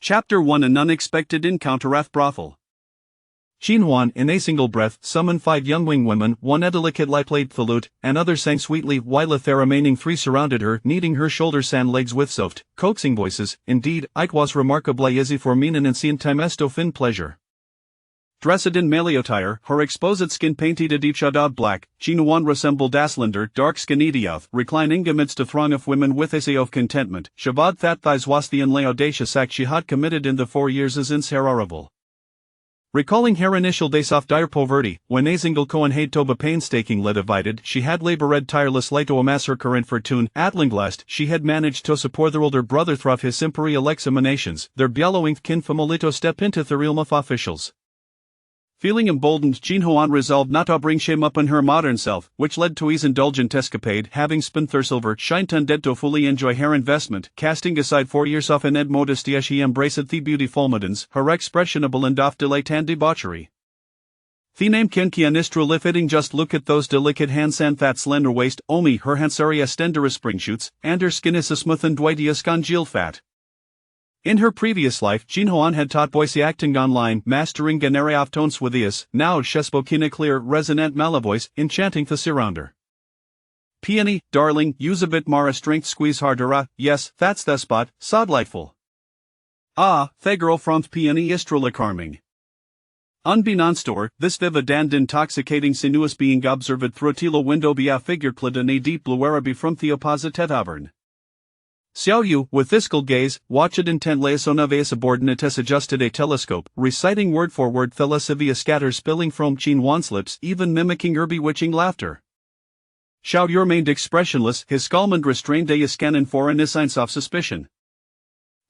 Chapter 1: An Unexpected Encounter at Brothel. Jin Huan, in a single breath, summoned 5 young wing women, one delicately played the lute, and others sang sweetly, while the remaining 3 surrounded her, kneading her shoulders and legs with soft, coaxing voices. Indeed, it was remarkably easy for minen and sien time esto fin pleasure. Dressed in male attire, her exposed skin painted a deep shadowed black, Jin Huan resembled Aslander, dark-skinned Idioth, reclining amidst a throng of women with a sigh of contentment. Shabad that thighs was the audacious act she had committed in the 4 years as inseparable. Recalling her initial days of dire poverty, when a single Cohen had Toba painstakingly divided, she had labored tirelessly to amass her current fortune. At last, she had managed to support their older brother through his imperial examinations, their bellowing kin famolito step into the realm of officials. Feeling emboldened, Jin Huan resolved not to bring shame upon her modern self, which led to his indulgent escapade. Having spent her silver, Shinton dead to fully enjoy her investment, casting aside 4 years of ined modesty as she embraced the beautiful maidens, her expressionable and oft delight and debauchery. The name Kinkianistru fitting just look at those delicate hands and that slender waist, omi her hands are as tender as spring shoots, and her skin is as smooth and white as congealed fat. In her previous life, Jin Huan had taught voice acting online, mastering an array of tones with ease. Now she spoke in a clear, resonant malavoice, enchanting the surrounder. Peony, darling, use a bit more strength, squeeze harder. Yes, that's the spot, so delightful. Ah, the girl from Peony is truly charming. Unbeknownst to her, this vivid and intoxicating sinuous being observed through a tilo window be a figure clad in a deep blue araby from the opposite tavern. Xiao Yu, with fiscal gaze, watched intently as one of a subordinates adjusted a telescope, reciting word for word the lascivia scatter spilling from Jin Huan's lips, even mimicking her bewitching laughter. Xiao Yu remained expressionless, his calm restrained a scanning for any signs of suspicion.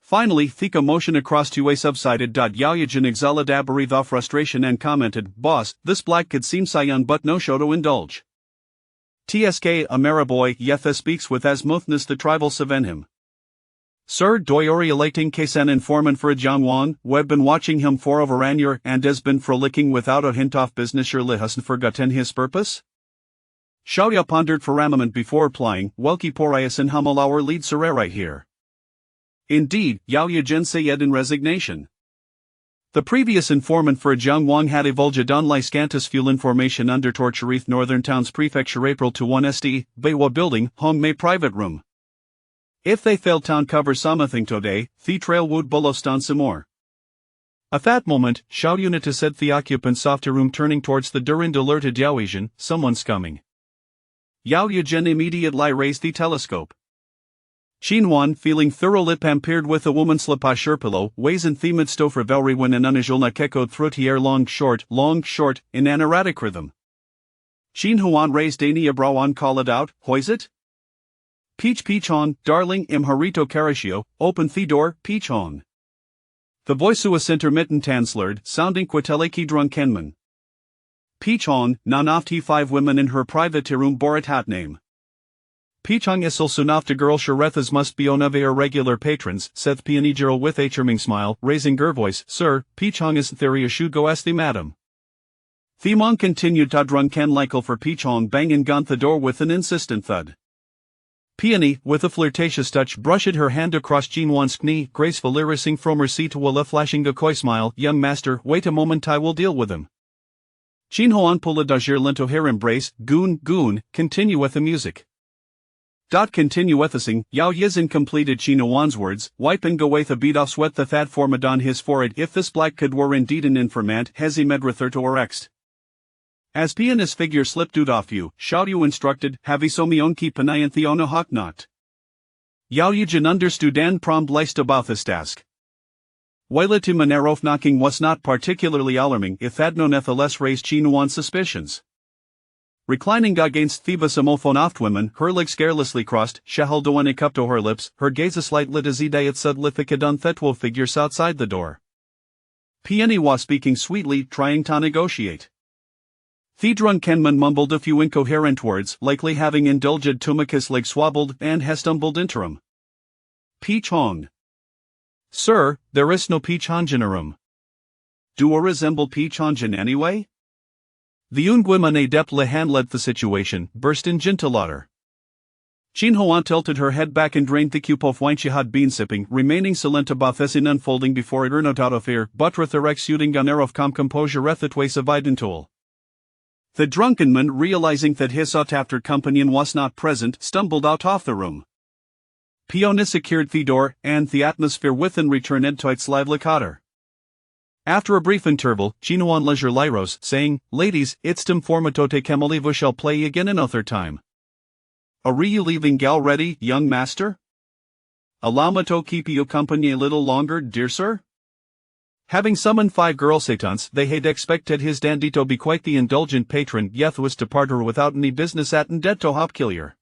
Finally, the commotion across two-way subsided. Yao Yujin exhaled a breath of frustration and commented, "Boss, this black kid seems so young but no show to indulge. Tsk Amara boy, Yetha speaks with as smoothness the tribal seven him. Sir, doyori electing case an informant for Jiangwan, we've been watching him for over an year and has been frolicking without a hint of business. Surely hasn't forgotten his purpose?" Xiaoya pondered for a moment before replying, "Welki porias and hummel our lead sir right here." Indeed, Yao Yujin said in resignation. The previous informant for Jiangwan had divulged only scantus fuel information under torture Northern Town's Prefecture April to 1 St. Beiwa building, Hong Mei private room. If they failed town cover something today, the trail would bolostan some more. At that moment, Xiao Yunita said the occupants of the room turning towards the door and alerted Yao Yujin, "Someone's coming." Yao Yujin immediately raised the telescope. Jin Huan, feeling thoroughly pampered with a woman's slip pillow, weighs in the midst of revelry when an unusual echoed through the air long short, in an erratic rhythm. Jin Huan raised a brow and called out, "Hoisit? Peach on, darling, im harito cariccio, open the door, peach on." The voice was intermittent and slurred, sounding quiteleki drunkenman. Peach on, none of the 5 women in her private room bore a hat name. Peachong is also not the girl Sharethas must be one of our regular patrons, said Pianijiro with a charming smile, raising her voice, "Sir, Peachong is theory should go ask the madam." Themon continued to drunken likle for Peachong banging on the door with an insistent thud. Peony, with a flirtatious touch, brushed her hand across Jin Huan's knee, gracefully rising from her seat while flashing a coy smile. "Young master, wait a moment, I will deal with him." Jin Huan pulled a dagir into her embrace. Goon, continue with the music." Continue with the sing, Yao Yizin completed Jin Huan's words, wiping away the bead of sweat that had formed on his forehead. If this black kid were indeed an informant, has he medrether to or ext? As Pian's figure slipped out of view, Xiao Yu instructed, "Have he so mionki panayan theona hawk not?" Yao Yujin understood and promptly about this task. While it Manerof knocking was not particularly alarming, it had nonetheless raised Jin Huan's suspicions. Reclining against Thebes amophonophed women, her legs carelessly crossed, she held a cup to her lips, her gaze slightly dizzy at sudlithicadon thetwo figures outside the door. Peony was speaking sweetly, trying to negotiate. The drunkenman mumbled a few incoherent words, likely having indulged Tumacus leg swabbled, and has stumbled interim. "Peach Hong. Sir, there is no Peach Hong in a room. Do I resemble Peach Hong in any way?" The Ungwimane adeptly handled the situation, burst in gentle laughter. Chin Huan tilted her head back and drained the cup of wine she had been sipping, remaining silent about this in unfolding before it not out of fear, but with the exuding an air of calm composure the ways of Identool. The drunken man, realizing that his sought-after companion was not present, stumbled out of the room. Peona secured the door, and the atmosphere within returned to its lively color. After a brief interval, Chin Huan leisure rose, saying, "Ladies, it's time for me to take Emily, we shall play again another time. Are you leaving gal ready, young master? Allow me to keep you company a little longer, dear sir?" Having summoned 5 girl satans, they had expected his dandy to be quite the indulgent patron, yet was to part her without any business at and dead to hopkillier.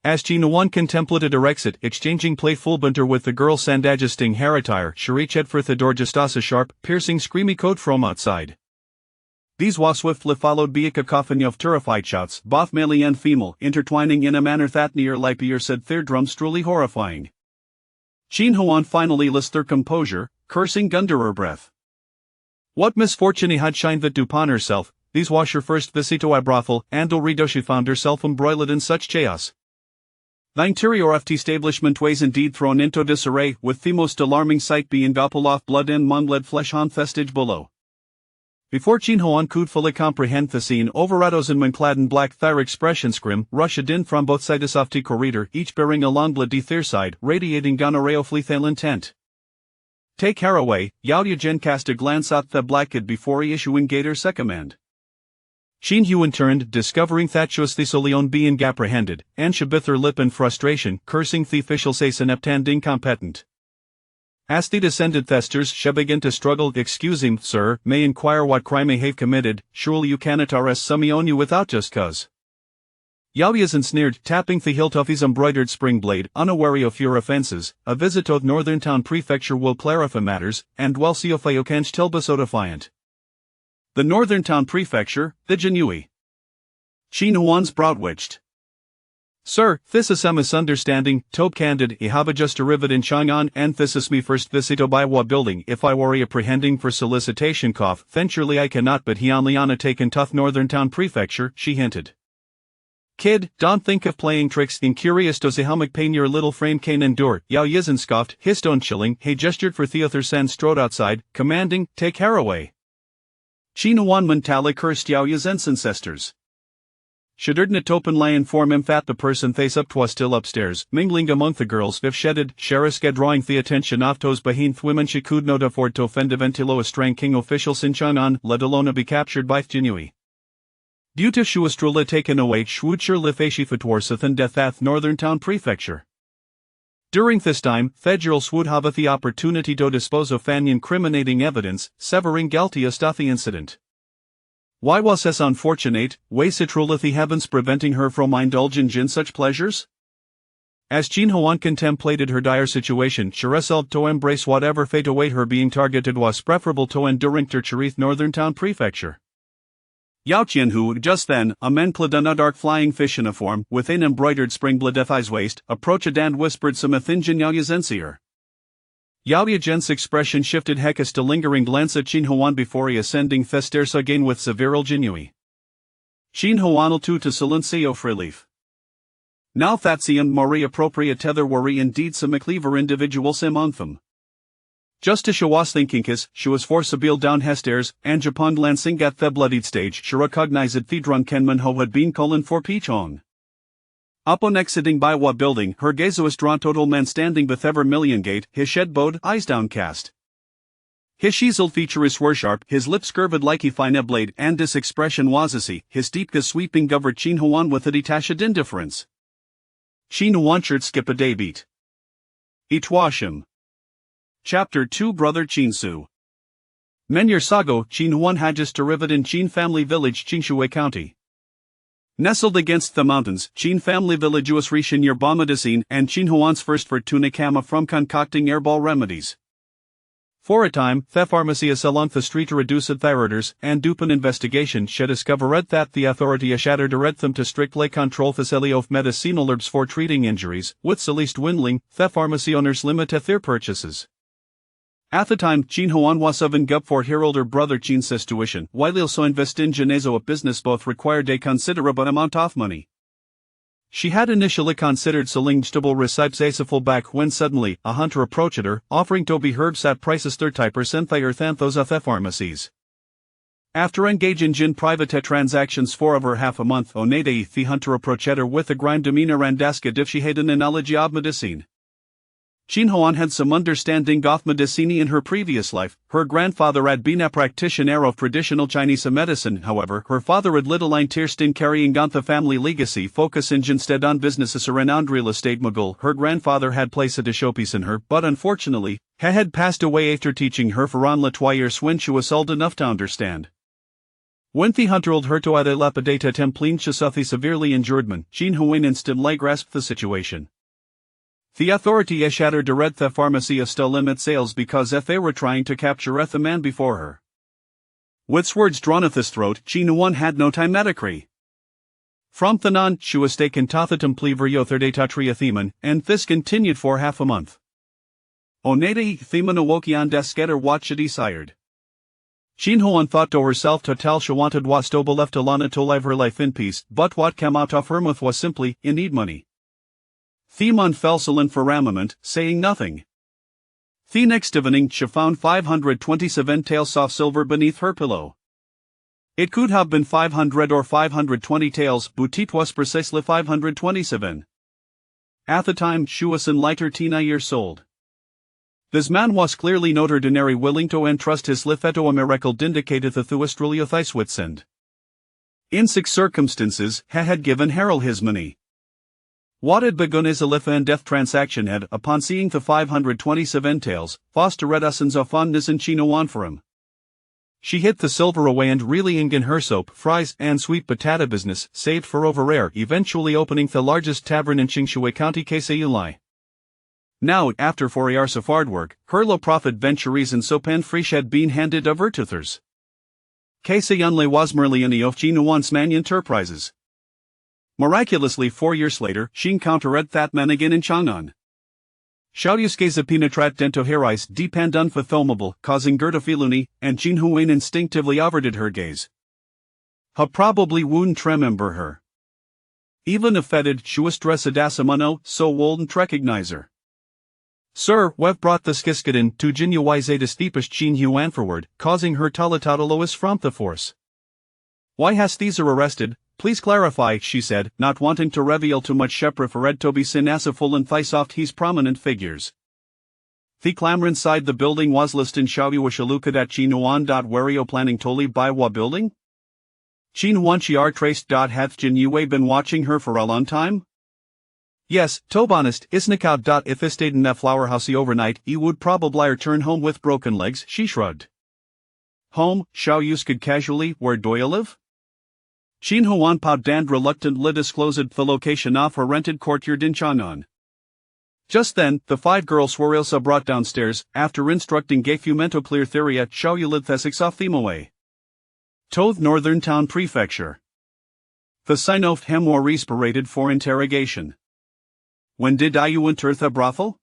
As Chin Huan contemplated her exit, exchanging playful banter with the girl sandadjusting her attire, she reached for the door just as a sharp, piercing screamy code from outside. These was swiftly followed by a cacophony of terrified shouts, both male and female, intertwining in a manner that near Lipier said their drums truly horrifying. Chin Huan finally lost their composure, cursing under her breath. What misfortune he had shined that upon herself, these was her first visit to a brothel, and already she found herself embroiled in such chaos. The interior of the establishment was indeed thrown into disarray, with the most alarming sight being gobble off blood and mangled flesh on vestige below. Before Chin Huan could fully comprehend the scene, overados in men clad in black their expression scrim rushed in from both sides of the corridor, each bearing a long blade their side, radiating gonorrhea of lethal intent. "Take her away," Yao Yujin cast a glance at the black kid before he issuing Gator's command. Shin Huan turned, discovering that she was the Soleon being apprehended, and she bit her lip in frustration, cursing the official as inept and incompetent. As they descended thesters, she began to struggle. "Excuse him, sir, may inquire what crime I have committed, surely you cannot arrest some on you without just cause." Yao Yazan sneered, tapping the hilt of his embroidered spring blade, unaware of your offenses. "A visit to Northern Town Prefecture will clarify matters, and well see if I can't tell so defiant." The Northern Town Prefecture, the Jin Yiwei. Chin Huan's brow twitched. "Sir, this is a misunderstanding, Tobe Candid, I have just arrived in Chang'an, and this is me first visit to Baiwa building. If I were apprehending for solicitation cough, then surely I cannot but he only on a taken tough Northern Town Prefecture," she hinted. "Kid, don't think of playing tricks, incurious to see how much pain your little frame can endure," Yao Yizhen scoffed, his tone chilling. He gestured for Theothar San strode outside, commanding, "Take her away." Chin Huan mentally cursed Yao Yizhen's ancestors. Should not open lie inform him that the person face up was still upstairs, mingling among the girls, if shedded, Sheriska drawing the attention of those behind women she could not afford to offend eventilo a strang king officials in Chang'an, let alone be captured by Jin Yiwei. Due to she was truly taken away, Schwucher Lefeshi Fatwarseth and death at Northern Town Prefecture. During this time, federals would have the opportunity to dispose of any incriminating evidence, severing guiltiest of the incident. Why was this unfortunate? Was it truly the heavens preventing her from indulging in such pleasures? As Chin Huan contemplated her dire situation, she resolved to embrace whatever fate awaited her. Being targeted was preferable to enduring torture Northern Town Prefecture. Yao Qianhu, just then, a man clad in a dark flying fish uniform, with an embroidered spring-blade at his waist, approached and whispered some Athinjan Yao Yazhen's ear. Yao Yazhen's expression shifted Hecus to lingering glance at Chin Huan before he ascending the stairs again with severe Jin Yiwei. Chin Huan to silencio of relief. Now that seemed more appropriate tether worry indeed some clever individuals among them. Just as she was thinking this, she was forcibly down her stairs, and upon glancing at the bloodied stage, she recognized the drunken man who had been calling for Pichong. Upon exiting Baiwa building, her gaze was drawn to the man standing before Vermilion Gate, his shed-bowed eyes downcast. His chiseled features were sharp, his lips curved like a fine blade, and his expression was icy, his deep gaze sweeping over Chin Huan with a detached indifference. Chin Huan should skip a day beat. It was him. Chapter 2 Brother Chin Su. Many years ago, Chin Huan had just arrived in Chin Family Village, Qingshui County. Nestled against the mountains, Chin Family Village was reached near Bomadicine, and Chin Huan's first fortuna came from concocting herbal remedies. For a time, the pharmacists along the street reduced their orders, and upon investigation she discovered that the authority had ordered them to strictly control the sale of medicinal herbs for treating injuries, with the least dwindling, the pharmacy owners limited their purchases. At the time, Chin Huan was saving up for her older brother Chin's tuition, while also investing in a business both required a considerable amount of money. She had initially considered selling vegetable recipes a full back when suddenly a hunter approached her, offering to be herbs at prices 30% higher than those of the pharmacies. After engaging in private transactions for over half a month, Onede the hunter approached her with a grim demeanor and asked if she had an analogy of medicine. Jin Huan had some understanding of medicine in her previous life. Her grandfather had been a practitioner of traditional Chinese medicine. However, her father had little interest in carrying on the family legacy, focusing instead on business as a renowned real estate mogul. Her grandfather had placed a showpiece in her, but unfortunately, he had passed away after teaching her for only 2 years when she was old enough to understand. When the hunter told her to add a lapidate templin Shasathi severely injured man, Jin Huan instantly grasped the situation. The authority shattered to red the pharmacy still limit sales because if they were trying to capture the man before her. With swords drawn at his throat, Jin Huan had no time to decree. From then on, she was taken to the temple third tatria theman, and this continued for half a month. Onede theman awokian desketer what she desired. Jin Huan thought to herself total she wanted was to be left alone to live her life in peace, but what came out of her mouth was simply, "I need money." Theman fell silent for a moment, saying nothing. The next evening she found 527 taels of silver beneath her pillow. It could have been 500 or 520 taels, but it was precisely 527. At the time she was in lighter 10 years old. This man was clearly not ordinary, willing to entrust his life to a miracle indicated the Thuastrulio Thiswitsend. In 6 circumstances, he had given Harold his money. What had begun as a life and death transaction had, upon seeing the 527 taels, fostered essence of fondness in Jin Huan for him. She hid the silver away and really in her soap, fries, and sweet potato business, saved for over air, eventually opening the largest tavern in Qingshui County, Kaisayulai. Now, after 4 years of hard work, her low-profit ventures in soap and fish had been handed over to others. Kaisayunle was merely any of Jin Huan's main enterprises. Miraculously 4 years later, she encountered that man again in Chang'an. Xiaoyu's penetrat dento herais depend unfathomable, causing Gerda Filuni, and Jin Huan instinctively averted her gaze. He probably wouldn't remember her. Even if fetid, she was dressed as a mono, so wouldn't recognize her. Sir, we've brought the skiskadin to Jin Yiwei's steepest Jin Huan forward, causing her talatalois from the force. Why has Caesar arrested? Please clarify, she said, not wanting to reveal too much. She preferred to be seen as a full and thisoft his prominent figures. The clamor inside the building was listed Xiaoyu Shaluka at Jin Huan. Wario planning to leave by wa building? Jin Huan Chiar traced. Hath Jin Yiwei been watching her for a long time? Yes, to be honest, isn't out. If I stayed in that flower housey overnight, he would probably return home with broken legs, she shrugged. Home, Xiaoyu could casually, where do you live? Jin Huan Powdand reluctantly disclosed the location of her rented courtyard in Chang'an. Just then, the 5 girls were also brought downstairs, after instructing Gayfu to clear theory at Xiaoyu lid Thesix off Themaway. Toth Northern Town Prefecture. The Sinoft hem were paraded for interrogation. When did you enter the brothel?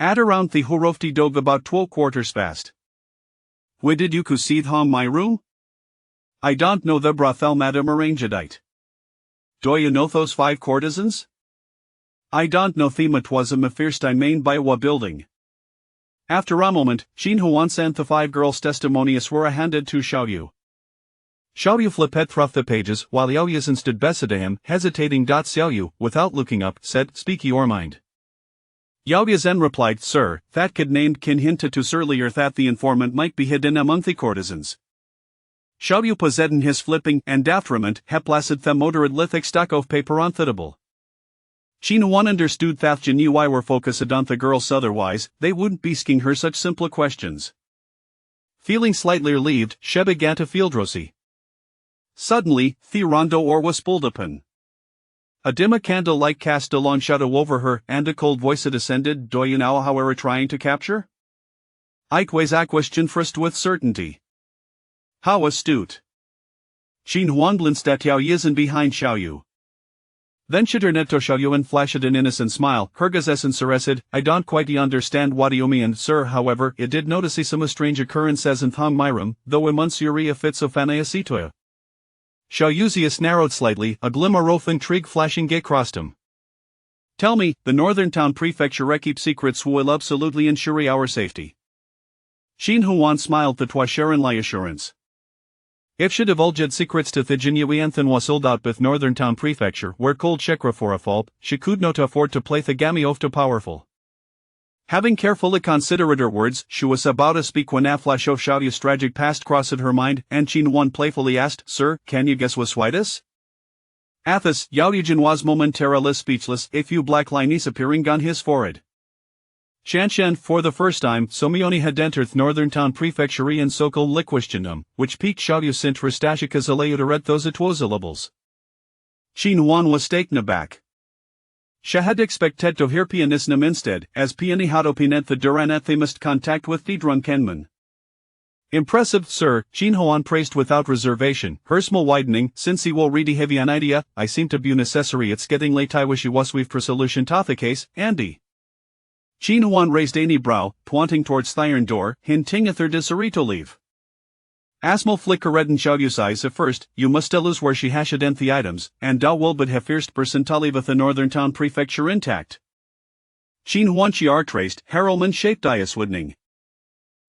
At around the Horofti dog about 12 quarters past. Where did you see my room? I don't know the brothel, Madam Arrangedite. Do you know those 5 courtesans? I don't know them. It was a first I main by wa building. After a moment, Jin Huan sent the 5 girls' testimonies were handed to Xiaoyu. Xiaoyu flipped through the pages while Yaoyuan stood beside him, hesitating. Xiaoyu, without looking up, said, "Speak your mind." Yaoyuan replied, "Sir, that kid named Qin hinted to earlier that the informant might be hidden among the courtesans." Xiaoyu possessed his flipping and afterment placid the moderate lithic stock of paper unfittable. Jin Huan understood that Jin Yiwei were focused on the girls, otherwise, they wouldn't be asking her such simple questions. Feeling slightly relieved, she began to feel drowsy. Suddenly, the rondo door was pulled open. A dim candle-light cast a long shadow over her, and a cold voice descended. "Do you know how we were trying to capture?" Ike was a question first with certainty. How astute. Jin Huan glanced at Yaoyuan behind Xiaoyu. Then she turned to Xiaoyu and flashed an innocent smile. Hergazessen surrested, "I don't quite understand what you mean, sir. However, I did notice some strange occurrences in my room, though I monsieur if it's of an asitoya." Xiao Yuzius narrowed slightly, a glimmer of intrigue flashing gay crossed him. Tell me, the Northern Town Prefecture keeps secrets who will absolutely ensure our safety. Xin Huan smiled with Sharon-like assurance. If she divulged secrets to the Jin Yiwei and was sold out with Northern Town Prefecture where cold chekra for a fault, she could not afford to play the game of too powerful. Having carefully considered her words, she was about to speak when a flash of Xiaoyu's tragic past crossed her mind, and Xin Huan playfully asked, "Sir, can you guess what's whitus?" Athos, Yao Yujin was momentarily speechless, a few black lines appearing on his forehead. Shanshan, for the first time, Somioni had entered Northern Town Prefecture in so-called liquisgendom, which piqued Xiaoyu's interest as he read those syllables. Xin Huan was taken aback. She had expected to hear pianism instead, as piani had opined the Duran they must contact with the drunkenman. Impressive, sir, Xin Huan praised without reservation, her smile widening, since he will really have an idea, I seem to be necessary it's getting late I wish you was we've for solution to the case, Andy. Xin Huan raised any brow, pointing towards the iron door, hinting at their desire to leave. Asmal flickered in Xiaoyu's eyes at first, you must tell us where she hashed the items, and thou will but have first person to leave the Northern Town Prefecture intact. Xin Huan Chiar traced, Harrelman shaped Dias Woodning.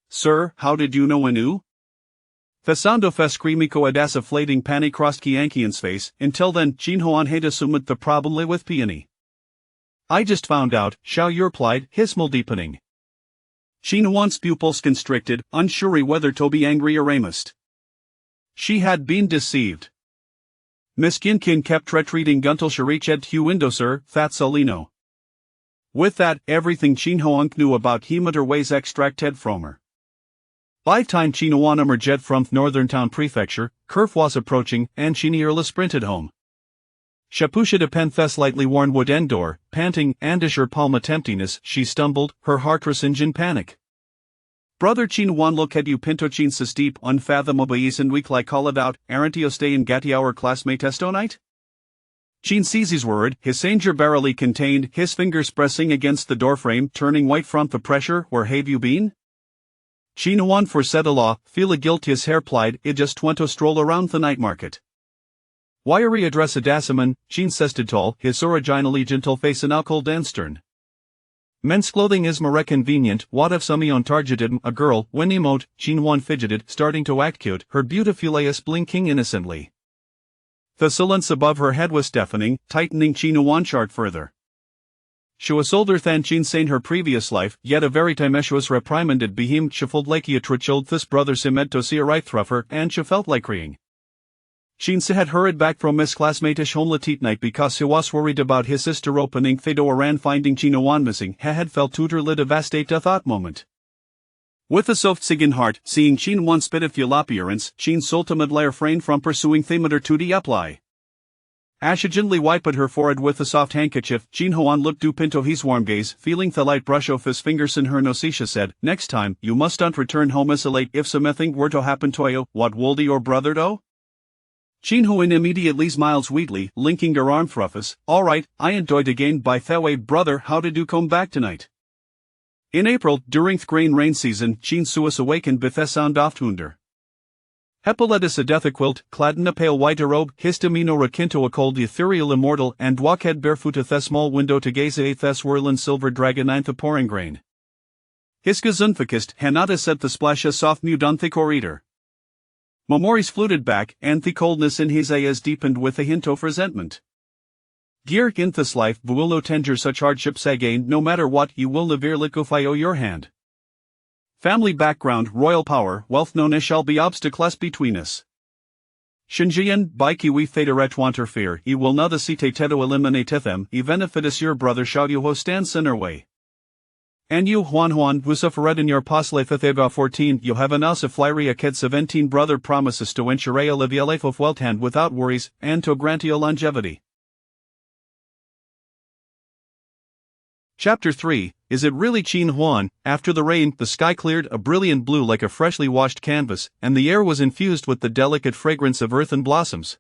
Sir, how did you know Anu? The sound of a screamico adasa flating panic crossed Kiankian's face, until then Xin Huan had assumed the problem with peony. I just found out, Xiao Yu replied, his smile deepening. Xin Huan's pupils constricted, unsure whether to be angry or amused. She had been deceived. Miss Kinkin kept retreating until she reached Hugh window, sir, that's Alino. With that, everything Xin Huan knew about him and her ways extracted from her. By time Xin Huan emerged from Northern Town Prefecture, Kerf was approaching, and she nearly sprinted home. She pushed upon the slightly worn wooden door, panting, and as her palm emptiness, she stumbled, her heart racing in panic. Brother Xin Huan look at you pinto Xin sa steep unfathomable and weak like called out, aren't you stay in Gatti our classmate estonite? Xin sees his word, his anger barely contained, his fingers pressing against the doorframe, turning white from the pressure, where have you been? Xin Huan foresaid a law, feel a guilty as hair plied, it just went to stroll around the night market. Wiry address a dasaman, Xin says to tall, his originally gentle face and cold and stern. Men's clothing is more convenient, what if some on targeted a girl, when emote, Xin Huan fidgeted, starting to act cute, her beautiful eyes blinking innocently. The silence above her head was deafening, tightening Xin Huan chart further. She was older than Xin in her previous life, yet a very time she was reprimanded by him, she felt like he had trichilled this brother Simed to see a right through and she felt like crying. Xin had hurried back from his classmate-ish home late night because he was worried about his sister opening the door and finding Xin Huan missing. He had felt utterly devastated at that moment. With a soft sigan heart, seeing Xin Huan's pitiful appearance, Xin ultimately refrained from pursuing the matter to the apply. As she gently wiped her forehead with a soft handkerchief, Xin Huan looked up into his warm gaze, feeling the light brush off his fingers in her nose. She said, next time, you mustn't return home as late. If something were to happen to you, what would your brother do? Xin Huan immediately smiled sweetly, linking her arm through us. All right, I enjoyed again by the way, brother, how did you come back tonight? In April, during the grain rain season, Xin was awakened by the sound of thunder. Hippolytus a death quilt, clad in a pale white robe, histamino rekinto a cold ethereal immortal, and walked barefoot at the small window to gaze at the swirling silver dragon and the pouring grain. His gesundfikist hanata set the splash a soft mute on the corridor. Memories fluted back, and the coldness in his eyes deepened with a hint of resentment. Gear in this life will no tender such hardships again, no matter what, you will never liquefy your hand. Family background, royal power, wealth known as shall be obstacles between us. Shinjian, by kiwi federat wanter fear, he will not see teto eliminate them, even if it is your brother Xiaoyu who stands in our way. And you Huan who suffered in your posle thetheba 14, you have announced a flyery a kid 17 brother promises to ensure a live a life of wealth hand without worries, and to grant you longevity. Chapter 3, Is it really Xin Huan? After the rain, the sky cleared a brilliant blue like a freshly washed canvas, and the air was infused with the delicate fragrance of earth and blossoms.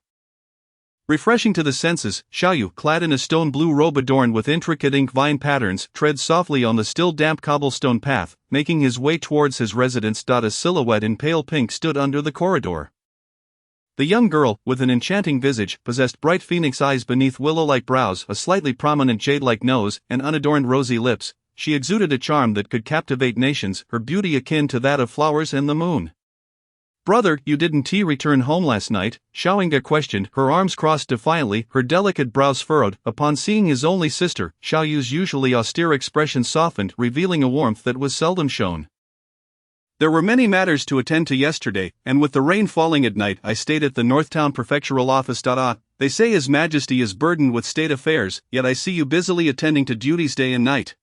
Refreshing to the senses, Xiaoyu, clad in a stone blue robe adorned with intricate ink vine patterns, treads softly on the still damp cobblestone path, making his way towards his residence. A silhouette in pale pink stood under the corridor. The young girl, with an enchanting visage, possessed bright phoenix eyes beneath willow-like brows, a slightly prominent jade-like nose, and unadorned rosy lips. She exuded a charm that could captivate nations, her beauty akin to that of flowers and the moon. "Brother, you didn't return home last night?" Xiaoying questioned, her arms crossed defiantly, her delicate brows furrowed. Upon seeing his only sister, Xiaoyu's usually austere expression softened, revealing a warmth that was seldom shown. "There were many matters to attend to yesterday, and with the rain falling at night, I stayed at the Northtown Prefectural Office. They say His Majesty is burdened with state affairs, yet I see you busily attending to duties day and night."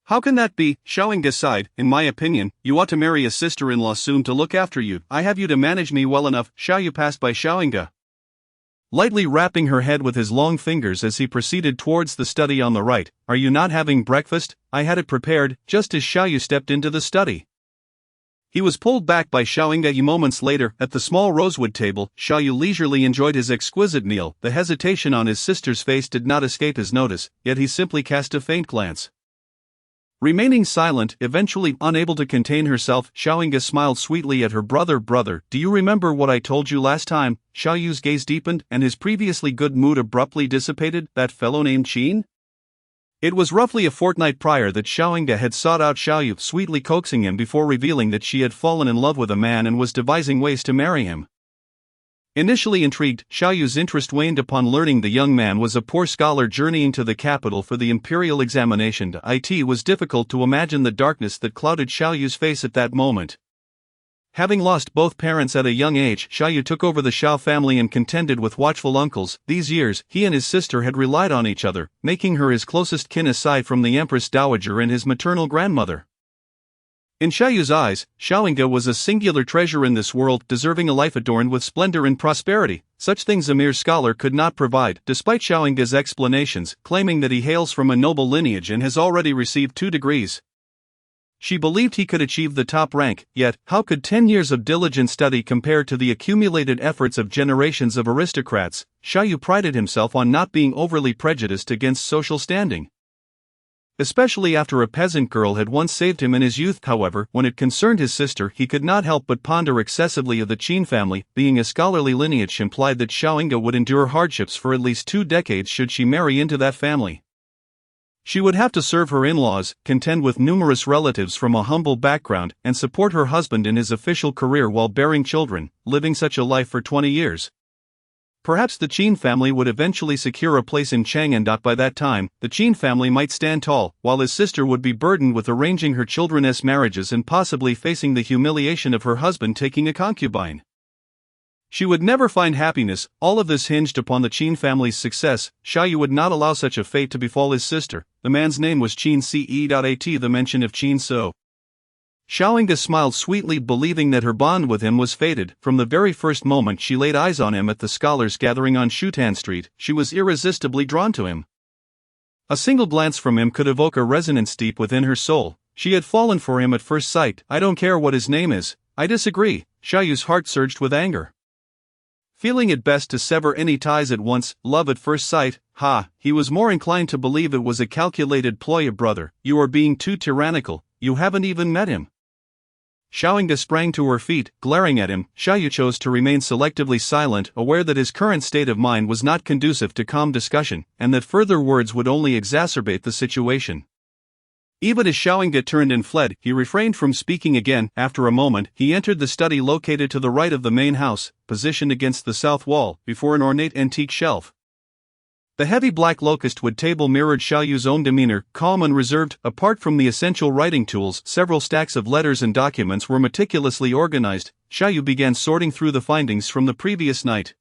"How can that be?" Xiaoying sighed. "In my opinion, you ought to marry a sister-in-law soon to look after you. I have you to manage me well enough." Xiaoyu passed by Xiaoying, lightly rapping her head with his long fingers as he proceeded towards the study on the right. "Are you not having breakfast? I had it prepared." Just as Xiaoyu stepped into the study, he was pulled back by Xiaoying. Moments later, at the small rosewood table, Xiaoyu leisurely enjoyed his exquisite meal. The hesitation on his sister's face did not escape his notice, yet he simply cast a faint glance. Remaining silent, eventually unable to contain herself, Xiaoying smiled sweetly at her brother. "Brother, do you remember what I told you last time?" Xiaoyu's gaze deepened, and his previously good mood abruptly dissipated. "That fellow named Qin?" It was roughly a fortnight prior that Xiaoying had sought out Xiaoyu, sweetly coaxing him before revealing that she had fallen in love with a man and was devising ways to marry him. Initially intrigued, Xiaoyu's interest waned upon learning the young man was a poor scholar journeying to the capital for the imperial examination. It was difficult to imagine the darkness that clouded Xiaoyu's face at that moment. Having lost both parents at a young age, Xiaoyu took over the Xiao family and contended with watchful uncles. These years, he and his sister had relied on each other, making her his closest kin aside from the Empress Dowager and his maternal grandmother. In Xiaoyu's eyes, Xiaoying was a singular treasure in this world, deserving a life adorned with splendor and prosperity. Such things a mere scholar could not provide, despite Xiaoying's explanations, claiming that he hails from a noble lineage and has already received 2 degrees. She believed he could achieve the top rank, yet, how could 10 years of diligent study compare to the accumulated efforts of generations of aristocrats? Xiaoyu prided himself on not being overly prejudiced against social standing, especially after a peasant girl had once saved him in his youth. However, when it concerned his sister, he could not help but ponder excessively of the Qin family. Being a scholarly lineage implied that Xiaoying would endure hardships for at least 2 decades should she marry into that family. She would have to serve her in-laws, contend with numerous relatives from a humble background, and support her husband in his official career while bearing children, living such a life for 20 years. Perhaps the Qin family would eventually secure a place in Chang'an. By that time, the Qin family might stand tall, while his sister would be burdened with arranging her children's marriages and possibly facing the humiliation of her husband taking a concubine. She would never find happiness. All of this hinged upon the Qin family's success. Xiaoyu would not allow such a fate to befall his sister. The man's name was Qin Ce. The mention of Qin So. Xiaoying smiled sweetly, believing that her bond with him was fated. From the very first moment she laid eyes on him at the scholars' gathering on Shutan Street, she was irresistibly drawn to him. A single glance from him could evoke a resonance deep within her soul. She had fallen for him at first sight. "I don't care what his name is." "I disagree." Xiaoyu's heart surged with anger. Feeling it best to sever any ties at once, love at first sight, he was more inclined to believe it was a calculated ploy. "Brother, you are being too tyrannical, you haven't even met him." Xiaoying sprang to her feet, glaring at him. Xiaoyu chose to remain selectively silent, aware that his current state of mind was not conducive to calm discussion, and that further words would only exacerbate the situation. Even as Xiaoying turned and fled, he refrained from speaking again. After a moment, he entered the study located to the right of the main house, positioned against the south wall, before an ornate antique shelf. The heavy black locust wood table mirrored Xiaoyu's own demeanor, calm and reserved. Apart from the essential writing tools, several stacks of letters and documents were meticulously organized. Xiaoyu began sorting through the findings from the previous night.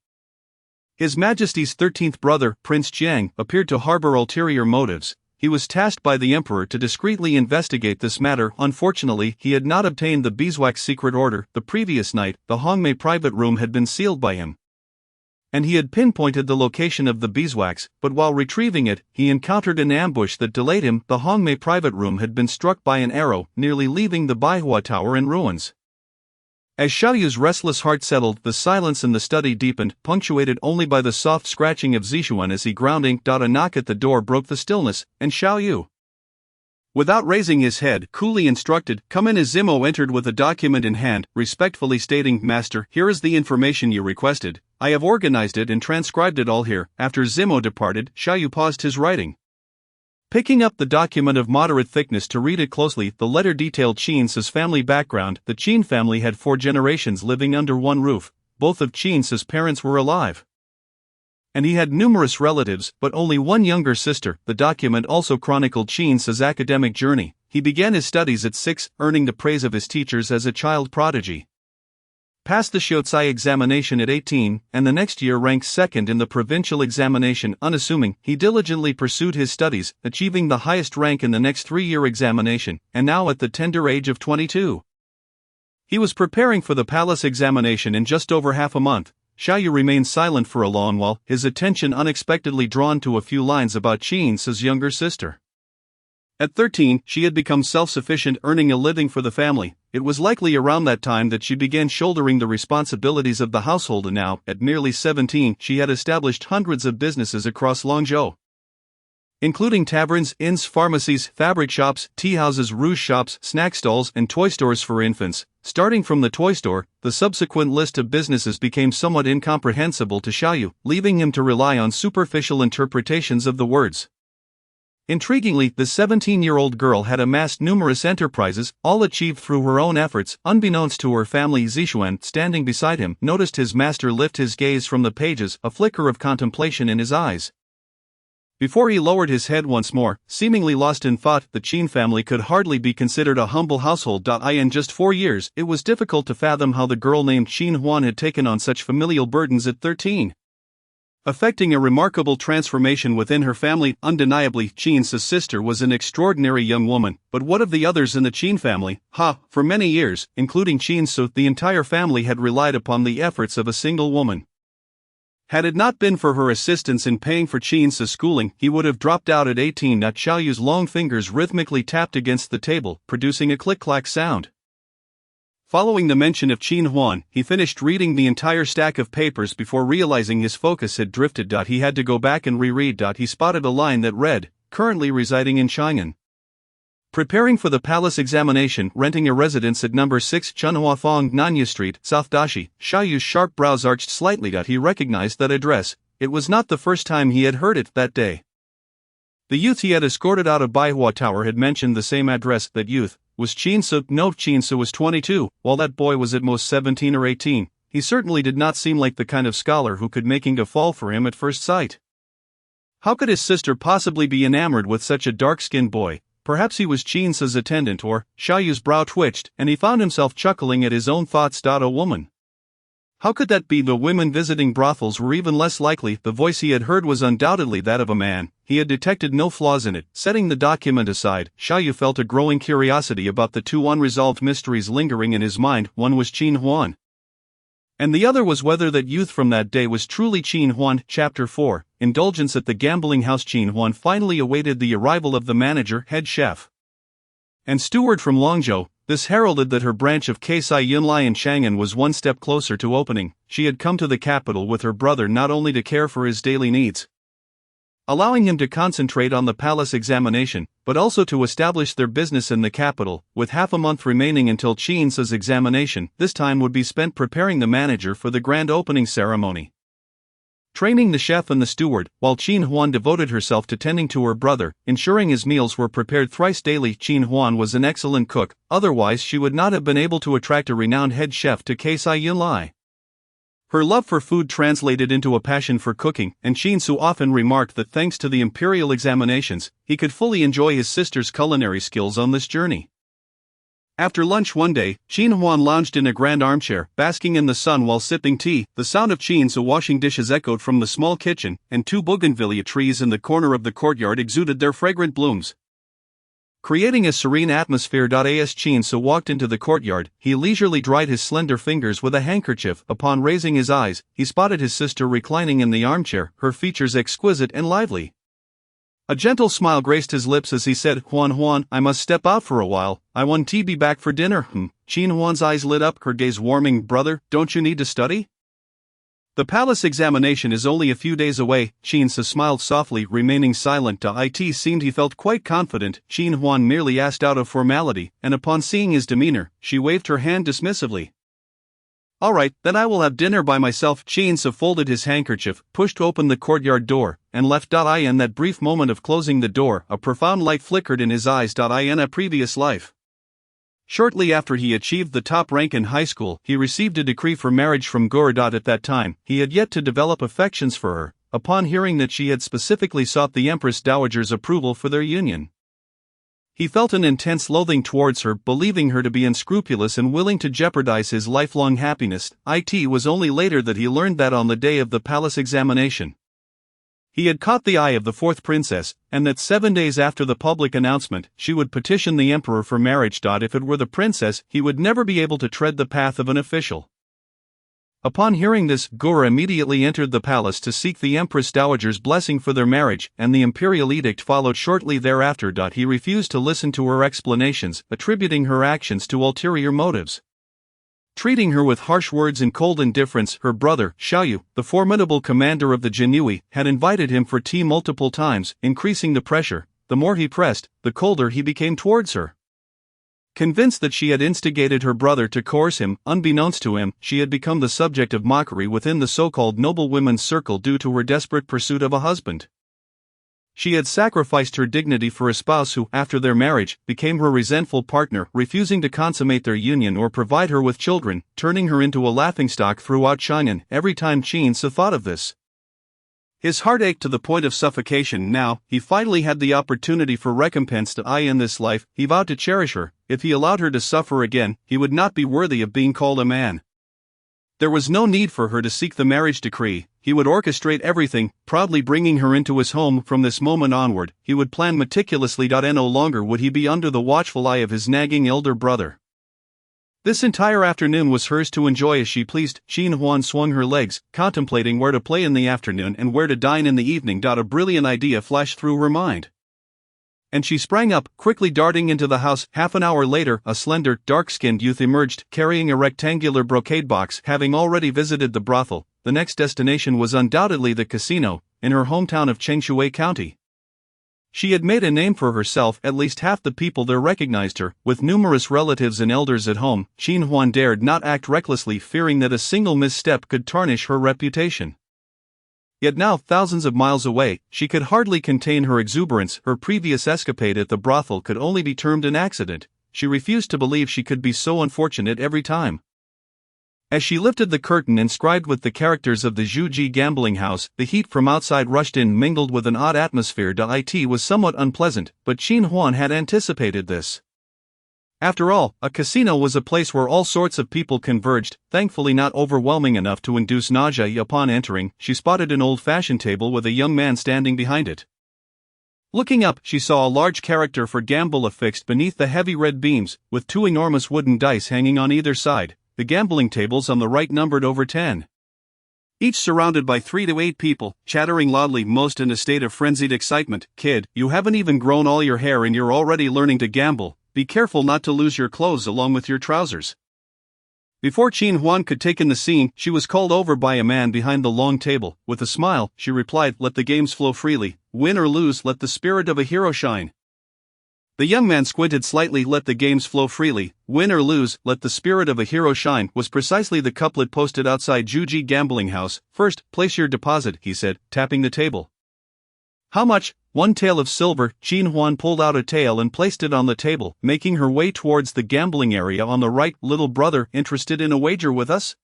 His Majesty's 13th brother, Prince Jiang, appeared to harbor ulterior motives. He was tasked by the Emperor to discreetly investigate this matter. Unfortunately, he had not obtained the beeswax secret order. The previous night, the Hongmei private room had been sealed by him, and he had pinpointed the location of the beeswax, but while retrieving it, he encountered an ambush that delayed him. The Hongmei private room had been struck by an arrow, nearly leaving the Baihua Tower in ruins. As Xiaoyu's restless heart settled, the silence in the study deepened, punctuated only by the soft scratching of Zixuan as he grounding. A knock at the door broke the stillness, and Xiaoyu Without raising his head, coolly instructed, "Come in." As Zimo entered with a document in hand, respectfully stating, "Master, here is the information you requested. I have organized it and transcribed it all here." After Zimo departed, Xiaoyu paused his writing. Picking up the document of moderate thickness to read it closely, the letter detailed Qin's family background. The Qin family had 4 generations living under one roof. Both of Qin's parents were alive, and he had numerous relatives, but only one younger sister. The document also chronicled Qin's academic journey. He began his studies at 6, earning the praise of his teachers as a child prodigy. Passed the Shōtsai examination at 18, and the next year ranked 2nd in the provincial examination. Unassuming, he diligently pursued his studies, achieving the highest rank in the next 3-year examination, and now at the tender age of 22. He was preparing for the palace examination in just over half a month. Xiaoyu remained silent for a long while, his attention unexpectedly drawn to a few lines about Qin's younger sister. At 13, she had become self-sufficient, earning a living for the family. It was likely around that time that she began shouldering the responsibilities of the household, and now, at nearly 17, she had established hundreds of businesses across Longzhou, including taverns, inns, pharmacies, fabric shops, tea houses, rouge shops, snack stalls, and toy stores for infants. Starting from the toy store, the subsequent list of businesses became somewhat incomprehensible to Xiaoyu, leaving him to rely on superficial interpretations of the words. Intriguingly, the 17-year-old girl had amassed numerous enterprises, all achieved through her own efforts. Unbeknownst to her family, Zixuan, standing beside him, noticed his master lift his gaze from the pages, a flicker of contemplation in his eyes. Before he lowered his head once more, seemingly lost in thought, the Qin family could hardly be considered a humble household. In just 4 years, it was difficult to fathom how the girl named Qin Huan had taken on such familial burdens at 13. Effecting a remarkable transformation within her family. Undeniably, Qin's sister was an extraordinary young woman, but what of the others in the Qin family? For many years, including Qinsu, the entire family had relied upon the efforts of a single woman. Had it not been for her assistance in paying for Qin's schooling, he would have dropped out at 18. Xiaoyu's long fingers rhythmically tapped against the table, producing a click-clack sound. Following the mention of Qin Huan, he finished reading the entire stack of papers before realizing his focus had drifted. He had to go back and reread. He spotted a line that read, "Currently residing in Chang'an. Preparing for the palace examination, renting a residence at number 6 Chunhuafang Nanya Street, South Dashi." Xiaoyu's sharp brows arched slightly. He recognized that address. It was not the first time he had heard it that day. The youth he had escorted out of Baihua Tower had mentioned the same address. That youth was Qinsu. No, Qinsu was 22, while that boy was at most 17 or 18. He certainly did not seem like the kind of scholar who could make a fall for him at first sight. How could his sister possibly be enamored with such a dark-skinned boy? Perhaps he was Qin's attendant, or Xiaoyu's brow twitched, and he found himself chuckling at his own thoughts. A woman. How could that be? The women visiting brothels were even less likely. The voice he had heard was undoubtedly that of a man. He had detected no flaws in it. Setting the document aside, Xiaoyu felt a growing curiosity about the 2 unresolved mysteries lingering in his mind. One was Qin Huan, and the other was whether that youth from that day was truly Qin Huan. Chapter 4. Indulgence at the gambling house. Qin Huan finally awaited the arrival of the manager, head chef, and steward from Longzhou. This heralded that her branch of Keisai Yunlai in Chang'an was one step closer to opening. She had come to the capital with her brother not only to care for his daily needs, allowing him to concentrate on the palace examination, but also to establish their business in the capital. With half a month remaining until Qin's examination, this time would be spent preparing the manager for the grand opening ceremony, training the chef and the steward, while Qin Huan devoted herself to tending to her brother, ensuring his meals were prepared thrice daily. Qin Huan was an excellent cook, otherwise she would not have been able to attract a renowned head chef to Keisai Yunlai. Her love for food translated into a passion for cooking, and Qinsu often remarked that thanks to the imperial examinations, he could fully enjoy his sister's culinary skills on this journey. After lunch one day, Qin Huan lounged in a grand armchair, basking in the sun while sipping tea. The sound of Qin's washing dishes echoed from the small kitchen, and 2 bougainvillea trees in the corner of the courtyard exuded their fragrant blooms, creating a serene atmosphere. As Qin's walked into the courtyard, he leisurely dried his slender fingers with a handkerchief. Upon raising his eyes, he spotted his sister reclining in the armchair, her features exquisite and lively. A gentle smile graced his lips as he said, Huan, I must step out for a while. I want to be back for dinner. Qin Huan's eyes lit up, her gaze warming. Brother, don't you need to study? The palace examination is only a few days away, Qin smiled softly, remaining silent. It seemed he felt quite confident. Qin Huan merely asked out of formality, and upon seeing his demeanor, she waved her hand dismissively. Alright, then I will have dinner by myself. Qin folded his handkerchief, pushed open the courtyard door, and left. In that brief moment of closing the door, a profound light flickered in his eyes. In a previous life, shortly after he achieved the top rank in high school, he received a decree for marriage from Guru. At that time, he had yet to develop affections for her, upon hearing that she had specifically sought the Empress Dowager's approval for their union. He felt an intense loathing towards her, believing her to be unscrupulous and willing to jeopardize his lifelong happiness. It was only later that he learned that on the day of the palace examination, he had caught the eye of the fourth princess, and that 7 days after the public announcement, she would petition the emperor for marriage. If it were the princess, he would never be able to tread the path of an official. Upon hearing this, Guru immediately entered the palace to seek the Empress Dowager's blessing for their marriage, and the imperial edict followed shortly thereafter. He refused to listen to her explanations, attributing her actions to ulterior motives. Treating her with harsh words and cold indifference, her brother, Xiaoyu, the formidable commander of the Jin Yiwei, had invited him for tea multiple times, increasing the pressure. The more he pressed, the colder he became towards her. Convinced that she had instigated her brother to coerce him, unbeknownst to him, she had become the subject of mockery within the so-called noble women's circle due to her desperate pursuit of a husband. She had sacrificed her dignity for a spouse who, after their marriage, became her resentful partner, refusing to consummate their union or provide her with children, turning her into a laughingstock throughout China. Every time Qin thought of this, his heart ached to the point of suffocation. Now, he finally had the opportunity for recompense. In this life, he vowed to cherish her. If he allowed her to suffer again, he would not be worthy of being called a man. There was no need for her to seek the marriage decree. He would orchestrate everything, proudly bringing her into his home. From this moment onward, he would plan meticulously. No longer would he be under the watchful eye of his nagging elder brother. This entire afternoon was hers to enjoy as she pleased. Qin Huan swung her legs, contemplating where to play in the afternoon and where to dine in the evening. A brilliant idea flashed through her mind, and she sprang up, quickly darting into the house. Half an hour later, a slender, dark-skinned youth emerged, carrying a rectangular brocade box. Having already visited the brothel, the next destination was undoubtedly the casino, in her hometown of Chengshui County. She had made a name for herself. At least half the people there recognized her. With numerous relatives and elders at home, Qin Huan dared not act recklessly, fearing that a single misstep could tarnish her reputation. Yet now, thousands of miles away, she could hardly contain her exuberance. Her previous escapade at the brothel could only be termed an accident. She refused to believe she could be so unfortunate every time. As she lifted the curtain inscribed with the characters of the Zhuji gambling house, the heat from outside rushed in, mingled with an odd atmosphere. It was somewhat unpleasant, but Qin Huan had anticipated this. After all, a casino was a place where all sorts of people converged, thankfully not overwhelming enough to induce nausea. Upon entering, she spotted an old-fashioned table with a young man standing behind it. Looking up, she saw a large character for gamble affixed beneath the heavy red beams, with 2 enormous wooden dice hanging on either side. The gambling tables on the right numbered over 10. Each surrounded by 3 to 8 people, chattering loudly, most in a state of frenzied excitement. Kid, you haven't even grown all your hair and you're already learning to gamble. Be careful not to lose your clothes along with your trousers. Before Qin Huan could take in the scene, she was called over by a man behind the long table. With a smile, she replied, "Let the games flow freely. Win or lose, let the spirit of a hero shine." The young man squinted slightly. "Let the games flow freely, win or lose, let the spirit of a hero shine," was precisely the couplet posted outside Zhuji gambling house. "First, place your deposit," he said, tapping the table. "How much?" "1 tael of silver." Qin Huan pulled out a tael and placed it on the table, making her way towards the gambling area on the right. "Little brother, interested in a wager with us?"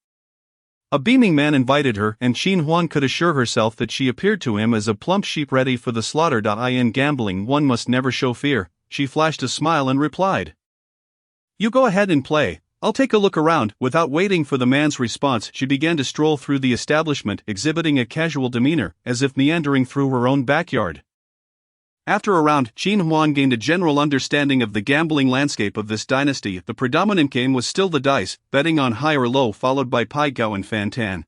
A beaming man invited her, and Qin Huan could assure herself that she appeared to him as a plump sheep ready for the slaughter. In gambling, one must never show fear. She flashed a smile and replied, "You go ahead and play. I'll take a look around." Without waiting for the man's response, she began to stroll through the establishment, exhibiting a casual demeanor, as if meandering through her own backyard. After a round, Qin Huan gained a general understanding of the gambling landscape of this dynasty. The predominant game was still the dice, betting on high or low, followed by pai gow and fan tan.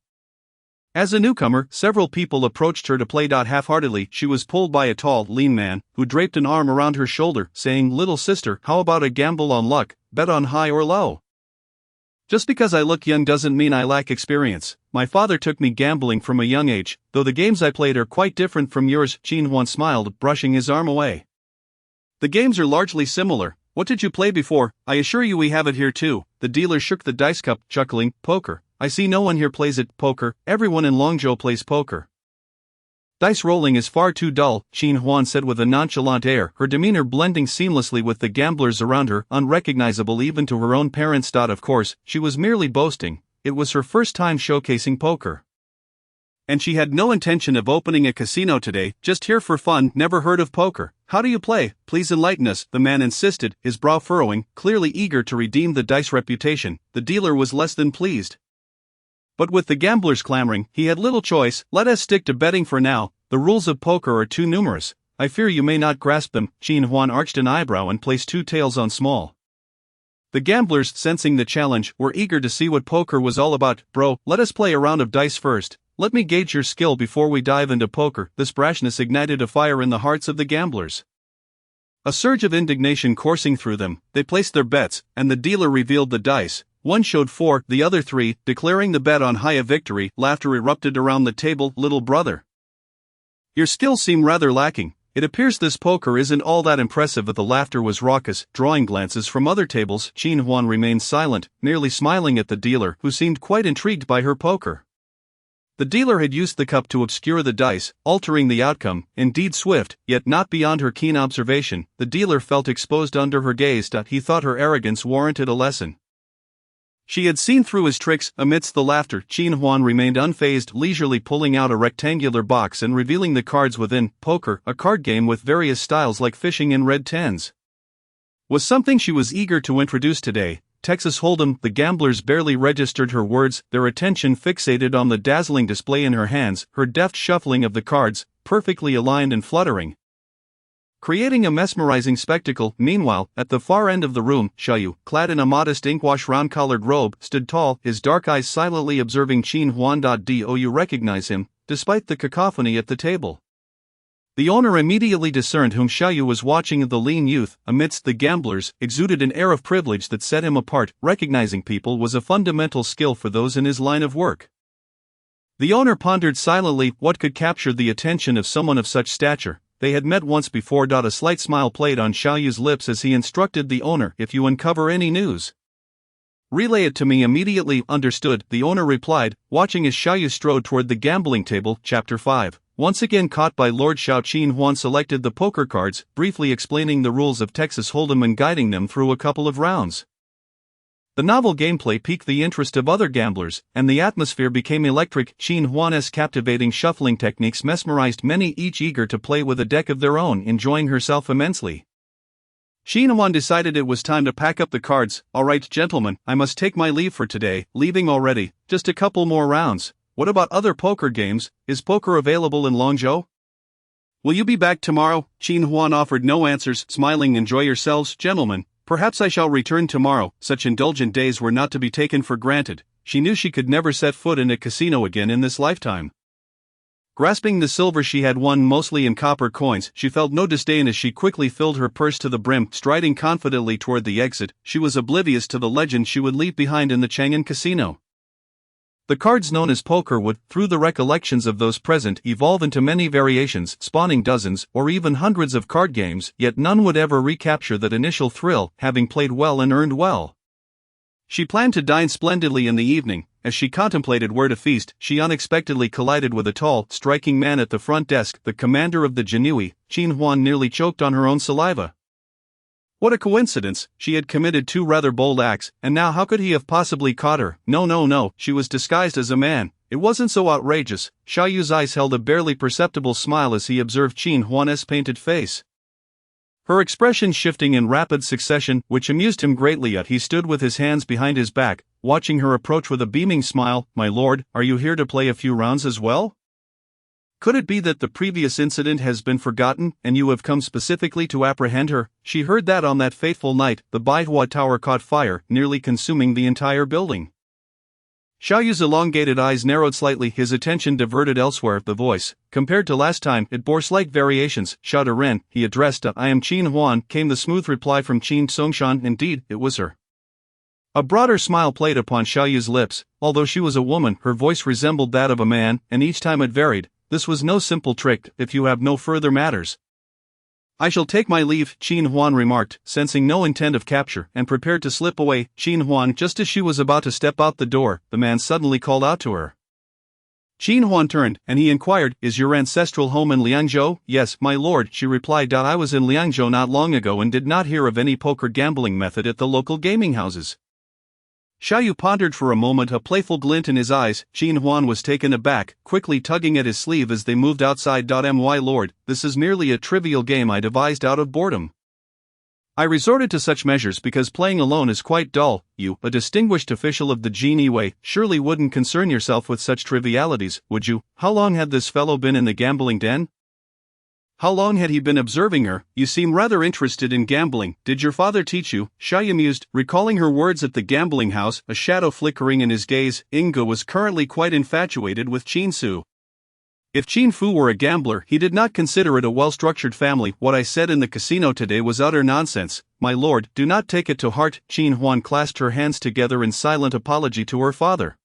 As a newcomer, several people approached her to play. Half-heartedly, she was pulled by a tall, lean man, who draped an arm around her shoulder, saying, "Little sister, how about a gamble on luck, bet on high or low?" Just because I look young doesn't mean I lack experience. My father took me gambling from a young age, though the games I played are quite different from yours, Qin Huan smiled, brushing his arm away. The games are largely similar. What did you play before? I assure you we have it here too. The dealer shook the dice cup, chuckling. Poker. I see no one here plays it. Poker. Everyone in Longzhou plays poker. Dice rolling is far too dull, Qin Huan said with a nonchalant air, her demeanor blending seamlessly with the gamblers around her, unrecognizable even to her own parents. Of course, she was merely boasting. It was her first time showcasing poker. And she had no intention of opening a casino today, just here for fun. Never heard of poker. How do you play? Please enlighten us, the man insisted, his brow furrowing, clearly eager to redeem the dice reputation. The dealer was less than pleased. But with the gamblers clamoring, he had little choice. Let us stick to betting for now. The rules of poker are too numerous. I fear you may not grasp them. Qin Huan arched an eyebrow and placed two tails on small. The gamblers, sensing the challenge, were eager to see what poker was all about. Bro, let us play a round of dice first. Let me gauge your skill before we dive into poker. This brashness ignited a fire in the hearts of the gamblers. A surge of indignation coursing through them, they placed their bets, and the dealer revealed the dice. One showed 4, the other 3, declaring the bet on high a victory. Laughter erupted around the table. Little brother, your skills seem rather lacking. It appears this poker isn't all that impressive. But the laughter was raucous, drawing glances from other tables. Qin Huan remained silent, merely smiling at the dealer, who seemed quite intrigued by her poker. The dealer had used the cup to obscure the dice, altering the outcome, indeed swift, yet not beyond her keen observation. The dealer felt exposed under her gaze. He thought her arrogance warranted a lesson. She had seen through his tricks. Amidst the laughter, Qin Huan remained unfazed, leisurely pulling out a rectangular box and revealing the cards within. Poker, a card game with various styles like fishing and red tens, was something she was eager to introduce today. Texas Hold'em. The gamblers barely registered her words, their attention fixated on the dazzling display in her hands, her deft shuffling of the cards, perfectly aligned and fluttering, creating a mesmerizing spectacle. Meanwhile, at the far end of the room, Xiaoyu, clad in a modest inkwash round-collared robe, stood tall, his dark eyes silently observing Qin Huan. Do you recognize him, despite the cacophony at the table? The owner immediately discerned whom Xiaoyu was watching. The lean youth, amidst the gamblers, exuded an air of privilege that set him apart. Recognizing people was a fundamental skill for those in his line of work. The owner pondered silently what could capture the attention of someone of such stature. They had met once before. A slight smile played on Xiaoyu's lips as he instructed the owner, if you uncover any news, relay it to me immediately. Understood, the owner replied, watching as Xiaoyu strode toward the gambling table. Chapter 5. Once again caught by Lord Xiao, Qin Huan selected the poker cards, briefly explaining the rules of Texas Hold'em and guiding them through a couple of rounds. The novel gameplay piqued the interest of other gamblers, and the atmosphere became electric. Qin Huan's captivating shuffling techniques mesmerized many, each eager to play with a deck of their own, enjoying herself immensely. Qin Huan decided it was time to pack up the cards. All right, gentlemen, I must take my leave for today. Leaving already? Just a couple more rounds. What about other poker games? Is poker available in Longzhou? Will you be back tomorrow? Qin Huan offered no answers, smiling. Enjoy yourselves, gentlemen. Perhaps I shall return tomorrow. Such indulgent days were not to be taken for granted. She knew she could never set foot in a casino again in this lifetime. Grasping the silver she had won mostly in copper coins, she felt no disdain as she quickly filled her purse to the brim. Striding confidently toward the exit, she was oblivious to the legend she would leave behind in the Chang'an casino. The cards known as poker would, through the recollections of those present, evolve into many variations, spawning dozens or even hundreds of card games, yet none would ever recapture that initial thrill, having played well and earned well. She planned to dine splendidly in the evening. As she contemplated where to feast, she unexpectedly collided with a tall, striking man at the front desk, the commander of the Jin Yiwei. Qin Huan nearly choked on her own saliva. What a coincidence, she had committed 2 rather bold acts, and now how could he have possibly caught her? No, she was disguised as a man. It wasn't so outrageous. Xiaoyu's eyes held a barely perceptible smile as he observed Qin Huan's painted face, her expression shifting in rapid succession, which amused him greatly. Yet he stood with his hands behind his back, watching her approach with a beaming smile. My lord, are you here to play a few rounds as well? Could it be that the previous incident has been forgotten, and you have come specifically to apprehend her? She heard that on that fateful night, the Baihua Tower caught fire, nearly consuming the entire building. Xiaoyu's elongated eyes narrowed slightly, his attention diverted elsewhere. The voice, compared to last time, it bore slight variations. Xiao Ren, he addressed. I am Qin Huan, came the smooth reply from Qin Songshan. Indeed, it was her. A broader smile played upon Xiaoyu's lips. Although she was a woman, her voice resembled that of a man, and each time it varied. This was no simple trick. If you have no further matters, I shall take my leave, Qin Huan remarked, sensing no intent of capture, and prepared to slip away. Qin Huan, just as she was about to step out the door, the man suddenly called out to her. Qin Huan turned, and he inquired, "Is your ancestral home in Liangzhou?" "Yes, my lord," she replied. "I was in Liangzhou not long ago and did not hear of any poker gambling method at the local gaming houses." Xiaoyu pondered for a moment, a playful glint in his eyes. Qin Huan was taken aback, quickly tugging at his sleeve as they moved outside. "My lord, this is merely a trivial game I devised out of boredom. I resorted to such measures because playing alone is quite dull. You, a distinguished official of the Jin Yiwei, surely wouldn't concern yourself with such trivialities, would you? How long had this fellow been in the gambling den?" How long had he been observing her? "You seem rather interested in gambling. Did your father teach you?" Xiaoyu mused, recalling her words at the gambling house, a shadow flickering in his gaze. Inga was currently quite infatuated with Qin Su. If Qin Fu were a gambler, he did not consider it a well-structured family. "What I said in the casino today was utter nonsense, my lord, do not take it to heart." Qin Huan clasped her hands together in silent apology to her father.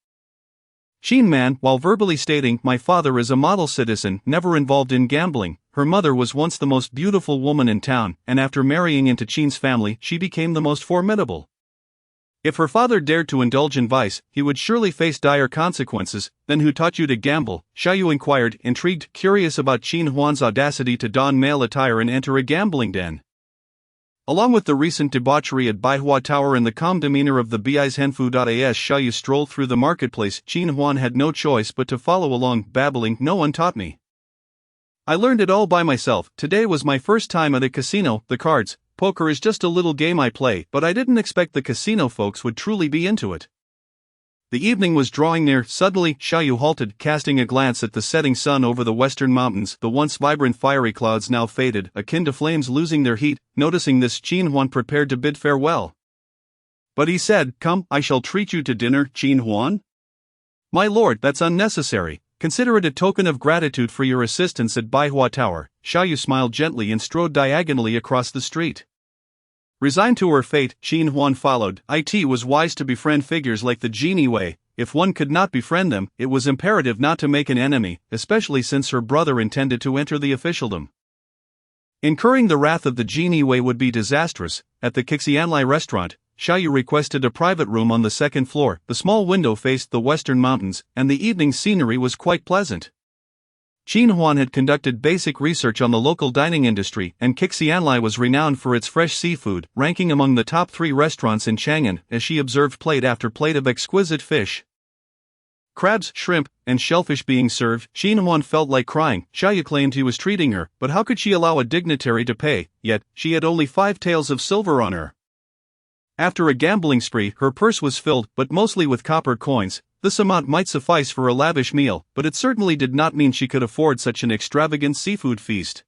Qin Man, while verbally stating, "My father is a model citizen, never involved in gambling. Her mother was once the most beautiful woman in town, and after marrying into Qin's family, she became the most formidable. If her father dared to indulge in vice, he would surely face dire consequences." "Then who taught you to gamble?" Xiaoyu inquired, intrigued, curious about Qin Huan's audacity to don male attire and enter a gambling den. Along with the recent debauchery at Baihua Tower and the calm demeanor of the Bi's Henfu.as, Xiaoyu strolled through the marketplace. Qin Huan had no choice but to follow along, babbling, "No one taught me. I learned it all by myself. Today was my first time at a casino. The cards, poker is just a little game I play, but I didn't expect the casino folks would truly be into it." The evening was drawing near. Suddenly, Xiaoyu halted, casting a glance at the setting sun over the western mountains. The once vibrant fiery clouds now faded, akin to flames losing their heat. Noticing this, Qin Huan prepared to bid farewell. But he said, "Come, I shall treat you to dinner." "Qin Huan? My lord, that's unnecessary. Consider it a token of gratitude for your assistance at Baihua Tower." Xiaoyu smiled gently and strode diagonally across the street. Resigned to her fate, Qin Huan followed. It was wise to befriend figures like the Jin Yiwei. If one could not befriend them, it was imperative not to make an enemy, especially since her brother intended to enter the officialdom. Incurring the wrath of the Jin Yiwei would be disastrous. At the Xianlai restaurant, Xiaoyu requested a private room on the second floor. The small window faced the western mountains, and the evening scenery was quite pleasant. Qin Huan had conducted basic research on the local dining industry, and Xianlai was renowned for its fresh seafood, ranking among the top 3 restaurants in Chang'an, as she observed plate after plate of exquisite fish, crabs, shrimp, and shellfish being served. Qin Huan felt like crying. Xiaoyu claimed he was treating her, but how could she allow a dignitary to pay? Yet, she had only 5 taels of silver on her. After a gambling spree, her purse was filled, but mostly with copper coins. This amount might suffice for a lavish meal, but it certainly did not mean she could afford such an extravagant seafood feast.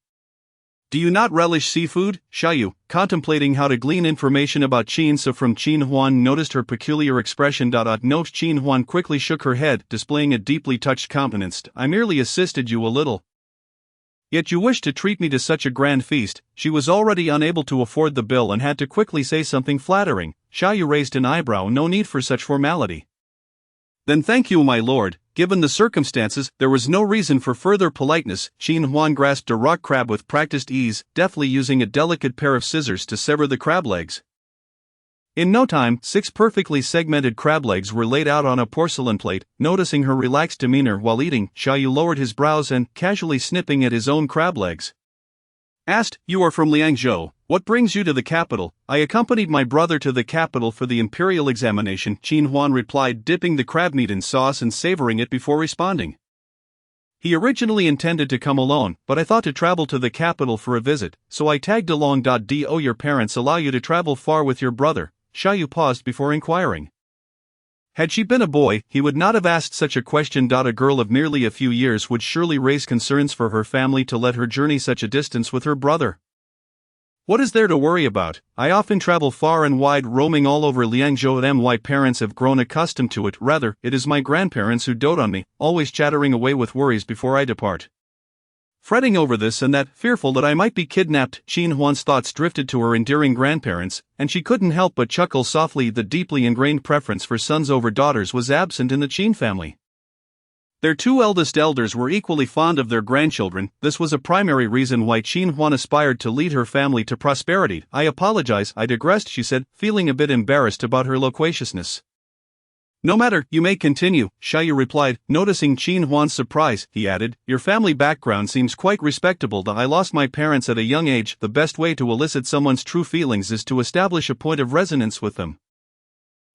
"Do you not relish seafood?" Xiaoyu, contemplating how to glean information about Qin Su from Qin Huan, noticed her peculiar expression. Note Qin Huan quickly shook her head, displaying a deeply touched countenance. "I merely assisted you a little. Yet you wish to treat me to such a grand feast." She was already unable to afford the bill and had to quickly say something flattering. Xiaoyu raised an eyebrow. "No need for such formality." "Then thank you, my lord. Given the circumstances, there was no reason for further politeness." Qin Huan grasped a rock crab with practiced ease, deftly using a delicate pair of scissors to sever the crab legs. In no time, 6 perfectly segmented crab legs were laid out on a porcelain plate. Noticing her relaxed demeanor while eating, Xiaoyu lowered his brows and, casually snipping at his own crab legs, asked, "You are from Liangzhou. What brings you to the capital?" "I accompanied my brother to the capital for the imperial examination," Qin Huan replied, dipping the crab meat in sauce and savoring it before responding. "He originally intended to come alone, but I thought to travel to the capital for a visit, so I tagged along. Do your parents allow you to travel far with your brother?" Xiaoyu paused before inquiring. Had she been a boy, he would not have asked such a question. A girl of merely a few years would surely raise concerns for her family to let her journey such a distance with her brother. "What is there to worry about? I often travel far and wide, roaming all over Liangzhou. My parents have grown accustomed to it. Rather, it is my grandparents who dote on me, always chattering away with worries before I depart." Fretting over this and that, fearful that I might be kidnapped, Qin Huan's thoughts drifted to her endearing grandparents, and she couldn't help but chuckle softly. The deeply ingrained preference for sons over daughters was absent in the Qin family. Their two eldest elders were equally fond of their grandchildren. This was a primary reason why Qin Huan aspired to lead her family to prosperity. I apologize, I digressed, she said, feeling a bit embarrassed about her loquaciousness. No matter, you may continue, Xiaoyu replied, noticing Qin Huan's surprise. He added, your family background seems quite respectable. I lost my parents at a young age. The best way to elicit someone's true feelings is to establish a point of resonance with them.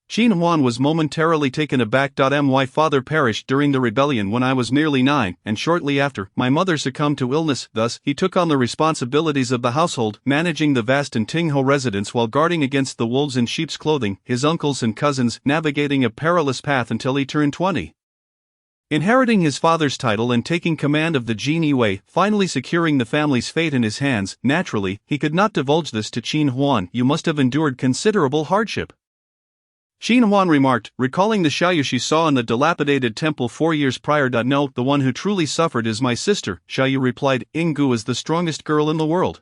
Qin Huan was momentarily taken aback. My father perished during the rebellion when I was merely 9, and shortly after, my mother succumbed to illness. Thus, he took on the responsibilities of the household, managing the vast Tingho residence while guarding against the wolves in sheep's clothing, his uncles and cousins, navigating a perilous path until he turned 20. Inheriting his father's title and taking command of the Jin Yiwei, finally securing the family's fate in his hands, naturally, he could not divulge this to Qin Huan. You must have endured considerable hardship. Qin Huan remarked, recalling the Xiaoyu she saw in the dilapidated temple 4 years prior. No, the one who truly suffered is my sister, Xiaoyu replied. Yinggu is the strongest girl in the world.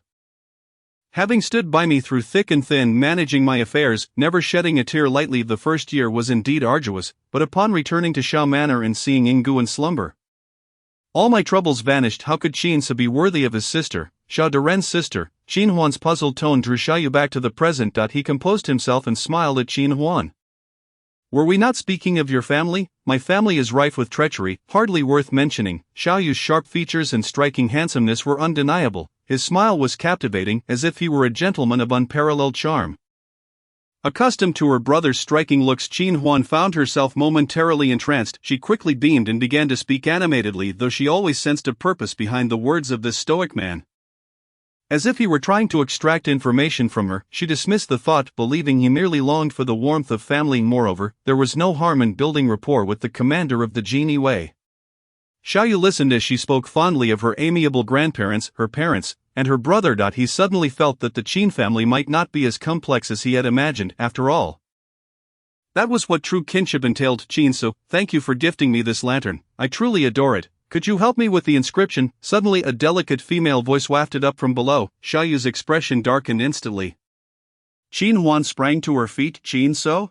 Having stood by me through thick and thin, managing my affairs, never shedding a tear lightly. The first year was indeed arduous, but upon returning to Xiao Manor and seeing Yinggu in slumber, all my troubles vanished. How could Qin Su be worthy of his sister, Xiao Deren's sister? Qin Huan's puzzled tone drew Xiaoyu back to the present. He composed himself and smiled at Qin Huan. Were we not speaking of your family? My family is rife with treachery, hardly worth mentioning. Xiaoyu's sharp features and striking handsomeness were undeniable. His smile was captivating, as if he were a gentleman of unparalleled charm. Accustomed to her brother's striking looks, Qin Huan found herself momentarily entranced. She quickly beamed and began to speak animatedly, though she always sensed a purpose behind the words of this stoic man. As if he were trying to extract information from her, she dismissed the thought, believing he merely longed for the warmth of family. Moreover, there was no harm in building rapport with the commander of the Jin Yiwei. Xiaoyu listened as she spoke fondly of her amiable grandparents, her parents, and her brother. He suddenly felt that the Qin family might not be as complex as he had imagined. After all, that was what true kinship entailed. Qin Su, thank you for gifting me this lantern. I truly adore it. Could you help me with the inscription? Suddenly a delicate female voice wafted up from below. Xiaoyu's expression darkened instantly. Qin Huan sprang to her feet. Qin Su?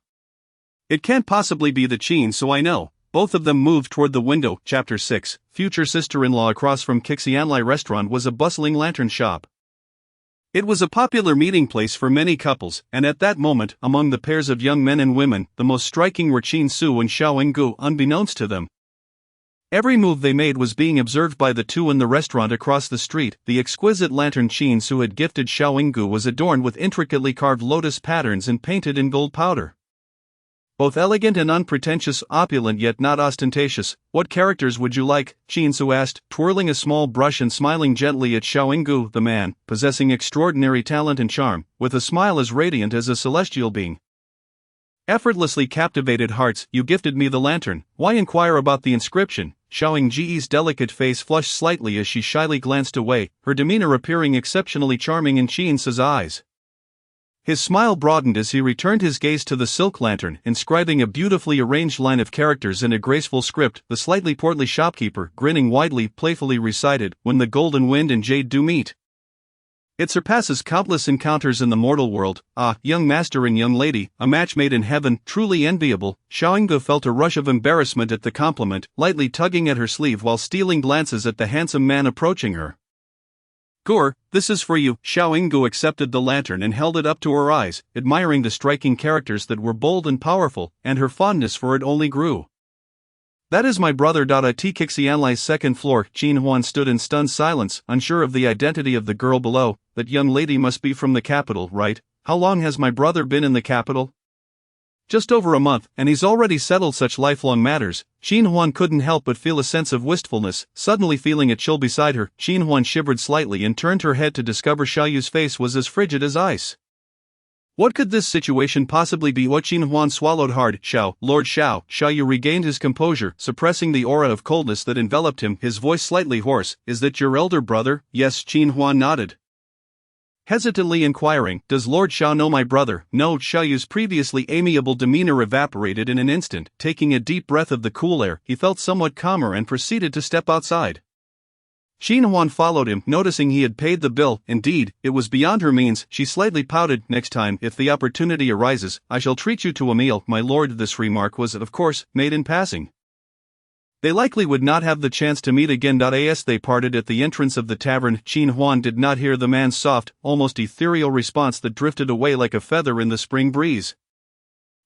It can't possibly be the Qin Su I know. Both of them moved toward the window. Chapter 6. Future sister-in-law. Across from Xianlai restaurant was a bustling lantern shop. It was a popular meeting place for many couples, and at that moment, among the pairs of young men and women, the most striking were Qin Su and Xiao Yinggu. Unbeknownst to them, every move they made was being observed by the two in the restaurant across the street. The exquisite lantern Qin Su had gifted Xiao Yinggu was adorned with intricately carved lotus patterns and painted in gold powder. Both elegant and unpretentious, opulent yet not ostentatious. What characters would you like? Qin Su asked, twirling a small brush and smiling gently at Xiao Yinggu. The man, possessing extraordinary talent and charm, with a smile as radiant as a celestial being, effortlessly captivated hearts. You gifted me the lantern. Why inquire about the inscription? Xiao Yingji's delicate face flushed slightly as she shyly glanced away, her demeanor appearing exceptionally charming in Qin Su's eyes. His smile broadened as he returned his gaze to the silk lantern, inscribing a beautifully arranged line of characters in a graceful script. The slightly portly shopkeeper, grinning widely, playfully recited, "When the golden wind and jade do meet, it surpasses countless encounters in the mortal world. Ah, young master and young lady, a match made in heaven, truly enviable." Xiao Yinggu felt a rush of embarrassment at the compliment, lightly tugging at her sleeve while stealing glances at the handsome man approaching her. "Gore, this is for you." Xiao Yinggu accepted the lantern and held it up to her eyes, admiring the striking characters that were bold and powerful, and her fondness for it only grew. "That is my brother." At Xianlai's second floor, Qin Huan stood in stunned silence, unsure of the identity of the girl below. That young lady must be from the capital, right? How long has my brother been in the capital? Just over a month, and he's already settled such lifelong matters. Qin Huan couldn't help but feel a sense of wistfulness. Suddenly feeling a chill beside her, Qin Huan shivered slightly and turned her head to discover Xiaoyu's face was as frigid as ice. What could this situation possibly be? What? Qin Huan swallowed hard. "Xiao, Lord Xiao." Xiaoyu regained his composure, suppressing the aura of coldness that enveloped him, his voice slightly hoarse. "Is that your elder brother?" "Yes." Qin Huan nodded, hesitantly inquiring, "Does Lord Xiao know my brother?" "No." Xiaoyu's previously amiable demeanor evaporated in an instant. Taking a deep breath of the cool air, he felt somewhat calmer and proceeded to step outside. Xin Huan followed him, noticing he had paid the bill. Indeed, it was beyond her means. She slightly pouted. Next time, if the opportunity arises, I shall treat you to a meal, my lord. This remark was, of course, made in passing. They likely would not have the chance to meet again. As they parted at the entrance of the tavern, Xin Huan did not hear the man's soft, almost ethereal response that drifted away like a feather in the spring breeze.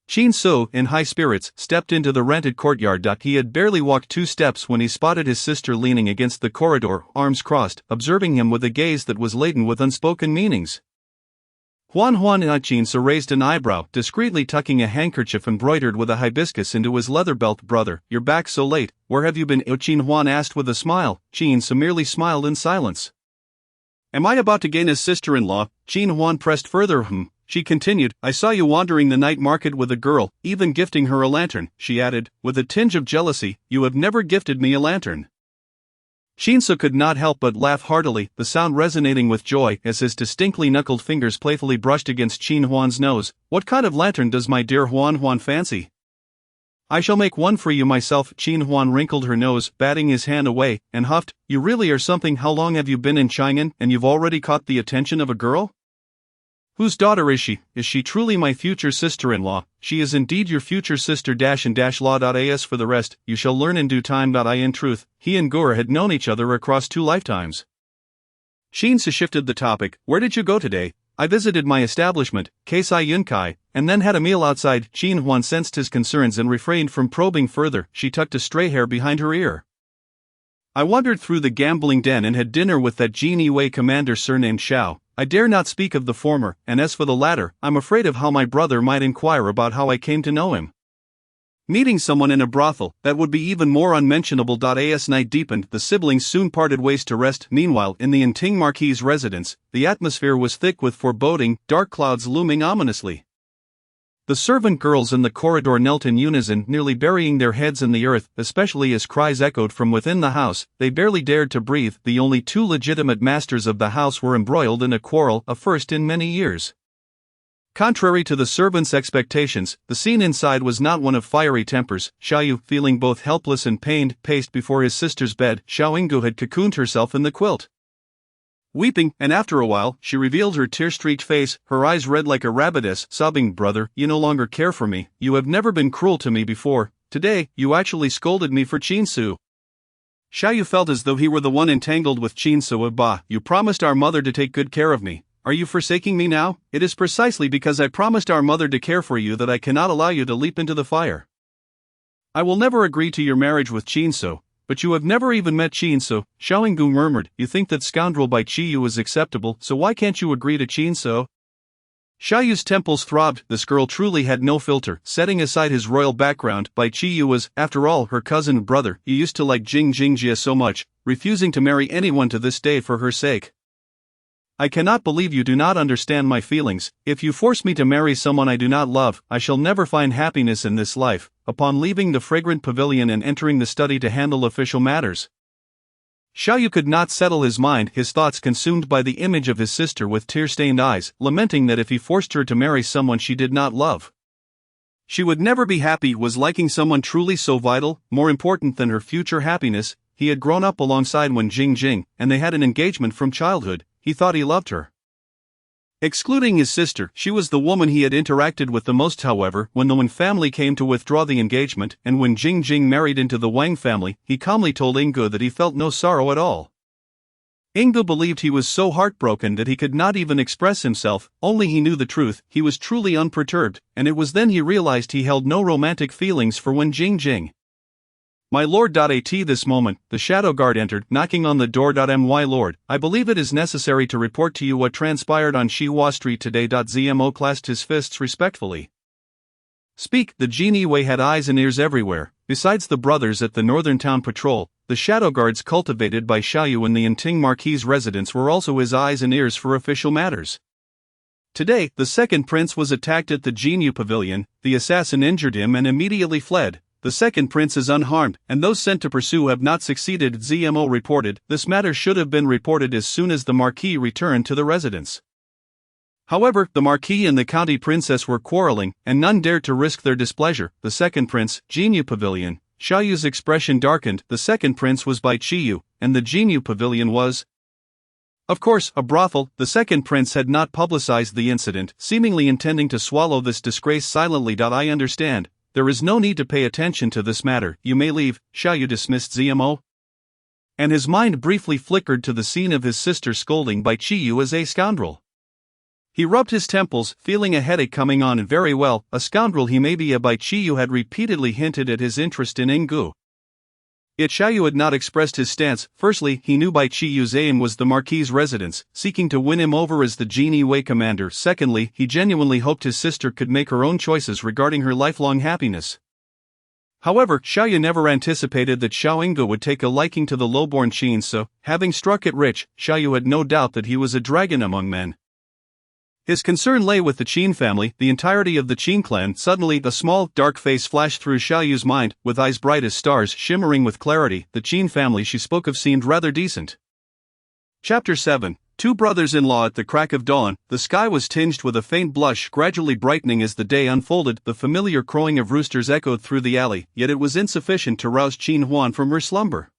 Qin Su, in high spirits, stepped into the rented courtyard. He had barely walked 2 steps when he spotted his sister leaning against the corridor, arms crossed, observing him with a gaze that was laden with unspoken meanings. Huan Qin Su raised an eyebrow, discreetly tucking a handkerchief embroidered with a hibiscus into his leather belt. Brother, you're back so late, where have you been? Qin Huan asked with a smile. Qin Su merely smiled in silence. Am I about to gain a sister-in-law? Qin Huan pressed further. She continued, I saw you wandering the night market with a girl, even gifting her a lantern. She added, with a tinge of jealousy, you have never gifted me a lantern. Qin Su could not help but laugh heartily, the sound resonating with joy as his distinctly knuckled fingers playfully brushed against Qin Huan's nose. What kind of lantern does my dear Huan fancy? I shall make one for you myself. Qin Huan wrinkled her nose, batting his hand away, and huffed, you really are something. How long have you been in Chang'an, and you've already caught the attention of a girl? Whose daughter is she? Is she truly my future sister-in-law? She is indeed your future sister law. As for the rest, you shall learn in due time. In truth, he and Gur had known each other across 2 lifetimes. Qin Su shifted the topic. Where did you go today? I visited my establishment, Keisai Yunkai, and then had a meal outside. Qin Huan sensed his concerns and refrained from probing further. She tucked a stray hair behind her ear. I wandered through the gambling den and had dinner with that Jin Yiwei commander surnamed Xiao. I dare not speak of the former, and as for the latter, I'm afraid of how my brother might inquire about how I came to know him. Meeting someone in a brothel, that would be even more unmentionable. As night deepened, the siblings soon parted ways to rest. Meanwhile, in the Inting Marquis's residence, the atmosphere was thick with foreboding, dark clouds looming ominously. The servant girls in the corridor knelt in unison, nearly burying their heads in the earth, especially as cries echoed from within the house. They barely dared to breathe. The only 2 legitimate masters of the house were embroiled in a quarrel, a first in many years. Contrary to the servants' expectations, the scene inside was not one of fiery tempers. Xiaoyu, feeling both helpless and pained, paced before his sister's bed. Xiao Yinggu had cocooned herself in the quilt. Weeping, and after a while, she revealed her tear-streaked face, her eyes red like a rabbitess, sobbing, brother, you no longer care for me, you have never been cruel to me before, today, you actually scolded me for Qin Su. Xiaoyu felt as though he were the one entangled with Qin Su. Bah, you promised our mother to take good care of me. Are you forsaking me now? It is precisely because I promised our mother to care for you that I cannot allow you to leap into the fire. I will never agree to your marriage with Qin Su. But you have never even met Qin Su. Xiao Yinggu murmured, you think that scoundrel Bai Qiyu is acceptable, so why can't you agree to Qin Su? Xiaoyu's temples throbbed. This girl truly had no filter. Setting aside his royal background, Bai Qiyu was, after all, her cousin and brother. He used to like Jingjia so much, refusing to marry anyone to this day for her sake. I cannot believe you do not understand my feelings. If you force me to marry someone I do not love, I shall never find happiness in this life. Upon leaving the fragrant pavilion and entering the study to handle official matters, Xiaoyu could not settle his mind, his thoughts consumed by the image of his sister with tear-stained eyes, lamenting that if he forced her to marry someone she did not love, she would never be happy. Was liking someone truly so vital, more important than her future happiness? He had grown up alongside Wen Jingjing, and they had an engagement from childhood. He thought he loved her. Excluding his sister, she was the woman he had interacted with the most. However, when the Wen family came to withdraw the engagement, and when Jingjing married into the Wang family, he calmly told Yinggu that he felt no sorrow at all. Yinggu believed he was so heartbroken that he could not even express himself, only he knew the truth. He was truly unperturbed, and it was then he realized he held no romantic feelings for Wen Jingjing. My lord. At this moment, the shadow guard entered, knocking on the door. My lord, I believe it is necessary to report to you what transpired on Xihua Street today. Zmo clasped his fists respectfully. Speak. The Jin Yiwei had eyes and ears everywhere. Besides the brothers at the Northern Town Patrol, the shadow guards cultivated by Xiaoyu in the Inting Marquis's residence were also his eyes and ears for official matters. Today, the second prince was attacked at the Jinyu Pavilion. The assassin injured him and immediately fled. The second prince is unharmed, and those sent to pursue have not succeeded. Zmo reported. This matter should have been reported as soon as the Marquis returned to the residence. However, the Marquis and the county princess were quarreling, and none dared to risk their displeasure. The second prince, Jinyu Pavilion, Xiaoyu's expression darkened. The second prince was Bai Qiyu, and the Jinyu pavilion was, of course, a brothel. The second prince had not publicized the incident, seemingly intending to swallow this disgrace silently. I understand. There is no need to pay attention to this matter. You may leave. Xiaoyu dismissed Zmo. And his mind briefly flickered to the scene of his sister scolding Bai Qiyu as a scoundrel. He rubbed his temples, feeling a headache coming on. Very well, a scoundrel he may be. Bai Qiyu had repeatedly hinted at his interest in Engu. Yet Xiaoyu had not expressed his stance. Firstly, he knew Bai Qiyu's aim was the Marquis's residence, seeking to win him over as the Jin Yiwei commander. Secondly, he genuinely hoped his sister could make her own choices regarding her lifelong happiness. However, Xiaoyu never anticipated that Xiao Engu would take a liking to the lowborn Qin, so, having struck it rich, Xiaoyu had no doubt that he was a dragon among men. His concern lay with the Qin family, the entirety of the Qin clan. Suddenly, a small, dark face flashed through Xiaoyu's mind, with eyes bright as stars shimmering with clarity. The Qin family she spoke of seemed rather decent. Chapter 7. Two brothers-in-law. At the crack of dawn, the sky was tinged with a faint blush, gradually brightening as the day unfolded. The familiar crowing of roosters echoed through the alley, yet it was insufficient to rouse Qin Huan from her slumber.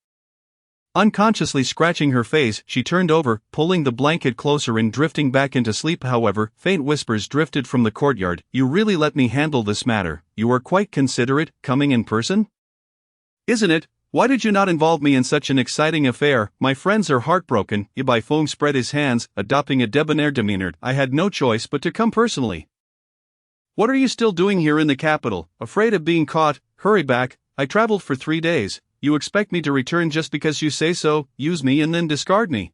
Unconsciously scratching her face, she turned over, pulling the blanket closer and drifting back into sleep. However, faint whispers drifted from the courtyard. You really let me handle this matter. You are quite considerate, coming in person? Isn't it? Why did you not involve me in such an exciting affair? My friends are heartbroken. Bai Feng spread his hands, adopting a debonair demeanor. I had no choice but to come personally. What are you still doing here in the capital? Afraid of being caught? Hurry back. I traveled for 3 days. You expect me to return just because you say so, use me and then discard me?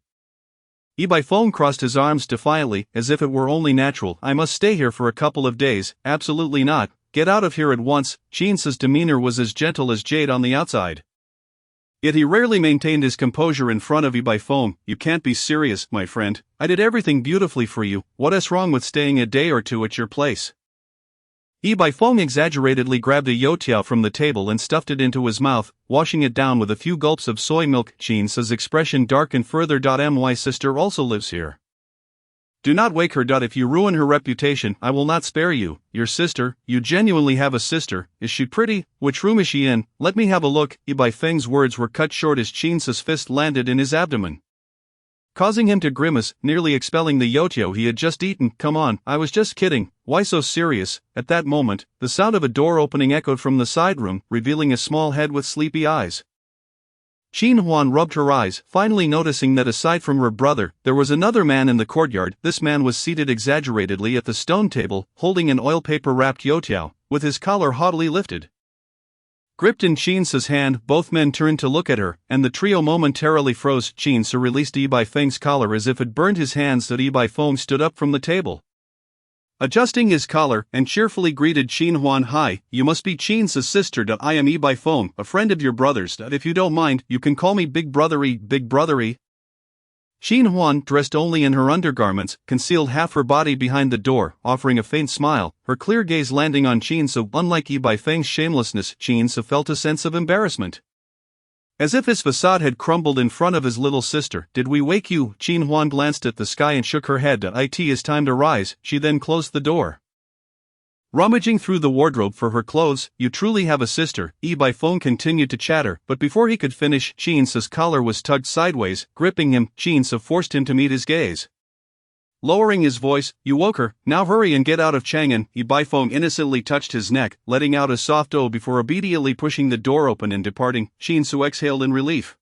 Bai Feng crossed his arms defiantly, as if it were only natural. I must stay here for a couple of days. Absolutely not. Get out of here at once. Qin's demeanor was as gentle as jade on the outside. Yet he rarely maintained his composure in front of Bai Feng. You can't be serious, my friend. I did everything beautifully for you. What is wrong with staying a day or two at your place? Bai Feng exaggeratedly grabbed a youtiao from the table and stuffed it into his mouth, washing it down with a few gulps of soy milk. Qin's expression darkened further. My sister also lives here. Do not wake her. If you ruin her reputation, I will not spare you. Your sister? You genuinely have a sister? Is she pretty? Which room is she in? Let me have a look. Bai Feng's words were cut short as Qin's fist landed in his abdomen, causing him to grimace, nearly expelling the youtiao he had just eaten. Come on, I was just kidding. Why so serious? At that moment, the sound of a door opening echoed from the side room, revealing a small head with sleepy eyes. Qin Huan rubbed her eyes, finally noticing that aside from her brother, there was another man in the courtyard. This man was seated exaggeratedly at the stone table, holding an oil paper-wrapped youtiao, with his collar haughtily lifted. Gripped in Qin's hand, both men turned to look at her, and the trio momentarily froze. Qin's released Bai Feng's collar as if it burned his hands. Bai Feng stood up from the table, adjusting his collar, and cheerfully greeted Qin Huan. Hi, you must be Qin's sister. I am Bai Feng, a friend of your brother's. If you don't mind, you can call me Big Brothery. Big Brothery. Qin Huan, dressed only in her undergarments, concealed half her body behind the door, offering a faint smile, her clear gaze landing on Qin's. Unlike Bai Feng's shamelessness, Qin's felt a sense of embarrassment, as if his facade had crumbled in front of his little sister. Did we wake you? Qin Huan glanced at the sky and shook her head. It is time to rise. She then closed the door, rummaging through the wardrobe for her clothes. You truly have a sister. Bai Feng continued to chatter, but before he could finish, Qin's collar was tugged sideways, gripping him. Qin's forced him to meet his gaze. Lowering his voice, you woke her, now hurry and get out of Chang'an. Bai Feng innocently touched his neck, letting out a soft "oh" before obediently pushing the door open and departing. Qin's exhaled in relief,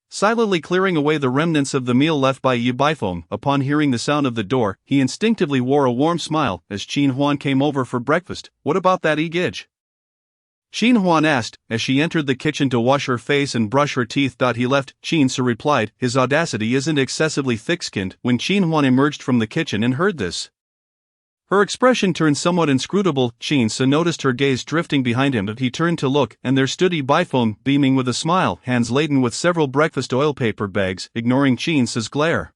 silently clearing away the remnants of the meal left by Bai Feng. Upon hearing the sound of the door, he instinctively wore a warm smile as Qin Huan came over for breakfast. What about that Gidge? Qin Huan asked, as she entered the kitchen to wash her face and brush her teeth. He left, Qin Su replied. His audacity isn't excessively thick-skinned. When Qin Huan emerged from the kitchen and heard this, her expression turned somewhat inscrutable. Qin Su noticed her gaze drifting behind him. He turned to look, and there stood Bai Feng, beaming with a smile, hands laden with several breakfast oil paper bags. Ignoring Qin Su's glare,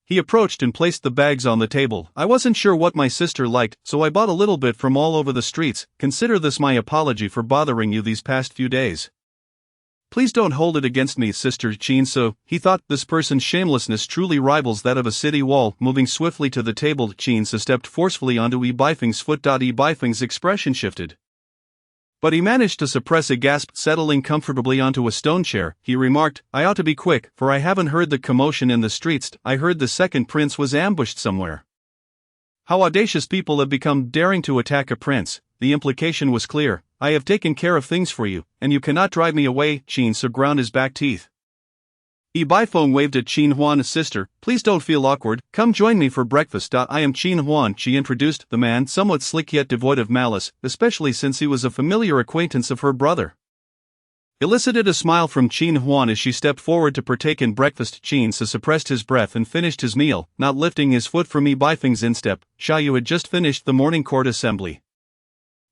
he approached and placed the bags on the table. I wasn't sure what my sister liked, so I bought a little bit from all over the streets. Consider this my apology for bothering you these past few days. Please don't hold it against me, Sister Qin Su. He thought, this person's shamelessness truly rivals that of a city wall. Moving swiftly to the table, Qin Su stepped forcefully onto Bai Feng's foot. Bai Feng's expression shifted. But he managed to suppress a gasp. Settling comfortably onto a stone chair, he remarked, "I ought to be quick, for I haven't heard the commotion in the streets. I heard the second prince was ambushed somewhere." How audacious people have become, daring to attack a prince. The implication was clear. "I have taken care of things for you, and you cannot drive me away." Qin Su ground his back teeth. Baifeng waved at Qin Huan's sister. "Please don't feel awkward, come join me for breakfast." "I am Qin Huan," she introduced, the man somewhat slick yet devoid of malice, especially since he was a familiar acquaintance of her brother. Elicited a smile from Qin Huan as she stepped forward to partake in breakfast. Qin Su suppressed his breath and finished his meal, not lifting his foot from Baifeng's instep. Xiaoyu had just finished the morning court assembly.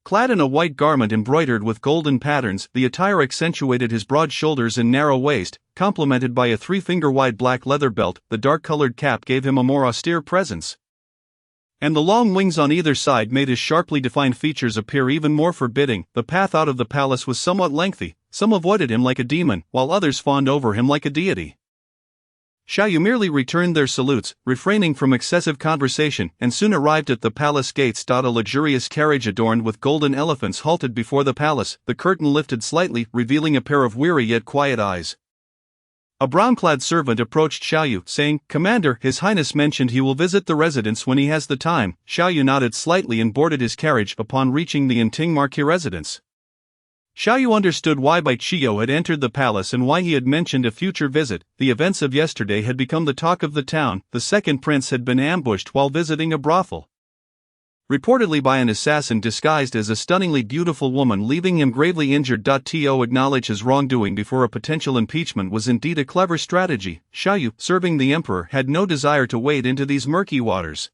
Clad in a white garment embroidered with golden patterns, the attire accentuated his broad shoulders and narrow waist, complemented by a 3-finger-wide black leather belt. The dark-colored cap gave him a more austere presence, and the long wings on either side made his sharply defined features appear even more forbidding. The path out of the palace was somewhat lengthy. Some avoided him like a demon, while others fawned over him like a deity. Xiaoyu merely returned their salutes, refraining from excessive conversation, and soon arrived at the palace gates. A luxurious carriage adorned with golden elephants halted before the palace. The curtain lifted slightly, revealing a pair of weary yet quiet eyes. A brown-clad servant approached Xiaoyu, saying, "Commander, His Highness mentioned he will visit the residence when he has the time." Xiaoyu nodded slightly and boarded his carriage. Upon reaching the Inting marquis residence, Xiaoyu understood why Bai Qiu had entered the palace and why he had mentioned a future visit. The events of yesterday had become the talk of the town. The second prince had been ambushed while visiting a brothel, reportedly by an assassin disguised as a stunningly beautiful woman, leaving him gravely injured. To acknowledge his wrongdoing before a potential impeachment was indeed a clever strategy. Xiaoyu, serving the emperor, had no desire to wade into these murky waters.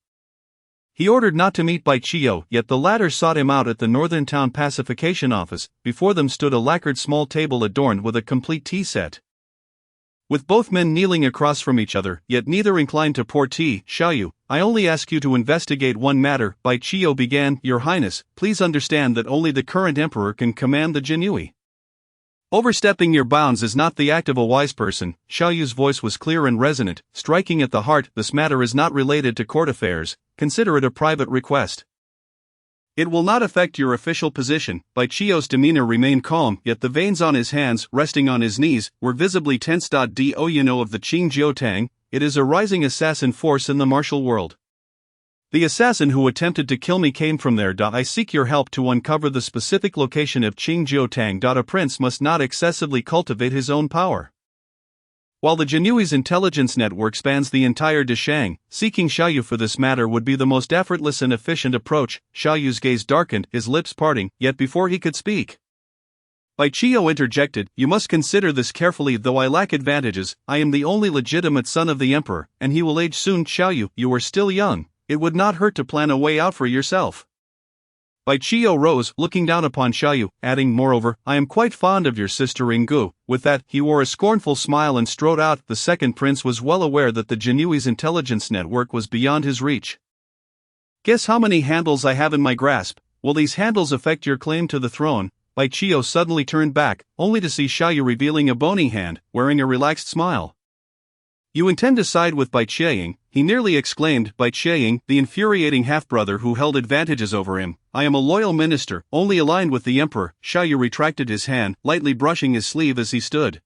He ordered not to meet Bai Qiu, yet the latter sought him out at the Northern Town Pacification Office. Before them stood a lacquered small table adorned with a complete tea set, with both men kneeling across from each other, yet neither inclined to pour tea. "Xiaoyu, I only ask you to investigate one matter," Bai Qiu began. "Your Highness, please understand that only the current emperor can command the Jin Yiwei. Overstepping your bounds is not the act of a wise person." Xiaoyu's voice was clear and resonant, striking at the heart. "This matter is not related to court affairs. Consider it a private request. It will not affect your official position." Bai Qiu's demeanor remained calm, yet the veins on his hands, resting on his knees, were visibly tense. "Do you know of the Qing Jiotang? It is a rising assassin force in the martial world. The assassin who attempted to kill me came from there. I seek your help to uncover the specific location of Qing Jiotang. A prince must not excessively cultivate his own power. While the Jin Yiwei's intelligence network spans the entire Deshang, seeking Xiaoyu for this matter would be the most effortless and efficient approach." Xiaoyu's gaze darkened, his lips parting, yet before he could speak, Bai Qiu interjected, "You must consider this carefully. Though I lack advantages, I am the only legitimate son of the emperor, and he will age soon. Xiaoyu, you are still young. It would not hurt to plan a way out for yourself." Bai Qiu rose, looking down upon Xiaoyu, adding, "Moreover, I am quite fond of your sister Yinggu." With that, he wore a scornful smile and strode out. The second prince was well aware that the Jin Yiwei's intelligence network was beyond his reach. "Guess how many handles I have in my grasp. Will these handles affect your claim to the throne?" Bai Qiu suddenly turned back, only to see Xiaoyu revealing a bony hand, wearing a relaxed smile. "You intend to side with Bai Qiang?" he nearly exclaimed. Bai Qiang, the infuriating half-brother who held advantages over him. "I am a loyal minister, only aligned with the emperor." Xiaoyu retracted his hand, lightly brushing his sleeve as he stood.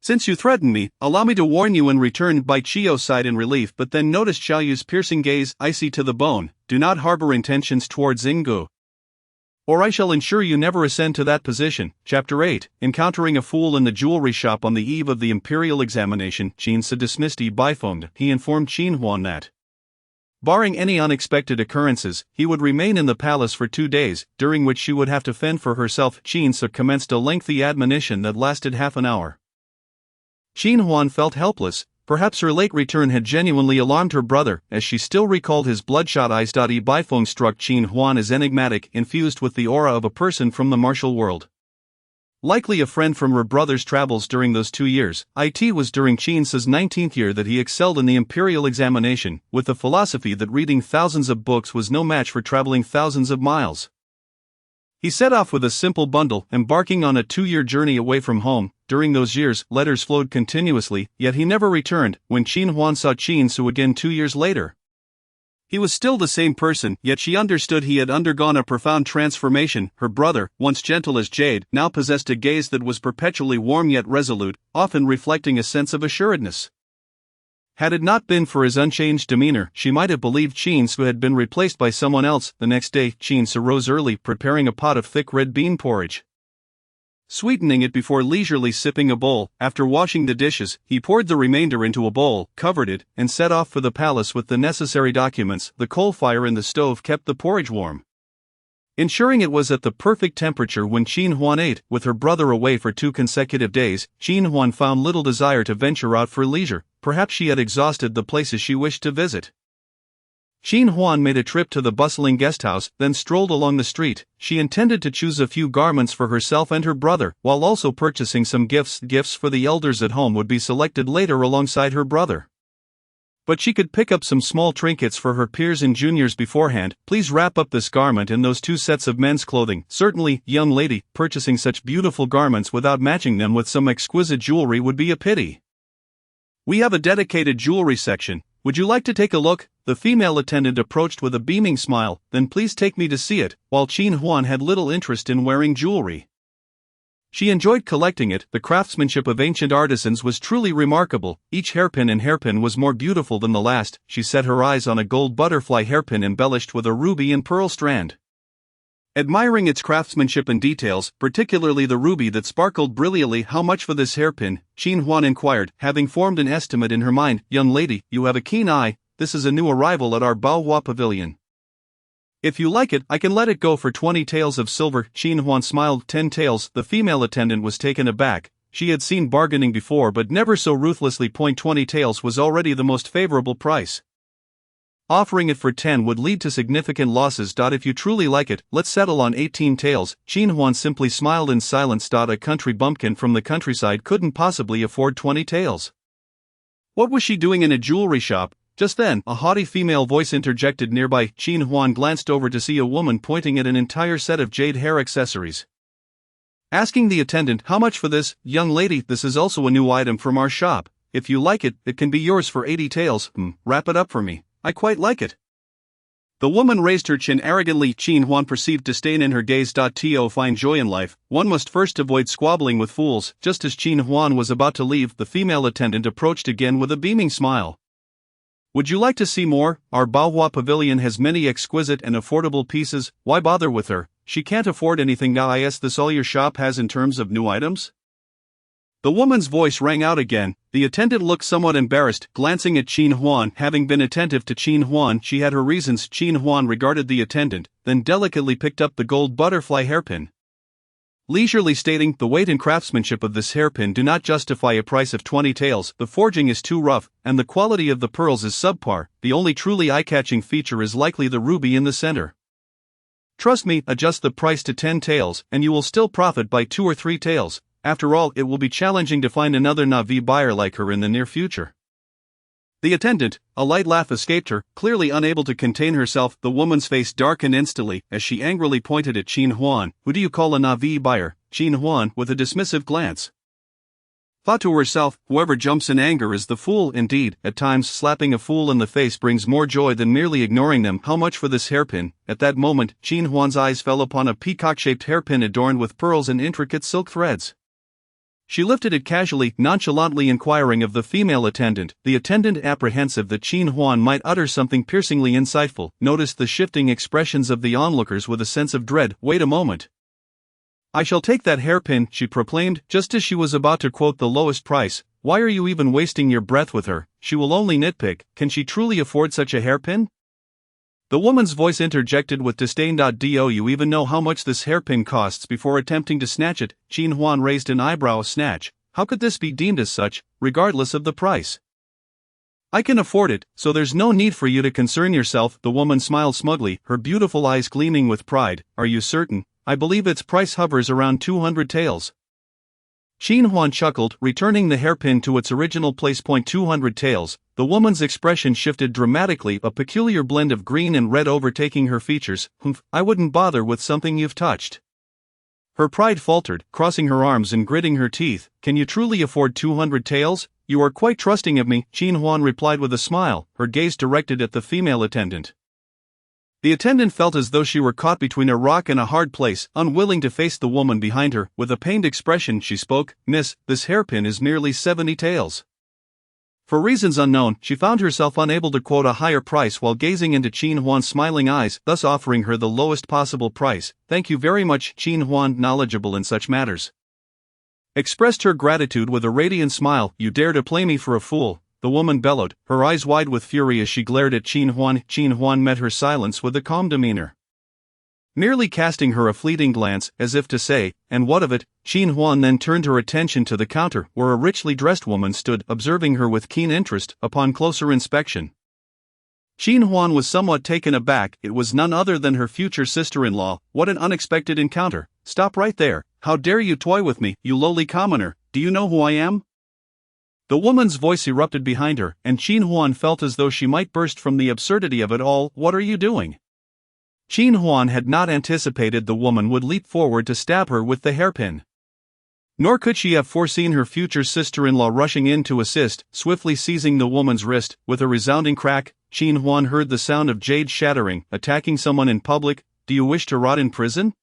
"Since you threaten me, allow me to warn you in return." Bai Qiu sighed in relief, but then noticed Xiaoyu's piercing gaze, icy to the bone. "Do not harbor intentions towards Yinggu, or I shall ensure you never ascend to that position." Chapter 8. Encountering a fool in the jewelry shop. On the eve of the imperial examination, Qin Su dismissed Baifeng. He informed Qin Huan that, barring any unexpected occurrences, he would remain in the palace for 2 days, during which she would have to fend for herself. Qin Su commenced a lengthy admonition that lasted half an hour. Qin Huan felt helpless. Perhaps her late return had genuinely alarmed her brother, as she still recalled his bloodshot eyes. Baifeng struck Qin Huan as enigmatic, infused with the aura of a person from the martial world. Likely a friend from her brother's travels during those 2 years. It was during Qin Su's 19th year that he excelled in the imperial examination, with the philosophy that reading thousands of books was no match for traveling thousands of miles. He set off with a simple bundle, embarking on a 2-year journey away from home. During those years, letters flowed continuously, yet he never returned. When Qin Huan saw Qin Su again 2 years later, He was still the same person, yet she understood he had undergone a profound transformation. Her brother, once gentle as jade, now possessed a gaze that was perpetually warm yet resolute, often reflecting a sense of assuredness. Had it not been for his unchanged demeanor, she might have believed Qin had been replaced by someone else. The next day, Qin rose early, preparing a pot of thick red bean porridge. Sweetening it before leisurely sipping a bowl, after washing the dishes, he poured the remainder into a bowl, covered it, and set off for the palace with the necessary documents. The coal fire in the stove kept the porridge warm, ensuring it was at the perfect temperature when Qin ate. With her brother away for 2 consecutive days, Qin found little desire to venture out for leisure. Perhaps she had exhausted the places she wished to visit. Qin made a trip to the bustling guesthouse, then strolled along the street. She intended to choose a few garments for herself and her brother, while also purchasing some gifts. Gifts for the elders at home would be selected later alongside her brother. But she could pick up some small trinkets for her peers and juniors beforehand. Please wrap up this garment in those 2 sets of men's clothing. Certainly, young lady, purchasing such beautiful garments without matching them with some exquisite jewelry would be a pity. We have a dedicated jewelry section. Would you like to take a look? The female attendant approached with a beaming smile. Then please take me to see it. While Qin had little interest in wearing jewelry, she enjoyed collecting it. The craftsmanship of ancient artisans was truly remarkable. Each hairpin was more beautiful than the last. She set her eyes on a gold butterfly hairpin embellished with a ruby and pearl strand. Admiring its craftsmanship and details, particularly the ruby that sparkled brilliantly. How much for this hairpin? Qin inquired, having formed an estimate in her mind. Young lady, you have a keen eye. This is a new arrival at our Baohua pavilion. If you like it, I can let it go for 20 taels of silver. Qin smiled. 10 taels. The female attendant was taken aback. She had seen bargaining before but never so ruthlessly. 20 taels was already the most favorable price. Offering it for 10 would lead to significant losses. If you truly like it, let's settle on 18 taels. Qin simply smiled in silence. A country bumpkin from the countryside couldn't possibly afford 20 taels. What was she doing in a jewelry shop? Just then, a haughty female voice interjected nearby. Qin glanced over to see a woman pointing at an entire set of jade hair accessories. Asking the attendant, how much for this? Young lady, this is also a new item from our shop. If you like it, it can be yours for 80 taels. Wrap it up for me. I quite like it. The woman raised her chin arrogantly. Qin perceived disdain in her gaze. To find joy in life, one must first avoid squabbling with fools. Just as Qin was about to leave, the female attendant approached again with a beaming smile. Would you like to see more? Our Baohua pavilion has many exquisite and affordable pieces. Why bother with her? She can't afford anything now. Is this all your shop has in terms of new items? The woman's voice rang out again. The attendant looked somewhat embarrassed, glancing at Qin. Having been attentive to Qin, she had her reasons. Qin regarded the attendant, then delicately picked up the gold butterfly hairpin, leisurely stating, the weight and craftsmanship of this hairpin do not justify a price of 20 taels. The forging is too rough, and the quality of the pearls is subpar. The only truly eye-catching feature is likely the ruby in the center. Trust me, adjust the price to 10 taels, and you will still profit by 2 or 3 taels. After all, it will be challenging to find another Na'vi buyer like her in the near future. The attendant, a light laugh escaped her, clearly unable to contain herself. The woman's face darkened instantly as she angrily pointed at Qin. Who do you call a Na'vi buyer? Qin, with a dismissive glance, thought to herself, whoever jumps in anger is the fool. Indeed, at times slapping a fool in the face brings more joy than merely ignoring them. How much for this hairpin? At that moment, Qin's eyes fell upon a peacock-shaped hairpin adorned with pearls and intricate silk threads. She lifted it casually, nonchalantly inquiring of the female attendant. The attendant, apprehensive that Qin might utter something piercingly insightful, noticed the shifting expressions of the onlookers with a sense of dread. Wait a moment. I shall take that hairpin, she proclaimed, just as she was about to quote the lowest price. Why are you even wasting your breath with her? She will only nitpick. Can she truly afford such a hairpin? The woman's voice interjected with disdain. Do you even know how much this hairpin costs before attempting to snatch it? Qin raised an eyebrow. Snatch? How could this be deemed as such, regardless of the price? I can afford it, so there's no need for you to concern yourself. The woman smiled smugly, her beautiful eyes gleaming with pride. Are you certain? I believe its price hovers around 200 taels. Qin chuckled, returning the hairpin to its original place. 200 taels. The woman's expression shifted dramatically, a peculiar blend of green and red overtaking her features. I wouldn't bother with something you've touched. Her pride faltered, crossing her arms and gritting her teeth. Can you truly afford 200 taels? You are quite trusting of me, Qin replied with a smile, her gaze directed at the female attendant. The attendant felt as though she were caught between a rock and a hard place, unwilling to face the woman behind her. With a pained expression she spoke, "Miss, this hairpin is merely 70 taels." For reasons unknown, she found herself unable to quote a higher price while gazing into Qin Huan's smiling eyes, thus offering her the lowest possible price. "Thank you very much." Qin Huan, knowledgeable in such matters, expressed her gratitude with a radiant smile. "You dare to play me for a fool," the woman bellowed, her eyes wide with fury as she glared at Qin Huan. Qin Huan met her silence with a calm demeanor, merely casting her a fleeting glance, as if to say, "And what of it?" Qin Huan then turned her attention to the counter, where a richly dressed woman stood, observing her with keen interest. Upon closer inspection, Qin Huan was somewhat taken aback. It was none other than her future sister-in-law. What an unexpected encounter! "Stop right there! How dare you toy with me, you lowly commoner? Do you know who I am?" The woman's voice erupted behind her, and Qin Huan felt as though she might burst from the absurdity of it all. "What are you doing?" Qin Huan had not anticipated the woman would leap forward to stab her with the hairpin. Nor could she have foreseen her future sister-in-law rushing in to assist. Swiftly seizing the woman's wrist, with a resounding crack, Qin Huan heard the sound of jade shattering. "Attacking someone in public? Do you wish to rot in prison?"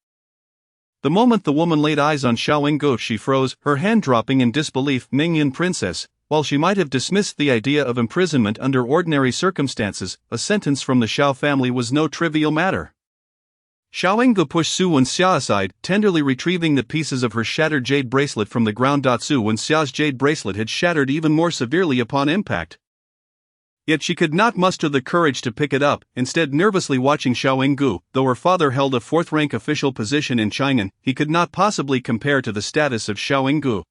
The moment the woman laid eyes on Xiao Yinggu, she froze, her hand dropping in disbelief. "Mingyan princess." While she might have dismissed the idea of imprisonment under ordinary circumstances, a sentence from the Xiao family was no trivial matter. Xiao Yinggu pushed Su Wenxia aside, tenderly retrieving the pieces of her shattered jade bracelet from the ground. Su Wenxia's jade bracelet had shattered even more severely upon impact. Yet she could not muster the courage to pick it up, instead nervously watching Xiao Yinggu. Though her father held a fourth-rank official position in Chang'an, he could not possibly compare to the status of Xiao Yinggu.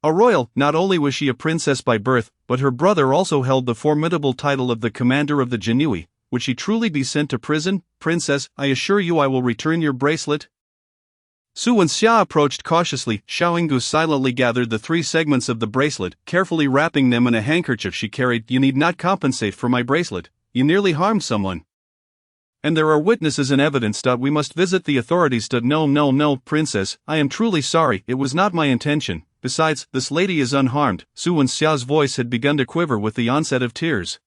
A royal, not only was she a princess by birth, but her brother also held the formidable title of the commander of the Jin Yiwei. Would she truly be sent to prison? "Princess, I assure you I will return your bracelet." Su Wenxia approached cautiously. Xiao Yinggu silently gathered the 3 segments of the bracelet, carefully wrapping them in a handkerchief she carried. "You need not compensate for my bracelet. You nearly harmed someone, and there are witnesses and evidence. We must visit the authorities. No, princess, I am truly sorry. It was not my intention. Besides, this lady is unharmed." Su Wenxia's voice had begun to quiver with the onset of tears.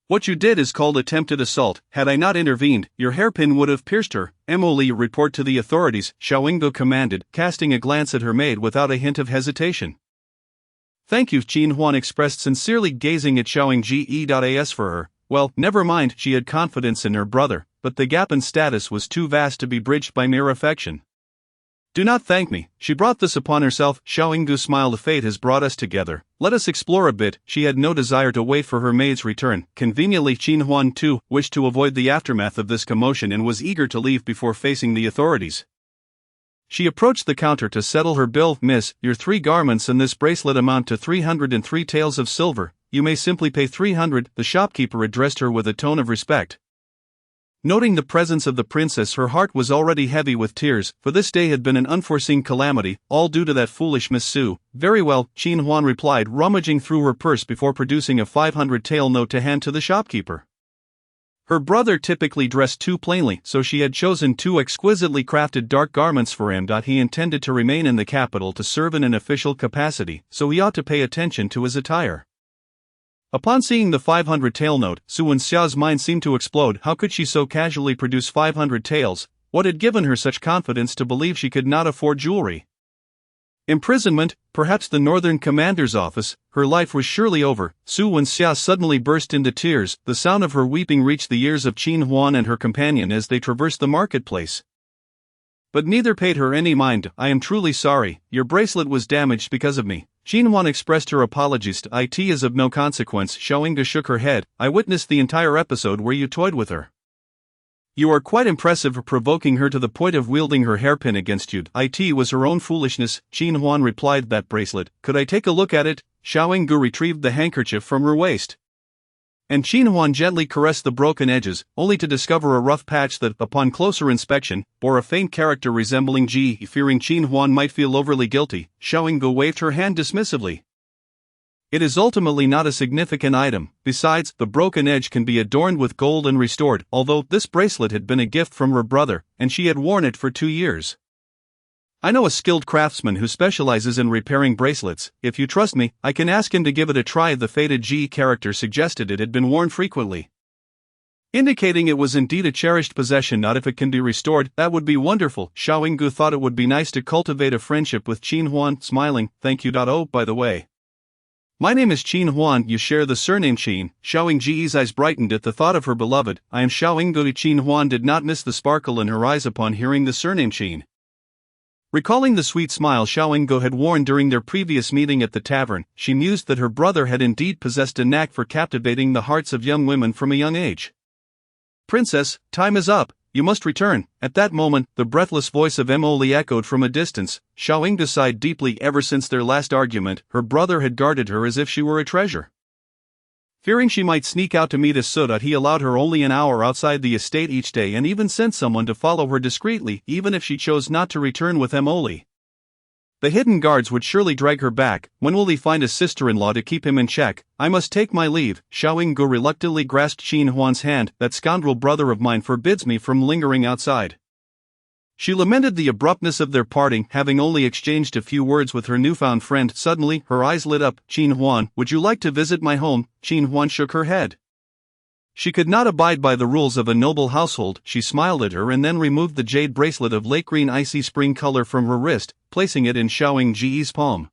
"What you did is called attempted assault. Had I not intervened, your hairpin would have pierced her." "Emily, report to the authorities," Xiao Yinggu commanded, casting a glance at her maid without a hint of hesitation. "Thank you," Qin Huan expressed sincerely, gazing at Xiao Yinggu. As for her, well, never mind. She had confidence in her brother, but the gap in status was too vast to be bridged by mere affection. "Do not thank me. She brought this upon herself." Xiao Yinggu smiled. "Fate has brought us together. Let us explore a bit." She had no desire to wait for her maid's return. Conveniently, Qin Huan too wished to avoid the aftermath of this commotion and was eager to leave before facing the authorities. She approached the counter to settle her bill. "Miss, your 3 garments and this bracelet amount to 303 taels of silver. You may simply pay 300. The shopkeeper addressed her with a tone of respect. Noting the presence of the princess, her heart was already heavy with tears, for this day had been an unforeseen calamity, all due to that foolish Miss Su. "Very well," Qin Huan replied, rummaging through her purse before producing a 500 tael note to hand to the shopkeeper. Her brother typically dressed too plainly, so she had chosen 2 exquisitely crafted dark garments for him. He intended to remain in the capital to serve in an official capacity, so he ought to pay attention to his attire. Upon seeing the 500 tael note, Su Wenxia's mind seemed to explode. How could she so casually produce 500 taels? What had given her such confidence to believe she could not afford jewelry? Imprisonment, perhaps the northern commander's office. Her life was surely over. Su Wenxia suddenly burst into tears. The sound of her weeping reached the ears of Qin Huan and her companion as they traversed the marketplace. But neither paid her any mind. "I am truly sorry. Your bracelet was damaged because of me." Qin Huan expressed her apologies. "It is of no consequence." Xiao Yinggu shook her head. "I witnessed the entire episode where you toyed with her. You are quite impressive, provoking her to the point of wielding her hairpin against you." "It was her own foolishness," Qin Huan replied. "That bracelet, could I take a look at it?" Xiao Yinggu retrieved the handkerchief from her waist, and Qin Huan gently caressed the broken edges, only to discover a rough patch that, upon closer inspection, bore a faint character resembling G. Fearing Qin Huan might feel overly guilty, Xiao Yinggu waved her hand dismissively. "It is ultimately not a significant item. Besides, the broken edge can be adorned with gold and restored, although this bracelet had been a gift from her brother, and she had worn it for 2 years. I know a skilled craftsman who specializes in repairing bracelets. If you trust me, I can ask him to give it a try." The faded G character suggested it had been worn frequently. indicating it was indeed a cherished possession. Not if it can be restored, that would be wonderful. Xiao Yinggu thought it would be nice to cultivate a friendship with Qin Huan, smiling. Thank you. Oh, by the way, my name is Qin Huan, you share the surname Qin. Xiao Yingji's eyes brightened at the thought of her beloved. I am Xiao Yinggu. Qin Huan did not miss the sparkle in her eyes upon hearing the surname Qin. Recalling the sweet smile Xiao Yinggu had worn during their previous meeting at the tavern, she mused that her brother had indeed possessed a knack for captivating the hearts of young women from a young age. Princess, time is up, you must return. At that moment, the breathless voice of Emily echoed from a distance. Xiao Yinggu sighed deeply. Ever since their last argument, her brother had guarded her as if she were a treasure. Fearing she might sneak out to meet Asuda, he allowed her only an hour outside the estate each day and even sent someone to follow her discreetly, even if she chose not to return with Emily. The hidden guards would surely drag her back. When will he find a sister-in-law to keep him in check? I must take my leave. Xiao Yinggu reluctantly grasped Qin Huan's hand. That scoundrel brother of mine forbids me from lingering outside. She lamented the abruptness of their parting, having only exchanged a few words with her newfound friend. Suddenly, her eyes lit up. Qin Huan, would you like to visit my home? Qin Huan shook her head. She could not abide by the rules of a noble household. She smiled at her and then removed the jade bracelet of lake green icy spring color from her wrist, placing it in Xiao Yingji's palm.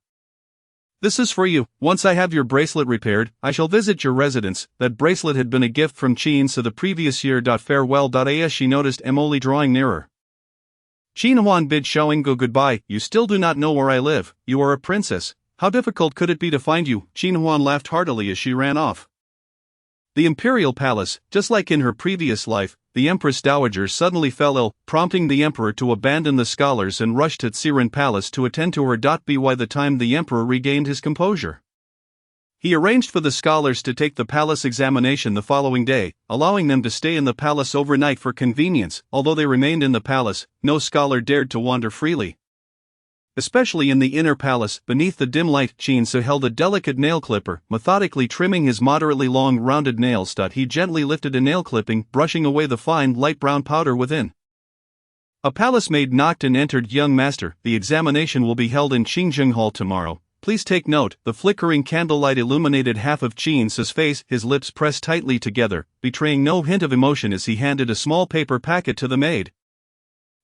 This is for you. Once I have your bracelet repaired, I shall visit your residence. That bracelet had been a gift from Qin so the previous year. Farewell. As she noticed Emily drawing nearer, Qin Huan bid Xiao Yinggu goodbye. You still do not know where I live. You are a princess. How difficult could it be to find you? Qin Huan laughed heartily as she ran off. The imperial palace, just like in her previous life, the Empress Dowager suddenly fell ill, prompting the emperor to abandon the scholars and rush to Tsiren Palace to attend to her. By the time the emperor regained his composure, he arranged for the scholars to take the palace examination the following day, allowing them to stay in the palace overnight for convenience. Although they remained in the palace, no scholar dared to wander freely. Especially in the inner palace, beneath the dim light, Qin Su held a delicate nail clipper, methodically trimming his moderately long rounded nails. He gently lifted a nail clipping, brushing away the fine light brown powder within. A palace maid knocked and entered. Young master, the examination will be held in Qingjing Hall tomorrow. Please take note. The flickering candlelight illuminated half of Qin Su's face, his lips pressed tightly together, betraying no hint of emotion as he handed a small paper packet to the maid.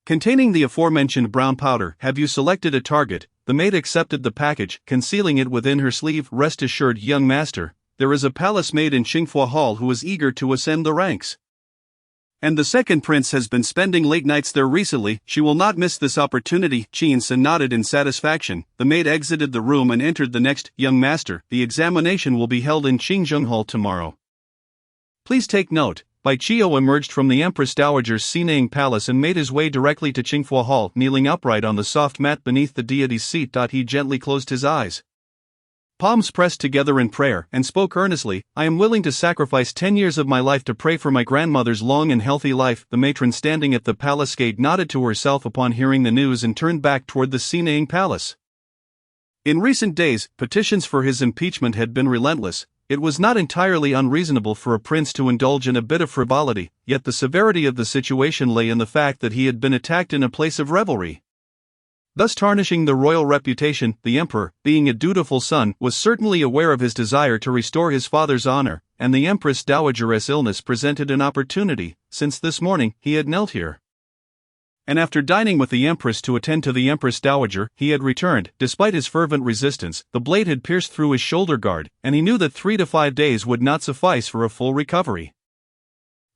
Containing the aforementioned brown powder. Have you selected a target? The maid accepted the package, concealing it within her sleeve. Rest assured, young master, there is a palace maid in Qingfua Hall who is eager to ascend the ranks. And the second prince has been spending late nights there recently. She will not miss this opportunity. Qin Su nodded in satisfaction. The maid exited the room and entered the next. Young master, the examination will be held in Qingjing Hall tomorrow. Please take note. Bai Qiu emerged from the Empress Dowager's Sinang Palace and made his way directly to Qingfua Hall, kneeling upright on the soft mat beneath the deity's seat. He gently closed his eyes, palms pressed together in prayer, and spoke earnestly. I am willing to sacrifice 10 years of my life to pray for my grandmother's long and healthy life. The matron standing at the palace gate nodded to herself upon hearing the news and turned back toward the Sinang Palace. In recent days, petitions for his impeachment had been relentless. It was not entirely unreasonable for a prince to indulge in a bit of frivolity, yet the severity of the situation lay in the fact that he had been attacked in a place of revelry, thus tarnishing the royal reputation. The emperor, being a dutiful son, was certainly aware of his desire to restore his father's honor, and the Empress Dowager's illness presented an opportunity, since this morning he had knelt here. And after dining with the Empress to attend to the Empress Dowager, he had returned. Despite his fervent resistance, the blade had pierced through his shoulder guard, and he knew that 3 to 5 days would not suffice for a full recovery.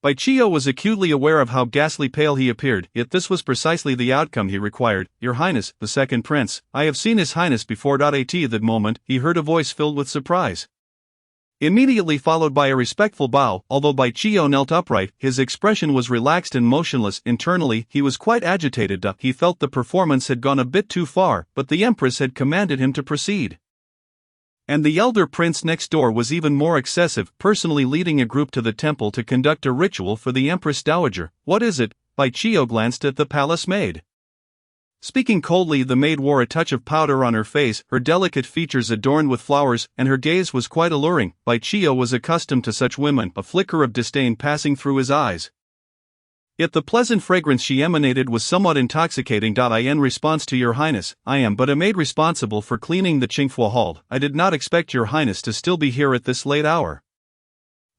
Bai Qiu was acutely aware of how ghastly pale he appeared, yet this was precisely the outcome he required. Your Highness, the second prince, I have seen His Highness before. At that moment, he heard a voice filled with surprise, immediately followed by a respectful bow. Although Bai Qiu knelt upright, his expression was relaxed and motionless. Internally, he was quite agitated. He felt the performance had gone a bit too far, but the Empress had commanded him to proceed. And the elder prince next door was even more excessive, personally leading a group to the temple to conduct a ritual for the Empress Dowager. What is it? Bai Qiu glanced at the palace maid. Speaking coldly, the maid wore a touch of powder on her face, her delicate features adorned with flowers, and her gaze was quite alluring. Bai Qiu was accustomed to such women, a flicker of disdain passing through his eyes. Yet the pleasant fragrance she emanated was somewhat intoxicating. In response to Your Highness, I am but a maid responsible for cleaning the Qingfua Hall. I did not expect Your Highness to still be here at this late hour.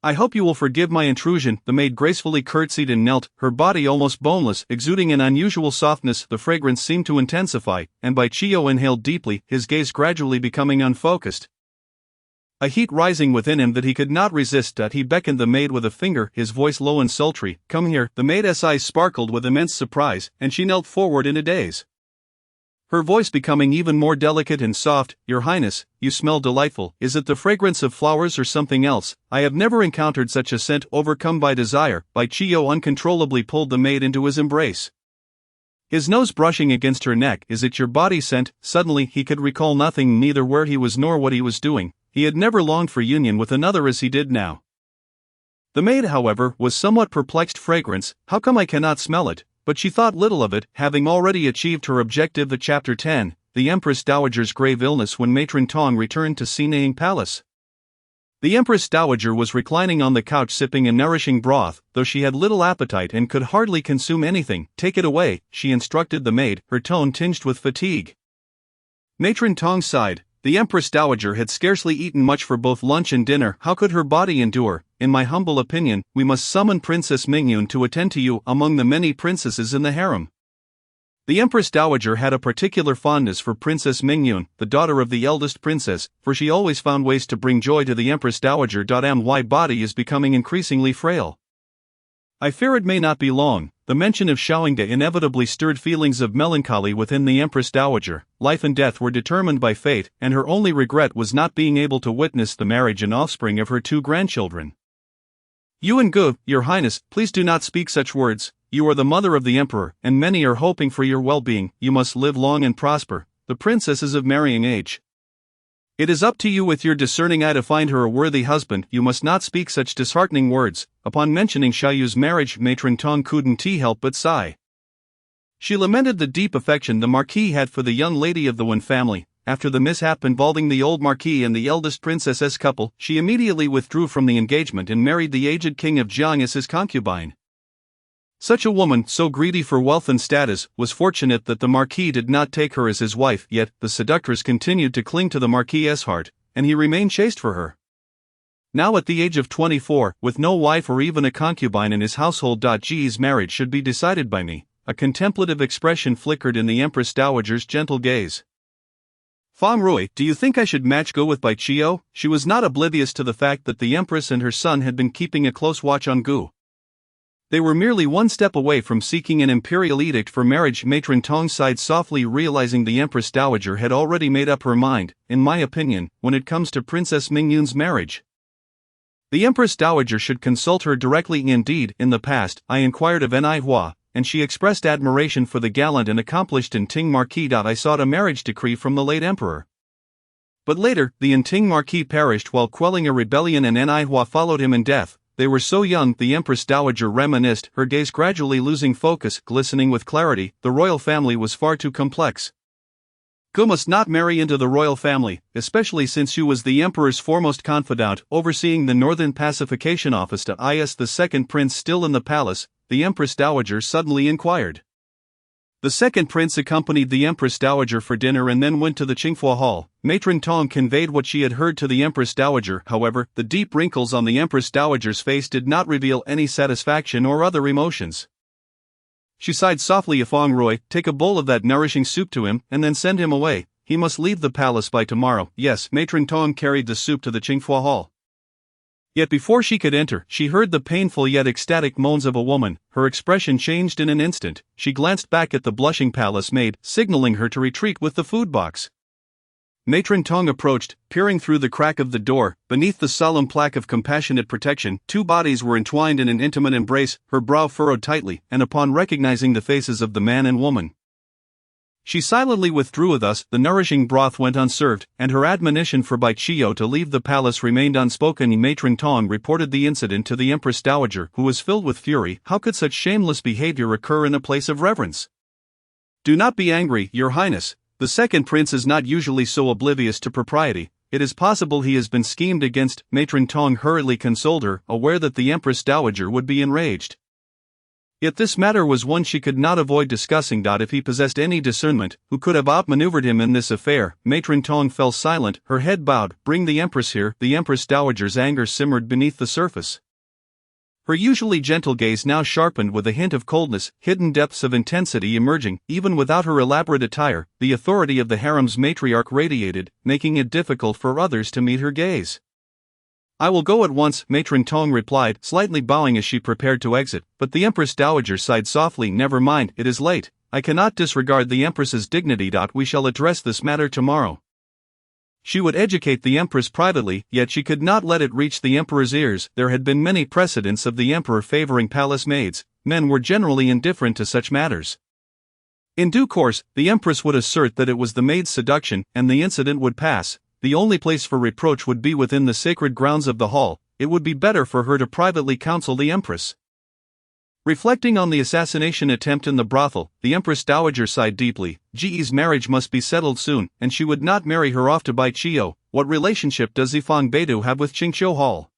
I hope you will forgive my intrusion. The maid gracefully curtsied and knelt, her body almost boneless, exuding an unusual softness. The fragrance seemed to intensify, and Bai Chio inhaled deeply, his gaze gradually becoming unfocused. A heat rising within him that he could not resist. He beckoned the maid with a finger, his voice low and sultry. Come here. The maid's eyes sparkled with immense surprise, and she knelt forward in a daze. Her voice becoming even more delicate and soft. Your Highness, you smell delightful. Is it the fragrance of flowers or something else? I have never encountered such a scent. Overcome by desire, Bai Chio uncontrollably pulled the maid into his embrace, his nose brushing against her neck. Is it your body scent? Suddenly he could recall nothing, neither where he was nor what he was doing. He had never longed for union with another as he did now. The maid, however, was somewhat perplexed. Fragrance, how come I cannot smell it? But she thought little of it, having already achieved her objective. The Chapter 10, The Empress Dowager's grave illness. When Matron Tong returned to Sinaying Palace, the Empress Dowager was reclining on the couch sipping a nourishing broth, though she had little appetite and could hardly consume anything. Take it away, she instructed the maid, her tone tinged with fatigue. Matron Tong sighed. The Empress Dowager had scarcely eaten much for both lunch and dinner. How could her body endure? In my humble opinion, we must summon Princess Mingyun to attend to you among the many princesses in the harem. The Empress Dowager had a particular fondness for Princess Mingyun, the daughter of the eldest princess, for she always found ways to bring joy to the Empress Dowager. My body is becoming increasingly frail. I fear it may not be long. The mention of Xiaoyingde inevitably stirred feelings of melancholy within the Empress Dowager. Life and death were determined by fate, and her only regret was not being able to witness the marriage and offspring of her 2 grandchildren. Yuan Gu, Your Highness, please do not speak such words. You are the mother of the emperor, and many are hoping for your well-being. You must live long and prosper. The princess is of marrying age. It is up to you with your discerning eye to find her a worthy husband. You must not speak such disheartening words. Upon mentioning Xiaoyu's marriage, Matron Tong couldn't help but sigh. She lamented the deep affection the Marquis had for the young lady of the Wen family. After the mishap involving the old Marquis and the eldest princess's couple, she immediately withdrew from the engagement and married the aged king of Jiang as his concubine. Such a woman, so greedy for wealth and status, was fortunate that the Marquis did not take her as his wife. Yet the seductress continued to cling to the Marquis's heart, and he remained chaste for her. Now at the age of 24, with no wife or even a concubine in his household. Ji's marriage should be decided by me. A contemplative expression flickered in the Empress Dowager's gentle gaze. Feng Rui, do you think I should match Gu with Bai Chio? She was not oblivious to the fact that the Empress and her son had been keeping a close watch on Gu. They were merely one step away from seeking an imperial edict for marriage. Matron Tong sighed softly, realizing the Empress Dowager had already made up her mind. In my opinion, when it comes to Princess Mingyun's marriage, the Empress Dowager should consult her directly. Indeed, in the past, I inquired of Ni Hua, and she expressed admiration for the gallant and accomplished Ting Marquis. I sought a marriage decree from the late emperor. But later, the Ting Marquis perished while quelling a rebellion, and Ni Hua followed him in death. They were so young. The Empress Dowager reminisced, her gaze gradually losing focus, glistening with clarity. The royal family was far too complex. Gu must not marry into the royal family, especially since she was the emperor's foremost confidant, overseeing the Northern Pacification Office. Is the second prince still in the palace? The Empress Dowager suddenly inquired. The second prince accompanied the Empress Dowager for dinner and then went to the Qingfua Hall. Matron Tong conveyed what she had heard to the Empress Dowager. However, the deep wrinkles on the Empress Dowager's face did not reveal any satisfaction or other emotions. She sighed softly. Feng Rui, take a bowl of that nourishing soup to him, and then send him away. He must leave the palace by tomorrow. Yes, Matron Tong carried the soup to the Qingfua Hall. Yet before she could enter, she heard the painful yet ecstatic moans of a woman. Her expression changed in an instant. She glanced back at the blushing palace maid, signaling her to retreat with the food box. Matron Tong approached, peering through the crack of the door. Beneath the solemn plaque of compassionate protection, 2 bodies were entwined in an intimate embrace, her brow furrowed tightly, and upon recognizing the faces of the man and woman, she silently withdrew. Thus, the nourishing broth went unserved, and her admonition for Bai Chio to leave the palace remained unspoken. Matron Tong reported the incident to the Empress Dowager, who was filled with fury. How could such shameless behavior occur in a place of reverence? Do not be angry, Your Highness. The second prince is not usually so oblivious to propriety. It is possible he has been schemed against. Matron Tong hurriedly consoled her, aware that the Empress Dowager would be enraged. Yet this matter was one she could not avoid discussing. If he possessed any discernment, who could have outmaneuvered him in this affair? Matron Tong fell silent, her head bowed. Bring the Empress here. The Empress Dowager's anger simmered beneath the surface. Her usually gentle gaze now sharpened with a hint of coldness, hidden depths of intensity emerging. Even without her elaborate attire, the authority of the harem's matriarch radiated, making it difficult for others to meet her gaze. I will go at once, Matron Tong replied, slightly bowing as she prepared to exit, but the Empress Dowager sighed softly. Never mind, it is late. I cannot disregard the Empress's dignity. We shall address this matter tomorrow. She would educate the Empress privately, yet she could not let it reach the Emperor's ears. There had been many precedents of the Emperor favoring palace maids. Men were generally indifferent to such matters. In due course, the Empress would assert that it was the maid's seduction, and the incident would pass. The only place for reproach would be within the sacred grounds of the hall. It would be better for her to privately counsel the Empress. Reflecting on the assassination attempt in the brothel, the Empress Dowager sighed deeply. Ji's marriage must be settled soon, and she would not marry her off to Bai Chio. What relationship does Yifang Beidou have with Qingqiu Hall?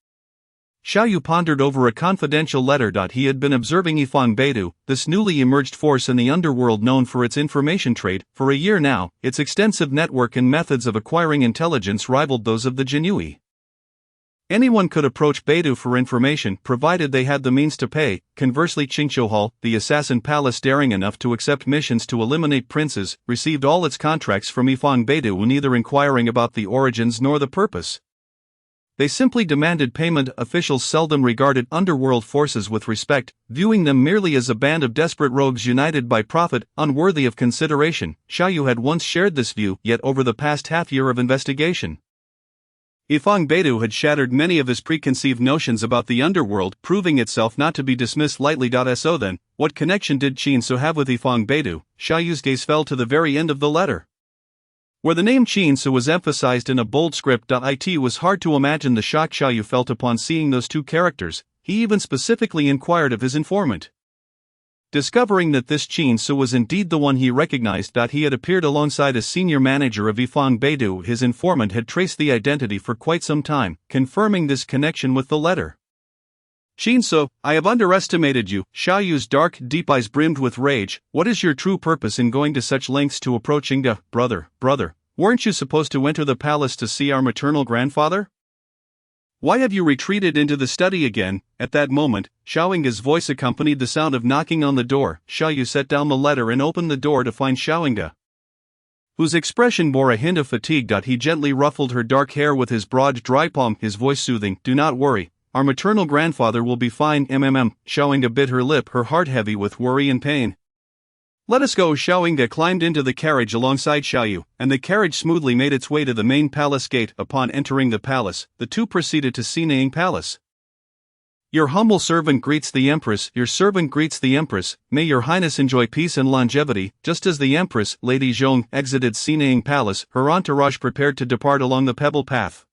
Xiao Yu pondered over a confidential letter. He had been observing Yifang Beidou, this newly emerged force in the underworld known for its information trade, for a year now. Its extensive network and methods of acquiring intelligence rivaled those of the Jin Yiwei. Anyone could approach Beidou for information, provided they had the means to pay. Conversely, Qingqiu Hall, the assassin palace daring enough to accept missions to eliminate princes, received all its contracts from Yifang Beidou, neither inquiring about the origins nor the purpose. They simply demanded payment. Officials seldom regarded underworld forces with respect, viewing them merely as a band of desperate rogues united by profit, unworthy of consideration. Xiao Yu had once shared this view, yet over the past half-year of investigation, Yifang Beidou had shattered many of his preconceived notions about the underworld, proving itself not to be dismissed lightly. So then, what connection did Qin So have with Yifang Beidou? Xiao Yu's gaze fell to the very end of the letter, where the name Qin So was emphasized in a bold script. It was hard to imagine the shock Xiao Yu felt upon seeing those two characters. He even specifically inquired of his informant. Discovering that this Qin So was indeed the one he recognized. He had appeared alongside a senior manager of Yifang Beidou. His informant had traced the identity for quite some time, confirming this connection with the letter. Qin So, I have underestimated you. Xiao Yu's dark, deep eyes brimmed with rage. What is your true purpose in going to such lengths to approach Ingda? Brother, weren't you supposed to enter the palace to see our maternal grandfather? Why have you retreated into the study again? At that moment, Xiao Ingda's voice accompanied the sound of knocking on the door. Xiao Yu set down the letter and opened the door to find Xiao Ingda, whose expression bore a hint of fatigue. He gently ruffled her dark hair with his broad, dry palm, his voice soothing. Do not worry. Our maternal grandfather will be fine. Xiao Ingda bit her lip, her heart heavy with worry and pain. Let us go. Xiao Ingda climbed into the carriage alongside Xiao Yu, and the carriage smoothly made its way to the main palace gate. Upon entering the palace, the two proceeded to Xinaying Palace. Your humble servant greets the Empress. Your servant greets the Empress. May your Highness enjoy peace and longevity. Just as the Empress, Lady Zhong, exited Xinaying Palace, her entourage prepared to depart along the pebble path.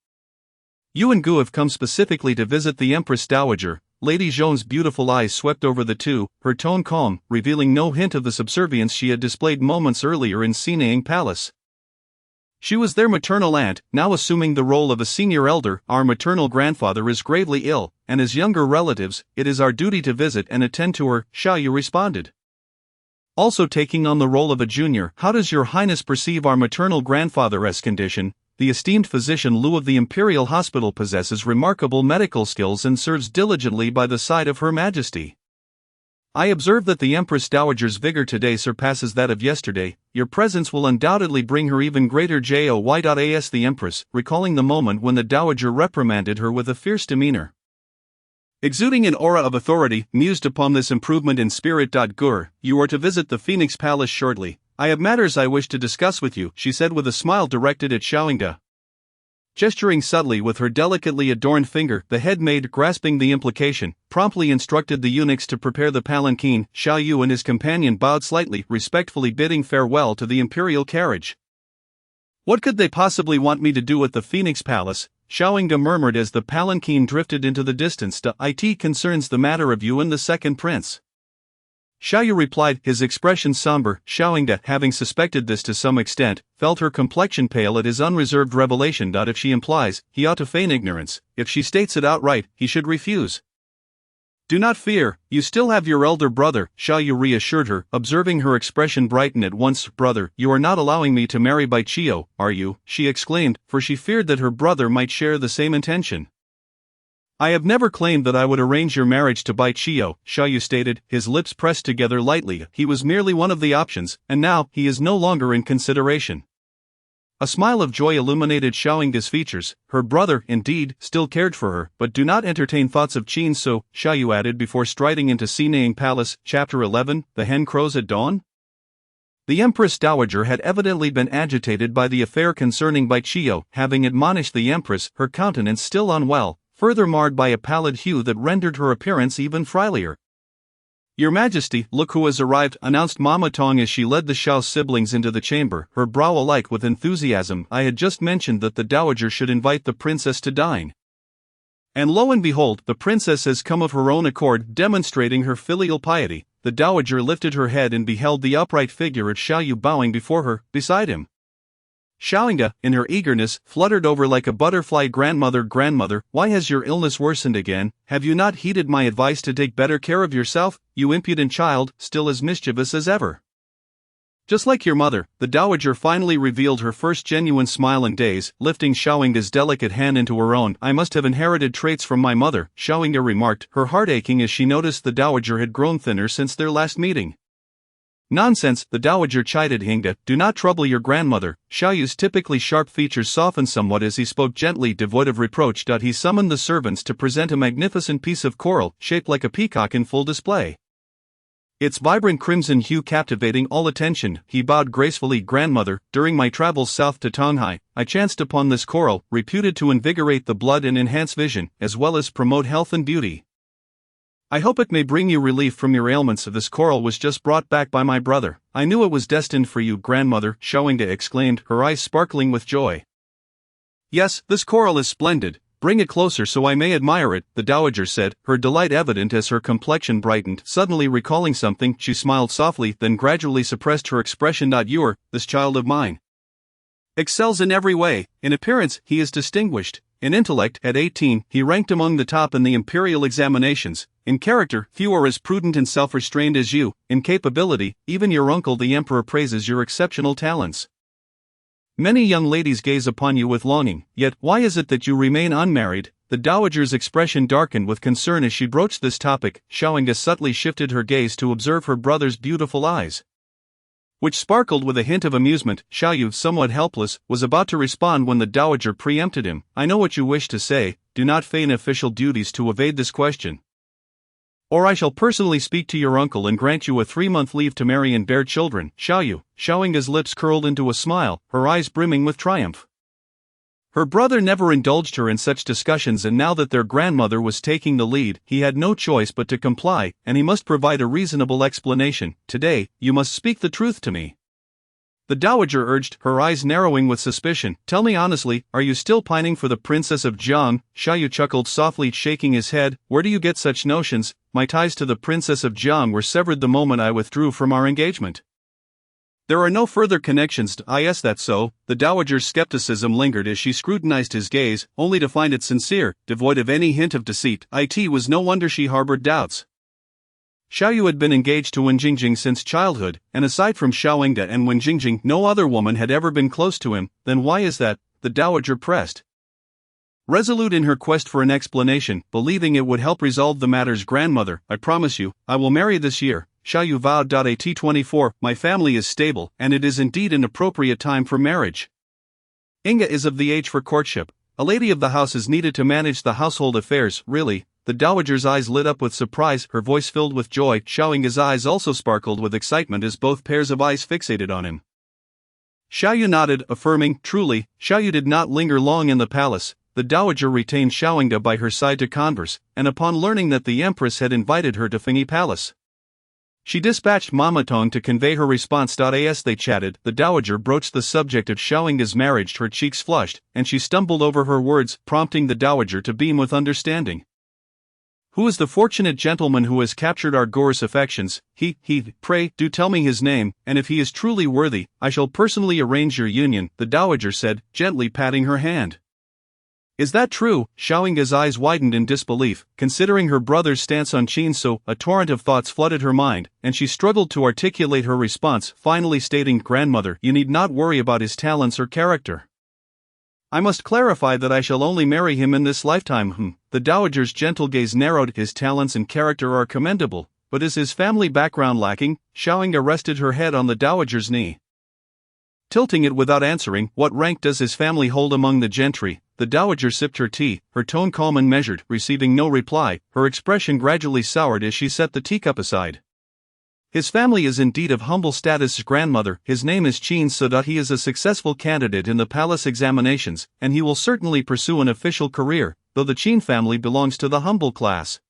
You and Gu have come specifically to visit the Empress Dowager. Lady Zhong's beautiful eyes swept over the two, her tone calm, revealing no hint of the subservience she had displayed moments earlier in Xinaying Palace. She was their maternal aunt, now assuming the role of a senior elder. Our maternal grandfather is gravely ill, and as younger relatives, it is our duty to visit and attend to her, Xiao Yu responded. Also taking on the role of a junior, how does your Highness perceive our maternal grandfather's condition? The esteemed physician Lu of the Imperial Hospital possesses remarkable medical skills and serves diligently by the side of Her Majesty. I observe that the Empress Dowager's vigor today surpasses that of yesterday. Your presence will undoubtedly bring her even greater joy. As the Empress, recalling the moment when the Dowager reprimanded her with a fierce demeanor, exuding an aura of authority, mused upon this improvement in spirit. Gur, you are to visit the Phoenix Palace shortly. I have matters I wish to discuss with you, she said with a smile directed at Xiao Ingda. Gesturing subtly with her delicately adorned finger, the head maid, grasping the implication, promptly instructed the eunuchs to prepare the palanquin. Xiao Yu and his companion bowed slightly, respectfully bidding farewell to the imperial carriage. What could they possibly want me to do at the Phoenix Palace? Xiao Ingda murmured as the palanquin drifted into the distance. It concerns the matter of you and the second prince. Xiao Yu replied, his expression somber. Xiao Ingda, having suspected this to some extent, felt her complexion pale at his unreserved revelation. If she implies, he ought to feign ignorance. If she states it outright, he should refuse. Do not fear, you still have your elder brother, Xiaoyu reassured her, observing her expression brighten at once. Brother, you are not allowing me to marry Bai Qiu, are you? She exclaimed, for she feared that her brother might share the same intention. I have never claimed that I would arrange your marriage to Bai Qiu, Xiaoyu stated, his lips pressed together lightly. He was merely one of the options, and now he is no longer in consideration. A smile of joy illuminated Xiaoying's features. Her brother, indeed, still cared for her, but do not entertain thoughts of Qin so, Xiaoyu added before striding into Xinaying Palace. Chapter 11, The Hen Crows at Dawn? The Empress Dowager had evidently been agitated by the affair concerning Bai Qiu, having admonished the Empress, her countenance still unwell, further marred by a pallid hue that rendered her appearance even frilier. Your Majesty, look who has arrived, announced Mama Tong as she led the Xiao siblings into the chamber, her brow alight with enthusiasm. I had just mentioned that the Dowager should invite the princess to dine. And lo and behold, the princess has come of her own accord, demonstrating her filial piety. The Dowager lifted her head and beheld the upright figure of Xiaoyu bowing before her, beside him. Xiaoying, in her eagerness, fluttered over like a butterfly. Grandmother, why has your illness worsened again? Have you not heeded my advice to take better care of yourself, you impudent child, still as mischievous as ever? Just like your mother, the Dowager finally revealed her first genuine smile in days, lifting Xiaoying's delicate hand into her own. I must have inherited traits from my mother, Xiaoying remarked, her heart aching as she noticed the Dowager had grown thinner since their last meeting. Nonsense, the Dowager chided Hingda, do not trouble your grandmother. Xiaoyu's typically sharp features softened somewhat as he spoke gently, devoid of reproach. He summoned the servants to present a magnificent piece of coral, shaped like a peacock in full display. Its vibrant crimson hue captivating all attention. He bowed gracefully. Grandmother, during my travels south to Tonghai, I chanced upon this coral, reputed to invigorate the blood and enhance vision, as well as promote health and beauty. I hope it may bring you relief from your ailments. This coral was just brought back by my brother. I knew it was destined for you, grandmother, Xiaoying exclaimed, her eyes sparkling with joy. Yes, this coral is splendid. Bring it closer so I may admire it, the Dowager said, her delight evident as her complexion brightened. Suddenly recalling something, she smiled softly, then gradually suppressed her expression. This child of mine excels in every way. In appearance, he is distinguished. In intellect, at 18, he ranked among the top in the imperial examinations. In character, few are as prudent and self-restrained as you. In capability, even your uncle the emperor praises your exceptional talents. Many young ladies gaze upon you with longing, yet why is it that you remain unmarried? The Dowager's expression darkened with concern as she broached this topic. Xiaoying subtly shifted her gaze to observe her brother's beautiful eyes, which sparkled with a hint of amusement. Xiaoyu, somewhat helpless, was about to respond when the Dowager preempted him. I know what you wish to say, do not feign official duties to evade this question. Or I shall personally speak to your uncle and grant you a 3-month leave to marry and bear children. Xiaoying's lips curled into a smile, her eyes brimming with triumph. Her brother never indulged her in such discussions, and now that their grandmother was taking the lead, he had no choice but to comply, and he must provide a reasonable explanation. Today, you must speak the truth to me, the Dowager urged, her eyes narrowing with suspicion. Tell me honestly, are you still pining for the Princess of Jiang? Xiaoyu chuckled softly, shaking his head. Where do you get such notions? My ties to the Princess of Jiang were severed the moment I withdrew from our engagement. There are no further connections. Is that so? The Dowager's skepticism lingered as she scrutinized his gaze, only to find it sincere, devoid of any hint of deceit. It was no wonder she harbored doubts. Xiaoyu had been engaged to Wen Jingjing since childhood, and aside from Xiaoying and Wen Jingjing, no other woman had ever been close to him. Then why is that? The Dowager pressed, resolute in her quest for an explanation, believing it would help resolve the matters. Grandmother, I promise you, I will marry this year, Xiaoyu vowed. At 24, my family is stable, and it is indeed an appropriate time for marriage. Inga is of the age for courtship. A lady of the house is needed to manage the household affairs. Really? The Dowager's eyes lit up with surprise, her voice filled with joy. Xiaoying's eyes also sparkled with excitement as both pairs of eyes fixated on him. Xiaoyu nodded, affirming, truly. Xiaoyu did not linger long in the palace. The Dowager retained Xiaoying by her side to converse, and upon learning that the Empress had invited her to Fengyi Palace, she dispatched Mama Tong to convey her response. As they chatted, the Dowager broached the subject of Xiaoying's marriage. Her cheeks flushed, and she stumbled over her words, prompting the Dowager to beam with understanding. Who is the fortunate gentleman who has captured our Goris affections? Pray, do tell me his name, and if he is truly worthy, I shall personally arrange your union, the Dowager said, gently patting her hand. Is that true? Xiaoying's eyes widened in disbelief, considering her brother's stance on Qin Su. A torrent of thoughts flooded her mind, and she struggled to articulate her response, finally stating, "Grandmother, you need not worry about his talents or character. I must clarify that I shall only marry him in this lifetime." The dowager's gentle gaze narrowed. "His talents and character are commendable, but is his family background lacking?" Xiaoying rested her head on the dowager's knee, tilting it without answering. "What rank does his family hold among the gentry?" The dowager sipped her tea, her tone calm and measured. Receiving no reply, her expression gradually soured as she set the teacup aside. "His family is indeed of humble status, grandmother. His name is Qin Su. He is a successful candidate in the palace examinations, and he will certainly pursue an official career, though the Qin family belongs to the humble class.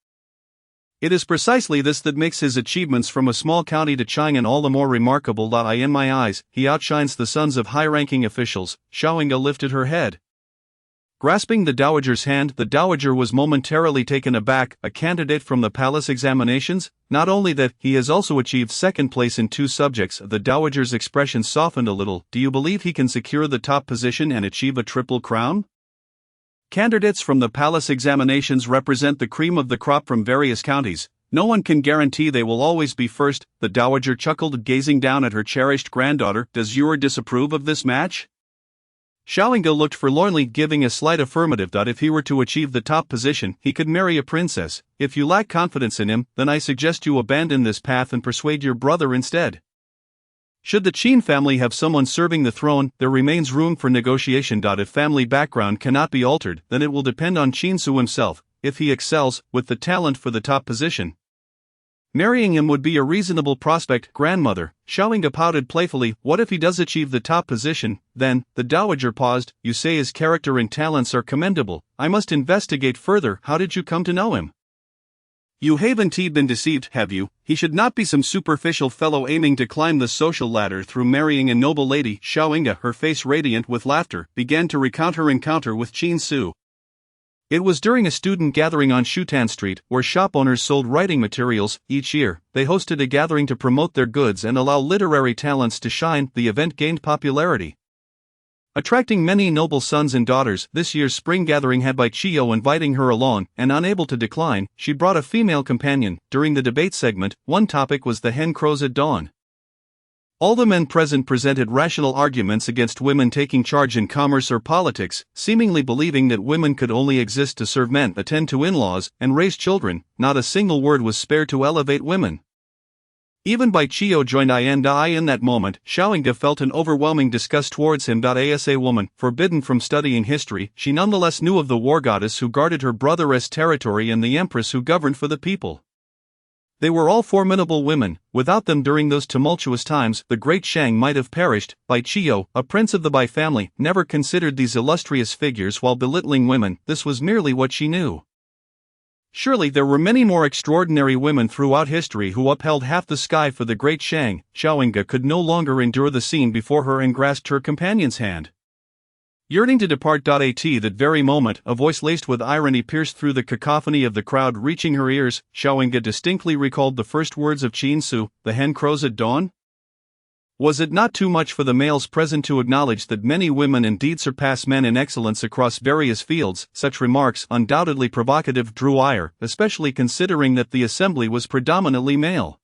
It is precisely this that makes his achievements from a small county to Chang'an all the more remarkable. In my eyes, he outshines the sons of high-ranking officials." Xiaoying lifted her head, grasping the dowager's hand. The dowager was momentarily taken aback. "A candidate from the palace examinations? Not only that, he has also achieved second place in 2 subjects." The dowager's expression softened a little. "Do you believe he can secure the top position and achieve a triple crown?" "Candidates from the palace examinations represent the cream of the crop from various counties. No one can guarantee they will always be first." The dowager chuckled, gazing down at her cherished granddaughter. "Does Yiwei disapprove of this match?" Xiaoying looked forlornly, giving a slight affirmative. "If he were to achieve the top position, he could marry a princess. If you lack confidence in him, then I suggest you abandon this path and persuade your brother instead. Should the Qin family have someone serving the throne, there remains room for negotiation. If family background cannot be altered, then it will depend on Qin Su himself. If he excels, with the talent for the top position, marrying him would be a reasonable prospect." "Grandmother," Xiaoying pouted playfully, "what if he does achieve the top position, then?" The dowager paused. "You say his character and talents are commendable. I must investigate further. How did you come to know him?" "You haven't been deceived, have you? He should not be some superficial fellow aiming to climb the social ladder through marrying a noble lady." Xiaoying, her face radiant with laughter, began to recount her encounter with Qin Su. It was during a student gathering on Shutan Street, where shop owners sold writing materials. Each year, they hosted a gathering to promote their goods and allow literary talents to shine. The event gained popularity, attracting many noble sons and daughters. This year's spring gathering had by Chiyo inviting her along, and unable to decline, she brought a female companion. During the debate segment, one topic was the hen crows at dawn. All the men present presented rational arguments against women taking charge in commerce or politics, seemingly believing that women could only exist to serve men, attend to in-laws, and raise children. Not a single word was spared to elevate women. Even Bai Chiyo joined in that moment. Xiaoying felt an overwhelming disgust towards him. As a woman, forbidden from studying history, she nonetheless knew of the war goddess who guarded her brother's territory and the empress who governed for the people. They were all formidable women. Without them during those tumultuous times, the great Shang might have perished. Bai Chiyo, a prince of the Bai family, never considered these illustrious figures while belittling women. This was merely what she knew. Surely there were many more extraordinary women throughout history who upheld half the sky for the great Shang. Xiaoying could no longer endure the scene before her and grasped her companion's hand, yearning to depart. At that very moment, a voice laced with irony pierced through the cacophony of the crowd, reaching her ears. Xiaoying distinctly recalled the first words of Qin Su, "The hen crows at dawn?" Was it not too much for the males present to acknowledge that many women indeed surpass men in excellence across various fields? Such remarks, undoubtedly provocative, drew ire, especially considering that the assembly was predominantly male.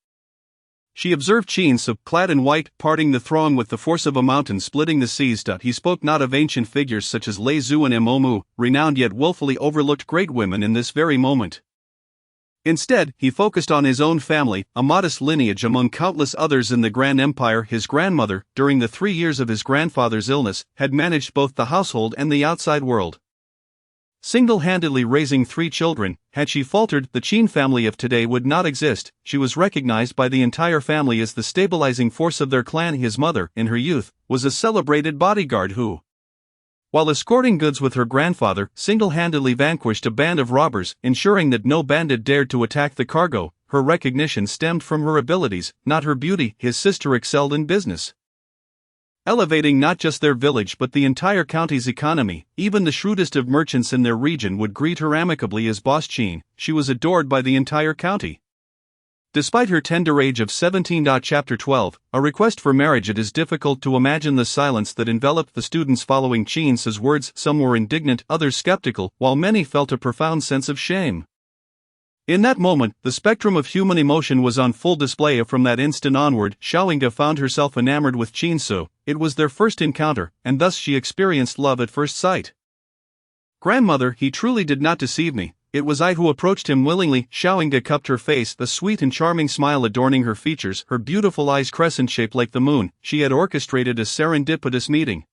She observed Qin Su, clad in white, parting the throng with the force of a mountain splitting the seas. He spoke not of ancient figures such as Lei Zhu and Momu, renowned yet woefully overlooked great women in this very moment. Instead, he focused on his own family, a modest lineage among countless others in the Grand Empire. His grandmother, during the 3 years of his grandfather's illness, had managed both the household and the outside world, single-handedly raising 3 children. Had she faltered, the Qin family of today would not exist. She was recognized by the entire family as the stabilizing force of their clan. His mother, in her youth, was a celebrated bodyguard who, while escorting goods with her grandfather, single-handedly vanquished a band of robbers, ensuring that no bandit dared to attack the cargo. Her recognition stemmed from her abilities, not her beauty. His sister excelled in business, elevating not just their village but the entire county's economy. Even the shrewdest of merchants in their region would greet her amicably as Boss Qin. She was adored by the entire county. Despite her tender age of 17. Chapter 12, a request for marriage. It is difficult to imagine the silence that enveloped the students following Qin's words. Some were indignant, others skeptical, while many felt a profound sense of shame. In that moment, the spectrum of human emotion was on full display. From that instant onward, Xiaoying found herself enamored with Qin. It was their first encounter, and thus she experienced love at first sight. "Grandmother, he truly did not deceive me. It was I who approached him willingly." Xiaoying cupped her face, a sweet and charming smile adorning her features, her beautiful eyes crescent-shaped like the moon. She had orchestrated a serendipitous meeting.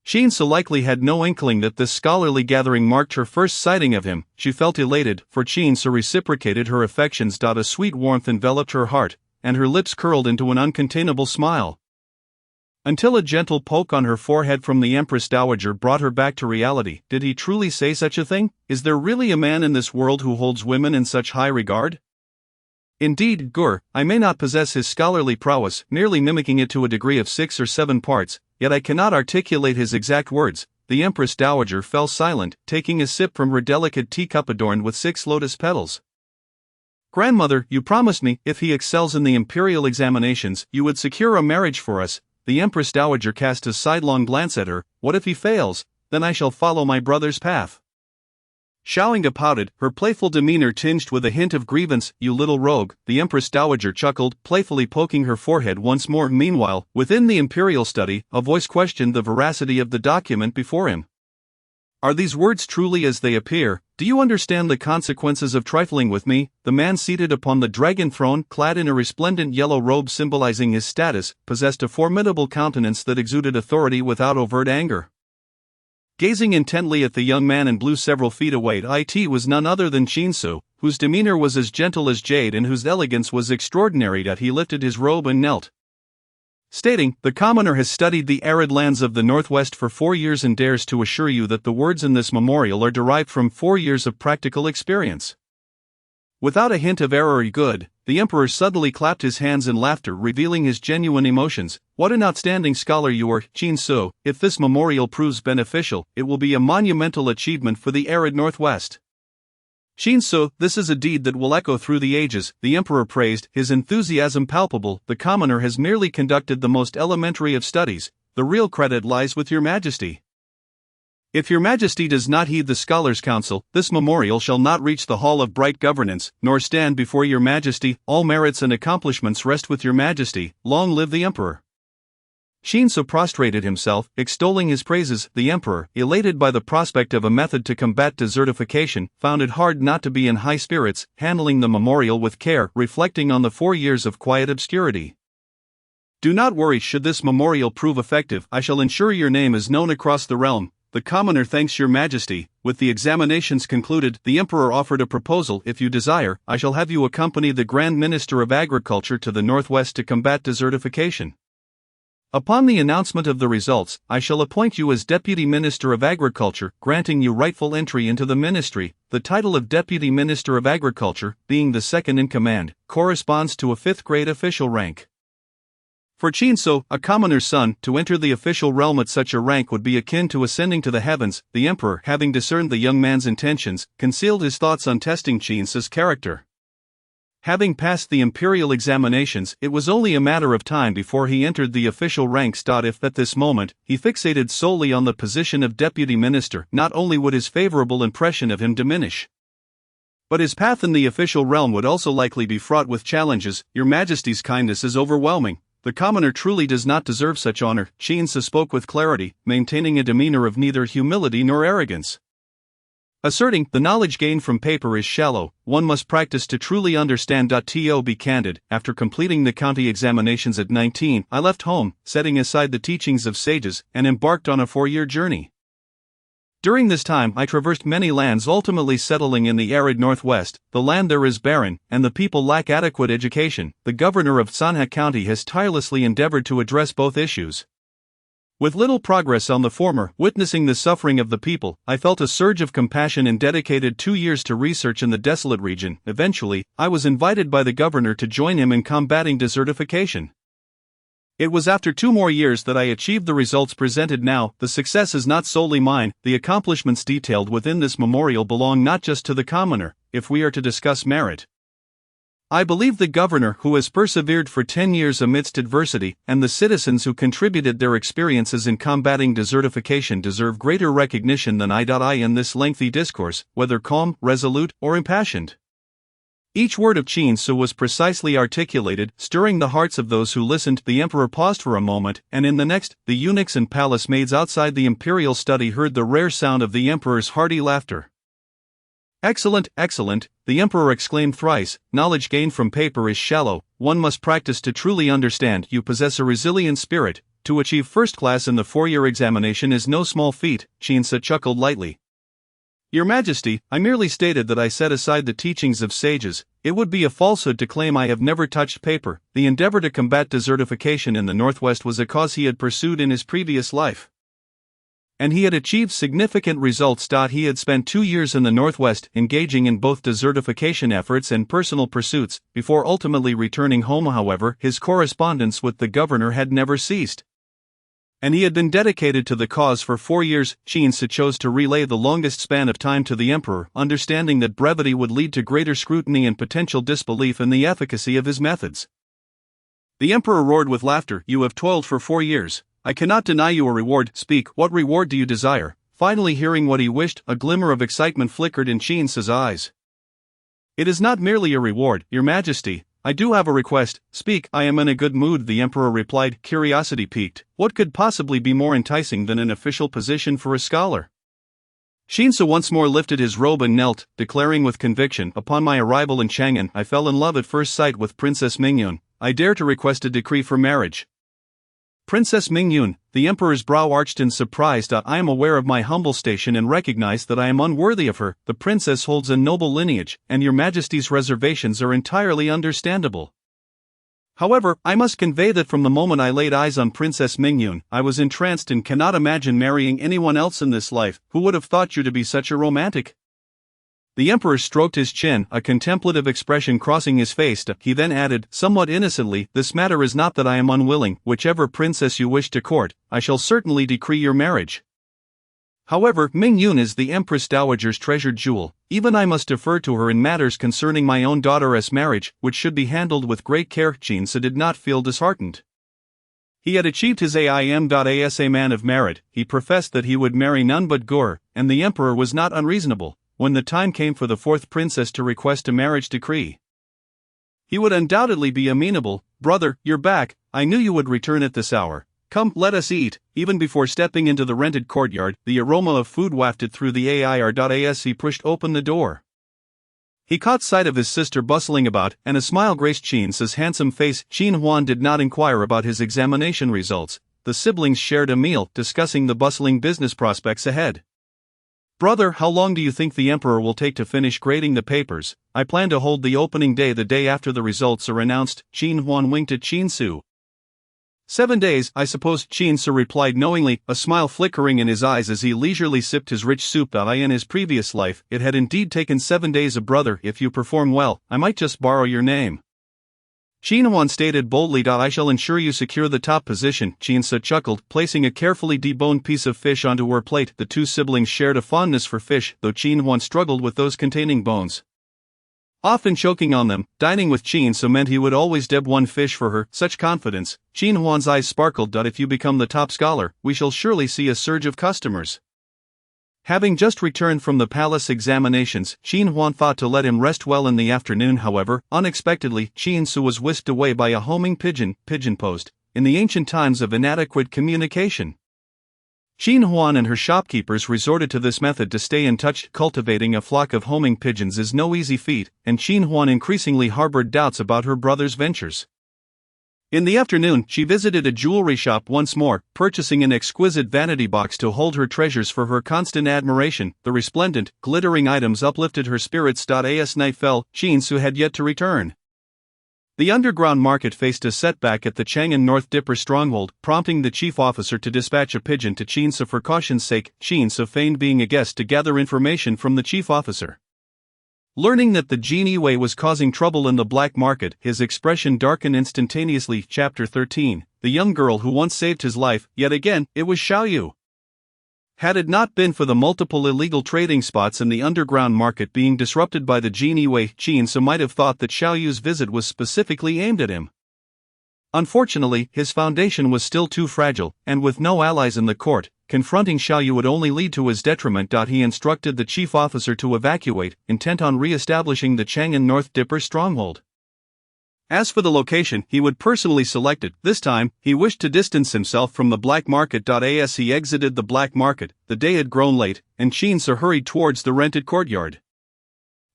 Qin likely had no inkling that this scholarly gathering marked her first sighting of him. She felt elated, for Qin reciprocated her affections. A sweet warmth enveloped her heart, and her lips curled into an uncontainable smile. Until a gentle poke on her forehead from the Empress Dowager brought her back to reality. Did he truly say such a thing? Is there really a man in this world who holds women in such high regard? Indeed, I may not possess his scholarly prowess, merely mimicking it to a degree of 6 or 7 parts, yet I cannot articulate his exact words. The Empress Dowager fell silent, taking a sip from her delicate teacup adorned with 6 lotus petals. "Grandmother, you promised me, if he excels in the imperial examinations, you would secure a marriage for us." The Empress Dowager cast a sidelong glance at her. "What if he fails? Then I shall follow my brother's path." Xiaoying pouted, her playful demeanor tinged with a hint of grievance. "You little rogue," the Empress Dowager chuckled, playfully poking her forehead once more. Meanwhile, within the imperial study, a voice questioned the veracity of the document before him. "Are these words truly as they appear? Do you understand the consequences of trifling with me?" The man seated upon the dragon throne, clad in a resplendent yellow robe symbolizing his status, possessed a formidable countenance that exuded authority without overt anger. Gazing intently at the young man in blue several feet away, it was none other than Qin, whose demeanor was as gentle as jade and whose elegance was extraordinary. He lifted his robe and knelt, stating, "The commoner has studied the arid lands of the Northwest for 4 years and dares to assure you that the words in this memorial are derived from 4 years of practical experience." Without a hint of error or good, the emperor suddenly clapped his hands in laughter, revealing his genuine emotions. "What an outstanding scholar you are, Qin. If this memorial proves beneficial, it will be a monumental achievement for the arid Northwest. Qin, this is a deed that will echo through the ages," the emperor praised, his enthusiasm palpable. "The commoner has merely conducted the most elementary of studies. The real credit lies with your majesty. If your majesty does not heed the scholars' council, this memorial shall not reach the hall of bright governance, nor stand before your majesty. All merits and accomplishments rest with your majesty. Long live the emperor." Qin prostrated himself, extolling his praises. The emperor, elated by the prospect of a method to combat desertification, found it hard not to be in high spirits, handling the memorial with care, reflecting on the 4 years of quiet obscurity. "Do not worry. Should this memorial prove effective, I shall ensure your name is known across the realm. The commoner thanks your majesty." With the examinations concluded, the emperor offered a proposal. "If you desire, I shall have you accompany the Grand Minister of Agriculture to the Northwest to combat desertification. Upon the announcement of the results, I shall appoint you as Deputy Minister of Agriculture, granting you rightful entry into the ministry." The title of Deputy Minister of Agriculture, being the second in command, corresponds to a 5th-grade official rank. For Qin, a commoner's son, to enter the official realm at such a rank would be akin to ascending to the heavens. The emperor, having discerned the young man's intentions, concealed his thoughts on testing Qin's character. Having passed the imperial examinations, it was only a matter of time before he entered the official ranks. If at this moment, he fixated solely on the position of deputy minister, not only would his favorable impression of him diminish, but his path in the official realm would also likely be fraught with challenges. "Your majesty's kindness is overwhelming. The commoner truly does not deserve such honor." Qin spoke with clarity, maintaining a demeanor of neither humility nor arrogance, asserting, "The knowledge gained from paper is shallow, one must practice to truly understand. To be candid, after completing the county examinations at 19, I left home, setting aside the teachings of sages, and embarked on a 4-year journey. During this time I traversed many lands, ultimately settling in the arid Northwest. The land there is barren, and the people lack adequate education. The governor of Sanha County has tirelessly endeavored to address both issues, with little progress on the former. Witnessing the suffering of the people, I felt a surge of compassion and dedicated 2 years to research in the desolate region. Eventually, I was invited by the governor to join him in combating desertification. It was after 2 more years that I achieved the results presented now. The success is not solely mine. The accomplishments detailed within this memorial belong not just to the commoner. If we are to discuss merit, I believe the governor who has persevered for 10 years amidst adversity and the citizens who contributed their experiences in combating desertification deserve greater recognition than I in this lengthy discourse, whether calm, resolute, or impassioned. Each word of Qin Su was precisely articulated, stirring the hearts of those who listened. The emperor paused for a moment, and in the next, the eunuchs and palace maids outside the imperial study heard the rare sound of the emperor's hearty laughter. Excellent, excellent, the emperor exclaimed thrice. Knowledge gained from paper is shallow, one must practice to truly understand. You possess a resilient spirit. To achieve first class in the 4-year examination is no small feat, Qin Su chuckled lightly. Your Majesty, I merely stated that I set aside the teachings of sages. It would be a falsehood to claim I have never touched paper. The endeavor to combat desertification in the Northwest was a cause he had pursued in his previous life, and he had achieved significant results. He had spent 2 years in the Northwest engaging in both desertification efforts and personal pursuits, before ultimately returning home. However, his correspondence with the governor had never ceased, and he had been dedicated to the cause for 4 years. Qin Su chose to relay the longest span of time to the emperor, understanding that brevity would lead to greater scrutiny and potential disbelief in the efficacy of his methods. The emperor roared with laughter. You have toiled for 4 years. I cannot deny you a reward. Speak, what reward do you desire? Finally hearing what he wished, a glimmer of excitement flickered in Qin Su's eyes. It is not merely a reward, Your Majesty. I do have a request. Speak. I am in a good mood, the emperor replied, curiosity piqued. What could possibly be more enticing than an official position for a scholar? Qin Su once more lifted his robe and knelt, declaring with conviction, upon my arrival in Chang'an, I fell in love at first sight with Princess Mingyun. I dare to request a decree for marriage. Princess Mingyun, the emperor's brow arched in surprise. I am aware of my humble station and recognize that I am unworthy of her. The princess holds a noble lineage, and Your Majesty's reservations are entirely understandable. However, I must convey that from the moment I laid eyes on Princess Mingyun, I was entranced and cannot imagine marrying anyone else in this life. Who would have thought you to be such a romantic? The emperor stroked his chin, a contemplative expression crossing his face. He then added, somewhat innocently, this matter is not that I am unwilling. Whichever princess you wish to court, I shall certainly decree your marriage. However, Mingyun is the Empress Dowager's treasured jewel. Even I must defer to her in matters concerning my own daughter's marriage, which should be handled with great care. Qin Su did not feel disheartened. He had achieved his aim. As a man of merit, he professed that he would marry none but Gur, and the emperor was not unreasonable. When the time came for the 4th princess to request a marriage decree, he would undoubtedly be amenable. Brother, you're back. I knew you would return at this hour. Come, let us eat. Even before stepping into the rented courtyard, the aroma of food wafted through the air. As he pushed open the door, he caught sight of his sister bustling about, and a smile graced Qin Su's handsome face. Qin Huan did not inquire about his examination results. The siblings shared a meal, discussing the bustling business prospects ahead. Brother, how long do you think the emperor will take to finish grading the papers? I plan to hold the opening day the day after the results are announced. Qin Huan winked at Qin Su. 7 days, I suppose, Qin Su replied knowingly, a smile flickering in his eyes as he leisurely sipped his rich soup. In his previous life, it had indeed taken 7 days. Brother, if you perform well, I might just borrow your name. Qin Huan stated boldly. I shall ensure you secure the top position. Qin Su chuckled, placing a carefully deboned piece of fish onto her plate. The two siblings shared a fondness for fish, though Qin Huan struggled with those containing bones, often choking on them. Dining with Qin Su meant he would always deb one fish for her. Such confidence. Qin Huan's eyes sparkled. If you become the top scholar, we shall surely see a surge of customers. Having just returned from the palace examinations, Qin Huan thought to let him rest well in the afternoon. However, unexpectedly, Qin Su was whisked away by a homing pigeon post, in the ancient times of inadequate communication. Qin Huan and her shopkeepers resorted to this method to stay in touch. Cultivating a flock of homing pigeons is no easy feat, and Qin Huan increasingly harbored doubts about her brother's ventures. In the afternoon, she visited a jewelry shop once more, purchasing an exquisite vanity box to hold her treasures for her constant admiration. The resplendent, glittering items uplifted her spirits. As night fell, Qin Su had yet to return. The underground market faced a setback at the Chang'an North Dipper stronghold, prompting the chief officer to dispatch a pigeon to Qin Su for caution's sake. Qin Su feigned being a guest to gather information from the chief officer. Learning that the Jin Yiwei was causing trouble in the black market, his expression darkened instantaneously. Chapter 13. The young girl who once saved his life. Yet again, it was Xiao Yu. Had it not been for the multiple illegal trading spots in the underground market being disrupted by the Jin Yiwei, Jin So might have thought that Xiao Yu's visit was specifically aimed at him. Unfortunately, his foundation was still too fragile, and with no allies in the court, confronting Xiao Yu would only lead to his detriment. He instructed the chief officer to evacuate, intent on re-establishing the Chang'an North Dipper stronghold. As for the location he would personally select it, this time, he wished to distance himself from the black market. As he exited the black market, the day had grown late, and Jin So hurried towards the rented courtyard.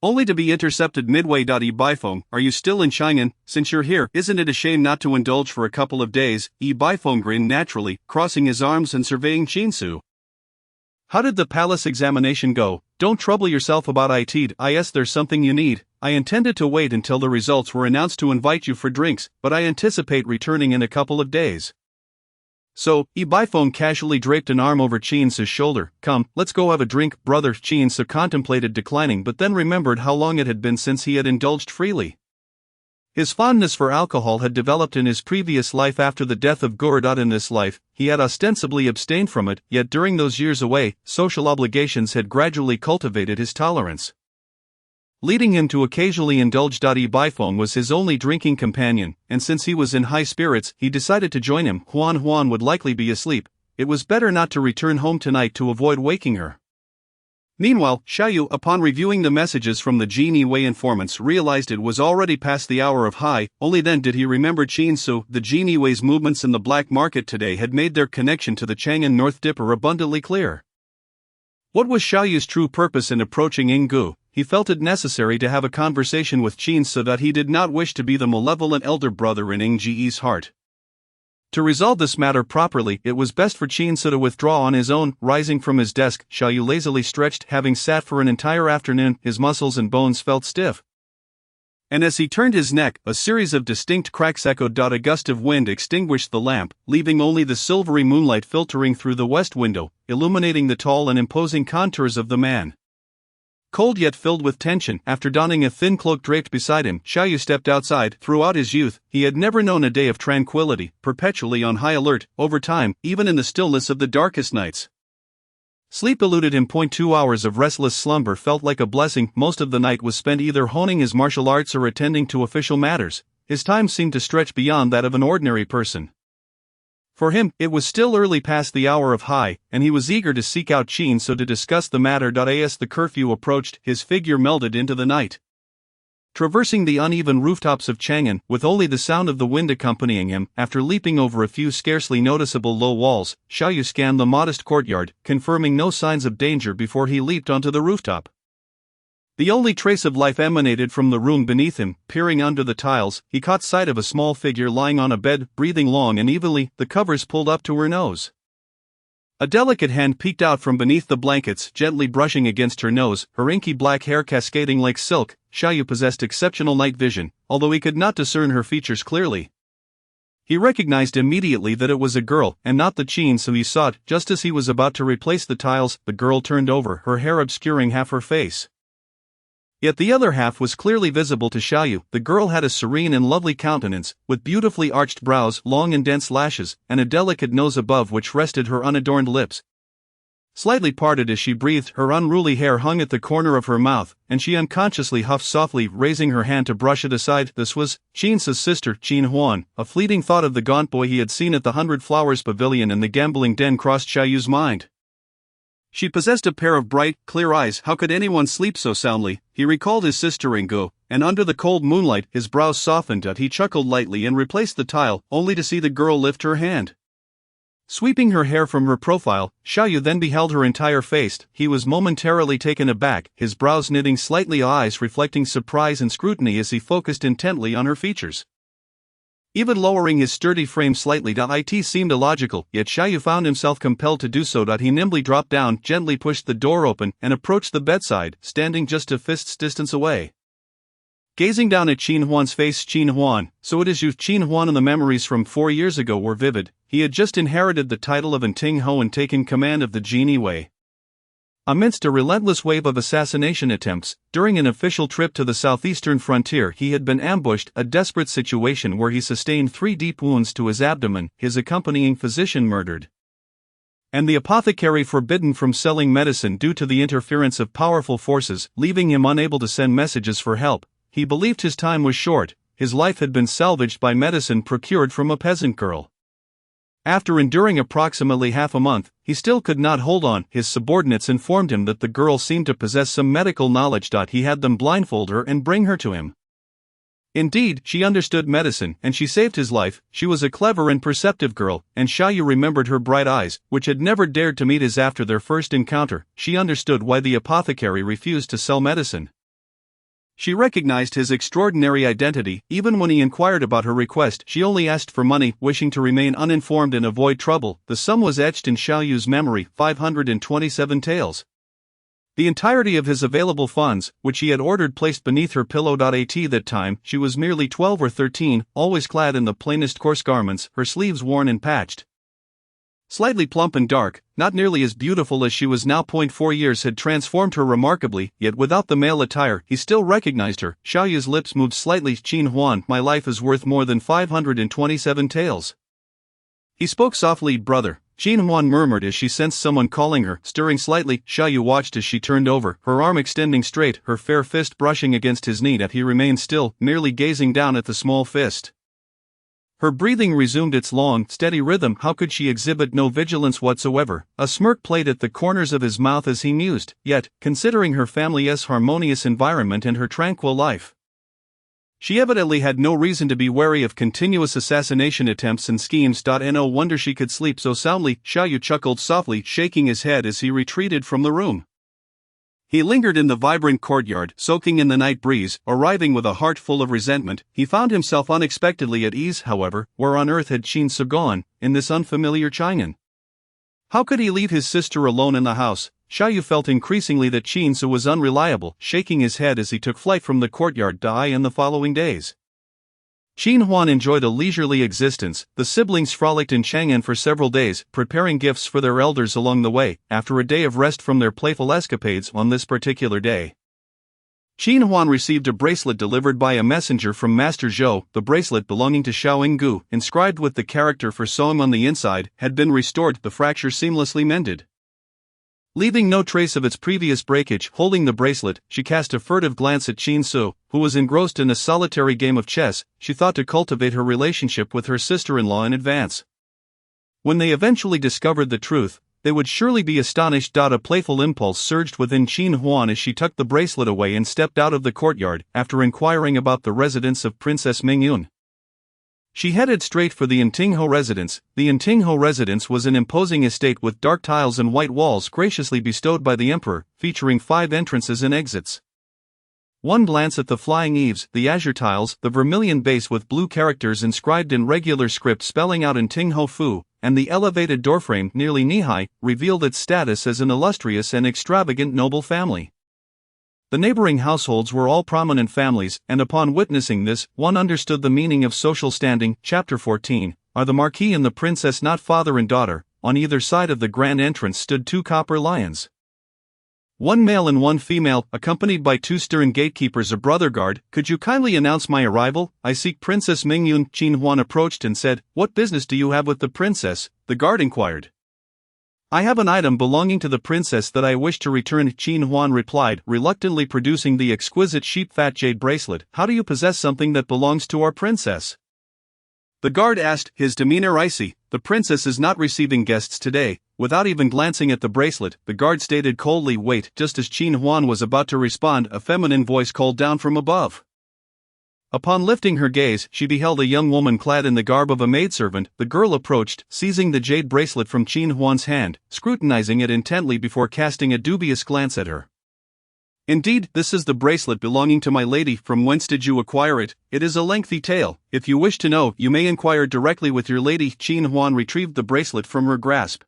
Only to be intercepted midway. Yi Baifeng, are you still in Chang'an? Since you're here, isn't it a shame not to indulge for a couple of days? Yi Baifeng grinned naturally, crossing his arms and surveying Jin So. How did the palace examination go? Don't trouble yourself about it. There's something you need. I intended to wait until the results were announced to invite you for drinks, but I anticipate returning in a couple of days. So, Yi Baifeng casually draped an arm over Jin So's shoulder. Come, let's go have a drink, brother. Jin So contemplated declining but then remembered how long it had been since he had indulged freely. His fondness for alcohol had developed in his previous life after the death of Guru. In this life, he had ostensibly abstained from it, yet during those years away, social obligations had gradually cultivated his tolerance, leading him to occasionally indulge. Yi Baifeng was his only drinking companion, and since he was in high spirits, he decided to join him. Huan would likely be asleep. It was better not to return home tonight to avoid waking her. Meanwhile, Xiao Yu, upon reviewing the messages from the Jin Yiwei informants, realized it was already past the hour of high. Only then did he remember Jin So. The Jin Yiwei's movements in the black market today had made their connection to the Chang'an North Dipper abundantly clear. What was Xiao Yu's true purpose in approaching Yinggu? He felt it necessary to have a conversation with Jin So that he did not wish to be the malevolent elder brother in Yingji's heart. To resolve this matter properly, it was best for Jin So to withdraw on his own. Rising from his desk, Xiao Yu lazily stretched. Having sat for an entire afternoon, his muscles and bones felt stiff. And as he turned his neck, a series of distinct cracks echoed. A gust of wind extinguished the lamp, leaving only the silvery moonlight filtering through the west window, illuminating the tall and imposing contours of the man. Cold yet filled with tension, after donning a thin cloak draped beside him, Xiao Yu stepped outside. Throughout his youth, he had never known a day of tranquility, perpetually on high alert. Over time, even in the stillness of the darkest nights, sleep eluded him. 2 hours of restless slumber felt like a blessing. Most of the night was spent either honing his martial arts or attending to official matters. His time seemed to stretch beyond that of an ordinary person. For him, it was still early past the hour of high, and he was eager to seek out Jin So to discuss the matter. As the curfew approached, his figure melded into the night. Traversing the uneven rooftops of Chang'an, with only the sound of the wind accompanying him, after leaping over a few scarcely noticeable low walls, Xiao Yu scanned the modest courtyard, confirming no signs of danger before he leaped onto the rooftop. The only trace of life emanated from the room beneath him. Peering under the tiles, he caught sight of a small figure lying on a bed, breathing long and evenly, the covers pulled up to her nose. A delicate hand peeked out from beneath the blankets, gently brushing against her nose, her inky black hair cascading like silk. Xiao Yu possessed exceptional night vision, although he could not discern her features clearly. He recognized immediately that it was a girl, and not the Jin So he sought. Just as he was about to replace the tiles, the girl turned over, her hair obscuring half her face. Yet the other half was clearly visible to Xiao Yu. The girl had a serene and lovely countenance, with beautifully arched brows, long and dense lashes, and a delicate nose above which rested her unadorned lips. Slightly parted as she breathed, her unruly hair hung at the corner of her mouth, and she unconsciously huffed softly, raising her hand to brush it aside. This was Jin So's sister, Jin Huan. A fleeting thought of the gaunt boy he had seen at the 100 Flowers Pavilion and the gambling den crossed Xiao Yu's mind. She possessed a pair of bright, clear eyes. How could anyone sleep so soundly? He recalled his sister Yinggu, and under the cold moonlight, his brows softened. He chuckled lightly and replaced the tile, only to see the girl lift her hand. Sweeping her hair from her profile, Xiao Yu then beheld her entire face. He was momentarily taken aback, his brows knitting slightly, eyes reflecting surprise and scrutiny as he focused intently on her features. Even lowering his sturdy frame slightly, it seemed illogical, yet Xiao Yu found himself compelled to do so. He nimbly dropped down, gently pushed the door open, and approached the bedside, standing just a fist's distance away. Gazing down at Jin Huan's face, Jin Huan, so it is you. Jin Huan and the memories from 4 years ago were vivid. He had just inherited the title of Nting Ho and taken command of the Jin Yiwei. Amidst a relentless wave of assassination attempts, during an official trip to the southeastern frontier, he had been ambushed, a desperate situation where he sustained 3 deep wounds to his abdomen, his accompanying physician murdered. and the apothecary forbidden from selling medicine due to the interference of powerful forces, leaving him unable to send messages for help. He believed his time was short. His life had been salvaged by medicine procured from a peasant girl. After enduring approximately half a month, he still could not hold on. His subordinates informed him that the girl seemed to possess some medical knowledge. He had them blindfold her and bring her to him. Indeed, she understood medicine, and she saved his life. She was a clever and perceptive girl, and Xiaoyu remembered her bright eyes, which had never dared to meet his after their first encounter. She understood why the apothecary refused to sell medicine. She recognized his extraordinary identity. Even when he inquired about her request, she only asked for money, wishing to remain uninformed and avoid trouble. The sum was etched in Xiaoyu's memory, 527 taels. The entirety of his available funds, which he had ordered placed beneath her pillow. At that time, she was merely 12 or 13, always clad in the plainest coarse garments, her sleeves worn and patched. Slightly plump and dark, not nearly as beautiful as she was now. 4 years had transformed her remarkably, yet without the male attire, he still recognized her. Xiaoyu's lips moved slightly. Qin Huan, my life is worth more than 527 taels. He spoke softly. Brother, Qin Huan murmured as she sensed someone calling her. Stirring slightly, Xiaoyu watched as she turned over, her arm extending straight, her fair fist brushing against his knee. He remained still, merely gazing down at the small fist. Her breathing resumed its long, steady rhythm. How could she exhibit no vigilance whatsoever? A smirk played at the corners of his mouth as he mused, yet, considering her family's harmonious environment and her tranquil life, she evidently had no reason to be wary of continuous assassination attempts and schemes. No wonder she could sleep so soundly. Xiaoyu chuckled softly, shaking his head as he retreated from the room. He lingered in the vibrant courtyard, soaking in the night breeze. Arriving with a heart full of resentment, he found himself unexpectedly at ease. However, where on earth had Qin Su gone, in this unfamiliar Chang'an? How could he leave his sister alone in the house? Xiaoyu felt increasingly that Qin Su was unreliable, shaking his head as he took flight from the courtyard. In the following days, Qin Huan enjoyed a leisurely existence. The siblings frolicked in Chang'an for several days, preparing gifts for their elders along the way. After a day of rest from their playful escapades on this particular day, Qin Huan received a bracelet delivered by a messenger from Master Zhou. The bracelet belonging to Xiao Yinggu, inscribed with the character for sewing on the inside, had been restored, the fracture seamlessly mended. Leaving no trace of its previous breakage, holding the bracelet, she cast a furtive glance at Qin Su, who was engrossed in a solitary game of chess. She thought to cultivate her relationship with her sister-in-law in advance. When they eventually discovered the truth, they would surely be astonished. A playful impulse surged within Qin Huan as she tucked the bracelet away and stepped out of the courtyard. After inquiring about the residence of Princess Mingyun, she headed straight for the Ntingho residence. The Ntingho residence was an imposing estate with dark tiles and white walls graciously bestowed by the emperor, featuring 5 entrances and exits. One glance at the flying eaves, the azure tiles, the vermilion base with blue characters inscribed in regular script spelling out Ntingho Fu, and the elevated doorframe nearly knee-high, revealed its status as an illustrious and extravagant noble family. The neighboring households were all prominent families, and upon witnessing this, one understood the meaning of social standing. Chapter 14. Are the Marquis and the Princess not father and daughter? On either side of the grand entrance stood 2 copper lions. One male and one female, accompanied by 2 stern gatekeepers or brother guard. Could you kindly announce my arrival? I seek Princess Mingyun. Qin Huan approached and said, What business do you have with the princess? The guard inquired. I have an item belonging to the princess that I wish to return, Qin Huan replied, reluctantly producing the exquisite sheep-fat jade bracelet. How do you possess something that belongs to our princess? The guard asked, his demeanor icy. The princess is not receiving guests today. Without even glancing at the bracelet, the guard stated coldly, Wait. Just as Qin Huan was about to respond, a feminine voice called down from above. Upon lifting her gaze, she beheld a young woman clad in the garb of a maidservant. The girl approached, seizing the jade bracelet from Qin Huan's hand, scrutinizing it intently before casting a dubious glance at her. Indeed, this is the bracelet belonging to my lady. From whence did you acquire it? It is a lengthy tale. If you wish to know, you may inquire directly with your lady. Qin Huan retrieved the bracelet from her grasp.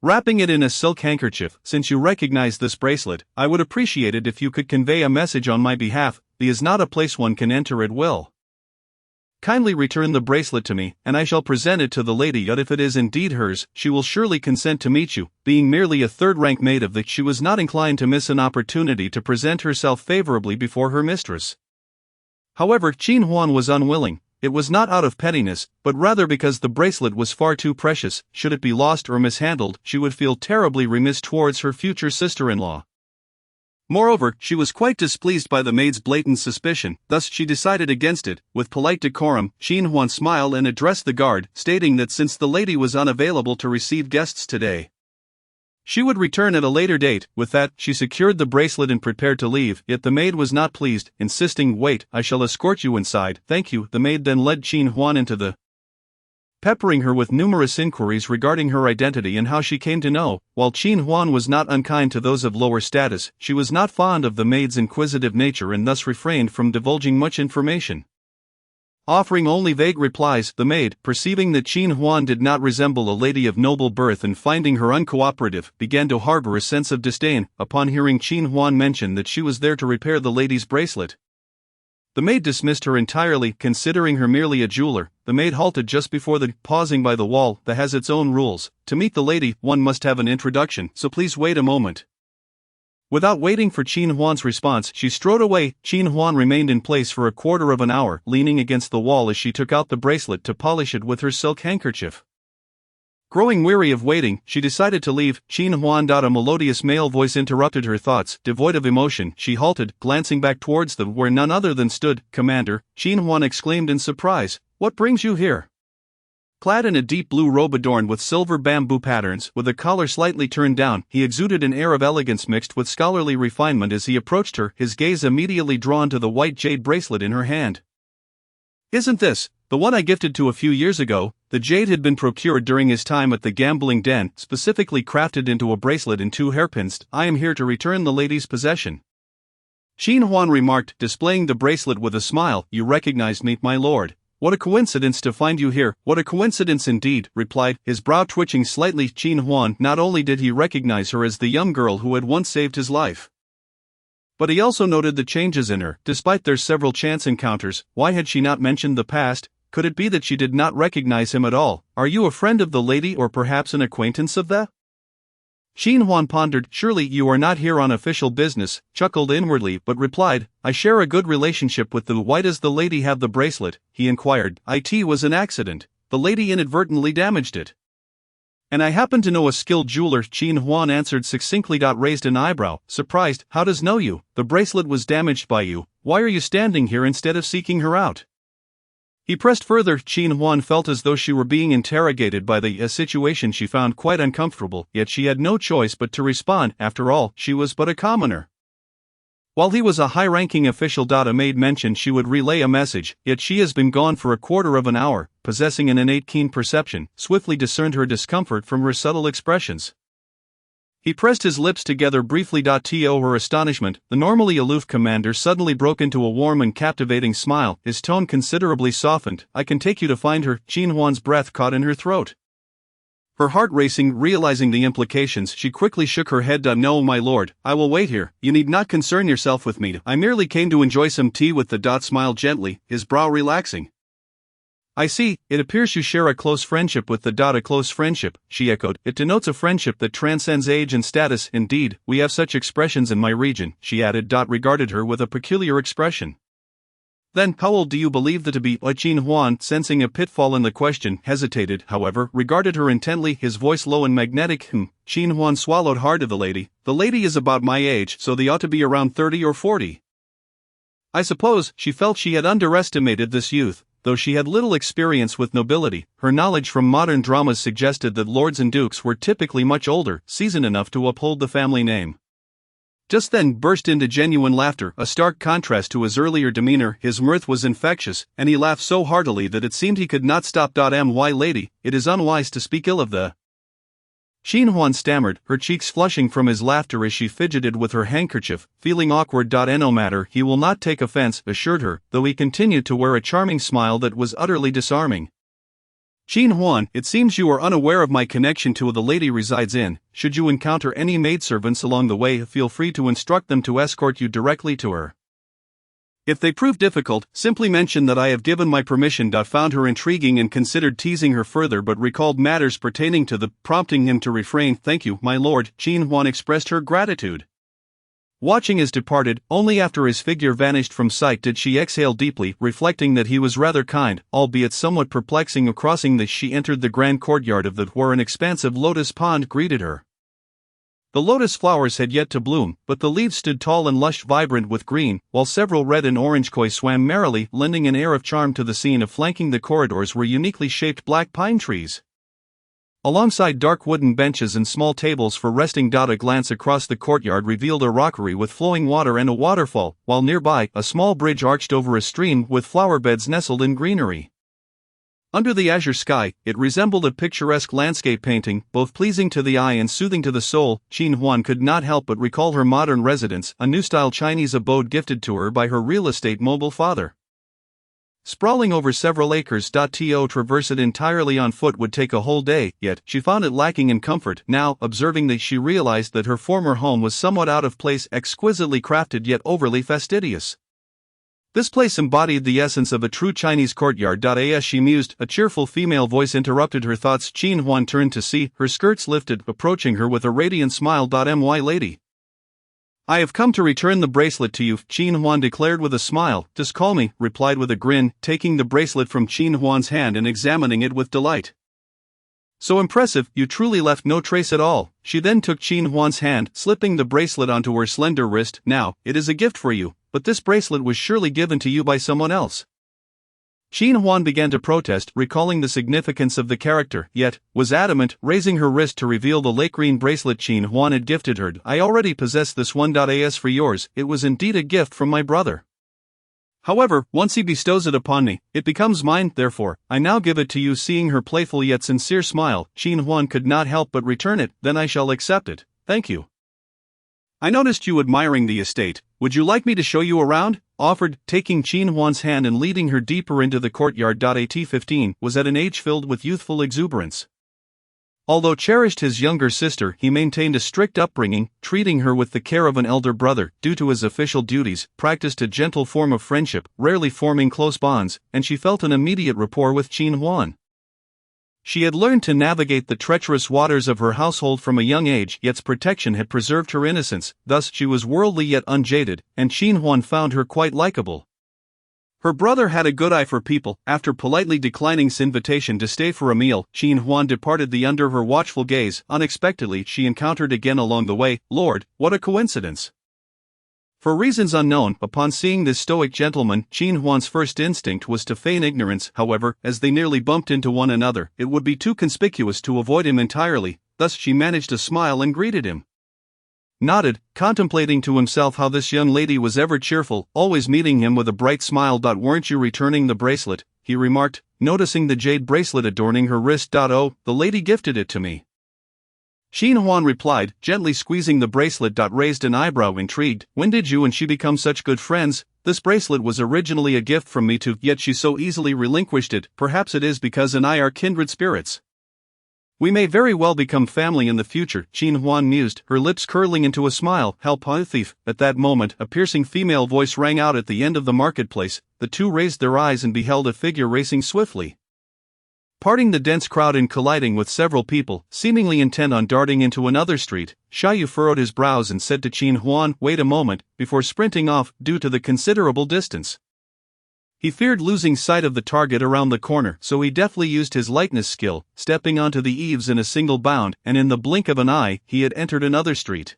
Wrapping it in a silk handkerchief, since you recognize this bracelet, I would appreciate it if you could convey a message on my behalf. The is not a place one can enter at will. Kindly return the bracelet to me, and I shall present it to the lady. Yet if it is indeed hers, she will surely consent to meet you. Being merely a third-rank maid of the, she was not inclined to miss an opportunity to present herself favorably before her mistress. However, Qin Huan was unwilling. It was not out of pettiness, but rather because the bracelet was far too precious. Should it be lost or mishandled, she would feel terribly remiss towards her future sister-in-law. Moreover, she was quite displeased by the maid's blatant suspicion, thus she decided against it. With polite decorum, Qin Huan smiled and addressed the guard, stating that since the lady was unavailable to receive guests today, she would return at a later date. With that, she secured the bracelet and prepared to leave, yet the maid was not pleased, insisting, "Wait, I shall escort you inside." "Thank you." The maid then led Qin Huan into the peppering her with numerous inquiries regarding her identity and how she came to know. While Qin Huan was not unkind to those of lower status, she was not fond of the maid's inquisitive nature and thus refrained from divulging much information. Offering only vague replies, the maid, perceiving that Qin Huan did not resemble a lady of noble birth and finding her uncooperative, began to harbor a sense of disdain. Upon hearing Qin Huan mention that she was there to repair the lady's bracelet, the maid dismissed her entirely, considering her merely a jeweler. The maid halted just before pausing by the wall. "That has its own rules. To meet the lady, one must have an introduction, so please wait a moment." Without waiting for Qin Huan's response, she strode away. Qin Huan remained in place for a quarter of an hour, leaning against the wall as she took out the bracelet to polish it with her silk handkerchief. Growing weary of waiting, she decided to leave. Qin Huan. A melodious male voice interrupted her thoughts. Devoid of emotion, she halted, glancing back towards them where none other than stood. "Commander," Qin Huan exclaimed in surprise, "what brings you here?" Clad in a deep blue robe adorned with silver bamboo patterns, with a collar slightly turned down, he exuded an air of elegance mixed with scholarly refinement as he approached her, his gaze immediately drawn to the white jade bracelet in her hand. "Isn't this the one I gifted to a few years ago?" The jade had been procured during his time at the gambling den, specifically crafted into a bracelet and 2 hairpins. "I am here to return the lady's possession," Qin Huan remarked, displaying the bracelet with a smile. "You recognized me, my lord. What a coincidence to find you here." "What a coincidence indeed," replied, his brow twitching slightly. Qin Huan, not only did he recognize her as the young girl who had once saved his life, but he also noted the changes in her. Despite their several chance encounters, why had she not mentioned the past? Could it be that she did not recognize him at all? "Are you a friend of the lady or perhaps an acquaintance of the?" Qin Huan pondered. "Surely you are not here on official business," chuckled inwardly, but replied, "I share a good relationship with the." "Why does the lady have the bracelet?" he inquired. "It was an accident. The lady inadvertently damaged it, and I happen to know a skilled jeweler," Qin Huan answered succinctly. Raised an eyebrow, surprised. "How does know you? The bracelet was damaged by you. Why are you standing here instead of seeking her out?" He pressed further. Qin Huan felt as though she were being interrogated by a situation she found quite uncomfortable, yet she had no choice but to respond. After all, she was but a commoner, while he was a high-ranking official. A maid mentioned she would relay a message, yet she has been gone for a quarter of an hour. Possessing an innate keen perception, swiftly discerned her discomfort from her subtle expressions. He pressed his lips together briefly. To her astonishment, the normally aloof commander suddenly broke into a warm and captivating smile, his tone considerably softened. "I can take you to find her." Qin Huan's breath caught in her throat. Her heart racing, realizing the implications, she quickly shook her head. "No, my lord, I will wait here. You need not concern yourself with me. I merely came to enjoy some tea with the." Smiled gently, his brow relaxing. "I see, it appears you share a close friendship with the." "A close friendship," she echoed. "It denotes a friendship that transcends age and status." "Indeed, we have such expressions in my region," she added. Regarded her with a peculiar expression. "Then, how old do you believe that to be?" Qin Huan, sensing a pitfall in the question, hesitated, however, regarded her intently, his voice low and magnetic. Qin Huan swallowed hard. "The lady is about my age, so they ought to be around 30 or 40. I suppose." She felt she had underestimated this youth. Though she had little experience with nobility, her knowledge from modern dramas suggested that lords and dukes were typically much older, seasoned enough to uphold the family name. Just then burst into genuine laughter, a stark contrast to his earlier demeanor. His mirth was infectious, and he laughed so heartily that it seemed he could not stop. "My lady, it is unwise to speak ill of the." Qin Huan stammered, her cheeks flushing from his laughter as she fidgeted with her handkerchief, feeling awkward. "No matter, he will not take offense," assured her, though he continued to wear a charming smile that was utterly disarming. "Qin Huan, it seems you are unaware of my connection to the lady resides in. Should you encounter any maidservants along the way, feel free to instruct them to escort you directly to her. If they prove difficult, simply mention that I have given my permission." Found her intriguing and considered teasing her further, but recalled matters pertaining to prompting him to refrain. "Thank you, my lord." Qin Huan expressed her gratitude. Watching as departed, only after his figure vanished from sight did she exhale deeply, reflecting that he was rather kind, albeit somewhat perplexing. Crossing this, she entered the grand courtyard of the where an expansive lotus pond greeted her. The lotus flowers had yet to bloom, but the leaves stood tall and lush, vibrant with green, while several red and orange koi swam merrily, lending an air of charm to the scene. Of flanking the corridors were uniquely shaped black pine trees, alongside dark wooden benches and small tables for resting. A glance across the courtyard revealed a rockery with flowing water and a waterfall, while nearby, a small bridge arched over a stream with flower beds nestled in greenery. Under the azure sky, it resembled a picturesque landscape painting, both pleasing to the eye and soothing to the soul. Qin Huan could not help but recall her modern residence, a new-style Chinese abode gifted to her by her real estate mogul father. Sprawling over several acres. To traverse it entirely on foot would take a whole day, yet she found it lacking in comfort. Now, observing that, she realized that her former home was somewhat out of place, exquisitely crafted yet overly fastidious. This place embodied the essence of a true Chinese courtyard. As she mused, a cheerful female voice interrupted her thoughts. Qin Huan turned to see, her skirts lifted, approaching her with a radiant smile. My lady, I have come to return the bracelet to you, Qin Huan declared with a smile. Just call me, replied with a grin, taking the bracelet from Qin Huan's hand and examining it with delight. So impressive, you truly left no trace at all. She then took Qin Huan's hand, slipping the bracelet onto her slender wrist. Now, it is a gift for you, but this bracelet was surely given to you by someone else. Qin Huan began to protest, recalling the significance of the character, yet was adamant, raising her wrist to reveal the lake green bracelet Qin Huan had gifted her. I already possess this one. As for yours, it was indeed a gift from my brother. However, once he bestows it upon me, it becomes mine. Therefore, I now give it to you. Seeing her playful yet sincere smile, Qin Huan could not help but return it. Then I shall accept it, thank you. I noticed you admiring the estate. Would you like me to show you around? Offered, taking Qin Huan's hand and leading her deeper into the courtyard. At-15 was at an age filled with youthful exuberance. Although cherished his younger sister, he maintained a strict upbringing, treating her with the care of an elder brother. Due to his official duties, practiced a gentle form of friendship, rarely forming close bonds, and she felt an immediate rapport with Qin Huan. She had learned to navigate the treacherous waters of her household from a young age, yet protection had preserved her innocence. Thus she was worldly yet unjaded, and Qin Huan found her quite likable. Her brother had a good eye for people. After politely declining his invitation to stay for a meal, Qin Huan departed. Under her watchful gaze, unexpectedly she encountered again along the way, Lord, what a coincidence! For reasons unknown, upon seeing this stoic gentleman, Qin Huan's first instinct was to feign ignorance. However, as they nearly bumped into one another, it would be too conspicuous to avoid him entirely, thus she managed to smile and greeted him. Nodded, contemplating to himself how this young lady was ever cheerful, always meeting him with a bright smile. Weren't you returning the bracelet? He remarked, noticing the jade bracelet adorning her wrist. Oh, the lady gifted it to me. Qin Huan replied, gently squeezing the bracelet. Raised an eyebrow, intrigued. When did you and she become such good friends? This bracelet was originally a gift from me too, yet she so easily relinquished it. Perhaps it is because I are kindred spirits. We may very well become family in the future, Qin Huan mused, her lips curling into a smile. Help, thief. At that moment, a piercing female voice rang out at the end of the marketplace. The two raised their eyes and beheld a figure racing swiftly, parting the dense crowd and colliding with several people, seemingly intent on darting into another street. Xiaoyu furrowed his brows and said to Qin Huan, wait a moment, before sprinting off. Due to the considerable distance, he feared losing sight of the target around the corner, so he deftly used his lightness skill, stepping onto the eaves in a single bound, and in the blink of an eye, he had entered another street.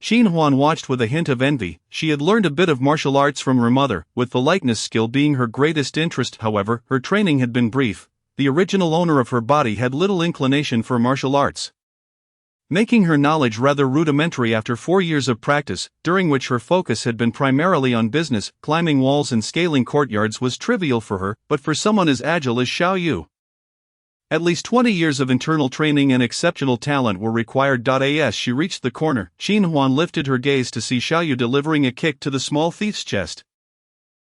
Qin Huan watched with a hint of envy. She had learned a bit of martial arts from her mother, with the lightness skill being her greatest interest. However, her training had been brief. The original owner of her body had little inclination for martial arts, making her knowledge rather rudimentary. After 4 years of practice, during which her focus had been primarily on business, climbing walls and scaling courtyards was trivial for her, but for someone as agile as Xiaoyu, at least 20 years of internal training and exceptional talent were required. As she reached the corner, Qin Huan lifted her gaze to see Xiaoyu delivering a kick to the small thief's chest.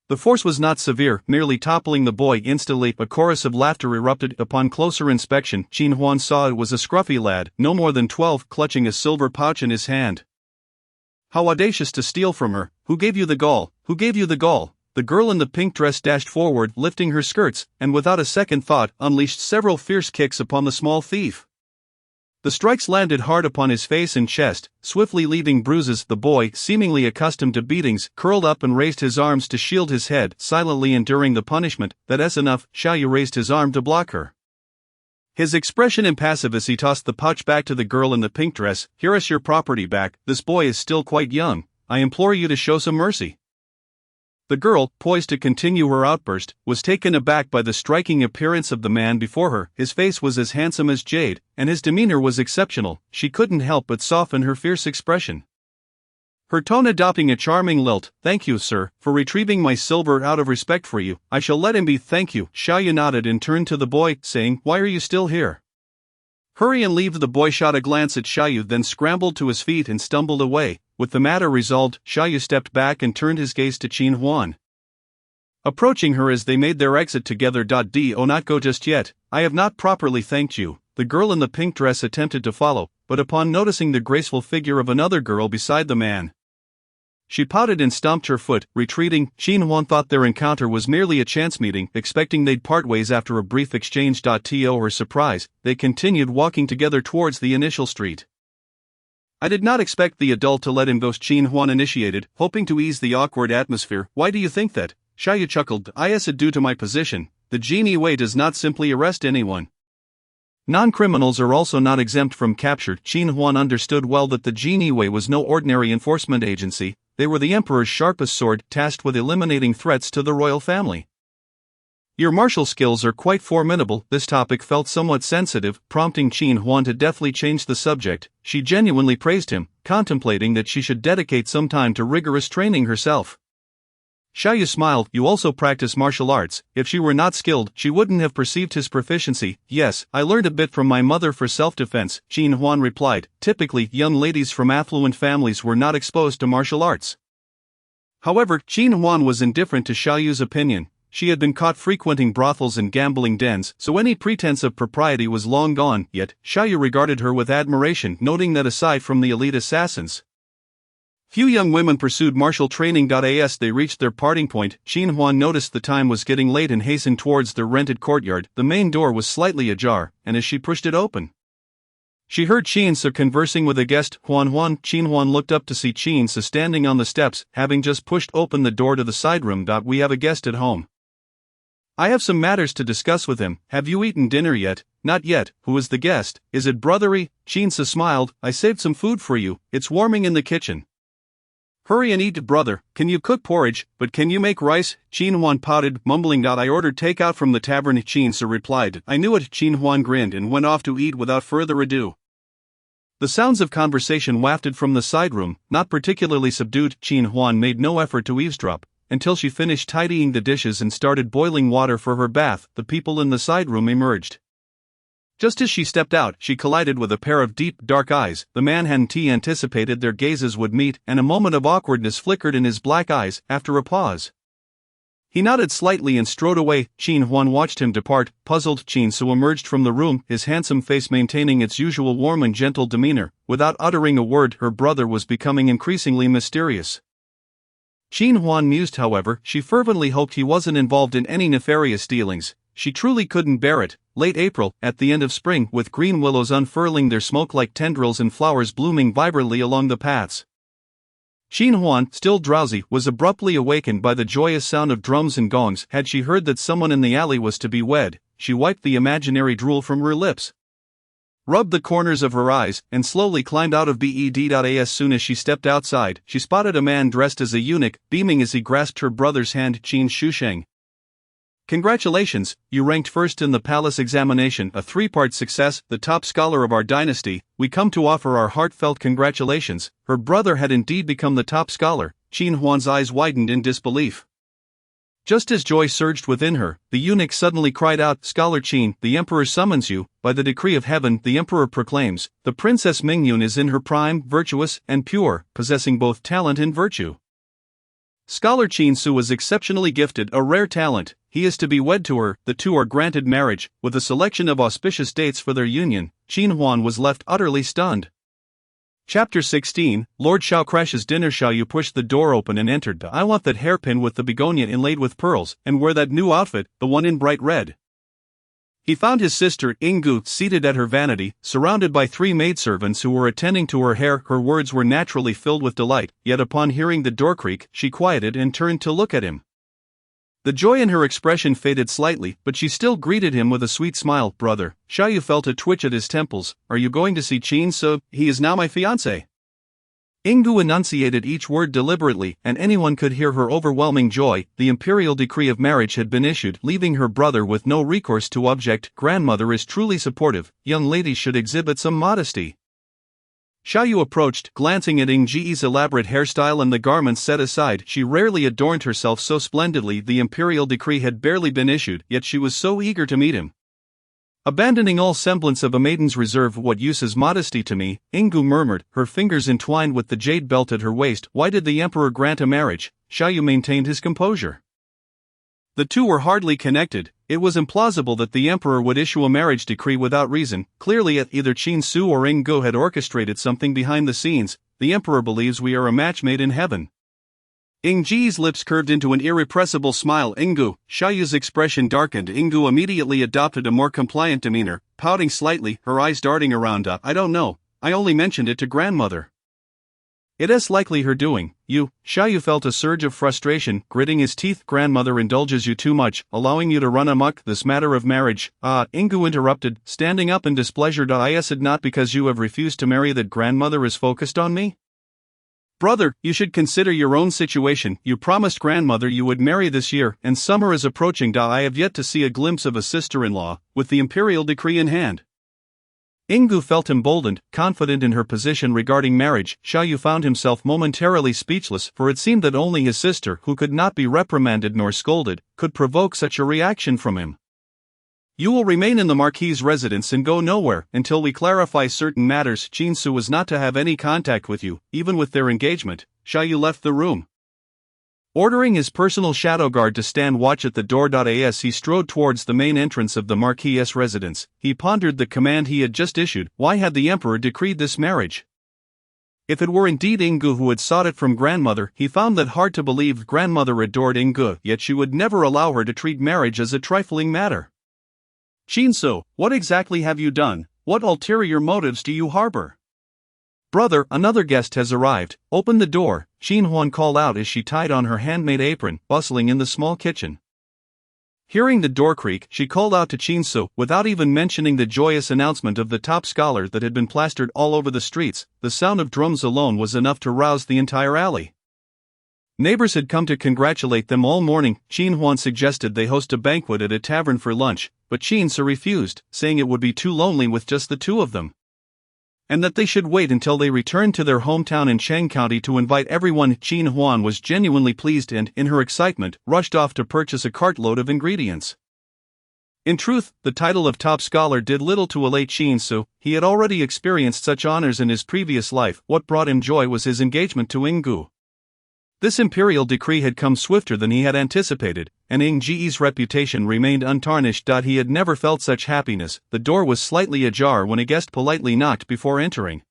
The force was not severe, merely toppling the boy instantly. A chorus of laughter erupted. Upon closer inspection, Qin Huan saw it was a scruffy lad, no more than 12, clutching a silver pouch in his hand. How audacious to steal from her! Who gave you the gall? Who gave you the gall? The girl in the pink dress dashed forward, lifting her skirts, and without a second thought, unleashed several fierce kicks upon the small thief. The strikes landed hard upon his face and chest, swiftly leaving bruises. The boy, seemingly accustomed to beatings, curled up and raised his arms to shield his head, silently enduring the punishment. That's enough. Xiaoyu raised his arm to block her. His expression impassive as he tossed the pouch back to the girl in the pink dress. Here is your property back. This boy is still quite young. I implore you to show some mercy. The girl, poised to continue her outburst, was taken aback by the striking appearance of the man before her. His face was as handsome as jade, and his demeanor was exceptional. She couldn't help but soften her fierce expression, her tone adopting a charming lilt. Thank you, sir, for retrieving my silver. Out of respect for you, I shall let him be. Thank you. Xiaoyu nodded and turned to the boy, saying, Why are you still here? Hurry and leave. The boy shot a glance at Xiaoyu, then scrambled to his feet and stumbled away. With the matter resolved, Xiaoyu stepped back and turned his gaze to Qin Huan, approaching her as they made their exit together. Do not go just yet. I have not properly thanked you. The girl in the pink dress attempted to follow, but upon noticing the graceful figure of another girl beside the man, she pouted and stomped her foot, retreating. Qin Huan thought their encounter was merely a chance meeting, expecting they'd part ways after a brief exchange. To her surprise, they continued walking together towards the initial street. I did not expect the adult to let him go, Qin Huan initiated, hoping to ease the awkward atmosphere. Why do you think that? Xiaoyu chuckled. I said due to my position. The Jin Yiwei does not simply arrest anyone. Non-criminals are also not exempt from capture. Qin Huan understood well that the Jin Yiwei was no ordinary enforcement agency. They were the emperor's sharpest sword, tasked with eliminating threats to the royal family. Your martial skills are quite formidable. This topic felt somewhat sensitive, prompting Qin Huan to deftly change the subject. She genuinely praised him, contemplating that she should dedicate some time to rigorous training herself. Xiaoyu smiled. You also practice martial arts. If she were not skilled, she wouldn't have perceived his proficiency. Yes, I learned a bit from my mother for self-defense, Qin Huan replied. Typically, young ladies from affluent families were not exposed to martial arts. However, Qin Huan was indifferent to Xiaoyu's opinion. She had been caught frequenting brothels and gambling dens, so any pretense of propriety was long gone. Yet, Xiaoyu regarded her with admiration, noting that aside from the elite assassins, few young women pursued martial training. As they reached their parting point, Qin Huan noticed the time was getting late and hastened towards their rented courtyard. The main door was slightly ajar, and as she pushed it open, she heard Qin Su conversing with a guest. Huan. Qin Huan looked up to see Qin Su standing on the steps, having just pushed open the door to the side room. We have a guest at home. I have some matters to discuss with him. Have you eaten dinner yet? Not yet. Who is the guest? Is it brother? Qin Su smiled. I saved some food for you. It's warming in the kitchen. Hurry and eat, brother. Can you cook porridge? But can you make rice? Qin Huan pouted, mumbling. I ordered takeout from the tavern. Qin Su replied. I knew it. Qin Huan grinned and went off to eat without further ado. The sounds of conversation wafted from the side room, not particularly subdued. Qin Huan made no effort to eavesdrop, until she finished tidying the dishes and started boiling water for her bath. The people in the side room emerged. Just as she stepped out, she collided with a pair of deep, dark eyes. The man hadn't anticipated their gazes would meet, and a moment of awkwardness flickered in his black eyes. After a pause, he nodded slightly and strode away. Qin Huan watched him depart, puzzled. Qin Su emerged from the room, his handsome face maintaining its usual warm and gentle demeanor. Without uttering a word, her brother was becoming increasingly mysterious. Qin Huan mused, however. She fervently hoped he wasn't involved in any nefarious dealings. She truly couldn't bear it. Late April, at the end of spring, with green willows unfurling their smoke-like tendrils and flowers blooming vibrantly along the paths. Qin Huan, still drowsy, was abruptly awakened by the joyous sound of drums and gongs. Had she heard that someone in the alley was to be wed, she wiped the imaginary drool from her lips, rubbed the corners of her eyes, and slowly climbed out of bed. As soon as she stepped outside, she spotted a man dressed as a eunuch, beaming as he grasped her brother's hand. Qin Shusheng. Congratulations, you ranked first in the palace examination, a 3-part success, the top scholar of our dynasty. We come to offer our heartfelt congratulations. Her brother had indeed become the top scholar. Qin Huan's eyes widened in disbelief. Just as joy surged within her, the eunuch suddenly cried out, Scholar Qin, the emperor summons you. By the decree of heaven, the emperor proclaims, the princess Mingyun is in her prime, virtuous, and pure, possessing both talent and virtue. Scholar Qin Su was exceptionally gifted, a rare talent. He is to be wed to her. The two are granted marriage, with a selection of auspicious dates for their union. Qin Huan was left utterly stunned. Chapter 16, Lord Xiao crashes dinner. Xiaoyu pushed the door open and entered. I want that hairpin with the begonia inlaid with pearls, and wear that new outfit, the one in bright red. He found his sister, Ingu, seated at her vanity, surrounded by 3 maidservants who were attending to her hair. Her words were naturally filled with delight, yet upon hearing the door creak, she quieted and turned to look at him. The joy in her expression faded slightly, but she still greeted him with a sweet smile. "Brother." Xiaoyu felt a twitch at his temples. "Are you going to see Qin Su? He is now my fiancé." Ingu enunciated each word deliberately, and anyone could hear her overwhelming joy. The imperial decree of marriage had been issued, leaving her brother with no recourse to object. "Grandmother is truly supportive. Young ladies should exhibit some modesty." Xiaoyu approached, glancing at Ingji's elaborate hairstyle and the garments set aside. She rarely adorned herself so splendidly. The imperial decree had barely been issued, yet she was so eager to meet him. Abandoning all semblance of a maiden's reserve. "What use is modesty to me?" Ingu murmured, her fingers entwined with the jade belt at her waist. "Why did the emperor grant a marriage?" Xiaoyu maintained his composure. The two were hardly connected. It was implausible that the emperor would issue a marriage decree without reason. Clearly either Qin Su or Ingu had orchestrated something behind the scenes. "The emperor believes we are a match made in heaven." Ingji's lips curved into an irrepressible smile. "Ingu." Xiaoyu's expression darkened. Ingu immediately adopted a more compliant demeanor, pouting slightly, her eyes darting around. "I don't know. I only mentioned it to grandmother." "It is likely her doing." Xiaoyu felt a surge of frustration, gritting his teeth. "Grandmother indulges you too much, allowing you to run amok. This matter of marriage." Ingu interrupted, standing up in displeasure. "Is it not because you have refused to marry that grandmother is focused on me? Brother, you should consider your own situation. You promised grandmother you would marry this year, and summer is approaching. I have yet to see a glimpse of a sister-in-law, with the imperial decree in hand." Ingu felt emboldened, confident in her position regarding marriage. Xiaoyu found himself momentarily speechless, for it seemed that only his sister, who could not be reprimanded nor scolded, could provoke such a reaction from him. "You will remain in the Marquis's residence and go nowhere until we clarify certain matters. Qin Su was not to have any contact with you, even with their engagement." Xiaoyu left the room. Ordering his personal shadow guard to stand watch at the door. As he strode towards the main entrance of the Marquis's residence, he pondered the command he had just issued. Why had the emperor decreed this marriage? If it were indeed Ingu who had sought it from grandmother, he found that hard to believe. Grandmother adored Ingu, yet she would never allow her to treat marriage as a trifling matter. "Qin Su, what exactly have you done? What ulterior motives do you harbor?" "Brother, another guest has arrived. Open the door," Qin Huan called out as she tied on her handmade apron, bustling in the small kitchen. Hearing the door creak, she called out to Qin Su, without even mentioning the joyous announcement of the top scholar that had been plastered all over the streets. The sound of drums alone was enough to rouse the entire alley. Neighbors had come to congratulate them all morning. Qin Huan suggested they host a banquet at a tavern for lunch, but Qin Su refused, saying it would be too lonely with just the two of them, and that they should wait until they returned to their hometown in Cheng County to invite everyone. Qin Huan was genuinely pleased and, in her excitement, rushed off to purchase a cartload of ingredients. In truth, the title of top scholar did little to elate Qin Su. He had already experienced such honors in his previous life. What brought him joy was his engagement to Ingu. This imperial decree had come swifter than he had anticipated, and Ingji's reputation remained untarnished. He had never felt such happiness. The door was slightly ajar when a guest politely knocked before entering.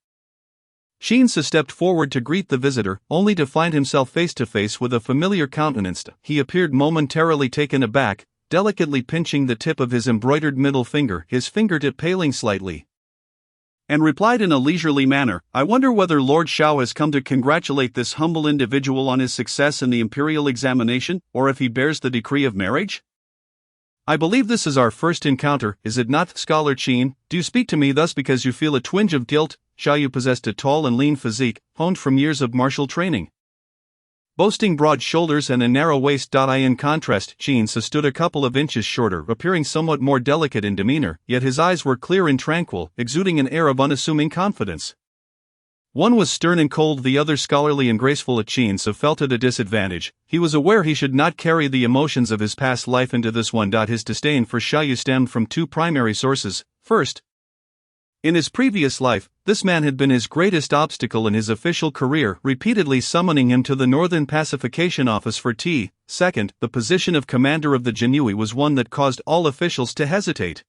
Qin Su stepped forward to greet the visitor, only to find himself face to face with a familiar countenance. He appeared momentarily taken aback, delicately pinching the tip of his embroidered middle finger, his fingertip paling slightly, and replied in a leisurely manner, "I wonder whether Lord Shao has come to congratulate this humble individual on his success in the imperial examination, or if he bears the decree of marriage? I believe this is our first encounter, is it not, Scholar Qin? Do you speak to me thus because you feel a twinge of guilt?" Xiaoyu possessed a tall and lean physique, honed from years of martial training, boasting broad shoulders and a narrow waist. In contrast, Qin Su stood a couple of inches shorter, appearing somewhat more delicate in demeanor, yet his eyes were clear and tranquil, exuding an air of unassuming confidence. One was stern and cold, the other scholarly and graceful. Qin Su felt at a disadvantage. He was aware he should not carry the emotions of his past life into this one. His disdain for Xiaoyu stemmed from two primary sources. First, in his previous life, this man had been his greatest obstacle in his official career, repeatedly summoning him to the Northern Pacification Office for tea. Second, the position of commander of the Jin Yiwei was one that caused all officials to hesitate.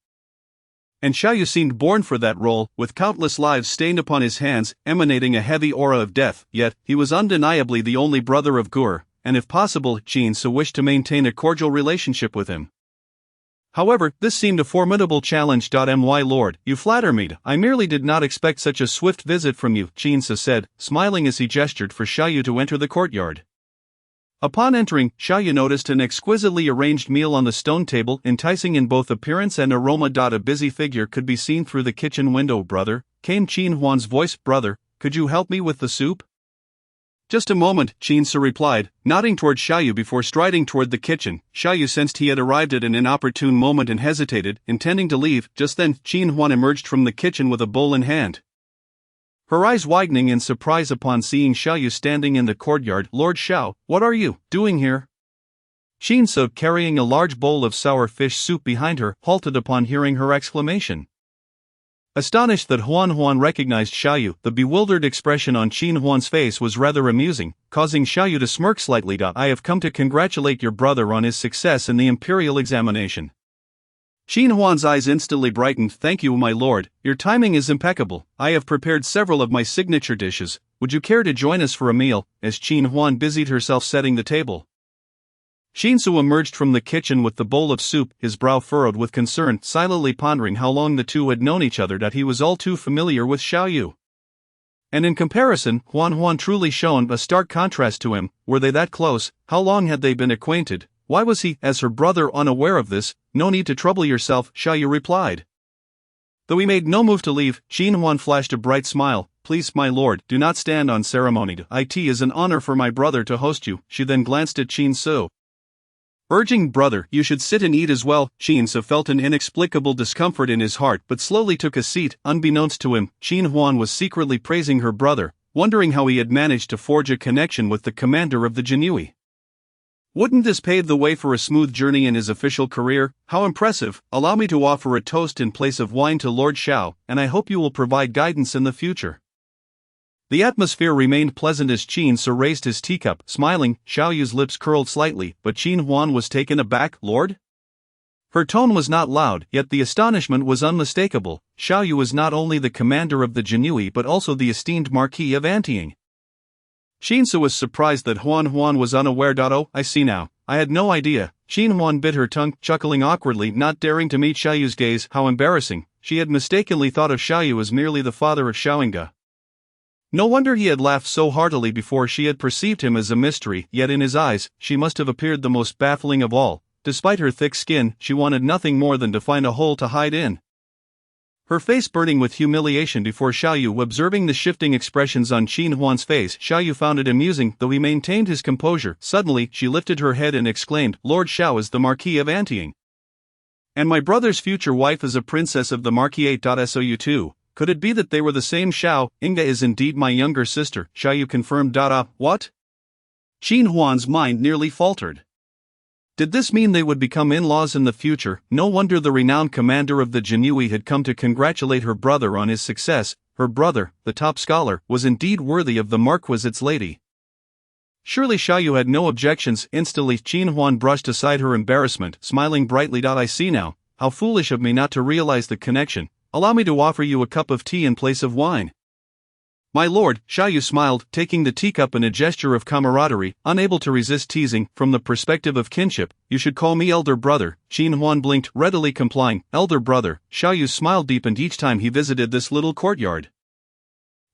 And Xiaoyu seemed born for that role, with countless lives stained upon his hands, emanating a heavy aura of death. Yet, he was undeniably the only brother of Gur, and if possible, Qin Su wished to maintain a cordial relationship with him. However, this seemed a formidable challenge. My lord, you flatter me. I merely did not expect such a swift visit from you, Jinsa said, smiling as he gestured for Xiaoyu to enter the courtyard. Upon entering, Xiaoyu noticed an exquisitely arranged meal on the stone table, enticing in both appearance and aroma. A busy figure could be seen through the kitchen window. Brother, came Qin Huan's voice. Brother, could you help me with the soup? Just a moment, Jinsa replied, nodding toward Xiaoyu before striding toward the kitchen. Xiaoyu sensed he had arrived at an inopportune moment and hesitated, intending to leave. Just then, Qin Huan emerged from the kitchen with a bowl in hand. Her eyes widening in surprise upon seeing Xiaoyu standing in the courtyard. Lord Xiao, what are you doing here? Jinsa, carrying a large bowl of sour fish soup behind her, halted upon hearing her exclamation. Astonished that Huan recognized Xiaoyu, the bewildered expression on Qin Huan's face was rather amusing, causing Xiaoyu to smirk slightly. I have come to congratulate your brother on his success in the imperial examination. Qin Huan's eyes instantly brightened. Thank you, my lord, your timing is impeccable. I have prepared several of my signature dishes. Would you care to join us for a meal? As Qin Huan busied herself setting the table, Jinsu emerged from the kitchen with the bowl of soup, his brow furrowed with concern, silently pondering how long the two had known each other. He was all too familiar with Xiaoyu. And in comparison, Huan truly shone a stark contrast to him. Were they that close? How long had they been acquainted? Why was he, as her brother, unaware of this? No need to trouble yourself, Xiaoyu replied. Though he made no move to leave, Qin Huan flashed a bright smile. Please, my lord, do not stand on ceremony. It is an honor for my brother to host you. She then glanced at Qin Su, urging, brother, you should sit and eat as well. Qin Su felt an inexplicable discomfort in his heart but slowly took a seat. Unbeknownst to him, Qin Huan was secretly praising her brother, wondering how he had managed to forge a connection with the commander of the Jin Yiwei. Wouldn't this pave the way for a smooth journey in his official career? How impressive! Allow me to offer a toast in place of wine to Lord Xiao, and I hope you will provide guidance in the future. The atmosphere remained pleasant as Qin Su raised his teacup, smiling. Xiaoyu's lips curled slightly, but Qin Huan was taken aback. Lord? Her tone was not loud, yet the astonishment was unmistakable. Xiaoyu was not only the commander of the Jin Yiwei but also the esteemed Marquis of Antiang. Qin Su was surprised that Huan was unaware. Oh, I see now. I had no idea. Qin Huan bit her tongue, chuckling awkwardly, not daring to meet Xiaoyu's gaze. How embarrassing. She had mistakenly thought of Xiaoyu as merely the father of Xiaoyinga. No wonder he had laughed so heartily before. She had perceived him as a mystery, yet in his eyes, she must have appeared the most baffling of all. Despite her thick skin, she wanted nothing more than to find a hole to hide in. Her face burning with humiliation before Xiaoyu. Observing the shifting expressions on Qin Huan's face, Xiaoyu found it amusing, though he maintained his composure. Suddenly, she lifted her head and exclaimed, Lord Xiao is the Marquis of Antiang. And my brother's future wife is a princess of the Marquis. So too. Could it be that they were the same? Xiao, Inga is indeed my younger sister, Xiaoyu confirmed. What? Qin Huan's mind nearly faltered. Did this mean they would become in-laws in the future? No wonder the renowned commander of the Jin Yiwei had come to congratulate her brother on his success. Her brother, the top scholar, was indeed worthy of the Marquisite's lady. Surely Xiaoyu had no objections. Instantly, Qin Huan brushed aside her embarrassment, smiling brightly. I see now. How foolish of me not to realize the connection. Allow me to offer you a cup of tea in place of wine. My lord, Xiaoyu smiled, taking the teacup in a gesture of camaraderie, unable to resist teasing. From the perspective of kinship, you should call me elder brother. Qin Huan blinked, readily complying. Elder brother. Xiaoyu's smile deepened each time he visited this little courtyard.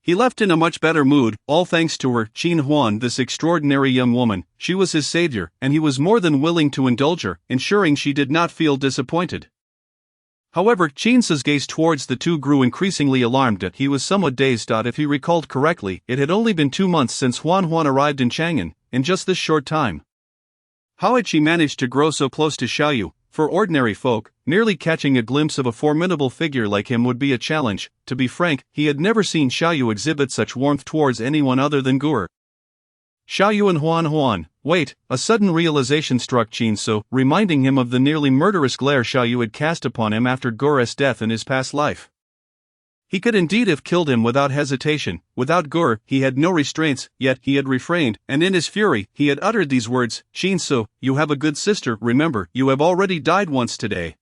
He left in a much better mood, all thanks to her, Qin Huan, this extraordinary young woman. She was his savior, and he was more than willing to indulge her, ensuring she did not feel disappointed. However, Qin Su's gaze towards the two grew increasingly alarmed. He was somewhat dazed. If he recalled correctly, it had only been 2 months since Huan arrived in Chang'an, in just this short time. How had she managed to grow so close to Xiaoyu? For ordinary folk, merely catching a glimpse of a formidable figure like him would be a challenge. To be frank, he had never seen Xiaoyu exhibit such warmth towards anyone other than Gur. Xiaoyu and Huan. Wait, a sudden realization struck Qin Su, reminding him of the nearly murderous glare Xiaoyu had cast upon him after Gur's death in his past life. He could indeed have killed him without hesitation. Without Gur, he had no restraints, yet he had refrained, and in his fury, he had uttered these words, Qin Su, you have a good sister, remember, you have already died once today.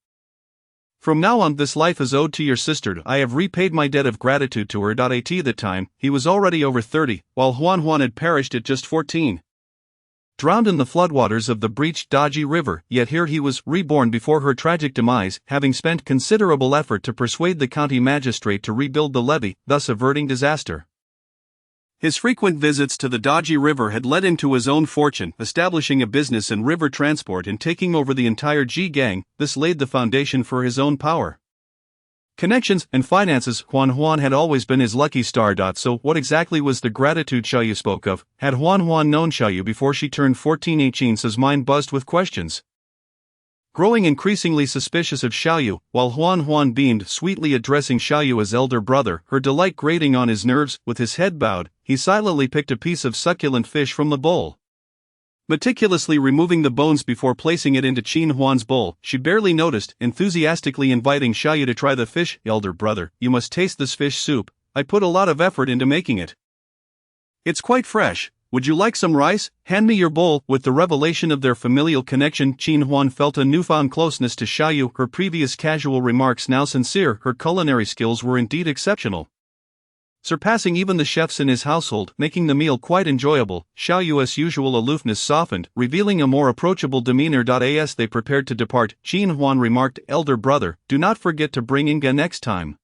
From now on, this life is owed to your sister. I have repaid my debt of gratitude to her. At the time, he was already over 30, while Huan had perished at just 14. drowned in the floodwaters of the breached Daji River, yet here he was, reborn before her tragic demise, having spent considerable effort to persuade the county magistrate to rebuild the levee, thus averting disaster. His frequent visits to the Daji River had led him to his own fortune, establishing a business in river transport and taking over the entire Ji gang. This laid the foundation for his own power. Connections and finances. Huan had always been his lucky star. So what exactly was the gratitude Xiaoyu spoke of? Had Huan known Xiaoyu before she turned 14? Qin's mind buzzed with questions. Growing increasingly suspicious of Xiaoyu, while Huan beamed, sweetly addressing Xiaoyu as elder brother, her delight grating on his nerves. With his head bowed, he silently picked a piece of succulent fish from the bowl. Meticulously removing the bones before placing it into Qin Huan's bowl, she barely noticed, enthusiastically inviting Xiaoyu to try the fish. Elder brother, you must taste this fish soup. I put a lot of effort into making it. It's quite fresh. Would you like some rice? Hand me your bowl. With the revelation of their familial connection, Qin Huan felt a newfound closeness to Xiaoyu, her previous casual remarks now sincere. Her culinary skills were indeed exceptional, surpassing even the chefs in his household, making the meal quite enjoyable. Xiaoyu's usual aloofness softened, revealing a more approachable demeanor. As they prepared to depart, Qin Huan remarked, elder brother, do not forget to bring Inga next time.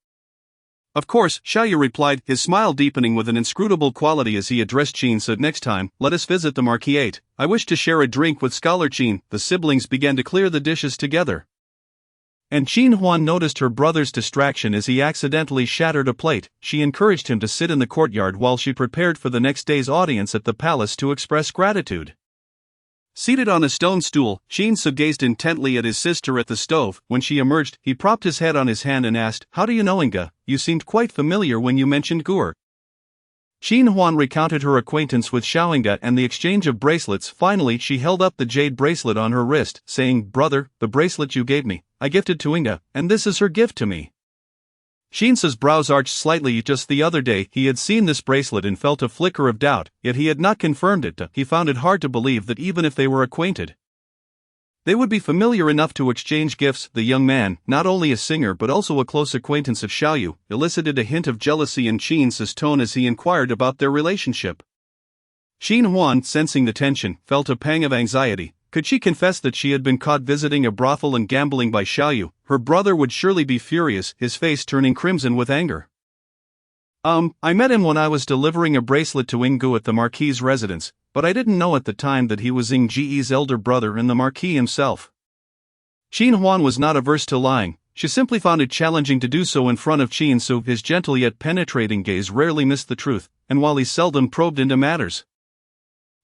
Of course, Xiaoyu replied, his smile deepening with an inscrutable quality as he addressed Qin. So next time, let us visit the Marquis. I wish to share a drink with Scholar Qin. The siblings began to clear the dishes together, and Qin Huan noticed her brother's distraction as he accidentally shattered a plate. She encouraged him to sit in the courtyard while she prepared for the next day's audience at the palace to express gratitude. Seated on a stone stool, Qin Su gazed intently at his sister at the stove. When she emerged, he propped his head on his hand and asked, how do you know Inga? You seemed quite familiar when you mentioned Gur. Qin Huan recounted her acquaintance with Xiaoyinga and the exchange of bracelets. Finally, she held up the jade bracelet on her wrist, saying, brother, the bracelet you gave me, I gifted to Inga, and this is her gift to me. Qin's brows arched slightly. Just the other day, he had seen this bracelet and felt a flicker of doubt, yet he had not confirmed it. He found it hard to believe that even if they were acquainted, they would be familiar enough to exchange gifts. The young man, not only a singer but also a close acquaintance of Xiaoyu, elicited a hint of jealousy in Qin's tone as he inquired about their relationship. Qin Huan, sensing the tension, felt a pang of anxiety. Could she confess that she had been caught visiting a brothel and gambling by Xiaoyu? Her brother would surely be furious, his face turning crimson with anger. I met him when I was delivering a bracelet to Inggu at the Marquis' residence, but I didn't know at the time that he was Ing Ji's elder brother and the Marquis himself. Qin Huan was not averse to lying. She simply found it challenging to do so in front of Qin Su. His gentle yet penetrating gaze rarely missed the truth, and while he seldom probed into matters,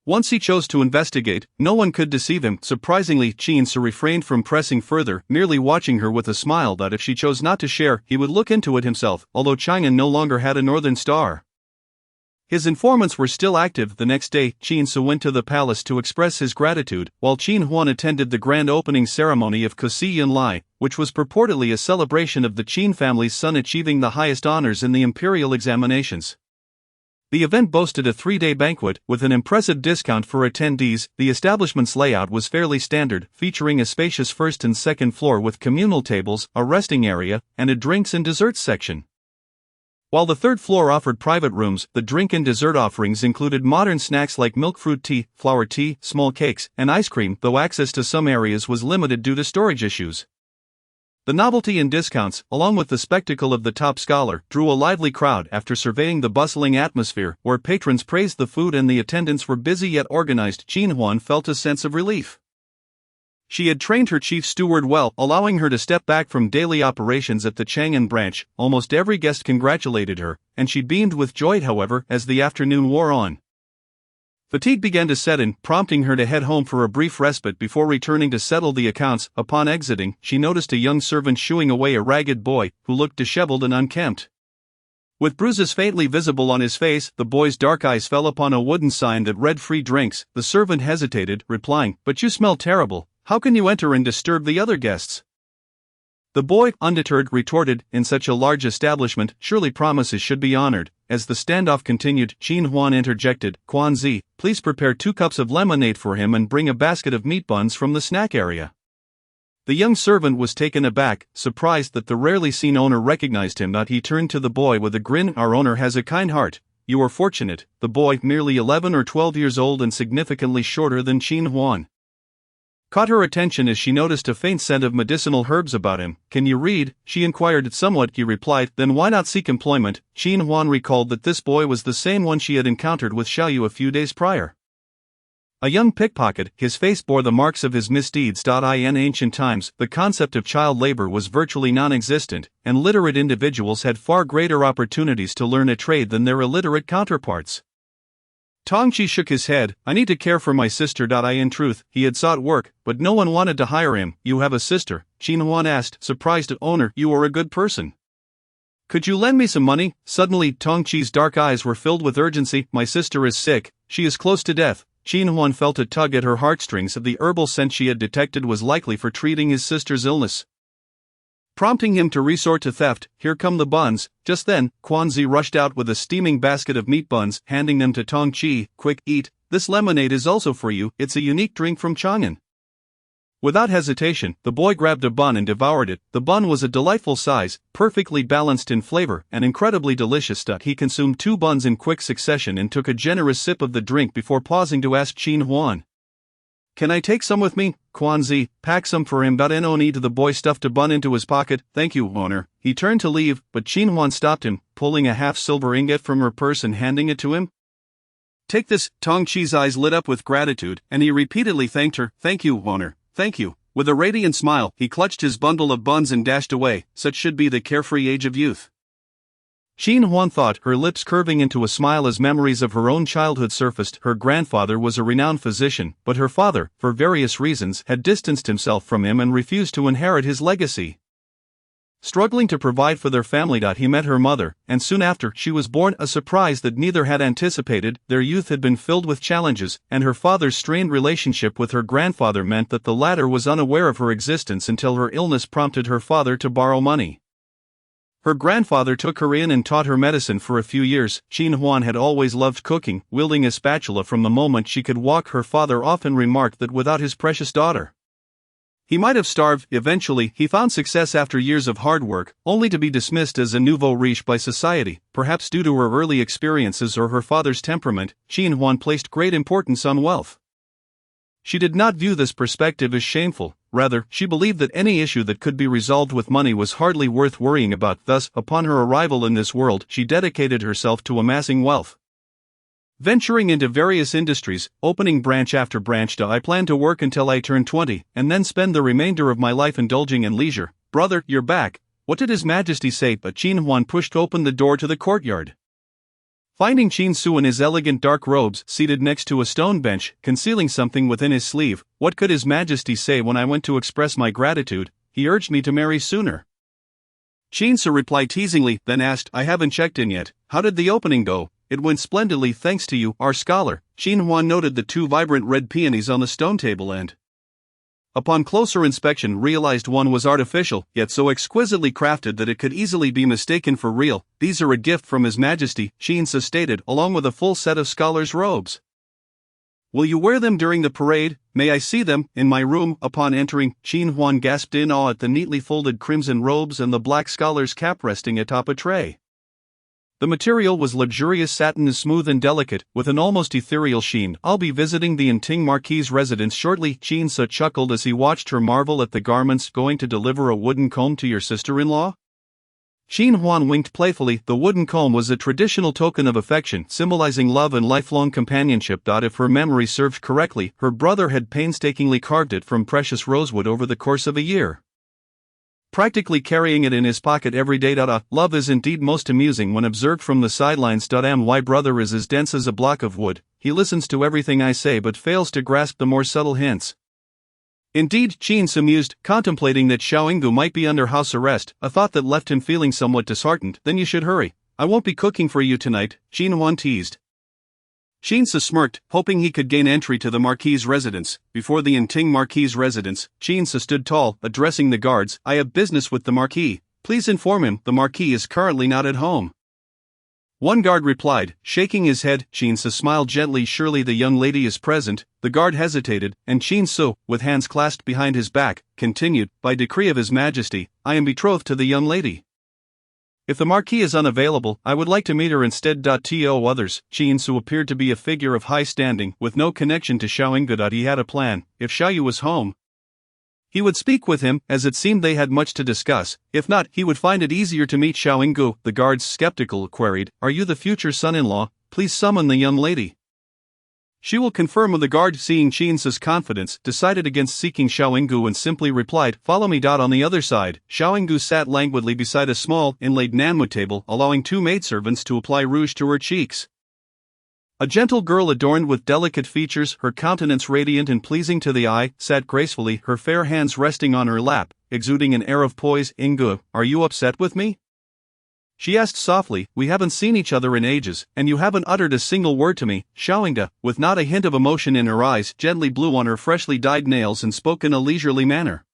once he chose to investigate, no one could deceive him. Surprisingly, Qin Su refrained from pressing further, merely watching her with a smile that if she chose not to share, he would look into it himself. Although Chang'an no longer had a northern star, his informants were still active. The next day, Qin Su went to the palace to express his gratitude, while Qin Huan attended the grand opening ceremony of Kosi Yunlai, which was purportedly a celebration of the Qin family's son achieving the highest honors in the imperial examinations. The event boasted a 3-day banquet, with an impressive discount for attendees. The establishment's layout was fairly standard, featuring a spacious first and second floor with communal tables, a resting area, and a drinks and desserts section. While the third floor offered private rooms, the drink and dessert offerings included modern snacks like milk fruit tea, flower tea, small cakes, and ice cream, though access to some areas was limited due to storage issues. The novelty and discounts, along with the spectacle of the top scholar, drew a lively crowd. After surveying the bustling atmosphere, where patrons praised the food and the attendants were busy yet organized, Qin Huan felt a sense of relief. She had trained her chief steward well, allowing her to step back from daily operations at the Chang'an branch. Almost every guest congratulated her, and she beamed with joy. However, as the afternoon wore on, fatigue began to set in, prompting her to head home for a brief respite before returning to settle the accounts. Upon exiting, she noticed a young servant shooing away a ragged boy, who looked disheveled and unkempt. With bruises faintly visible on his face, the boy's dark eyes fell upon a wooden sign that read free drinks. The servant hesitated, replying, "But you smell terrible. How can you enter and disturb the other guests?" The boy, undeterred, retorted, "In such a large establishment, surely promises should be honored." As the standoff continued, Qin Huan interjected, "Quan Zi, please prepare 2 cups of lemonade for him and bring a basket of meat buns from the snack area." The young servant was taken aback, surprised that the rarely seen owner recognized him. He turned to the boy with a grin, "Our owner has a kind heart. you are fortunate. The boy, merely 11 or 12 years old and significantly shorter than Qin Huan, caught her attention as she noticed a faint scent of medicinal herbs about him. Can you read? She inquired. Somewhat, he replied. Then why not seek employment? Qin Huan recalled that this boy was the same one she had encountered with Xiaoyu a few days prior. A young pickpocket, his face bore the marks of his misdeeds. In ancient times, the concept of child labor was virtually non-existent, and literate individuals had far greater opportunities to learn a trade than their illiterate counterparts. Tongqi shook his head. I need to care for my sister. In truth, he had sought work, but no one wanted to hire him. You have a sister? Qin Huan asked, surprised. Owner, you are a good person. Could you lend me some money? Suddenly, Tongqi's dark eyes were filled with urgency. My sister is sick. She is close to death. Qin Huan felt a tug at her heartstrings. The herbal scent she had detected was likely for treating his sister's illness, prompting him to resort to theft. Here come the buns. Just then, Quanzi rushed out with a steaming basket of meat buns, handing them to Tongqi. Quick, eat. This lemonade is also for you. It's a unique drink from Chang'an. Without hesitation, the boy grabbed a bun and devoured it. The bun was a delightful size, perfectly balanced in flavor, and incredibly delicious. He consumed 2 buns in quick succession and took a generous sip of the drink before pausing to ask Qin Huan, can I take some with me? Quanzi, pack some for him. No need. The boy stuffed a bun into his pocket. Thank you, owner. He turned to leave, but Qin Huan stopped him, pulling a half-silver ingot from her purse and handing it to him. Take this. Tongqi's eyes lit up with gratitude, and he repeatedly thanked her. Thank you, owner. Thank you. With a radiant smile, he clutched his bundle of buns and dashed away. Such should be the carefree age of youth. Qin Huan thought, her lips curving into a smile as memories of her own childhood surfaced. Her grandfather was a renowned physician, but her father, for various reasons, had distanced himself from him and refused to inherit his legacy. Struggling to provide for their family, he met her mother, and soon after, she was born, a surprise that neither had anticipated. Their youth had been filled with challenges, and her father's strained relationship with her grandfather meant that the latter was unaware of her existence until her illness prompted her father to borrow money. Her grandfather took her in and taught her medicine for a few years. Qin Huan had always loved cooking, wielding a spatula from the moment she could walk. Her father often remarked that without his precious daughter, he might have starved. Eventually, he found success after years of hard work, only to be dismissed as a nouveau riche by society. Perhaps due to her early experiences or her father's temperament, Qin Huan placed great importance on wealth. She did not view this perspective as shameful. Rather, she believed that any issue that could be resolved with money was hardly worth worrying about. Thus, upon her arrival in this world, she dedicated herself to amassing wealth, venturing into various industries, opening branch after branch. I plan to work until I turn 20, and then spend the remainder of my life indulging in leisure. Brother, you're back. What did His Majesty say? But Qin Huan pushed open the door to the courtyard. Finding Qin Su in his elegant dark robes, seated next to a stone bench, concealing something within his sleeve. What could His Majesty say? When I went to express my gratitude, he urged me to marry sooner. Qin Su replied teasingly, then asked, I haven't checked in yet. How did the opening go? It went splendidly thanks to you, our scholar. Qin Huan noted the 2 vibrant red peonies on the stone table and, upon closer inspection, realized one was artificial, yet so exquisitely crafted that it could easily be mistaken for real. These are a gift from His Majesty, Qin Su stated, along with a full set of scholar's robes. Will you wear them during the parade? May I see them? In my room. Upon entering, Qin Huan gasped in awe at the neatly folded crimson robes and the black scholar's cap resting atop a tray. The material was luxurious satin, smooth and delicate, with an almost ethereal sheen. I'll be visiting the Yingting Marquis's residence shortly. Qin Su chuckled as he watched her marvel at the garments. Going to deliver a wooden comb to your sister-in-law? Qin Huan winked playfully. The wooden comb was a traditional token of affection, symbolizing love and lifelong companionship. If her memory served correctly, her brother had painstakingly carved it from precious rosewood over the course of a year, practically carrying it in his pocket every day. Love is indeed most amusing when observed from the sidelines. My brother is as dense as a block of wood. He listens to everything I say but fails to grasp the more subtle hints. Indeed, Qin Su mused, contemplating that Xiaoyinggu might be under house arrest, a thought that left him feeling somewhat disheartened. Then you should hurry. I won't be cooking for you tonight, Qin Huan teased. Qin Su smirked, hoping he could gain entry to the Marquis's residence. Before the Yingting Marquis's residence, Qin Su stood tall, addressing the guards. I have business with the Marquis. Please inform him the Marquis is currently not at home. One guard replied, shaking his head. Qin Su smiled gently. Surely the young lady is present. The guard hesitated, and Qin Su, with hands clasped behind his back, continued, by decree of His Majesty, I am betrothed to the young lady. If the Marquis is unavailable, I would like to meet her instead. To others, Qin Su appeared to be a figure of high standing, with no connection to Xiaoying. He had a plan. If Xiaoyu was home, he would speak with him, as it seemed they had much to discuss. If not, he would find it easier to meet Xiaoying. The guard's skeptical queried, "Are you the future son-in-law? Please summon the young lady." She will confirm. The guard, seeing Qin Su's confidence, decided against seeking Xiaoying and simply replied, "Follow me." On the other side, Xiaoying sat languidly beside a small, inlaid Nanmu table, allowing two maidservants to apply rouge to her cheeks. A gentle girl adorned with delicate features, her countenance radiant and pleasing to the eye, sat gracefully, her fair hands resting on her lap, exuding an air of poise. "Ingu, are you upset with me?" she asked softly. "We haven't seen each other in ages, and you haven't uttered a single word to me." Xiaoying, with not a hint of emotion in her eyes, gently blew on her freshly dyed nails and spoke in a leisurely manner.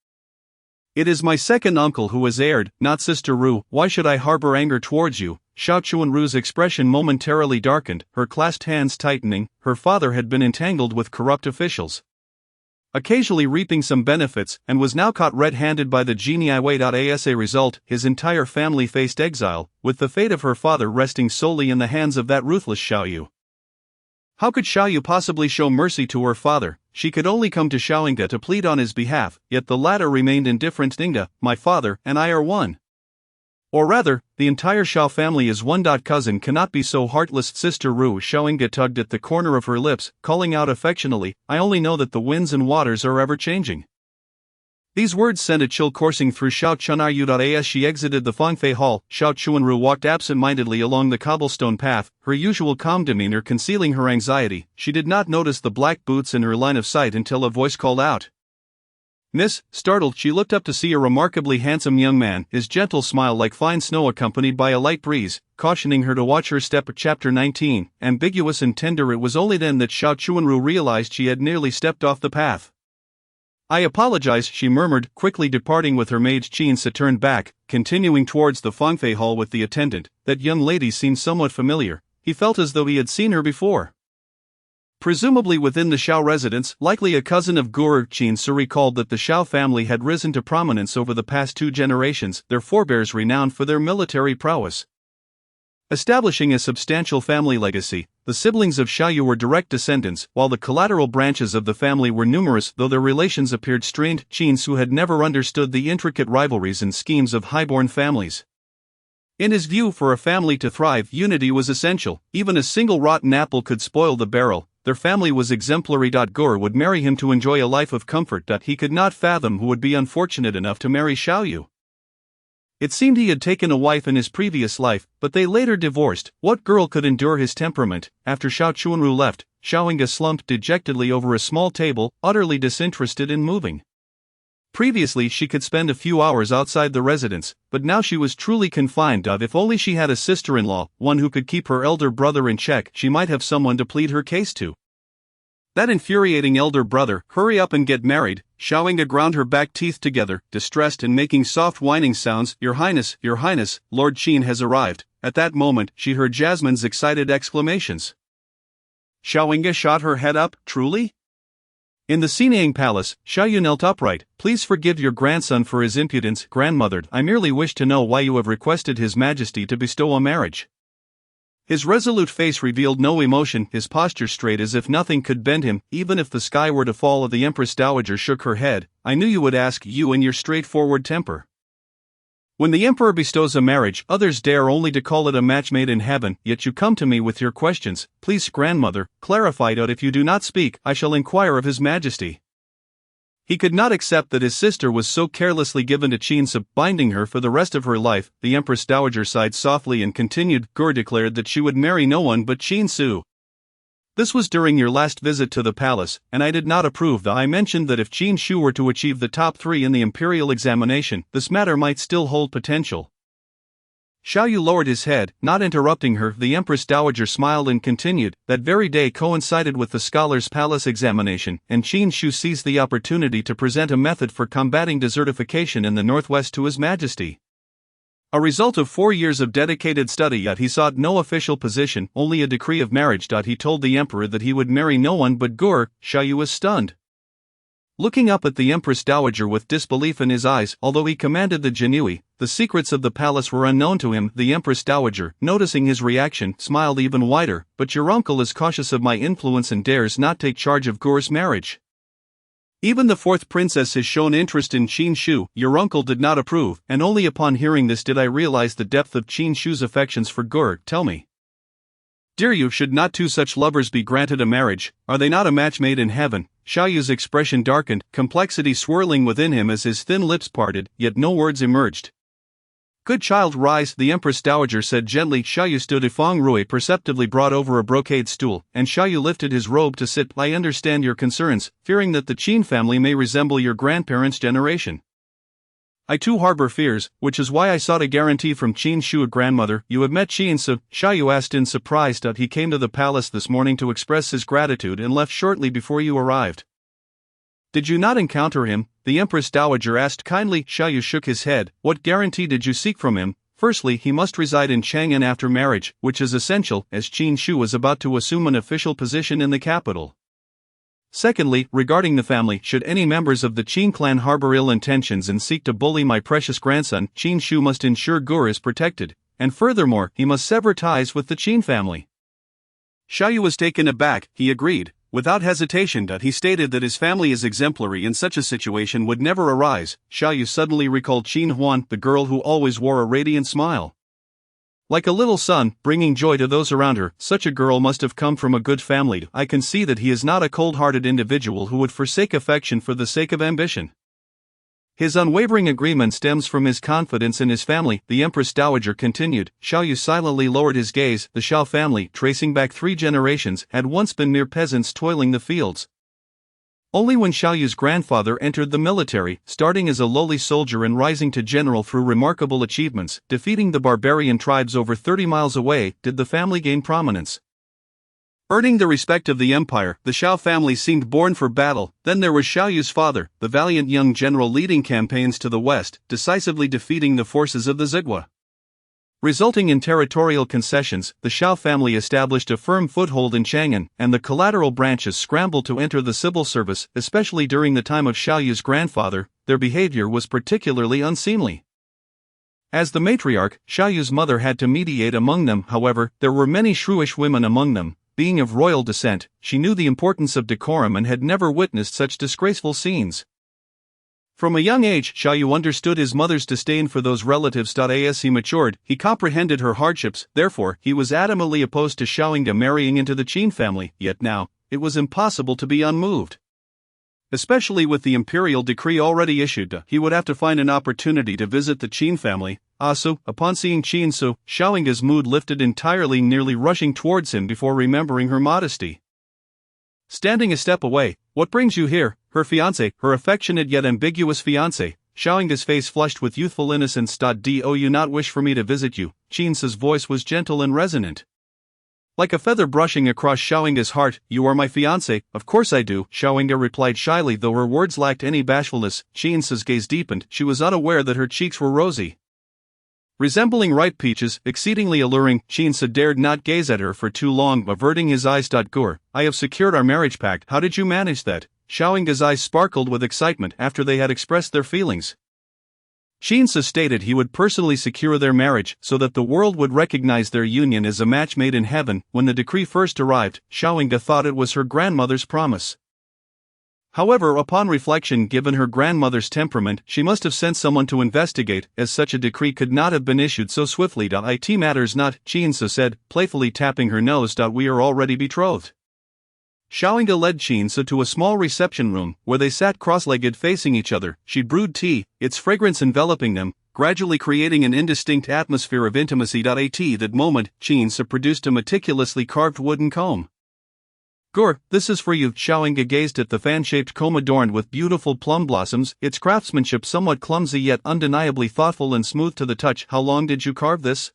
"It is my second uncle who has erred, not Sister Ru. Why should I harbor anger towards you?" Xiao Chuanru's expression momentarily darkened, her clasped hands tightening. Her father had been entangled with corrupt officials, occasionally reaping some benefits, and was now caught red-handed by the Jin Yiwei. As a result, his entire family faced exile, with the fate of her father resting solely in the hands of that ruthless Xiaoyu. How could Xiaoyu possibly show mercy to her father? She could only come to Xiaoying to plead on his behalf, yet the latter remained indifferent. "Ingda, my father and I are one. Or rather, the entire Xiao family is one. Cousin cannot be so heartless." Sister Ru. Xiaoying tugged at the corner of her lips, calling out affectionately, "I only know that the winds and waters are ever changing." These words sent a chill coursing through Xiao Chunru. As she exited the Fangfei Hall, Xiao Chuanru walked absent-mindedly along the cobblestone path, her usual calm demeanor concealing her anxiety. She did not notice the black boots in her line of sight until a voice called out, "Miss." Startled, she looked up to see a remarkably handsome young man, his gentle smile like fine snow accompanied by a light breeze, cautioning her to watch her step. Chapter 19, ambiguous and tender. It was only then that Xiao Chuanru realized she had nearly stepped off the path. "I apologize," she murmured, quickly departing with her maid. Qin Su turned back, continuing towards the Fangfei Hall with the attendant. That young lady seemed somewhat familiar. He felt as though he had seen her before. Presumably within the Xiao residence, likely a cousin of Guru. Qin Su recalled that the Xiao family had risen to prominence over the past 2 generations, their forebears renowned for their military prowess, establishing a substantial family legacy. The siblings of Xiaoyu were direct descendants, while the collateral branches of the family were numerous. Though their relations appeared strained, Qin Su had never understood the intricate rivalries and schemes of highborn families. In his view, for a family to thrive, unity was essential. Even a single rotten apple could spoil the barrel. Their family was exemplary. Guru would marry him to enjoy a life of comfort. He could not fathom who would be unfortunate enough to marry Xiaoyu. It seemed he had taken a wife in his previous life, but they later divorced. What girl could endure his temperament? After Xiao Chuanru left, Xiaoying slumped dejectedly over a small table, utterly disinterested in moving. Previously she could spend a few hours outside the residence, but now she was truly confined. If only she had a sister-in-law, one who could keep her elder brother in check, she might have someone to plead her case to. That infuriating elder brother. "Hurry up and get married." Xiaoying ground her back teeth together, distressed and making soft whining sounds. Your Highness, Lord Jin has arrived." At that moment, she heard Jasmine's excited exclamations. Xiaoying shot her head up. "Truly?" In the Xinjiang palace, Xiaoyu knelt upright. "Please forgive your grandson for his impudence, grandmother. I merely wish to know why you have requested His Majesty to bestow a marriage." His resolute face revealed no emotion, his posture straight as if nothing could bend him. "Even if the sky were to fall." The Empress Dowager shook her head. "I knew you would ask, you and your straightforward temper. When the Emperor bestows a marriage, others dare only to call it a match made in heaven, yet you come to me with your questions. Please, grandmother, clarify it. If you do not speak, I shall inquire of His Majesty." He could not accept that his sister was so carelessly given to Qin Su, binding her for the rest of her life. The Empress Dowager sighed softly and continued. "Gur declared that she would marry no one but Qin Su. This was during your last visit to the palace, and I did not approve. I mentioned that if Qin Shu were to achieve the top 3 in the imperial examination, this matter might still hold potential." Xiaoyu lowered his head, not interrupting her. The Empress Dowager smiled and continued. That very day coincided with the Scholars' Palace examination, and Qin Shu seized the opportunity to present a method for combating desertification in the Northwest to His Majesty. A result of 4 years of dedicated study. Yet he sought no official position, only a decree of marriage. He told the Emperor that he would marry no one but Gur. Xiaoyu was stunned. Looking up at the Empress Dowager with disbelief in his eyes, although he commanded the Jin Yiwei, the secrets of the palace were unknown to him. The Empress Dowager, noticing his reaction, smiled even wider. But your uncle is cautious of my influence and dares not take charge of Gure's marriage. Even the fourth princess has shown interest in Qin Shu. Your uncle did not approve, and only upon hearing this did I realize the depth of Qin Shu's affections for Gure. Tell me, dear you, should not two such lovers be granted a marriage? Are they not a match made in heaven? Xiaoyu's expression darkened, complexity swirling within him as his thin lips parted, yet no words emerged. Good child, rise, the Empress Dowager said gently. Xiaoyu stood. Feng Rui perceptibly brought over a brocade stool, and Xiaoyu lifted his robe to sit. I understand your concerns, fearing that the Qin family may resemble your grandparents' generation. I too harbor fears, which is why I sought a guarantee from Qin Shu. Grandmother, you have met Qin Su? Xiaoyu asked in surprise. He came to the palace this morning to express his gratitude and left shortly before you arrived. Did you not encounter him? The Empress Dowager asked kindly. Xiaoyu shook his head. What guarantee did you seek from him? Firstly, he must reside in Chang'an after marriage, which is essential, as Qin Shu was about to assume an official position in the capital. Secondly, regarding the family, should any members of the Qin clan harbor ill intentions and seek to bully my precious grandson, Qin Shu must ensure Gure is protected, and furthermore, he must sever ties with the Qin family. Xiaoyu was taken aback. He agreed. Without hesitation, he stated that his family is exemplary and such a situation would never arise. Xiaoyu suddenly recalled Qin Huan, the girl who always wore a radiant smile. Like a little sun, bringing joy to those around her, such a girl must have come from a good family. I can see that he is not a cold-hearted individual who would forsake affection for the sake of ambition. His unwavering agreement stems from his confidence in his family, the Empress Dowager continued. Xiaoyu silently lowered his gaze. The Xiao family, tracing back 3 generations, had once been mere peasants toiling the fields. Only when Xiaoyu's grandfather entered the military, starting as a lowly soldier and rising to general through remarkable achievements, defeating the barbarian tribes over 30 miles away, did the family gain prominence. Earning the respect of the empire, the Xiao family seemed born for battle. Then there was Xiaoyu's father, the valiant young general leading campaigns to the west, decisively defeating the forces of the Zigua. Resulting in territorial concessions, the Xiao family established a firm foothold in Chang'an, and the collateral branches scrambled to enter the civil service, especially during the time of Xiaoyu's grandfather. Their behavior was particularly unseemly. As the matriarch, Xiaoyu's mother had to mediate among them. However, there were many shrewish women among them. Being of royal descent, she knew the importance of decorum and had never witnessed such disgraceful scenes. From a young age, Xiaoyu understood his mother's disdain for those relatives. As he matured, he comprehended her hardships. Therefore, he was adamantly opposed to Xiaoying marrying into the Qin family. Yet now, it was impossible to be unmoved. Especially with the imperial decree already issued, he would have to find an opportunity to visit the Qin family. So, upon seeing Qin Su, Xiaoying's mood lifted entirely, nearly rushing towards him before remembering her modesty. Standing a step away, what brings you here? Her fiancé, her affectionate yet ambiguous fiancé. Xiaoying's face flushed with youthful innocence. Do you not wish for me to visit you? Qin Su's voice was gentle and resonant. Like a feather brushing across Xiaoying's heart. You are my fiancé? Of course I do, Xiaoying replied shyly, though her words lacked any bashfulness. Qin Su's gaze deepened. She was unaware that her cheeks were rosy. Resembling ripe peaches, exceedingly alluring, Qin Su dared not gaze at her for too long, averting his eyes. Gure, I have secured our marriage pact. How did you manage that? Xiaoying's eyes sparkled with excitement after they had expressed their feelings. Qin Su stated he would personally secure their marriage so that the world would recognize their union as a match made in heaven. When the decree first arrived, Xiaoying thought it was her grandmother's promise. However, upon reflection, given her grandmother's temperament, she must have sent someone to investigate, as such a decree could not have been issued so swiftly. It matters not, Qin Su said, playfully tapping her nose. We are already betrothed. Xiaoying led Qin Su to a small reception room, where they sat cross-legged facing each other. She brewed tea, its fragrance enveloping them, gradually creating an indistinct atmosphere of intimacy. At that moment, Qin Su produced a meticulously carved wooden comb. Gure, this is for you. Xiaoying gazed at the fan-shaped comb adorned with beautiful plum blossoms, its craftsmanship somewhat clumsy yet undeniably thoughtful and smooth to the touch. How long did you carve this?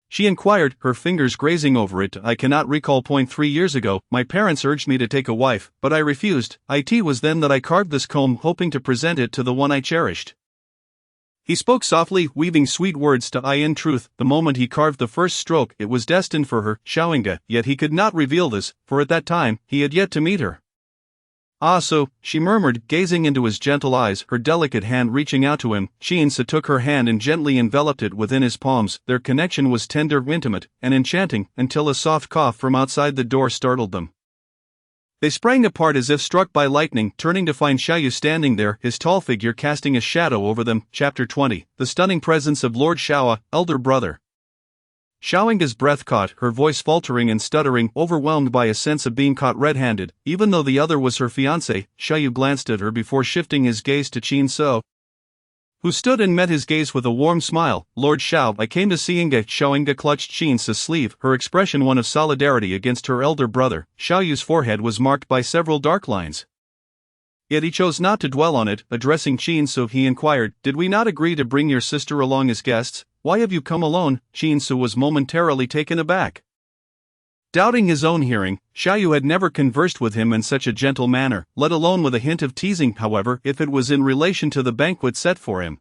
She inquired, her fingers grazing over it. I cannot recall. 3 years ago, my parents urged me to take a wife, but I refused. It was then that I carved this comb, hoping to present it to the one I cherished. He spoke softly, weaving sweet words. In truth, the moment he carved the first stroke, it was destined for her, Xiaoying, yet he could not reveal this, for at that time, he had yet to meet her. "Ah so," she murmured, gazing into his gentle eyes, her delicate hand reaching out to him. Qin Su took her hand and gently enveloped it within his palms. Their connection was tender, intimate, and enchanting, until a soft cough from outside the door startled them. They sprang apart as if struck by lightning, turning to find Xiaoyu standing there, his tall figure casting a shadow over them. Chapter 20. The stunning presence of Lord Xiao, elder brother. Xiaoying's breath caught, her voice faltering and stuttering, overwhelmed by a sense of being caught red-handed. Even though the other was her fiancé, Xiaoyu glanced at her before shifting his gaze to Qin Su, who stood and met his gaze with a warm smile. "Lord Xiao, I came to see Inga." Xiaoying clutched Qin Su's sleeve, her expression one of solidarity against her elder brother. Xiaoyu's forehead was marked by several dark lines, yet he chose not to dwell on it. Addressing Qin Su, he inquired, "Did we not agree to bring your sister along as guests? Why have you come alone?" Qin Su was momentarily taken aback. Doubting his own hearing, Xiaoyu had never conversed with him in such a gentle manner, let alone with a hint of teasing. However, if it was in relation to the banquet set for him,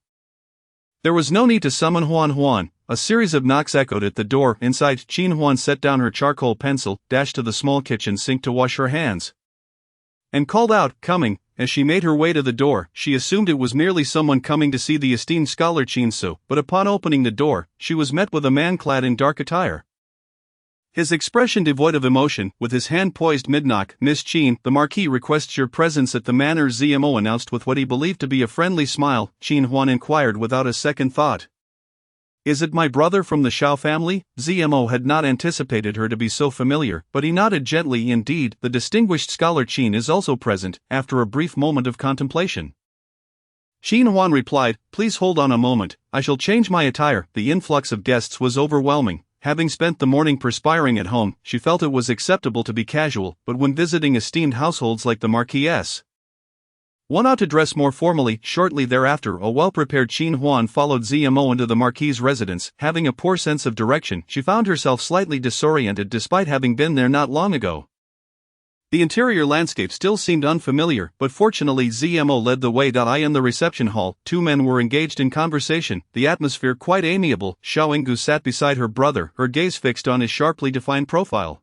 there was no need to summon Huan. A series of knocks echoed at the door. Inside, Qin Huan set down her charcoal pencil, dashed to the small kitchen sink to wash her hands, and called out, "Coming." As she made her way to the door, she assumed it was merely someone coming to see the esteemed scholar Qin Su, but upon opening the door, she was met with a man clad in dark attire. His expression devoid of emotion, with his hand poised mid-knock. "Miss Qin, the Marquis requests your presence at the manor," Zmo announced with what he believed to be a friendly smile. Qin Huan inquired without a second thought, "Is it my brother from the Xiao family?" Zmo had not anticipated her to be so familiar, but he nodded gently. "Indeed, the distinguished scholar Qin is also present." After a brief moment of contemplation, Qin Huan replied, "Please hold on a moment, I shall change my attire." The influx of guests was overwhelming. Having spent the morning perspiring at home, she felt it was acceptable to be casual, but when visiting esteemed households like the Marquess, one ought to dress more formally. Shortly thereafter, a well-prepared Qin Huan followed Zmo into the Marquis' residence. Having a poor sense of direction, she found herself slightly disoriented despite having been there not long ago. The interior landscape still seemed unfamiliar, but fortunately Zmo led the way. In the reception hall, two men were engaged in conversation, the atmosphere quite amiable. Xiaoying sat beside her brother, her gaze fixed on his sharply defined profile.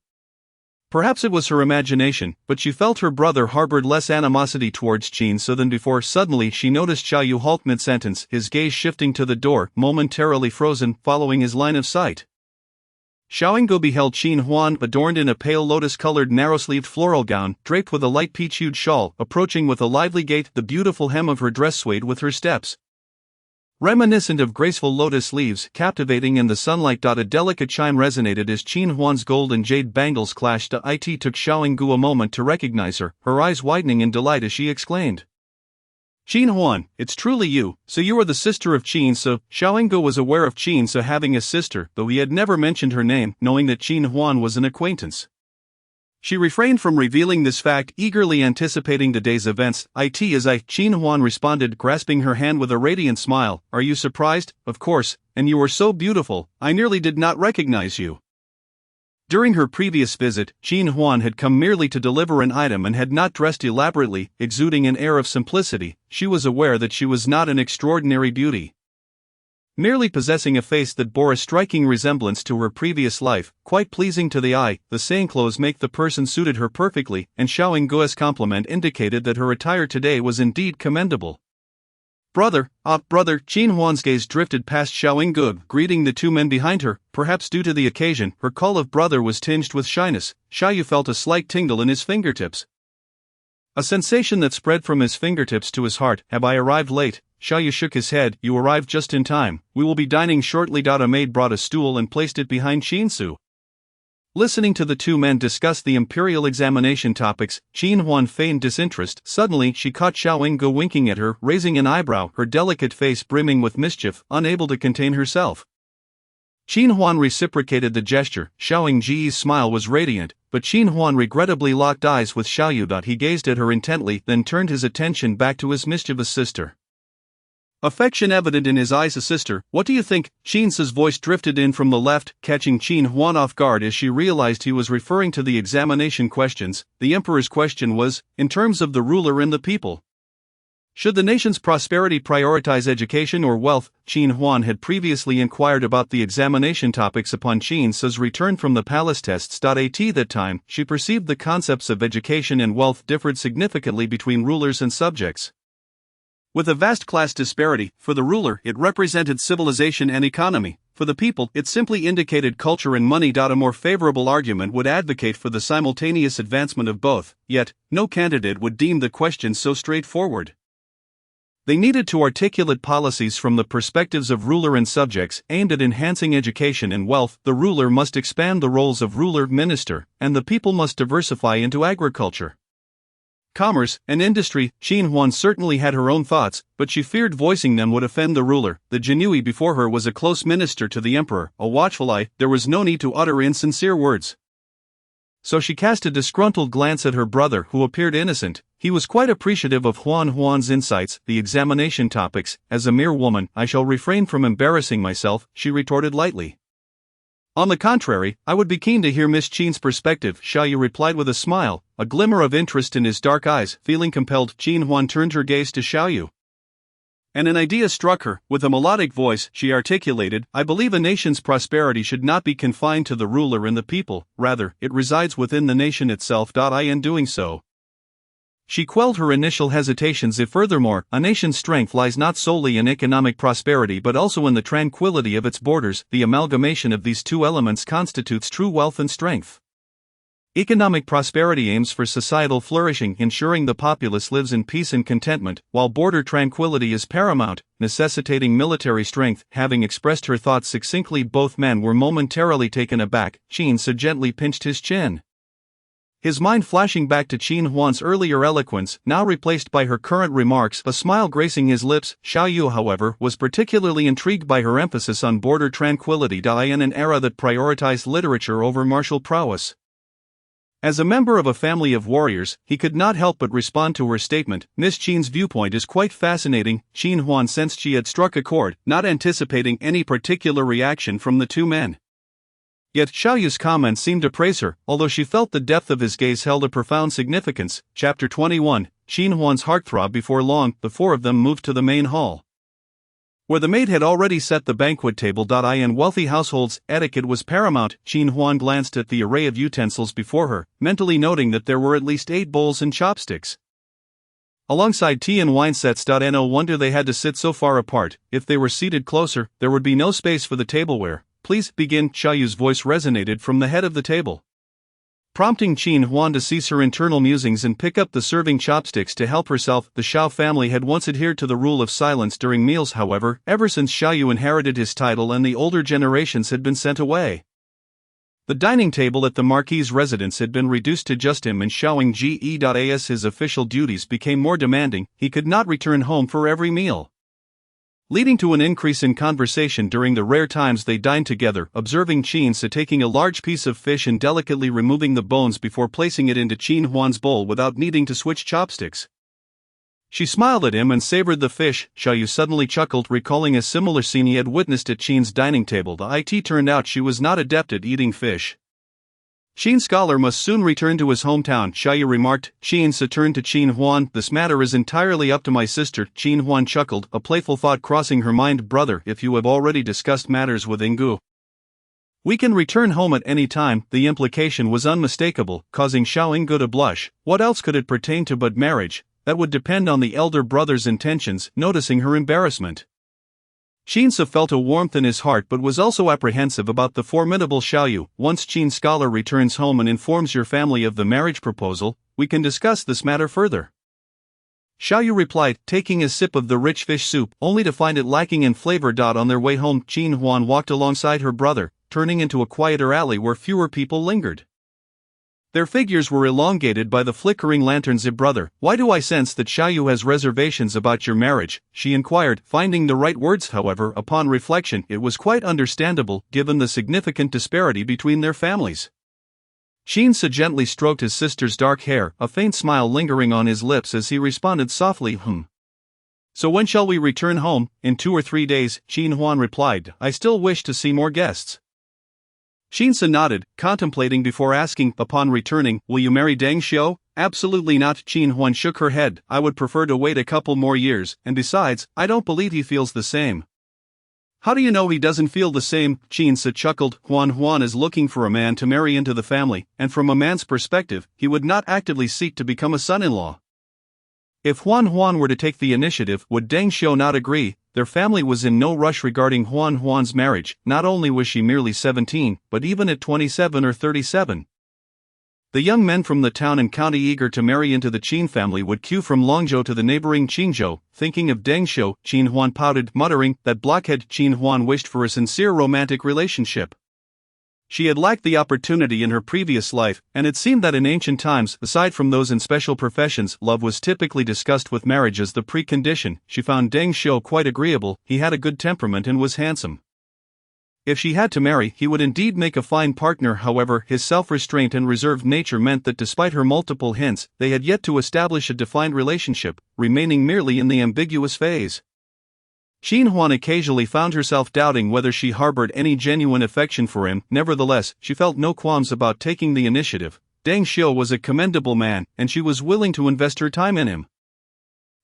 Perhaps it was her imagination, but she felt her brother harbored less animosity towards Qin Su than before. Suddenly she noticed Xiaoyu halt mid-sentence, his gaze shifting to the door, momentarily frozen, following his line of sight. Xiaoying beheld Qin Huan, adorned in a pale lotus-colored narrow-sleeved floral gown, draped with a light peach-hued shawl, approaching with a lively gait. The beautiful hem of her dress swayed with her steps, reminiscent of graceful lotus leaves, captivating in the sunlight. A delicate chime resonated as Qin Huan's gold and jade bangles clashed. It took Xiaoying a moment to recognize her, her eyes widening in delight as she exclaimed, "Qin Huan, it's truly you, so you are the sister of Qin Su." Xiaoying was aware of Qin Su having a sister, though he had never mentioned her name, knowing that Qin Huan was an acquaintance. She refrained from revealing this fact, eagerly anticipating the day's events. Qin Huan responded, grasping her hand with a radiant smile. "Are you surprised? Of course, and you are so beautiful, I nearly did not recognize you." During her previous visit, Qin Huan had come merely to deliver an item and had not dressed elaborately, exuding an air of simplicity. She was aware that she was not an extraordinary beauty, merely possessing a face that bore a striking resemblance to her previous life, quite pleasing to the eye. The same clothes make the person suited her perfectly, and Xiaoying's compliment indicated that her attire today was indeed commendable. Brother, Qin Huan's gaze drifted past Xiaoying, greeting the two men behind her. Perhaps due to the occasion, her call of brother was tinged with shyness. Xiaoyu felt a slight tingle in his fingertips, a sensation that spread from his fingertips to his heart. "Have I arrived late?" Xiaoyu shook his head. "You arrived just in time, we will be dining shortly." A maid brought a stool and placed it behind Qin Su. Listening to the two men discuss the imperial examination topics, Qin Huan feigned disinterest. Suddenly she caught Xiaoying winking at her, raising an eyebrow, her delicate face brimming with mischief, unable to contain herself. Qin Huan reciprocated the gesture. Xiaoying's smile was radiant, but Qin Huan regrettably locked eyes with Xiaoyu. He gazed at her intently, then turned his attention back to his mischievous sister. Affection evident in his eyes. "A sister, what do you think?" Qin Su's voice drifted in from the left, catching Qin Huan off guard as she realized he was referring to the examination questions. The emperor's question was, in terms of the ruler and the people. Should the nation's prosperity prioritize education or wealth? Qin Huan had previously inquired about the examination topics upon Qin Su's return from the palace tests. At that time, she perceived the concepts of education and wealth differed significantly between rulers and subjects. With a vast class disparity, for the ruler it represented civilization and economy, for the people it simply indicated culture and money. A more favorable argument would advocate for the simultaneous advancement of both, yet, no candidate would deem the question so straightforward. They needed to articulate policies from the perspectives of ruler and subjects aimed at enhancing education and wealth. The ruler must expand the roles of ruler, minister, and the people must diversify into agriculture, commerce, and industry. Qin Huan certainly had her own thoughts, but she feared voicing them would offend the ruler. The Jin Yiwei before her was a close minister to the emperor, a watchful eye. There was no need to utter insincere words. So she cast a disgruntled glance at her brother, who appeared innocent. He was quite appreciative of Huan's insights, the examination topics. As a mere woman, I shall refrain from embarrassing myself, she retorted lightly. On the contrary, I would be keen to hear Miss Qin's perspective, Xiaoyu replied with a smile, a glimmer of interest in his dark eyes. Feeling compelled, Qin Huan turned her gaze to Xiaoyu. And an idea struck her. With a melodic voice, she articulated, I believe a nation's prosperity should not be confined to the ruler and the people, rather, it resides within the nation itself. In doing so, she quelled her initial hesitations. If furthermore, a nation's strength lies not solely in economic prosperity but also in the tranquility of its borders, the amalgamation of these two elements constitutes true wealth and strength. Economic prosperity aims for societal flourishing, ensuring the populace lives in peace and contentment, while border tranquility is paramount, necessitating military strength. Having expressed her thoughts succinctly, both men were momentarily taken aback. Qin Su gently pinched his chin, his mind flashing back to Qin Huan's earlier eloquence, now replaced by her current remarks, a smile gracing his lips. Xiaoyu, however, was particularly intrigued by her emphasis on border tranquility in an era that prioritized literature over martial prowess. As a member of a family of warriors, he could not help but respond to her statement. Miss Qin's viewpoint is quite fascinating. Qin Huan sensed she had struck a chord, not anticipating any particular reaction from the two men. Yet Xiaoyu's comments seemed to praise her, although she felt the depth of his gaze held a profound significance. Chapter 21. Qin Huan's heart throbbed. Before long, the four of them moved to the main hall, where the maid had already set the banquet table. In wealthy households, etiquette was paramount. Qin Huan glanced at the array of utensils before her, mentally noting that there were at least 8 bowls and chopsticks, alongside tea and wine sets. No wonder they had to sit so far apart. If they were seated closer, there would be no space for the tableware. Please begin. Xiaoyu's voice resonated from the head of the table, prompting Qin Huan to cease her internal musings and pick up the serving chopsticks to help herself. The Xiao family had once adhered to the rule of silence during meals. However, ever since Xiaoyu inherited his title and the older generations had been sent away, the dining table at the Marquis's residence had been reduced to just him and Xiaoying Ge. As his official duties became more demanding, he could not return home for every meal, leading to an increase in conversation during the rare times they dined together. Observing Qin Su taking a large piece of fish and delicately removing the bones before placing it into Qin Huan's bowl without needing to switch chopsticks, she smiled at him and savored the fish. Xiaoyu suddenly chuckled, recalling a similar scene he had witnessed at Qin's dining table. It turned out she was not adept at eating fish. Qin scholar must soon return to his hometown, Xiaoyu remarked. Qin Su turned to Qin Huan. This matter is entirely up to my sister. Qin Huan chuckled, a playful thought crossing her mind. Brother, if you have already discussed matters with Yinggu, we can return home at any time. The implication was unmistakable, causing Xiao Yinggu to blush. What else could it pertain to but marriage? That would depend on the elder brother's intentions. Noticing her embarrassment, Qin Su felt a warmth in his heart but was also apprehensive about the formidable Xiaoyu. Once Qin scholar returns home and informs your family of the marriage proposal, we can discuss this matter further, Xiaoyu replied, taking a sip of the rich fish soup, only to find it lacking in flavor. On their way home, Qin Huan walked alongside her brother, turning into a quieter alley where fewer people lingered. Their figures were elongated by the flickering lanterns. Brother, why do I sense that Xiaoyu has reservations about your marriage? She inquired, finding the right words. However, upon reflection, it was quite understandable, given the significant disparity between their families. Qin Su gently stroked his sister's dark hair, a faint smile lingering on his lips as he responded softly, So when shall we return home? In 2 or 3 days, Qin Huan replied. I still wish to see more guests. Shinsa nodded, contemplating before asking. Upon returning, will you marry Deng Xiu? Absolutely not. Qin Huan shook her head. I would prefer to wait a couple more years, and besides, I don't believe he feels the same. How do you know he doesn't feel the same? Shinsa chuckled. Huan is looking for a man to marry into the family, and from a man's perspective, he would not actively seek to become a son-in-law. If Huan were to take the initiative, would Deng Xiu not agree? Their family was in no rush regarding Huan's marriage. Not only was she merely 17, but even at 27 or 37. The young men from the town and county eager to marry into the Qin family would queue from Longzhou to the neighboring Qinzhou. Thinking of Deng Xiu, Qin Huan pouted, muttering that blockhead. Qin Huan wished for a sincere romantic relationship. She had lacked the opportunity in her previous life, and it seemed that in ancient times, aside from those in special professions, love was typically discussed with marriage as the precondition. She found Deng Xiu quite agreeable. He had a good temperament and was handsome. If she had to marry, he would indeed make a fine partner. However, his self-restraint and reserved nature meant that despite her multiple hints, they had yet to establish a defined relationship, remaining merely in the ambiguous phase. Qin Huan occasionally found herself doubting whether she harbored any genuine affection for him. Nevertheless, she felt no qualms about taking the initiative. Deng Xiu was a commendable man, and she was willing to invest her time in him.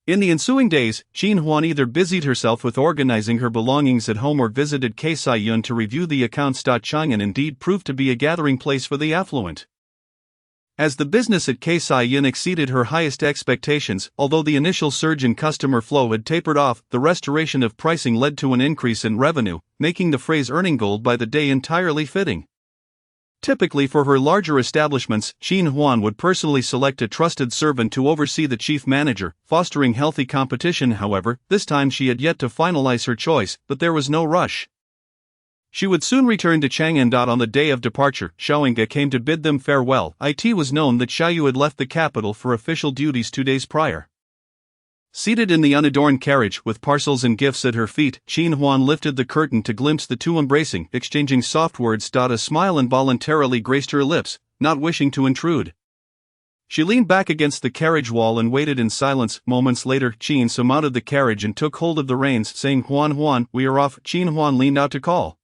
In the ensuing days, Qin Huan either busied herself with organizing her belongings at home or visited Kaisai Yun to review the accounts. Chang'an indeed proved to be a gathering place for the affluent. As the business at Kaisai Yun exceeded her highest expectations, although the initial surge in customer flow had tapered off, the restoration of pricing led to an increase in revenue, making the phrase earning gold by the day entirely fitting. Typically for her larger establishments, Qin Huan would personally select a trusted servant to oversee the chief manager, fostering healthy competition. However, this time she had yet to finalize her choice, but there was no rush. She would soon return to Chang'an. On the day of departure, Xiaoyinge came to bid them farewell. It was known that Xiaoyu had left the capital for official duties 2 days prior. Seated in the unadorned carriage with parcels and gifts at her feet, Qin Huan lifted the curtain to glimpse the two embracing, exchanging soft words. A smile involuntarily graced her lips, not wishing to intrude. She leaned back against the carriage wall and waited in silence. Moments later, Qin surmounted the carriage and took hold of the reins, saying, Huan, we are off. Qin Huan leaned out to call.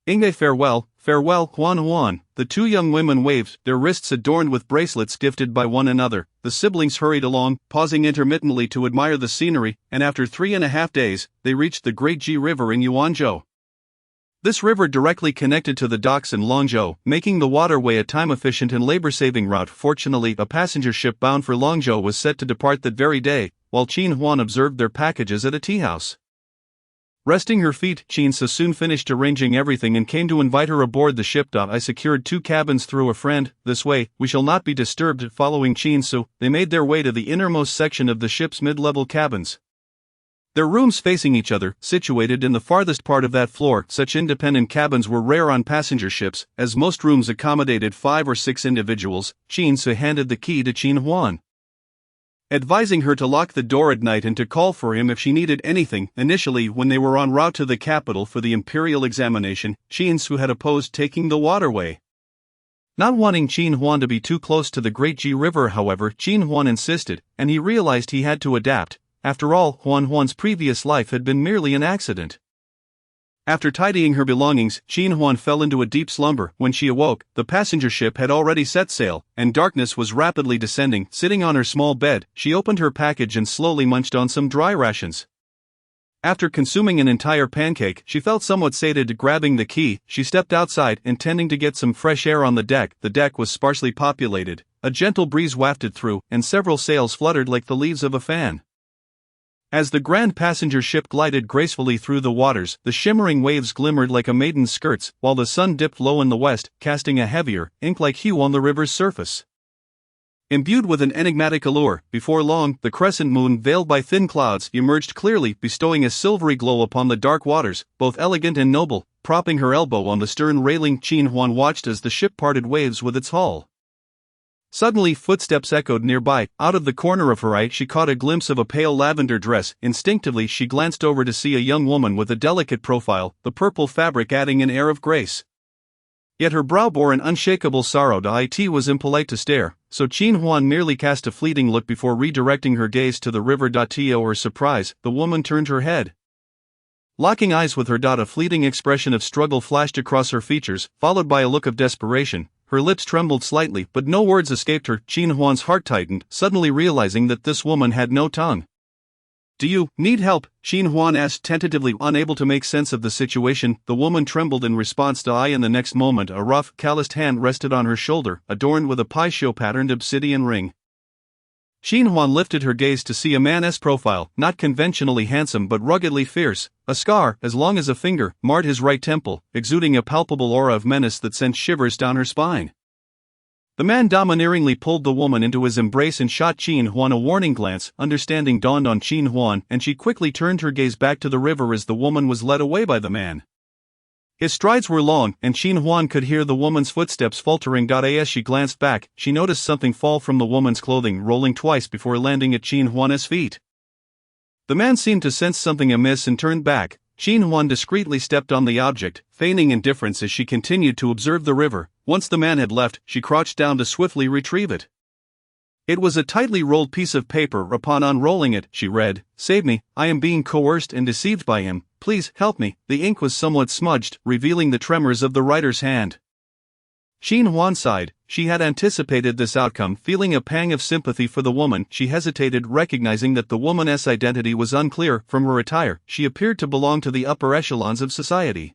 Inge, farewell, farewell, Huan. The two young women waved, their wrists adorned with bracelets gifted by one another. The siblings hurried along, pausing intermittently to admire the scenery, and after 3.5 days, they reached the Great Ji River in Yuanzhou. This river directly connected to the docks in Longzhou, making the waterway a time-efficient and labor-saving route. Fortunately, a passenger ship bound for Longzhou was set to depart that very day, while Qin Huan observed their packages at a tea-house. Resting her feet, Qinsa soon finished arranging everything and came to invite her aboard the ship. I secured 2 cabins through a friend. This way, we shall not be disturbed. Following Qinsu, they made their way to the innermost section of the ship's mid-level cabins. Their rooms facing each other, situated in the farthest part of that floor. Such independent cabins were rare on passenger ships, as most rooms accommodated 5 or 6 individuals. Qinsu handed the key to Qin Huan, advising her to lock the door at night and to call for him if she needed anything. Initially, when they were en route to the capital for the imperial examination, Qinsu had opposed taking the waterway. Not wanting Qin Huan to be too close to the Great Ji River, however, Qin Huan insisted, and he realized he had to adapt. After all, Huan's previous life had been merely an accident. After tidying her belongings, Qin Huan fell into a deep slumber. When she awoke, the passenger ship had already set sail, and darkness was rapidly descending. Sitting on her small bed, she opened her package and slowly munched on some dry rations. After consuming an entire pancake, she felt somewhat sated. Grabbing the key, she stepped outside, intending to get some fresh air on the deck. The deck was sparsely populated, a gentle breeze wafted through, and several sails fluttered like the leaves of a fan. As the grand passenger ship glided gracefully through the waters, the shimmering waves glimmered like a maiden's skirts, while the sun dipped low in the west, casting a heavier, ink-like hue on the river's surface. Imbued with an enigmatic allure, before long, the crescent moon, veiled by thin clouds, emerged clearly, bestowing a silvery glow upon the dark waters, both elegant and noble. Propping her elbow on the stern railing, Qin Huan watched as the ship parted waves with its hull. Suddenly, footsteps echoed nearby. Out of the corner of her eye, she caught a glimpse of a pale lavender dress. Instinctively, she glanced over to see a young woman with a delicate profile, the purple fabric adding an air of grace. Yet her brow bore an unshakable sorrow. It was impolite to stare, so Qin Huan merely cast a fleeting look before redirecting her gaze to the river. To her surprise, the woman turned her head. Locking eyes with her, a fleeting expression of struggle flashed across her features, followed by a look of desperation. Her lips trembled slightly, but no words escaped her. Qin Huan's heart tightened, suddenly realizing that this woman had no tongue. Do you need help? Qin Huan asked tentatively, unable to make sense of the situation. The woman trembled in response to I. In the next moment, a rough, calloused hand rested on her shoulder, adorned with a Pai-Shou-patterned obsidian ring. Qin Huan lifted her gaze to see a man's profile, not conventionally handsome but ruggedly fierce. A scar, as long as a finger, marred his right temple, exuding a palpable aura of menace that sent shivers down her spine. The man domineeringly pulled the woman into his embrace and shot Qin Huan a warning glance. Understanding dawned on Qin Huan, and she quickly turned her gaze back to the river as the woman was led away by the man. His strides were long, and Qin Huan could hear the woman's footsteps faltering. As she glanced back, she noticed something fall from the woman's clothing, rolling twice before landing at Qin Huan's feet. The man seemed to sense something amiss and turned back. Qin Huan discreetly stepped on the object, feigning indifference as she continued to observe the river. Once the man had left, she crouched down to swiftly retrieve it. It was a tightly rolled piece of paper. Upon unrolling it, she read, "Save me, I am being coerced and deceived by him. Please help me." The ink was somewhat smudged, revealing the tremors of the writer's hand. Qin Huan sighed. She had anticipated this outcome. Feeling a pang of sympathy for the woman, she hesitated, recognizing that the woman's identity was unclear. From her attire, she appeared to belong to the upper echelons of society.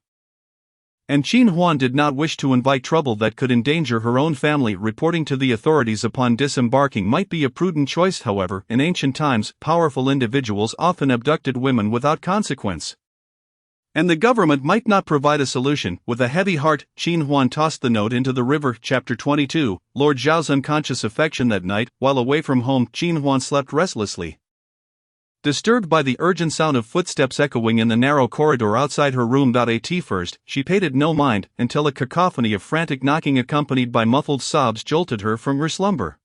And Qin Huan did not wish to invite trouble that could endanger her own family. Reporting to the authorities upon disembarking might be a prudent choice. However, in ancient times, powerful individuals often abducted women without consequence. And the government might not provide a solution. With a heavy heart, Qin Huan tossed the note into the river. Chapter 22, Lord Zhao's unconscious affection. That night, while away from home, Qin Huan slept restlessly. Disturbed by the urgent sound of footsteps echoing in the narrow corridor outside her room. At first, she paid it no mind, until a cacophony of frantic knocking accompanied by muffled sobs jolted her from her slumber.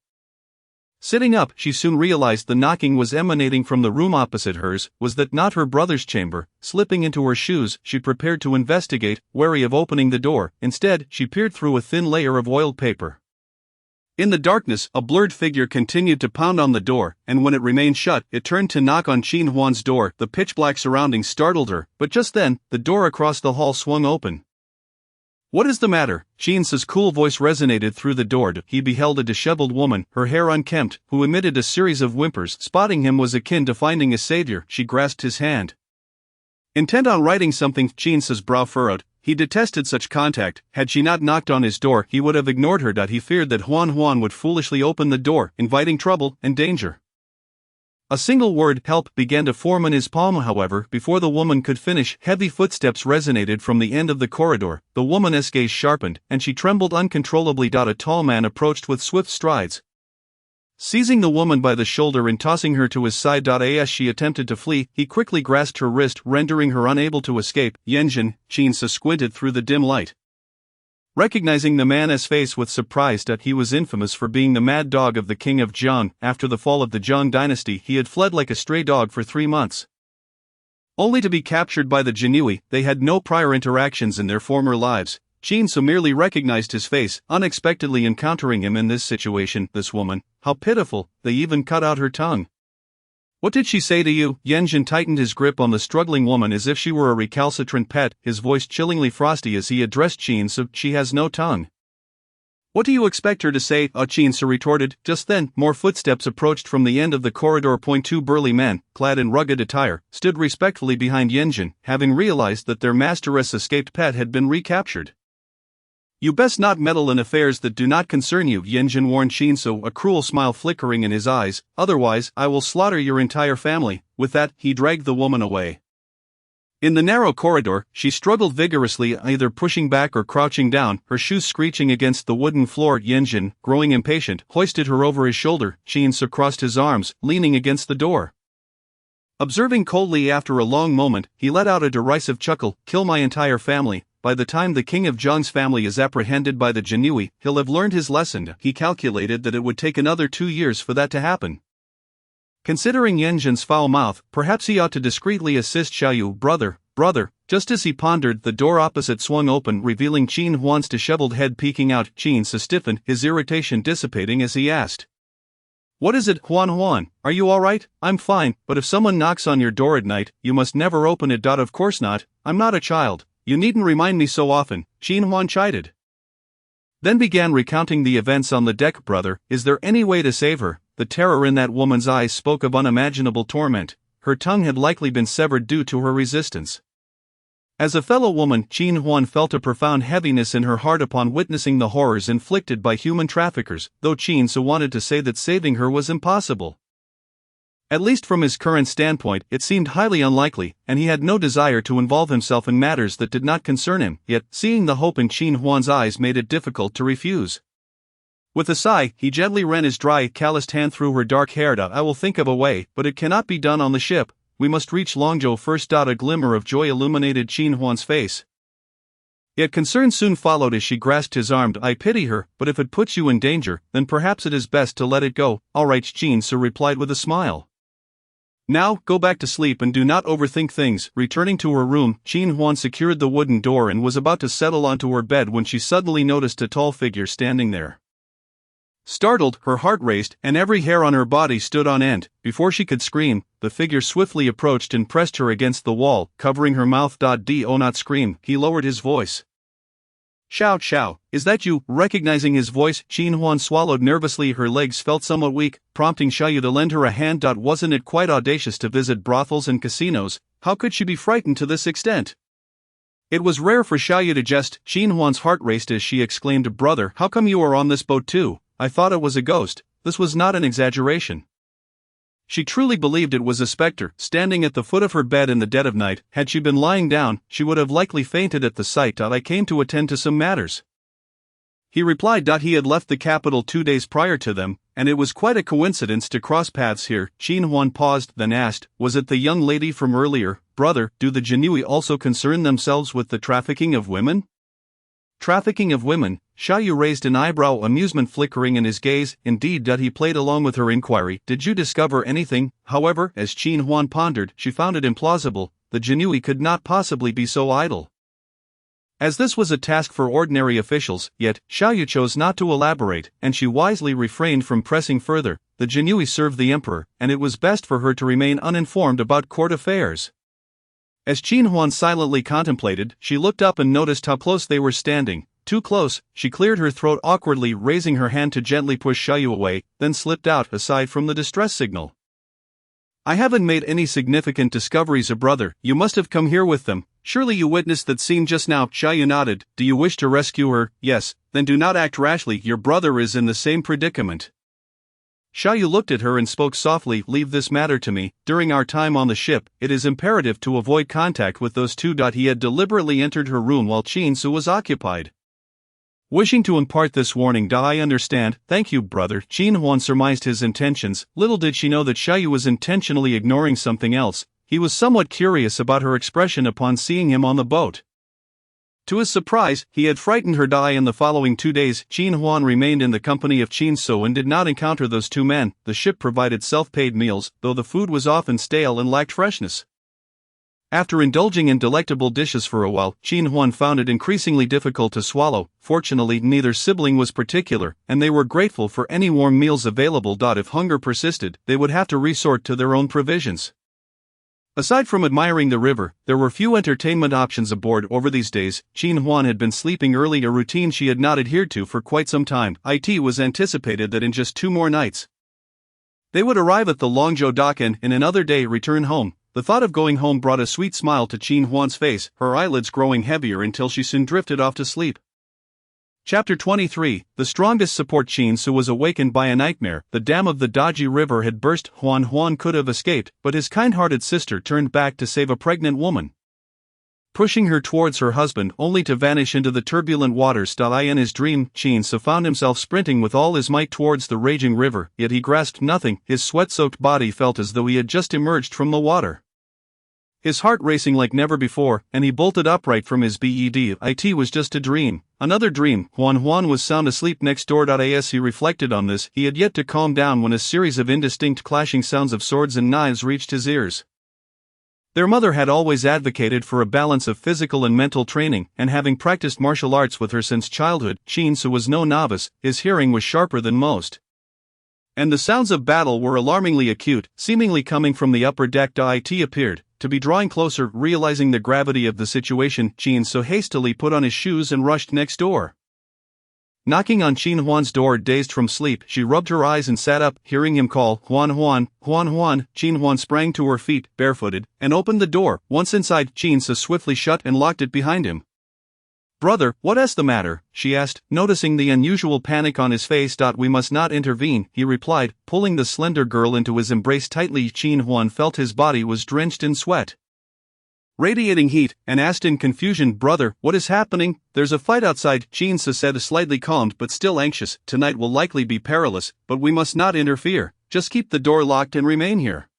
Sitting up, she soon realized the knocking was emanating from the room opposite hers. Was that not her brother's chamber? Slipping into her shoes, she prepared to investigate, wary of opening the door. Instead, she peered through a thin layer of oiled paper. In the darkness, a blurred figure continued to pound on the door, and when it remained shut, it turned to knock on Qin Huan's door. The pitch-black surroundings startled her, but just then, the door across the hall swung open. "What is the matter?" Qin's cool voice resonated through the door. He beheld a disheveled woman, her hair unkempt, who emitted a series of whimpers. Spotting him was akin to finding a savior. She grasped his hand. Intent on writing something, Qin's brow furrowed. He detested such contact. Had she not knocked on his door, he would have ignored her. He feared that Huan would foolishly open the door, inviting trouble and danger. A single word, "help," began to form in his palm. However, before the woman could finish, heavy footsteps resonated from the end of the corridor. The woman's gaze sharpened, and she trembled uncontrollably. A tall man approached with swift strides. Seizing the woman by the shoulder and tossing her to his side. As she attempted to flee, he quickly grasped her wrist, rendering her unable to escape. "Yanjin," Qin squinted through the dim light. Recognizing the man's face with surprise. He was infamous for being the mad dog of the king of Zhang. After the fall of the Zhang dynasty, he had fled like a stray dog for 3 months. Only to be captured by the Jin Yiwei. They had no prior interactions in their former lives. Qin merely recognized his face, unexpectedly encountering him in this situation. This woman, how pitiful, they even cut out her tongue. "What did she say to you?" Yanjin tightened his grip on the struggling woman as if she were a recalcitrant pet, his voice chillingly frosty as he addressed Qin. "She has no tongue." "What do you expect her to say?" Qin retorted. Just then, more footsteps approached from the end of the corridor. 2 burly men, clad in rugged attire, stood respectfully behind Yanjin, having realized that their master's escaped pet had been recaptured. "You best not meddle in affairs that do not concern you," Yanjin warned Qin, a cruel smile flickering in his eyes. "Otherwise, I will slaughter your entire family." With that, he dragged the woman away. In the narrow corridor, she struggled vigorously, either pushing back or crouching down, her shoes screeching against the wooden floor. Yanjin, growing impatient, hoisted her over his shoulder. Qin crossed his arms, leaning against the door. Observing coldly after a long moment, he let out a derisive chuckle. "Kill my entire family. By the time the king of Zhang's family is apprehended by the Jin Yiwei, he'll have learned his lesson." He calculated that it would take another 2 years for that to happen. Considering Yanjin's foul mouth, perhaps he ought to discreetly assist Xiaoyu. Brother. Just as he pondered, the door opposite swung open, revealing Qin Huan's disheveled head peeking out. Qin stiffened, his irritation dissipating as he asked, What is it, Juan? Are you alright? I'm fine, but if someone knocks on your door at night, you must never open it. Of course not, I'm not a child. You needn't remind me so often, Juan chided. Then began recounting the events on the deck. Brother, is there any way to save her? The terror in that woman's eyes spoke of unimaginable torment. Her tongue had likely been severed due to her resistance. As a fellow woman, Juan felt a profound heaviness in her heart upon witnessing the horrors inflicted by human traffickers, though Su wanted to say that saving her was impossible. At least from his current standpoint, it seemed highly unlikely, and he had no desire to involve himself in matters that did not concern him, yet, seeing the hope in Juan's eyes made it difficult to refuse. With a sigh, he gently ran his dry, calloused hand through her dark hair. I will think of a way, but it cannot be done on the ship. We must reach Longzhou first. A glimmer of joy illuminated Juan's face. Yet concern soon followed as she grasped his arm. I pity her, but if it puts you in danger, then perhaps it is best to let it go. All right, Su replied with a smile. Now, go back to sleep and do not overthink things. Returning to her room, Juan secured the wooden door and was about to settle onto her bed when she suddenly noticed a tall figure standing there. Startled, her heart raced, and every hair on her body stood on end. Before she could scream, the figure swiftly approached and pressed her against the wall, covering her mouth. Do not scream, he lowered his voice. Xiao, is that you? Recognizing his voice, Juan swallowed nervously. Her legs felt somewhat weak, prompting Xiao to lend her a hand. Wasn't it quite audacious to visit brothels and casinos? How could she be frightened to this extent? It was rare for Xiao to jest. Juan's heart raced as she exclaimed, Brother, how come you are on this boat too? I thought it was a ghost. This was not an exaggeration. She truly believed it was a specter, standing at the foot of her bed in the dead of night. Had she been lying down, she would have likely fainted at the sight. I came to attend to some matters. He replied. He had left the capital 2 days prior to them, and it was quite a coincidence to cross paths here. Juan paused, then asked, Was it the young lady from earlier? Brother, do the Jin Yiwei also concern themselves with the trafficking of women? Trafficking of women? Xiao raised an eyebrow, amusement flickering in his gaze. Indeed, he played along with her inquiry. Did you discover anything? However, as Juan pondered, she found it implausible. The Jin Yiwei could not possibly be so idle. As this was a task for ordinary officials, yet, Xiao chose not to elaborate, and she wisely refrained from pressing further. The Jin Yiwei served the emperor, and it was best for her to remain uninformed about court affairs. As Juan silently contemplated, she looked up and noticed how close they were standing. Too close, she cleared her throat awkwardly, raising her hand to gently push Xiao away, then slipped out, aside from the distress signal. I haven't made any significant discoveries, brother. You must have come here with them. Surely you witnessed that scene just now. Xiao nodded. Do you wish to rescue her? Yes, then do not act rashly. Your brother is in the same predicament. Xiao looked at her and spoke softly. Leave this matter to me. During our time on the ship, it is imperative to avoid contact with those two. He had deliberately entered her room while Su was occupied. Wishing to impart this warning. I understand, thank you, brother. Juan surmised his intentions. Little did she know that Xiao was intentionally ignoring something else. He was somewhat curious about her expression upon seeing him on the boat. To his surprise, he had frightened her. In the following 2 days, Juan remained in the company of Su and did not encounter those two men. The ship provided self-paid meals, though the food was often stale and lacked freshness. After indulging in delectable dishes for a while, Juan found it increasingly difficult to swallow. Fortunately, neither sibling was particular, and they were grateful for any warm meals available. If hunger persisted, they would have to resort to their own provisions. Aside from admiring the river, there were few entertainment options aboard. Over these days, Juan had been sleeping early, a routine she had not adhered to for quite some time. It was anticipated that in just 2 more nights, they would arrive at the Longzhou dock and, in another day, return home. The thought of going home brought a sweet smile to Juan's face, her eyelids growing heavier until she soon drifted off to sleep. Chapter 23, The Strongest Support. Su was awakened by a nightmare. The dam of the Daji River had burst. Juan could have escaped, but his kind-hearted sister turned back to save a pregnant woman, pushing her towards her husband only to vanish into the turbulent waters. In his dream, Su found himself sprinting with all his might towards the raging river, yet he grasped nothing. His sweat-soaked body felt as though he had just emerged from the water, his heart racing like never before, and he bolted upright from his bed. It was just a dream. Another dream. Juan was sound asleep next door. As he reflected on this, he had yet to calm down when a series of indistinct clashing sounds of swords and knives reached his ears. Their mother had always advocated for a balance of physical and mental training, and having practiced martial arts with her since childhood, Su was no novice. His hearing was sharper than most. And the sounds of battle were alarmingly acute, seemingly coming from the upper deck. It appeared to be drawing closer. Realizing the gravity of the situation, Qin so hastily put on his shoes and rushed next door. Knocking on Qin Huan's door, dazed from sleep, she rubbed her eyes and sat up, hearing him call, "Huan Huan, Huan Huan." Qin Huan sprang to her feet, barefooted, and opened the door. Once inside, Qin so swiftly shut and locked it behind him. "Brother, what's the matter?" she asked, noticing the unusual panic on his face. "We must not intervene," he replied, pulling the slender girl into his embrace tightly. Qin Huan felt his body was drenched in sweat, radiating heat, and asked in confusion, "Brother, what is happening?" "There's a fight outside," Qin said, slightly calmed but still anxious. "Tonight will likely be perilous, but we must not interfere. Just keep the door locked and remain here."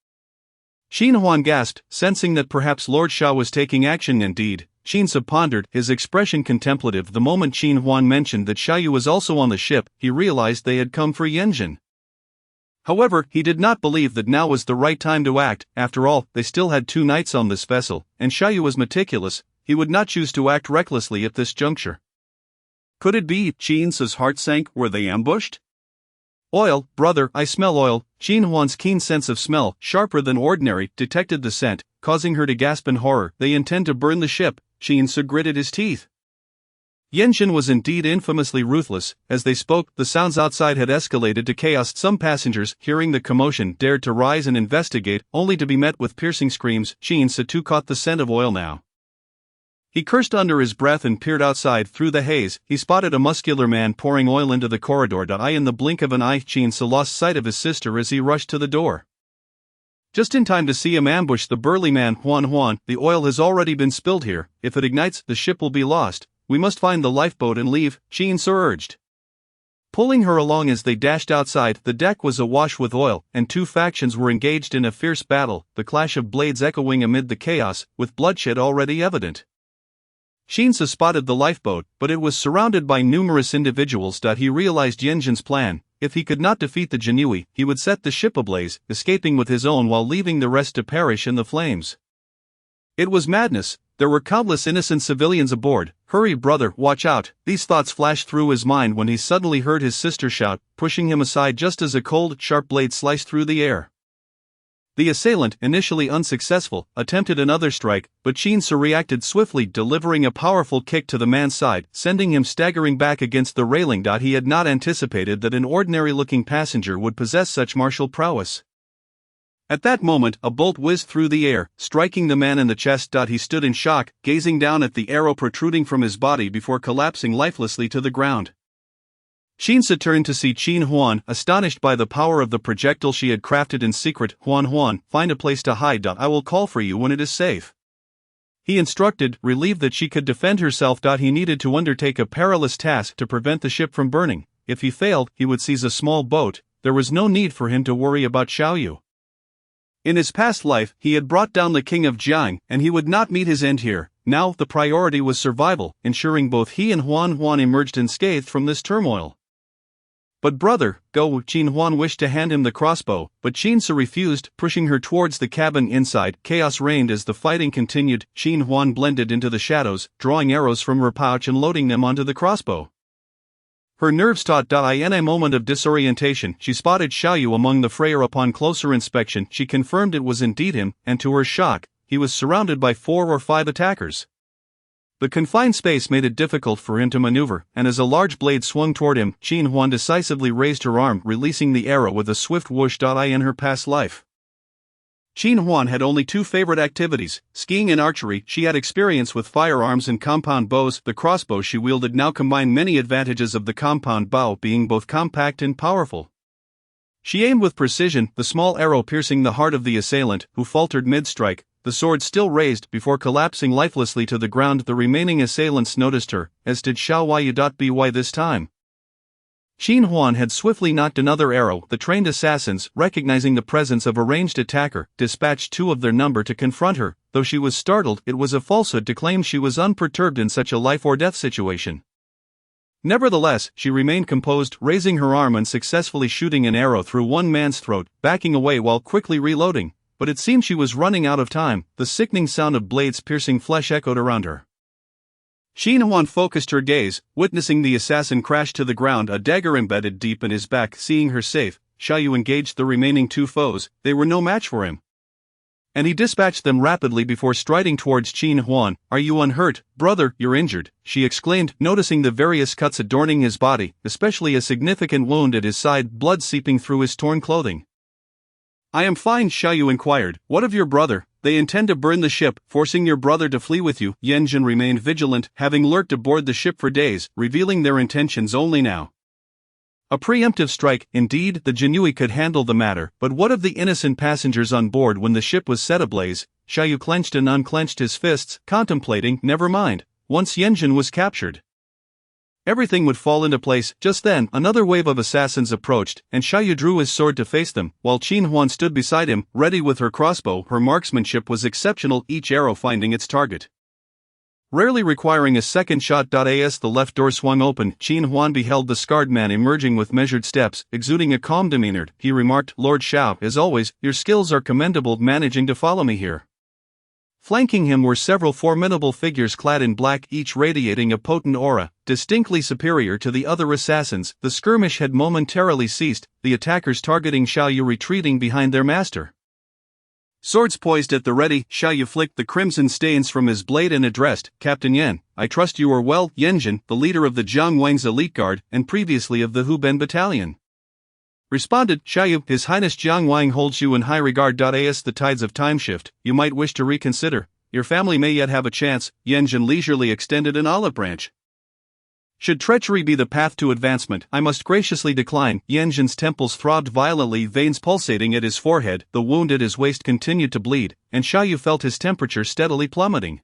Qin Huan gasped, sensing that perhaps Lord Sha was taking action. Indeed, Qin pondered, his expression contemplative. The moment Qin Huan mentioned that Xiaoyu was also on the ship, he realized they had come for Yanjin. However, he did not believe that now was the right time to act. After all, they still had 2 nights on this vessel, and Xiaoyu was meticulous. He would not choose to act recklessly at this juncture. Could it be? Qin's heart sank. Were they ambushed? "Oil, brother, I smell oil." Qin Huan's keen sense of smell, sharper than ordinary, detected the scent, causing her to gasp in horror. "They intend to burn the ship." Qin gritted his teeth. Yanjin was indeed infamously ruthless. As they spoke, the sounds outside had escalated to chaos. Some passengers, hearing the commotion, dared to rise and investigate, only to be met with piercing screams. Qin too caught the scent of oil now. He cursed under his breath and peered outside. Through the haze, he spotted a muscular man pouring oil into the corridor. In the blink of an eye, Qin lost sight of his sister as he rushed to the door, just in time to see him ambush the burly man. "Huan Huan, the oil has already been spilled here. If it ignites, the ship will be lost. We must find the lifeboat and leave," Qin urged, pulling her along. As they dashed outside, the deck was awash with oil, and 2 factions were engaged in a fierce battle, the clash of blades echoing amid the chaos, with bloodshed already evident. Qin spotted the lifeboat, but it was surrounded by numerous individuals. He realized Yanjin's plan. If he could not defeat the Jin Yiwei, he would set the ship ablaze, escaping with his own while leaving the rest to perish in the flames. It was madness. There were countless innocent civilians aboard. "Hurry, brother, watch out." These thoughts flashed through his mind when he suddenly heard his sister shout, pushing him aside just as a cold, sharp blade sliced through the air. The assailant, initially unsuccessful, attempted another strike, but Qin reacted swiftly, delivering a powerful kick to the man's side, sending him staggering back against the railing. He had not anticipated that an ordinary-looking passenger would possess such martial prowess. At that moment, a bolt whizzed through the air, striking the man in the chest. He stood in shock, gazing down at the arrow protruding from his body before collapsing lifelessly to the ground. Qin turned to see Qin Huan, astonished by the power of the projectile she had crafted in secret. "Huan Huan, find a place to hide. I will call for you when it is safe," he instructed, relieved that she could defend herself. He needed to undertake a perilous task to prevent the ship from burning. If he failed, he would seize a small boat. There was no need for him to worry about Xiaoyu. In his past life, he had brought down the king of Jiang, and he would not meet his end here. Now, the priority was survival, ensuring both he and Huan Huan emerged unscathed from this turmoil. "But brother, go." Qin Huan wished to hand him the crossbow, but Qin refused, pushing her towards the cabin. Inside, chaos reigned as the fighting continued. Qin Huan blended into the shadows, drawing arrows from her pouch and loading them onto the crossbow. Her nerves taut. In a moment of disorientation, she spotted Xiaoyu among the frayer. Upon closer inspection, she confirmed it was indeed him, and to her shock, he was surrounded by 4 or 5 attackers. The confined space made it difficult for him to maneuver, and as a large blade swung toward him, Qin Huan decisively raised her arm, releasing the arrow with a swift whoosh. In her past life, Qin Huan had only 2 favorite activities, skiing and archery. She had experience with firearms and compound bows. The crossbow she wielded now combined many advantages of the compound bow, being both compact and powerful. She aimed with precision, the small arrow piercing the heart of the assailant, who faltered mid-strike, the sword still raised, before collapsing lifelessly to the ground. The remaining assailants noticed her, as did Xiaoyu. This time, Qin Huan had swiftly knocked another arrow. The trained assassins, recognizing the presence of a ranged attacker, dispatched 2 of their number to confront her. Though she was startled, it was a falsehood to claim she was unperturbed in such a life-or-death situation. Nevertheless, she remained composed, raising her arm and successfully shooting an arrow through one man's throat, backing away while quickly reloading. But it seemed she was running out of time. The sickening sound of blades piercing flesh echoed around her. Qin Huan focused her gaze, witnessing the assassin crash to the ground, a dagger embedded deep in his back. Seeing her safe, Xiaoyu engaged the remaining two foes. They were no match for him, and he dispatched them rapidly before striding towards Qin Huan. "Are you unhurt, brother? You're injured," she exclaimed, noticing the various cuts adorning his body, especially a significant wound at his side, blood seeping through his torn clothing. "I am fine," Xiaoyu inquired. "What of your brother?" "They intend to burn the ship, forcing your brother to flee with you." Yanjin remained vigilant, having lurked aboard the ship for days, revealing their intentions only now. A preemptive strike, indeed. The Jin Yiwei could handle the matter, but what of the innocent passengers on board when the ship was set ablaze? Xiaoyu clenched and unclenched his fists, contemplating. Never mind. Once Yanjin was captured, everything would fall into place. Just then, another wave of assassins approached, and Xiaoyu drew his sword to face them, while Qin Huan stood beside him, ready with her crossbow. Her marksmanship was exceptional, each arrow finding its target, rarely requiring a second shot. As the left door swung open, Qin Huan beheld the scarred man emerging with measured steps, exuding a calm demeanor. He remarked, "Lord Xiao, as always, your skills are commendable, managing to follow me here." Flanking him were several formidable figures clad in black, each radiating a potent aura, distinctly superior to the other assassins. The skirmish had momentarily ceased, the attackers targeting Xiaoyu retreating behind their master. Swords poised at the ready, Xiaoyu flicked the crimson stains from his blade and addressed, "Captain Yan, I trust you are well." Yanjin, the leader of the Jiang Wang's elite guard, and previously of the Huben battalion, responded, "Xiaoyu, His Highness Jiang Wang holds you in high regard. As the tides of time shift, you might wish to reconsider. Your family may yet have a chance." Yanjin leisurely extended an olive branch. "Should treachery be the path to advancement, I must graciously decline." Yanjin's temples throbbed violently, veins pulsating at his forehead, the wound at his waist continued to bleed, and Xiaoyu felt his temperature steadily plummeting.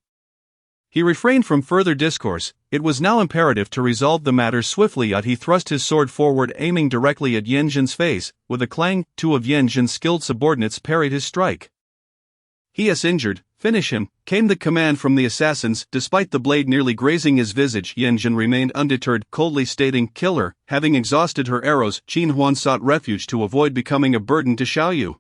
He refrained from further discourse. It was now imperative to resolve the matter swiftly. He thrust his sword forward, aiming directly at Yanjin's face. With a clang, two of Yanjin's skilled subordinates parried his strike. "He is injured, finish him," came the command from the assassins. Despite the blade nearly grazing his visage, Yanjin remained undeterred, coldly stating, "Kill her." Having exhausted her arrows, Qin Huan sought refuge to avoid becoming a burden to Xiaoyu.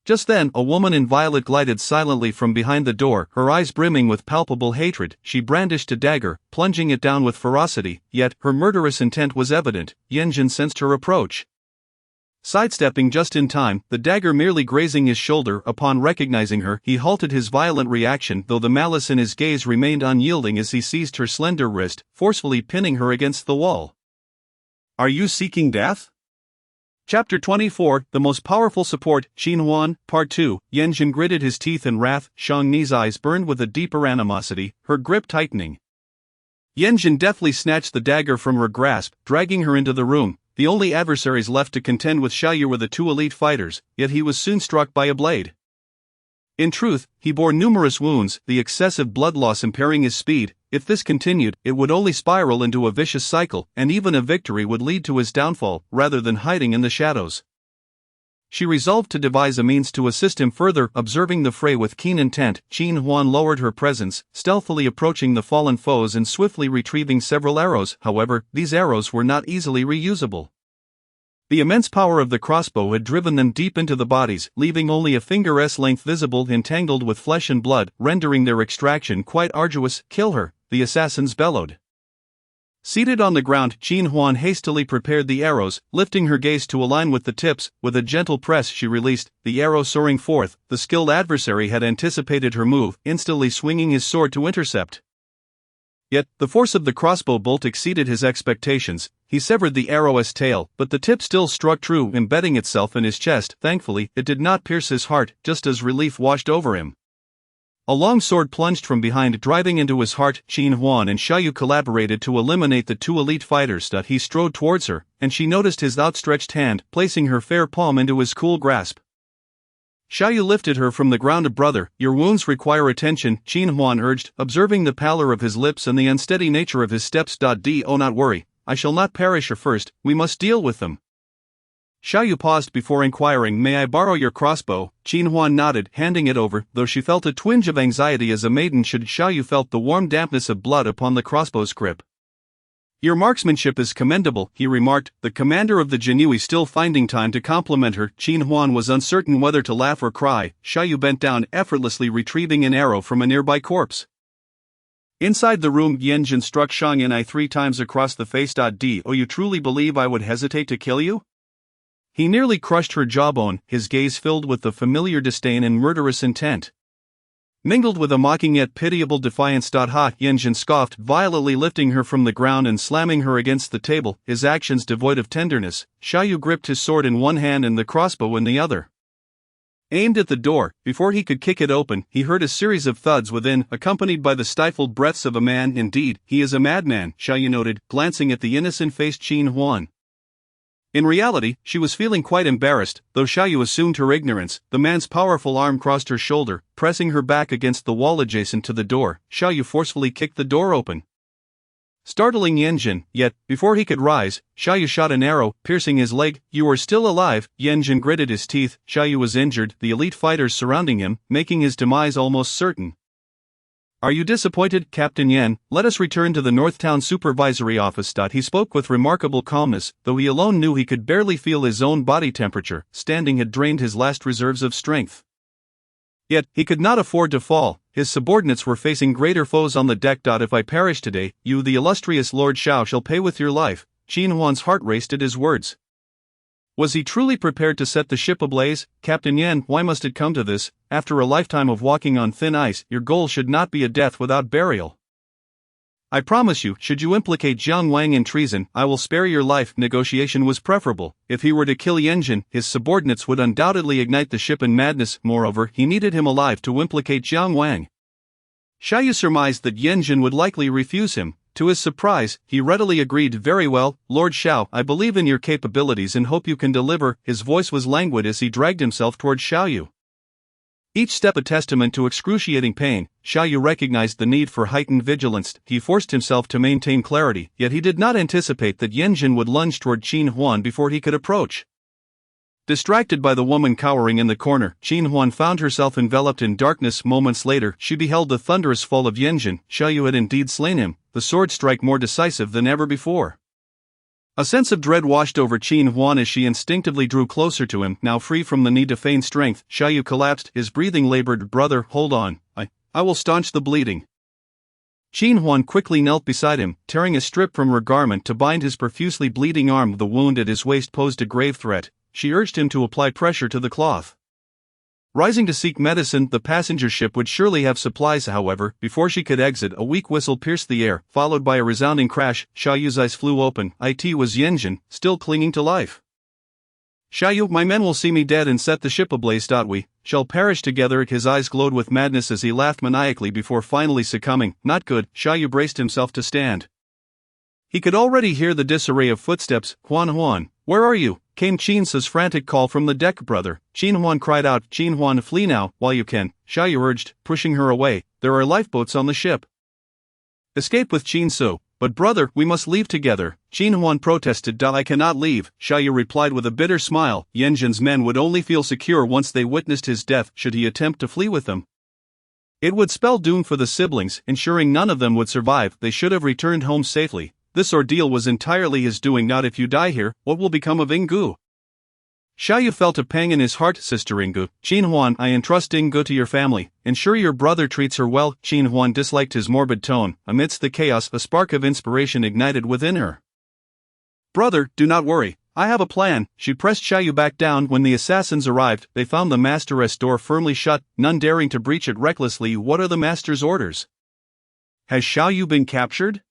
Just then, a woman in violet glided silently from behind the door, her eyes brimming with palpable hatred. She brandished a dagger, plunging it down with ferocity, yet her murderous intent was evident. Yanjin sensed her approach. Sidestepping just in time, the dagger merely grazing his shoulder. Upon recognizing her, he halted his violent reaction, though the malice in his gaze remained unyielding as he seized her slender wrist, forcefully pinning her against the wall. "Are you seeking death?" Chapter 24, The Most Powerful Support, Qin Huan, Part 2. Yanjin gritted his teeth in wrath. Shang Ni's eyes burned with a deeper animosity, her grip tightening. Yanjin deftly snatched the dagger from her grasp, dragging her into the room. The only adversaries left to contend with Xiaoyu were the two elite fighters, yet he was soon struck by a blade. In truth, he bore numerous wounds, the excessive blood loss impairing his speed. If this continued, it would only spiral into a vicious cycle, and even a victory would lead to his downfall, rather than hiding in the shadows. She resolved to devise a means to assist him further. Observing the fray with keen intent, Qin Huan lowered her presence, stealthily approaching the fallen foes and swiftly retrieving several arrows. However, these arrows were not easily reusable. The immense power of the crossbow had driven them deep into the bodies, leaving only a finger's length visible, entangled with flesh and blood, rendering their extraction quite arduous. "Kill her," the assassins bellowed. Seated on the ground, Qin Huan hastily prepared the arrows, lifting her gaze to align with the tips. With a gentle press she released, the arrow soaring forth. The skilled adversary had anticipated her move, instantly swinging his sword to intercept. Yet, the force of the crossbow bolt exceeded his expectations. He severed the arrow's tail, but the tip still struck true, embedding itself in his chest. Thankfully, it did not pierce his heart, just as relief washed over him. A long sword plunged from behind, driving into his heart. Qin Huan and Xiaoyu collaborated to eliminate the two elite fighters. He strode towards her, and she noticed his outstretched hand, placing her fair palm into his cool grasp. Xiaoyu lifted her from the ground. "Brother, your wounds require attention," Qin Huan urged, observing the pallor of his lips and the unsteady nature of his steps. "Do not worry, I shall not perish her first, we must deal with them." Xiaoyu paused before inquiring, "May I borrow your crossbow?" Qin Huan nodded, handing it over, though she felt a twinge of anxiety as a maiden should. Xiaoyu felt the warm dampness of blood upon the crossbow's grip. "Your marksmanship is commendable," he remarked, the commander of the Jin Yiwei still finding time to compliment her. Qin Huan was uncertain whether to laugh or cry. Xiaoyu bent down, effortlessly retrieving an arrow from a nearby corpse. Inside the room, Yanjin struck Shang Ni 3 times across the face. "Do you truly believe I would hesitate to kill you?" He nearly crushed her jawbone, his gaze filled with the familiar disdain and murderous intent. Mingled with a mocking yet pitiable defiance. Ha! Yanjin scoffed, violently lifting her from the ground and slamming her against the table, his actions devoid of tenderness. Xiaoyu gripped his sword in one hand and the crossbow in the other. Aimed at the door, before he could kick it open, he heard a series of thuds within, accompanied by the stifled breaths of a man. Indeed, he is a madman, Xiaoyu noted, glancing at the innocent-faced Qin Huan. In reality, she was feeling quite embarrassed, though Xiaoyu assumed her ignorance. The man's powerful arm crossed her shoulder, pressing her back against the wall adjacent to the door. Xiaoyu forcefully kicked the door open, startling Yanjin, yet, before he could rise, Xiaoyu shot an arrow, piercing his leg. You are still alive. Yanjin gritted his teeth. Xiaoyu was injured, the elite fighters surrounding him, making his demise almost certain. Are you disappointed, Captain Yan? Let us return to the Northtown Supervisory Office. He spoke with remarkable calmness, though he alone knew he could barely feel his own body temperature. Standing had drained his last reserves of strength. Yet, he could not afford to fall. His subordinates were facing greater foes on the deck. If I perish today, you, the illustrious Lord Xiao, shall pay with your life. Qin Huan's heart raced at his words. Was he truly prepared to set the ship ablaze? Captain Yan, why must it come to this? After a lifetime of walking on thin ice, your goal should not be a death without burial. I promise you, should you implicate Jiang Wang in treason, I will spare your life. Negotiation was preferable. If he were to kill Yanjin, his subordinates would undoubtedly ignite the ship in madness. Moreover, he needed him alive to implicate Jiang Wang. Xiaoyu surmised that Yanjin would likely refuse him. To his surprise, he readily agreed. Very well, Lord Xiao, I believe in your capabilities and hope you can deliver. His voice was languid as he dragged himself toward Xiaoyu. Each step a testament to excruciating pain. Xiaoyu recognized the need for heightened vigilance. He forced himself to maintain clarity, yet he did not anticipate that Yanjin would lunge toward Qin Huan before he could approach. Distracted by the woman cowering in the corner, Qin Huan found herself enveloped in darkness. Moments later, she beheld the thunderous fall of Yanjin. Xiaoyu had indeed slain him, the sword strike more decisive than ever before. A sense of dread washed over Qin Huan as she instinctively drew closer to him. Now free from the need to feign strength, Xiaoyu collapsed, his breathing labored. Brother, hold on. I will staunch the bleeding. Qin Huan quickly knelt beside him, tearing a strip from her garment to bind his profusely bleeding arm. The wound at his waist posed a grave threat. She urged him to apply pressure to the cloth. Rising to seek medicine, the passenger ship would surely have supplies. However, before she could exit, a weak whistle pierced the air, followed by a resounding crash. Xiaoyu's eyes flew open. It was Yanjin, still clinging to life. Xiaoyu, my men will see me dead and set the ship ablaze. We shall perish together. His eyes glowed with madness as he laughed maniacally before finally succumbing. Not good. Xiaoyu braced himself to stand. He could already hear the disarray of footsteps. Huan, where are you? Came Qin Su's frantic call from the deck. Brother, Qin Huan cried out. Qin Huan, flee now, while you can, Xiaoyu urged, pushing her away. There are lifeboats on the ship. Escape with Qin Su. But brother, we must leave together. Qin Huan protested. I cannot leave, Xiaoyu replied with a bitter smile. Yanjin's men would only feel secure once they witnessed his death. Should he attempt to flee with them, it would spell doom for the siblings, ensuring none of them would survive. They should have returned home safely. This ordeal was entirely his doing. Not if you die here, what will become of Ingu? Xiaoyu felt a pang in his heart. Sister Ingu, Qin Huan, I entrust Ingu to your family. Ensure your brother treats her well. Qin Huan disliked his morbid tone. Amidst the chaos, a spark of inspiration ignited within her. Brother, do not worry. I have a plan. She pressed Xiaoyu back down. When the assassins arrived, they found the master's door firmly shut, none daring to breach it recklessly. What are the master's orders? Has Xiaoyu been captured?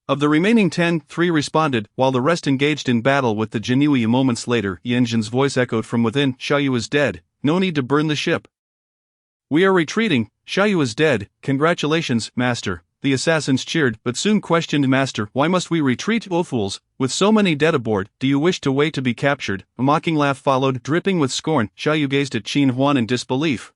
Of the remaining 10, 3 responded, while the rest engaged in battle with the Jin Yiwei. Moments later, Yanjin's voice echoed from within. Xiaoyu is dead. No need to burn the ship. We are retreating. Xiaoyu is dead. Congratulations, Master. The assassins cheered, but soon questioned. Master, why must we retreat? O fools, with so many dead aboard, do you wish to wait to be captured? A mocking laugh followed, dripping with scorn. Xiaoyu gazed at Qin Huan in disbelief.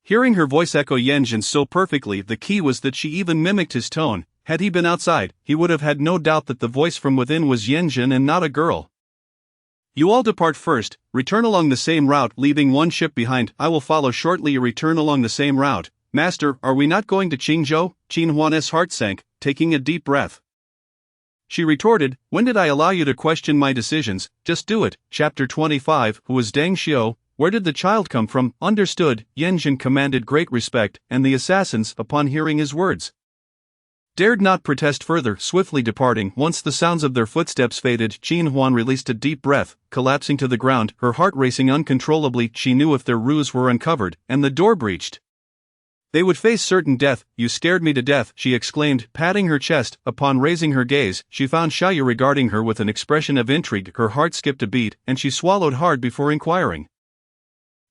Hearing her voice echo Yanjin so perfectly, the key was that she even mimicked his tone. Had he been outside, he would have had no doubt that the voice from within was Yanjin and not a girl. You all depart first, return along the same route, leaving one ship behind. I will follow shortly. You return along the same route. Master, are we not going to Qingzhou? Qin Huan's heart sank, taking a deep breath. She retorted, when did I allow you to question my decisions? Just do it. Chapter 25. Who was Deng Xiao? Where did the child come from? Understood. Yanjin commanded great respect, and the assassins, upon hearing his words, dared not protest further, swiftly departing. Once the sounds of their footsteps faded, Qin Huan released a deep breath, collapsing to the ground, her heart racing uncontrollably. She knew if their ruse were uncovered, and the door breached, they would face certain death. "You scared me to death," she exclaimed, patting her chest. Upon raising her gaze, she found Xiaoyu regarding her with an expression of intrigue. Her heart skipped a beat, and she swallowed hard before inquiring,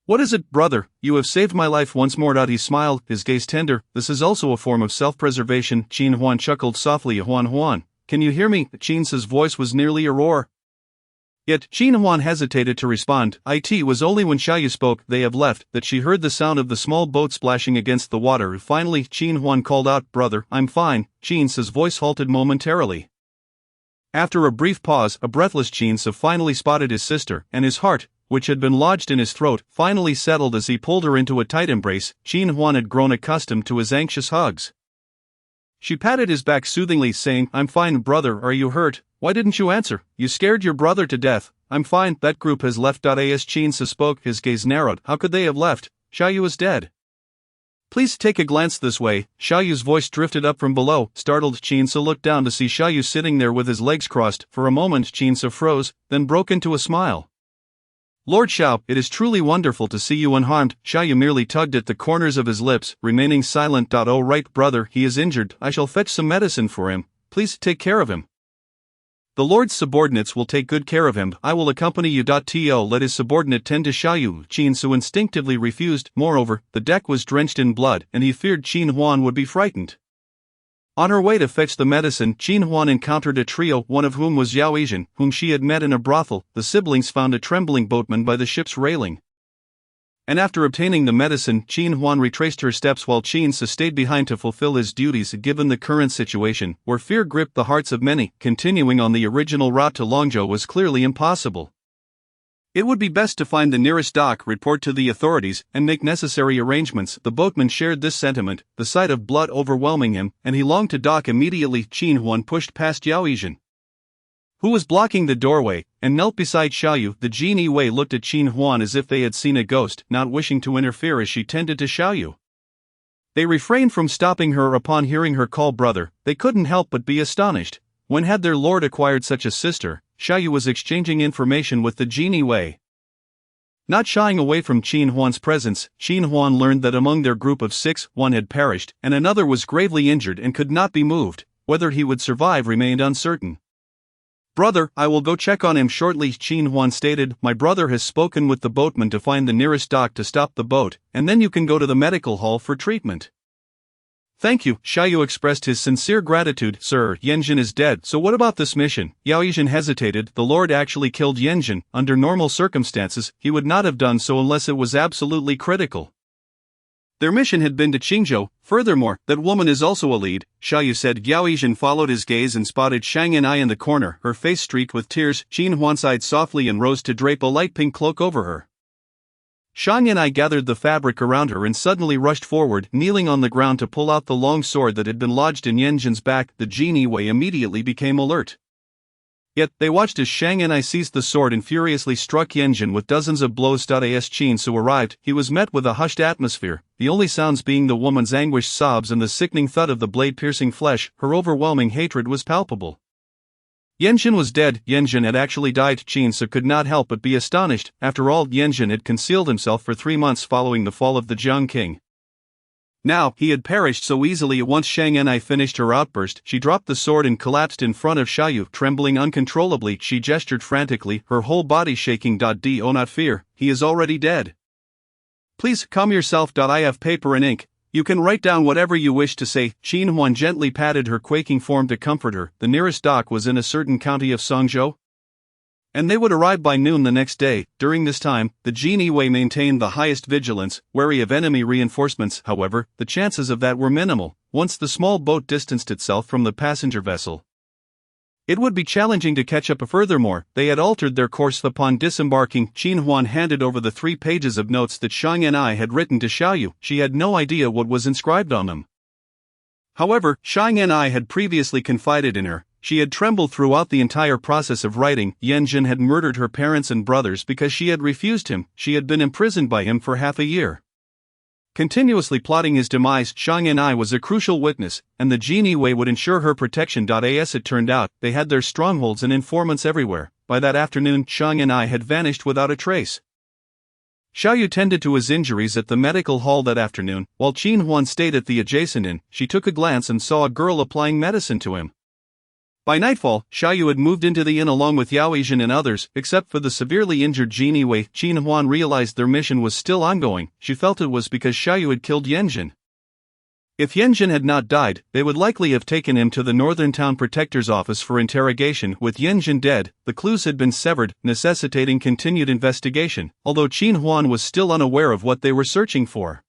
"What is it, brother? You have saved my life once more." He smiled, his gaze tender. "This is also a form of self-preservation." Qin Huan chuckled softly. "Huan, can you hear me?" Qin's voice was nearly a roar. Yet, Qin Huan hesitated to respond. It was only when Xiaoyu spoke, "They have left," that she heard the sound of the small boat splashing against the water. Finally, Qin Huan called out, "Brother, I'm fine." Qin's voice halted momentarily. After a brief pause, a breathless Qin finally spotted his sister, and his heart, which had been lodged in his throat, finally settled as he pulled her into a tight embrace. Qin Huan had grown accustomed to his anxious hugs. She patted his back soothingly, saying, "I'm fine, brother. Are you hurt? Why didn't you answer? You scared your brother to death." "I'm fine. That group has left." As Qin spoke, his gaze narrowed. "How could they have left? Xiaoyu is dead." "Please take a glance this way." Xiaoyu's voice drifted up from below. Startled, Qin looked down to see Xiaoyu sitting there with his legs crossed. For a moment, Qin froze, then broke into a smile. "Lord Xiao, it is truly wonderful to see you unharmed." Xiaoyu merely tugged at the corners of his lips, remaining silent. "Oh right, brother, he is injured. I shall fetch some medicine for him. Please take care of him." "The Lord's subordinates will take good care of him. I will accompany you." To let his subordinate tend to Xiaoyu. Qin instinctively refused. Moreover, the deck was drenched in blood, and he feared Qin Huan would be frightened. On her way to fetch the medicine, Qin Huan encountered a trio, one of whom was Yao Yizhen, whom she had met in a brothel. The siblings found a trembling boatman by the ship's railing, and after obtaining the medicine, Qin Huan retraced her steps while Qin stayed behind to fulfill his duties. Given the current situation, where fear gripped the hearts of many, continuing on the original route to Longzhou was clearly impossible. It would be best to find the nearest dock, report to the authorities, and make necessary arrangements. The boatman shared this sentiment, the sight of blood overwhelming him, and he longed to dock immediately. Qin Huan pushed past Yao Yizhen, who was blocking the doorway, and knelt beside Xiaoyu. The Jin Yiwei looked at Qin Huan as if they had seen a ghost, not wishing to interfere as she tended to Xiaoyu. They refrained from stopping her upon hearing her call brother. They couldn't help but be astonished. When had their lord acquired such a sister? Xiaoyu was exchanging information with the Jin Yiwei. Not shying away from Qin Huan's presence, Qin Huan learned that among their group of 6, one had perished, and another was gravely injured and could not be moved. Whether he would survive remained uncertain. "Brother, I will go check on him shortly," Qin Huan stated. "My brother has spoken with the boatman to find the nearest dock to stop the boat, and then you can go to the medical hall for treatment." "Thank you." Xiaoyu expressed his sincere gratitude. "Sir, Yanjin is dead, so what about this mission?" Yao Yizhen hesitated. "The Lord actually killed Yanjin. Under normal circumstances, he would not have done so unless it was absolutely critical. Their mission had been to Qingzhou. Furthermore, that woman is also a lead," Xiaoyu said. Yao Yizhen followed his gaze and spotted Shang Yanai in the corner, her face streaked with tears. Qin Huan sighed softly and rose to drape a light pink cloak over her. Shang Yanai gathered the fabric around her and suddenly rushed forward, kneeling on the ground to pull out the long sword that had been lodged in Yanjin's back. The Jin Yiwei immediately became alert. Yet, they watched as Shang Yanai seized the sword and furiously struck Yanjin with dozens of blows. As Qin arrived, he was met with a hushed atmosphere, the only sounds being the woman's anguished sobs and the sickening thud of the blade piercing flesh. Her overwhelming hatred was palpable. Yanjin was dead. Yanjin had actually died. Qin could not help but be astonished. After all, Yanjin had concealed himself for 3 months following the fall of the Jiang king. Now, he had perished so easily. Once Shang Yanai finished her outburst, she dropped the sword and collapsed in front of Xiaoyu. Trembling uncontrollably, she gestured frantically, her whole body shaking. "Do not fear, he is already dead. Please, calm yourself. I have paper and ink. You can write down whatever you wish to say." Qin Huan gently patted her quaking form to comfort her. The nearest dock was in a certain county of Songzhou, and they would arrive by noon the next day. During this time, the Jin Yiwei maintained the highest vigilance, wary of enemy reinforcements. However, the chances of that were minimal. Once the small boat distanced itself from the passenger vessel, it would be challenging to catch up. Furthermore, they had altered their course. Upon disembarking, Qin Huan handed over the 3 pages of notes that Shang Yanai had written to Xiaoyu. She had no idea what was inscribed on them. However, Shang Yanai had previously confided in her. She had trembled throughout the entire process of writing. Yanjin had murdered her parents and brothers because she had refused him. She had been imprisoned by him for half a year. Continuously plotting his demise, Xiang Yan'ai was a crucial witness, and the Jin Yiwei would ensure her protection. As it turned out, they had their strongholds and informants everywhere. By that afternoon, Xiang Yan'ai had vanished without a trace. Xiaoyu tended to his injuries at the medical hall that afternoon, while Qin Huan stayed at the adjacent inn. She took a glance and saw a girl applying medicine to him. By nightfall, Xiaoyu had moved into the inn along with Yao Yijin and others, except for the severely injured Jin Yiwei. Qin Huan realized their mission was still ongoing. She felt it was because Xiaoyu had killed Yanjin. If Yanjin had not died, they would likely have taken him to the Northern Town Protector's office for interrogation. With Yanjin dead, the clues had been severed, necessitating continued investigation, although Qin Huan was still unaware of what they were searching for.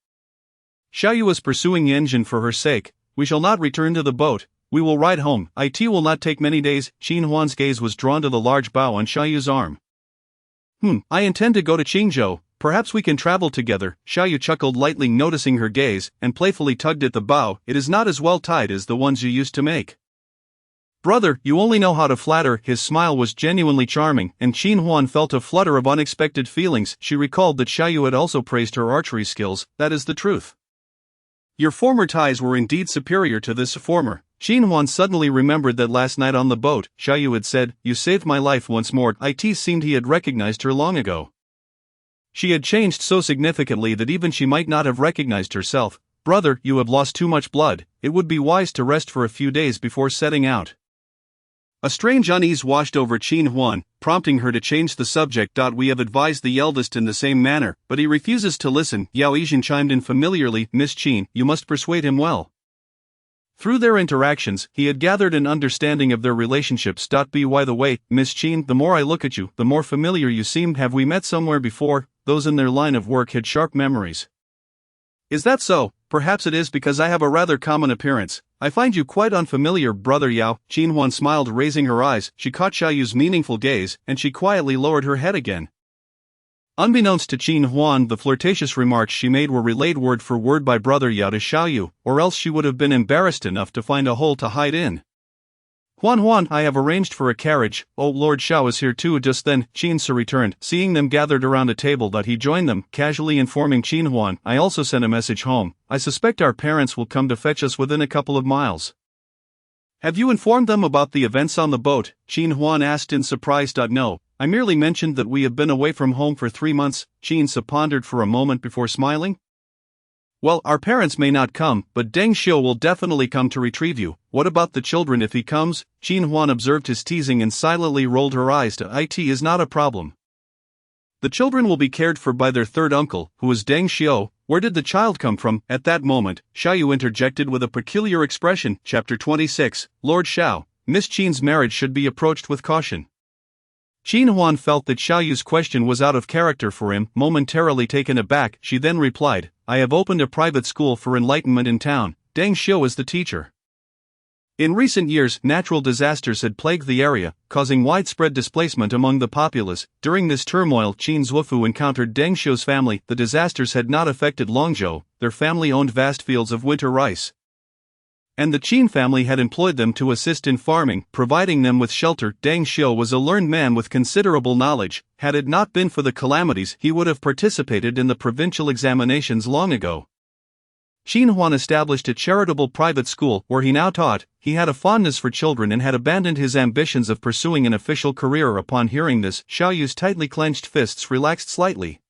Xiaoyu was pursuing Yanjin for her sake. We shall not return to the boat. We will ride home. It will not take many days. Qin Huan's gaze was drawn to the large bow on Xiaoyu's arm. I intend to go to Qingzhou. Perhaps we can travel together. Xiaoyu chuckled lightly, noticing her gaze, and playfully tugged at the bow. It is not as well tied as the ones you used to make. Brother, you only know how to flatter. His smile was genuinely charming, and Qin Huan felt a flutter of unexpected feelings. She recalled that Xiaoyu had also praised her archery skills. That is the truth. Your former ties were indeed superior to this former. Qin Huan suddenly remembered that last night on the boat, Xiaoyu had said, "You saved my life once more." It seemed he had recognized her long ago. She had changed so significantly that even she might not have recognized herself. Brother, you have lost too much blood. It would be wise to rest for a few days before setting out. A strange unease washed over Qin Huan, prompting her to change the subject. We have advised the eldest in the same manner, but he refuses to listen. Yao Yijin chimed in familiarly, Miss Qin, you must persuade him well. Through their interactions, he had gathered an understanding of their relationships. By the way, Miss Qin, the more I look at you, the more familiar you seem. Have we met somewhere before? Those in their line of work had sharp memories. Is that so? Perhaps it is because I have a rather common appearance. I find you quite unfamiliar, Brother Yao. Qin Huan smiled, raising her eyes. She caught Xiaoyu's meaningful gaze, and she quietly lowered her head again. Unbeknownst to Qin Huan, the flirtatious remarks she made were relayed word for word by Brother Yao to Xiaoyu, or else she would have been embarrassed enough to find a hole to hide in. Huan, I have arranged for a carriage. Oh, Lord Xiao is here too. Just then, Qin Su returned. Seeing them gathered around a table, he joined them, casually informing Qin Huan, I also sent a message home. I suspect our parents will come to fetch us within a couple of miles. Have you informed them about the events on the boat? Qin Huan asked in surprise. No, I merely mentioned that we have been away from home for 3 months. Qin Su pondered for a moment before smiling. Well, our parents may not come, but Deng Xiu will definitely come to retrieve you. What about the children if he comes? Qin Huan observed his teasing and silently rolled her eyes. It is not a problem. The children will be cared for by their third uncle, who is Deng Xiu. Where did the child come from? At that moment, Xiaoyu interjected with a peculiar expression. Chapter 26, Lord Xiao, Miss Qin's marriage should be approached with caution. Qin Huan felt that Xiaoyu's question was out of character for him. Momentarily taken aback, she then replied, I have opened a private school for enlightenment in town. Deng Xiu is the teacher. In recent years, natural disasters had plagued the area, causing widespread displacement among the populace. During this turmoil, Qin Zuofu encountered Deng Xiu's family. The disasters had not affected Longzhou. Their family owned vast fields of winter rice, and the Qin family had employed them to assist in farming, providing them with shelter. Deng Xiu was a learned man with considerable knowledge. Had it not been for the calamities, he would have participated in the provincial examinations long ago. Qin Huan established a charitable private school where he now taught. He had a fondness for children and had abandoned his ambitions of pursuing an official career. Upon hearing this, Xiaoyu's tightly clenched fists relaxed slightly.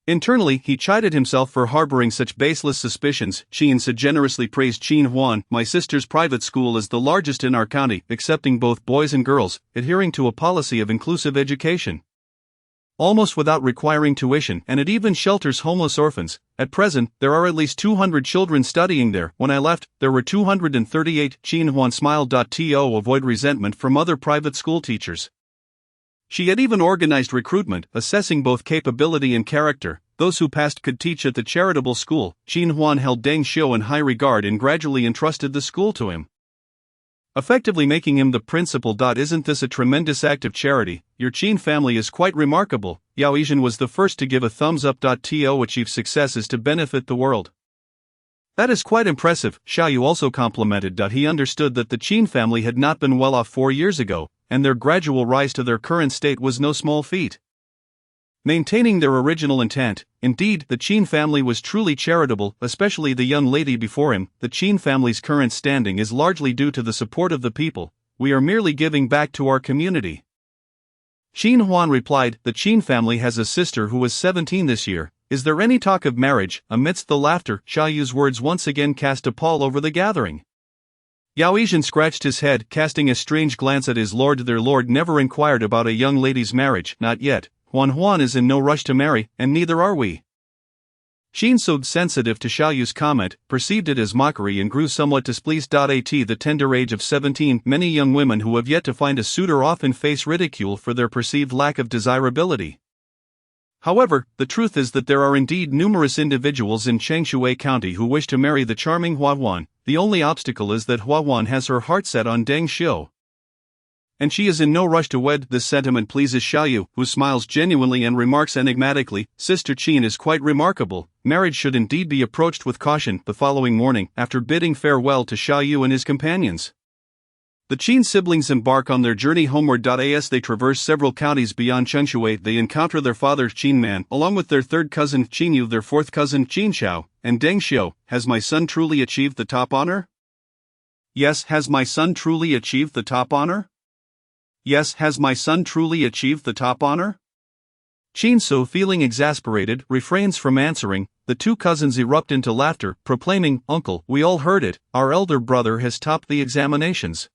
Internally, he chided himself for harboring such baseless suspicions. Qin Su generously praised Qin Huan. My sister's private school is the largest in our county, accepting both boys and girls, adhering to a policy of inclusive education, almost without requiring tuition, and it even shelters homeless orphans. At present, there are at least 200 children studying there. When I left, there were 238. Qin Huan smiled. To avoid resentment from other private school teachers, she had even organized recruitment, assessing both capability and character. Those who passed could teach at the charitable school. Qin Huan held Deng Xiu in high regard and gradually entrusted the school to him, effectively making him the principal. Isn't this a tremendous act of charity? Your Qin family is quite remarkable. Yao Yijin was the first to give a thumbs up. To achieve success is to benefit the world. That is quite impressive. Xiaoyu also complimented. He understood that the Qin family had not been well off 4 years ago, and their gradual rise to their current state was no small feat. maintaining their original intent. Indeed, the Qin family was truly charitable, especially the young lady before him. The Qin family's current standing is largely due to the support of the people. We are merely giving back to our community. Qin Huan replied, the Qin family has a sister who was 17 this year. Is there any talk of marriage? Amidst the laughter, Xia Yu's words once again cast a pall over the gathering. Yao Yizhen scratched his head, casting a strange glance at his lord. Their lord never inquired about a young lady's marriage, not yet. Huan is in no rush to marry, and neither are we. Qin Su, sensitive to Xia Yu's comment, perceived it as mockery and grew somewhat displeased. At the tender age of 17, many young women who have yet to find a suitor often face ridicule for their perceived lack of desirability. However, the truth is that there are indeed numerous individuals in Changshui County who wish to marry the charming Huan. The only obstacle is that Huan has her heart set on Deng Xiu, and she is in no rush to wed. This sentiment pleases Xia Yu, who smiles genuinely and remarks enigmatically, Sister Qin is quite remarkable. Marriage should indeed be approached with caution. The following morning, after bidding farewell to Xia Yu and his companions, the Qin siblings embark on their journey homeward. As they traverse several counties beyond Changshui, they encounter their father Qin Man, along with their third cousin Qin Yu, their fourth cousin Qin Xiao, and Deng Xiu. Has my son truly achieved the top honor? Yes, has my son truly achieved the top honor? Yes, has my son truly achieved the top honor? Qin Su, feeling exasperated, refrains from answering. The two cousins erupt into laughter, proclaiming, Uncle, we all heard it, our elder brother has topped the examinations.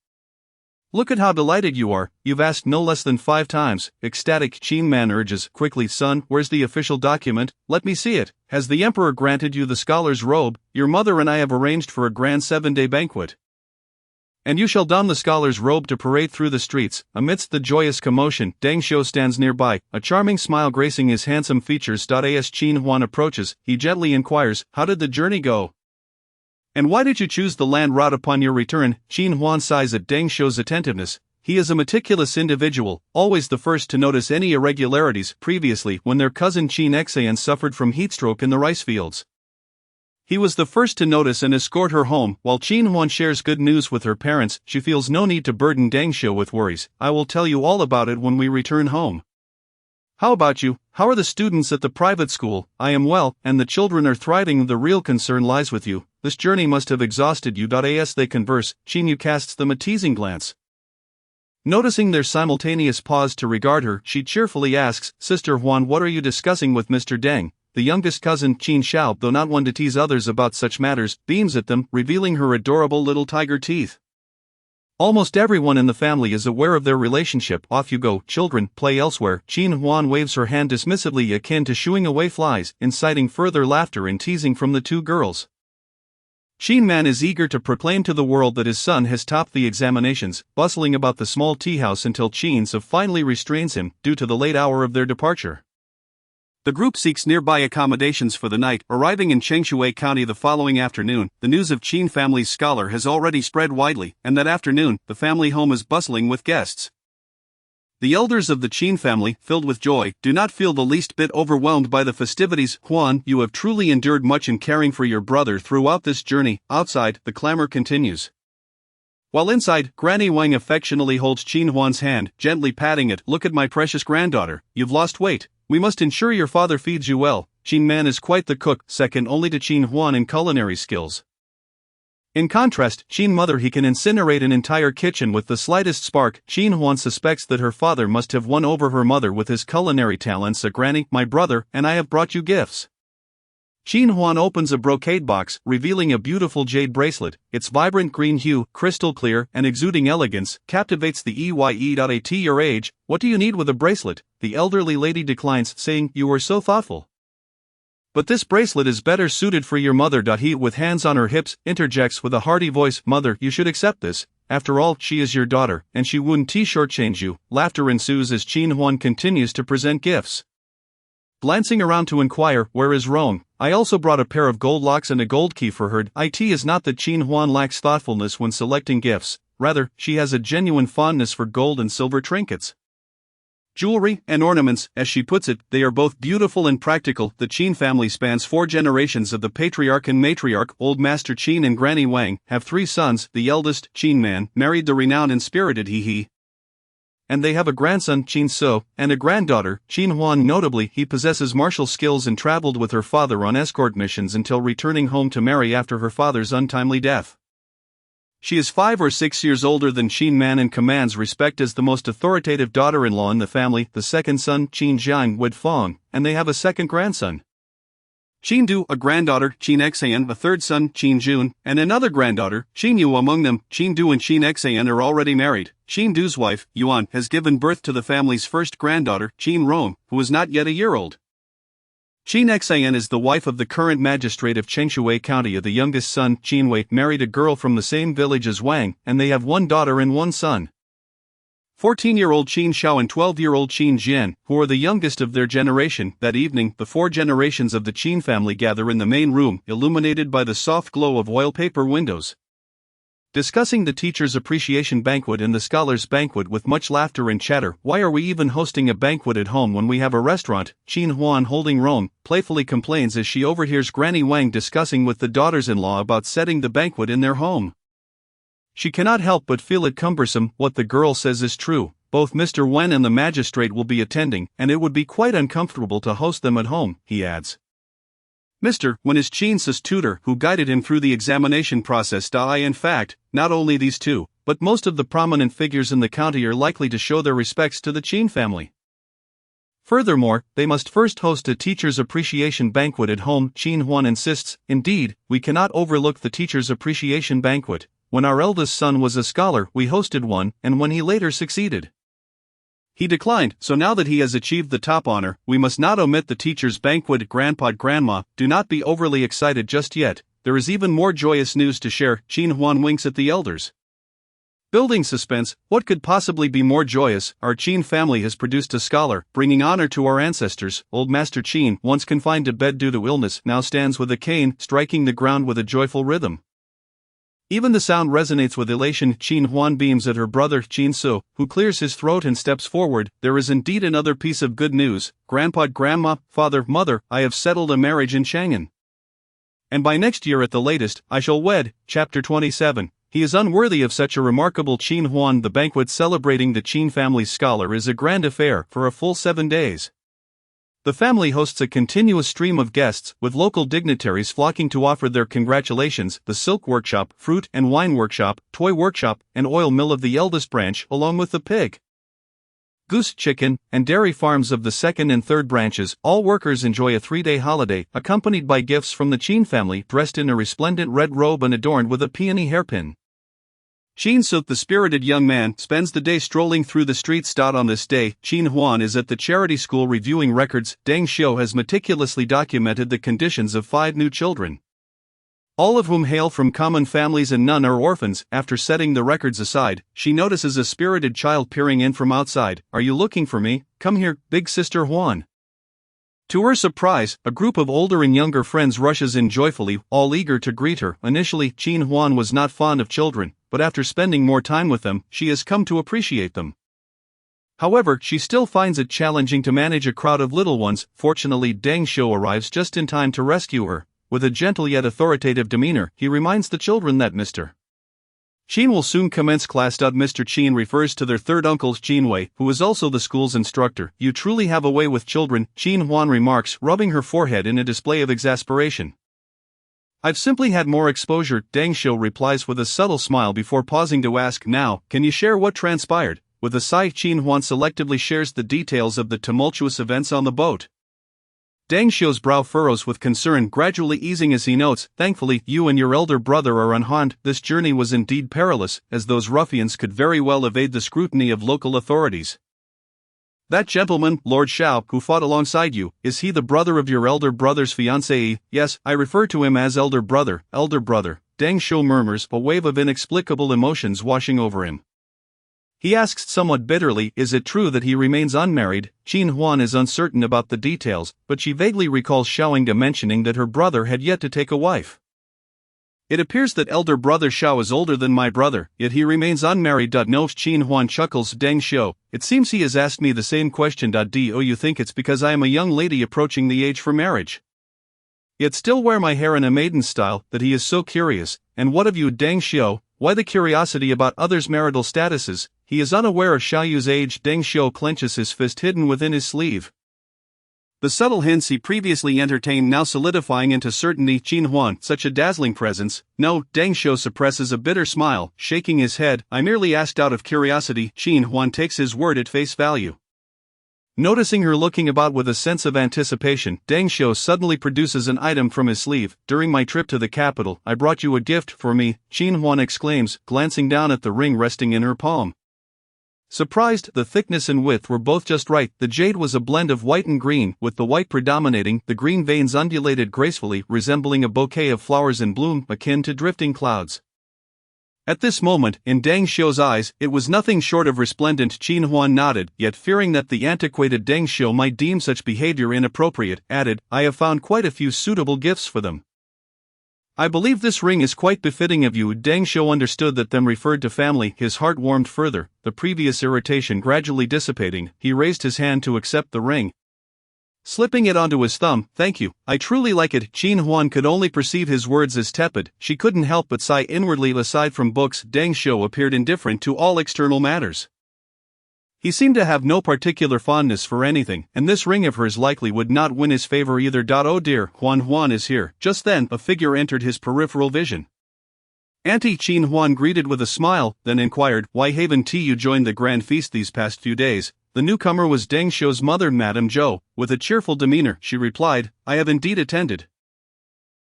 Look at how delighted you are, you've asked no less than 5 times. Ecstatic Qin Man urges, quickly son, where's the official document? Let me see it. Has the emperor granted you the scholar's robe? Your mother and I have arranged for a grand 7-day banquet, and you shall don the scholar's robe to parade through the streets. Amidst the joyous commotion, Deng Xiu stands nearby, a charming smile gracing his handsome features. As Qin Huan approaches, he gently inquires, how did the journey go? And why did you choose the land route upon your return? Qin Huan sighs at Deng Xiu's attentiveness. He is a meticulous individual, always the first to notice any irregularities. Previously, when their cousin Qin Xian suffered from heatstroke in the rice fields, he was the first to notice and escort her home. While Qin Huan shares good news with her parents, she feels no need to burden Deng Xiu with worries. I will tell you all about it when we return home. How about you? How are the students at the private school? I am well, and the children are thriving. The real concern lies with you. This journey must have exhausted you. As they converse, Qin Yu casts them a teasing glance. Noticing their simultaneous pause to regard her, she cheerfully asks, Sister Huan, what are you discussing with Mr. Deng? The youngest cousin, Qin Xiao, though not one to tease others about such matters, beams at them, revealing her adorable little tiger teeth. Almost everyone in the family is aware of their relationship. Off you go, children, play elsewhere. Qin Huan waves her hand dismissively, akin to shooing away flies, inciting further laughter and teasing from the two girls. Qin Man is eager to proclaim to the world that his son has topped the examinations, bustling about the small tea house until Qin Su finally restrains him, due to the late hour of their departure. The group seeks nearby accommodations for the night. Arriving in Changshui County the following afternoon, the news of Qin family's scholar has already spread widely, and that afternoon, the family home is bustling with guests. The elders of the Qin family, filled with joy, do not feel the least bit overwhelmed by the festivities. Huan, you have truly endured much in caring for your brother throughout this journey. Outside, the clamor continues. While inside, Granny Wang affectionately holds Qin Huan's hand, gently patting it. Look at my precious granddaughter, you've lost weight. We must ensure your father feeds you well. Qin Man is quite the cook, second only to Qin Huan in culinary skills. In contrast, Qin Mother, he can incinerate an entire kitchen with the slightest spark. Qin Huan suspects that her father must have won over her mother with his culinary talents. Granny, my brother, and I have brought you gifts. Qin Huan opens a brocade box, revealing a beautiful jade bracelet. Its vibrant green hue, crystal clear, and exuding elegance, captivates the EYE. At your age, what do you need with a bracelet? The elderly lady declines, saying, you are so thoughtful. But this bracelet is better suited for your mother. He, with hands on her hips, interjects with a hearty voice, Mother, you should accept this. After all, she is your daughter, and she wouldn't shortchange you. Laughter ensues as Qin Huan continues to present gifts. Glancing around to inquire, where is Rong? I also brought a pair of gold locks and a gold key for her. It is not that Qin Huan lacks thoughtfulness when selecting gifts, rather, she has a genuine fondness for gold and silver trinkets, jewelry, and ornaments. As she puts it, they are both beautiful and practical. The Qin family spans 4 generations of the patriarch and matriarch. Old Master Qin and Granny Wang have 3 sons. The eldest, Qin Man, married the renowned and spirited He. and they have a grandson, Qin So, and a granddaughter, Qin Huan. Notably, he possesses martial skills and traveled with her father on escort missions until returning home to marry after her father's untimely death. She is 5 or 6 years older than Qin Man and commands respect as the most authoritative daughter-in-law in the family. The second son, Qin Jiang, wed Fong, and they have a second grandson, Qin Du, a granddaughter, Qin Xan, a third son, Qin Jun, and another granddaughter, Qin Yu. Among them, Qin Du and Qin Xan are already married. Qin Du's wife, Yuan, has given birth to the family's first granddaughter, Qin Rong, who is not yet a year old. Qin Xan is the wife of the current magistrate of Chengshui County. The youngest son, Qin Wei, married a girl from the same village as Wang, and they have one daughter and one son. 14-year-old Qin Xiao and 12-year-old Qin Jian, who are the youngest of their generation. That evening, the 4 generations of the Qin family gather in the main room, illuminated by the soft glow of oil paper windows. Discussing the teacher's appreciation banquet and the scholar's banquet with much laughter and chatter. Why are we even hosting a banquet at home when we have a restaurant? Qin Huan, holding Rome, playfully complains as she overhears Granny Wang discussing with the daughters-in-law about setting the banquet in their home. She cannot help but feel it cumbersome. What the girl says is true. Both Mr. Wen and the magistrate will be attending, and it would be quite uncomfortable to host them at home, he adds. Mr. Wen is Qin Su's tutor who guided him through the examination process. In fact, not only these two, but most of the prominent figures in the county are likely to show their respects to the Qin family. Furthermore, they must first host a teacher's appreciation banquet at home, Qin Huan insists. Indeed, we cannot overlook the teacher's appreciation banquet. When our eldest son was a scholar, we hosted one, and when he later succeeded, he declined. So now that he has achieved the top honor, we must not omit the teacher's banquet. Grandpa, Grandma, do not be overly excited just yet. There is even more joyous news to share. Qin Huan winks at the elders. Building suspense, what could possibly be more joyous? Our Qin family has produced a scholar, bringing honor to our ancestors. Old Master Qin, once confined to bed due to illness, now stands with a cane, striking the ground with a joyful rhythm. Even the sound resonates with elation. Qin Huan beams at her brother Qin So, who clears his throat and steps forward. There is indeed another piece of good news. Grandpa, Grandma, Father, Mother, I have settled a marriage in Chang'an. And by next year at the latest, I shall wed. Chapter 27. He is unworthy of such a remarkable Qin Huan. The banquet celebrating the Qin family's scholar is a grand affair for a full 7 days. The family hosts a continuous stream of guests, with local dignitaries flocking to offer their congratulations. The silk workshop, fruit and wine workshop, toy workshop, and oil mill of the eldest branch, along with the pig, goose, chicken, and dairy farms of the second and third branches, all workers enjoy a 3-day holiday, accompanied by gifts from the Qin family, dressed in a resplendent red robe and adorned with a peony hairpin. Qin So, the spirited young man, spends the day strolling through the streets. On this day, Qin Huan is at the charity school reviewing records. Deng Xiu has meticulously documented the conditions of 5 new children, all of whom hail from common families and none are orphans. After setting the records aside, she notices a spirited child peering in from outside. Are you looking for me? Come here, big sister Huan. To her surprise, a group of older and younger friends rushes in joyfully, all eager to greet her. Initially, Qin Huan was not fond of children, but after spending more time with them, she has come to appreciate them. However, she still finds it challenging to manage a crowd of little ones. Fortunately, Deng Xiu arrives just in time to rescue her. With a gentle yet authoritative demeanor, he reminds the children that Mr. Qin will soon commence class. Mr. Qin refers to their third uncle Jin Yiwei, who is also the school's instructor. You truly have a way with children, Qin Huan remarks, rubbing her forehead in a display of exasperation. I've simply had more exposure, Deng Xiu replies with a subtle smile before pausing to ask, now, can you share what transpired? With a sigh, Qin Huan selectively shares the details of the tumultuous events on the boat. Deng Xiu's brow furrows with concern, gradually easing as he notes, thankfully, you and your elder brother are unharmed. This journey was indeed perilous, as those ruffians could very well evade the scrutiny of local authorities. That gentleman, Lord Xiao, who fought alongside you, is he the brother of your elder brother's fiancée? Yes, I refer to him as elder brother. Deng Xiu murmurs, a wave of inexplicable emotions washing over him. He asks somewhat bitterly, is it true that he remains unmarried? Qin Huan is uncertain about the details, but she vaguely recalls Xiaoying mentioning that her brother had yet to take a wife. It appears that elder brother Xiao is older than my brother, yet he remains unmarried. No, Qin Huan chuckles. Deng Xiu, it seems he has asked me the same question. Do you think it's because I am a young lady approaching the age for marriage, yet still wear my hair in a maiden style, that he is so curious? And what of you, Deng Xiu? Why the curiosity about others' marital statuses? he is unaware of Xiaoyu's age. Deng Xiu clenches his fist hidden within his sleeve. The subtle hints he previously entertained now solidifying into certainty. Qin Huan, such a dazzling presence. No, Deng Xiu suppresses a bitter smile, shaking his head. I merely asked out of curiosity. Qin Huan takes his word at face value. Noticing her looking about with a sense of anticipation, Deng Xiu suddenly produces an item from his sleeve. During my trip to the capital, I brought you a gift for me, Qin Huan exclaims, glancing down at the ring resting in her palm. Surprised, the thickness and width were both just right. The jade was a blend of white and green, with the white predominating. The green veins undulated gracefully, resembling a bouquet of flowers in bloom, akin to drifting clouds. At this moment, in Deng Xiu's eyes, it was nothing short of resplendent. Qin Huan nodded, yet fearing that the antiquated Deng Xiu might deem such behavior inappropriate, added, I have found quite a few suitable gifts for them. I believe this ring is quite befitting of you. Deng Xiu understood that them referred to family. His heart warmed further, the previous irritation gradually dissipating. He raised his hand to accept the ring, slipping it onto his thumb. Thank you, I truly like it. Qin Huan could only perceive his words as tepid. She couldn't help but sigh inwardly. Aside from books, Deng Xiu appeared indifferent to all external matters. He seemed to have no particular fondness for anything, and this ring of hers likely would not win his favor either. Oh dear, Huan is here. Just then, a figure entered his peripheral vision. Auntie, Qin Huan greeted with a smile, then inquired, why haven't you joined the grand feast these past few days? The newcomer was Deng Xiu's mother, Madame Zhou. With a cheerful demeanor, she replied, I have indeed attended.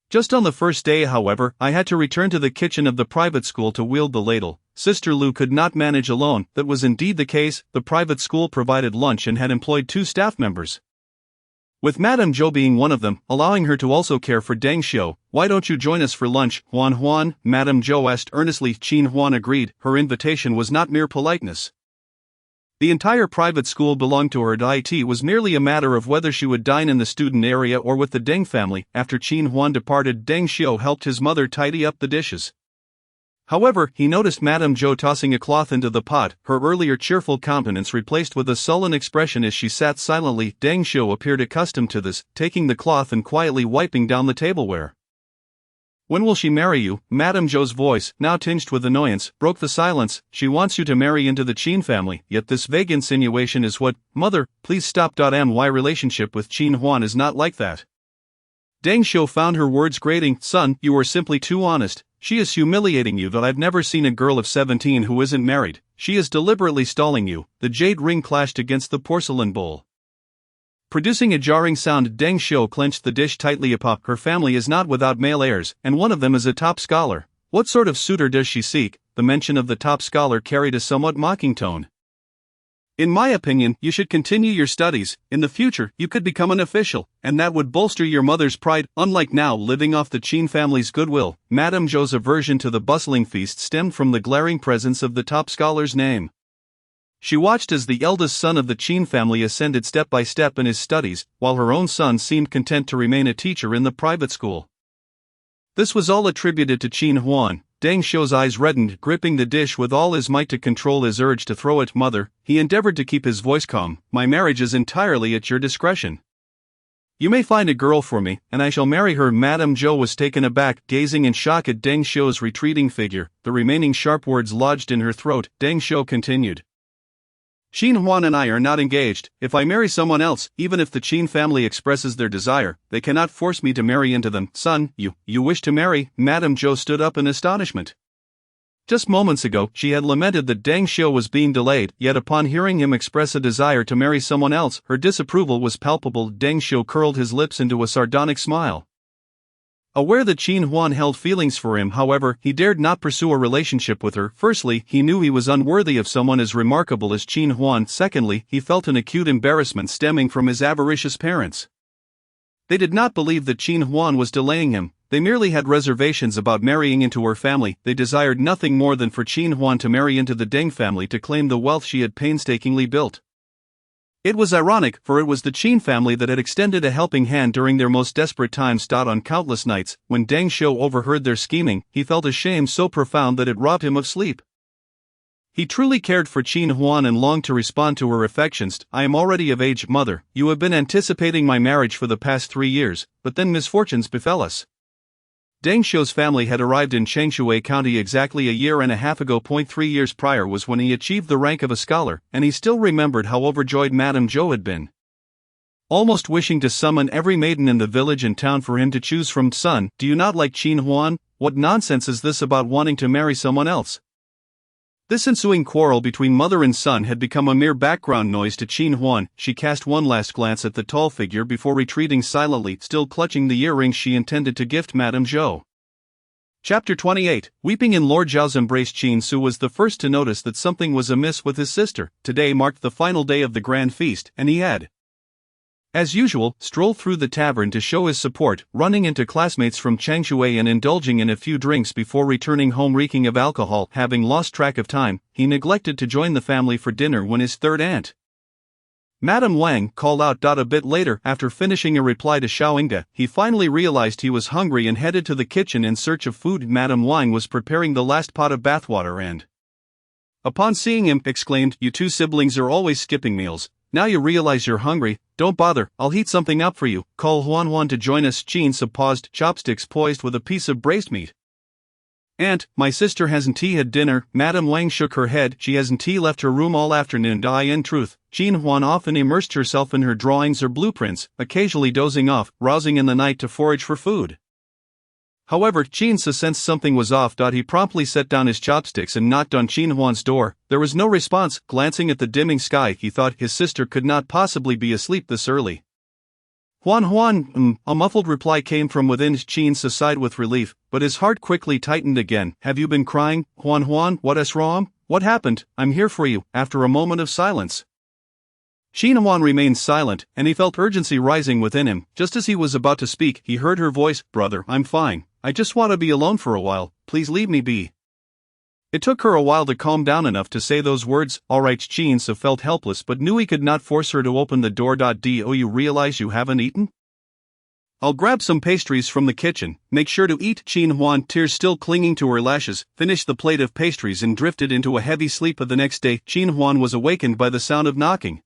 Just on the first day, however, I had to return to the kitchen of the private school to wield the ladle. Sister Lu could not manage alone. That was indeed the case. The private school provided lunch and had employed 2 staff members, with Madame Zhou being one of them, allowing her to also care for Deng Xiu. Why don't you join us for lunch, Huan? Madame Zhou asked earnestly. Qin Huan agreed. Her invitation was not mere politeness. The entire private school belonged to her. It was merely a matter of whether she would dine in the student area or with the Deng family. After Qin Huan departed, Deng Xiu helped his mother tidy up the dishes. However, he noticed Madame Zhou tossing a cloth into the pot, her earlier cheerful countenance replaced with a sullen expression as she sat silently. Deng Xiu appeared accustomed to this, taking the cloth and quietly wiping down the tableware. When will she marry you? Madame Zhou's voice, now tinged with annoyance, broke the silence. She wants you to marry into the Qin family, yet this vague insinuation is what? Mother, please stop. My relationship with Qin Huan is not like that. Deng Xiu found her words grating. Son, you are simply too honest. She is humiliating you. That I've never seen a girl of 17 who isn't married. She is deliberately stalling you. The jade ring clashed against the porcelain bowl, producing a jarring sound. Deng Xiu clenched the dish tightly. Her family is not without male heirs, and one of them is a top scholar. What sort of suitor does she seek? The mention of the top scholar carried a somewhat mocking tone. In my opinion, you should continue your studies. In the future, you could become an official, and that would bolster your mother's pride, unlike now living off the Qin family's goodwill. Madame Zhou's aversion to the bustling feast stemmed from the glaring presence of the top scholar's name. She watched as the eldest son of the Qin family ascended step by step in his studies, while her own son seemed content to remain a teacher in the private school. This was all attributed to Qin Huan. Deng Xiu's eyes reddened, gripping the dish with all his might to control his urge to throw it. Mother, he endeavored to keep his voice calm, my marriage is entirely at your discretion. You may find a girl for me, and I shall marry her. Madame Zhou was taken aback, gazing in shock at Deng Xiu's retreating figure, the remaining sharp words lodged in her throat. Deng Xiu continued. Qin Huan and I are not engaged. If I marry someone else, even if the Qin family expresses their desire, they cannot force me to marry into them. Son, you wish to marry? Madame Zhou stood up in astonishment. Just moments ago, she had lamented that Deng Xiu was being delayed, yet upon hearing him express a desire to marry someone else, her disapproval was palpable. Deng Xiu curled his lips into a sardonic smile. Aware that Qin Huan held feelings for him, however, he dared not pursue a relationship with her. Firstly, he knew he was unworthy of someone as remarkable as Qin Huan. Secondly, he felt an acute embarrassment stemming from his avaricious parents. They did not believe that Qin Huan was delaying him. They merely had reservations about marrying into her family. They desired nothing more than for Qin Huan to marry into the Deng family to claim the wealth she had painstakingly built. It was ironic, for it was the Qin family that had extended a helping hand during their most desperate times. On countless nights, when Deng Xiu overheard their scheming, he felt a shame so profound that it robbed him of sleep. He truly cared for Qin Huan and longed to respond to her affections. I am already of age, mother. You have been anticipating my marriage for the past 3 years, but then misfortunes befell us. Deng Xiu's family had arrived in Changshui County exactly a year and a half ago. 3 years prior was when he achieved the rank of a scholar, and he still remembered how overjoyed Madame Zhou had been. Almost wishing to summon every maiden in the village and town for him to choose from. Son, do you not like Qin Huan? What nonsense is this about wanting to marry someone else? This ensuing quarrel between mother and son had become a mere background noise to Qin Huan. She cast one last glance at the tall figure before retreating silently, still clutching the earrings she intended to gift Madame Zhou. Chapter 28. Weeping in Lord Zhao's embrace. Qin Su was the first to notice that something was amiss with his sister. Today marked the final day of the grand feast, and he had, as usual, strolled through the tavern to show his support, running into classmates from Changshui and indulging in a few drinks before returning home reeking of alcohol. Having lost track of time, he neglected to join the family for dinner when his third aunt, Madame Wang, called out. A bit later, after finishing a reply to Xiao Yingde, he finally realized he was hungry and headed to the kitchen in search of food. Madame Wang was preparing the last pot of bathwater and, upon seeing him, exclaimed, "You two siblings are always skipping meals. Now you realize you're hungry. Don't bother, I'll heat something up for you. Call Huan to join us." Qin Su paused, chopsticks poised with a piece of braised meat. "Aunt, my sister hasn't had dinner." Madame Wang shook her head. "She hasn't left her room all afternoon." In truth, Qin Huan often immersed herself in her drawings or blueprints, occasionally dozing off, rousing in the night to forage for food. However, Qin Su sensed something was off. He promptly set down his chopsticks and knocked on Qin Huan's door. There was no response. Glancing at the dimming sky, he thought his sister could not possibly be asleep this early. Huan, a muffled reply came from within. Qin Su sighed with relief, but his heart quickly tightened again. "Have you been crying, Huan? What's wrong? What happened? I'm here for you." After a moment of silence, Qin Huan remained silent, and he felt urgency rising within him. Just as he was about to speak, he heard her voice, "Brother, I'm fine. I just want to be alone for a while. Please leave me be." It took her a while to calm down enough to say those words. "All right." Qin Su felt helpless but knew he could not force her to open the door. Do you realize you haven't eaten? I'll grab some pastries from the kitchen. Make sure to eat." Qin Huan, tears still clinging to her lashes, finished the plate of pastries and drifted into a heavy sleep. The next day, Qin Huan was awakened by the sound of knocking.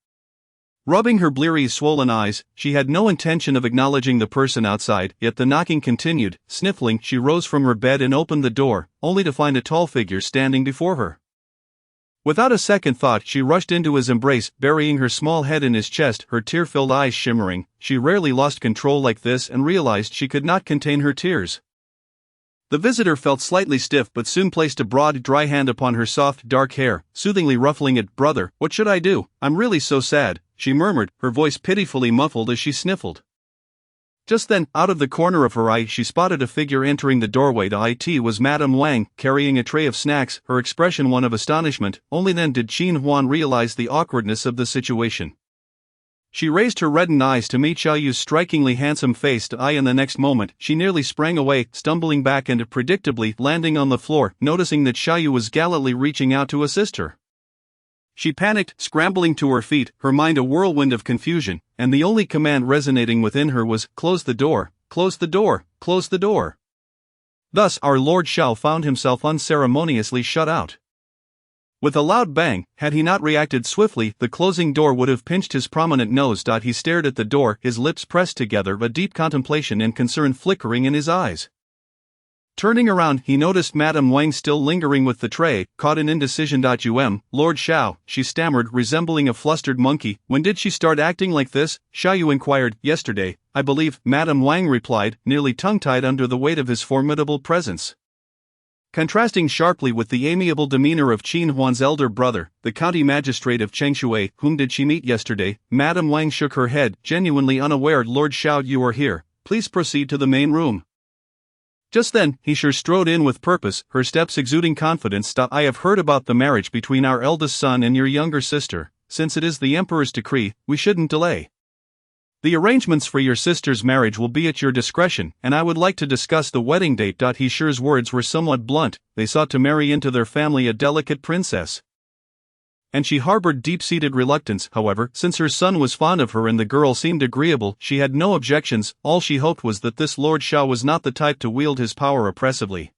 Rubbing her bleary, swollen eyes, she had no intention of acknowledging the person outside, yet the knocking continued. Sniffling, she rose from her bed and opened the door, only to find a tall figure standing before her. Without a second thought, she rushed into his embrace, burying her small head in his chest, her tear-filled eyes shimmering. She rarely lost control like this and realized she could not contain her tears. The visitor felt slightly stiff but soon placed a broad, dry hand upon her soft, dark hair, soothingly ruffling it. "Brother, what should I do? I'm really so sad," she murmured, her voice pitifully muffled as she sniffled. Just then, out of the corner of her eye, she spotted a figure entering the doorway. It was Madame Wang, carrying a tray of snacks, her expression one of astonishment. Only then did Qin Huan realize the awkwardness of the situation. She raised her reddened eyes to meet Xiaoyu's strikingly handsome face. In the next moment, she nearly sprang away, stumbling back and predictably landing on the floor, noticing that Xiaoyu was gallantly reaching out to assist her. She panicked, scrambling to her feet, her mind a whirlwind of confusion, and the only command resonating within her was, "Close the door, close the door, close the door." Thus, our Lord Xiao found himself unceremoniously shut out. With a loud bang, had he not reacted swiftly, the closing door would have pinched his prominent nose. He stared at the door, his lips pressed together, a deep contemplation and concern flickering in his eyes. Turning around, he noticed Madame Wang still lingering with the tray, caught in indecision. "Lord Xiao," she stammered, resembling a flustered monkey. "When did she start acting like this?" Xiaoyu inquired. "Yesterday, I believe," Madame Wang replied, nearly tongue-tied under the weight of his formidable presence. Contrasting sharply with the amiable demeanor of Qin Huan's elder brother, the county magistrate of Changshui, whom did she meet yesterday? Madame Wang shook her head, genuinely unaware. "Lord Xiao, you are here. Please proceed to the main room." Just then, he sure strode in with purpose, her steps exuding confidence. "I have heard about the marriage between our eldest son and your younger sister. Since it is the emperor's decree, we shouldn't delay. The arrangements for your sister's marriage will be at your discretion, and I would like to discuss the wedding date." He sure's words were somewhat blunt. They sought to marry into their family a delicate princess, and she harbored deep-seated reluctance. However, since her son was fond of her and the girl seemed agreeable, she had no objections. All she hoped was that this Lord Xiao was not the type to wield his power oppressively.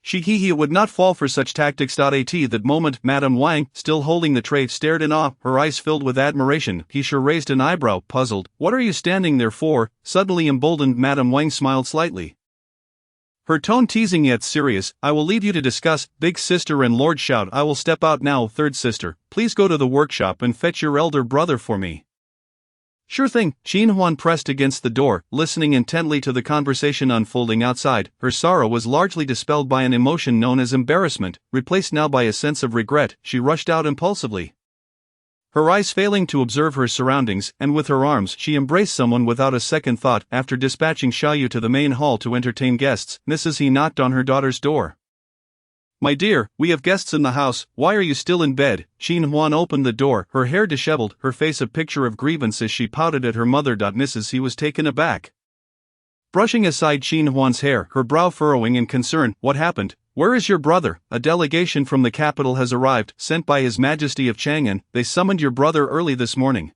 He would not fall for such tactics. At that moment, Madame Wang, still holding the tray, stared in awe, her eyes filled with admiration. He sure raised an eyebrow, puzzled. "What are you standing there for?" Suddenly emboldened, Madame Wang smiled slightly. Her tone teasing yet serious. I will leave you to discuss, big sister, and Lord shout. I will step out now. Third sister, please go to the workshop and fetch your elder brother for me. Sure thing. Qin Huan pressed against the door, listening intently to the conversation unfolding outside. Her sorrow was largely dispelled by an emotion known as embarrassment, replaced now by a sense of regret. She rushed out impulsively, her eyes failing to observe her surroundings, and with her arms she embraced someone without a second thought. After dispatching Xiaoyu to the main hall to entertain guests, Mrs. He knocked on her daughter's door. My dear, we have guests in the house, why are you still in bed? Qin Huan opened the door, her hair disheveled, her face a picture of grievance as she pouted at her mother. Mrs. He was taken aback, brushing aside Qin Huan's hair, her brow furrowing in concern. What happened? Where is your brother? A delegation from the capital has arrived, sent by His Majesty of Chang'an. They summoned your brother early this morning.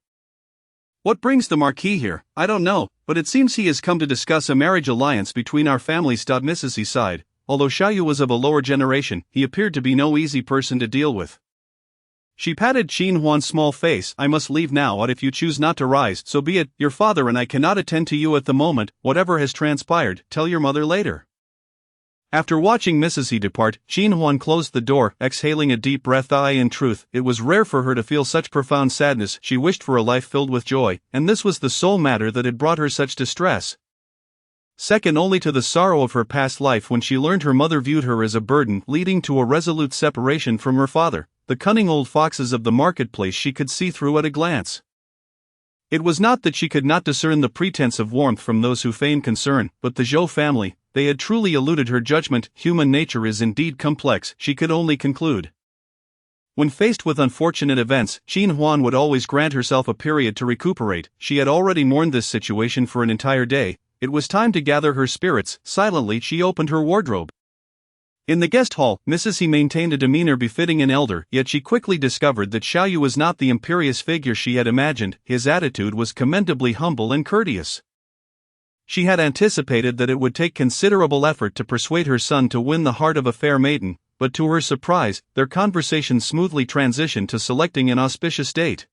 What brings the Marquis here? I don't know, but it seems he has come to discuss a marriage alliance between our families. Mrs. He sighed. Although Xiaoyu was of a lower generation, he appeared to be no easy person to deal with. She patted Qin Huan's small face. I must leave now, but if you choose not to rise, so be it. Your father and I cannot attend to you at the moment. Whatever has transpired, tell your mother later. After watching Mrs. He depart, Qin Huan closed the door, exhaling a deep breath. In truth, it was rare for her to feel such profound sadness. She wished for a life filled with joy, and this was the sole matter that had brought her such distress. Second only to the sorrow of her past life when she learned her mother viewed her as a burden, leading to a resolute separation from her father. The cunning old foxes of the marketplace she could see through at a glance. It was not that she could not discern the pretense of warmth from those who feigned concern, but the Zhou family, they had truly eluded her judgment. Human nature is indeed complex, she could only conclude. When faced with unfortunate events, Qin Huan would always grant herself a period to recuperate. She had already mourned this situation for an entire day. It was time to gather her spirits. Silently she opened her wardrobe. In the guest hall, Mrs. He maintained a demeanor befitting an elder, yet she quickly discovered that Xiaoyu was not the imperious figure she had imagined. His attitude was commendably humble and courteous. She had anticipated that it would take considerable effort to persuade her son to win the heart of a fair maiden, but to her surprise, their conversation smoothly transitioned to selecting an auspicious date.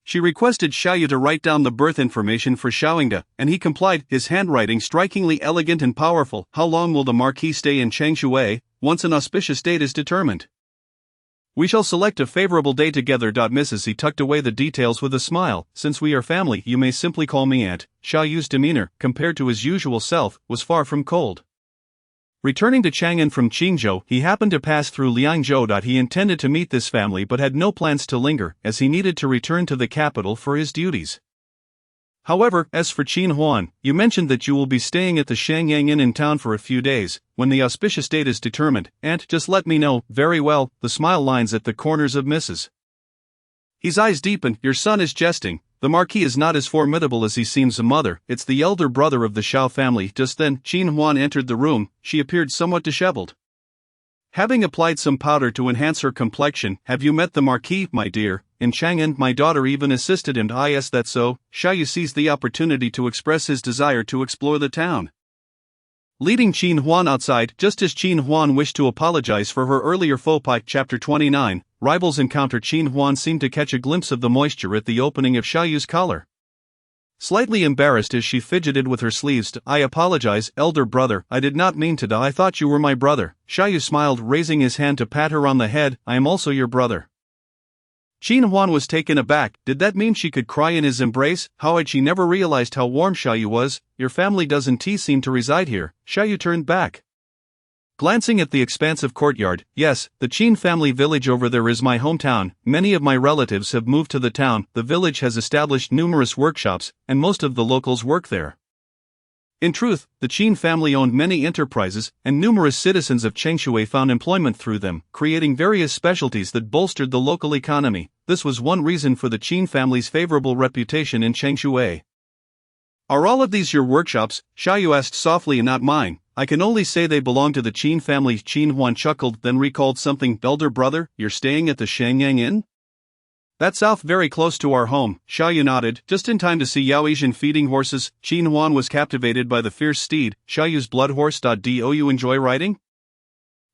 She requested Xiaoyu to write down the birth information for Xiaoyingda, and he complied, his handwriting strikingly elegant and powerful. How long will the Marquis stay in Changshui, once an auspicious date is determined? We shall select a favorable day together. Mrs. He tucked away the details with a smile. Since we are family, you may simply call me aunt. Xiaoyu's demeanor, compared to his usual self, was far from cold. Returning to Chang'an from Qingzhou, he happened to pass through Liangzhou. He intended to meet this family but had no plans to linger, as he needed to return to the capital for his duties. However, as for Qin Huan, you mentioned that you will be staying at the Shangyang Inn in town for a few days. When the auspicious date is determined, Aunt, just let me know. Very well. The smile lines at the corners of Mrs. He's eyes deepened. Your son is jesting. The Marquis is not as formidable as he seems. Mother, it's the elder brother of the Xiao family. Just then, Qin Huan entered the room. She appeared somewhat disheveled. Having applied some powder to enhance her complexion. Have you met the Marquis, my dear? In Chang'an, my daughter even assisted him. Yes, that's so. Xiaoyu seized the opportunity to express his desire to explore the town, leading Qin Huan outside, just as Qin Huan wished to apologize for her earlier faux pas. Chapter 29, Rivals Encounter. Qin Huan seemed to catch a glimpse of the moisture at the opening of Xiaoyu's collar. Slightly embarrassed as she fidgeted with her sleeves. I apologize, elder brother, I did not mean to. I thought you were my brother. Xiaoyu smiled, raising his hand to pat her on the head. I am also your brother. Qin Huan was taken aback. Did that mean she could cry in his embrace? How had she never realized how warm Xiaoyu was? Your family doesn't seem to reside here. Xiaoyu turned back, glancing at the expansive courtyard. Yes, the Qin family village over there is my hometown. Many of my relatives have moved to the town. The village has established numerous workshops, and most of the locals work there. In truth, the Qin family owned many enterprises, and numerous citizens of Changshui found employment through them, creating various specialties that bolstered the local economy. This was one reason for the Qin family's favorable reputation in Changshui. Are all of these your workshops? Xiaoyu asked softly. Not mine. I can only say they belong to the Qin family. Qin Huan chuckled, then recalled something. Elder brother, you're staying at the Shangyang Inn? That's south, very close to our home. Xiaoyu nodded, just in time to see Yao Yijin feeding horses. Qin Huan was captivated by the fierce steed. Xiaoyu's blood horse. Do you enjoy riding?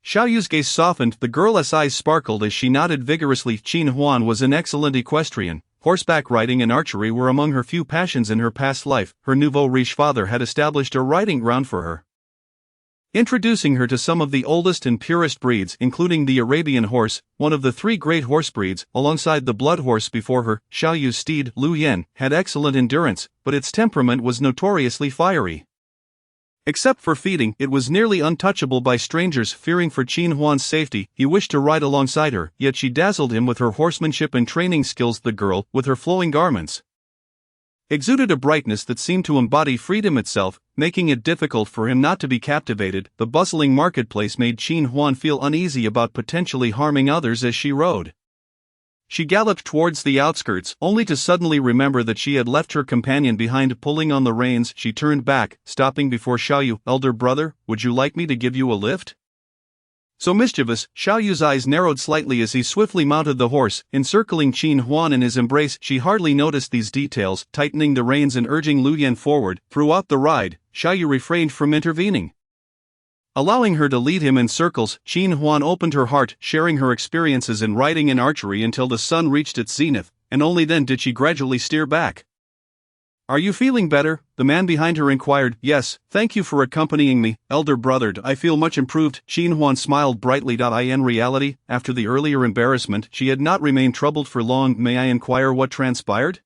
Xiaoyu's gaze softened, the girl's eyes sparkled as she nodded vigorously. Qin Huan was an excellent equestrian. Horseback riding and archery were among her few passions in her past life. Her nouveau riche father had established a riding ground for her. introducing her to some of the oldest and purest breeds, including the Arabian horse, one of the 3 great horse breeds, alongside the blood horse before her. Xiaoyu's steed, Lu Yan, had excellent endurance, but its temperament was notoriously fiery. Except for feeding, it was nearly untouchable by strangers. Fearing for Qin Huan's safety, he wished to ride alongside her, yet she dazzled him with her horsemanship and training skills. The girl, with her flowing garments, exuded a brightness that seemed to embody freedom itself, making it difficult for him not to be captivated. The bustling marketplace made Qin Huan feel uneasy about potentially harming others as she rode. She galloped towards the outskirts, only to suddenly remember that she had left her companion behind. Pulling on the reins, she turned back, stopping before Xiaoyu. "Elder brother, would you like me to give you a lift?" So mischievous, Xiaoyu's eyes narrowed slightly as he swiftly mounted the horse, encircling Qin Huan in his embrace. She hardly noticed these details, tightening the reins and urging Lu Yan forward. Throughout the ride, Xiaoyu refrained from intervening, allowing her to lead him in circles. Qin Huan opened her heart, sharing her experiences in riding and archery until the sun reached its zenith, and only then did she gradually steer back. "Are you feeling better?" the man behind her inquired. "Yes, thank you for accompanying me, elder brother. I feel much improved." Qin Huan smiled brightly. In reality, after the earlier embarrassment, she had not remained troubled for long. "May I inquire what transpired?"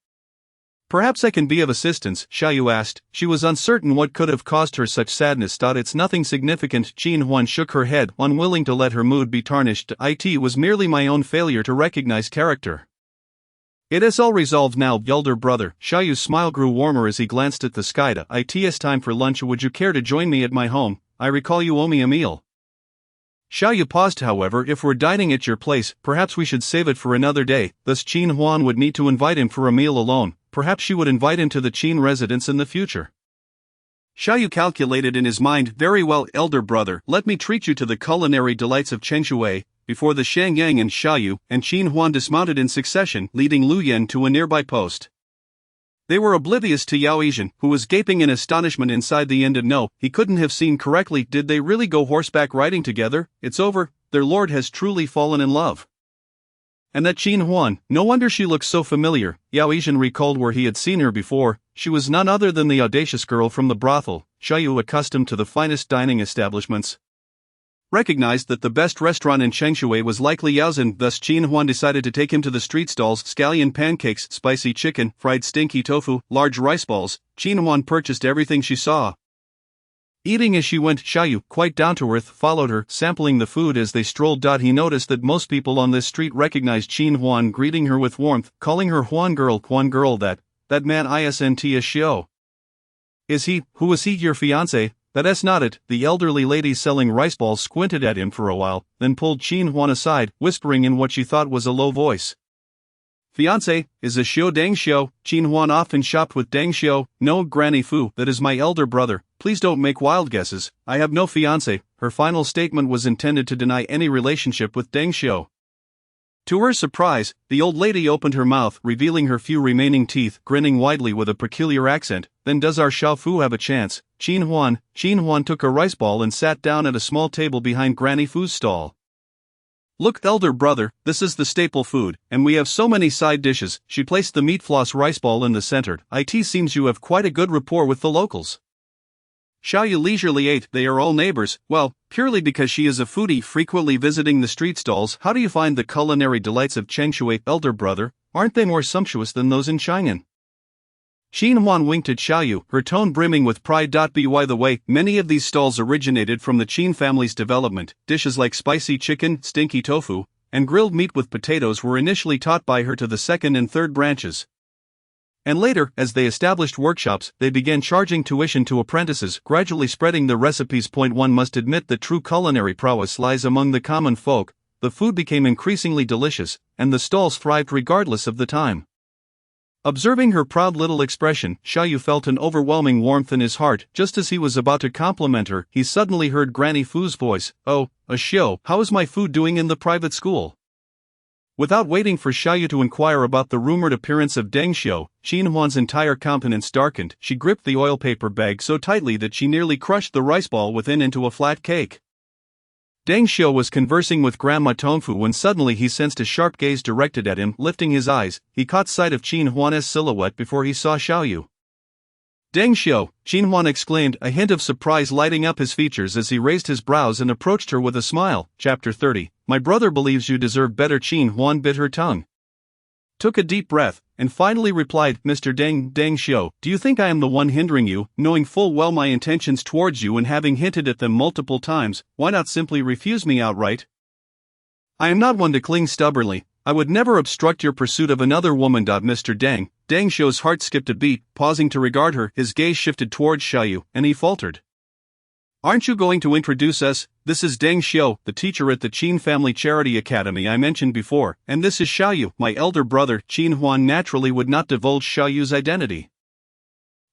"Perhaps I can be of assistance," Xiaoyu asked. She was uncertain what could have caused her such sadness. "It's nothing significant." Qin Huan shook her head, unwilling to let her mood be tarnished. "It was merely my own failure to recognize character. It is all resolved now, elder brother." Xiaoyu's smile grew warmer as he glanced at the sky. "It's time for lunch. Would you care to join me at my home? I recall you owe me a meal." Xiaoyu paused. "However, if we're dining at your place, perhaps we should save it for another day." Thus Qin Huan would need to invite him for a meal alone. Perhaps she would invite him to the Qin residence in the future. Xiaoyu calculated in his mind. "Very well, elder brother, let me treat you to the culinary delights of Chengshui." Before the Shangyang and Xiaoyu and Qin Huan dismounted in succession, leading Lu Yan to a nearby post. They were oblivious to Yao Yizhen, who was gaping in astonishment inside the inn. No, he couldn't have seen correctly. Did they really go horseback riding together? It's over, their lord has truly fallen in love. And that Qin Huan, no wonder she looked so familiar. Yao Yizhen recalled where he had seen her before. She was none other than the audacious girl from the brothel. Xiaoyu, accustomed to the finest dining establishments, recognized that the best restaurant in Chengshui was likely Yao's. Thus Qin Huan decided to take him to the street stalls. Scallion pancakes, spicy chicken, fried stinky tofu, large rice balls. Qin Huan purchased everything she saw, eating as she went. Xiaoyu, quite down to earth, followed her, sampling the food as they strolled. He noticed that most people on this street recognized Qin Huan, greeting her with warmth, calling her Huan girl. That man isn't is Xiao. "Is he? Who is he? Your fiancé?" "That's not it." The elderly lady selling rice balls squinted at him for a while, then pulled Qin Huan aside, whispering in what she thought was a low voice. "Fiancé, is a Xiao Deng Xiao?" Qin Huan often shopped with Deng Xiao. "No, Granny Fu, that is my elder brother. Please don't make wild guesses. I have no fiancé." Her final statement was intended to deny any relationship with Deng Xiao. To her surprise, the old lady opened her mouth, revealing her few remaining teeth, grinning widely with a peculiar accent. "Then does our Xiao Fu have a chance?" Qin Huan took a rice ball and sat down at a small table behind Granny Fu's stall. "Look, elder brother, this is the staple food, and we have so many side dishes." She placed the meat floss rice ball in the center. "It seems you have quite a good rapport with the locals." Xiaoyu leisurely ate. "They are all neighbors." "Well, purely because she is a foodie frequently visiting the street stalls." "How do you find the culinary delights of Chengshui, elder brother? Aren't they more sumptuous than those in Chang'an?" Qin Huan winked at Xiaoyu, her tone brimming with pride. By the way, many of these stalls originated from the Qin family's development. Dishes like spicy chicken, stinky tofu, and grilled meat with potatoes were initially taught by her to the second and third branches. And later, as they established workshops, they began charging tuition to apprentices, gradually spreading the recipes. One must admit that true culinary prowess lies among the common folk. The food became increasingly delicious, and the stalls thrived regardless of the time. Observing her proud little expression, Xiaoyu felt an overwhelming warmth in his heart. Just as he was about to compliment her, he suddenly heard Granny Fu's voice. "Oh, Xiao, how is my food doing in the private school?" Without waiting for Xiaoyu to inquire about the rumored appearance of Deng Xiao, Qin Huan's entire countenance darkened. She gripped the oil paper bag so tightly that she nearly crushed the rice ball within into a flat cake. Deng Xiao was conversing with Grandma Tongfu when suddenly he sensed a sharp gaze directed at him. Lifting his eyes, he caught sight of Qin Huan's silhouette before he saw Xiaoyu. Deng Xiu, Qin Huan exclaimed, a hint of surprise lighting up his features as he raised his brows and approached her with a smile. Chapter 30. My brother believes you deserve better. Qin Huan bit her tongue, took a deep breath, and finally replied, Mr. Deng Xiu, do you think I am the one hindering you? Knowing full well my intentions towards you and having hinted at them multiple times, why not simply refuse me outright? I am not one to cling stubbornly. I would never obstruct your pursuit of another woman. Mr. Deng Xiu's heart skipped a beat, pausing to regard her. His gaze shifted towards Xiaoyu, and he faltered. Aren't you going to introduce us? This is Deng Xiu, the teacher at the Qin Family Charity Academy I mentioned before, and this is Xiaoyu, my elder brother. Qin Huan naturally would not divulge Xiaoyu's identity.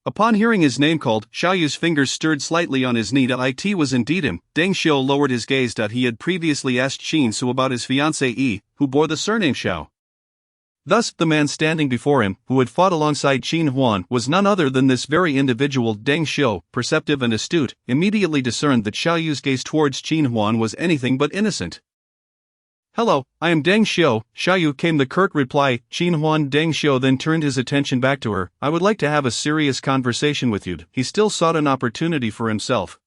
Upon hearing his name called, Xiaoyu's fingers stirred slightly on his knee. It was indeed him. Deng Xiu lowered his gaze. He had previously asked Qin Su about his fiancée Yi, who bore the surname Xiao. Thus, the man standing before him, who had fought alongside Qin Huan, was none other than this very individual. Deng Xiu, perceptive and astute, immediately discerned that Xiaoyu's gaze towards Qin Huan was anything but innocent. Hello, I am Deng Xiu, Xiaoyu, came the curt reply. Qin Huan. Deng Xiu then turned his attention back to her. I would like to have a serious conversation with you. He still sought an opportunity for himself.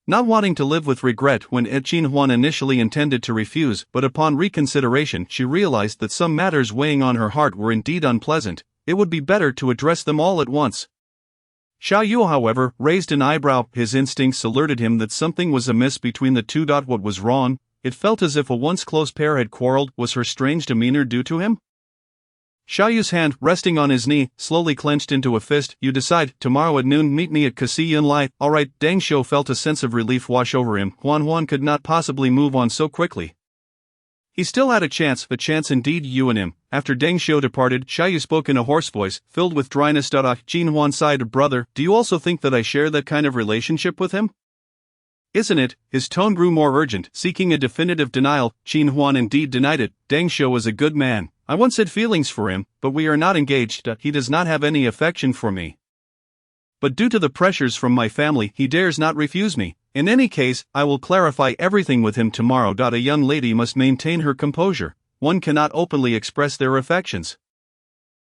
Not wanting to live with regret when Qin Huan initially intended to refuse, but upon reconsideration she realized that some matters weighing on her heart were indeed unpleasant. It would be better to address them all at once. Xiaoyu, however, raised an eyebrow. His instincts alerted him that something was amiss between the two. What was wrong? It felt as if a once close pair had quarreled. Was her strange demeanor due to him? Xiaoyu's hand, resting on his knee, slowly clenched into a fist. You decide, tomorrow at noon meet me at Kasi Yunlai. Alright. Deng Xiu felt a sense of relief wash over him. Huan could not possibly move on so quickly. He still had a chance indeed. You and him. After Deng Xiu departed, Xiaoyu spoke in a hoarse voice, filled with dryness. Qin Huan sighed. Brother, do you also think that I share that kind of relationship with him? Isn't it? His tone grew more urgent, seeking a definitive denial. Qin Huan indeed denied it. Deng Xiu was a good man. I once had feelings for him, but we are not engaged. He does not have any affection for me. But due to the pressures from my family, he dares not refuse me. In any case, I will clarify everything with him tomorrow. A young lady must maintain her composure. One cannot openly express their affections.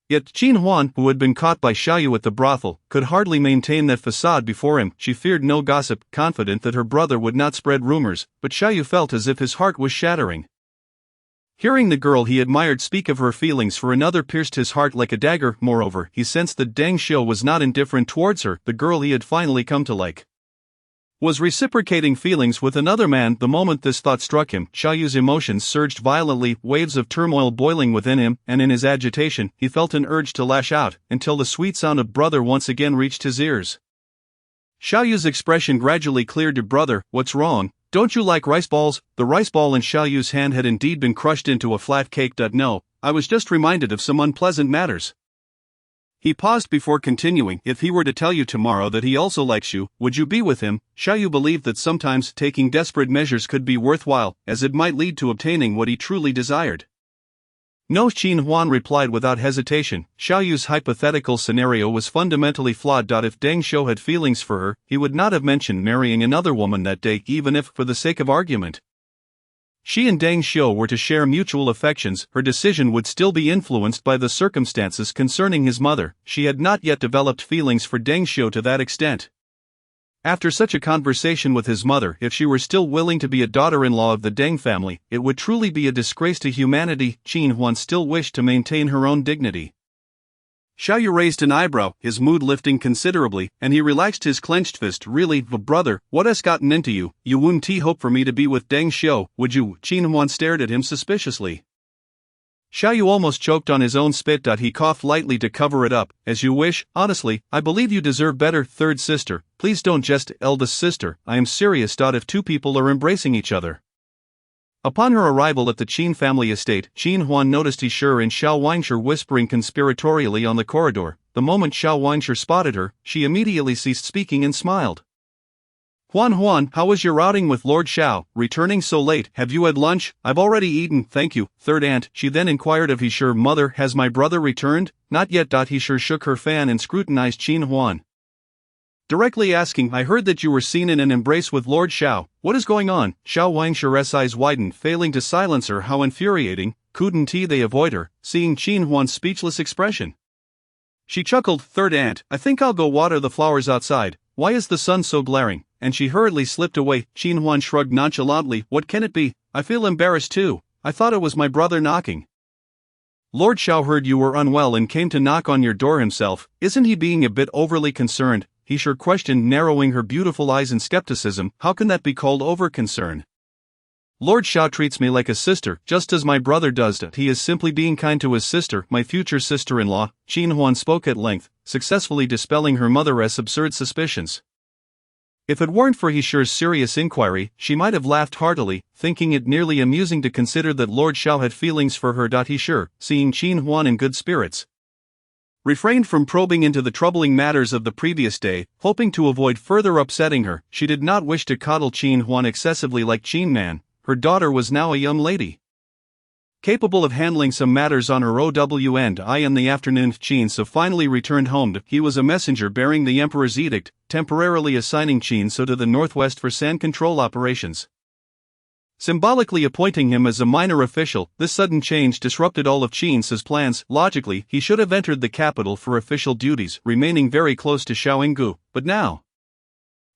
Yet Qin Huan, who had been caught by Xiaoyu at the brothel, could hardly maintain that facade before him. She feared no gossip, confident that her brother would not spread rumors, but Xiaoyu felt as if his heart was shattering. Hearing the girl he admired speak of her feelings for another pierced his heart like a dagger. Moreover, he sensed that Deng Xiu was not indifferent towards her. The girl he had finally come to like was reciprocating feelings with another man. The moment this thought struck him, Xiaoyu's emotions surged violently, waves of turmoil boiling within him, and in his agitation, he felt an urge to lash out, until the sweet sound of brother once again reached his ears. Xiaoyu's expression gradually cleared. Brother, what's wrong? Don't you like rice balls? The rice ball in Xiaoyu's hand had indeed been crushed into a flat cake. No, I was just reminded of some unpleasant matters. He paused before continuing. If he were to tell you tomorrow that he also likes you, would you be with him? Xiaoyu believed that sometimes taking desperate measures could be worthwhile, as it might lead to obtaining what he truly desired. No, Qin Huan replied without hesitation. Xiaoyu's hypothetical scenario was fundamentally flawed. If Deng Xiu had feelings for her, he would not have mentioned marrying another woman that day, even if for the sake of argument she and Deng Xiu were to share mutual affections. Her decision would still be influenced by the circumstances concerning his mother. She had not yet developed feelings for Deng Xiu to that extent. After such a conversation with his mother, if she were still willing to be a daughter-in-law of the Deng family, it would truly be a disgrace to humanity. Qin Huan still wished to maintain her own dignity. Xiaoyu raised an eyebrow, his mood lifting considerably, and he relaxed his clenched fist. Really, brother, what has gotten into you? You wouldn't hope for me to be with Deng Xiu, would you? Qin Huan stared at him suspiciously. Xiaoyu almost choked on his own spit. He coughed lightly to cover it up. As you wish. Honestly, I believe you deserve better. Third sister, please don't jest. Eldest sister, I am serious. If two people are embracing each other. Upon her arrival at the Qin family estate, Qin Huan noticed He Shi and Xiao Wangshi whispering conspiratorially on the corridor. The moment Xiao Wangshi spotted her, she immediately ceased speaking and smiled. Huan, how was your outing with Lord Xiao? Returning so late, have you had lunch? I've already eaten, thank you. Third aunt, she then inquired of He Shi. Mother, has my brother returned? Not yet. He Shi shook her fan and scrutinized Qin Huan, directly asking, I heard that you were seen in an embrace with Lord Xiao. What is going on? Xiao Wangshi's eyes widened, failing to silence her. How infuriating. Couldn't they avoid her, seeing Qin Huan's speechless expression? She chuckled, third aunt, I think I'll go water the flowers outside, why is the sun so glaring? And she hurriedly slipped away. Qin Huan shrugged nonchalantly, what can it be? I feel embarrassed too, I thought it was my brother knocking. Lord Xiao heard you were unwell and came to knock on your door himself, isn't he being a bit overly concerned? He sure questioned, narrowing her beautiful eyes in skepticism, how can that be called over-concern? Lord Xiao treats me like a sister, just as my brother does. He is simply being kind to his sister, my future sister-in-law. Qin Huan spoke at length, successfully dispelling her mother's absurd suspicions. If it weren't for He Shi's serious inquiry, she might have laughed heartily, thinking it nearly amusing to consider that Lord Xiao had feelings for her. He Shi, seeing Qin Huan in good spirits, refrained from probing into the troubling matters of the previous day, hoping to avoid further upsetting her. She did not wish to coddle Qin Huan excessively like Qin Man. Her daughter was now a young lady, capable of handling some matters on her own. In the afternoon, Qin So finally returned home. He was a messenger bearing the emperor's edict, temporarily assigning Qin So to the northwest for sand control operations, symbolically appointing him as a minor official. This sudden change disrupted all of Qin So's plans. Logically, he should have entered the capital for official duties, remaining very close to Xiaoyinggu, but now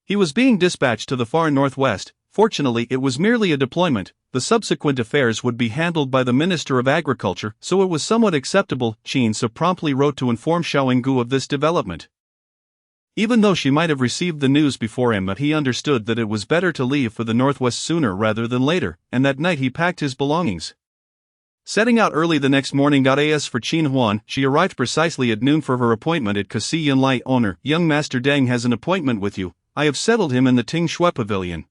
he was being dispatched to the far northwest. Fortunately, it was merely a deployment. The subsequent affairs would be handled by the Minister of Agriculture, so it was somewhat acceptable. Qin So promptly wrote to inform Xiaoyinggu of this development. Even though she might have received the news before him, but he understood that it was better to leave for the northwest sooner rather than later, and that night he packed his belongings, setting out early the next morning. As for Qin Huan, she arrived precisely at noon for her appointment at Kasi Yunlai. Owner, young Master Deng has an appointment with you. I have settled him in the Ting Shui Pavilion.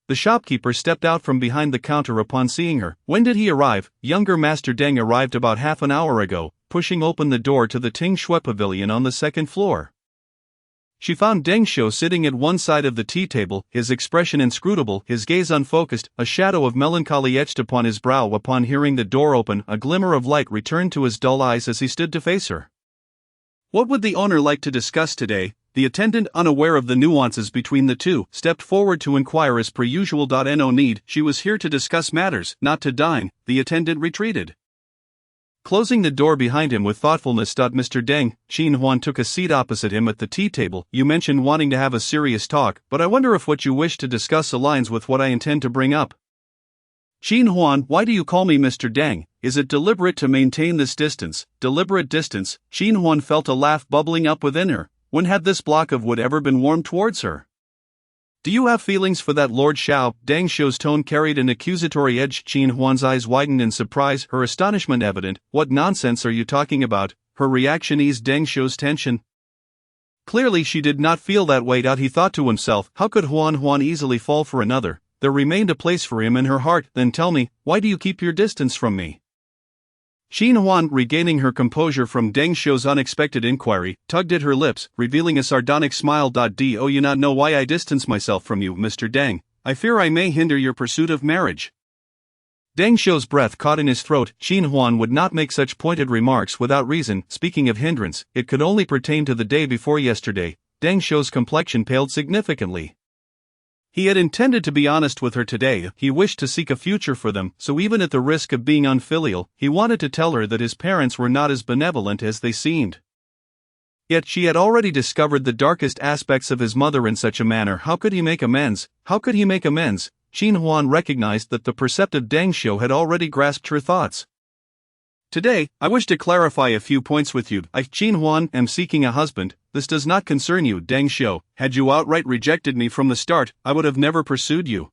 The shopkeeper stepped out from behind the counter upon seeing her. When did he arrive? Younger Master Deng arrived about half an hour ago, pushing open the door to the Ting Shui Pavilion on the second floor. She found Deng Xiu sitting at one side of the tea table, his expression inscrutable, his gaze unfocused, a shadow of melancholy etched upon his brow. Upon hearing the door open, a glimmer of light returned to his dull eyes as he stood to face her. What would the owner like to discuss today? The attendant, unaware of the nuances between the two, stepped forward to inquire as per usual. No need, she was here to discuss matters, not to dine. The attendant retreated, closing the door behind him with thoughtfulness. Mr. Deng, Qin Huan took a seat opposite him at the tea table. You mentioned wanting to have a serious talk, but I wonder if what you wish to discuss aligns with what I intend to bring up. Qin Huan, why do you call me Mr. Deng? Is it deliberate to maintain this distance? Deliberate distance? Qin Huan felt a laugh bubbling up within her. When had this block of wood ever been warmed towards her? Do you have feelings for that Lord Xiao? Deng Xiu's tone carried an accusatory edge. Qin Huan's eyes widened in surprise, her astonishment evident. What nonsense are you talking about? Her reaction eased Deng Xiu's tension. Clearly she did not feel that way. He thought to himself, how could Huan easily fall for another? There remained a place for him in her heart. Then tell me, why do you keep your distance from me? Qin Huan, regaining her composure from Deng Xiu's unexpected inquiry, tugged at her lips, revealing a sardonic smile. Do you not know why I distance myself from you, Mr. Deng? I fear I may hinder your pursuit of marriage. Deng Xiu's breath caught in his throat. Qin Huan would not make such pointed remarks without reason. Speaking of hindrance, it could only pertain to the day before yesterday. Deng Xiu's complexion paled significantly. He had intended to be honest with her today. He wished to seek a future for them, so even at the risk of being unfilial, he wanted to tell her that his parents were not as benevolent as they seemed. Yet she had already discovered the darkest aspects of his mother in such a manner. How could he make amends? How could he make amends? Qin Huan recognized that the perceptive Deng Xiu had already grasped her thoughts. Today, I wish to clarify a few points with you. I, Qin Huan, am seeking a husband. This does not concern you, Deng Xiu. Had you outright rejected me from the start, I would have never pursued you.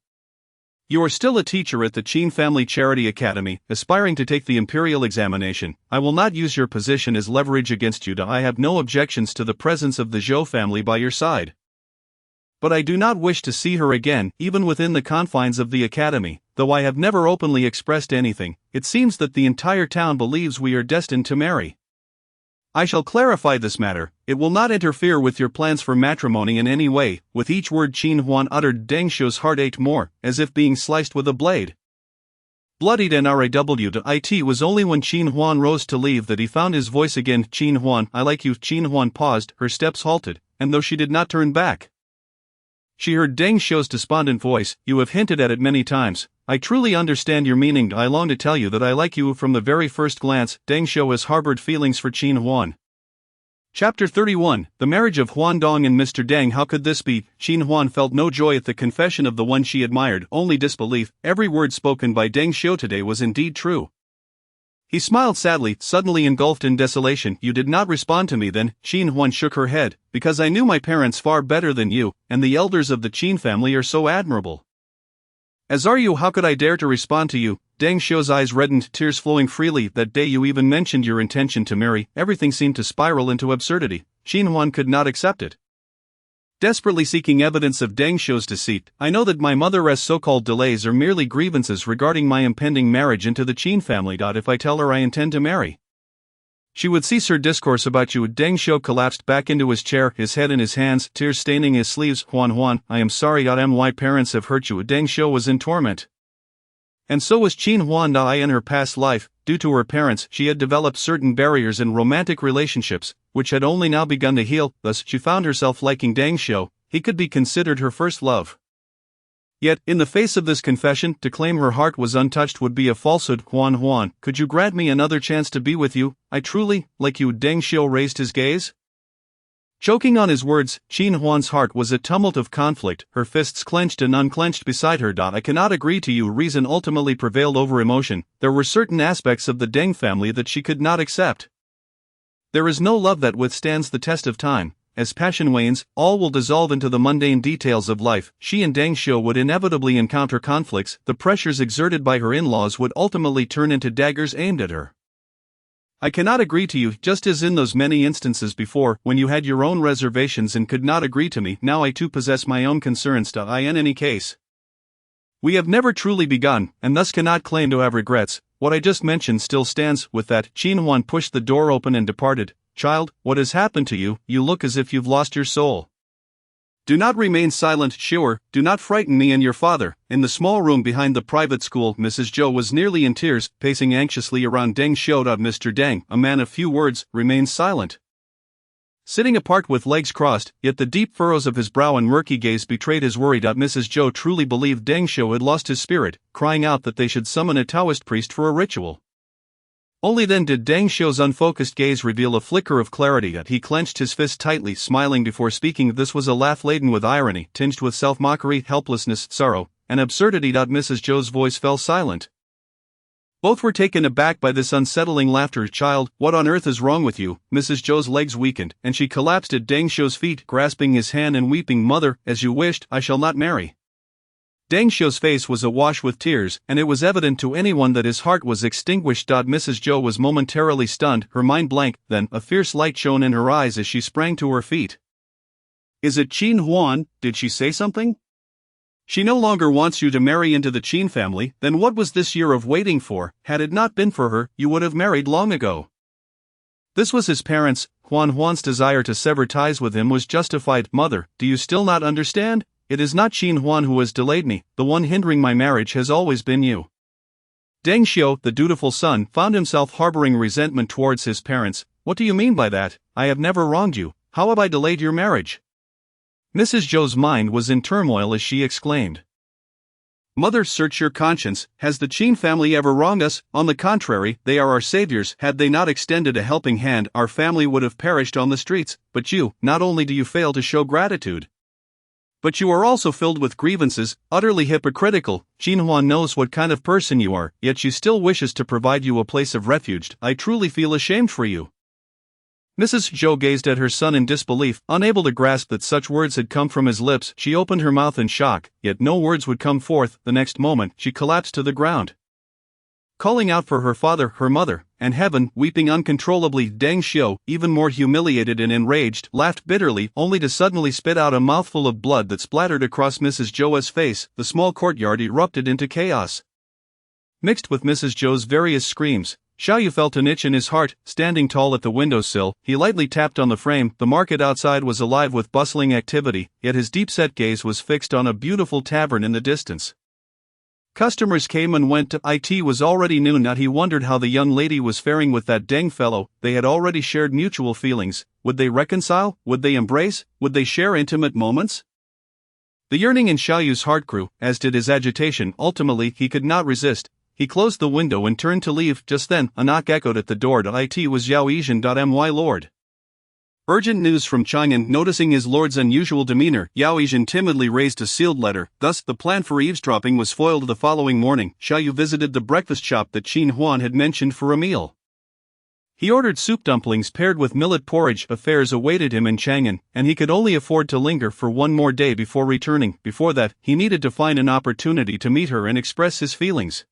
You are still a teacher at the Qin Family Charity Academy, aspiring to take the imperial examination. I will not use your position as leverage against you. I have no objections to the presence of the Zhou family by your side. But I do not wish to see her again, even within the confines of the academy. Though I have never openly expressed anything, it seems that the entire town believes we are destined to marry. I shall clarify this matter. It will not interfere with your plans for matrimony in any way. With each word Qin Huan uttered, Deng Xiu's heart ached more, as if being sliced with a blade. Bloodied and rawed. It was only when Qin Huan rose to leave that he found his voice again. Qin Huan, I like you. Qin Huan paused, her steps halted, and though she did not turn back, she heard Deng Xiu's despondent voice. You have hinted at it many times. I truly understand your meaning. I long to tell you that I like you from the very first glance. Deng Xiu has harbored feelings for Qin Huan. Chapter 31, The Marriage of Huan Dong and Mr. Deng. How could this be? Qin Huan felt no joy at the confession of the one she admired, only disbelief. Every word spoken by Deng Xiu today was indeed true. He smiled sadly, suddenly engulfed in desolation. You did not respond to me then, Qin Huan shook her head, because I knew my parents far better than you, and the elders of the Qin family are so admirable. As are you, how could I dare to respond to you? Deng Xiu's eyes reddened, tears flowing freely. That day you even mentioned your intention to marry. Everything seemed to spiral into absurdity. Qin Huan could not accept it. Desperately seeking evidence of Deng Xiu's deceit, I know that my mother's so-called delays are merely grievances regarding my impending marriage into the Qin family. If I tell her I intend to marry, she would cease her discourse about you. Deng Xiu collapsed back into his chair, his head in his hands, tears staining his sleeves. Huan, I am sorry. My parents have hurt you. Deng Xiu was in torment. And so was Qin Huan. In her past life, due to her parents, she had developed certain barriers in romantic relationships, which had only now begun to heal. Thus, she found herself liking Deng Xiu. He could be considered her first love. Yet, in the face of this confession, to claim her heart was untouched would be a falsehood. Huan, could you grant me another chance to be with you? I truly like you. Deng Xiu raised his gaze, choking on his words. Qin Huan's heart was a tumult of conflict, her fists clenched and unclenched beside her. I cannot agree to you. Reason ultimately prevailed over emotion. There were certain aspects of the Deng family that she could not accept. There is no love that withstands the test of time. As passion wanes, all will dissolve into the mundane details of life. She and Deng Xiu would inevitably encounter conflicts. The pressures exerted by her in-laws would ultimately turn into daggers aimed at her. I cannot agree to you, just as in those many instances before, when you had your own reservations and could not agree to me. Now I too possess my own concerns. In any case, we have never truly begun, and thus cannot claim to have regrets. What I just mentioned still stands. With that, Qin Huan pushed the door open and departed. Child, what has happened to you? You look as if you've lost your soul. Do not remain silent, sure, do not frighten me and your father. In the small room behind the private school, Mrs. Zhou was nearly in tears, pacing anxiously around. Deng Xiu. Mr. Deng, a man of few words, remained silent, sitting apart with legs crossed, yet the deep furrows of his brow and murky gaze betrayed his worry. Mrs. Zhou truly believed Deng Xiu had lost his spirit, crying out that they should summon a Taoist priest for a ritual. Only then did Deng Xiu's unfocused gaze reveal a flicker of clarity. He clenched his fist tightly, smiling before speaking. This was a laugh laden with irony, tinged with self-mockery, helplessness, sorrow, and absurdity. Mrs. Zhou's voice fell silent. Both were taken aback by this unsettling laughter. Child, what on earth is wrong with you? Mrs. Zhou's legs weakened, and she collapsed at Deng Xiu's feet, grasping his hand and weeping. Mother, as you wished, I shall not marry. Deng Xiu's face was awash with tears, and it was evident to anyone that his heart was extinguished. Mrs. Zhou was momentarily stunned, her mind blank, then a fierce light shone in her eyes as she sprang to her feet. Is it Qin Huan? Did she say something? She no longer wants you to marry into the Qin family. Then what was this year of waiting for? Had it not been for her, you would have married long ago. This was his parents. Huan's desire to sever ties with him was justified. Mother, do you still not understand? It is not Qin Huan who has delayed me. The one hindering my marriage has always been you. Deng Xiu, the dutiful son, found himself harboring resentment towards his parents. What do you mean by that? I have never wronged you. How have I delayed your marriage? Mrs. Zhou's mind was in turmoil as she exclaimed. Mother, search your conscience. Has the Qin family ever wronged us? On the contrary, they are our saviors. Had they not extended a helping hand, our family would have perished on the streets. But you, not only do you fail to show gratitude, but you are also filled with grievances, utterly hypocritical. Qin Huan knows what kind of person you are, yet she still wishes to provide you a place of refuge. I truly feel ashamed for you. Mrs. Zhou gazed at her son in disbelief, unable to grasp that such words had come from his lips. She opened her mouth in shock, yet no words would come forth. The next moment, she collapsed to the ground, calling out for her father, her mother, and heaven, weeping uncontrollably. Deng Xiu, even more humiliated and enraged, laughed bitterly, only to suddenly spit out a mouthful of blood that splattered across Mrs. Zhou's face. The small courtyard erupted into chaos. Mixed with Mrs. Zhou's various screams, Xiaoyu felt an itch in his heart. Standing tall at the windowsill, he lightly tapped on the frame. The market outside was alive with bustling activity, yet his deep-set gaze was fixed on a beautiful tavern in the distance. Customers came and went. It was already noon. He wondered how the young lady was faring with that Deng fellow. They had already shared mutual feelings. Would they reconcile? Would they embrace? Would they share intimate moments? The yearning in Xiaoyu's heart grew, as did his agitation. Ultimately, he could not resist. He closed the window and turned to leave. Just then, a knock echoed at the door. It was Yao Yizhen. My lord. Urgent news from Chang'an. Noticing his lord's unusual demeanor, Yao Yizhen timidly raised a sealed letter. Thus, the plan for eavesdropping was foiled. The following morning, Xiaoyu visited the breakfast shop that Qin Huan had mentioned for a meal. He ordered soup dumplings paired with millet porridge. Affairs awaited him in Chang'an, and he could only afford to linger for one more day before returning. Before that, he needed to find an opportunity to meet her and express his feelings.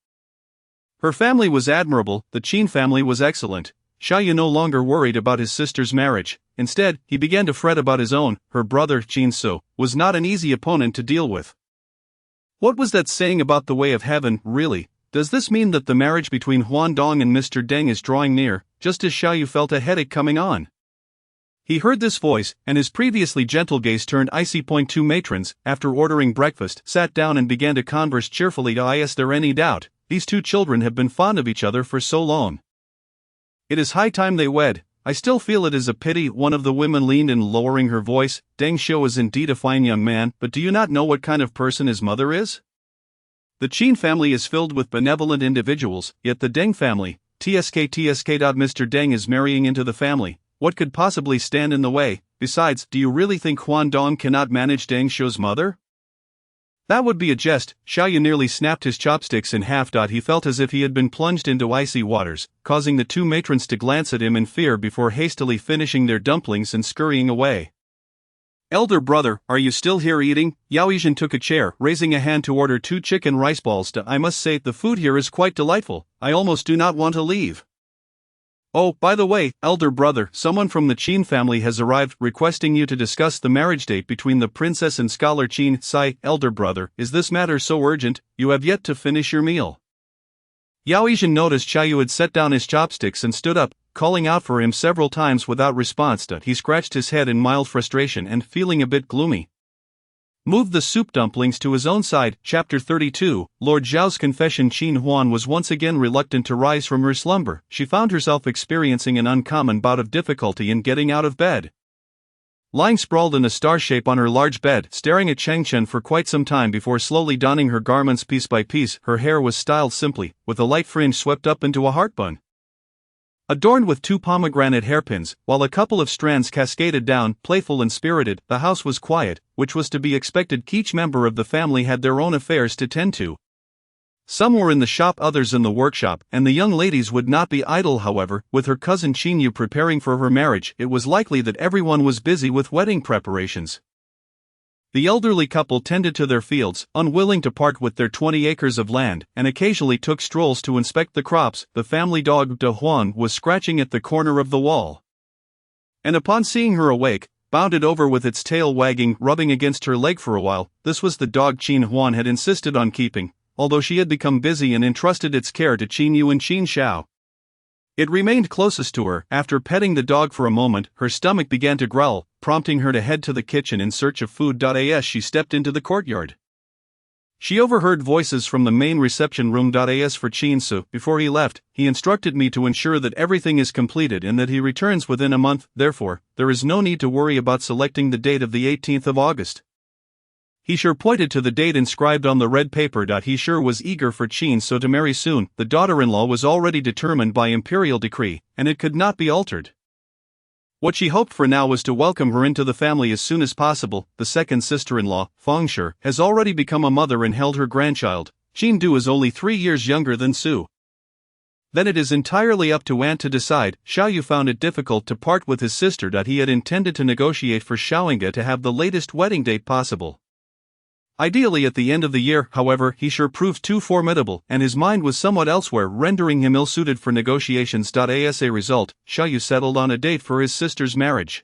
Her family was admirable, the Qin family was excellent. Xiaoyu no longer worried about his sister's marriage. Instead, he began to fret about his own. Her brother, Qin Su, was not an easy opponent to deal with. What was that saying about the way of heaven, really? Does this mean that the marriage between Huan Dong and Mr. Deng is drawing near, just as Xiaoyu felt a headache coming on? He heard this voice, and his previously gentle gaze turned icy. Two matrons, after ordering breakfast, sat down and began to converse cheerfully. Is there any doubt? These two children have been fond of each other for so long. It is high time they wed. I still feel it is a pity. One of the women leaned in, lowering her voice. Deng Xiu is indeed a fine young man, but do you not know what kind of person his mother is? The Qin family is filled with benevolent individuals, yet the Deng family, TSK. Mr. Deng is marrying into the family. What could possibly stand in the way? Besides, do you really think Huan Dong cannot manage Deng Xiu's mother? That would be a jest. Xiaoyu nearly snapped his chopsticks in half. He felt as if he had been plunged into icy waters, causing the two matrons to glance at him in fear before hastily finishing their dumplings and scurrying away. Elder brother, are you still here eating? Yao Yizhen took a chair, raising a hand to order 2 chicken rice balls. I must say, the food here is quite delightful. I almost do not want to leave. Oh, by the way, elder brother, someone from the Qin family has arrived, requesting you to discuss the marriage date between the princess and scholar Qin Sai. Elder brother, is this matter so urgent? You have yet to finish your meal. Yao Yizhen noticed Xiaoyu had set down his chopsticks and stood up, calling out for him several times without response. He scratched his head in mild frustration and, feeling a bit gloomy, moved the soup dumplings to his own side. Chapter 32, Lord Zhao's Confession. Qin Huan was once again reluctant to rise from her slumber. She found herself experiencing an uncommon bout of difficulty in getting out of bed. Lying sprawled in a star shape on her large bed, staring at Changchen for quite some time before slowly donning her garments piece by piece. Her hair was styled simply, with a light fringe swept up into a heart bun, adorned with 2 pomegranate hairpins, while a couple of strands cascaded down. Playful and spirited, the house was quiet, which was to be expected. Each member of the family had their own affairs to tend to. Some were in the shop, others in the workshop, and the young ladies would not be idle. However, with her cousin Qin Yu preparing for her marriage, it was likely that everyone was busy with wedding preparations. The elderly couple tended to their fields, unwilling to part with their 20 acres of land, and occasionally took strolls to inspect the crops. The family dog, De Huan, was scratching at the corner of the wall, and upon seeing her awake, bounded over with its tail wagging, rubbing against her leg for a while. This was the dog Qin Huan had insisted on keeping, although she had become busy and entrusted its care to Qin Yu and Qin Xiao. It remained closest to her. After petting the dog for a moment, her stomach began to growl, prompting her to head to the kitchen in search of food. As she stepped into the courtyard, she overheard voices from the main reception room. As for Qin Su, before he left, he instructed me to ensure that everything is completed and that he returns within a month. Therefore, there is no need to worry about selecting the date of the 18th of August. He sure pointed to the date inscribed on the red paper. He sure was eager for Qin Su to marry soon. The daughter-in-law was already determined by imperial decree, and it could not be altered. What she hoped for now was to welcome her into the family as soon as possible. The second sister-in-law, Feng Shi, has already become a mother and held her grandchild. Qin Du is only 3 years younger than Su. Then it is entirely up to aunt to decide. Xiaoyu found it difficult to part with his sister. He had intended to negotiate for Xiaoyinge to have the latest wedding date possible, ideally at the end of the year. However, he sure proved too formidable, and his mind was somewhat elsewhere, rendering him ill-suited for negotiations. As a result, Xiaoyu settled on a date for his sister's marriage.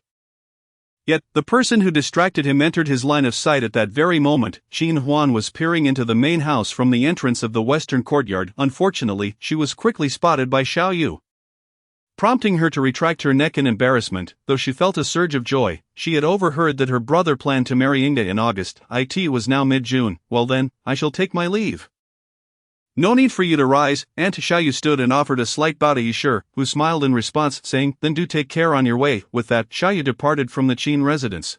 Yet, the person who distracted him entered his line of sight at that very moment. Qin Huan was peering into the main house from the entrance of the western courtyard. Unfortunately, she was quickly spotted by Xiaoyu, prompting her to retract her neck in embarrassment. Though she felt a surge of joy, she had overheard that her brother planned to marry Inga in August. It was now mid-June. Well then, I shall take my leave. No need for you to rise. Aunt Xiaoyu stood and offered a slight bow to Yishur, who smiled in response, saying, then do take care on your way. With that, Xiaoyu departed from the Qin residence.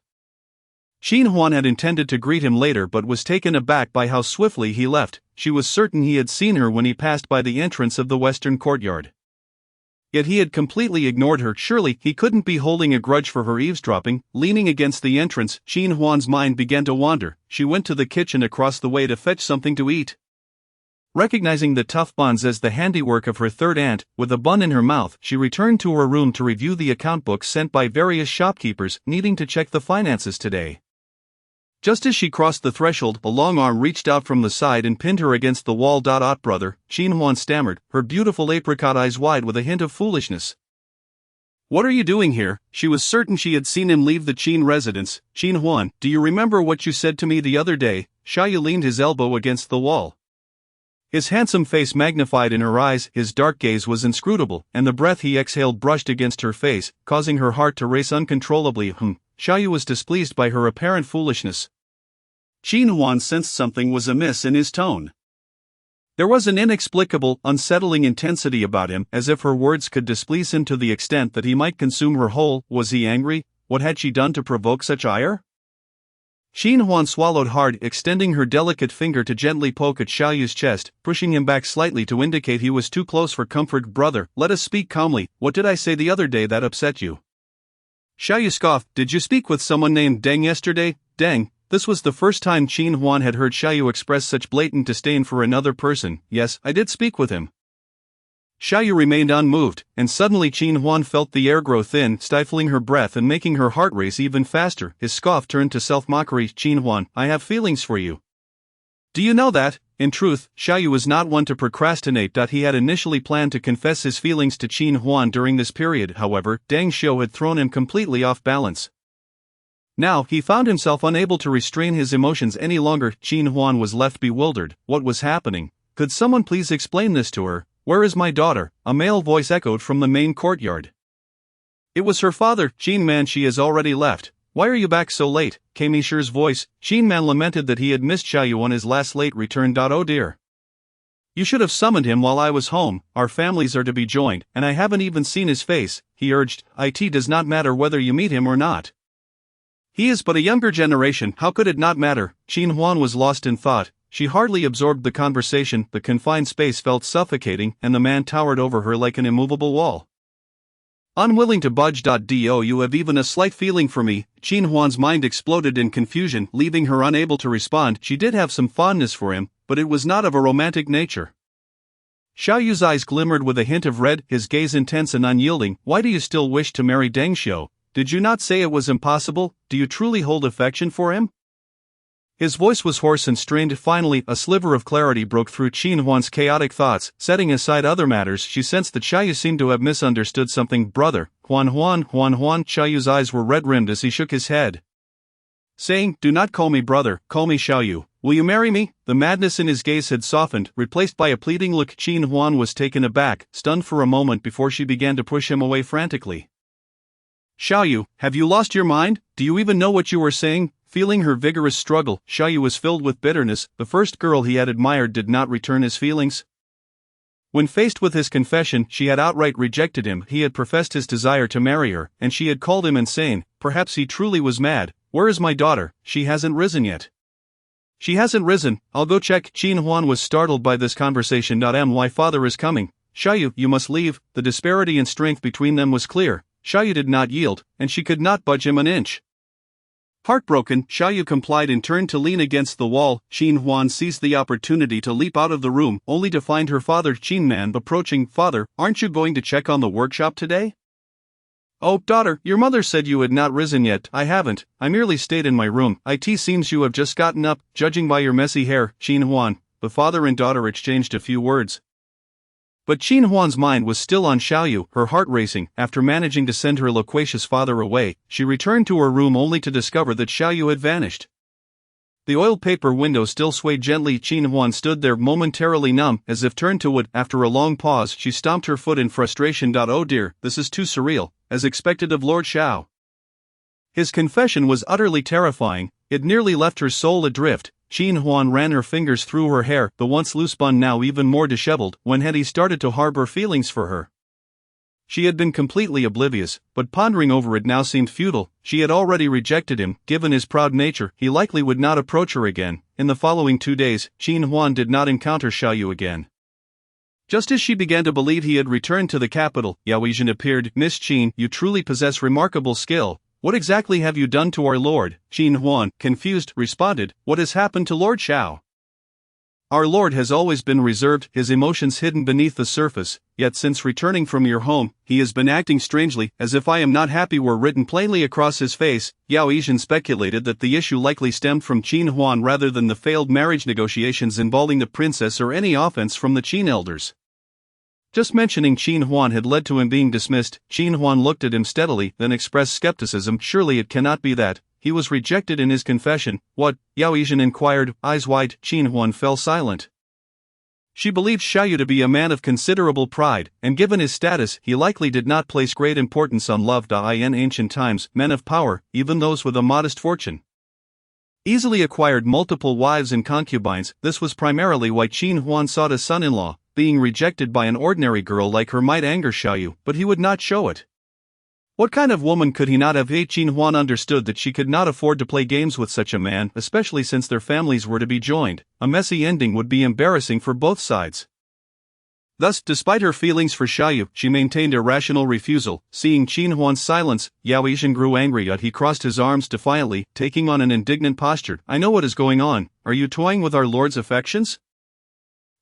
Qin Huan had intended to greet him later but was taken aback by how swiftly he left. She was certain he had seen her when he passed by the entrance of the western courtyard. Yet he had completely ignored her. Surely he couldn't be holding a grudge for her eavesdropping. Leaning against the entrance, Qin Huan's mind began to wander. She went to the kitchen across the way to fetch something to eat. Recognizing the tough buns as the handiwork of her third aunt, with a bun in her mouth, she returned to her room to review the account books sent by various shopkeepers, needing to check the finances today. Just as she crossed the threshold, a long arm reached out from the side and pinned her against the wall. Brother, Qin Huan stammered, her beautiful apricot eyes wide with a hint of foolishness. What are you doing here? She was certain she had seen him leave the Qin residence. Qin Huan, do you remember what you said to me the other day? Xiaoyu leaned his elbow against the wall. His handsome face magnified in her eyes, his dark gaze was inscrutable, and the breath he exhaled brushed against her face, causing her heart to race uncontrollably. Xiaoyu was displeased by her apparent foolishness. Qin Huan sensed something was amiss in his tone. There was an inexplicable, unsettling intensity about him, as if her words could displease him to the extent that he might consume her whole. Was he angry? What had she done to provoke such ire? Qin Huan swallowed hard, extending her delicate finger to gently poke at Xiaoyu's chest, pushing him back slightly to indicate he was too close for comfort. Brother, let us speak calmly. What did I say the other day that upset you? Xiaoyu scoffed. Did you speak with someone named Deng yesterday? Deng? This was the first time Qin Huan had heard Xiaoyu express such blatant disdain for another person. Yes, I did speak with him. Xiaoyu remained unmoved, and suddenly Qin Huan felt the air grow thin, stifling her breath and making her heart race even faster. His scoff turned to self-mockery. Qin Huan, I have feelings for you. Do you know that? In truth, Xiaoyu was not one to procrastinate. He had initially planned to confess his feelings to Qin Huan during this period. However, Deng Xiu had thrown him completely off balance. Now, he found himself unable to restrain his emotions any longer. Qin Huan was left bewildered. What was happening? Could someone please explain this to her? Where is my daughter? A male voice echoed from the main courtyard. It was her father. Qin Man, she has already left. Why are you back so late? Came Yishir's voice. Qin Man lamented that he had missed Xiaoyu on his last late return. Oh dear. You should have summoned him while I was home. Our families are to be joined, and I haven't even seen his face, he urged. It does not matter whether you meet him or not. He is but a younger generation, how could it not matter? Qin Huan was lost in thought. She hardly absorbed the conversation, the confined space felt suffocating, and the man towered over her like an immovable wall. Unwilling to budge. Do you have even a slight feeling for me? Qin Huan's mind exploded in confusion, leaving her unable to respond. She did have some fondness for him, but it was not of a romantic nature. Xiaoyu's eyes glimmered with a hint of red, his gaze intense and unyielding. Why do you still wish to marry Deng Xiu? Did you not say it was impossible? Do you truly hold affection for him? His voice was hoarse and strained. Finally, a sliver of clarity broke through Qin Huan's chaotic thoughts. Setting aside other matters, she sensed that Xiaoyu seemed to have misunderstood something. Brother, Huan. Xiaoyu's eyes were red-rimmed as he shook his head, saying, do not call me brother, call me Xiaoyu. Will you marry me? The madness in his gaze had softened, replaced by a pleading look. Qin Huan was taken aback, stunned for a moment before she began to push him away frantically. Xiaoyu, have you lost your mind? Do you even know what you are saying? Feeling her vigorous struggle, Xiaoyu was filled with bitterness. The first girl he had admired did not return his feelings. When faced with his confession, she had outright rejected him. He had professed his desire to marry her, and she had called him insane. Perhaps he truly was mad. Where is my daughter? She hasn't risen yet. She hasn't risen. I'll go check. Qin Huan was startled by this conversation. My father is coming. Xiaoyu, you must leave. The disparity in strength between them was clear. Xiaoyu did not yield, and she could not budge him an inch. Heartbroken, Xiaoyu complied and turned to lean against the wall. Qin Huan seized the opportunity to leap out of the room, only to find her father Qin Man approaching. Father, aren't you going to check on the workshop today? Oh, daughter, your mother said you had not risen yet. I haven't, I merely stayed in my room. It seems you have just gotten up, judging by your messy hair. Qin Huan. The father and daughter exchanged a few words. But Qin Huan's mind was still on Xiaoyu, her heart racing. After managing to send her loquacious father away, she returned to her room only to discover that Xiaoyu had vanished. The oiled paper window still swayed gently. Qin Huan stood there momentarily numb, as if turned to wood. After a long pause, she stomped her foot in frustration. Oh dear, this is too surreal, as expected of Lord Xiao. His confession was utterly terrifying, it nearly left her soul adrift. Qin Huan ran her fingers through her hair, the once loose bun now even more disheveled. When had he started to harbor feelings for her? She had been completely oblivious, but pondering over it now seemed futile. She had already rejected him. Given his proud nature, he likely would not approach her again. In the following 2 days, Qin Huan did not encounter Xiaoyu again. Just as she began to believe he had returned to the capital, Yao Yijin appeared. Miss Qin, you truly possess remarkable skill. What exactly have you done to our lord? Qin Huan, confused, responded, what has happened to Lord Xiao? Our lord has always been reserved, his emotions hidden beneath the surface, yet since returning from your home, he has been acting strangely, as if I am not happy were written plainly across his face. Yao Yijin speculated that the issue likely stemmed from Qin Huan rather than the failed marriage negotiations involving the princess or any offense from the Qin elders. Just mentioning Qin Huan had led to him being dismissed. Qin Huan looked at him steadily, then expressed skepticism. Surely it cannot be that he was rejected in his confession. What? Yao Yijin inquired, eyes wide. Qin Huan fell silent. She believed Xiaoyu to be a man of considerable pride, and given his status, he likely did not place great importance on love. In ancient times, men of power, even those with a modest fortune, easily acquired multiple wives and concubines. This was primarily why Qin Huan sought a son-in-law. Being rejected by an ordinary girl like her might anger Xiaoyu, but he would not show it. What kind of woman could he not have? Qin Huan understood that she could not afford to play games with such a man, especially since their families were to be joined. A messy ending would be embarrassing for both sides. Thus, despite her feelings for Xiaoyu, she maintained a rational refusal. Seeing Qin Huan's silence, Yao Yijin grew angry, yet he crossed his arms defiantly, taking on an indignant posture. I know what is going on. Are you toying with our lord's affections?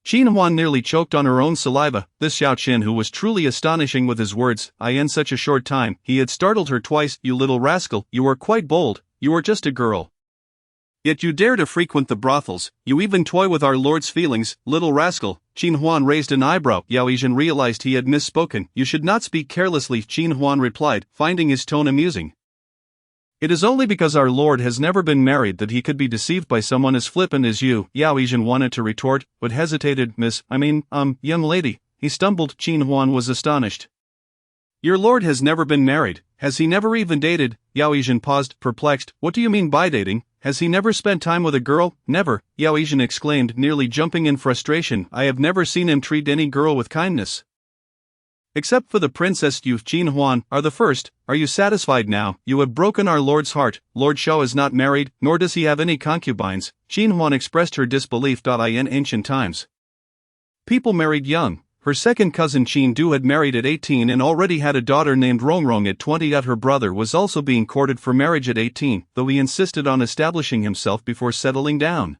Qin Huan nearly choked on her own saliva. This Xiao Qin, who was truly astonishing with his words, in such a short time, he had startled her twice. You little rascal, you are quite bold, you are just a girl. Yet you dare to frequent the brothels, you even toy with our lord's feelings, little rascal. Qin Huan raised an eyebrow. Yao Yijin realized he had misspoken. You should not speak carelessly, Qin Huan replied, finding his tone amusing. It is only because our lord has never been married that he could be deceived by someone as flippant as you. Yao Yijin wanted to retort, but hesitated. Young lady, he stumbled. Qin Huan was astonished. Your lord has never been married, has he never even dated? Yao Yijin paused, perplexed. What do you mean by dating? Has he never spent time with a girl? Never, Yao Yijin exclaimed, nearly jumping in frustration. I have never seen him treat any girl with kindness. Except for the princess you, Qin Huan, are the first. Are you satisfied now? You have broken our lord's heart. Lord Xiao is not married, nor does he have any concubines. Qin Huan expressed her disbelief. In ancient times, people married young. Her second cousin Qin Du had married at 18 and already had a daughter named Rongrong at 20. Her brother was also being courted for marriage at 18, though he insisted on establishing himself before settling down,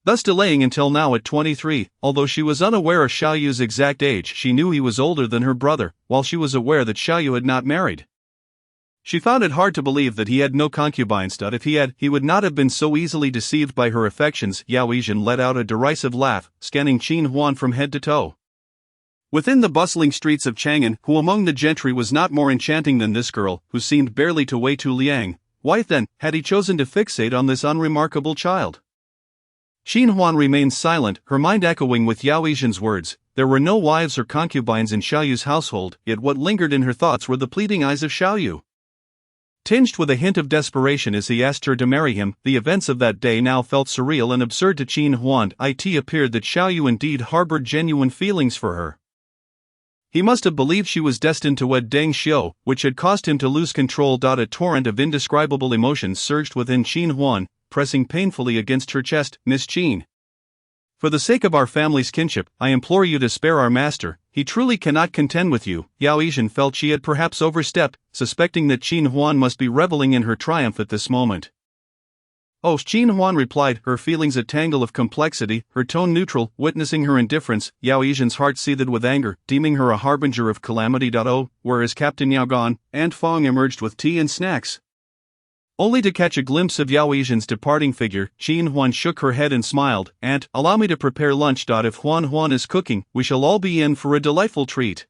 thus delaying until now at 23. Although she was unaware of Xiaoyu's exact age, she knew he was older than her brother, while she was aware that Xiaoyu had not married. She found it hard to believe that he had no concubines. If he had, he would not have been so easily deceived by her affections. Yao Yijin let out a derisive laugh, scanning Qin Huan from head to toe. Within the bustling streets of Chang'an, who among the gentry was not more enchanting than this girl, who seemed barely to weigh 2 liang? Why then, had he chosen to fixate on this unremarkable child? Qin Huan remained silent, her mind echoing with Yao Yijin's words. There were no wives or concubines in Xiaoyu's household, yet what lingered in her thoughts were the pleading eyes of Xiaoyu, tinged with a hint of desperation as he asked her to marry him. The events of that day now felt surreal and absurd to Qin Huan. It appeared that Xiaoyu indeed harbored genuine feelings for her. He must have believed she was destined to wed Deng Xiu, which had caused him to lose control. A torrent of indescribable emotions surged within Qin Huan, pressing painfully against her chest. Miss Qin, for the sake of our family's kinship, I implore you to spare our master. He truly cannot contend with you. Yao Yijin felt she had perhaps overstepped, suspecting that Qin Huan must be reveling in her triumph at this moment. Oh, Qin Huan replied, her feelings a tangle of complexity, her tone neutral. Witnessing her indifference, Yao Yijin's heart seethed with anger, deeming her a harbinger of calamity. Whereas Captain Yao Gan and Fong emerged with tea and snacks, only to catch a glimpse of Yao Yijin's departing figure, Qin Huan shook her head and smiled. Aunt, allow me to prepare lunch. If Huan is cooking, we shall all be in for a delightful treat.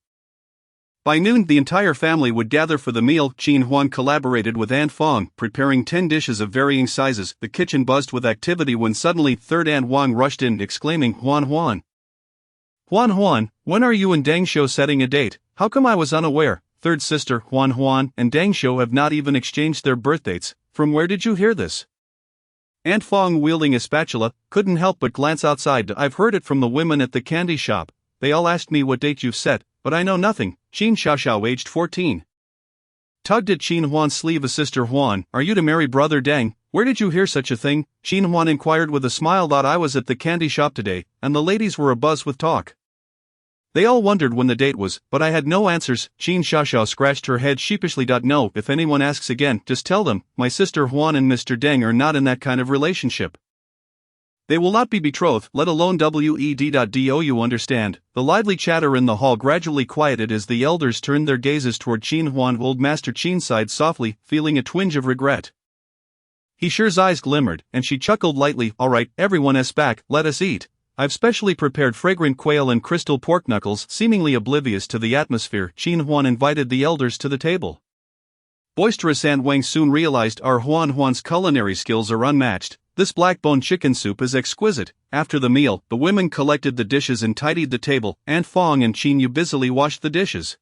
By noon, the entire family would gather for the meal. Qin Huan collaborated with Aunt Fong, preparing 10 dishes of varying sizes. The kitchen buzzed with activity when suddenly third Aunt Wang rushed in, exclaiming, Huan, when are you and Deng Xiu setting a date? How come I was unaware? Third sister, Huan, and Deng Xiu have not even exchanged their birthdates. From where did you hear this? Aunt Fong, wielding a spatula, couldn't help but glance outside. I've heard it from the women at the candy shop. They all asked me what date you've set, but I know nothing. Qin Xiaoxiao, aged 14, tugged at Qin Huan's sleeve. A sister, Huan, are you to marry brother Deng? Where did you hear such a thing? Qin Huan inquired with a smile. I was at the candy shop today, and the ladies were abuzz with talk. They all wondered when the date was, but I had no answers. Qin Xiaoxiao scratched her head sheepishly. No, if anyone asks again, just tell them, my sister Huan and Mr. Deng are not in that kind of relationship. They will not be betrothed, let alone wed. Do you understand? The lively chatter in the hall gradually quieted as the elders turned their gazes toward Qin Huan. Old Master Qin sighed softly, feeling a twinge of regret. He sure's eyes glimmered, and she chuckled lightly. All right, everyone's back, let us eat. I've specially prepared fragrant quail and crystal pork knuckles. Seemingly oblivious to the atmosphere, Qin Huan invited the elders to the table. Boisterous Aunt Wang soon realized our Huan's culinary skills are unmatched. This black-bone chicken soup is exquisite. After the meal, the women collected the dishes and tidied the table. Aunt Fong and Qin Yu busily washed the dishes.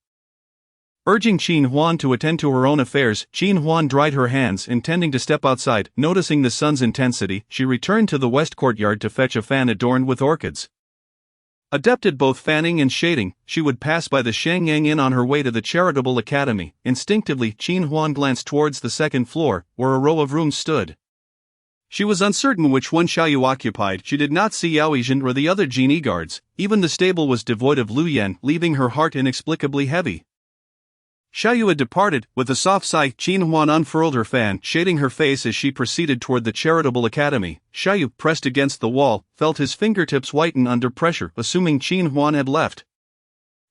Urging Qin Huan to attend to her own affairs, Qin Huan dried her hands, intending to step outside. Noticing the sun's intensity, she returned to the west courtyard to fetch a fan adorned with orchids. Adept at both fanning and shading, she would pass by the Shangyang Inn on her way to the Charitable Academy. Instinctively, Qin Huan glanced towards the second floor, where a row of rooms stood. She was uncertain which one Xiaoyu occupied. She did not see Yao Yijin or the other genie guards. Even the stable was devoid of Lu Yan, leaving her heart inexplicably heavy. Xiaoyu had departed. With a soft sigh, Qin Huan unfurled her fan, shading her face as she proceeded toward the Charitable Academy. Xiaoyu, pressed against the wall, felt his fingertips whiten under pressure, assuming Qin Huan had left.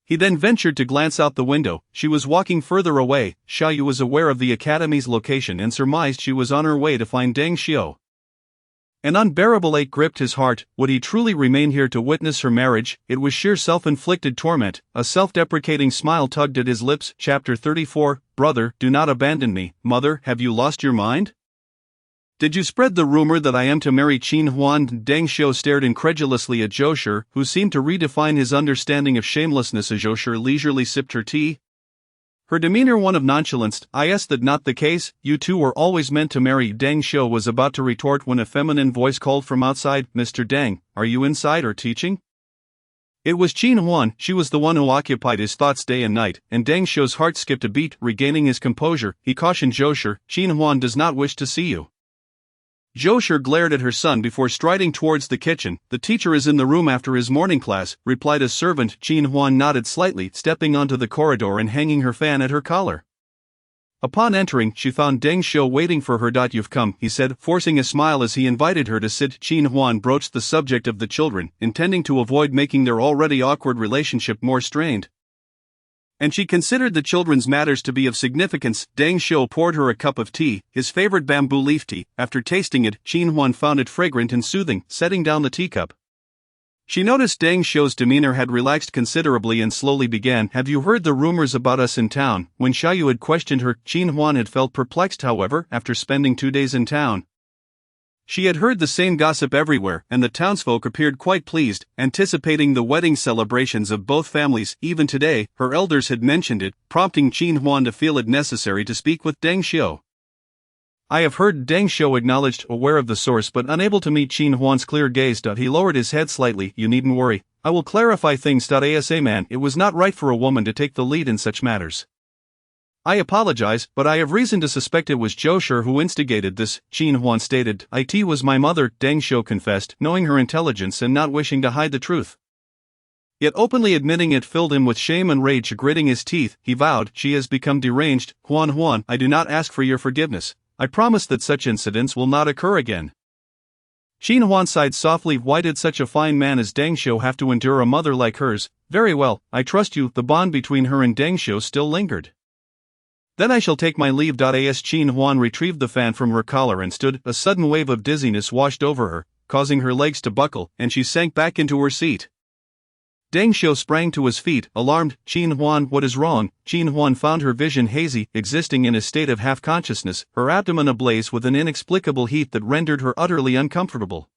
He then ventured to glance out the window. She was walking further away. Xiaoyu was aware of the academy's location and surmised she was on her way to find Deng Xiu. An unbearable ache gripped his heart. Would he truly remain here to witness her marriage? It was sheer self-inflicted torment. A self-deprecating smile tugged at his lips. Chapter 34, Brother, do not abandon me. Mother, have you lost your mind? Did you spread the rumor that I am to marry Qin Huan? Deng Xiu stared incredulously at Zhou Shi, who seemed to redefine his understanding of shamelessness as Zhou Shi leisurely sipped her tea. Her demeanor one of nonchalance. Is that not the case? You two were always meant to marry. Deng Xiu was about to retort when a feminine voice called from outside. Mr. Deng, are you inside or teaching? It was Qin Huan. She was the one who occupied his thoughts day and night, and Deng Xiu's heart skipped a beat. Regaining his composure, he cautioned Zhou Shi, Qin Huan does not wish to see you. Zhou Shi glared at her son before striding towards the kitchen. The teacher is in the room after his morning class, replied a servant. Qin Huan nodded slightly, stepping onto the corridor and hanging her fan at her collar. Upon entering, she found Deng Xiu waiting for her. You've come, he said, forcing a smile as he invited her to sit. Qin Huan broached the subject of the children, intending to avoid making their already awkward relationship more strained. And she considered the children's matters to be of significance. Deng Xiu poured her a cup of tea, his favorite bamboo leaf tea. After tasting it, Qin Huan found it fragrant and soothing, setting down the teacup. She noticed Deng Xiu's demeanor had relaxed considerably and slowly began. Have you heard the rumors about us in town? When Xiaoyu had questioned her, Qin Huan had felt perplexed. However, after spending 2 days in town, she had heard the same gossip everywhere, and the townsfolk appeared quite pleased, anticipating the wedding celebrations of both families. Even today, her elders had mentioned it, prompting Qin Huan to feel it necessary to speak with Deng Xiu. I have heard. Deng Xiu acknowledged, aware of the source but unable to meet Qin Huan's clear gaze. He lowered his head slightly. You needn't worry. I will clarify things. Asa man, it was not right for a woman to take the lead in such matters. I apologize, but I have reason to suspect it was Zhou Shi who instigated this, Qin Huan stated. It was my mother, Deng Xiu confessed, knowing her intelligence and not wishing to hide the truth. Yet openly admitting it filled him with shame and rage. Gritting his teeth, he vowed, she has become deranged. Huan, I do not ask for your forgiveness. I promise that such incidents will not occur again. Qin Huan sighed softly. Why did such a fine man as Deng Xiu have to endure a mother like hers? Very well, I trust you. The bond between her and Deng Xiu still lingered. Then I shall take my leave. As Qin Huan retrieved the fan from her collar and stood, a sudden wave of dizziness washed over her, causing her legs to buckle, and she sank back into her seat. Deng Xiu sprang to his feet, alarmed. Qin Huan, what is wrong? Qin Huan found her vision hazy, existing in a state of half-consciousness, her abdomen ablaze with an inexplicable heat that rendered her utterly uncomfortable.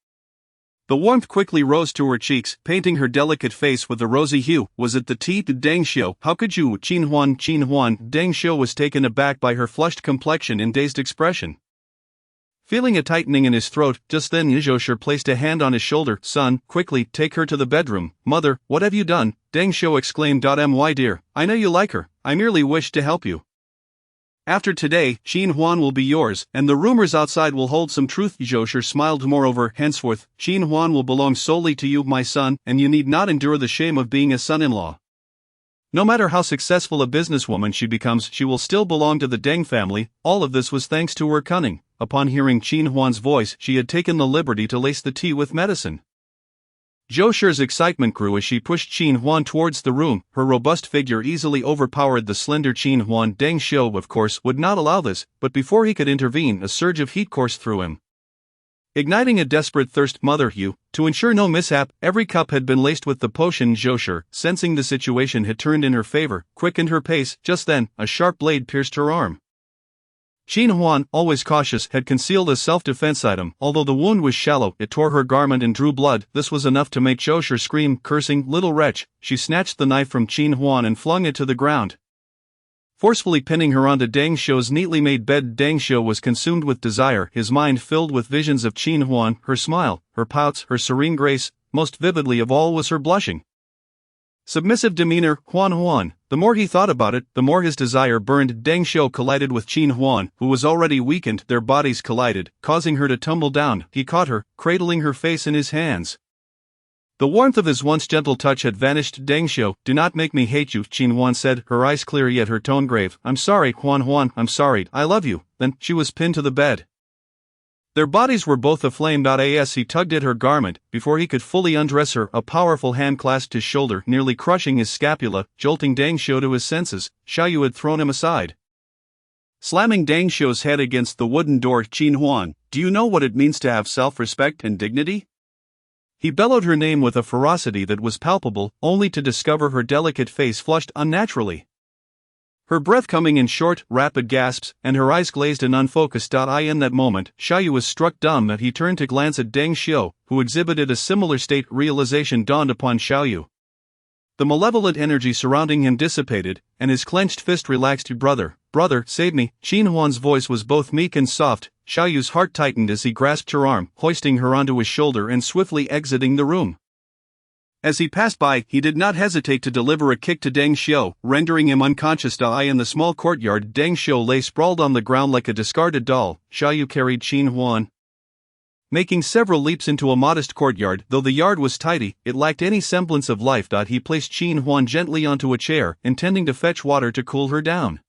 The warmth quickly rose to her cheeks, painting her delicate face with a rosy hue. Was it the tea? Deng Xiu, how could you? Qin Huan, Deng Xiu was taken aback by her flushed complexion and dazed expression. Feeling a tightening in his throat, just then Zhou Shi placed a hand on his shoulder. Son, quickly, take her to the bedroom. Mother, what have you done? Deng Xiu exclaimed. My dear, I know you like her, I merely wished to help you. After today, Qin Huan will be yours, and the rumors outside will hold some truth. Zhou smiled. Moreover, henceforth, Qin Huan will belong solely to you, my son, and you need not endure the shame of being a son-in-law. No matter how successful a businesswoman she becomes, she will still belong to the Deng family. All of this was thanks to her cunning. Upon hearing Qin Huan's voice, she had taken the liberty to lace the tea with medicine. Zhou Shi's excitement grew as she pushed Qin Huan towards the room. Her robust figure easily overpowered the slender Qin Huan. Deng Xiu, of course, would not allow this, but before he could intervene, a surge of heat coursed through him, igniting a desperate thirst. Mother Hu, to ensure no mishap, every cup had been laced with the potion. Zhou Shi, sensing the situation had turned in her favor, quickened her pace. Just then, a sharp blade pierced her arm. Qin Huan, always cautious, had concealed a self-defense item. Although the wound was shallow, it tore her garment and drew blood. This was enough to make Zhou Shi scream, cursing, "Little wretch!" She snatched the knife from Qin Huan and flung it to the ground, forcefully pinning her onto Deng Xiu's neatly made bed. Deng Xiu was consumed with desire, his mind filled with visions of Qin Huan, her smile, her pouts, her serene grace. Most vividly of all was her blushing, submissive demeanor. Huan. The more he thought about it, the more his desire burned. Deng Xiu collided with Qin Huan, who was already weakened. Their bodies collided, causing her to tumble down. He caught her, cradling her face in his hands. The warmth of his once gentle touch had vanished. Deng Xiu, do not make me hate you, Qin Huan said, her eyes clear yet her tone grave. I'm sorry, Huan, I'm sorry, I love you. Then, she was pinned to the bed. Their bodies were both aflame. As he tugged at her garment, before he could fully undress her, a powerful hand clasped his shoulder, nearly crushing his scapula, jolting Deng Xiu to his senses. Xiaoyu had thrown him aside, slamming Deng Xiu's head against the wooden door. Qin Huan, do you know what it means to have self-respect and dignity? He bellowed her name with a ferocity that was palpable, only to discover her delicate face flushed unnaturally, her breath coming in short, rapid gasps, and her eyes glazed and unfocused. In that moment, Xiaoyu was struck dumb that he turned to glance at Deng Xiu, who exhibited a similar state. Realization dawned upon Xiaoyu. The malevolent energy surrounding him dissipated, and his clenched fist relaxed. Brother, save me. Qin Huan's voice was both meek and soft. Xiaoyu's heart tightened as he grasped her arm, hoisting her onto his shoulder and swiftly exiting the room. As he passed by, he did not hesitate to deliver a kick to Deng Xiu, rendering him unconscious. In the small courtyard, Deng Xiu lay sprawled on the ground like a discarded doll. Xiaoyu carried Qin Huan, making several leaps into a modest courtyard. Though the yard was tidy, it lacked any semblance of life. He placed Qin Huan gently onto a chair, intending to fetch water to cool her down.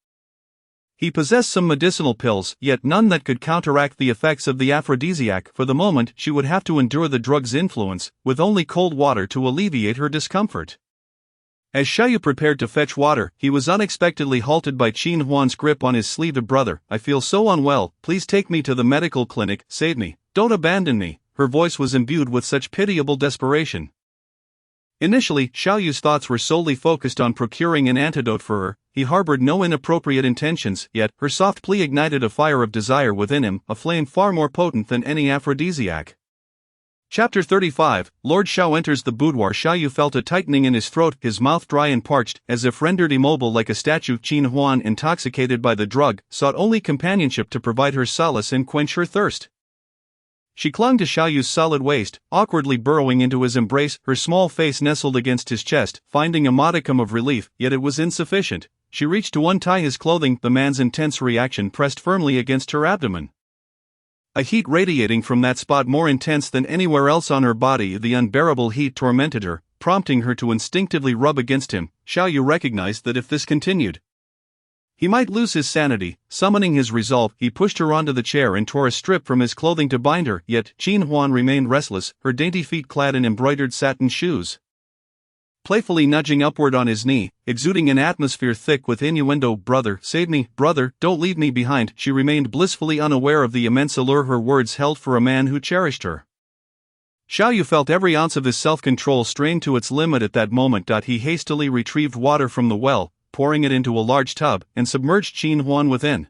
He possessed some medicinal pills, yet none that could counteract the effects of the aphrodisiac. For the moment, she would have to endure the drug's influence, with only cold water to alleviate her discomfort. As Xiaoyu prepared to fetch water, he was unexpectedly halted by Qin Huan's grip on his sleeve. Brother, I feel so unwell, please take me to the medical clinic, save me, don't abandon me. Her voice was imbued with such pitiable desperation. Initially, Xiaoyu's thoughts were solely focused on procuring an antidote for her. He harbored no inappropriate intentions, yet her soft plea ignited a fire of desire within him, a flame far more potent than any aphrodisiac. Chapter 35, Lord Xiao enters the boudoir. Xiaoyu felt a tightening in his throat, his mouth dry and parched, as if rendered immobile like a statue. Qin Huan, intoxicated by the drug, sought only companionship to provide her solace and quench her thirst. She clung to Xiaoyu's solid waist, awkwardly burrowing into his embrace, her small face nestled against his chest, finding a modicum of relief, yet it was insufficient. She reached to untie his clothing. The man's intense reaction pressed firmly against her abdomen, a heat radiating from that spot more intense than anywhere else on her body. The unbearable heat tormented her, prompting her to instinctively rub against him. Xiaoyu recognized that if this continued, he might lose his sanity. Summoning his resolve, he pushed her onto the chair and tore a strip from his clothing to bind her. Yet, Qin Huan remained restless, her dainty feet clad in embroidered satin shoes, playfully nudging upward on his knee, exuding an atmosphere thick with innuendo. Brother, save me, brother, don't leave me behind. She remained blissfully unaware of the immense allure her words held for a man who cherished her. Xiaoyu felt every ounce of his self-control strained to its limit at that moment. He hastily retrieved water from the well, pouring it into a large tub, and submerged Qin Huan within.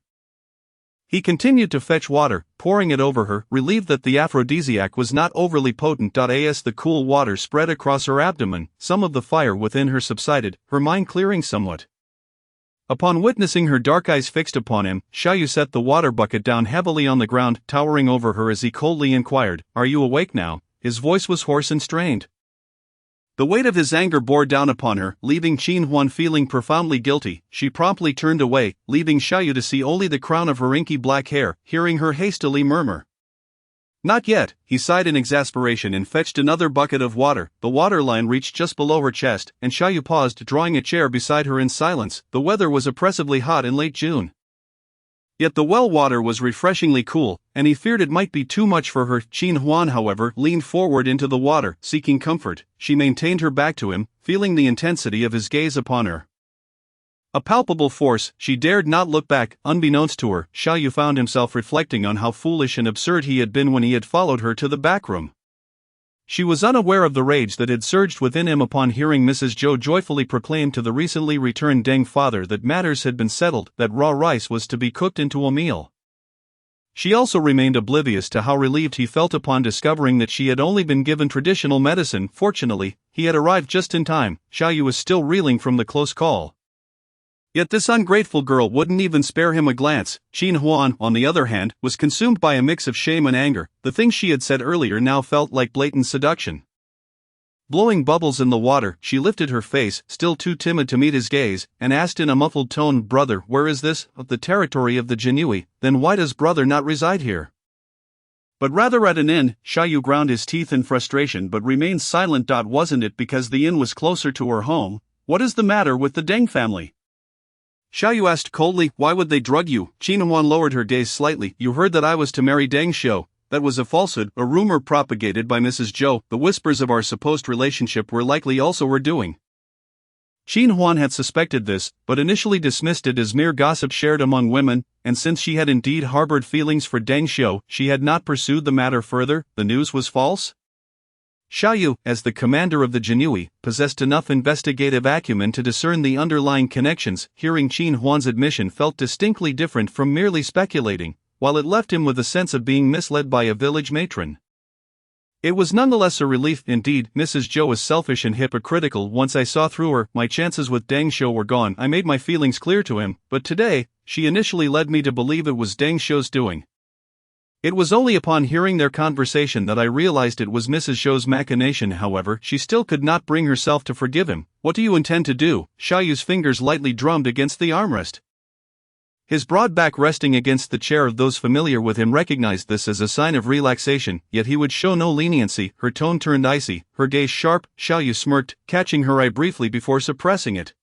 He continued to fetch water, pouring it over her, relieved that the aphrodisiac was not overly potent. As the cool water spread across her abdomen, some of the fire within her subsided, her mind clearing somewhat. Upon witnessing her dark eyes fixed upon him, Xiaoyu set the water bucket down heavily on the ground, towering over her as he coldly inquired, "Are you awake now?" His voice was hoarse and strained. The weight of his anger bore down upon her, leaving Qin Huan feeling profoundly guilty. She promptly turned away, leaving Xiaoyu to see only the crown of her inky black hair, hearing her hastily murmur, "Not yet." He sighed in exasperation and fetched another bucket of water. The water line reached just below her chest, and Xiaoyu paused, drawing a chair beside her in silence. The weather was oppressively hot in late June. Yet the well water was refreshingly cool, and he feared it might be too much for her. Qin Huan, however, leaned forward into the water, seeking comfort. She maintained her back to him, feeling the intensity of his gaze upon her. A palpable force, she dared not look back. Unbeknownst to her, Xiaoyu found himself reflecting on how foolish and absurd he had been when he had followed her to the back room. She was unaware of the rage that had surged within him upon hearing Mrs. Zhou joyfully proclaim to the recently returned Deng father that matters had been settled, that raw rice was to be cooked into a meal. She also remained oblivious to how relieved he felt upon discovering that she had only been given traditional medicine. Fortunately, he had arrived just in time. Xiaoyu was still reeling from the close call. Yet this ungrateful girl wouldn't even spare him a glance. Qin Huan, on the other hand, was consumed by a mix of shame and anger. The things she had said earlier now felt like blatant seduction. Blowing bubbles in the water, she lifted her face, still too timid to meet his gaze, and asked in a muffled tone, "Brother, where is this?" "Of the territory of the Jin Yiwei." "Then why does brother not reside here?" "But rather at an inn." Xiaoyu ground his teeth in frustration but remained silent. "Wasn't it because the inn was closer to her home? What is the matter with the Deng family?" Xiaoyu asked coldly. "Why would they drug you?" Qin Huan lowered her gaze slightly. "You heard that I was to marry Deng Xiu. That was a falsehood, a rumor propagated by Mrs. Zhou. The whispers of our supposed relationship were likely also her doing." Qin Huan had suspected this, but initially dismissed it as mere gossip shared among women, and since she had indeed harbored feelings for Deng Xiu, she had not pursued the matter further. The news was false? Xiaoyu, as the commander of the Jin Yiwei, possessed enough investigative acumen to discern the underlying connections. Hearing Qin Huan's admission felt distinctly different from merely speculating, while it left him with a sense of being misled by a village matron. It was nonetheless a relief. "Indeed, Mrs. Zhou is selfish and hypocritical. Once I saw through her, my chances with Deng Xiu were gone. I made my feelings clear to him, but today, she initially led me to believe it was Deng Xiu's doing. It was only upon hearing their conversation that I realized it was Mrs. Zhou's machination." However, she still could not bring herself to forgive him. "What do you intend to do?" Xiaoyu's fingers lightly drummed against the armrest. His broad back resting against the chair. Of those familiar with him recognized this as a sign of relaxation, yet he would show no leniency. Her tone turned icy, her gaze sharp. Xiaoyu smirked, catching her eye briefly before suppressing it.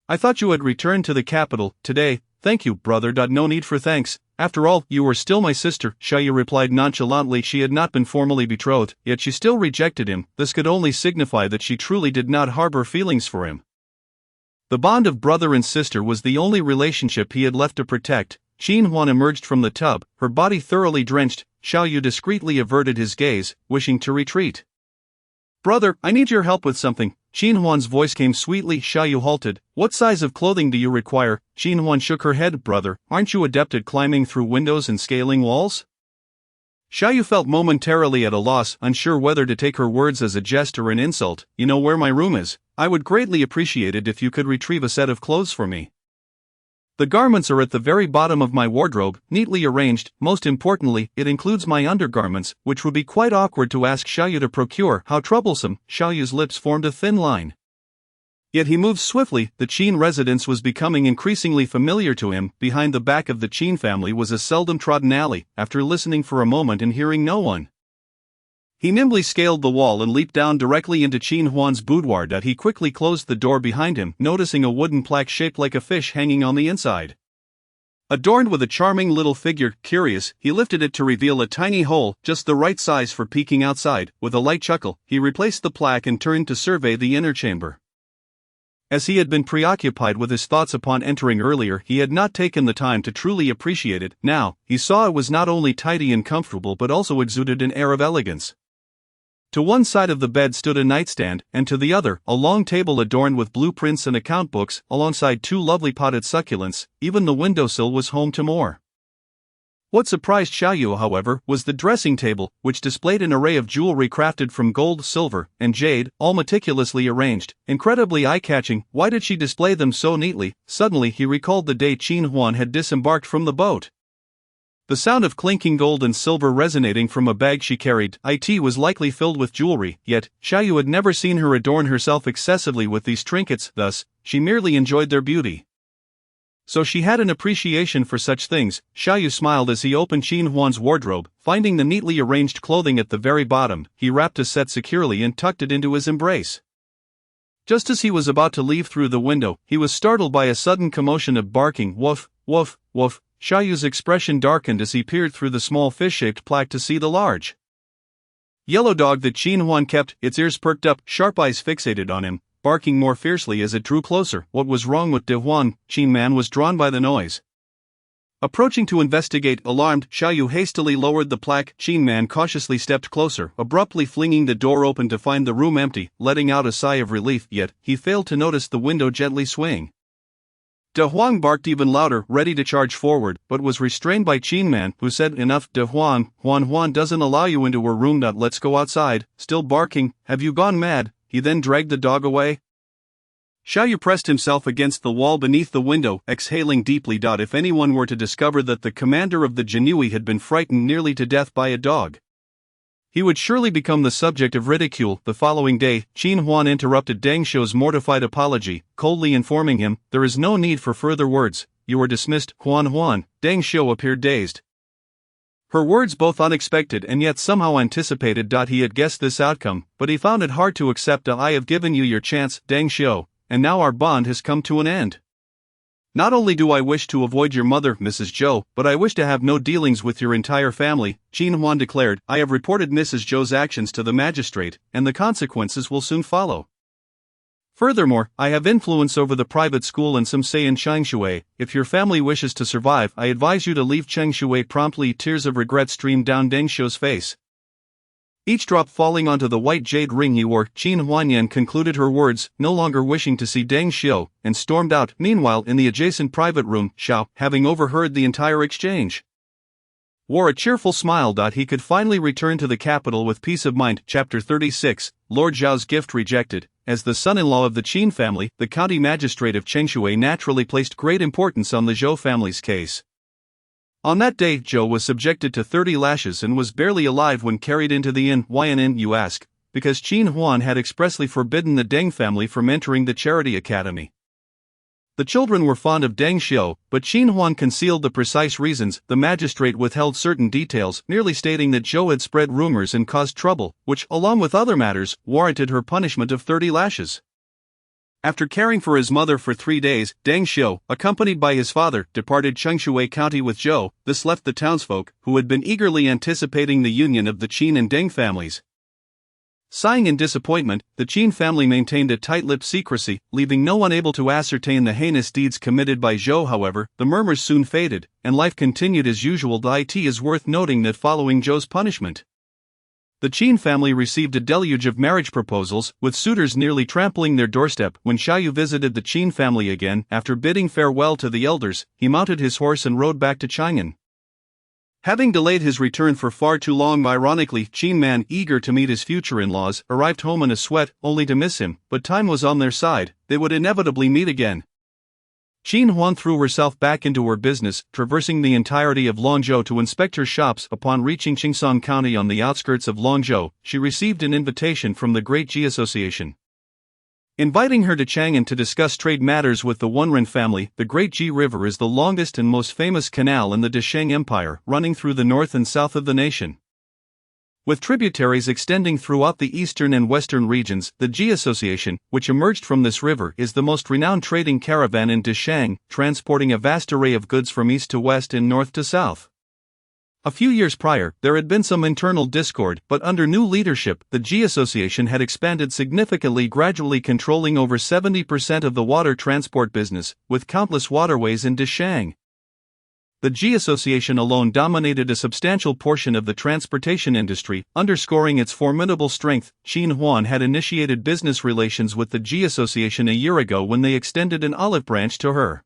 "I thought you had returned to the capital today." "Thank you, brother. No need for thanks. After all, you were still my sister." Xiaoyu replied nonchalantly. She had not been formally betrothed, yet she still rejected him. This could only signify that she truly did not harbor feelings for him. The bond of brother and sister was the only relationship he had left to protect. Qin Huan emerged from the tub, her body thoroughly drenched. Xiaoyu discreetly averted his gaze, wishing to retreat. "Brother, I need your help with something." Qin Huan's voice came sweetly. Xiaoyu halted. "What size of clothing do you require?" Qin Huan shook her head. "Brother, aren't you adept at climbing through windows and scaling walls?" Xiaoyu felt momentarily at a loss, unsure whether to take her words as a jest or an insult. "You know where my room is? I would greatly appreciate it if you could retrieve a set of clothes for me. The garments are at the very bottom of my wardrobe, neatly arranged. Most importantly, it includes my undergarments, which would be quite awkward to ask Xiaoyu to procure." How troublesome! Xiaoyu's lips formed a thin line. Yet he moved swiftly. The Qin residence was becoming increasingly familiar to him. Behind the back of the Qin family was a seldom trodden alley. After listening for a moment and hearing no one, he nimbly scaled the wall and leaped down directly into Qin Huan's boudoir. He quickly closed the door behind him, noticing a wooden plaque shaped like a fish hanging on the inside. Adorned with a charming little figure. Curious, he lifted it to reveal a tiny hole, just the right size for peeking outside. With a light chuckle, he replaced the plaque and turned to survey the inner chamber. As he had been preoccupied with his thoughts upon entering earlier, he had not taken the time to truly appreciate it. Now, he saw it was not only tidy and comfortable but also exuded an air of elegance. To one side of the bed stood a nightstand, and to the other, a long table adorned with blueprints and account books, alongside two lovely potted succulents. Even the windowsill was home to more. What surprised Xiaoyu, however, was the dressing table, which displayed an array of jewelry crafted from gold, silver, and jade, all meticulously arranged, incredibly eye-catching. Why did she display them so neatly? Suddenly he recalled the day Qin Huan had disembarked from the boat. The sound of clinking gold and silver resonating from a bag she carried, it was likely filled with jewelry, yet, Xiaoyu had never seen her adorn herself excessively with these trinkets, thus, she merely enjoyed their beauty. So she had an appreciation for such things. Xiaoyu smiled as he opened Qin Huan's wardrobe, finding the neatly arranged clothing at the very bottom. He wrapped a set securely and tucked it into his embrace. Just as he was about to leave through the window, he was startled by a sudden commotion of barking. Woof, woof, woof. Xiaoyu's expression darkened as he peered through the small fish-shaped plaque to see the large yellow dog that Qin Huan kept, its ears perked up, sharp eyes fixated on him, barking more fiercely as it drew closer. What was wrong with De Huan? Qin Man was drawn by the noise. Approaching to investigate, alarmed, Xiaoyu hastily lowered the plaque. Qin Man cautiously stepped closer, abruptly flinging the door open to find the room empty, letting out a sigh of relief, yet, he failed to notice the window gently swing. De Huang barked even louder, ready to charge forward, but was restrained by Qin Man, who said, "Enough, De Huang. Huan doesn't allow you into her room. Let's go outside." Still barking. "Have you gone mad?" He then dragged the dog away. Xiaoyu pressed himself against the wall beneath the window, exhaling deeply. If anyone were to discover that the commander of the Jin Yiwei had been frightened nearly to death by a dog, he would surely become the subject of ridicule. The following day, Qin Huan interrupted Deng Xiu's mortified apology, coldly informing him, "There is no need for further words. You are dismissed." Huan. Deng Xiu appeared dazed. Her words both unexpected and yet somehow anticipated. He had guessed this outcome, but he found it hard to accept. "I have given you your chance, Deng Xiu, and now our bond has come to an end. Not only do I wish to avoid your mother, Mrs. Zhou, but I wish to have no dealings with your entire family," Qin Huan declared. "I have reported Mrs. Zhou's actions to the magistrate, and the consequences will soon follow. Furthermore, I have influence over the private school and some say in Changshui. If your family wishes to survive, I advise you to leave Changshui promptly." Tears of regret streamed down Deng Xiu's face, each drop falling onto the white jade ring he wore. Qin Huanyan concluded her words, no longer wishing to see Deng Xiu, and stormed out. Meanwhile, in the adjacent private room, Xiao, having overheard the entire exchange, wore a cheerful smile. He could finally return to the capital with peace of mind. Chapter 36, Lord Zhao's gift rejected. As the son-in-law of the Qin family, the county magistrate of Changshui naturally placed great importance on the Zhou family's case. On that day, Zhou was subjected to 30 lashes and was barely alive when carried into the inn. Why an inn, you ask? Because Qin Huan had expressly forbidden the Deng family from entering the charity academy. The children were fond of Deng Xiu, but Qin Huan concealed the precise reasons. The magistrate withheld certain details, merely stating that Zhou had spread rumors and caused trouble, which, along with other matters, warranted her punishment of 30 lashes. After caring for his mother for 3 days, Deng Xiu, accompanied by his father, departed Changshui County with Zhou. This left the townsfolk, who had been eagerly anticipating the union of the Qin and Deng families, sighing in disappointment. The Qin family maintained a tight-lipped secrecy, leaving no one able to ascertain the heinous deeds committed by Zhou. However, the murmurs soon faded, and life continued as usual. It is worth noting that following Zhou's punishment, the Qin family received a deluge of marriage proposals, with suitors nearly trampling their doorstep. When Xiaoyu visited the Qin family again, after bidding farewell to the elders, he mounted his horse and rode back to Chang'an. Having delayed his return for far too long, ironically, Qin Man, eager to meet his future in-laws, arrived home in a sweat, only to miss him, but time was on their side. They would inevitably meet again. Qin Huan threw herself back into her business, traversing the entirety of Longzhou to inspect her shops. Upon reaching Qingsong County on the outskirts of Longzhou, she received an invitation from the Great Ji Association, inviting her to Chang'an to discuss trade matters with the Wenren family. The Great Ji River is the longest and most famous canal in the Desheng Empire, running through the north and south of the nation, with tributaries extending throughout the eastern and western regions. The Ji Association, which emerged from this river, is the most renowned trading caravan in Desheng, transporting a vast array of goods from east to west and north to south. A few years prior, there had been some internal discord, but under new leadership, the Ji Association had expanded significantly, gradually controlling over 70% of the water transport business, with countless waterways in Desheng. The Ji Association alone dominated a substantial portion of the transportation industry, underscoring its formidable strength. Qin Huan had initiated business relations with the Ji Association a year ago when they extended an olive branch to her.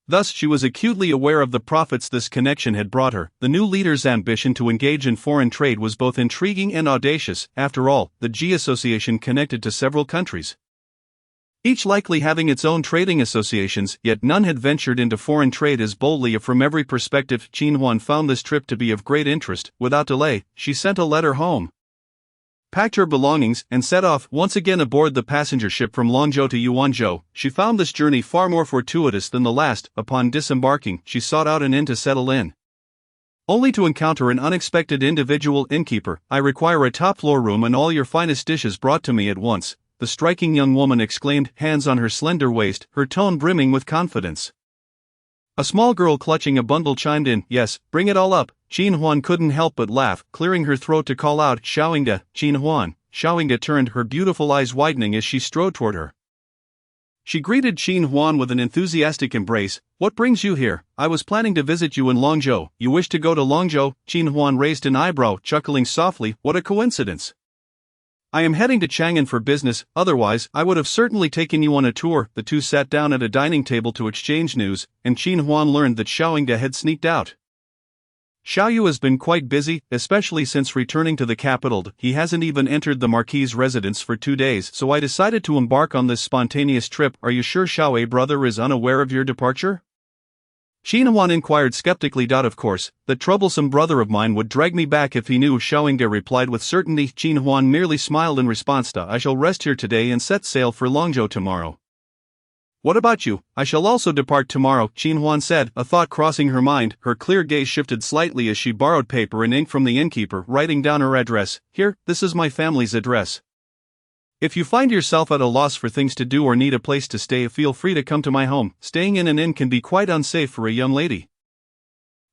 Thus, she was acutely aware of the profits this connection had brought her. The new leader's ambition to engage in foreign trade was both intriguing and audacious. After all, the Ji Association connected to several countries, each likely having its own trading associations, yet none had ventured into foreign trade as boldly. From every perspective, Qin Huan found this trip to be of great interest. Without delay, she sent a letter home, packed her belongings, and set off once again aboard the passenger ship from Longzhou to Yuanzhou. She found this journey far more fortuitous than the last. Upon disembarking, she sought out an inn to settle in, only to encounter an unexpected individual. Innkeeper, I require a top-floor room and all your finest dishes brought to me at once, the striking young woman exclaimed, hands on her slender waist, her tone brimming with confidence. A small girl clutching a bundle chimed in, yes, bring it all up. Qin Huan couldn't help but laugh, clearing her throat to call out, Xiaoyingde, Qin Huan. Xiaoyingde turned, her beautiful eyes widening as she strode toward her. She greeted Qin Huan with an enthusiastic embrace. What brings you here? I was planning to visit you in Longzhou. You wish to go to Longzhou? Qin Huan raised an eyebrow, chuckling softly, what a coincidence. I am heading to Chang'an for business, otherwise I would have certainly taken you on a tour. The two sat down at a dining table to exchange news, and Qin Huan learned that Xiaoyingde had sneaked out. Xiaoyu has been quite busy, especially since returning to the capital. He hasn't even entered the Marquis's residence for 2 days, so I decided to embark on this spontaneous trip. Are you sure Xiaoyu brother is unaware of your departure? Qin Huan inquired skeptically. Of course, that troublesome brother of mine would drag me back if he knew, Xiaoyingde replied with certainty. Qin Huan merely smiled in response to, I shall rest here today and set sail for Longzhou tomorrow. What about you? I shall also depart tomorrow, Qin Huan said, a thought crossing her mind. Her clear gaze shifted slightly as she borrowed paper and ink from the innkeeper, writing down her address. Here, this is my family's address. If you find yourself at a loss for things to do or need a place to stay, feel free to come to my home. Staying in an inn can be quite unsafe for a young lady.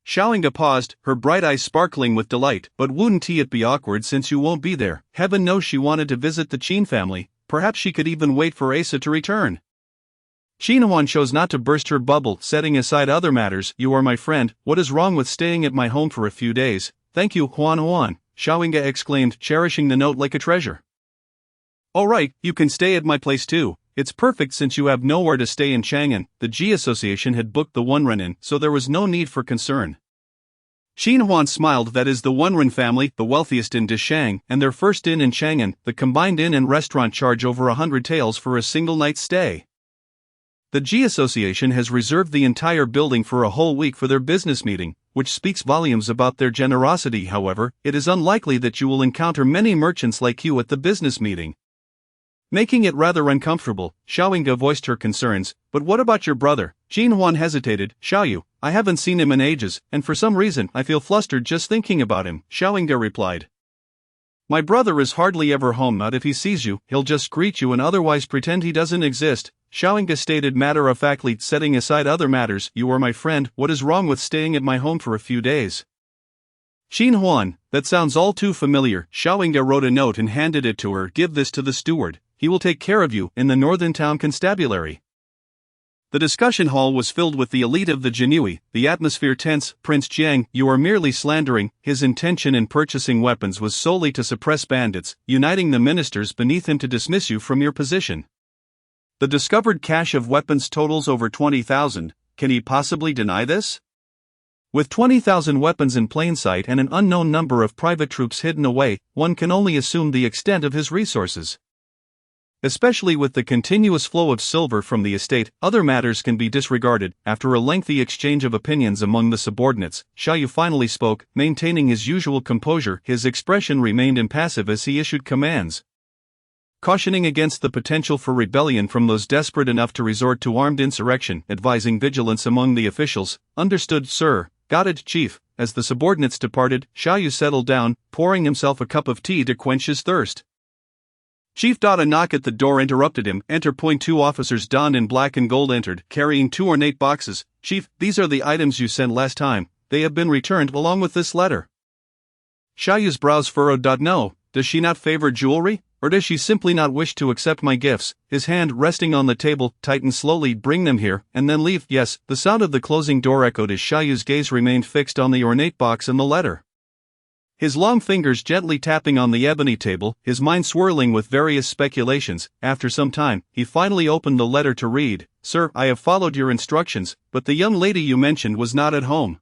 Xiaoyingde paused, her bright eyes sparkling with delight. But wouldn't it be awkward since you won't be there? Heaven knows she wanted to visit the Qin family. Perhaps she could even wait for Asa to return. Qin Huan chose not to burst her bubble, setting aside other matters. You are my friend, what is wrong with staying at my home for a few days? Thank you, Huan, Xiaoyingde exclaimed, cherishing the note like a treasure. All right, you can stay at my place too. It's perfect since you have nowhere to stay in Chang'an. The Ji Association had booked the Wunren Inn, so there was no need for concern. Qin Huan smiled. That is the Wunren family, the wealthiest in Dishang, and their first inn in Chang'an. The combined inn and restaurant charge over 100 taels for a single night's stay. The Ji Association has reserved the entire building for a whole week for their business meeting, which speaks volumes about their generosity. However, it is unlikely that you will encounter many merchants like you at the business meeting, making it rather uncomfortable. Xiaoyingde voiced her concerns. But what about your brother? Qin Huan hesitated. Xiaoyu, I haven't seen him in ages, and for some reason I feel flustered just thinking about him, Xiaoyingde replied. My brother is hardly ever home. Not if he sees you, he'll just greet you and otherwise pretend he doesn't exist, Xiaoyingde stated matter-of-factly, setting aside other matters. You are my friend, what is wrong with staying at my home for a few days? Qin Huan, that sounds all too familiar. Xiaoyingde wrote a note and handed it to her. Give this to the steward, he will take care of you in the Northern Town Constabulary. The discussion hall was filled with the elite of the Jin Yiwei, the atmosphere tense. Prince Jiang, you are merely slandering. His intention in purchasing weapons was solely to suppress bandits, uniting the ministers beneath him to dismiss you from your position. The discovered cache of weapons totals over 20,000, can he possibly deny this? With 20,000 weapons in plain sight and an unknown number of private troops hidden away, one can only assume the extent of his resources. Especially with the continuous flow of silver from the estate, other matters can be disregarded. After a lengthy exchange of opinions among the subordinates, Xiaoyu finally spoke, maintaining his usual composure. His expression remained impassive as he issued commands, cautioning against the potential for rebellion from those desperate enough to resort to armed insurrection, advising vigilance among the officials. Understood, sir. Got it, chief. As the subordinates departed, Xiaoyu settled down, pouring himself a cup of tea to quench his thirst. Chief. A knock at the door interrupted him. Enter. Two officers donned in black and gold entered, carrying 2 ornate boxes. Chief, these are the items you sent last time. They have been returned along with this letter. Xiaoyu's brows furrowed. No, does she not favor jewelry, or does she simply not wish to accept my gifts? His hand resting on the table tightened slowly. Bring them here, and then leave. Yes, the sound of the closing door echoed as Xiaoyu's gaze remained fixed on the ornate box and the letter. His long fingers gently tapping on the ebony table, his mind swirling with various speculations. After some time, he finally opened the letter to read. Sir, I have followed your instructions, but the young lady you mentioned was not at home.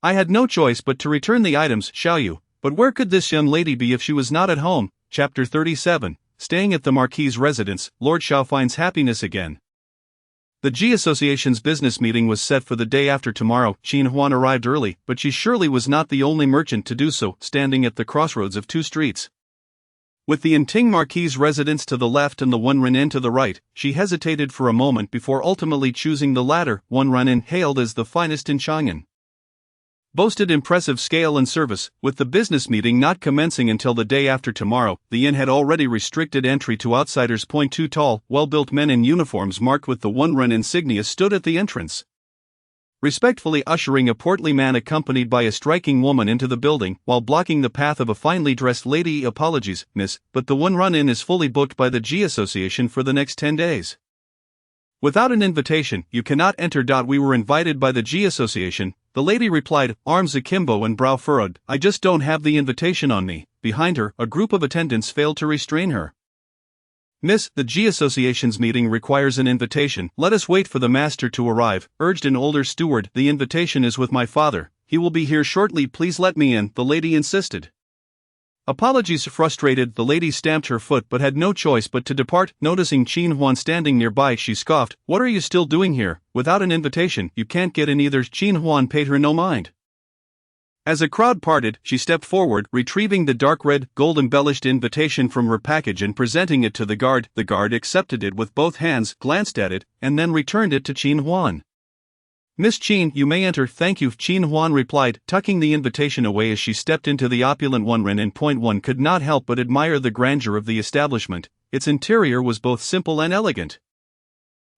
I had no choice but to return the items, Xiaoyu. But where could this young lady be if she was not at home? Chapter 37. staying at the Marquis's residence, Lord Xiao finds happiness again. The G Association's business meeting was set for the day after tomorrow. Qin Huan arrived early, but she surely was not the only merchant to do so, standing at the crossroads of two streets. With the Inting Marquis's residence to the left and the Wenren Inn to the right, she hesitated for a moment before ultimately choosing the latter. Wenren Inn, hailed as the finest in Chang'an, boasted impressive scale and service. With the business meeting not commencing until the day after tomorrow, the inn had already restricted entry to outsiders. Two tall, well-built men in uniforms marked with the Wenren insignia stood at the entrance, respectfully ushering a portly man accompanied by a striking woman into the building, while blocking the path of a finely dressed lady. Apologies, miss, but the Wenren Inn is fully booked by the G Association for the next 10 days. Without an invitation, you cannot enter. We were invited by the G Association, the lady replied, arms akimbo and brow furrowed. I just don't have the invitation on me. Behind her, a group of attendants failed to restrain her. Miss, the G Association's meeting requires an invitation. Let us wait for the master to arrive, urged an older steward. The invitation is with my father. He will be here shortly. Please let me in, the lady insisted. Apologies. Frustrated, the lady stamped her foot but had no choice but to depart. Noticing Qin Huan standing nearby, she scoffed, what are you still doing here? Without an invitation, you can't get in either. Qin Huan paid her no mind. As a crowd parted, she stepped forward, retrieving the dark red, gold-embellished invitation from her package and presenting it to the guard. The guard accepted it with both hands, glanced at it, and then returned it to Qin Huan. Miss Qin, you may enter. Thank you, Qin Huan replied, tucking the invitation away as she stepped into the opulent Wenren Inn. One could not help but admire the grandeur of the establishment. Its interior was both simple and elegant,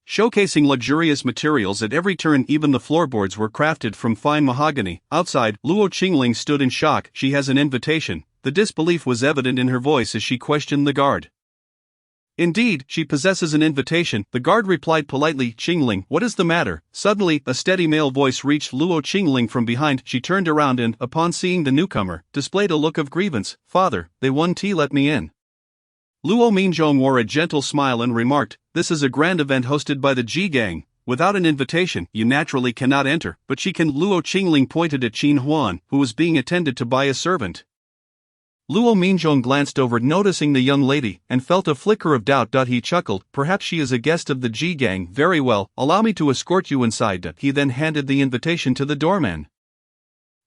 showcasing luxurious materials at every turn. Even the floorboards were crafted from fine mahogany. Outside, Luo Qingling stood in shock. She has an invitation. The disbelief was evident in her voice as she questioned the guard. Indeed, she possesses an invitation, the guard replied politely. Qingling, what is the matter? Suddenly, a steady male voice reached Luo Qingling from behind. She turned around and, upon seeing the newcomer, displayed a look of grievance. Father, they won tea, let me in. Luo Minzhong wore a gentle smile and remarked, this is a grand event hosted by the Ji Gang. Without an invitation, you naturally cannot enter, but she can. Luo Qingling pointed at Qin Huan, who was being attended to by a servant. Luo Minzhong glanced over, noticing the young lady, and felt a flicker of doubt. He chuckled, perhaps she is a guest of the Ji Gang. Very well, allow me to escort you inside. He then handed the invitation to the doorman,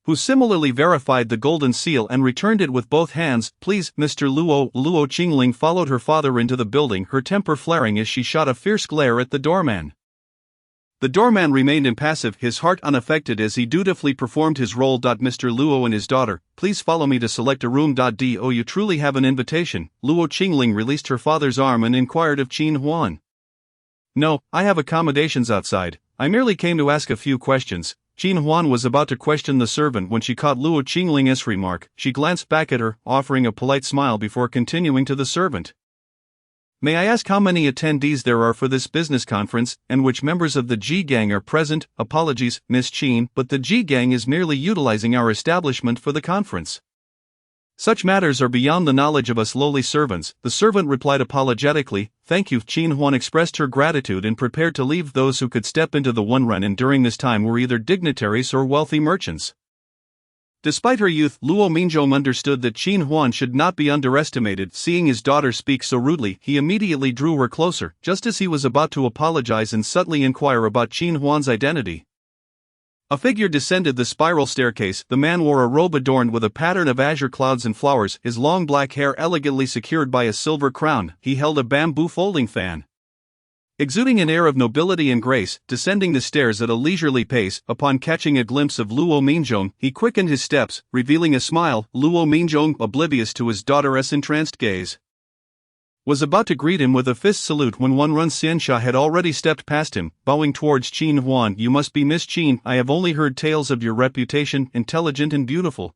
who similarly verified the golden seal and returned it with both hands. Please, Mr. Luo. Luo Qingling followed her father into the building, her temper flaring as she shot a fierce glare at the doorman. The doorman remained impassive, his heart unaffected as he dutifully performed his role. Mr. Luo and his daughter, please follow me to select a room. Do you truly have an invitation? Luo Qingling released her father's arm and inquired of Qin Huan. No, I have accommodations outside. I merely came to ask a few questions. Qin Huan was about to question the servant when she caught Luo Qingling's remark. She glanced back at her, offering a polite smile before continuing to the servant. May I ask how many attendees there are for this business conference, and which members of the Ji Gang are present? Apologies, Miss Qin, but the Ji Gang is merely utilizing our establishment for the conference. Such matters are beyond the knowledge of us lowly servants, the servant replied apologetically. Thank you. Qin Huan expressed her gratitude and prepared to leave. Those who could step into the Wenren Inn during this time were either dignitaries or wealthy merchants. Despite her youth, Luo Minzhong understood that Qin Huan should not be underestimated. Seeing his daughter speak so rudely, he immediately drew her closer, just as he was about to apologize and subtly inquire about Qin Huan's identity. A figure descended the spiral staircase. The man wore a robe adorned with a pattern of azure clouds and flowers, his long black hair elegantly secured by a silver crown. He held a bamboo folding fan, exuding an air of nobility and grace. Descending the stairs at a leisurely pace, upon catching a glimpse of Luo Minzhong, he quickened his steps, revealing a smile. Luo Minzhong, oblivious to his daughter's entranced gaze, was about to greet him with a fist salute when Wenren Xianxia had already stepped past him, bowing towards Qin Huan. You must be Miss Qin. I have only heard tales of your reputation, intelligent and beautiful.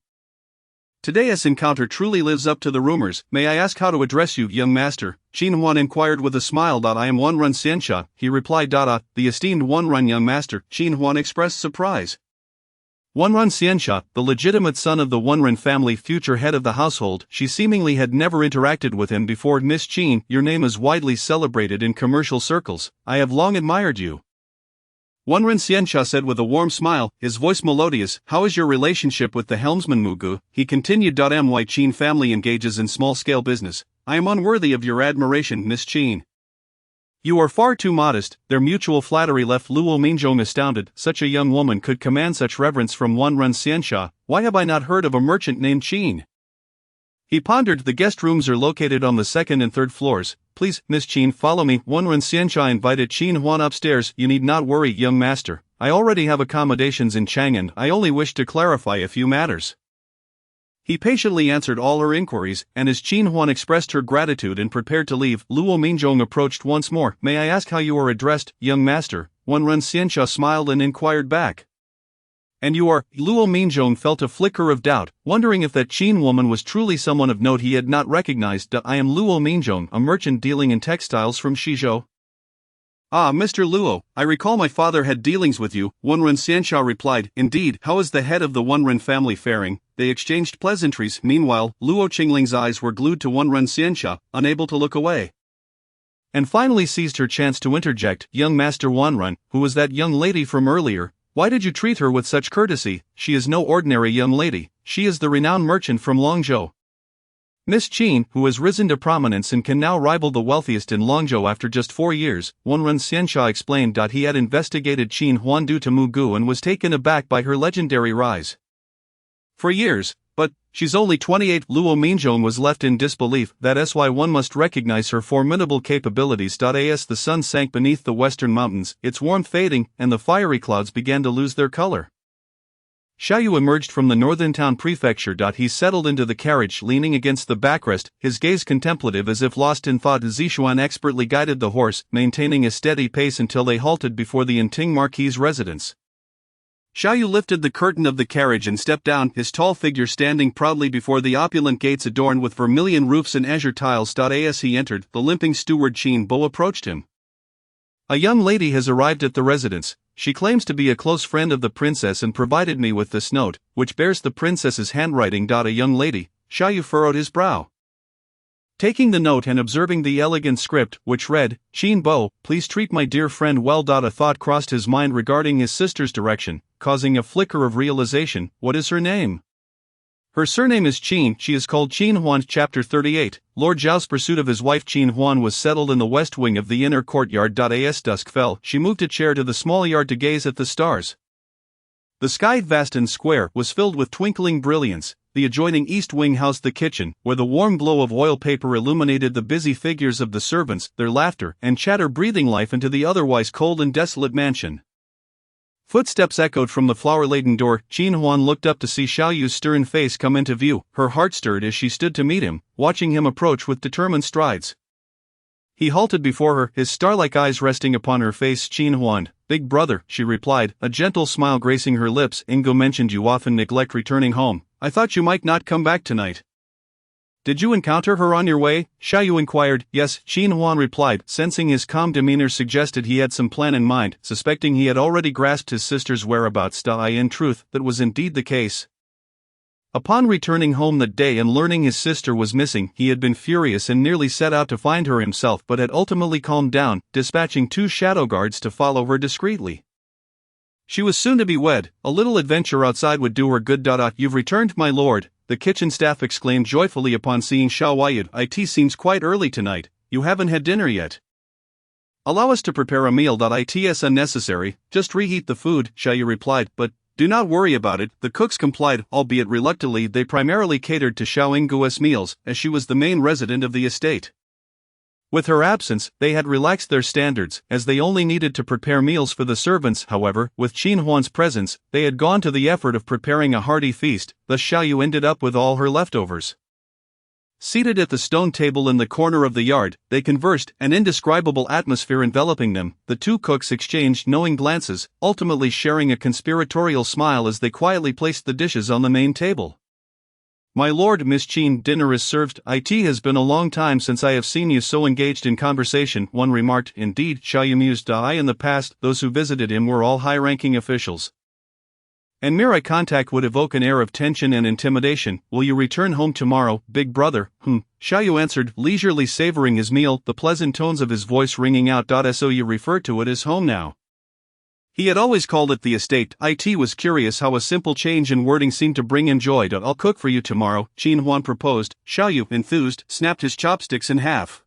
Today's encounter truly lives up to the rumors. May I ask how to address you, young master? Qin Huan inquired with a smile. I am Wenren Xianxia, he replied. The esteemed Wenren young master. Qin Huan expressed surprise. Wenren Xianxia, the legitimate son of the Wenren family, future head of the household, she seemingly had never interacted with him before. Miss Qin, your name is widely celebrated in commercial circles. I have long admired you. Wenren Xianxia said with a warm smile, his voice melodious. How is your relationship with the helmsman Mugu? He continued. My Qin family engages in small-scale business. I am unworthy of your admiration, Miss Qin. You are far too modest. Their mutual flattery left Luo Minzhong astounded. Such a young woman could command such reverence from one Ren Xianxia. Why have I not heard of a merchant named Qin? He pondered. The guest rooms are located on the second and third floors. Please, Miss Qin, follow me. One Ren Xianxia invited Qin Huan upstairs. You need not worry, young master. I already have accommodations in Chang'an. I only wish to clarify a few matters. He patiently answered all her inquiries, and as Qin Huan expressed her gratitude and prepared to leave, Luo Minzhong approached once more. May I ask how you are addressed, young master? One Ren Xianxia smiled and inquired back. And you are? Luo Minzhong felt a flicker of doubt, wondering if that Qin woman was truly someone of note he had not recognized. I am Luo Minzhong, a merchant dealing in textiles from Shizhou. Ah, Mr. Luo, I recall my father had dealings with you, One Ren Xianxia replied. Indeed, how is the head of the One Ren family faring? They exchanged pleasantries. Meanwhile, Luo Qingling's eyes were glued to One Ren Xianxia, unable to look away. And finally seized her chance to interject. Young Master Wanren, who was that young lady from earlier? Why did you treat her with such courtesy? She is no ordinary young lady. She is the renowned merchant from Longzhou. Miss Qin, who has risen to prominence and can now rival the wealthiest in Longzhou after just 4 years, One Ren Xianxia explained. He had investigated Qin Huan due to Mugu and was taken aback by her legendary rise. For years, but she's only 28. Luo Minzhong was left in disbelief. That's why one must recognize her formidable capabilities. As the sun sank beneath the western mountains, its warmth fading, and the fiery clouds began to lose their color. Xiaoyu emerged from the northern town prefecture. He settled into the carriage, leaning against the backrest, his gaze contemplative as if lost in thought. Zixuan expertly guided the horse, maintaining a steady pace until they halted before the Yinting Marquis' residence. Xiaoyu lifted the curtain of the carriage and stepped down, his tall figure standing proudly before the opulent gates adorned with vermilion roofs and azure tiles. As he entered, the limping steward Qin Bo approached him. A young lady has arrived at the residence. She claims to be a close friend of the princess and provided me with this note, which bears the princess's handwriting. A young lady, Xiaoyu furrowed his brow. Taking the note and observing the elegant script, which read, Qin Bo, please treat my dear friend well. A thought crossed his mind regarding his sister's direction, causing a flicker of realization. What is her name? Her surname is Qin. She is called Qin Huan. Chapter 38. Lord Zhao's pursuit of his wife Qin Huan was settled in the west wing of the inner courtyard. As dusk fell, she moved a chair to the small yard to gaze at the stars. The sky, vast and square, was filled with twinkling brilliance. The adjoining east wing housed the kitchen, where the warm glow of oil paper illuminated the busy figures of the servants, their laughter and chatter breathing life into the otherwise cold and desolate mansion. Footsteps echoed from the flower-laden door. Qin Huan looked up to see Xiaoyu's stern face come into view. Her heart stirred as she stood to meet him, watching him approach with determined strides. He halted before her, his star-like eyes resting upon her face. Qin Huan, big brother, she replied, a gentle smile gracing her lips. Ingo mentioned you often neglect returning home. I thought you might not come back tonight. Did you encounter her on your way? Xiaoyu inquired. Yes, Qin Huan replied, sensing his calm demeanor suggested he had some plan in mind. Suspecting he had already grasped his sister's whereabouts. In truth, that was indeed the case. Upon returning home that day and learning his sister was missing, he had been furious and nearly set out to find her himself, but had ultimately calmed down, dispatching 2 shadow guards to follow her discreetly. She was soon to be wed. A little adventure outside would do her good. You've returned, my lord, the kitchen staff exclaimed joyfully upon seeing Xiaoyu. It seems quite early tonight. You haven't had dinner yet. Allow us to prepare a meal. It's unnecessary, just reheat the food, Xiaoyu replied, but do not worry about it. The cooks complied, albeit reluctantly. They primarily catered to Xiao Yingguo's meals, as she was the main resident of the estate. With her absence, they had relaxed their standards, as they only needed to prepare meals for the servants. However, with Qin Huan's presence, they had gone to the effort of preparing a hearty feast, thus Xiaoyu ended up with all her leftovers. Seated at the stone table in the corner of the yard, they conversed, an indescribable atmosphere enveloping them. The 2 cooks exchanged knowing glances, ultimately sharing a conspiratorial smile as they quietly placed the dishes on the main table. My lord, Miss Qin, dinner is served. It has been a long time since I have seen you so engaged in conversation, one remarked. Indeed, Xiaoyu mused. In the past, those who visited him were all high-ranking officials. And mere eye contact would evoke an air of tension and intimidation. Will you return home tomorrow, big brother? Xiaoyu answered, leisurely savoring his meal, the pleasant tones of his voice ringing out. So you refer to it as home now. He had always called it the estate. It was curious how a simple change in wording seemed to bring him joy. I'll cook for you tomorrow, Qin Huan proposed. Xiaoyu, enthused, snapped his chopsticks in half.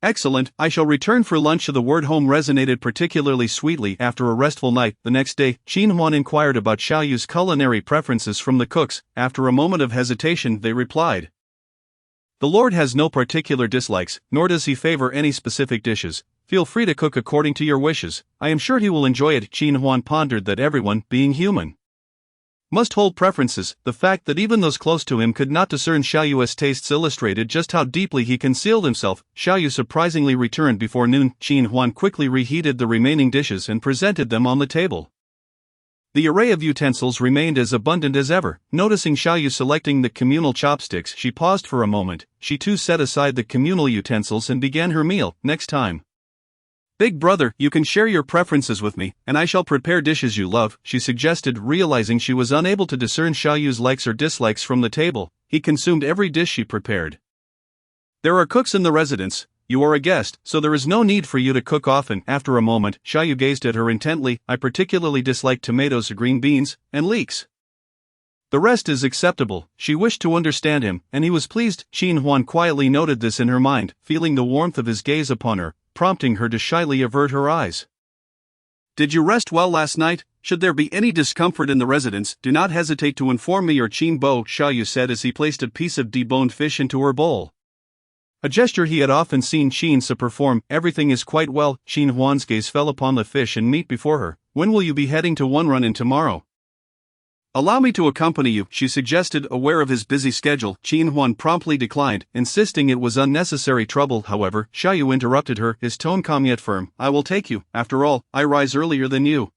Excellent, I shall return for lunch. The word home resonated particularly sweetly after a restful night. The next day, Qin Huan inquired about Xiaoyu's culinary preferences from the cooks. After a moment of hesitation, they replied, "The Lord has no particular dislikes, nor does he favor any specific dishes. Feel free to cook according to your wishes. I am sure he will enjoy it." Qin Huan pondered that everyone, being human, must hold preferences. The fact that even those close to him could not discern Xiaoyu's tastes illustrated just how deeply he concealed himself. Xiaoyu surprisingly returned before noon. Qin Huan quickly reheated the remaining dishes and presented them on the table. The array of utensils remained as abundant as ever. Noticing Xiaoyu selecting the communal chopsticks, she paused for a moment. She too set aside the communal utensils and began her meal. "Next time, big brother, you can share your preferences with me, and I shall prepare dishes you love," she suggested. Realizing she was unable to discern Xiaoyu's likes or dislikes from the table, he consumed every dish she prepared. "There are cooks in the residence. You are a guest, so there is no need for you to cook often." After a moment, Xiaoyu gazed at her intently. "I particularly dislike tomatoes, green beans, and leeks. The rest is acceptable." She wished to understand him, and he was pleased. Qin Huan quietly noted this in her mind, feeling the warmth of his gaze upon her, prompting her to shyly avert her eyes. "Did you rest well last night? Should there be any discomfort in the residence, do not hesitate to inform me or Qin Bo," Xiaoyu said as he placed a piece of deboned fish into her bowl. A gesture he had often seen Qin Se perform. "Everything is quite well." Qin Huan's gaze fell upon the fish and meat before her. "When will you be heading to One Run in tomorrow?" "Allow me to accompany you," she suggested. Aware of his busy schedule, Qin Huan promptly declined, insisting it was unnecessary trouble. However, Xiaoyu interrupted her, his tone calm yet firm. "I will take you. After all, I rise earlier than you."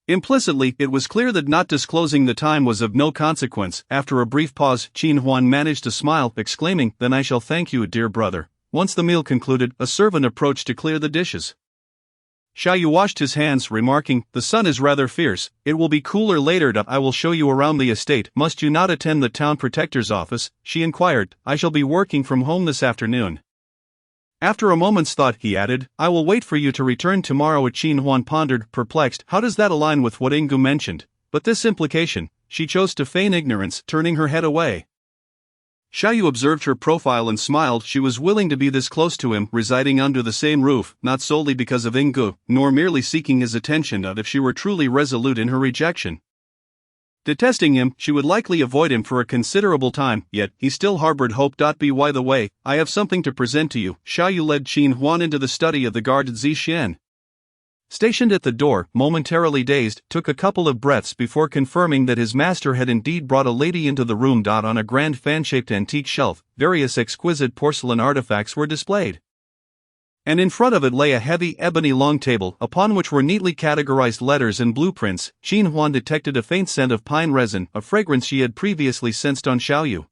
Implicitly, it was clear that not disclosing the time was of no consequence. After a brief pause, Qin Huan managed to smile, exclaiming, "Then I shall thank you, dear brother." Once the meal concluded, a servant approached to clear the dishes. Xiaoyu washed his hands, remarking, "The sun is rather fierce. It will be cooler later. I will show you around the estate." "Must you not attend the town protector's office?" she inquired. "I shall be working from home this afternoon." After a moment's thought, he added, "I will wait for you to return tomorrow." Qin Huan pondered, perplexed. How does that align with what Ingu mentioned? But this implication, she chose to feign ignorance, turning her head away. Xiaoyu observed her profile and smiled. She was willing to be this close to him, residing under the same roof, not solely because of Ingu, nor merely seeking his attention. If she were truly resolute in her rejection, detesting him, she would likely avoid him for a considerable time, yet he still harbored hope. By the way, I have something to present to you." Xiaoyu led Qin Huan into the study of the guard Zi Xian. Stationed at the door, momentarily dazed, took a couple of breaths before confirming that his master had indeed brought a lady into the room. On a grand fan-shaped antique shelf, various exquisite porcelain artifacts were displayed, and in front of it lay a heavy ebony long table upon which were neatly categorized letters and blueprints. Qin Huan detected a faint scent of pine resin, a fragrance she had previously sensed on Xiaoyu.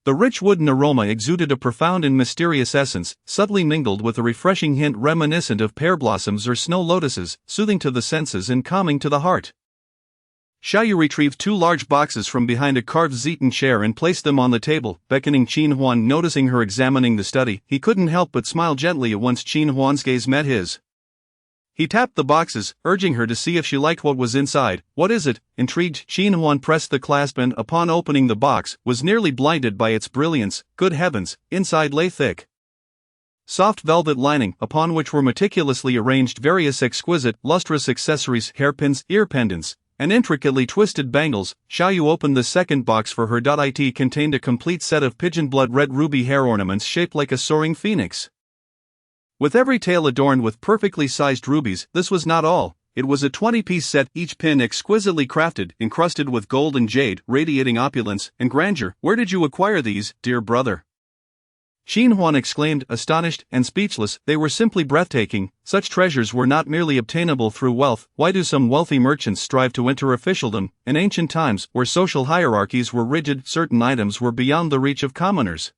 The rich wooden aroma exuded a profound and mysterious essence, subtly mingled with a refreshing hint reminiscent of pear blossoms or snow lotuses, soothing to the senses and calming to the heart. Xiaoyu retrieved 2 large boxes from behind a carved Zeton chair and placed them on the table, beckoning Qin Huan. Noticing her examining the study, he couldn't help but smile gently once Qin Huan's gaze met his. He tapped the boxes, urging her to see if she liked what was inside. "What is it?" Intrigued, Qin Huan pressed the clasp and, upon opening the box, was nearly blinded by its brilliance. Good heavens, inside lay thick, soft velvet lining, upon which were meticulously arranged various exquisite, lustrous accessories, hairpins, ear pendants, and intricately twisted bangles. Xiaoyu opened the second box for her. It contained a complete set of pigeon blood red ruby hair ornaments shaped like a soaring phoenix, with every tail adorned with perfectly sized rubies. This was not all. It was a 20-piece set, each pin exquisitely crafted, encrusted with gold and jade, radiating opulence and grandeur. "Where did you acquire these, dear brother?" Qin Huan exclaimed, astonished and speechless. They were simply breathtaking. Such treasures were not merely obtainable through wealth. Why do some wealthy merchants strive to enter officialdom? In ancient times, where social hierarchies were rigid, certain items were beyond the reach of commoners.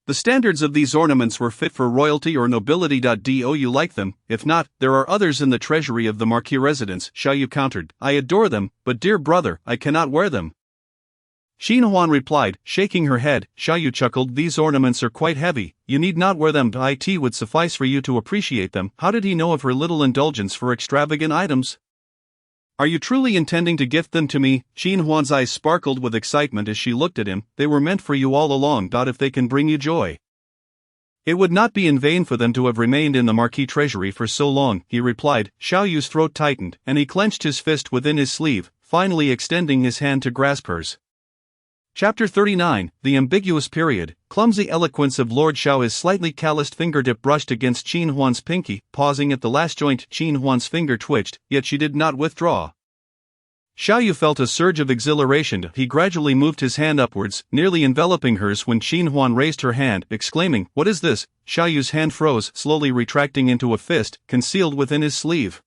The standards of these ornaments were fit for royalty or nobility. Do you like them? If not, there are others in the treasury of the Marquis residence, Xiaoyu countered. "I adore them, but dear brother, I cannot wear them." Xin Huan replied, shaking her head. Xiaoyu chuckled, these ornaments are quite heavy, you need not wear them, it would suffice for you to appreciate them. How did he know of her little indulgence for extravagant items? Are you truly intending to gift them to me? Xin Huan's eyes sparkled with excitement as she looked at him. They were meant for you all along. If they can bring you joy, it would not be in vain for them to have remained in the marquis treasury for so long, he replied. Xiaoyu's throat tightened, and he clenched his fist within his sleeve, finally extending his hand to grasp hers. Chapter 39, The Ambiguous Period. Clumsy eloquence of Lord Xiao's slightly calloused fingertip brushed against Xin Huan's pinky, pausing at the last joint. Xin Huan's finger twitched, yet she did not withdraw. Xiaoyu felt a surge of exhilaration. He gradually moved his hand upwards, nearly enveloping hers when Xin Huan raised her hand, exclaiming, "What is this?" Xiaoyu's hand froze, slowly retracting into a fist, concealed within his sleeve.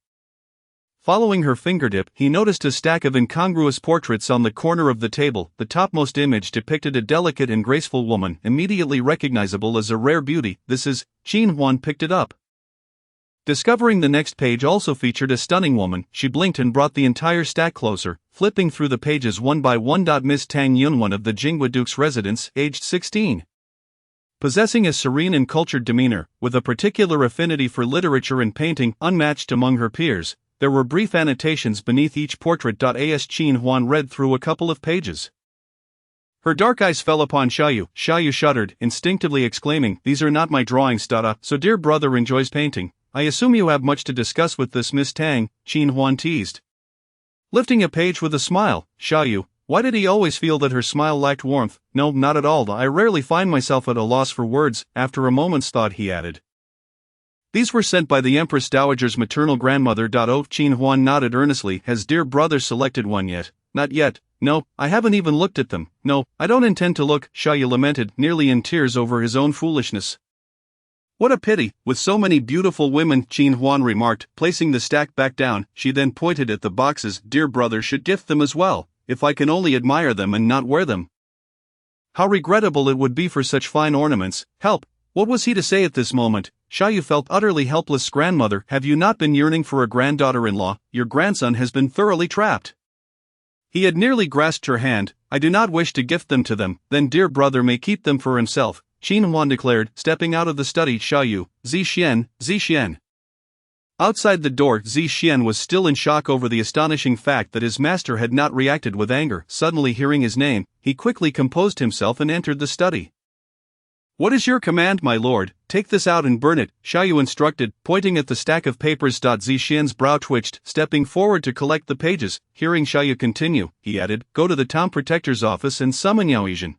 Following her fingertip, he noticed a stack of incongruous portraits on the corner of the table. The topmost image depicted a delicate and graceful woman, immediately recognizable as a rare beauty. This is. Xin Huan picked it up. Discovering the next page also featured a stunning woman, she blinked and brought the entire stack closer, flipping through the pages one by one. Miss Tang Yunwan of the Jingwa Duke's residence, aged 16. Possessing a serene and cultured demeanor, with a particular affinity for literature and painting unmatched among her peers, there were brief annotations beneath each portrait. As Xin Huan read through a couple of pages, her dark eyes fell upon Xiaoyu. Xiaoyu shuddered, instinctively exclaiming, "These are not my drawings." So dear brother enjoys painting. I assume you have much to discuss with this Miss Tang, Xin Huan teased. Lifting a page with a smile, Xiaoyu, why did he always feel that her smile lacked warmth? No, not at all. I rarely find myself at a loss for words. After a moment's thought, he added, "These were sent by the Empress Dowager's maternal grandmother." Xin Huan nodded earnestly. Has dear brother selected one yet? Not yet. No, I haven't even looked at them. No, I don't intend to look, Xiaoyu lamented, nearly in tears over his own foolishness. What a pity, with so many beautiful women, Xin Huan remarked, placing the stack back down. She then pointed at the boxes. Dear brother should gift them as well, if I can only admire them and not wear them. How regrettable it would be for such fine ornaments. Help! What was he to say at this moment? Xiaoyu felt utterly helpless. Grandmother, have you not been yearning for a granddaughter-in-law? Your grandson has been thoroughly trapped. He had nearly grasped her hand. I do not wish to gift them to them. Then dear brother may keep them for himself, Xin Huan declared, stepping out of the study. Xiaoyu, Zixian. Outside the door, Zixian was still in shock over the astonishing fact that his master had not reacted with anger. Suddenly hearing his name, he quickly composed himself and entered the study. What is your command, my lord? Take this out and burn it, Xiaoyu instructed, pointing at the stack of papers. Zixian's brow twitched, stepping forward to collect the pages. Hearing Xiaoyu continue, he added, go to the town protector's office and summon Yao Yizhen.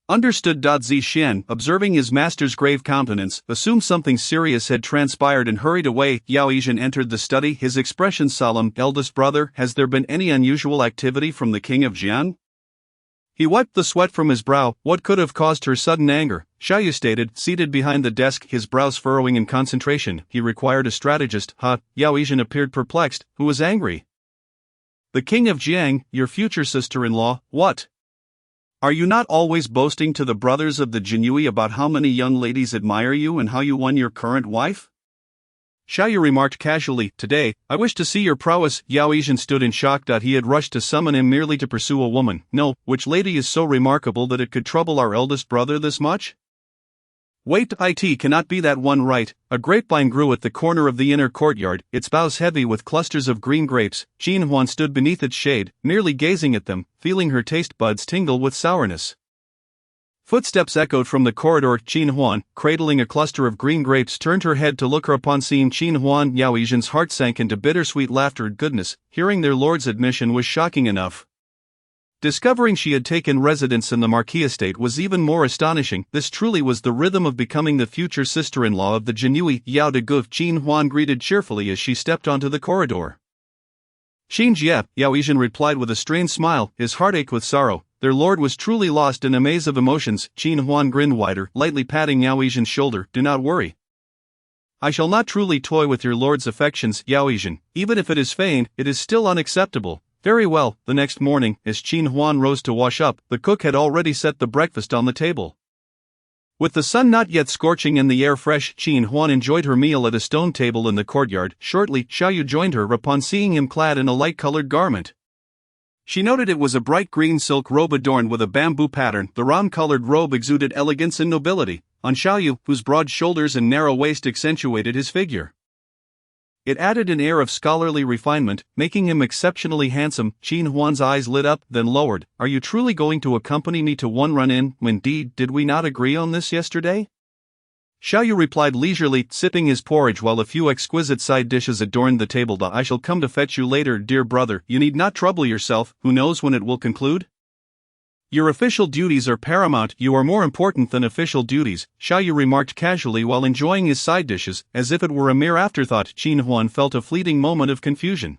Understood. Zixian, observing his master's grave countenance, assumed something serious had transpired and hurried away. Yao Yizhen entered the study, his expression solemn. Eldest brother, has there been any unusual activity from the king of Jian? He wiped the sweat from his brow. What could have caused her sudden anger? Xiaoyu stated, seated behind the desk, his brows furrowing in concentration. He required a strategist. Yao Yizhen appeared perplexed. Who was angry? The king of Jiang, your future sister-in-law. What? Are you not always boasting to the brothers of the Jin Yiwei about how many young ladies admire you and how you won your current wife? Xiaoyu remarked casually, today, I wish to see your prowess. Yao Yizhen stood in shock. He had rushed to summon him merely to pursue a woman. No, which lady is so remarkable that it could trouble our eldest brother this much? Wait, it cannot be that one, right? A grapevine grew at the corner of the inner courtyard, its boughs heavy with clusters of green grapes. Xin Huan stood beneath its shade, merely gazing at them, feeling her taste buds tingle with sourness. Footsteps echoed from the corridor. Xin Huan, cradling a cluster of green grapes, turned her head to look her. Upon seeing Xin Huan, Yao Yizhen's heart sank into bittersweet laughter. Goodness, hearing their lord's admission was shocking enough. Discovering she had taken residence in the Marquis estate was even more astonishing. This truly was the rhythm of becoming the future sister-in-law of the Jin Yiwei. Yao de Gouv, Xin Huan greeted cheerfully as she stepped onto the corridor. Xin Jie, Yao Yizhen replied with a strained smile, his heart ached with sorrow. Their lord was truly lost in a maze of emotions. Xin Huan grinned wider, lightly patting Yao Yizhen's shoulder. Do not worry. I shall not truly toy with your lord's affections, Yao Yizhen. Even if it is feigned, it is still unacceptable. Very well. The next morning, as Xin Huan rose to wash up, the cook had already set the breakfast on the table. With the sun not yet scorching and the air fresh, Xin Huan enjoyed her meal at a stone table in the courtyard. Shortly, Xiaoyu joined her upon seeing him clad in a light-colored garment. She noted it was a bright green silk robe adorned with a bamboo pattern. The ram-colored robe exuded elegance and nobility, on Xiaoyu, whose broad shoulders and narrow waist accentuated his figure. It added an air of scholarly refinement, making him exceptionally handsome. Qin Huan's eyes lit up, then lowered. "Are you truly going to accompany me to one run-in? Indeed, did we not agree on this yesterday?" Xiaoyu replied leisurely, sipping his porridge while a few exquisite side dishes adorned the table. "I shall come to fetch you later, dear brother. You need not trouble yourself, who knows when it will conclude? Your official duties are paramount." "You are more important than official duties," Xiaoyu remarked casually while enjoying his side dishes, as if it were a mere afterthought. Qin Huan felt a fleeting moment of confusion.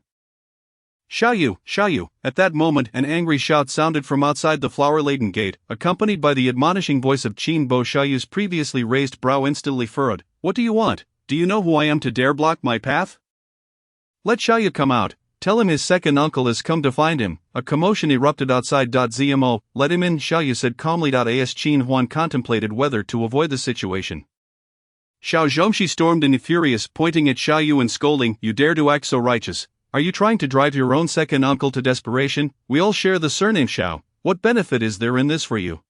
"Xiaoyu, Xiaoyu!" At that moment an angry shout sounded from outside the flower-laden gate, accompanied by the admonishing voice of Qin Bo. Xiaoyu's previously raised brow instantly furrowed. "What do you want? Do you know who I am to dare block my path? Let Xiaoyu come out. Tell him his second uncle has come to find him." A commotion erupted outside. "Zmo, let him in," Xiaoyu said calmly. As Qin Huan contemplated whether to avoid the situation. "Xiao Zhongxi," stormed in furious, pointing at Xiaoyu and scolding, "You dare to act so righteous? Are you trying to drive your own second uncle to desperation? We all share the surname Xiao. What benefit is there in this for you?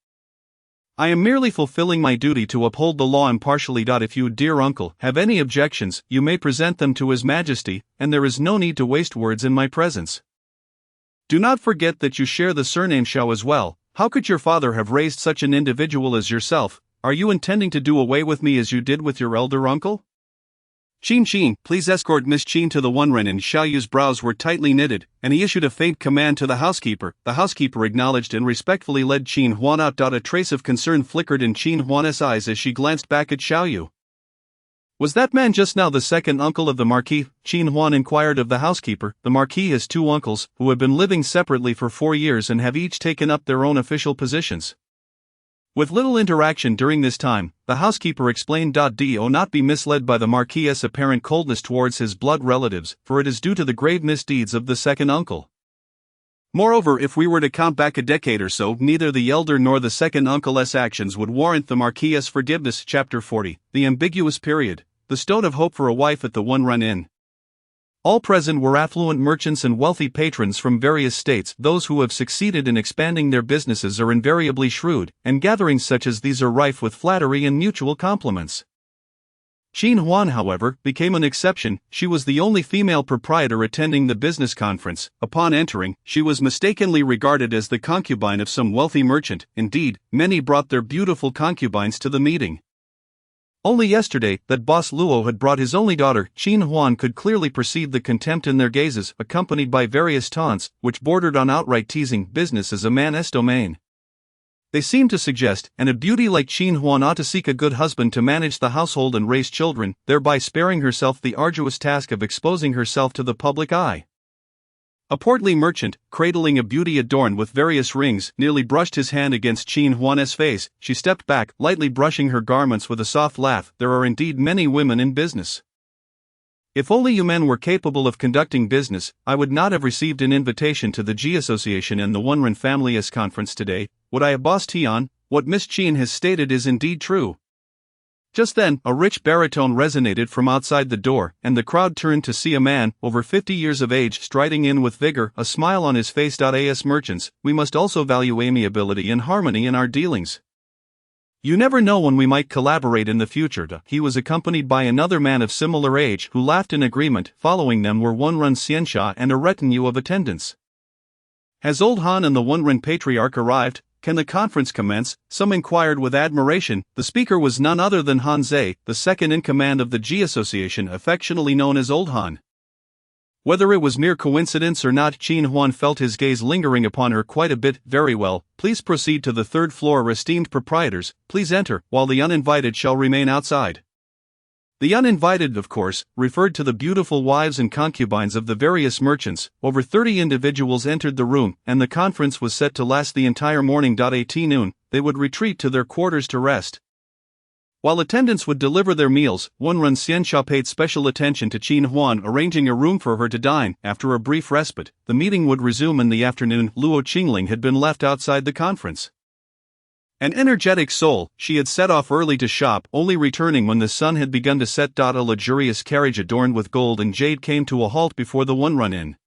I am merely fulfilling my duty to uphold the law impartially. If you, dear uncle, have any objections, you may present them to His Majesty, and there is no need to waste words in my presence. Do not forget that you share the surname Xiao as well. How could your father have raised such an individual as yourself? Are you intending to do away with me as you did with your elder uncle? Qin, please escort Miss Qin to the one run-in." Xiaoyu's brows were tightly knitted, and he issued a faint command to the housekeeper. The housekeeper acknowledged and respectfully led Qin Huan out. A trace of concern flickered in Qin Huan's eyes as she glanced back at Xiaoyu. "Was that man just now the second uncle of the Marquis?" Qin Huan inquired of the housekeeper. "The Marquis has two uncles, who have been living separately for 4 years and have each taken up their own official positions." With little interaction during this time, the housekeeper explained. Do not be misled by the Marquis's apparent coldness towards his blood relatives, for it is due to the grave misdeeds of the second uncle. Moreover, if we were to count back a decade or so, neither the elder nor the second uncle's actions would warrant the Marquis's forgiveness. Chapter 40, The Ambiguous Period, the Stone of Hope for a Wife at the One Run-In. All present were affluent merchants and wealthy patrons from various states. Those who have succeeded in expanding their businesses are invariably shrewd, and gatherings such as these are rife with flattery and mutual compliments. Qin Huan, however, became an exception. She was the only female proprietor attending the business conference. Upon entering, she was mistakenly regarded as the concubine of some wealthy merchant. Indeed, many brought their beautiful concubines to the meeting. Only yesterday, that boss Luo had brought his only daughter. Qin Huan could clearly perceive the contempt in their gazes, accompanied by various taunts, which bordered on outright teasing. Business is a man's domain. They seemed to suggest, and a beauty like Qin Huan ought to seek a good husband to manage the household and raise children, thereby sparing herself the arduous task of exposing herself to the public eye. A portly merchant, cradling a beauty adorned with various rings, nearly brushed his hand against Qin Huan's face. She stepped back, lightly brushing her garments with a soft laugh. "There are indeed many women in business. If only you men were capable of conducting business, I would not have received an invitation to the G Association and the One-Run Family's conference today, would I have, Boss Tian? What Miss Qin has stated is indeed true." Just then, a rich baritone resonated from outside the door, and the crowd turned to see a man, over 50 years of age, striding in with vigor, a smile on his face. As merchants, we must also value amiability and harmony in our dealings. You never know when we might collaborate in the future. He was accompanied by another man of similar age, who laughed in agreement. Following them were One-Run Xianxia and a retinue of attendants. "Has Old Han and the One-Run Patriarch arrived? Can the conference commence?" some inquired with admiration. The speaker was none other than Han Zhe, the second in command of the G Association, affectionately known as Old Han. Whether it was mere coincidence or not, Qin Huan felt his gaze lingering upon her quite a bit. "Very well, please proceed to the third floor, esteemed proprietors. Please enter, while the uninvited shall remain outside." The uninvited, of course, referred to the beautiful wives and concubines of the various merchants. Over 30 individuals entered the room, and the conference was set to last the entire morning. At noon, they would retreat to their quarters to rest. While attendants would deliver their meals, One-Run Xianxia paid special attention to Qin Huan, arranging a room for her to dine. After a brief respite, the meeting would resume in the afternoon. Luo Qingling had been left outside the conference. An energetic soul, she had set off early to shop, only returning when the sun had begun to set. A luxurious carriage adorned with gold and jade came to a halt before the One-Run Inn.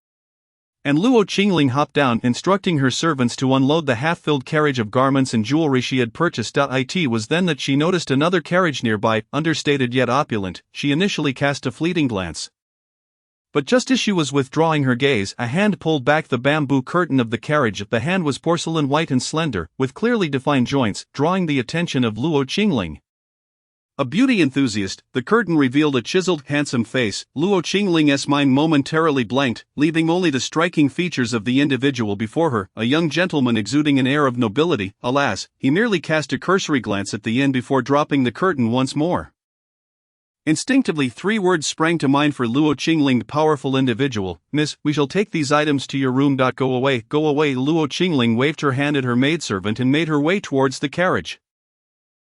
And Luo Qingling hopped down, instructing her servants to unload the half-filled carriage of garments and jewelry she had purchased. It was then that she noticed another carriage nearby, understated yet opulent. She initially cast a fleeting glance. But just as she was withdrawing her gaze, a hand pulled back the bamboo curtain of the carriage. The hand was porcelain white and slender, with clearly defined joints, drawing the attention of Luo Qingling. A beauty enthusiast, the curtain revealed a chiseled, handsome face. Luo Qingling's mind momentarily blanked, leaving only the striking features of the individual before her, a young gentleman exuding an air of nobility. Alas, he merely cast a cursory glance at the inn before dropping the curtain once more. Instinctively, 3 words sprang to mind for Luo Qingling: powerful individual. Miss, we shall take these items to your room. Go away, go away. Luo Qingling waved her hand at her maidservant and made her way towards the carriage.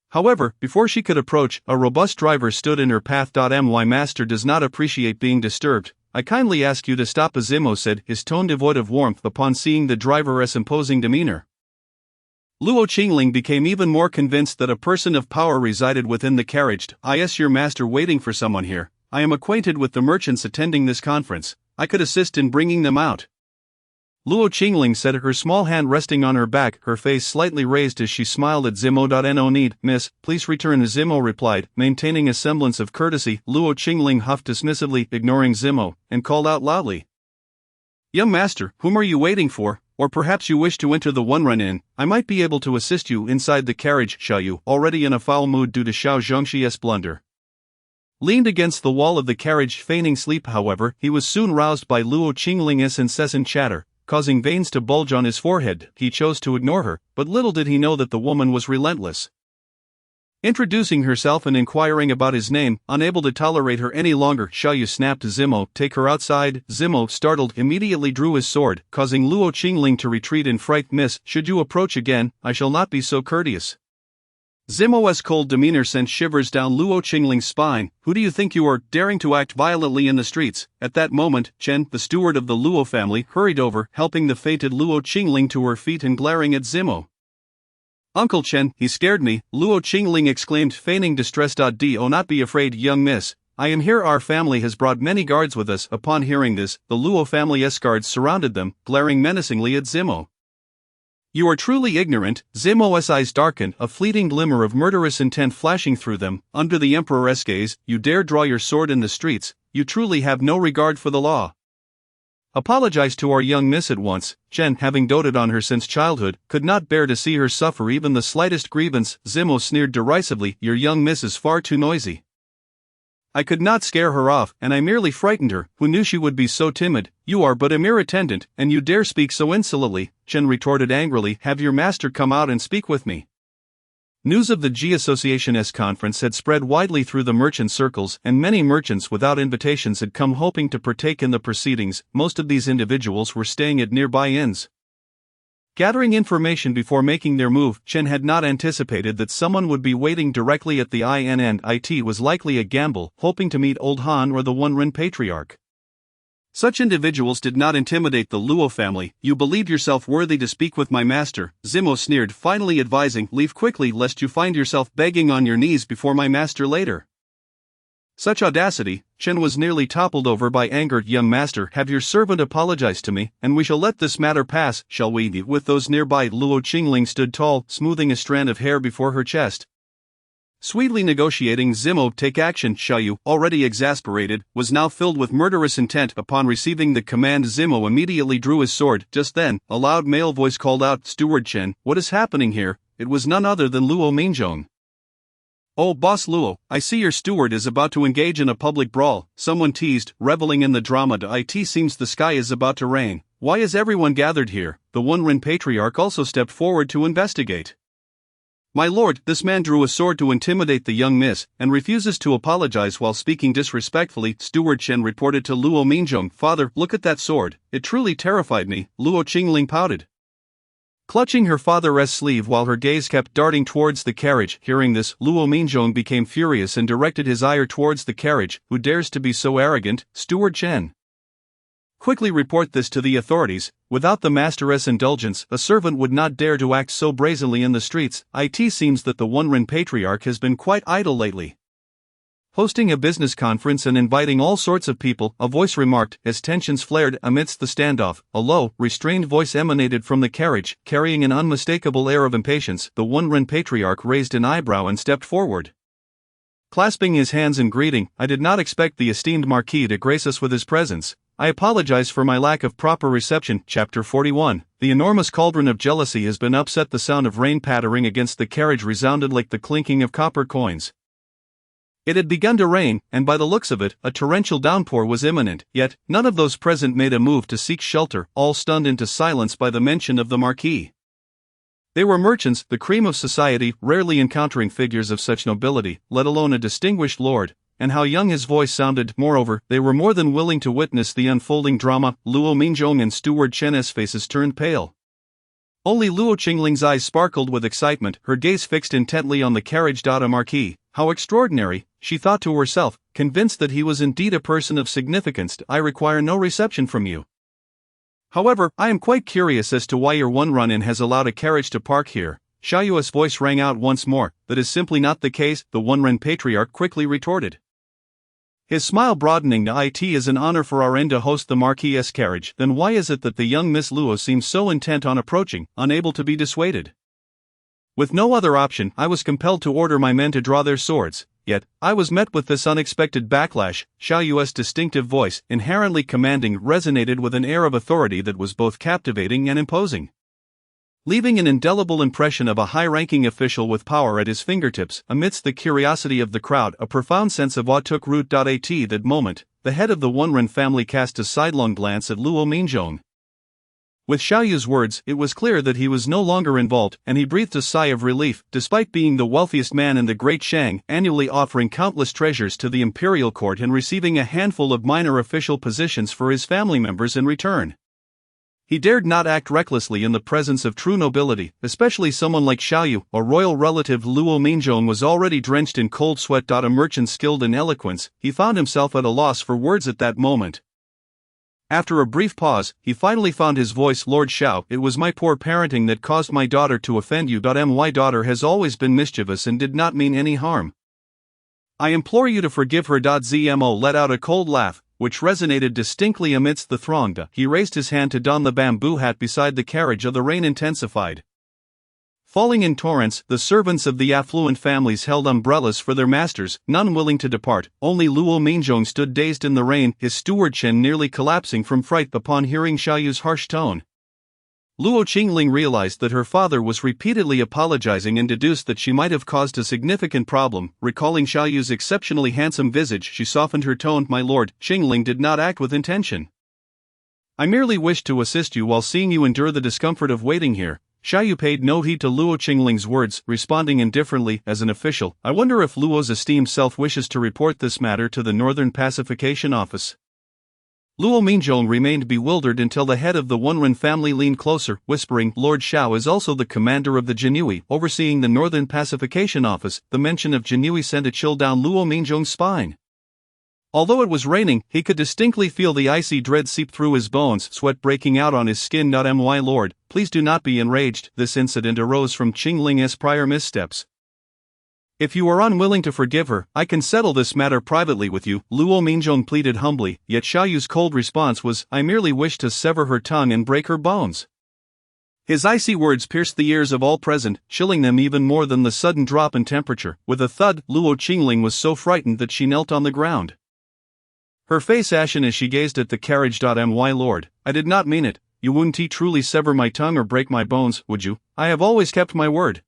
However, before she could approach, a robust driver stood in her path. My master does not appreciate being disturbed. I kindly ask you to stop. Zimo said, his tone devoid of warmth upon seeing the driver's imposing demeanor. Luo Qingling became even more convinced that a person of power resided within the carriage. Is your master waiting for someone here? I am acquainted with the merchants attending this conference. I could assist in bringing them out. Luo Qingling said, her small hand resting on her back, her face slightly raised as she smiled at Zimo. No need, miss, please return. Zimo replied, maintaining a semblance of courtesy. Luo Qingling huffed dismissively, ignoring Zimo, and called out loudly, young master, whom are you waiting for? Or perhaps you wish to enter the Wenren Inn. I might be able to assist you inside the carriage. Xiaoyu, already in a foul mood due to Xiao Zhongxi's blunder, leaned against the wall of the carriage, feigning sleep. However, he was soon roused by Luo Qingling's incessant chatter, causing veins to bulge on his forehead. He chose to ignore her, but little did he know that the woman was relentless. Introducing herself and inquiring about his name, unable to tolerate her any longer, Xiaoyu snapped, Zimo, take her outside. Zimo, startled, immediately drew his sword, causing Luo Qingling to retreat in fright. Miss, should you approach again, I shall not be so courteous. Zimo's cold demeanor sent shivers down Luo Qingling's spine. Who do you think you are, daring to act violently in the streets? At that moment, Chen, the steward of the Luo family, hurried over, helping the fainted Luo Qingling to her feet and glaring at Zimo. Uncle Chen, he scared me, Luo Qingling exclaimed, feigning distress. Do not be afraid, young miss. I am here. Our family has brought many guards with us. Upon hearing this, the Luo family's guards surrounded them, glaring menacingly at Zimo. You are truly ignorant. Zimo's eyes darkened, a fleeting glimmer of murderous intent flashing through them. Under the emperor's gaze, you dare draw your sword in the streets. You truly have no regard for the law. Apologize to our young miss at once. Chen, having doted on her since childhood, could not bear to see her suffer even the slightest grievance. Zimo sneered derisively, your young miss is far too noisy. I could not scare her off, and I merely frightened her. Who knew she would be so timid? You are but a mere attendant, and you dare speak so insolently, Chen retorted angrily. Have your master come out and speak with me. News of the G Association's conference had spread widely through the merchant circles, and many merchants without invitations had come hoping to partake in the proceedings. Most of these individuals were staying at nearby inns. Gathering information before making their move, Chen had not anticipated that someone would be waiting directly at the inn, and it was likely a gamble, hoping to meet Old Han or the Wenren Patriarch. Such individuals did not intimidate the Luo family. You believed yourself worthy to speak with my master, Zimo sneered, finally advising, leave quickly lest you find yourself begging on your knees before my master later. Such audacity, Chen was nearly toppled over by anger. Young master, have your servant apologize to me, and we shall let this matter pass, shall we? With those nearby, Luo Qingling stood tall, smoothing a strand of hair before her chest. Sweetly negotiating. Zimo, take action. Xiaoyu, already exasperated, was now filled with murderous intent. Upon receiving the command, Zimo immediately drew his sword. Just then, a loud male voice called out, Steward Chen, what is happening here? It was none other than Luo Minzhong. Oh, Boss Luo, I see your steward is about to engage in a public brawl, someone teased, reveling in the drama. It seems the sky is about to rain. Why is everyone gathered here? The Wenren Patriarch also stepped forward to investigate. My lord, this man drew a sword to intimidate the young miss, and refuses to apologize while speaking disrespectfully, Steward Chen reported to Luo Minzhong. Father, look at that sword, it truly terrified me, Luo Qingling pouted, clutching her father's sleeve while her gaze kept darting towards the carriage. Hearing this, Luo Minzhong became furious and directed his ire towards the carriage. Who dares to be so arrogant, Steward Chen? Quickly report this to the authorities. Without the master's indulgence, a servant would not dare to act so brazenly in the streets. It seems that the Wenren Patriarch has been quite idle lately. Hosting a business conference and inviting all sorts of people, a voice remarked as tensions flared amidst the standoff. A low, restrained voice emanated from the carriage, carrying an unmistakable air of impatience. The Wunren patriarch raised an eyebrow and stepped forward. Clasping his hands in greeting, I did not expect the esteemed Marquis to grace us with his presence. I apologize for my lack of proper reception. Chapter 41. The enormous cauldron of jealousy has been upset. The sound of rain pattering against the carriage resounded like the clinking of copper coins. It had begun to rain, and by the looks of it, a torrential downpour was imminent, yet none of those present made a move to seek shelter, all stunned into silence by the mention of the Marquis. They were merchants, the cream of society, rarely encountering figures of such nobility, let alone a distinguished lord, and how young his voice sounded. Moreover, they were more than willing to witness the unfolding drama. Luo Minzhong and Steward Chen's faces turned pale. Only Luo Qingling's eyes sparkled with excitement, her gaze fixed intently on the carriage. A Marquis, how extraordinary, she thought to herself, convinced that he was indeed a person of significance. I require no reception from you. However, I am quite curious as to why your Wunren has allowed a carriage to park here. Xiaoyu's voice rang out once more. That is simply not the case, the Wunren patriarch quickly retorted. His smile broadening. It is an honor for our end to host the Marquis's carriage. Then why is it that the young Miss Luo seems so intent on approaching, unable to be dissuaded? With no other option, I was compelled to order my men to draw their swords, yet I was met with this unexpected backlash. Xiaoyu's distinctive voice, inherently commanding, resonated with an air of authority that was both captivating and imposing. Leaving an indelible impression of a high-ranking official with power at his fingertips, amidst the curiosity of the crowd, a profound sense of awe took root. At that moment, the head of the Wunren family cast a sidelong glance at Luo Minzhong. With Xiaoyu's words, it was clear that he was no longer involved, and he breathed a sigh of relief. Despite being the wealthiest man in the Great Shang, annually offering countless treasures to the imperial court and receiving a handful of minor official positions for his family members in return, he dared not act recklessly in the presence of true nobility, especially someone like Xiaoyu. A royal relative. Luo Minzhong was already drenched in cold sweat. A merchant skilled in eloquence, he found himself at a loss for words at that moment. After a brief pause, he finally found his voice. Lord Xiao, it was my poor parenting that caused my daughter to offend you. My daughter has always been mischievous and did not mean any harm. I implore you to forgive her. Zmo let out a cold laugh, which resonated distinctly amidst the throng. He raised his hand to don the bamboo hat beside the carriage. The rain intensified. Falling in torrents, the servants of the affluent families held umbrellas for their masters, none willing to depart. Only Luo Minzhong stood dazed in the rain, his steward Chen nearly collapsing from fright upon hearing Xiaoyu's harsh tone. Luo Qingling realized that her father was repeatedly apologizing and deduced that she might have caused a significant problem. Recalling Xiaoyu's exceptionally handsome visage, she softened her tone. My lord, Qingling did not act with intention. I merely wished to assist you while seeing you endure the discomfort of waiting here. Xiaoyu paid no heed to Luo Qingling's words, responding indifferently. As an official, I wonder if Luo's esteemed self wishes to report this matter to the Northern Pacification Office. Luo Minzhong remained bewildered until the head of the Wunren family leaned closer, whispering, Lord Xiao is also the commander of the Jin Yiwei, overseeing the Northern Pacification Office. The mention of Jin Yiwei sent a chill down Luo Minzhong's spine. Although it was raining, he could distinctly feel the icy dread seep through his bones, sweat breaking out on his skin. My lord, please do not be enraged. This incident arose from Qingling's prior missteps. If you are unwilling to forgive her, I can settle this matter privately with you, Luo Minzhong pleaded humbly, yet Xiaoyu's cold response was, I merely wish to sever her tongue and break her bones. His icy words pierced the ears of all present, chilling them even more than the sudden drop in temperature. With a thud, Luo Qingling was so frightened that she knelt on the ground. Her face ashen as she gazed at the carriage. My lord, I did not mean it. You wouldn't truly sever my tongue or break my bones, would you? I have always kept my word.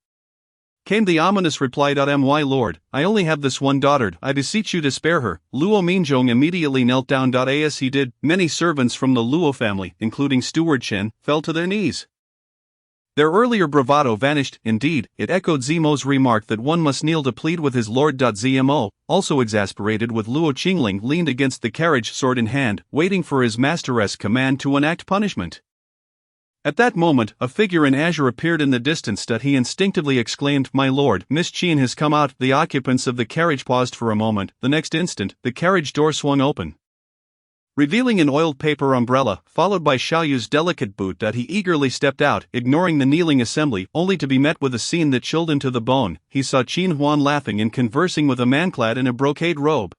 Came the ominous reply. My lord, I only have this one daughter. I beseech you to spare her. Luo Minzhong immediately knelt down. As he did, many servants from the Luo family, including Steward Chen, fell to their knees. Their earlier bravado vanished. Indeed, it echoed Zimo's remark that one must kneel to plead with his lord. Zmo, also exasperated with Luo Qingling, leaned against the carriage, sword in hand, waiting for his master's command to enact punishment. At that moment, a figure in azure appeared in the distance. He instinctively exclaimed, My lord, Miss Qin has come out. The occupants of the carriage paused for a moment. The next instant, the carriage door swung open. revealing an oiled paper umbrella, followed by Xiaoyu's delicate boot that he eagerly stepped out, ignoring the kneeling assembly, only to be met with a scene that chilled him to the bone. He saw Qin Huan laughing and conversing with a man clad in a brocade robe.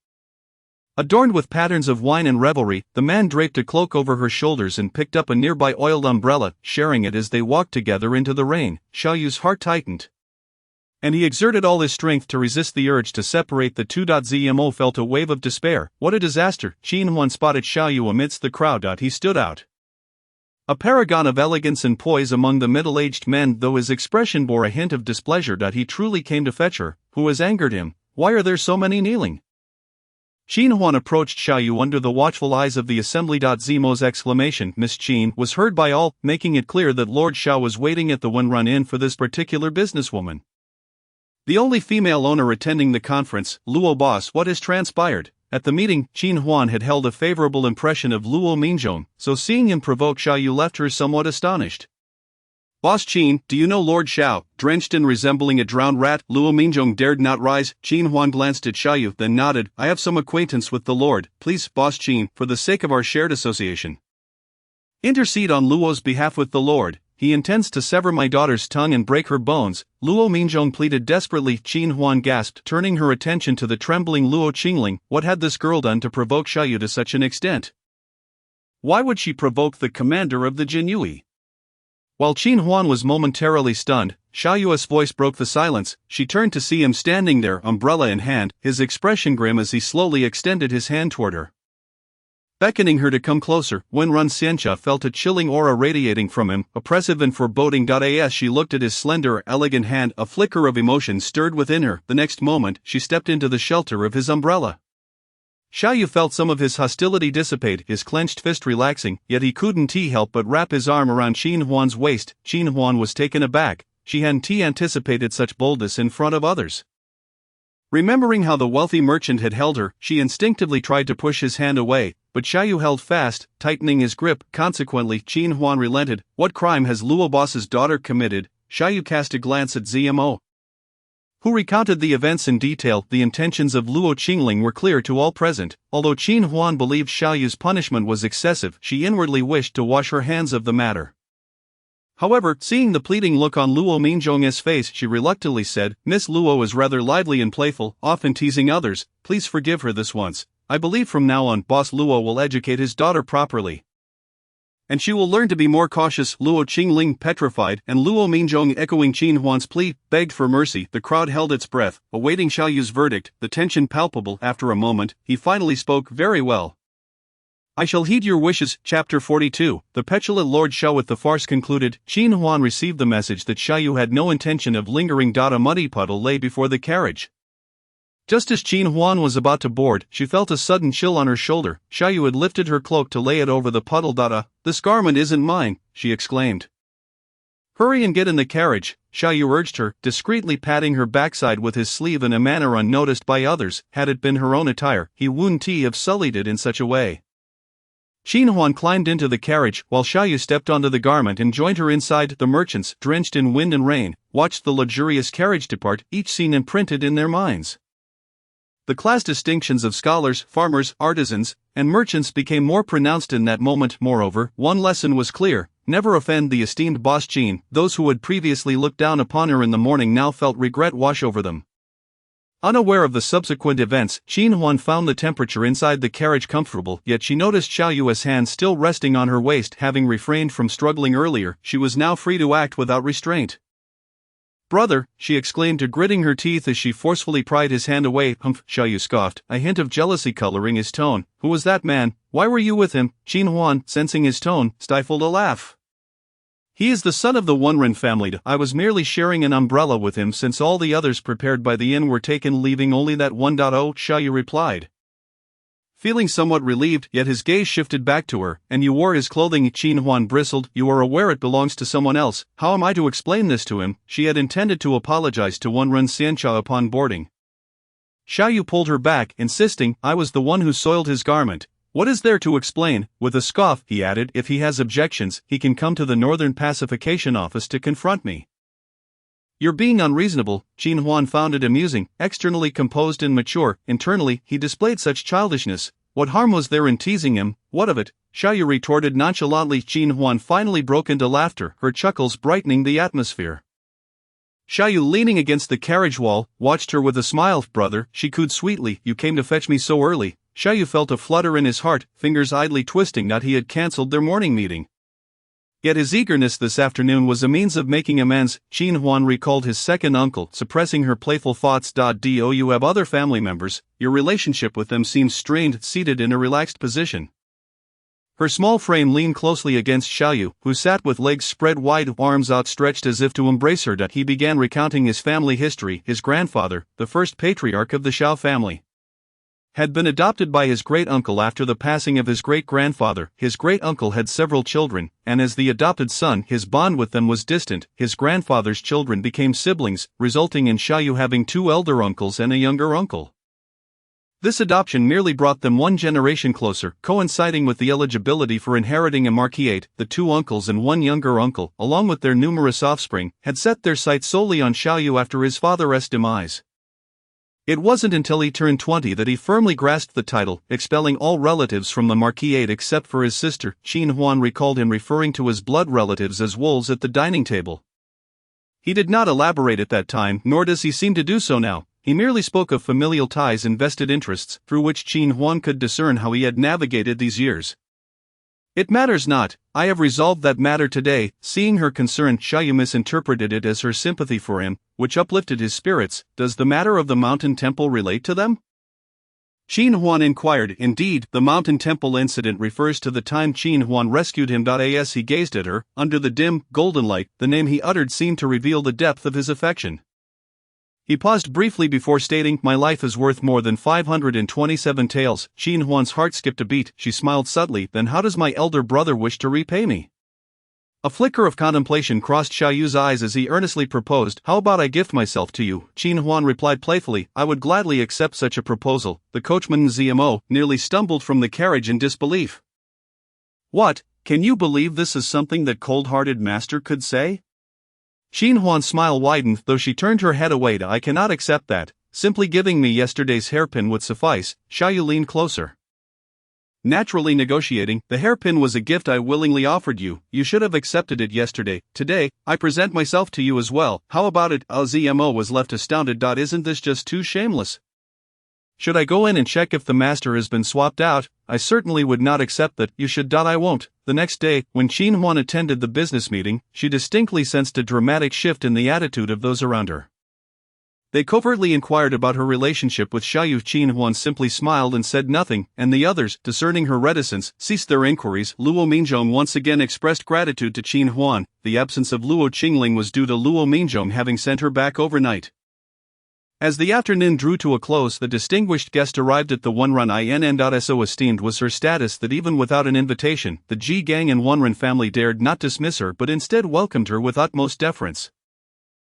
Adorned with patterns of wine and revelry, the man draped a cloak over her shoulders and picked up a nearby oiled umbrella, sharing it as they walked together into the rain. Xiaoyu's heart tightened, and he exerted all his strength to resist the urge to separate the two. Zmo felt a wave of despair. What a disaster! Qin Huan spotted Xiaoyu amidst the crowd. He stood out, a paragon of elegance and poise among the middle-aged men, though his expression bore a hint of displeasure. He truly came to fetch her. Who has angered him? Why are there so many kneeling? Qin Huan approached Xiaoyu under the watchful eyes of the assembly. Zimo's exclamation, "Miss Qin," was heard by all, making it clear that Lord Xiao was waiting at the Wenrun Inn for this particular businesswoman. The only female owner attending the conference, Luo Boss. What has transpired? At the meeting, Qin Huan had held a favorable impression of Luo Minzhong, so seeing him provoke Xiaoyu left her somewhat astonished. Boss Qin, do you know Lord Xiao? Drenched in resembling a drowned rat, Luo Minzhong dared not rise. Qin Huan glanced at Xiaoyu, then nodded. I have some acquaintance with the Lord. Please, Boss Qin, for the sake of our shared association, intercede on Luo's behalf with the Lord. He intends to sever my daughter's tongue and break her bones. Luo Minzhong pleaded desperately. Qin Huan gasped, turning her attention to the trembling Luo Qingling. What had this girl done to provoke Xiaoyu to such an extent? Why would she provoke the commander of the Jin Yiwei? While Qin Huan was momentarily stunned, Xiaoyu's voice broke the silence. She turned to see him standing there, umbrella in hand, his expression grim as he slowly extended his hand toward her, beckoning her to come closer. Wenrun Xianxia felt a chilling aura radiating from him, oppressive and foreboding. As she looked at his slender, elegant hand, a flicker of emotion stirred within her. The next moment, she stepped into the shelter of his umbrella. Xiaoyu felt some of his hostility dissipate, his clenched fist relaxing, yet he couldn't help but wrap his arm around Qin Huan's waist. Qin Huan was taken aback. She hadn't anticipated such boldness in front of others. Remembering how the wealthy merchant had held her, she instinctively tried to push his hand away, but Xiaoyu held fast, tightening his grip. Consequently, Qin Huan relented. What crime has Luo Boss's daughter committed? Xiaoyu cast a glance at Zmo, who recounted the events in detail. The intentions of Luo Qingling were clear to all present. Although Qin Huan believed Xiaoyu's punishment was excessive, she inwardly wished to wash her hands of the matter. However, seeing the pleading look on Luo Minzhong's face, she reluctantly said, Miss Luo is rather lively and playful, often teasing others. Please forgive her this once. I believe from now on, Boss Luo will educate his daughter properly, and she will learn to be more cautious. Luo Qingling, petrified, and Luo Minzhong echoing Qin Huan's plea, begged for mercy. The crowd held its breath, awaiting Xiaoyu's verdict, the tension palpable. After a moment, he finally spoke. Very well. I shall heed your wishes. Chapter 42. The petulant Lord Xiao. With the farce concluded, Qin Huan received the message that Xiaoyu had no intention of lingering. A muddy puddle lay before the carriage. Just as Qin Huan was about to board, she felt a sudden chill on her shoulder. Xiaoyu had lifted her cloak to lay it over the puddle. This garment isn't mine, she exclaimed. Hurry and get in the carriage, Xiaoyu urged her, discreetly patting her backside with his sleeve in a manner unnoticed by others. Had it been her own attire, he wouldn't have sullied it in such a way. Qin Huan climbed into the carriage, while Xiaoyu stepped onto the garment and joined her inside. The merchants, drenched in wind and rain, watched the luxurious carriage depart, each scene imprinted in their minds. The class distinctions of scholars, farmers, artisans, and merchants became more pronounced in that moment. Moreover, one lesson was clear: never offend the esteemed Boss Qin. Those who had previously looked down upon her in the morning now felt regret wash over them. Unaware of the subsequent events, Qin Huan found the temperature inside the carriage comfortable, yet she noticed Xiaoyu's hand still resting on her waist. Having refrained from struggling earlier, she was now free to act without restraint. Brother, she exclaimed, gritting her teeth as she forcefully pried his hand away. Humph, Xiaoyu scoffed, a hint of jealousy coloring his tone. Who was that man? Why were you with him? Qin Huan, sensing his tone, stifled a laugh. He is the son of the Wenren family. I was merely sharing an umbrella with him since all the others prepared by the inn were taken, leaving only that one. Xiaoyu replied, feeling somewhat relieved, yet his gaze shifted back to her. And you wore his clothing? Qin Huan bristled. You are aware it belongs to someone else. How am I to explain this to him? She had intended to apologize to Wenren Xianxia upon boarding. Xiaoyu pulled her back, insisting, I was the one who soiled his garment. What is there to explain? With a scoff, he added, if he has objections, he can come to the Northern Pacification Office to confront me. You're being unreasonable. Qin Huan found it amusing. Externally composed and mature, internally, he displayed such childishness. What harm was there in teasing him? What of it? Xiaoyu retorted nonchalantly. Qin Huan finally broke into laughter, her chuckles brightening the atmosphere. Xiaoyu, leaning against the carriage wall, watched her with a smile. Brother, she cooed sweetly, you came to fetch me so early. Xiaoyu felt a flutter in his heart, fingers idly twisting that he had cancelled their morning meeting. Yet his eagerness this afternoon was a means of making amends. Qin Huan recalled his second uncle, suppressing her playful thoughts. Do you have other family members? Your relationship with them seems strained. Seated in a relaxed position, her small frame leaned closely against Xiaoyu, who sat with legs spread wide, arms outstretched as if to embrace her. He began recounting his family history. His grandfather, the first patriarch of the Xiao family, had been adopted by his great-uncle after the passing of his great-grandfather. His great-uncle had several children, and as the adopted son, his bond with them was distant. His grandfather's children became siblings, resulting in Xiaoyu having two elder uncles and a younger uncle. This adoption merely brought them one generation closer, coinciding with the eligibility for inheriting a marquisate. The two uncles and one younger uncle, along with their numerous offspring, had set their sights solely on Xiaoyu after his father's demise. It wasn't until he turned 20 that he firmly grasped the title, expelling all relatives from the marquisate except for his sister. Qin Huan recalled him referring to his blood relatives as wolves at the dining table. He did not elaborate at that time, nor does he seem to do so now. He merely spoke of familial ties and vested interests, through which Qin Huan could discern how he had navigated these years. It matters not, I have resolved that matter today. Seeing her concern, Xiaoyu misinterpreted it as her sympathy for him, which uplifted his spirits. Does the matter of the mountain temple relate to them? Qin Huan inquired. Indeed, the mountain temple incident refers to the time Qin Huan rescued him. As he gazed at her, under the dim, golden light, the name he uttered seemed to reveal the depth of his affection. He paused briefly before stating, my life is worth more than 527 taels. Qin Huan's heart skipped a beat. She smiled subtly. Then how does my elder brother wish to repay me? A flicker of contemplation crossed Xiaoyu's eyes as he earnestly proposed, how about I gift myself to you? Qin Huan replied playfully, I would gladly accept such a proposal. The coachman Zmo nearly stumbled from the carriage in disbelief. What, can you believe this is something that cold-hearted master could say? Qin Huan's smile widened, though she turned her head away. I cannot accept that. Simply giving me yesterday's hairpin would suffice. Xiaoyu leaned closer. Naturally negotiating, the hairpin was a gift I willingly offered you. You should have accepted it yesterday. Today, I present myself to you as well. How about it? Zmo was left astounded. Isn't this just too shameless? Should I go in and check if the master has been swapped out? I certainly would not accept that. You should. I won't. The next day, when Qin Huan attended the business meeting, she distinctly sensed a dramatic shift in the attitude of those around her. They covertly inquired about her relationship with Xiaoyu. Qin Huan simply smiled and said nothing, and the others, discerning her reticence, ceased their inquiries. Luo Minzhong once again expressed gratitude to Qin Huan. The absence of Luo Qingling was due to Luo Minzhong having sent her back overnight. As the afternoon drew to a close, the distinguished guest arrived at the Wenren Inn. So esteemed was her status that even without an invitation, the Ji gang and Wenren family dared not dismiss her but instead welcomed her with utmost deference.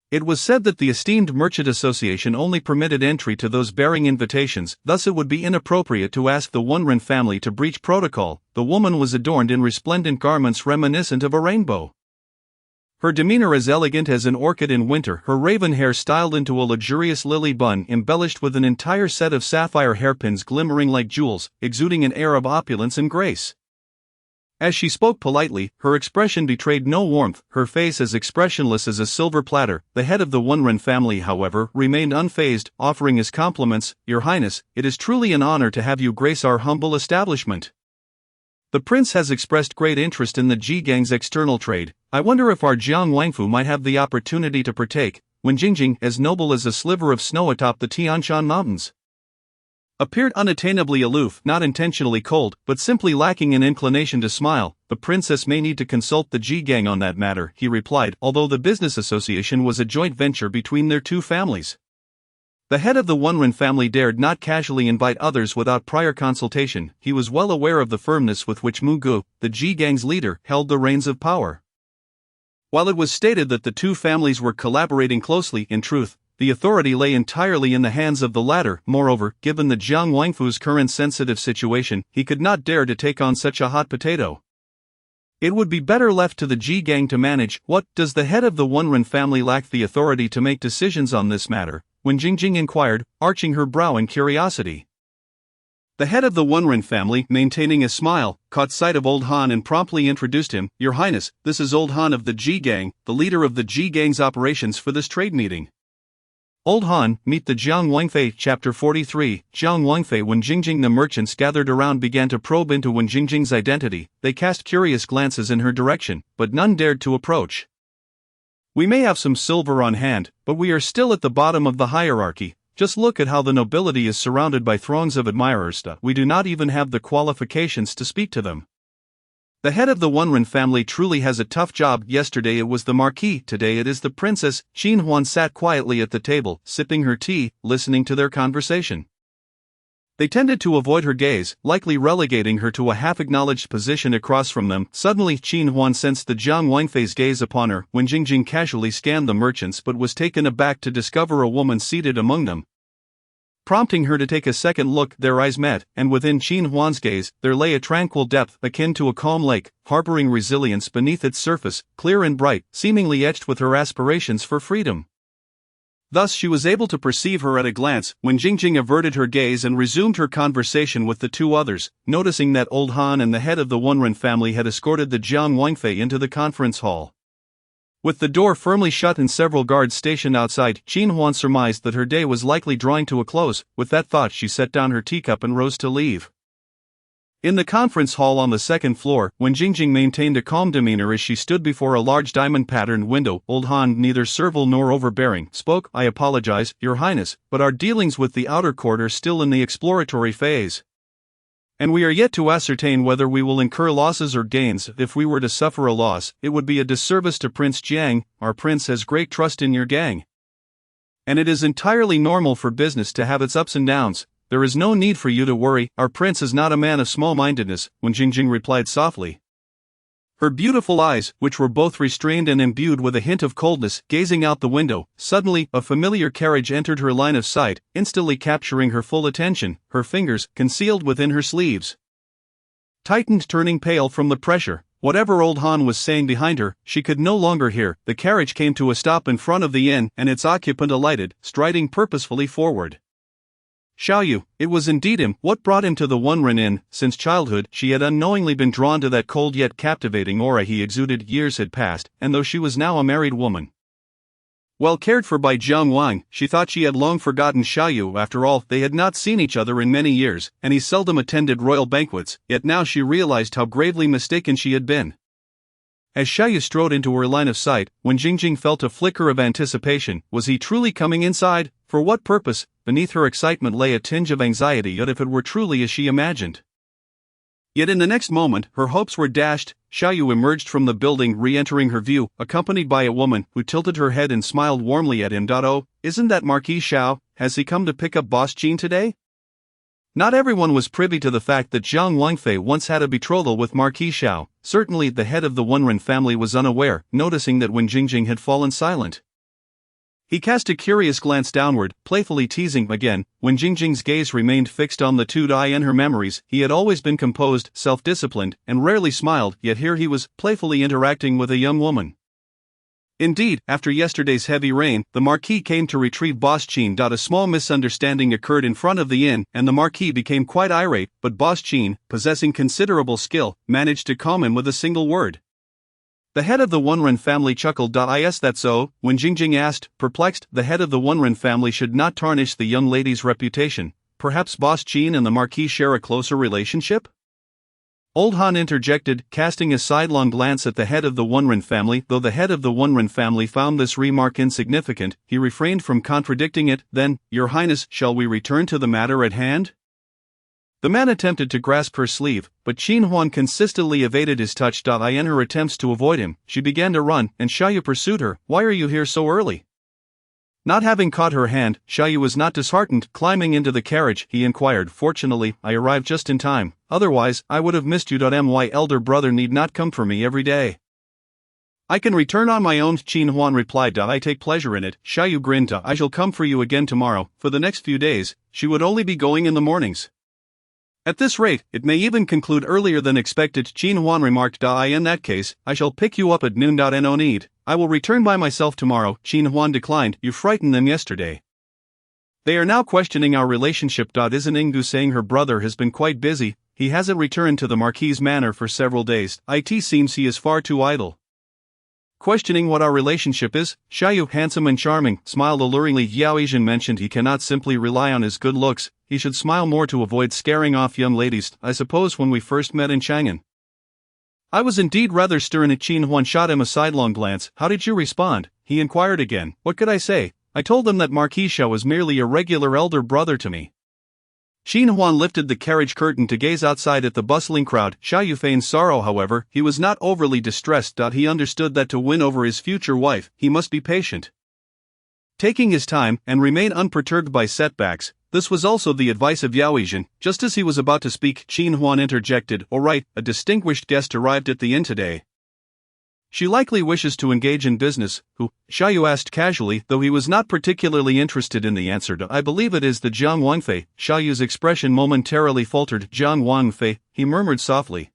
It was said that the esteemed Merchant Association only permitted entry to those bearing invitations, thus it would be inappropriate to ask the Wenren family to breach protocol. The woman was adorned in resplendent garments reminiscent of a rainbow. Her demeanor as elegant as an orchid in winter, her raven hair styled into a luxurious lily bun embellished with an entire set of sapphire hairpins glimmering like jewels, exuding an air of opulence and grace. As she spoke politely, her expression betrayed no warmth, her face as expressionless as a silver platter. The head of the Wenren family, however, remained unfazed, offering his compliments. Your Highness, it is truly an honor to have you grace our humble establishment. The prince has expressed great interest in the Ji gang's external trade. I wonder if our Jiang Wangfu might have the opportunity to partake. When Jingjing, as noble as a sliver of snow atop the Tianshan Mountains, appeared unattainably aloof, not intentionally cold, but simply lacking an inclination to smile. The princess may need to consult the Ji gang on that matter, he replied, although the business association was a joint venture between their two families. The head of the Wenren family dared not casually invite others without prior consultation. He was well aware of the firmness with which Mu Gu, the Ji gang's leader, held the reins of power. While it was stated that the two families were collaborating closely, in truth, the authority lay entirely in the hands of the latter. Moreover, given the Jiang Wangfu's current sensitive situation, he could not dare to take on such a hot potato. It would be better left to the Ji gang to manage. What, does the head of the Wenren family lack the authority to make decisions on this matter? When Jingjing inquired, arching her brow in curiosity. The head of the Wunren family, maintaining a smile, caught sight of Old Han and promptly introduced him. Your Highness, this is Old Han of the Ji Gang, the leader of the Ji Gang's operations for this trade meeting. Old Han, meet the Jiang Wangfei. Chapter 43, Jiang Wangfei. When Jingjing the merchants gathered around began to probe into Wen Jingjing's identity, they cast curious glances in her direction, but none dared to approach. We may have some silver on hand, but we are still at the bottom of the hierarchy. Just look at how the nobility is surrounded by throngs of admirers. We do not even have the qualifications to speak to them. The head of the Wunren family truly has a tough job. Yesterday it was the Marquis, today it is the Princess. Qin Huan sat quietly at the table, sipping her tea, listening to their conversation. They tended to avoid her gaze, likely relegating her to a half-acknowledged position across from them. Suddenly Qin Huan sensed the Jiang Wangfei's gaze upon her. Wen Jingjing casually scanned the merchants but was taken aback to discover a woman seated among them. Prompting her to take a second look, their eyes met, and within Qin Huan's gaze, there lay a tranquil depth akin to a calm lake, harboring resilience beneath its surface, clear and bright, seemingly etched with her aspirations for freedom. Thus she was able to perceive her at a glance. When Jingjing averted her gaze and resumed her conversation with the two others, noticing that Old Han and the head of the Wunren family had escorted the Jiang Wangfei into the conference hall. With the door firmly shut and several guards stationed outside, Qin Huan surmised that her day was likely drawing to a close. With that thought she set down her teacup and rose to leave. In the conference hall on the second floor, Wen Jingjing maintained a calm demeanor as she stood before a large diamond-patterned window. Old Han, neither servile nor overbearing, spoke. I apologize, Your Highness, but our dealings with the outer court are still in the exploratory phase. And we are yet to ascertain whether we will incur losses or gains. If we were to suffer a loss, it would be a disservice to Prince Jiang. Our prince has great trust in your gang. And it is entirely normal for business to have its ups and downs. There is no need for you to worry. Our prince is not a man of small-mindedness, Wen Jingjing replied softly. Her beautiful eyes, which were both restrained and imbued with a hint of coldness, gazing out the window. Suddenly, a familiar carriage entered her line of sight, instantly capturing her full attention. Her fingers, concealed within her sleeves, tightened, turning pale from the pressure. Whatever Old Han was saying behind her, she could no longer hear. The carriage came to a stop in front of the inn, and its occupant alighted, striding purposefully forward. Xiaoyu, it was indeed him. What brought him to the Wunren Inn? Since childhood, she had unknowingly been drawn to that cold yet captivating aura he exuded. Years had passed, and though she was now a married woman, well cared for by Jiang Wang, she thought she had long forgotten Xiaoyu. After all, they had not seen each other in many years, and he seldom attended royal banquets, yet now she realized how gravely mistaken she had been. As Xiaoyu strode into her line of sight, Wen Jingjing felt a flicker of anticipation. Was he truly coming inside? For what purpose? Beneath her excitement lay a tinge of anxiety. Yet if it were truly as she imagined. Yet in the next moment, her hopes were dashed. Xiaoyu emerged from the building, re-entering her view, accompanied by a woman, who tilted her head and smiled warmly at him. Oh, isn't that Marquis Xiao? Has he come to pick up Boss Qin today? Not everyone was privy to the fact that Jiang Wangfei once had a betrothal with Marquis Xiao. Certainly the head of the Wunren family was unaware, noticing that Wen Jingjing had fallen silent. He cast a curious glance downward, playfully teasing again. When Jingjing's gaze remained fixed on the two eye in her memories, he had always been composed, self-disciplined, and rarely smiled, yet here he was, playfully interacting with a young woman. Indeed, after yesterday's heavy rain, the Marquis came to retrieve Boss Qin. A small misunderstanding occurred in front of the inn, and the Marquis became quite irate, but Boss Qin, possessing considerable skill, managed to calm him with a single word. The head of the Wunren family chuckled. Is that so? When Jingjing asked, perplexed. The head of the Wunren family should not tarnish the young lady's reputation. Perhaps Boss Qin and the Marquis share a closer relationship? Old Han interjected, casting a sidelong glance at the head of the Wunren family. Though the head of the Wunren family found this remark insignificant, he refrained from contradicting it. Then, Your Highness, shall we return to the matter at hand? The man attempted to grasp her sleeve, but Qin Huan consistently evaded his touch. In her attempts to avoid him, she began to run, and Xiaoyu pursued her. Why are you here so early? Not having caught her hand, Xiaoyu was not disheartened. Climbing into the carriage, he inquired. Fortunately, I arrived just in time. Otherwise, I would have missed you. My elder brother need not come for me every day. I can return on my own, Qin Huan replied. I take pleasure in it. Xiaoyu grinned. I shall come for you again tomorrow. For the next few days, she would only be going in the mornings. At this rate, it may even conclude earlier than expected, Qin Huan remarked. In that case, I shall pick you up at noon. No need. I will return by myself tomorrow, Qin Huan declined. You frightened them yesterday. They are now questioning our relationship. Isn't Ingu saying her brother has been quite busy? He hasn't returned to the Marquis Manor for several days. It seems he is far too idle. Questioning what our relationship is, Xiaoyu, handsome and charming, smiled alluringly. Yao Yijin mentioned he cannot simply rely on his good looks, he should smile more to avoid scaring off young ladies. I suppose when we first met in Chang'an, I was indeed rather stern. Qin Huan shot him a sidelong glance. How did you respond? He inquired again. What could I say? I told them that Marquis Xiao was merely a regular elder brother to me. Qin Huan lifted the carriage curtain to gaze outside at the bustling crowd. Xiaoyu feigned sorrow, however, he was not overly distressed. He understood that to win over his future wife, he must be patient, taking his time, and remain unperturbed by setbacks. This was also the advice of Yao Yijin. Just as he was about to speak, Qin Huan interjected, "All right, a distinguished guest arrived at the inn today. She likely wishes to engage in business." Who? Xiaoyu asked casually, though he was not particularly interested in the answer. "I believe it is the Jiang Wangfei." Xiaoyu's expression momentarily faltered. "Jiang Wangfei," he murmured softly,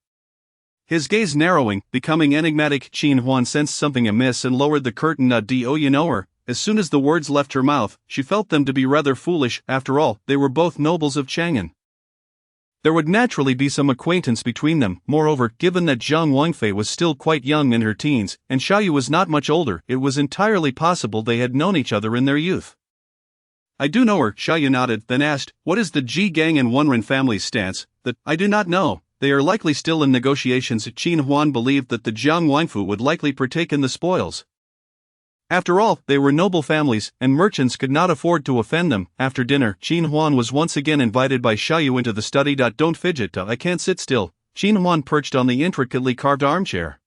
his gaze narrowing, becoming enigmatic. Qin Huan sensed something amiss and lowered the curtain. "Do you know her?" As soon as the words left her mouth, she felt them to be rather foolish. After all, they were both nobles of Chang'an. There would naturally be some acquaintance between them. Moreover, given that Jiang Wangfei was still quite young in her teens, and Xiaoyu was not much older, it was entirely possible they had known each other in their youth. "I do know her," Xiaoyu nodded, then asked, "What is the Ji Gang and Wenren family's stance?" "That I do not know. They are likely still in negotiations." Qin Huan believed that the Jiang Wangfu would likely partake in the spoils. After all, they were noble families, and merchants could not afford to offend them. After dinner, Qin Huan was once again invited by Xiaoyu into the study. "Don't fidget, I can't sit still." Qin Huan perched on the intricately carved armchair.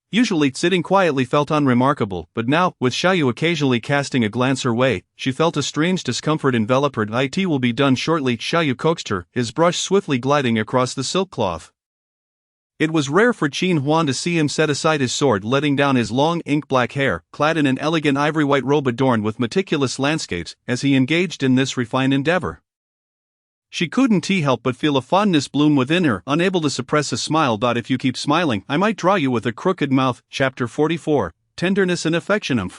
Usually, sitting quietly felt unremarkable, but now, with Xiaoyu occasionally casting a glance her way, she felt a strange discomfort envelop her. "It will be done shortly," Xiaoyu coaxed her, his brush swiftly gliding across the silk cloth. It was rare for Qin Huan to see him set aside his sword, letting down his long ink-black hair, clad in an elegant ivory-white robe adorned with meticulous landscapes, as he engaged in this refined endeavor. She couldn't help but feel a fondness bloom within her, unable to suppress a smile. "If you keep smiling, I might draw you with a crooked mouth." Chapter 44, Tenderness and Affection.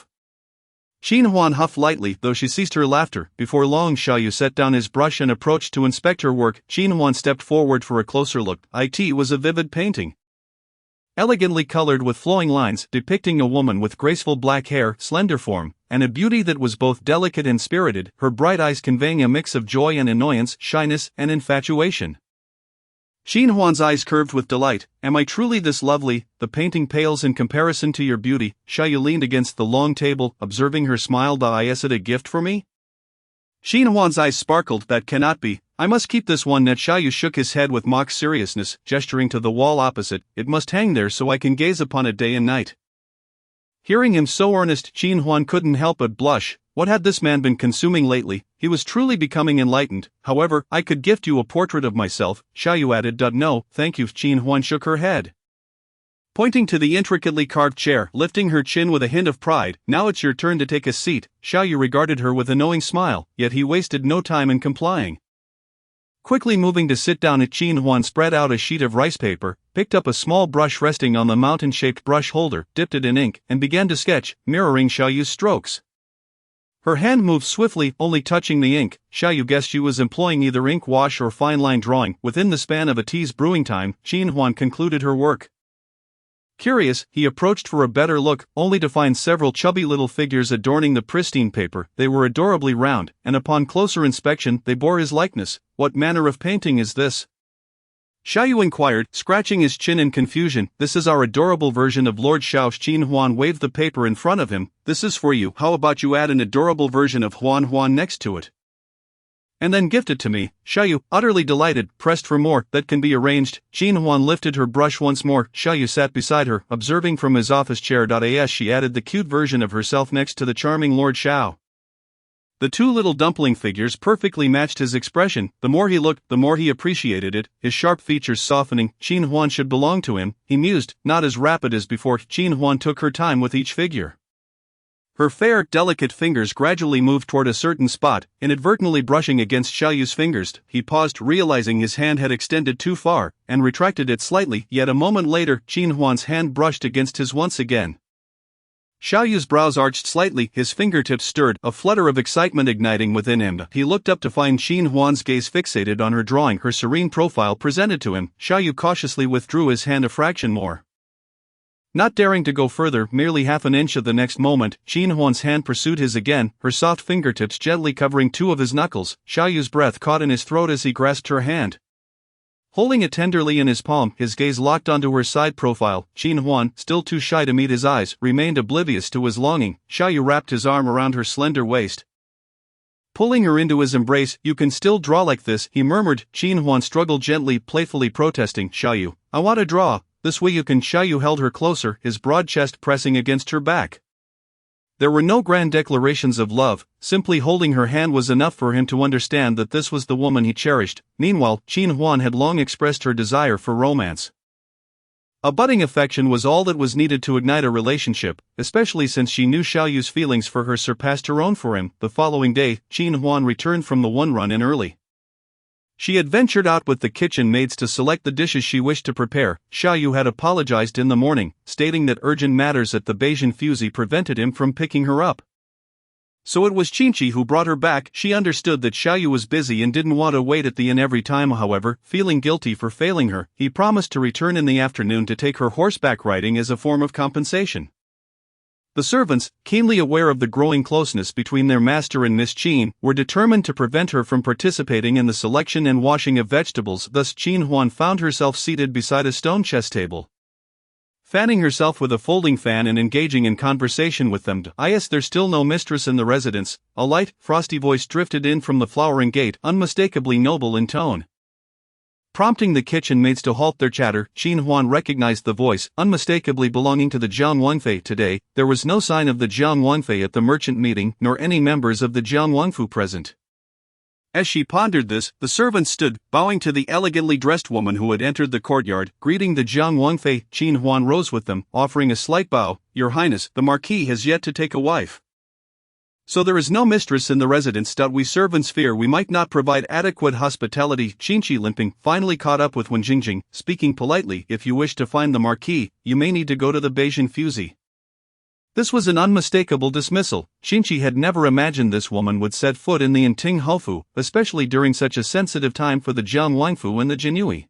Qin Huan huffed lightly, though she ceased her laughter. Before long, Xiaoyu set down his brush and approached to inspect her work. Qin Huan stepped forward for a closer look. It was a vivid painting, elegantly colored with flowing lines, depicting a woman with graceful black hair, slender form, and a beauty that was both delicate and spirited, her bright eyes conveying a mix of joy and annoyance, shyness and infatuation. Qin Huan's eyes curved with delight. "Am I truly this lovely? The painting pales in comparison to your beauty." Xiaoyu leaned against the long table, observing her smile. "Is it a gift for me?" Qin Huan's eyes sparkled. "That cannot be. I must keep this one." Xiaoyu shook his head with mock seriousness, gesturing to the wall opposite. "It must hang there so I can gaze upon it day and night." Hearing him so earnest, Qin Huan couldn't help but blush. What had this man been consuming lately? He was truly becoming enlightened. "However, I could gift you a portrait of myself," Xiaoyu added. "No, thank you." Qin Huan shook her head, pointing to the intricately carved chair, lifting her chin with a hint of pride. "Now it's your turn to take a seat." Xiaoyu regarded her with a knowing smile, yet he wasted no time in complying. Quickly moving to sit down, Qin Huan spread out a sheet of rice paper, picked up a small brush resting on the mountain-shaped brush holder, dipped it in ink, and began to sketch, mirroring Xiaoyu's strokes. Her hand moved swiftly, only touching the ink. Xiaoyu guessed she was employing either ink wash or fine-line drawing. Within the span of a tea's brewing time, Qin Huan concluded her work. Curious, he approached for a better look, only to find several chubby little figures adorning the pristine paper. They were adorably round, and upon closer inspection, they bore his likeness. "What manner of painting is this?" Xiaoyu inquired, scratching his chin in confusion. "This is our adorable version of Lord Xiao." Qin Huan waved the paper in front of him. "This is for you. How about you add an adorable version of Huan next to it? And then gift it to me." Xiaoyu, utterly delighted, pressed for more. "That can be arranged." Qin Huan lifted her brush once more. Xiaoyu sat beside her, observing from his office chair. As she added the cute version of herself next to the charming Lord Xiao. The two little dumpling figures perfectly matched his expression. The more he looked, the more he appreciated it, his sharp features softening. Qin Huan should belong to him, he mused, not as rapid as before. Qin Huan took her time with each figure. Her fair, delicate fingers gradually moved toward a certain spot, inadvertently brushing against Xiaoyu's fingers. He paused, realizing his hand had extended too far, and retracted it slightly. Yet a moment later, Qin Huan's hand brushed against his once again. Xiao Yu's brows arched slightly, his fingertips stirred, a flutter of excitement igniting within him. He looked up to find Qin Huan's gaze fixated on her drawing, her serene profile presented to him. Xiao Yu cautiously withdrew his hand a fraction more. Not daring to go further, merely half an inch. Of the next moment, Qin Huan's hand pursued his again, her soft fingertips gently covering two of his knuckles. Xiao Yu's breath caught in his throat as he grasped her hand. Holding it tenderly in his palm, his gaze locked onto her side profile. Qin Huan, still too shy to meet his eyes, remained oblivious to his longing. Xiao Yu wrapped his arm around her slender waist, pulling her into his embrace. "You can still draw like this," he murmured. Qin Huan struggled gently, playfully protesting. "Xiao Yu, I want to draw. This way you can." Xiao Yu held her closer, his broad chest pressing against her back. There were no grand declarations of love, simply holding her hand was enough for him to understand that this was the woman he cherished. Meanwhile, Qin Huan had long expressed her desire for romance. A budding affection was all that was needed to ignite a relationship, especially since she knew Xiao Yu's feelings for her surpassed her own for him. The following day, Qin Huan returned from the one run in early. She had ventured out with the kitchen maids to select the dishes she wished to prepare. Xiao Yu had apologized in the morning, stating that urgent matters at the Beijing Fusée prevented him from picking her up. So it was Qinchi who brought her back. She understood that Xiao Yu was busy and didn't want to wait at the inn every time. However, feeling guilty for failing her, he promised to return in the afternoon to take her horseback riding as a form of compensation. The servants, keenly aware of the growing closeness between their master and Miss Qin, were determined to prevent her from participating in the selection and washing of vegetables. Thus Qin Huan found herself seated beside a stone chess table, fanning herself with a folding fan and engaging in conversation with them. "Is there still no mistress in the residence?" A light, frosty voice drifted in from the flowering gate, unmistakably noble in tone. Prompting the kitchen maids to halt their chatter, Qin Huan recognized the voice, unmistakably belonging to the Jiang Wangfei. Today, there was no sign of the Jiang Wangfei at the merchant meeting, nor any members of the Jiang Wangfu present. As she pondered this, the servant stood, bowing to the elegantly dressed woman who had entered the courtyard. Greeting the Jiang Wangfei, Qin Huan rose with them, offering a slight bow. "Your Highness, the Marquis has yet to take a wife. So there is no mistress in the residence. We servants fear we might not provide adequate hospitality." Qinchi, limping, finally caught up with Wen Jingjing, speaking politely. "If you wish to find the Marquis, you may need to go to the Beijing Fusée." This was an unmistakable dismissal. Qinchi had never imagined this woman would set foot in the Inting Hofu, especially during such a sensitive time for the Jiang Wangfu and the Jin Yiwei.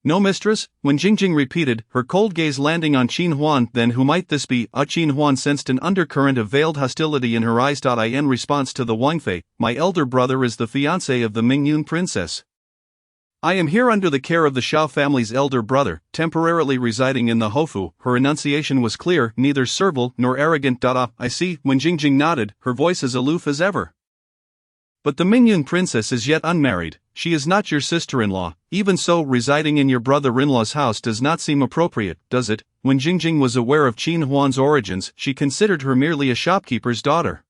"No mistress?" Wen Jingjing repeated, her cold gaze landing on Qin Huan. "Then who might this be?" Qin Huan sensed an undercurrent of veiled hostility in her eyes. In response to the Wangfei, "My elder brother is the fiancé of the Mingyun princess. I am here under the care of the Shao family's elder brother, temporarily residing in the Hofu." Her enunciation was clear, neither servile nor arrogant. "I see." Wen Jingjing nodded, her voice as aloof as ever. "But the Mingyun princess is yet unmarried. She is not your sister-in-law. Even so, residing in your brother-in-law's house does not seem appropriate, does it?" When Jingjing was aware of Qin Huan's origins, she considered her merely a shopkeeper's daughter,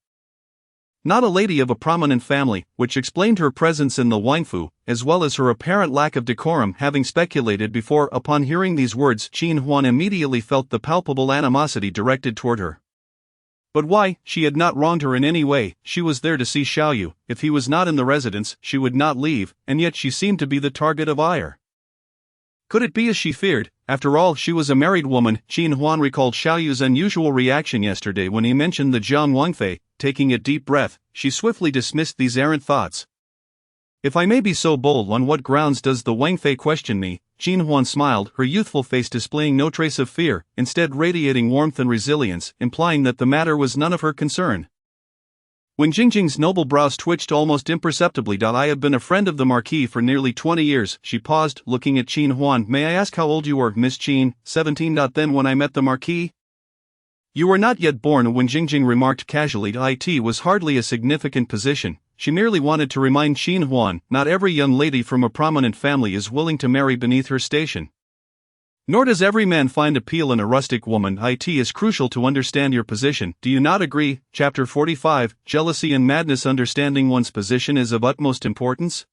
not a lady of a prominent family, which explained her presence in the Wangfu, as well as her apparent lack of decorum. Having speculated before, upon hearing these words, Qin Huan immediately felt the palpable animosity directed toward her. But why? She had not wronged her in any way. She was there to see Xiao Yu. If he was not in the residence, she would not leave, and yet she seemed to be the target of ire. Could it be as she feared? After all, she was a married woman. Qin Huan recalled Xiao Yu's unusual reaction yesterday when he mentioned the Jiang Wangfei. Taking a deep breath, she swiftly dismissed these errant thoughts. "If I may be so bold, on what grounds does the Wangfei question me?" Qin Huan smiled, her youthful face displaying no trace of fear, instead radiating warmth and resilience, implying that the matter was none of her concern. When Jingjing's noble brows twitched almost imperceptibly. "I have been a friend of the Marquis for nearly 20 years. She paused, looking at Qin Huan. "May I ask how old you were, Miss Qin?" 17. "Then when I met the Marquis, you were not yet born." When Jingjing remarked casually, "It was hardly a significant position." She merely wanted to remind Qin Huan, not every young lady from a prominent family is willing to marry beneath her station. Nor does every man find appeal in a rustic woman. It is crucial to understand your position. Do you not agree? Chapter 45, Jealousy and Madness. Understanding one's position is of utmost importance.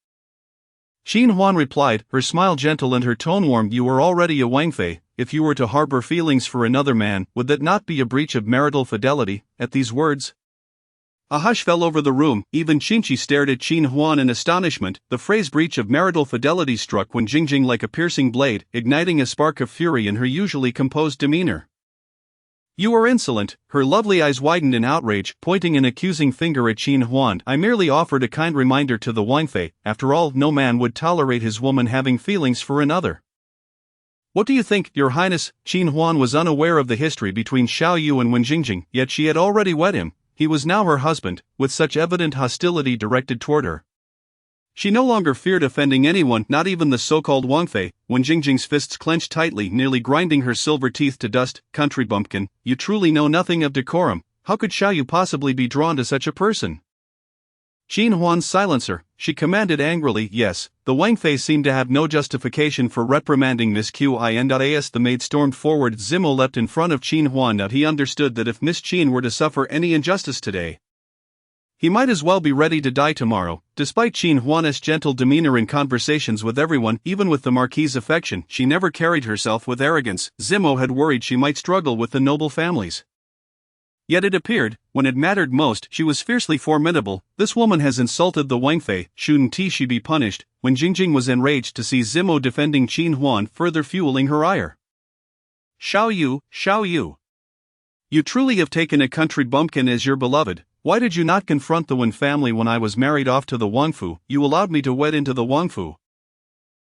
Qin Huan replied, her smile gentle and her tone warm. "You are already a Wangfei. If you were to harbor feelings for another man, would that not be a breach of marital fidelity?" At these words, a hush fell over the room. Even Qinchi stared at Qin Huan in astonishment. The phrase breach of marital fidelity struck Wen Jingjing like a piercing blade, igniting a spark of fury in her usually composed demeanor. You are insolent. Her lovely eyes widened in outrage, pointing an accusing finger at Qin Huan. I merely offered a kind reminder to the Wangfei. After all, no man would tolerate his woman having feelings for another. What do you think, Your Highness? Qin Huan was unaware of the history between Xiao Yu and Wen Jingjing, yet she had already wed him. He was now her husband, with such evident hostility directed toward her. She no longer feared offending anyone, not even the so-called Wangfei. Wen Jingjing's fists clenched tightly, nearly grinding her silver teeth to dust. Country bumpkin, you truly know nothing of decorum. How could Xiao Yu possibly be drawn to such a person? Qin Huan, silence her, she commanded angrily. Yes, the Wangfei seemed to have no justification for reprimanding Miss Qin. As the maid stormed forward, Zimo leapt in front of Qin Huan. He understood that if Miss Qin were to suffer any injustice today, he might as well be ready to die tomorrow. Despite Qin Huan's gentle demeanor in conversations with everyone, even with the Marquis's affection, she never carried herself with arrogance. Zimo had worried she might struggle with the noble families. Yet it appeared, when it mattered most, she was fiercely formidable. This woman has insulted the Wangfei, shouldn't she be punished? Wen Jingjing was enraged to see Zimo defending Qin Huan, further fueling her ire. Xiao Yu. You truly have taken a country bumpkin as your beloved. Why did you not confront the Wen family when I was married off to the Wangfu? You allowed me to wed into the Wangfu.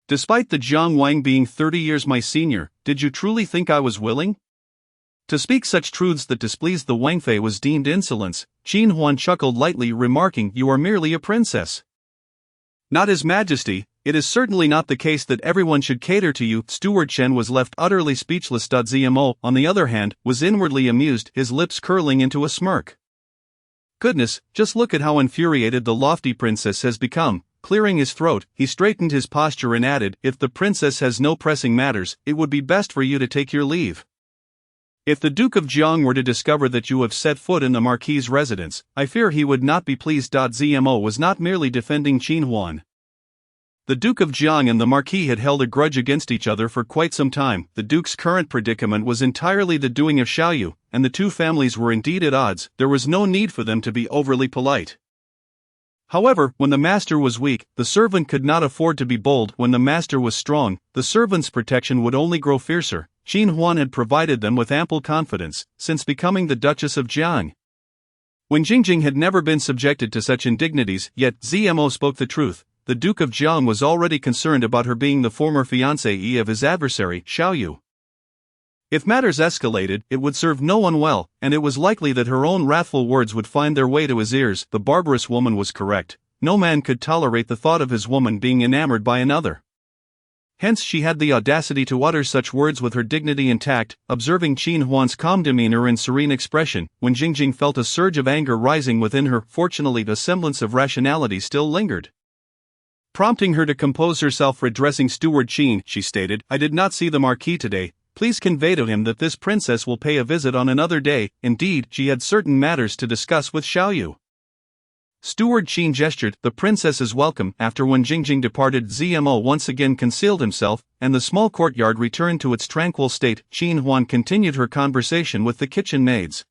Despite the Jiang Wang being 30 years my senior, did you truly think I was willing? To speak such truths that displeased the Wangfei was deemed insolence. Qin Huan chuckled lightly, remarking, You are merely a princess. Not His Majesty. It is certainly not the case that everyone should cater to you. Steward Chen was left utterly speechless. Zmo, on the other hand, was inwardly amused, his lips curling into a smirk. Goodness, just look at how infuriated the lofty princess has become. Clearing his throat, he straightened his posture and added, If the princess has no pressing matters, it would be best for you to take your leave. If the Duke of Jiang were to discover that you have set foot in the Marquis's residence, I fear he would not be pleased. Zmo was not merely defending Qin Huan. The Duke of Jiang and the Marquis had held a grudge against each other for quite some time. The Duke's current predicament was entirely the doing of Xiao Yu, and the two families were indeed at odds. There was no need for them to be overly polite. However, when the master was weak, the servant could not afford to be bold. When the master was strong, the servant's protection would only grow fiercer. Qin Huan had provided them with ample confidence, since becoming the Duchess of Jiang. Wen Jingjing had never been subjected to such indignities, yet Zmo spoke the truth. The Duke of Jiang was already concerned about her being the former fiancée of his adversary, Xiao Yu. If matters escalated, it would serve no one well, and it was likely that her own wrathful words would find their way to his ears. The barbarous woman was correct. No man could tolerate the thought of his woman being enamored by another. Hence she had the audacity to utter such words with her dignity intact. Observing Qin Huan's calm demeanor and serene expression, Wen Jingjing felt a surge of anger rising within her. Fortunately, a semblance of rationality still lingered. Prompting her to compose herself, addressing Steward Qin, she stated, I did not see the Marquis today. Please convey to him that this princess will pay a visit on another day. Indeed, she had certain matters to discuss with Xiao Yu. Steward Qin gestured, the princess is welcome. After Wen Jingjing departed, Zmo once again concealed himself, and the small courtyard returned to its tranquil state. Qin Huan continued her conversation with the kitchen maids.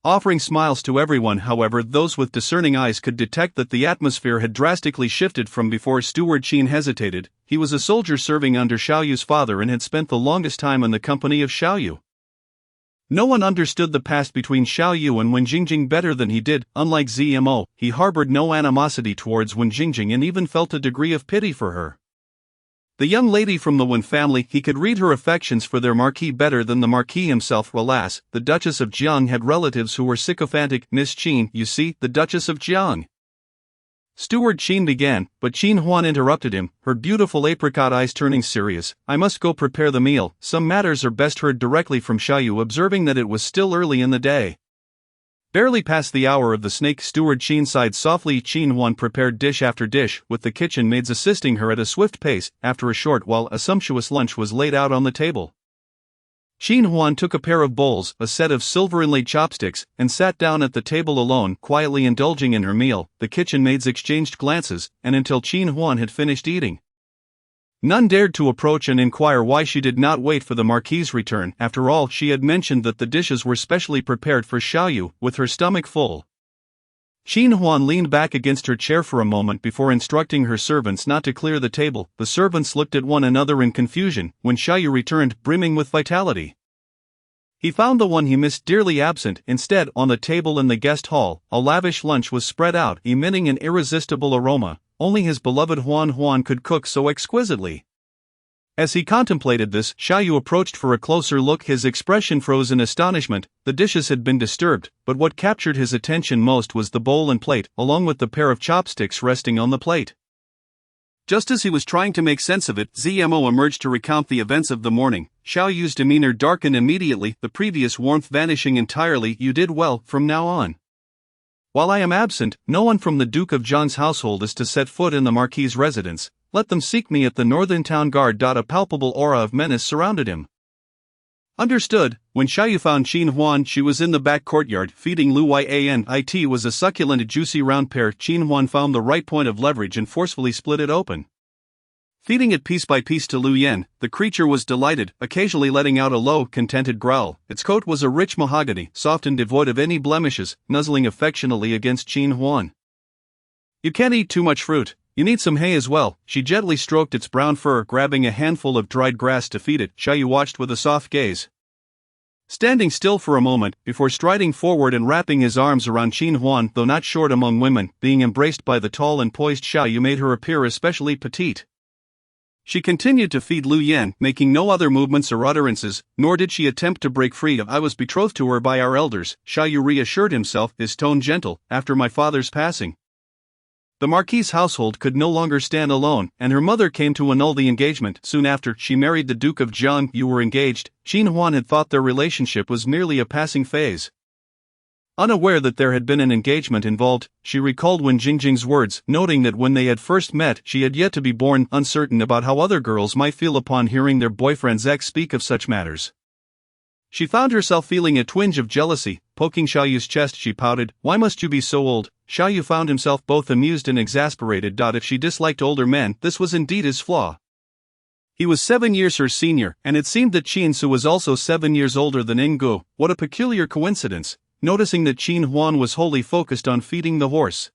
Offering smiles to everyone, however, those with discerning eyes could detect that the atmosphere had drastically shifted from before. Steward Qin hesitated. He was a soldier serving under Xiao Yu's father and had spent the longest time in the company of Xiao Yu. No one understood the past between Xiao Yu and Wen Jingjing better than he did. Unlike Zmo, he harbored no animosity towards Wen Jingjing and even felt a degree of pity for her. The young lady from the Wen family, he could read her affections for their Marquis better than the Marquis himself. Alas, the Duchess of Jiang had relatives who were sycophantic. Miss Qin, you see, the Duchess of Jiang. Steward Qin began, but Qin Huan interrupted him, her beautiful apricot eyes turning serious. I must go prepare the meal. Some matters are best heard directly from Xiao Yu. Observing that it was still early in the day. Barely past the hour of the snake, Steward Qin sighed softly. Qin Huan prepared dish after dish, with the kitchen maids assisting her at a swift pace. After a short while, a sumptuous lunch was laid out on the table. Qin Huan took a pair of bowls, a set of silver-inlaid chopsticks, and sat down at the table alone, quietly indulging in her meal. The kitchen maids exchanged glances, and until Qin Huan had finished eating, none dared to approach and inquire why she did not wait for the Marquis's return. After all, she had mentioned that the dishes were specially prepared for Xiao Yu. With her stomach full, Qin Huan leaned back against her chair for a moment before instructing her servants not to clear the table. The servants looked at one another in confusion when Xiao Yu returned, brimming with vitality. He found the one he missed dearly absent. Instead, on the table in the guest hall, a lavish lunch was spread out, emitting an irresistible aroma. Only his beloved Huan could cook so exquisitely. As he contemplated this, Xiaoyu approached for a closer look. His expression froze in astonishment. The dishes had been disturbed, but what captured his attention most was the bowl and plate, along with the pair of chopsticks resting on the plate. Just as he was trying to make sense of it, Zmo emerged to recount the events of the morning. Xiaoyu's demeanor darkened immediately, the previous warmth vanishing entirely. "You did well. From now on, while I am absent, no one from the Duke of Zhang's household is to set foot in the Marquis's residence. Let them seek me at the northern town guard." A palpable aura of menace surrounded him. Understood. When Xiaoyu found Qin Huan, she was in the back courtyard, feeding Lu Yan. It was a succulent, juicy round pear. Qin Huan found the right point of leverage and forcefully split it open. Feeding it piece by piece to Lu Yan, the creature was delighted, occasionally letting out a low, contented growl. Its coat was a rich mahogany, soft and devoid of any blemishes, nuzzling affectionately against Qin Huan. "You can't eat too much fruit. You need some hay as well." She gently stroked its brown fur, grabbing a handful of dried grass to feed it. Xiaoyu watched with a soft gaze, standing still for a moment, before striding forward and wrapping his arms around Qin Huan. Though not short among women, being embraced by the tall and poised Xiaoyu made her appear especially petite. She continued to feed Lu Yan, making no other movements or utterances, nor did she attempt to break free. "I was betrothed to her by our elders," Xiaoyu reassured himself, his tone gentle, "after my father's passing. The Marquis's household could no longer stand alone, and her mother came to annul the engagement. Soon after, she married the Duke of Zhang." "You were engaged?" Qin Huan had thought their relationship was merely a passing phase. Unaware that there had been an engagement involved, she recalled Wen Jingjing's words, noting that when they had first met, she had yet to be born, uncertain about how other girls might feel upon hearing their boyfriends speak of such matters. She found herself feeling a twinge of jealousy. Poking Xiaoyu's chest, she pouted, "Why must you be so old?" Xiaoyu found himself both amused and exasperated. If she disliked older men, this was indeed his flaw. He was 7 years her senior, and it seemed that Qin Su was also 7 years older than Gu. What a peculiar coincidence. Noticing that Qin Huan was wholly focused on feeding the horse,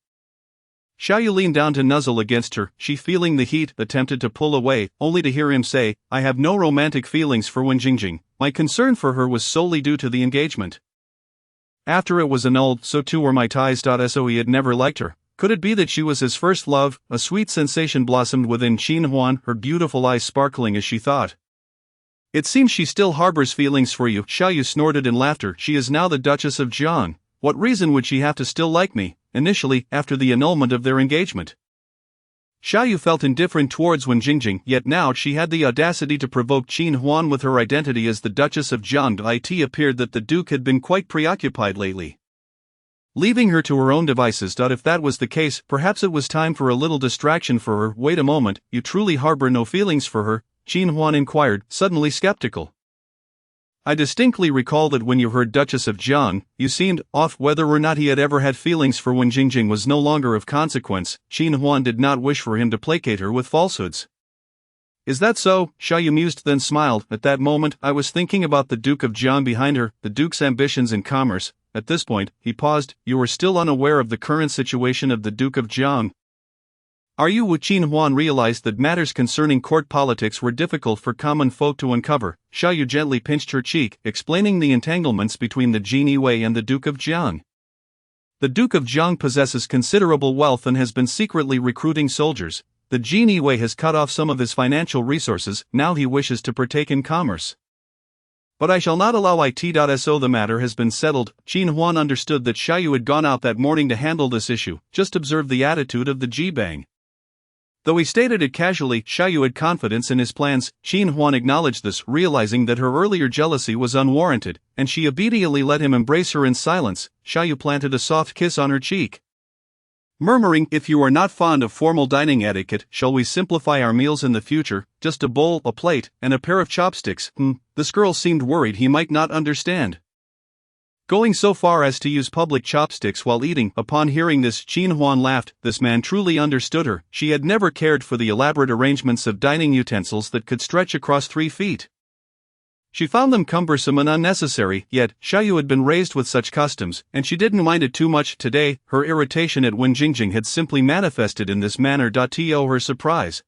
Xiaoyu leaned down to nuzzle against her. She, feeling the heat, attempted to pull away, only to hear him say, "I have no romantic feelings for Wen Jingjing. My concern for her was solely due to the engagement. After it was annulled, so too were my ties." So he had never liked her. Could it be that she was his first love? A sweet sensation blossomed within Qin Huan, her beautiful eyes sparkling as she thought, "It seems she still harbors feelings for you." Xiaoyu snorted in laughter. "She is now the Duchess of Zhang. What reason would she have to still like me, initially, after the annulment of their engagement?" Xiaoyu felt indifferent towards Wen Jingjing, yet now she had the audacity to provoke Qin Huan with her identity as the Duchess of Zhang. It appeared that the Duke had been quite preoccupied lately, leaving her to her own devices. If that was the case, perhaps it was time for a little distraction for her. "Wait a moment, you truly harbor no feelings for her?" Qin Huan inquired, suddenly skeptical. "I distinctly recall that when you heard Duchess of Zhang, you seemed off." Whether or not he had ever had feelings for Wen Jingjing was no longer of consequence. Qin Huan did not wish for him to placate her with falsehoods. "Is that so?" Xiaoyu mused, then smiled. "At that moment, I was thinking about the Duke of Zhang behind her, the Duke's ambitions in commerce." At this point, he paused. "You were still unaware of the current situation of the Duke of Zhang, are you?" Qin Huan realized that matters concerning court politics were difficult for common folk to uncover. Xiaoyu gently pinched her cheek, explaining the entanglements between the Jin Yiwei and the Duke of Zhang. "The Duke of Zhang possesses considerable wealth and has been secretly recruiting soldiers. The Jin Yiwei has cut off some of his financial resources. Now he wishes to partake in commerce. But I shall not allow it. So the matter has been settled." Qin Huan understood that Xiaoyu had gone out that morning to handle this issue. Just observe the attitude of the Jibang. Though he stated it casually, Xiaoyu had confidence in his plans. Qin Huan acknowledged this, realizing that her earlier jealousy was unwarranted, and she obediently let him embrace her in silence. Xiaoyu planted a soft kiss on her cheek, murmuring, "If you are not fond of formal dining etiquette, shall we simplify our meals in the future? Just a bowl, a plate, and a pair of chopsticks." This girl seemed worried he might not understand, going so far as to use public chopsticks while eating. Upon hearing this, Qin Huan laughed. This man truly understood her. She had never cared for the elaborate arrangements of dining utensils that could stretch across 3 feet. She found them cumbersome and unnecessary, yet Xiaoyu had been raised with such customs, and she didn't mind it too much. Today, her irritation at Wen Jingjing had simply manifested in this manner. To her surprise,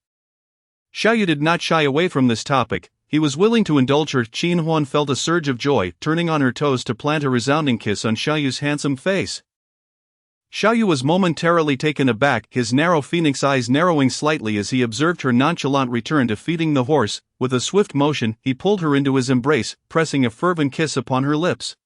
Xiaoyu did not shy away from this topic. He was willing to indulge her. Qin Huan felt a surge of joy, turning on her toes to plant a resounding kiss on Xiaoyu's handsome face. Xiaoyu was momentarily taken aback, his narrow phoenix eyes narrowing slightly as he observed her nonchalant return to feeding the horse. With a swift motion, he pulled her into his embrace, pressing a fervent kiss upon her lips.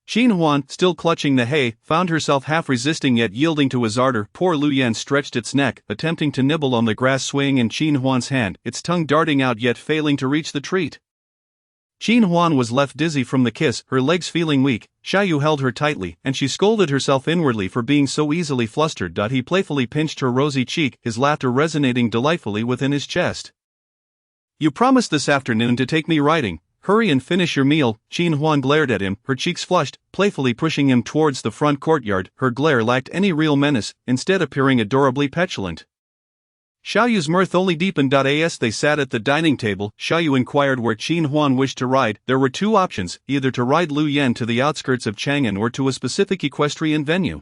Qin Huan, still clutching the hay, found herself half resisting yet yielding to his ardor. Poor Lu Yan stretched its neck, attempting to nibble on the grass swaying in Qin Huan's hand, its tongue darting out yet failing to reach the treat. Qin Huan was left dizzy from the kiss, her legs feeling weak. Xiaoyu held her tightly, and she scolded herself inwardly for being so easily flustered. He playfully pinched her rosy cheek, his laughter resonating delightfully within his chest. "You promised this afternoon to take me riding. Hurry and finish your meal." Qin Huan glared at him, her cheeks flushed, playfully pushing him towards the front courtyard. Her glare lacked any real menace, instead appearing adorably petulant. Xiaoyu's mirth only deepened. As they sat at the dining table, Xiaoyu inquired where Qin Huan wished to ride. There were two options, either to ride Lu Yan to the outskirts of Chang'an or to a specific equestrian venue.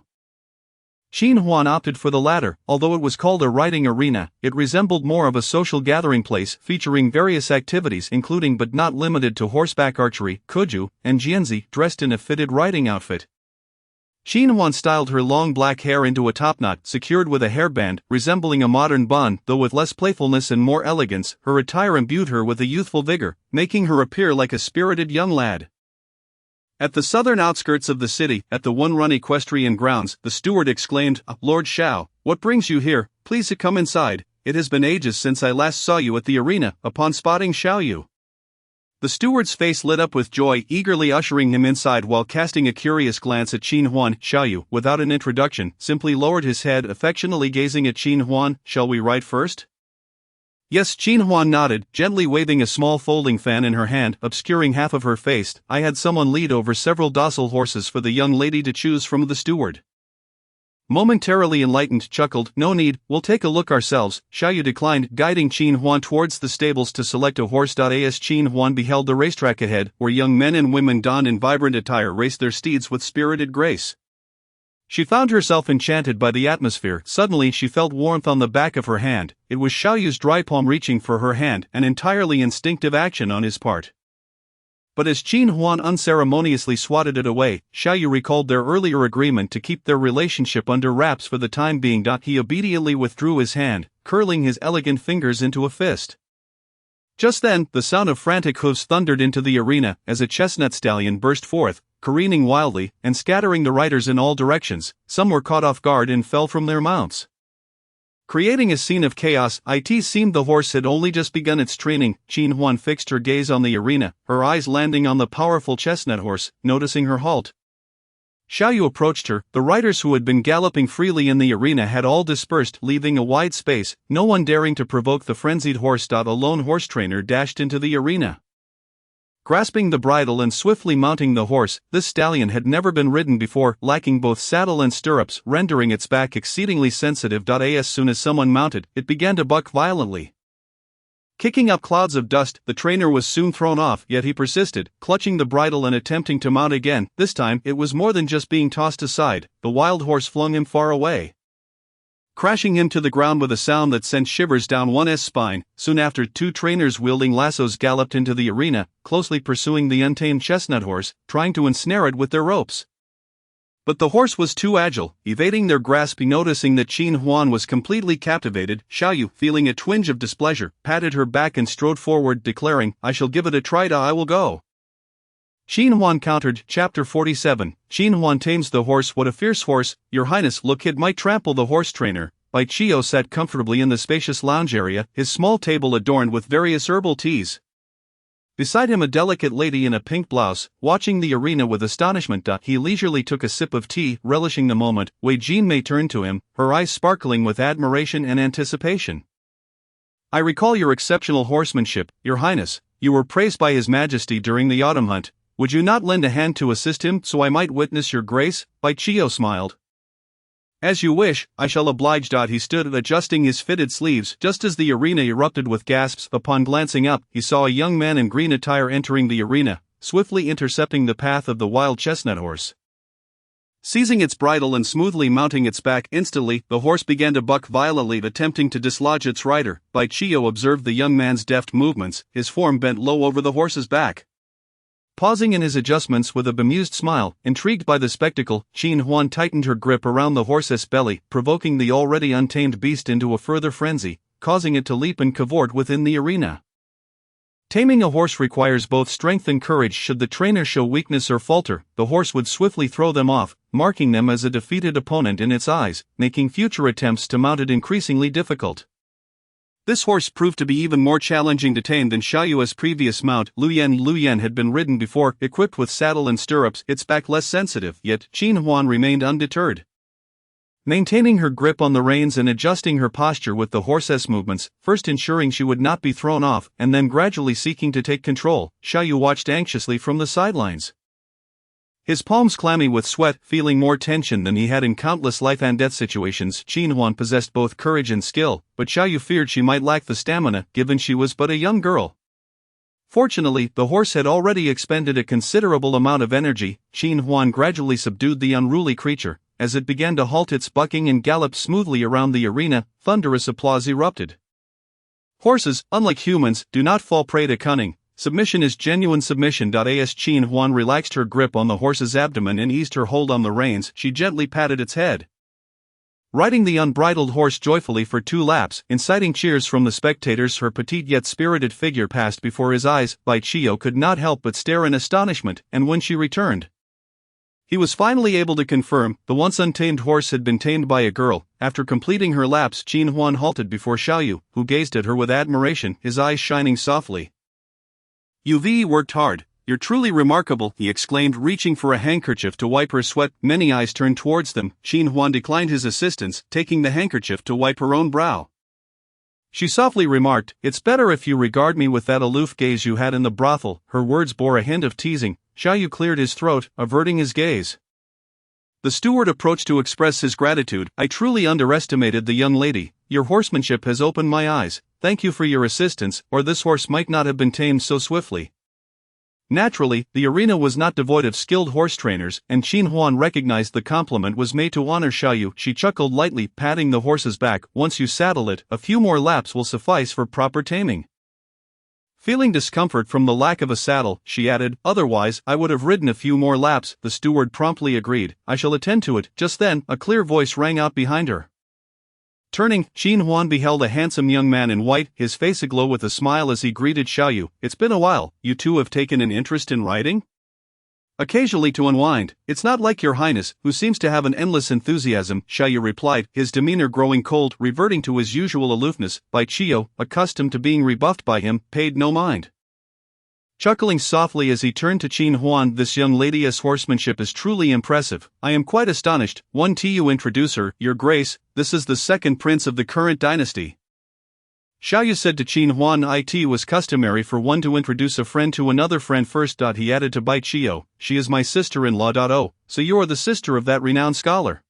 Qin Huan opted for the latter. Although it was called a riding arena, it resembled more of a social gathering place featuring various activities including but not limited to horseback archery, kuju, and jianzi, dressed in a fitted riding outfit. Qin Huan styled her long black hair into a topknot secured with a hairband, resembling a modern bun, though with less playfulness and more elegance. Her attire imbued her with a youthful vigor, making her appear like a spirited young lad. At the southern outskirts of the city, at the one-run equestrian grounds, the steward exclaimed, "Lord Xiao, what brings you here? Please come inside. It has been ages since I last saw you at the arena." Upon spotting Xiaoyu, the steward's face lit up with joy, eagerly ushering him inside while casting a curious glance at Qin Huan. Xiaoyu, without an introduction, simply lowered his head, affectionately gazing at Qin Huan. "Shall we ride first?" "Yes." Qin Huan nodded, gently waving a small folding fan in her hand, obscuring half of her face. "I had someone lead over several docile horses for the young lady to choose from." The steward, momentarily enlightened, chuckled, "No need, we'll take a look ourselves." Xiaoyu declined, guiding Qin Huan towards the stables to select a horse. As Qin Huan beheld the racetrack ahead, where young men and women donned in vibrant attire raced their steeds with spirited grace. She found herself enchanted by the atmosphere. Suddenly she felt warmth on the back of her hand. It was Xiaoyu's dry palm reaching for her hand, an entirely instinctive action on his part. But as Qin Huan unceremoniously swatted it away, Xiaoyu recalled their earlier agreement to keep their relationship under wraps for the time being. He obediently withdrew his hand, curling his elegant fingers into a fist. Just then, the sound of frantic hoofs thundered into the arena as a chestnut stallion burst forth, careening wildly and scattering the riders in all directions. Some were caught off guard and fell from their mounts, creating a scene of chaos. It seemed the horse had only just begun its training. Qin Huan fixed her gaze on the arena, her eyes landing on the powerful chestnut horse. Noticing her halt, Xiaoyu approached her. The riders who had been galloping freely in the arena had all dispersed, leaving a wide space, no one daring to provoke the frenzied horse. A lone horse trainer dashed into the arena. Grasping the bridle and swiftly mounting the horse, this stallion had never been ridden before, lacking both saddle and stirrups, rendering its back exceedingly sensitive. As soon as someone mounted, it began to buck violently, kicking up clouds of dust. The trainer was soon thrown off, yet he persisted, clutching the bridle and attempting to mount again. This time, it was more than just being tossed aside. The wild horse flung him far away, crashing him to the ground with a sound that sent shivers down one's spine. Soon after, two trainers wielding lassos galloped into the arena, closely pursuing the untamed chestnut horse, trying to ensnare it with their ropes. But the horse was too agile, evading their grasp. Noticing that Qin Huan was completely captivated, Xiaoyu, feeling a twinge of displeasure, patted her back and strode forward, declaring, "I shall give it a try. I will go." Qin Huan countered. Chapter 47. Qin Huan tames the horse. "What a fierce horse, Your Highness! Look, it might trample the horse." Trainer Bai Chio sat comfortably in the spacious lounge area, his small table adorned with various herbal teas. Beside him a delicate lady in a pink blouse, watching the arena with astonishment. He leisurely took a sip of tea, relishing the moment. Wei Jinmei turned to him, her eyes sparkling with admiration and anticipation. "I recall your exceptional horsemanship, Your Highness. You were praised by His Majesty during the autumn hunt. Would you not lend a hand to assist him so I might witness your grace?" Bai Chio smiled. "As you wish, I shall oblige." He stood adjusting his fitted sleeves just as the arena erupted with gasps. Upon glancing up, he saw a young man in green attire entering the arena, swiftly intercepting the path of the wild chestnut horse. Seizing its bridle and smoothly mounting its back instantly, the horse began to buck violently, attempting to dislodge its rider. Bai Chio observed the young man's deft movements, his form bent low over the horse's back. Pausing in his adjustments with a bemused smile, intrigued by the spectacle, Qin Huan tightened her grip around the horse's belly, provoking the already untamed beast into a further frenzy, causing it to leap and cavort within the arena. Taming a horse requires both strength and courage. Should the trainer show weakness or falter, the horse would swiftly throw them off, marking them as a defeated opponent in its eyes, making future attempts to mount it increasingly difficult. This horse proved to be even more challenging to tame than Xiaoyu's previous mount. Luyan had been ridden before, equipped with saddle and stirrups, its back less sensitive, yet Qin Huan remained undeterred. Maintaining her grip on the reins and adjusting her posture with the horse's movements, first ensuring she would not be thrown off and then gradually seeking to take control, Xiaoyu watched anxiously from the sidelines. His palms clammy with sweat, feeling more tension than he had in countless life and death situations. Qin Huan possessed both courage and skill, but Xiaoyu feared she might lack the stamina, given she was but a young girl. Fortunately, the horse had already expended a considerable amount of energy. Qin Huan gradually subdued the unruly creature. As it began to halt its bucking and galloped smoothly around the arena, thunderous applause erupted. Horses, unlike humans, do not fall prey to cunning. Submission is genuine submission. As Qin Huan relaxed her grip on the horse's abdomen and eased her hold on the reins, she gently patted its head. Riding the unbridled horse joyfully for 2 laps, inciting cheers from the spectators, her petite yet spirited figure passed before his eyes. Bai Chio could not help but stare in astonishment, and when she returned, he was finally able to confirm the once untamed horse had been tamed by a girl. After completing her laps, Qin Huan halted before Xiaoyu, who gazed at her with admiration, his eyes shining softly. "You've worked hard. You're truly remarkable," he exclaimed, reaching for a handkerchief to wipe her sweat. Many eyes turned towards them. Qin Huan declined his assistance, taking the handkerchief to wipe her own brow. She softly remarked, "It's better if you regard me with that aloof gaze you had in the brothel." Her words bore a hint of teasing. Xiaoyu cleared his throat, averting his gaze. The steward approached to express his gratitude. "I truly underestimated the young lady. Your horsemanship has opened my eyes. Thank you for your assistance, or this horse might not have been tamed so swiftly." Naturally, the arena was not devoid of skilled horse trainers, and Qin Huan recognized the compliment was made to honor Xiaoyu. She chuckled lightly, patting the horse's back. "Once you saddle it, a few more laps will suffice for proper taming." Feeling discomfort from the lack of a saddle, she added, "Otherwise, I would have ridden a few more laps." The steward promptly agreed. "I shall attend to it." Just then, a clear voice rang out behind her. Turning, Qin Huan beheld a handsome young man in white, his face aglow with a smile as he greeted Xiaoyu. "It's been a while. You two have taken an interest in riding?" "Occasionally to unwind. It's not like your highness, who seems to have an endless enthusiasm," Xiaoyu replied, his demeanor growing cold, reverting to his usual aloofness. Bai Chio, accustomed to being rebuffed by him, paid no mind. Chuckling softly as he turned to Qin Huan, "This young lady's horsemanship is truly impressive. I am quite astonished. One to introduce her, your grace. This is the second prince of the current dynasty." Xiaoyu said to Qin Huan, "It was customary for one to introduce a friend to another friend first." He added to Bai Chio, "She is my sister-in-law. Oh, so you are the sister of that renowned scholar?"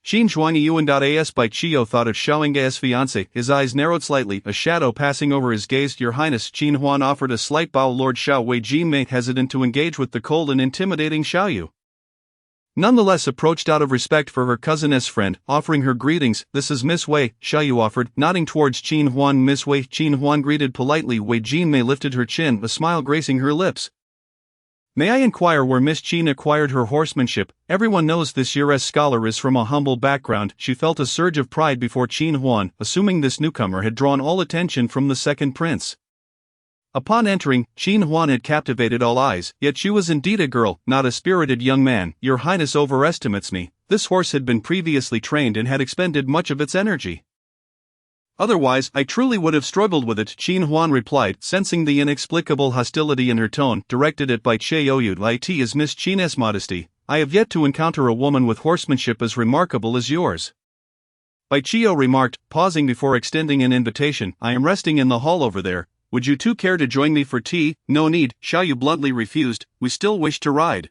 Xin Zhuangyuan. Bai Chio thought of Xiaoyu's fiancé, his eyes narrowed slightly, a shadow passing over his gaze. "Your Highness." Qin Huan offered a slight bow. Lord Xiao Jin Yiwei, hesitant to engage with the cold and intimidating Xiaoyu, nonetheless approached out of respect for her cousin's friend, offering her greetings. "This is Miss Wei," Xiaoyu offered, nodding towards Qin Huan. "Miss Wei." Qin Huan greeted politely. Wei Jinmei lifted her chin, a smile gracing her lips. "May I inquire where Miss Qin acquired her horsemanship? Everyone knows this year's scholar is from a humble background." She felt a surge of pride before Qin Huan, assuming this newcomer had drawn all attention from the second prince. Upon entering, Qin Huan had captivated all eyes, yet she was indeed a girl, not a spirited young man. "Your Highness overestimates me. This horse had been previously trained and had expended much of its energy. Otherwise, I truly would have struggled with it," Qin Huan replied, sensing the inexplicable hostility in her tone, directed at Bai Chio. "It is Miss Qin's modesty. I have yet to encounter a woman with horsemanship as remarkable as yours." Bai Chio remarked, pausing before extending an invitation. "I am resting in the hall over there. Would you two care to join me for tea?" "No need," Xiaoyu bluntly refused. "We still wish to ride."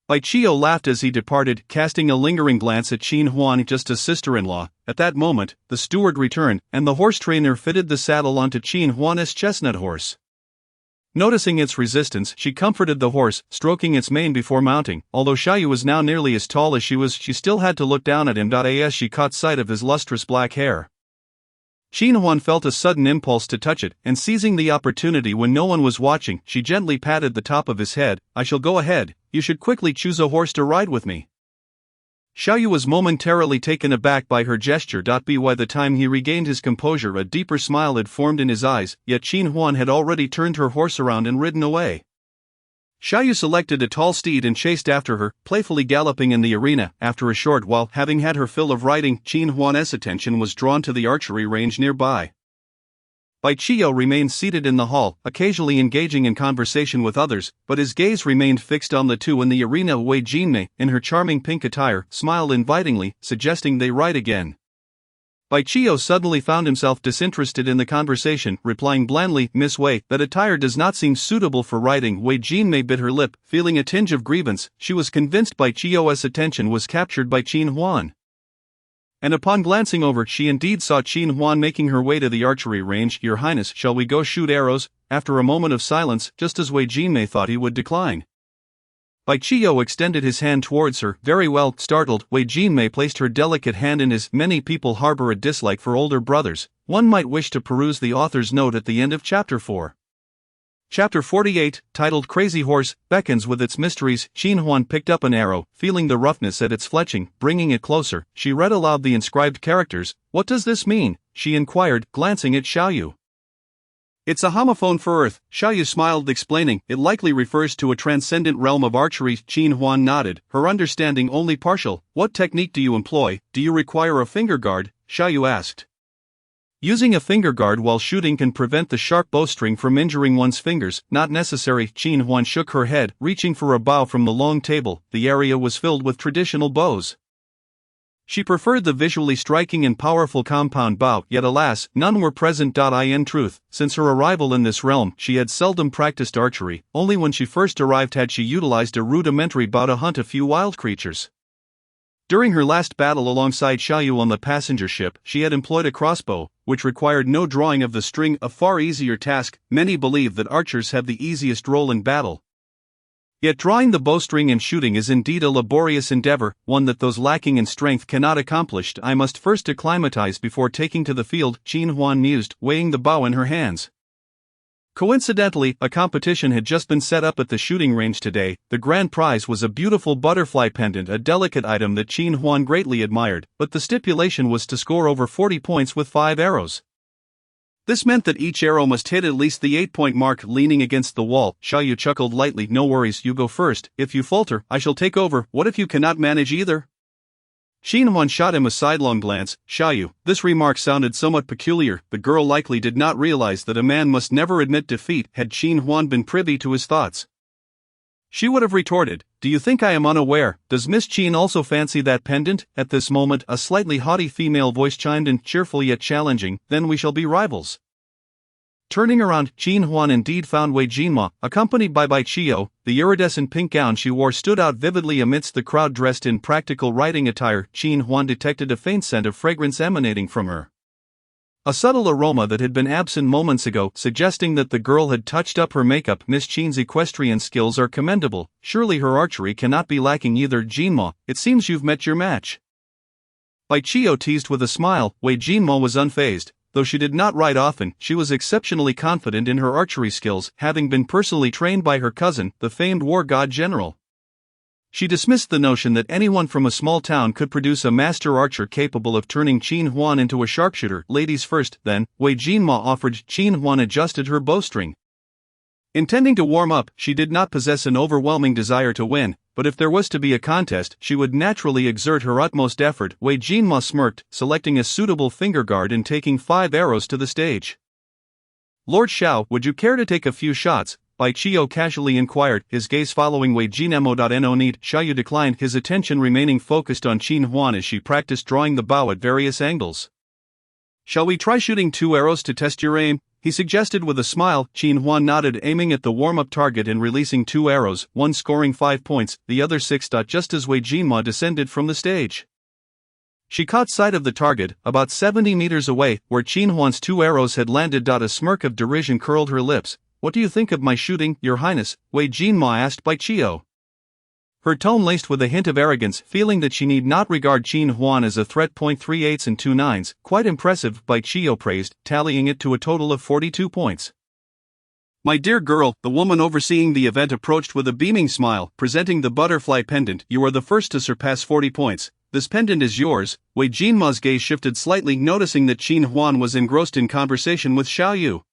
Bai Chio laughed as he departed, casting a lingering glance at Qin Huan, just a sister-in-law. At that moment, the steward returned, and the horse trainer fitted the saddle onto Qin Huan's chestnut horse. Noticing its resistance, she comforted the horse, stroking its mane before mounting. Although Xiaoyu was now nearly as tall as she still had to look down at him. As she caught sight of his lustrous black hair, Qin Huan felt a sudden impulse to touch it, and seizing the opportunity when no one was watching, she gently patted the top of his head. I shall go ahead, you should quickly choose a horse to ride with me. Xiaoyu was momentarily taken aback by her gesture. By the time he regained his composure, a deeper smile had formed in his eyes, yet Qin Huan had already turned her horse around and ridden away. Xiaoyu selected a tall steed and chased after her, playfully galloping in the arena. After a short while, having had her fill of riding, Qin Huan's attention was drawn to the archery range nearby. Bai Qiu remained seated in the hall, occasionally engaging in conversation with others, but his gaze remained fixed on the two in the arena. Wei Jinmei, in her charming pink attire, smiled invitingly, suggesting they ride again. Bai Qiu suddenly found himself disinterested in the conversation, replying blandly, Miss Wei, that attire does not seem suitable for riding. Wei Jinmei bit her lip, feeling a tinge of grievance. She was convinced Bai Qiu's attention was captured by Qin Huan. And upon glancing over, she indeed saw Qin Huan making her way to the archery range. Your Highness, shall we go shoot arrows? After a moment of silence, just as Wei Jinmei thought he would decline, Bai Qiu extended his hand towards her. Very well. Startled, Wei Jinmei placed her delicate hand in his. Many people harbor a dislike for older brothers. One might wish to peruse the author's note at the end of Chapter 4. Chapter 48, titled Crazy Horse, beckons with its mysteries. Qin Huan picked up an arrow, feeling the roughness at its fletching. Bringing it closer, she read aloud the inscribed characters. What does this mean? She inquired, glancing at Xiaoyu. It's a homophone for Earth, Xiaoyu smiled, explaining. It likely refers to a transcendent realm of archery. Qin Huan nodded, her understanding only partial. What technique do you employ? Do you require a finger guard? Xiaoyu asked. Using a finger guard while shooting can prevent the sharp bowstring from injuring one's fingers. Not necessary. Qin Huan shook her head, reaching for a bow from the long table. The area was filled with traditional bows. She preferred the visually striking and powerful compound bow, yet alas, none were present. In truth, since her arrival in this realm, she had seldom practiced archery. Only when she first arrived had she utilized a rudimentary bow to hunt a few wild creatures. During her last battle alongside Xiaoyu on the passenger ship, she had employed a crossbow, which required no drawing of the string, a far easier task. Many believe that archers have the easiest role in battle. Yet drawing the bowstring and shooting is indeed a laborious endeavor, one that those lacking in strength cannot accomplish. I must first acclimatize before taking to the field, Qin Huan mused, weighing the bow in her hands. Coincidentally, a competition had just been set up at the shooting range today. The grand prize was a beautiful butterfly pendant, a delicate item that Qin Huan greatly admired, but the stipulation was to score over 40 points with 5 arrows. This meant that each arrow must hit at least the 8-point mark. Leaning against the wall, Xiaoyu chuckled lightly. No worries, you go first. If you falter, I shall take over. What if you cannot manage either? Qin Huan shot him a sidelong glance. Xiaoyu, this remark sounded somewhat peculiar. The girl likely did not realize that a man must never admit defeat. Had Qin Huan been privy to his thoughts, she would have retorted, do you think I am unaware? Does Miss Qin also fancy that pendant? At this moment, a slightly haughty female voice chimed in, cheerful yet challenging, then we shall be rivals. Turning around, Qin Huan indeed found Wei Jinmei, accompanied by Bai Qiu. The iridescent pink gown she wore stood out vividly amidst the crowd. Dressed in practical riding attire, Qin Huan detected a faint scent of fragrance emanating from her. A subtle aroma that had been absent moments ago, suggesting that the girl had touched up her makeup. Miss Qin's equestrian skills are commendable. Surely her archery cannot be lacking either. Jinmei, it seems you've met your match. Bai Qiu teased with a smile. Wei Jinmei was unfazed. Though she did not ride often, she was exceptionally confident in her archery skills, having been personally trained by her cousin, the famed war god general. She dismissed the notion that anyone from a small town could produce a master archer capable of turning Qin Huan into a sharpshooter. Ladies first, then. Wei Jinmei offered. Qin Huan adjusted her bowstring. Intending to warm up, she did not possess an overwhelming desire to win, but if there was to be a contest, she would naturally exert her utmost effort. Wei Jinmei smirked, selecting a suitable finger guard and taking 5 arrows to the stage. Lord Xiao, would you care to take a few shots? Bai Qiu casually inquired, his gaze following Wei Jinmei. No need. Xiaoyu declined, his attention remaining focused on Qin Huan as she practiced drawing the bow at various angles. Shall we try shooting 2 arrows to test your aim? He suggested with a smile. Qin Huan nodded, aiming at the warm-up target and releasing 2 arrows, one scoring 5 points, the other 6. Just as Wei Jinmei descended from the stage, she caught sight of the target, about 70 meters away, where Qin Huan's 2 arrows had landed. A smirk of derision curled her lips. "What do you think of my shooting, Your Highness?" Wei Jinma asked Bai Qiu. Her tone laced with a hint of arrogance, feeling that she need not regard Qin Huan as a threat. 3 8s and 2 9s, quite impressive, Bai Qiu praised, tallying it to a total of 42 points. My dear girl, the woman overseeing the event approached with a beaming smile, presenting the butterfly pendant. You are the first to surpass 40 points. This pendant is yours. Wei Jinma's gaze shifted slightly, noticing that Qin Huan was engrossed in conversation with Xiao Yu.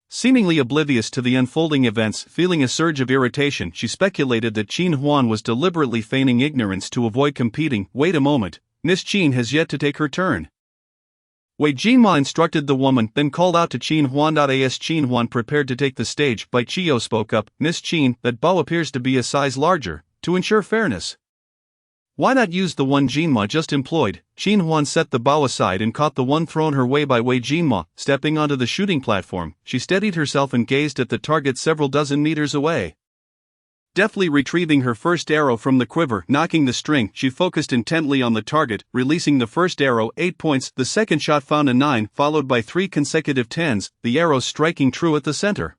Seemingly oblivious to the unfolding events, feeling a surge of irritation, she speculated that Qin Huan was deliberately feigning ignorance to avoid competing. Wait a moment, Miss Qin has yet to take her turn. Wei Jinma instructed the woman, then called out to Qin Huan. As Qin Huan prepared to take the stage, Bai Qiu spoke up, Miss Qin, that bow appears to be a size larger, to ensure fairness. Why not use the one Jinma just employed? Qin Huan set the bow aside and caught the one thrown her way by Wei Jinma. Stepping onto the shooting platform, she steadied herself and gazed at the target several dozen meters away. Deftly retrieving her first arrow from the quiver, knocking the string, she focused intently on the target, releasing the first arrow. 8 points. The second shot found a 9, followed by 3 consecutive 10s, the arrow striking true at the center.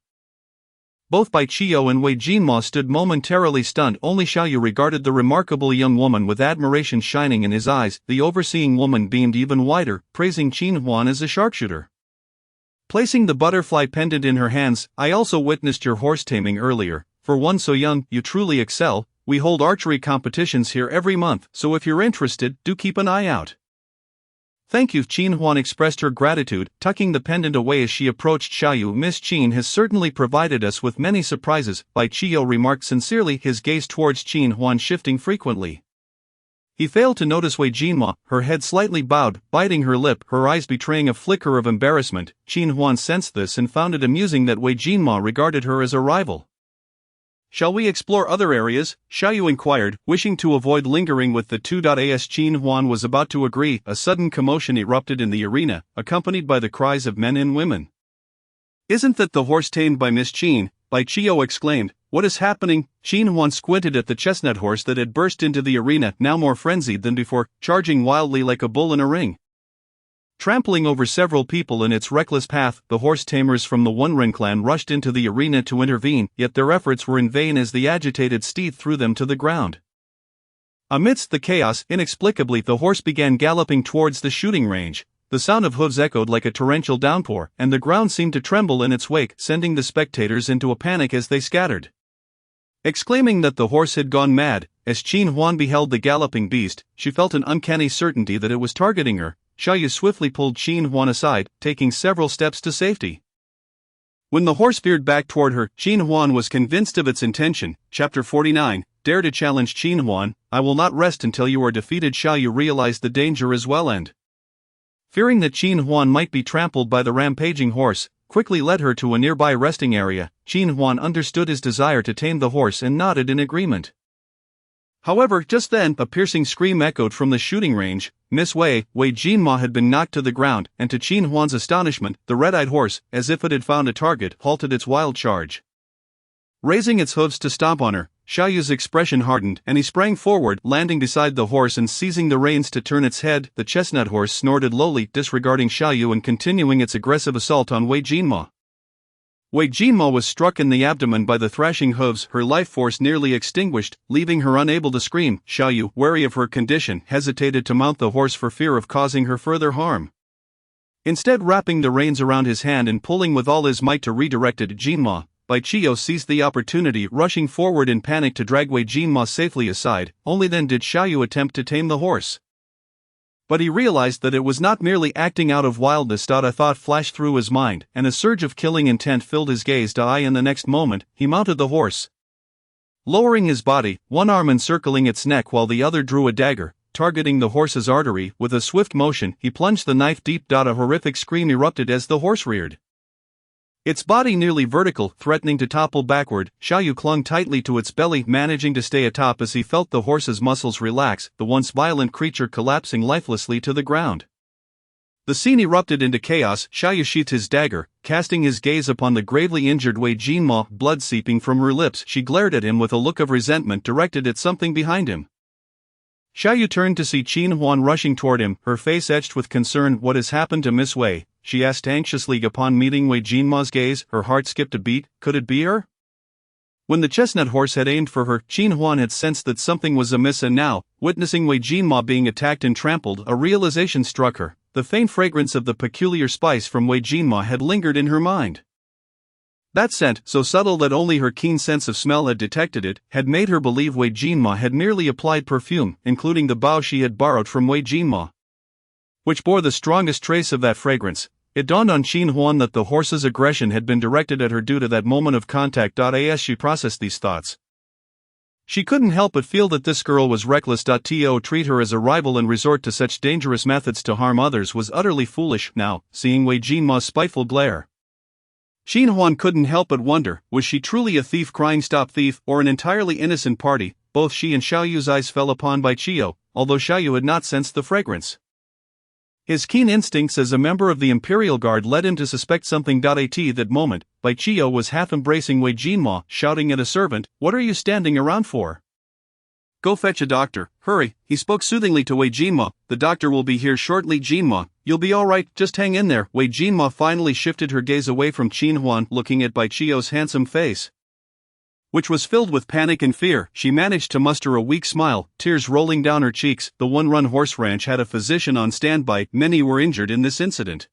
Both Bai Qiu and Wei Jinma stood momentarily stunned. Only Xiao Yu regarded the remarkable young woman with admiration shining in his eyes. The overseeing woman beamed even wider, praising Qin Huan as a sharpshooter. Placing the butterfly pendant in her hands, I also witnessed your horse taming earlier. For one so young, you truly excel. We hold archery competitions here every month, so if you're interested, do keep an eye out. Thank you. Qin Huan expressed her gratitude, tucking the pendant away as she approached Xiao Yu. Miss Qin has certainly provided us with many surprises, Bai Qiu remarked sincerely, his gaze towards Qin Huan shifting frequently. He failed to notice Wei Jinma, her head slightly bowed, biting her lip, her eyes betraying a flicker of embarrassment. Qin Huan sensed this and found it amusing that Wei Jinma regarded her as a rival. Shall we explore other areas? Xiao Yu inquired, wishing to avoid lingering with the two. As Qin Huan was about to agree, a sudden commotion erupted in the arena, accompanied by the cries of men and women. Isn't that the horse tamed by Miss Qin? Bai Qiu exclaimed. What is happening? Qin Huan squinted at the chestnut horse that had burst into the arena, now more frenzied than before, charging wildly like a bull in a ring. Trampling over several people in its reckless path, the horse tamers from the One Ren clan rushed into the arena to intervene, yet their efforts were in vain as the agitated steed threw them to the ground. Amidst the chaos, inexplicably the horse began galloping towards the shooting range. The sound of hooves echoed like a torrential downpour, and the ground seemed to tremble in its wake, sending the spectators into a panic as they scattered. Exclaiming that the horse had gone mad, as Qin Huan beheld the galloping beast, she felt an uncanny certainty that it was targeting her. Xiao Yu swiftly pulled Qin Huan aside, taking several steps to safety. When the horse veered back toward her, Qin Huan was convinced of its intention. Chapter 49, Dare to challenge Qin Huan. I will not rest until you are defeated. Xiao Yu realized the danger as well and, fearing that Qin Huan might be trampled by the rampaging horse, quickly led her to a nearby resting area. Qin Huan understood his desire to tame the horse and nodded in agreement. However, just then, a piercing scream echoed from the shooting range. Miss Wei Jinma had been knocked to the ground, and to Qin Huan's astonishment, the red-eyed horse, as if it had found a target, halted its wild charge. Raising its hooves to stomp on her, Xiao Yu's expression hardened, and he sprang forward, landing beside the horse and seizing the reins to turn its head. The chestnut horse snorted lowly, disregarding Xiao Yu and continuing its aggressive assault on Wei Jinma. Wei Jinma was struck in the abdomen by the thrashing hooves, her life force nearly extinguished, leaving her unable to scream. Xiao Yu, wary of her condition, hesitated to mount the horse for fear of causing her further harm. Instead, wrapping the reins around his hand and pulling with all his might to redirect it, Jinma, Bai Qiu seized the opportunity, rushing forward in panic to drag Wei Jinma safely aside. Only then did Xiao Yu attempt to tame the horse. But he realized that it was not merely acting out of wildness. A thought flashed through his mind, and a surge of killing intent filled his gaze. In the next moment, he mounted the horse. Lowering his body, one arm encircling its neck while the other drew a dagger, targeting the horse's artery. With a swift motion, he plunged the knife deep. A horrific scream erupted as the horse reared, its body nearly vertical, threatening to topple backward. Xiao Yu clung tightly to its belly, managing to stay atop as he felt the horse's muscles relax, the once violent creature collapsing lifelessly to the ground. The scene erupted into chaos. Xiao Yu sheathed his dagger, casting his gaze upon the gravely injured Wei Jinma, blood seeping from her lips. She glared at him with a look of resentment directed at something behind him. Xiao Yu turned to see Qin Huan rushing toward him, her face etched with concern. What has happened to Miss Wei? she asked anxiously upon meeting Wei Jinma's gaze. Her heart skipped a beat. Could it be her? When the chestnut horse had aimed for her, Qin Huan had sensed that something was amiss, and now, witnessing Wei Jinma being attacked and trampled, a realization struck her. The faint fragrance of the peculiar spice from Wei Jinma had lingered in her mind. That scent, so subtle that only her keen sense of smell had detected it, had made her believe Wei Jinma had merely applied perfume, including the bough she had borrowed from Wei Jinma, which bore the strongest trace of that fragrance. It dawned on Qin Huan that the horse's aggression had been directed at her due to that moment of contact. As she processed these thoughts, she couldn't help but feel that this girl was reckless. To treat her as a rival and resort to such dangerous methods to harm others was utterly foolish. Now, seeing Wei Jinma's spiteful glare, Qin Huan couldn't help but wonder, was she truly a thief crying stop thief, or an entirely innocent party? Both she and Xiaoyu's eyes fell upon Bai Qiu, although Xiaoyu had not sensed the fragrance. His keen instincts as a member of the Imperial Guard led him to suspect something. At that moment, Bai Qiu was half embracing Wei Jinma, shouting at a servant, "What are you standing around for? Go fetch a doctor, hurry." He spoke soothingly to Wei Jinma. "The doctor will be here shortly, Jinma. You'll be alright, just hang in there." Wei Jinma finally shifted her gaze away from Qin Huan, looking at Bai Qiu's handsome face, which was filled with panic and fear. She managed to muster a weak smile, tears rolling down her cheeks. The one-run horse ranch had a physician on standby. Many were injured in this incident,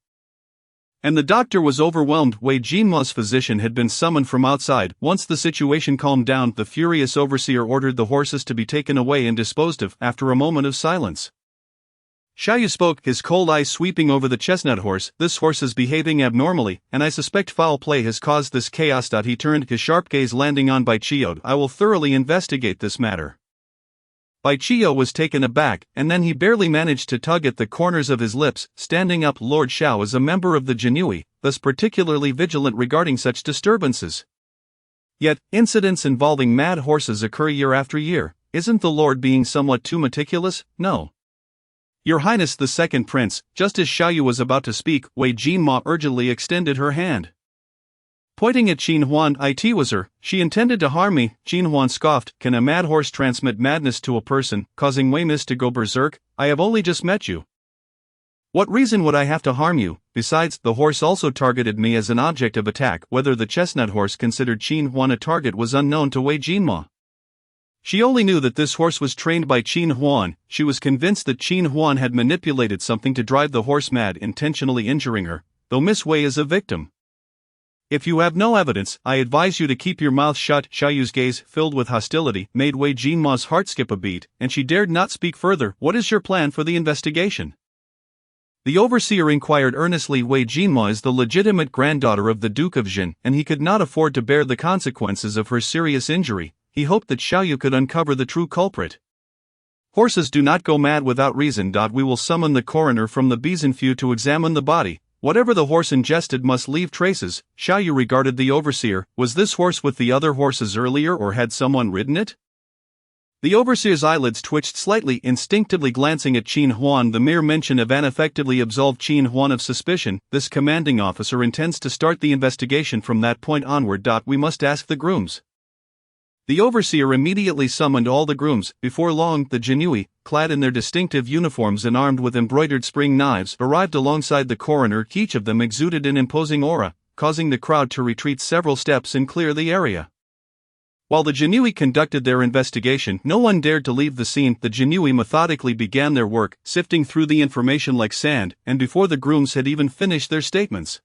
and the doctor was overwhelmed. Wei Jinma's physician had been summoned from outside. Once the situation calmed down, the furious overseer ordered the horses to be taken away and disposed of. After a moment of silence, Xiaoyu spoke, his cold eyes sweeping over the chestnut horse. "This horse is behaving abnormally, and I suspect foul play has caused this chaos." He turned, his sharp gaze landing on Bai Qiu. "I will thoroughly investigate this matter." Bai Qiu was taken aback, and then he barely managed to tug at the corners of his lips. Standing up, Lord Xiao is a member of the Jin Yiwei, thus particularly vigilant regarding such disturbances. Yet, incidents involving mad horses occur year after year. Isn't the Lord being somewhat too meticulous? No. Your Highness the Second Prince. Just as Xiaoyu was about to speak, Wei Jinma urgently extended her hand, pointing at Qin Huan. "It was her. She intended to harm me." Qin Huan scoffed. "Can a mad horse transmit madness to a person, causing Wei Miss to go berserk? I have only just met you. What reason would I have to harm you? Besides, the horse also targeted me as an object of attack." Whether the chestnut horse considered Qin Huan a target was unknown to Wei Jinma. She only knew that this horse was trained by Qin Huan. She was convinced that Qin Huan had manipulated something to drive the horse mad, intentionally injuring her, though Miss Wei is a victim. "If you have no evidence, I advise you to keep your mouth shut." Xiaoyu's gaze, filled with hostility, made Wei Jinma's heart skip a beat, and she dared not speak further. "What is your plan for the investigation?" The overseer inquired earnestly. Wei Jinma is the legitimate granddaughter of the Duke of Jin, and he could not afford to bear the consequences of her serious injury. He hoped that Xiaoyu could uncover the true culprit. "Horses do not go mad without reason. We will summon the coroner from the Bizenfu to examine the body. Whatever the horse ingested must leave traces." Xiaoyu regarded the overseer. Was this horse with the other horses earlier, or had someone ridden it? The overseer's eyelids twitched slightly, instinctively glancing at Qin Huan. The mere mention of An effectively absolved Qin Huan of suspicion. This commanding officer intends to start the investigation from that point onward. We must ask the grooms. The overseer immediately summoned all the grooms. Before long, the Jin Yiwei, clad in their distinctive uniforms and armed with embroidered spring knives, arrived alongside the coroner. Each of them exuded an imposing aura, causing the crowd to retreat several steps and clear the area. While the Jin Yiwei conducted their investigation, no one dared to leave the scene. The Jin Yiwei methodically began their work, sifting through the information like sand, and before the grooms had even finished their statements,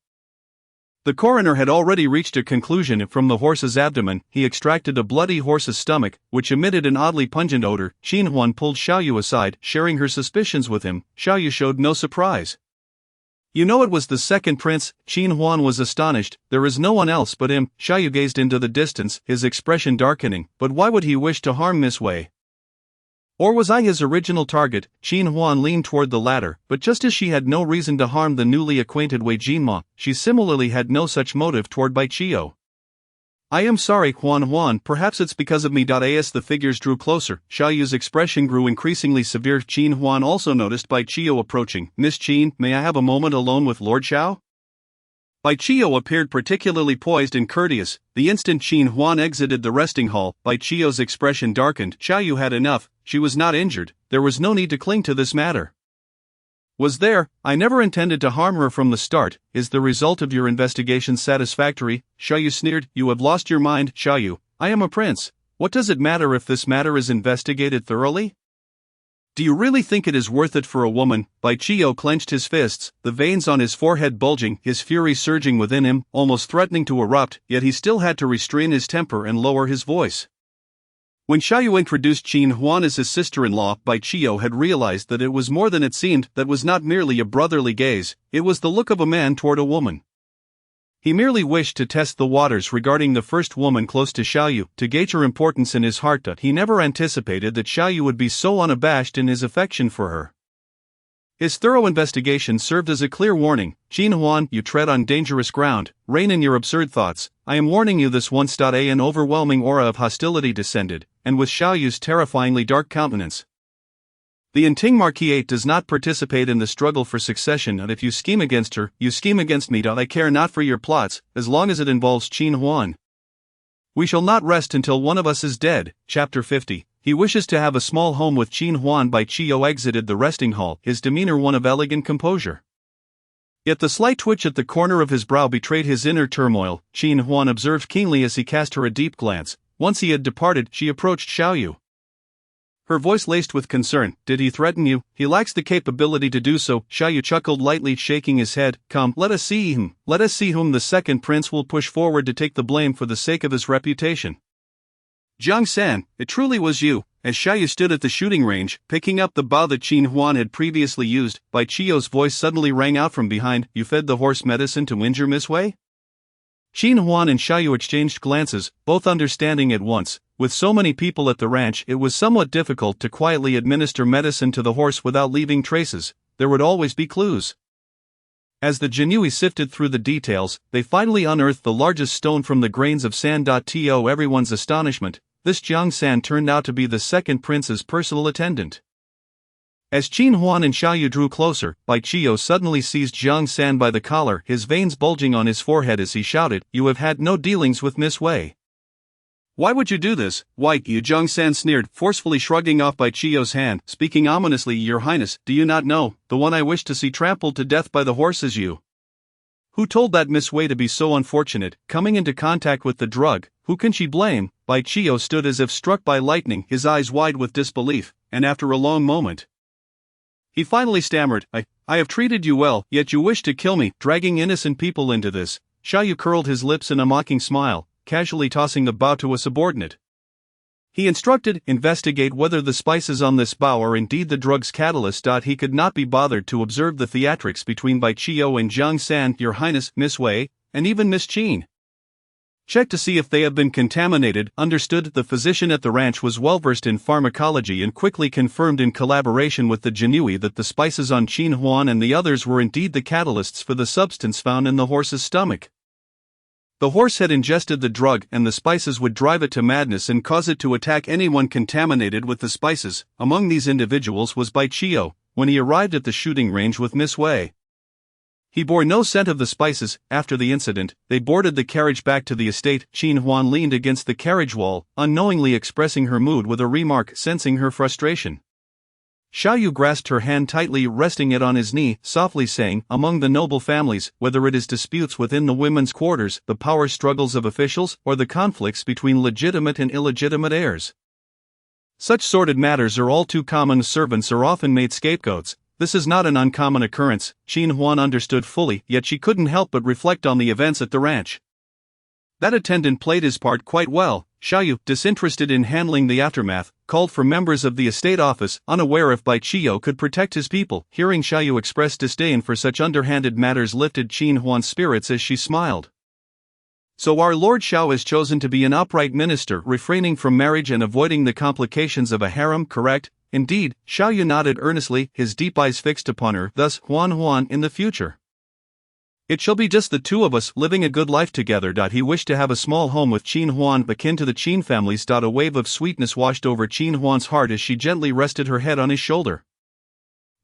the coroner had already reached a conclusion. From the horse's abdomen, he extracted a bloody horse's stomach, which emitted an oddly pungent odor. Qin Huan pulled Xiaoyu aside, sharing her suspicions with him. Xiaoyu showed no surprise. "You know it was the second prince?" Qin Huan was astonished. "There is no one else but him." Xiaoyu gazed into the distance, his expression darkening. "But why would he wish to harm Miss Wei? Or was I his original target?" Qin Huan leaned toward the latter, but just as she had no reason to harm the newly acquainted Wei Jinma, she similarly had no such motive toward Bai Qiu. "I am sorry, Huan, perhaps it's because of me." As the figures drew closer, Xiaoyu's expression grew increasingly severe. Qin Huan also noticed Bai Qiu approaching. "Miss Qin, may I have a moment alone with Lord Xiao?" Bai Qiu appeared particularly poised and courteous. The instant Qin Huan exited the resting hall, Bai Qiu's expression darkened. Xiaoyu had enough. She was not injured. There was no need to cling to this matter. Was there? I never intended to harm her from the start. Is the result of your investigation satisfactory? Xiaoyu sneered. You have lost your mind, Xiaoyu. I am a prince. What does it matter if this matter is investigated thoroughly? Do you really think it is worth it for a woman? Bai Qiu clenched his fists, the veins on his forehead bulging, his fury surging within him, almost threatening to erupt, yet he still had to restrain his temper and lower his voice. When Xiaoyu introduced Qin Huan as his sister-in-law, Bai Qiu had realized that it was more than it seemed. That was not merely a brotherly gaze, it was the look of a man toward a woman. He merely wished to test the waters regarding the first woman close to Xiaoyu, to gauge her importance in his heart. He never anticipated that Xiaoyu would be so unabashed in his affection for her. His thorough investigation served as a clear warning. Qin Huan, you tread on dangerous ground. Rein in your absurd thoughts. I am warning you this once. An overwhelming aura of hostility descended, and with Xiaoyu's terrifyingly dark countenance. The Inting Marquis does not participate in the struggle for succession, and if you scheme against her, you scheme against me. I care not for your plots, as long as it involves Qin Huan. We shall not rest until one of us is dead. Chapter 50. He wishes to have a small home with Qin Huan. Bai Qiu exited the resting hall, his demeanor one of elegant composure. Yet the slight twitch at the corner of his brow betrayed his inner turmoil. Qin Huan observed keenly as he cast her a deep glance. Once he had departed, she approached Xiaoyu. Her voice laced with concern. Did he threaten you? He lacks the capability to do so. Xiaoyu chuckled lightly, shaking his head. Come, let us see him. Let us see whom the second prince will push forward to take the blame for the sake of his reputation. Jiang San, it truly was you. As Xiaoyu stood at the shooting range, picking up the bow that Qin Huan had previously used, Bai Qiu's voice suddenly rang out from behind. You fed the horse medicine to injure Miss Wei? Qin Huan and Xiaoyu exchanged glances, both understanding at once. With so many people at the ranch, it was somewhat difficult to quietly administer medicine to the horse without leaving traces. There would always be clues. As the Jin Yiwei sifted through the details, they finally unearthed the largest stone from the grains of sand. To everyone's astonishment, this Jiang San turned out to be the second prince's personal attendant. As Qin Huan and Xiaoyu drew closer, Bai Qiu suddenly seized Jiang San by the collar, his veins bulging on his forehead as he shouted, You have had no dealings with Miss Wei. Why would you do this? Why, you Jiang San sneered, forcefully shrugging off Bai Qiu's hand, speaking ominously. Your Highness, do you not know, the one I wish to see trampled to death by the horse is you. Who told that Miss Wei to be so unfortunate, coming into contact with the drug? Who can she blame? Bai Qiu stood as if struck by lightning, his eyes wide with disbelief, and after a long moment, he finally stammered, I have treated you well, yet you wish to kill me, dragging innocent people into this. Xiaoyu curled his lips in a mocking smile, casually tossing the bow to a subordinate. He instructed, investigate whether the spices on this bow are indeed the drug's catalyst. He could not be bothered to observe the theatrics between Bai Qiu and Jiang San. Your Highness, Miss Wei, and even Miss Qin. Check to see if they have been contaminated. Understood. The physician at the ranch was well versed in pharmacology and quickly confirmed in collaboration with the Jin Yiwei that the spices on Qin Huan and the others were indeed the catalysts for the substance found in the horse's stomach. The horse had ingested the drug, and the spices would drive it to madness and cause it to attack anyone contaminated with the spices. Among these individuals was Bai Qiu, when he arrived at the shooting range with Miss Wei. He bore no scent of the spices. After the incident, they boarded the carriage back to the estate. Qin Huan leaned against the carriage wall, unknowingly expressing her mood with a remark, sensing her frustration. Xiaoyu grasped her hand tightly, resting it on his knee, softly saying, Among the noble families, whether it is disputes within the women's quarters, the power struggles of officials, or the conflicts between legitimate and illegitimate heirs, such sordid matters are all too common. Servants are often made scapegoats. This is not an uncommon occurrence. Qin Huan understood fully, yet she couldn't help but reflect on the events at the ranch. That attendant played his part quite well. Xiaoyu, disinterested in handling the aftermath, called for members of the estate office, unaware if Bai Qiu could protect his people. Hearing Xiaoyu express disdain for such underhanded matters lifted Qin Huan's spirits as she smiled. So our Lord Xiao has chosen to be an upright minister, refraining from marriage and avoiding the complications of a harem, correct? Indeed, Xiaoyu nodded earnestly, his deep eyes fixed upon her. Thus, Huan, in the future, it shall be just the two of us, living a good life together. He wished to have a small home with Qin Huan akin to the Qin families. A wave of sweetness washed over Qin Huan's heart as she gently rested her head on his shoulder.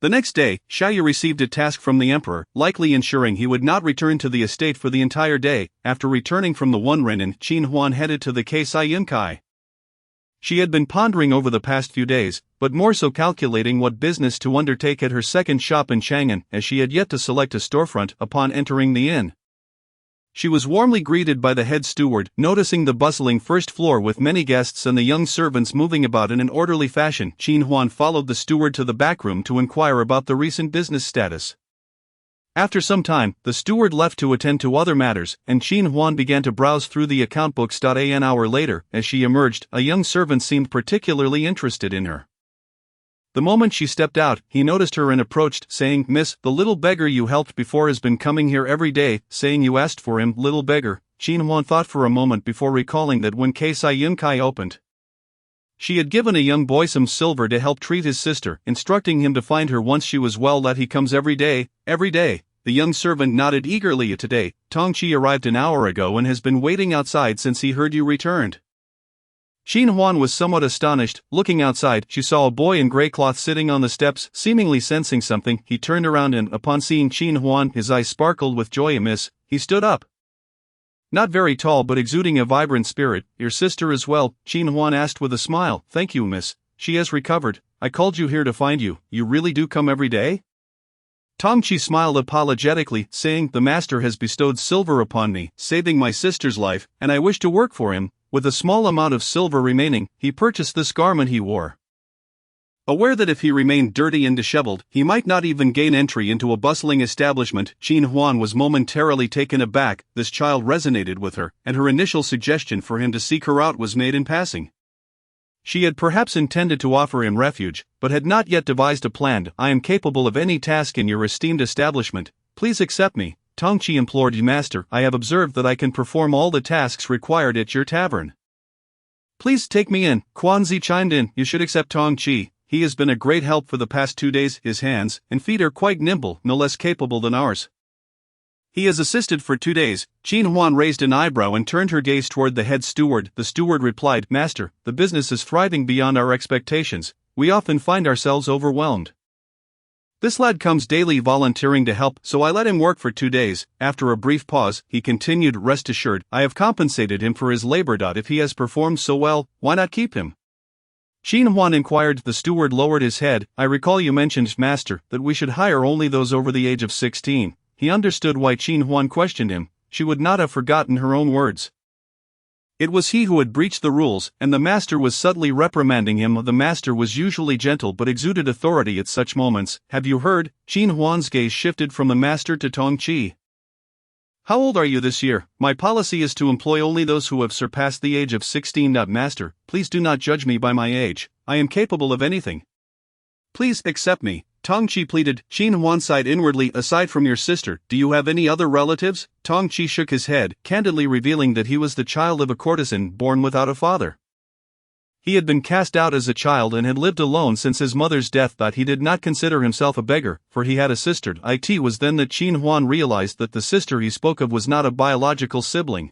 The next day, Xiaoyu received a task from the emperor, likely ensuring he would not return to the estate for the entire day. After returning from the One Renin, Qin Huan headed to the Keisai Yunkai. She had been pondering over the past few days, but more so calculating what business to undertake at her second shop in Chang'an, as she had yet to select a storefront upon entering the inn. She was warmly greeted by the head steward, noticing the bustling first floor with many guests and the young servants moving about in an orderly fashion. Qin Huan followed the steward to the back room to inquire about the recent business status. After some time, the steward left to attend to other matters, and Qin Huan began to browse through the account books. An hour later, as she emerged, a young servant seemed particularly interested in her. The moment she stepped out, he noticed her and approached, saying, "Miss, the little beggar you helped before has been coming here every day, saying you asked for him." Little beggar. Qin Huan thought for a moment before recalling that when Keisai Yunkai opened, she had given a young boy some silver to help treat his sister, instructing him to find her once she was well. That he comes every day, every day. The young servant nodded eagerly. "Today, Tongqi arrived an hour ago and has been waiting outside since he heard you returned." Qin Huan was somewhat astonished. Looking outside, she saw a boy in gray cloth sitting on the steps. Seemingly sensing something, he turned around and, upon seeing Qin Huan, his eyes sparkled with joy. "Miss," he stood up. Not very tall but exuding a vibrant spirit. "Your sister is well?" Qin Huan asked with a smile. "Thank you, miss. She has recovered. I called you here to find you. You really do come every day?" Tongqi smiled apologetically, saying, "The master has bestowed silver upon me, saving my sister's life, and I wish to work for him." With a small amount of silver remaining, he purchased this garment he wore. Aware that if he remained dirty and disheveled, he might not even gain entry into a bustling establishment, Qin Huan was momentarily taken aback. This child resonated with her, and her initial suggestion for him to seek her out was made in passing. She had perhaps intended to offer him refuge, but had not yet devised a plan. "I am capable of any task in your esteemed establishment. Please accept me," Tongqi implored. "Master, I have observed that I can perform all the tasks required at your tavern. Please take me in." Quanzi chimed in. "You should accept Tongqi. He has been a great help for the past 2 days. His hands and feet are quite nimble, no less capable than ours. He has assisted for 2 days." Qin Huan raised an eyebrow and turned her gaze toward the head steward. The steward replied, "Master, the business is thriving beyond our expectations. We often find ourselves overwhelmed. This lad comes daily volunteering to help, so I let him work for 2 days." After a brief pause, he continued, "Rest assured, I have compensated him for his labor. If he has performed so well, why not keep him?" Qin Huan inquired. The steward lowered his head. "I recall you mentioned, master, that we should hire only those over the age of 16. He understood why Qin Huan questioned him. She would not have forgotten her own words. It was he who had breached the rules, and the master was subtly reprimanding him. The master was usually gentle but exuded authority at such moments. "Have you heard?" Qin Huan's gaze shifted from the master to Tongqi. "How old are you this year?" "My policy is to employ only those who have surpassed the age of 16. Master, please do not judge me by my age. I am capable of anything. Please accept me," Tongqi pleaded. Qin Huan sighed inwardly. "Aside from your sister, do you have any other relatives?" Tongqi shook his head, candidly revealing that he was the child of a courtesan born without a father. He had been cast out as a child and had lived alone since his mother's death. He did not consider himself a beggar, for he had a sister. It was then that Qin Huan realized that the sister he spoke of was not a biological sibling,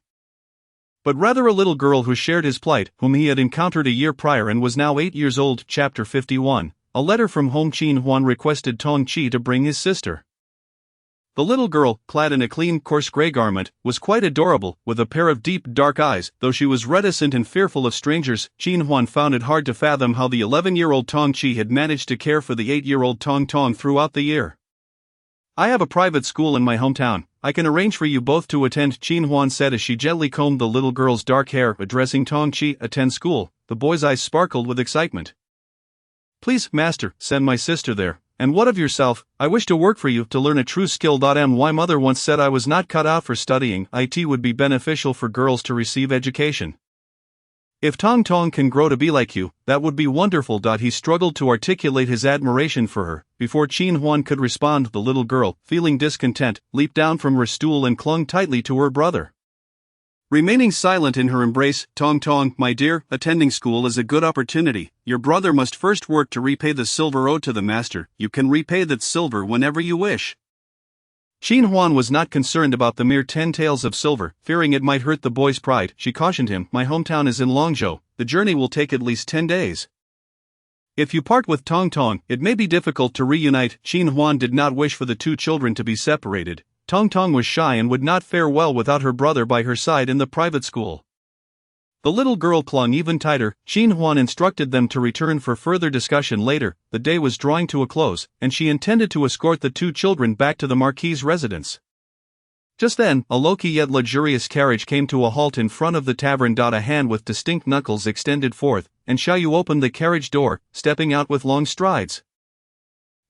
but rather a little girl who shared his plight, whom he had encountered a year prior and was now 8 years old. Chapter 51. A letter from home. Qin Huan requested Tongqi to bring his sister. The little girl, clad in a clean, coarse gray garment, was quite adorable, with a pair of deep, dark eyes. Though she was reticent and fearful of strangers, Qin Huan found it hard to fathom how the 11-year-old Tongqi had managed to care for the 8-year-old Tong Tong throughout the year. "I have a private school in my hometown. I can arrange for you both to attend," Qin Huan said as she gently combed the little girl's dark hair. Addressing Tongqi. "Attend school?" The boy's eyes sparkled with excitement. "Please, master, send my sister there. And what of yourself?" "I wish to work for you, to learn a true skill. My mother once said I was not cut out for studying. It would be beneficial for girls to receive education. If Tong Tong can grow to be like you, that would be wonderful." He struggled to articulate his admiration for her. Before Qin Huan could respond, the little girl, feeling discontent, leaped down from her stool and clung tightly to her brother. Remaining silent in her embrace, "Tong Tong, my dear, attending school is a good opportunity. Your brother must first work to repay the silver owed to the master. You can repay that silver whenever you wish." Qin Huan was not concerned about the mere 10 taels of silver, fearing it might hurt the boy's pride. She cautioned him, "My hometown is in Longzhou. The journey will take at least 10 days. If you part with Tong Tong, it may be difficult to reunite." Qin Huan did not wish for the two children to be separated. Tong Tong was shy and would not fare well without her brother by her side in the private school. The little girl clung even tighter. Qin Huan instructed them to return for further discussion later. The day was drawing to a close, and she intended to escort the two children back to the Marquis's residence. Just then, a low-key yet luxurious carriage came to a halt in front of the tavern. A hand with distinct knuckles extended forth, and Xiaoyu opened the carriage door, stepping out with long strides.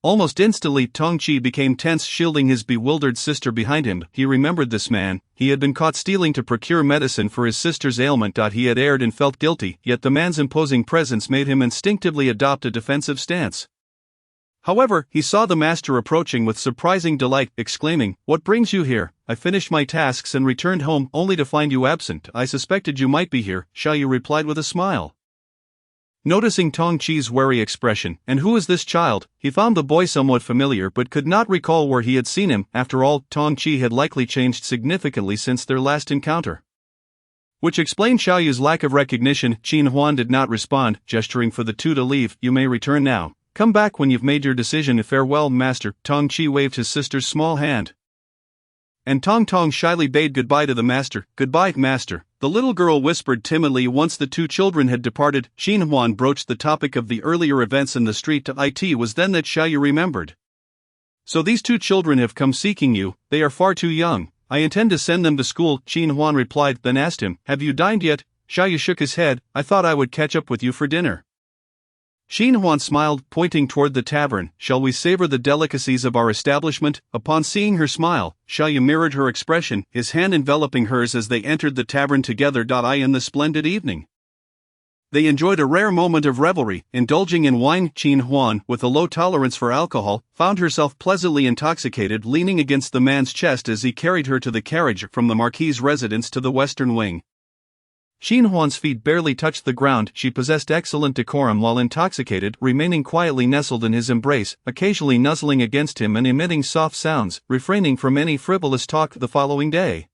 Almost instantly, Tongqi became tense, shielding his bewildered sister behind him. He remembered this man. He had been caught stealing to procure medicine for his sister's ailment. He had erred and felt guilty, yet the man's imposing presence made him instinctively adopt a defensive stance. However, he saw the master approaching with surprising delight, exclaiming, "What brings you here? I finished my tasks and returned home only to find you absent. I suspected you might be here," Xiaoyu replied with a smile. Noticing Tongqi's wary expression, "And who is this child?" he found the boy somewhat familiar but could not recall where he had seen him. After all, Tongqi had likely changed significantly since their last encounter. Which explained Xiaoyu's lack of recognition. Qin Huan did not respond, gesturing for the two to leave. "You may return now. Come back when you've made your decision." "Farewell, master." Tongqi waved his sister's small hand. And Tong shyly bade goodbye to the master. "Goodbye, master," the little girl whispered timidly once the two children had departed. Qin Huan broached the topic of the earlier events in the street. It was then that Xiaoyu remembered. "So these two children have come seeking you. They are far too young." "I intend to send them to school," Qin Huan replied, then asked him, "Have you dined yet?" Xiaoyu shook his head. "I thought I would catch up with you for dinner." Qin Huan smiled, pointing toward the tavern. "Shall we savor the delicacies of our establishment?" Upon seeing her smile, Xiaoyu mirrored her expression, his hand enveloping hers as they entered the tavern together. In the splendid evening, they enjoyed a rare moment of revelry, indulging in wine. Qin Huan, with a low tolerance for alcohol, found herself pleasantly intoxicated, leaning against the man's chest as he carried her to the carriage from the Marquis's residence to the western wing. Qin Huan's feet barely touched the ground. She possessed excellent decorum while intoxicated, remaining quietly nestled in his embrace, occasionally nuzzling against him and emitting soft sounds, refraining from any frivolous talk. The following day,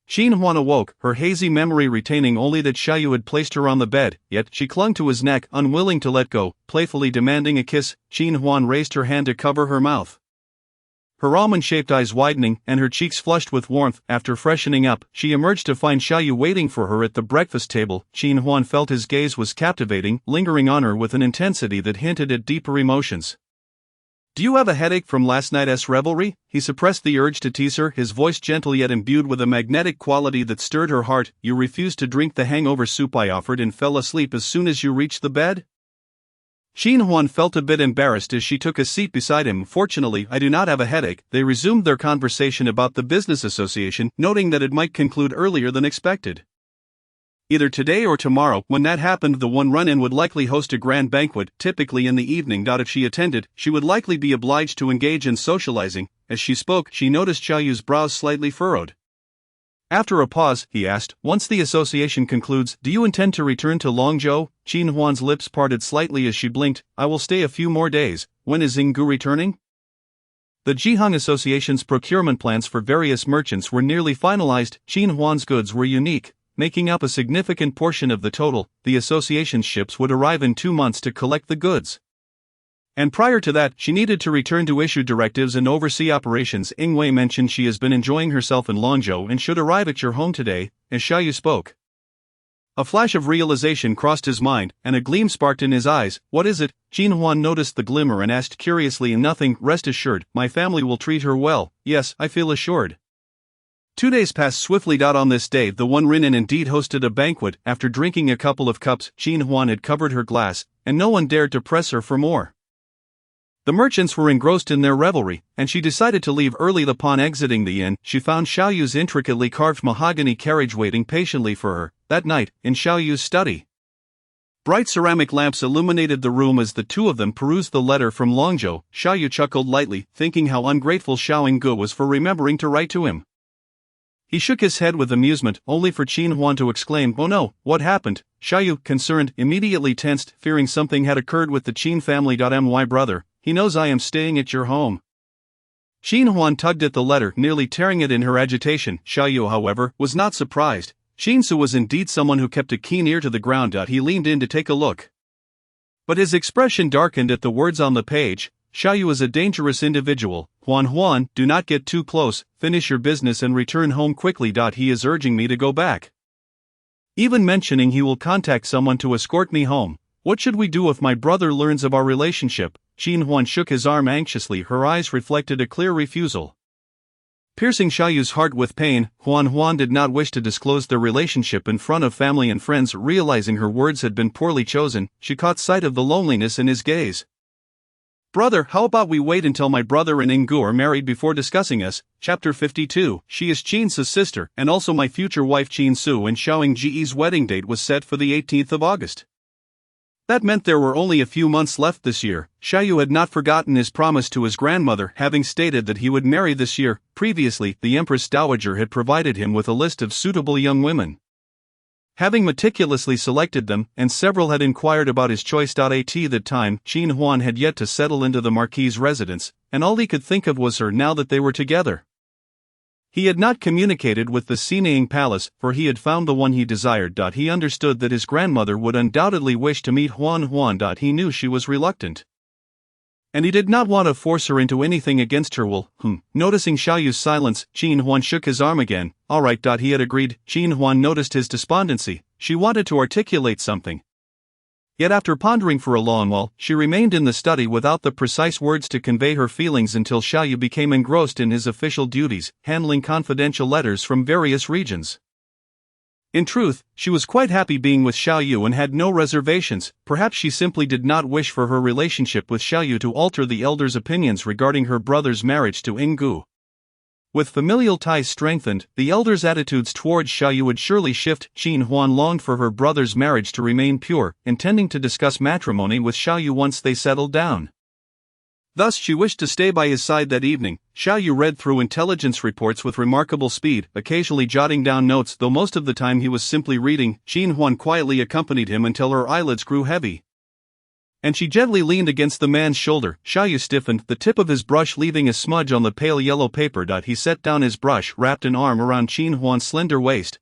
Qin Huan awoke, her hazy memory retaining only that Xiaoyu had placed her on the bed, yet she clung to his neck, unwilling to let go, playfully demanding a kiss. Qin Huan raised her hand to cover her mouth, her almond-shaped eyes widening, and her cheeks flushed with warmth. After freshening up, she emerged to find Xiaoyu waiting for her at the breakfast table. Qin Huan felt his gaze was captivating, lingering on her with an intensity that hinted at deeper emotions. "Do you have a headache from last night's revelry?" He suppressed the urge to tease her, his voice gentle yet imbued with a magnetic quality that stirred her heart. "You refused to drink the hangover soup I offered and fell asleep as soon as you reached the bed?" Qin Huan felt a bit embarrassed as she took a seat beside him. "Fortunately, I do not have a headache." They resumed their conversation about the business association, noting that it might conclude earlier than expected. Either today or tomorrow. When that happened, the one run-in would likely host a grand banquet, typically in the evening. If she attended, she would likely be obliged to engage in socializing. As she spoke, she noticed Xiaoyu's brows slightly furrowed. After a pause, he asked, "Once the association concludes, do you intend to return to Longzhou?" Qin Huan's lips parted slightly as she blinked. "I will stay a few more days." "When is Xinggu returning?" The Jihang Association's procurement plans for various merchants were nearly finalized. Qin Huan's goods were unique, making up a significant portion of the total. The association's ships would arrive in 2 months to collect the goods. And prior to that, she needed to return to issue directives and oversee operations. Yiwei mentioned she has been enjoying herself in Longzhou and should arrive at your home today. As Xiaoyu spoke, a flash of realization crossed his mind, and a gleam sparked in his eyes. "What is it?" Qin Huan noticed the glimmer and asked curiously. "Nothing, rest assured, my family will treat her well." "Yes, I feel assured." 2 days passed swiftly. On this day, the one Rinnin indeed hosted a banquet. After drinking a couple of cups, Qin Huan had covered her glass, and no one dared to press her for more. The merchants were engrossed in their revelry, and she decided to leave early. Upon exiting the inn, she found Xiaoyu's intricately carved mahogany carriage waiting patiently for her. That night, in Xiaoyu's study, bright ceramic lamps illuminated the room as the two of them perused the letter from Longzhou. Xiaoyu chuckled lightly, thinking how ungrateful Xiao Yinggu was for remembering to write to him. He shook his head with amusement, only for Qin Huan to exclaim, "Oh no, what happened?" Xiaoyu, concerned, immediately tensed, fearing something had occurred with the Qin family. My brother, he knows I am staying at your home. Qin Huan tugged at the letter, nearly tearing it in her agitation. Xiaoyu, however, was not surprised. Qinsu was indeed someone who kept a keen ear to the ground. He leaned in to take a look, but his expression darkened at the words on the page. "Xiaoyu is a dangerous individual. Huan, do not get too close, finish your business and return home quickly. He is urging me to go back." even mentioning he will contact someone to escort me home. What should we do if my brother learns of our relationship? Qin Huan shook his arm anxiously, her eyes reflected a clear refusal. Piercing Xiaoyu's heart with pain, Huan did not wish to disclose their relationship in front of family and friends. Realizing her words had been poorly chosen, she caught sight of the loneliness in his gaze. Brother, how about we wait until my brother and Yinggu are married before discussing us? Chapter 52. She is Qin's sister, and also my future wife Qin Su, and Xiao Yingji's wedding date was set for the 18th of August. That meant there were only a few months left this year. Xiaoyu had not forgotten his promise to his grandmother, having stated that he would marry this year. Previously, the Empress Dowager had provided him with a list of suitable young women. Having meticulously selected them, and several had inquired about his choice. At that time, Qin Huan had yet to settle into the Marquis's residence, and all he could think of was her now that they were together. He had not communicated with the Sinaying Palace, for he had found the one he desired. He understood that his grandmother would undoubtedly wish to meet Huan. He knew she was reluctant, and he did not want to force her into anything against her will. Noticing Xiaoyu's silence, Qin Huan shook his arm again. All right. He had agreed. Qin Huan noticed his despondency. She wanted to articulate something. Yet after pondering for a long while, she remained in the study without the precise words to convey her feelings until Xiaoyu became engrossed in his official duties, handling confidential letters from various regions. In truth, she was quite happy being with Xiaoyu and had no reservations. Perhaps she simply did not wish for her relationship with Xiaoyu to alter the elder's opinions regarding her brother's marriage to Yinggu. With familial ties strengthened, the elder's attitudes towards Xiaoyu would surely shift. Qin Huan longed for her brother's marriage to remain pure, intending to discuss matrimony with Xiaoyu once they settled down. Thus she wished to stay by his side that evening. Xiaoyu read through intelligence reports with remarkable speed, occasionally jotting down notes, though most of the time he was simply reading. Qin Huan quietly accompanied him until her eyelids grew heavy, and she gently leaned against the man's shoulder. Xiaoyu stiffened, the tip of his brush leaving a smudge on the pale yellow paper. He set down his brush, wrapped an arm around Qin Huan's slender waist,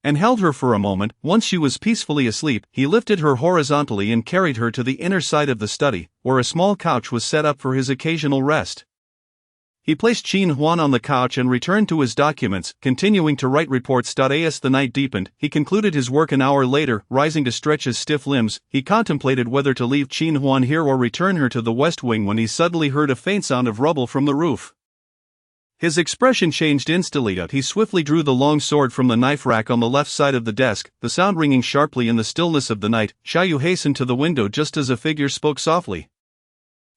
and held her for a moment. Once she was peacefully asleep, he lifted her horizontally and carried her to the inner side of the study, where a small couch was set up for his occasional rest. He placed Qin Huan on the couch and returned to his documents, continuing to write reports. As the night deepened, he concluded his work an hour later. Rising to stretch his stiff limbs, he contemplated whether to leave Qin Huan here or return her to the west wing when he suddenly heard a faint sound of rubble from the roof. His expression changed instantly. He swiftly drew the long sword from the knife rack on the left side of the desk, the sound ringing sharply in the stillness of the night. Xiaoyu hastened to the window just as a figure spoke softly.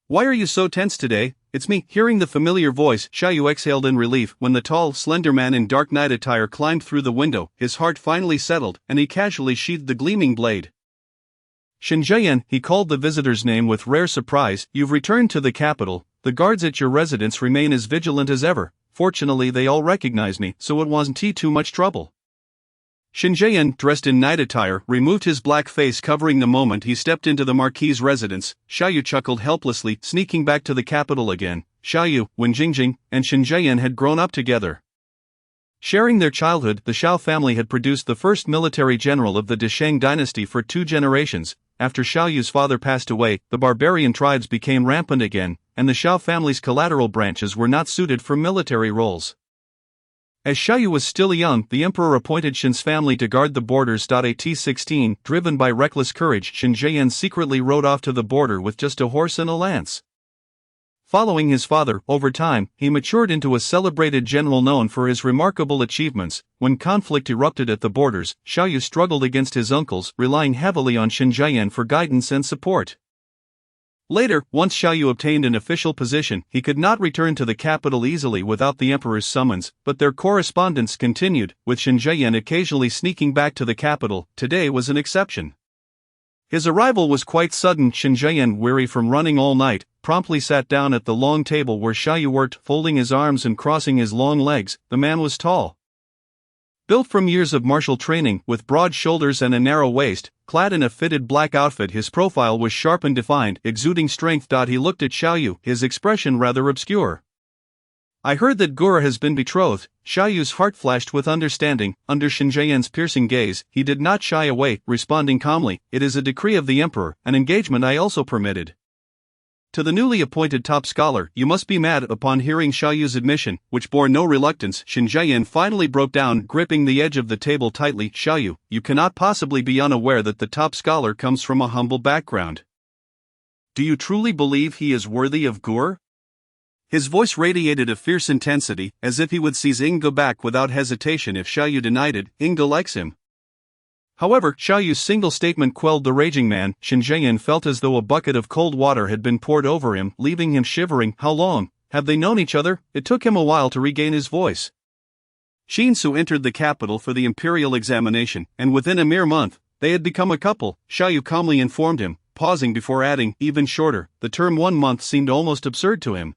"Why are you so tense today?" "It's me." Hearing the familiar voice, Xiaoyu exhaled in relief. When the tall, slender man in dark night attire climbed through the window, his heart finally settled, and he casually sheathed the gleaming blade. "Shen," he called the visitor's name with rare surprise. "You've returned to the capital. The guards at your residence remain as vigilant as ever. Fortunately they all recognize me, so it wasn't too much trouble." Shen, dressed in night attire, removed his black face covering the moment he stepped into the Marquis's residence. Xiaoyu chuckled helplessly, sneaking back to the capital again. Xiaoyu, Wen Jingjing, and Shen had grown up together. Sharing their childhood, the Xiao family had produced the first military general of the Desheng dynasty for 2 generations. After Xiaoyu's father passed away, the barbarian tribes became rampant again, and the Xiao family's collateral branches were not suited for military roles. As Xiaoyu was still young, the emperor appointed Shen's family to guard the borders. At 16, driven by reckless courage, Shen secretly rode off to the border with just a horse and a lance. Following his father, over time, he matured into a celebrated general known for his remarkable achievements. When conflict erupted at the borders, Xiaoyu struggled against his uncles, relying heavily on Shen for guidance and support. Later, once Xiaoyu obtained an official position, he could not return to the capital easily without the emperor's summons, but their correspondence continued, with Shen occasionally sneaking back to the capital. Today was an exception. His arrival was quite sudden. Shen, weary from running all night, promptly sat down at the long table where Xiaoyu worked, folding his arms and crossing his long legs. The man was tall, built from years of martial training, with broad shoulders and a narrow waist. Clad in a fitted black outfit, his profile was sharp and defined, exuding strength. He looked at Xiaoyu, his expression rather obscure. "I heard that Gura has been betrothed." Xiaoyu's heart flashed with understanding. Under Shen piercing gaze, he did not shy away, responding calmly, "It is a decree of the emperor, an engagement I also permitted." To the newly appointed top scholar, you must be mad. Upon hearing Xiaoyu's admission, which bore no reluctance, Shen Zheyan finally broke down, gripping the edge of the table tightly. Xiaoyu, you cannot possibly be unaware that the top scholar comes from a humble background. Do you truly believe he is worthy of Gur? His voice radiated a fierce intensity, as if he would seize Inga back without hesitation if Xiaoyu denied it. Inga likes him. However, Xiaoyu's single statement quelled the raging man. Shen Zheyan felt as though a bucket of cold water had been poured over him, leaving him shivering. How long have they known each other? It took him a while to regain his voice. Shinsu entered the capital for the imperial examination, and within a mere month, they had become a couple, Xiaoyu calmly informed him, pausing before adding, even shorter. The term 1 month seemed almost absurd to him.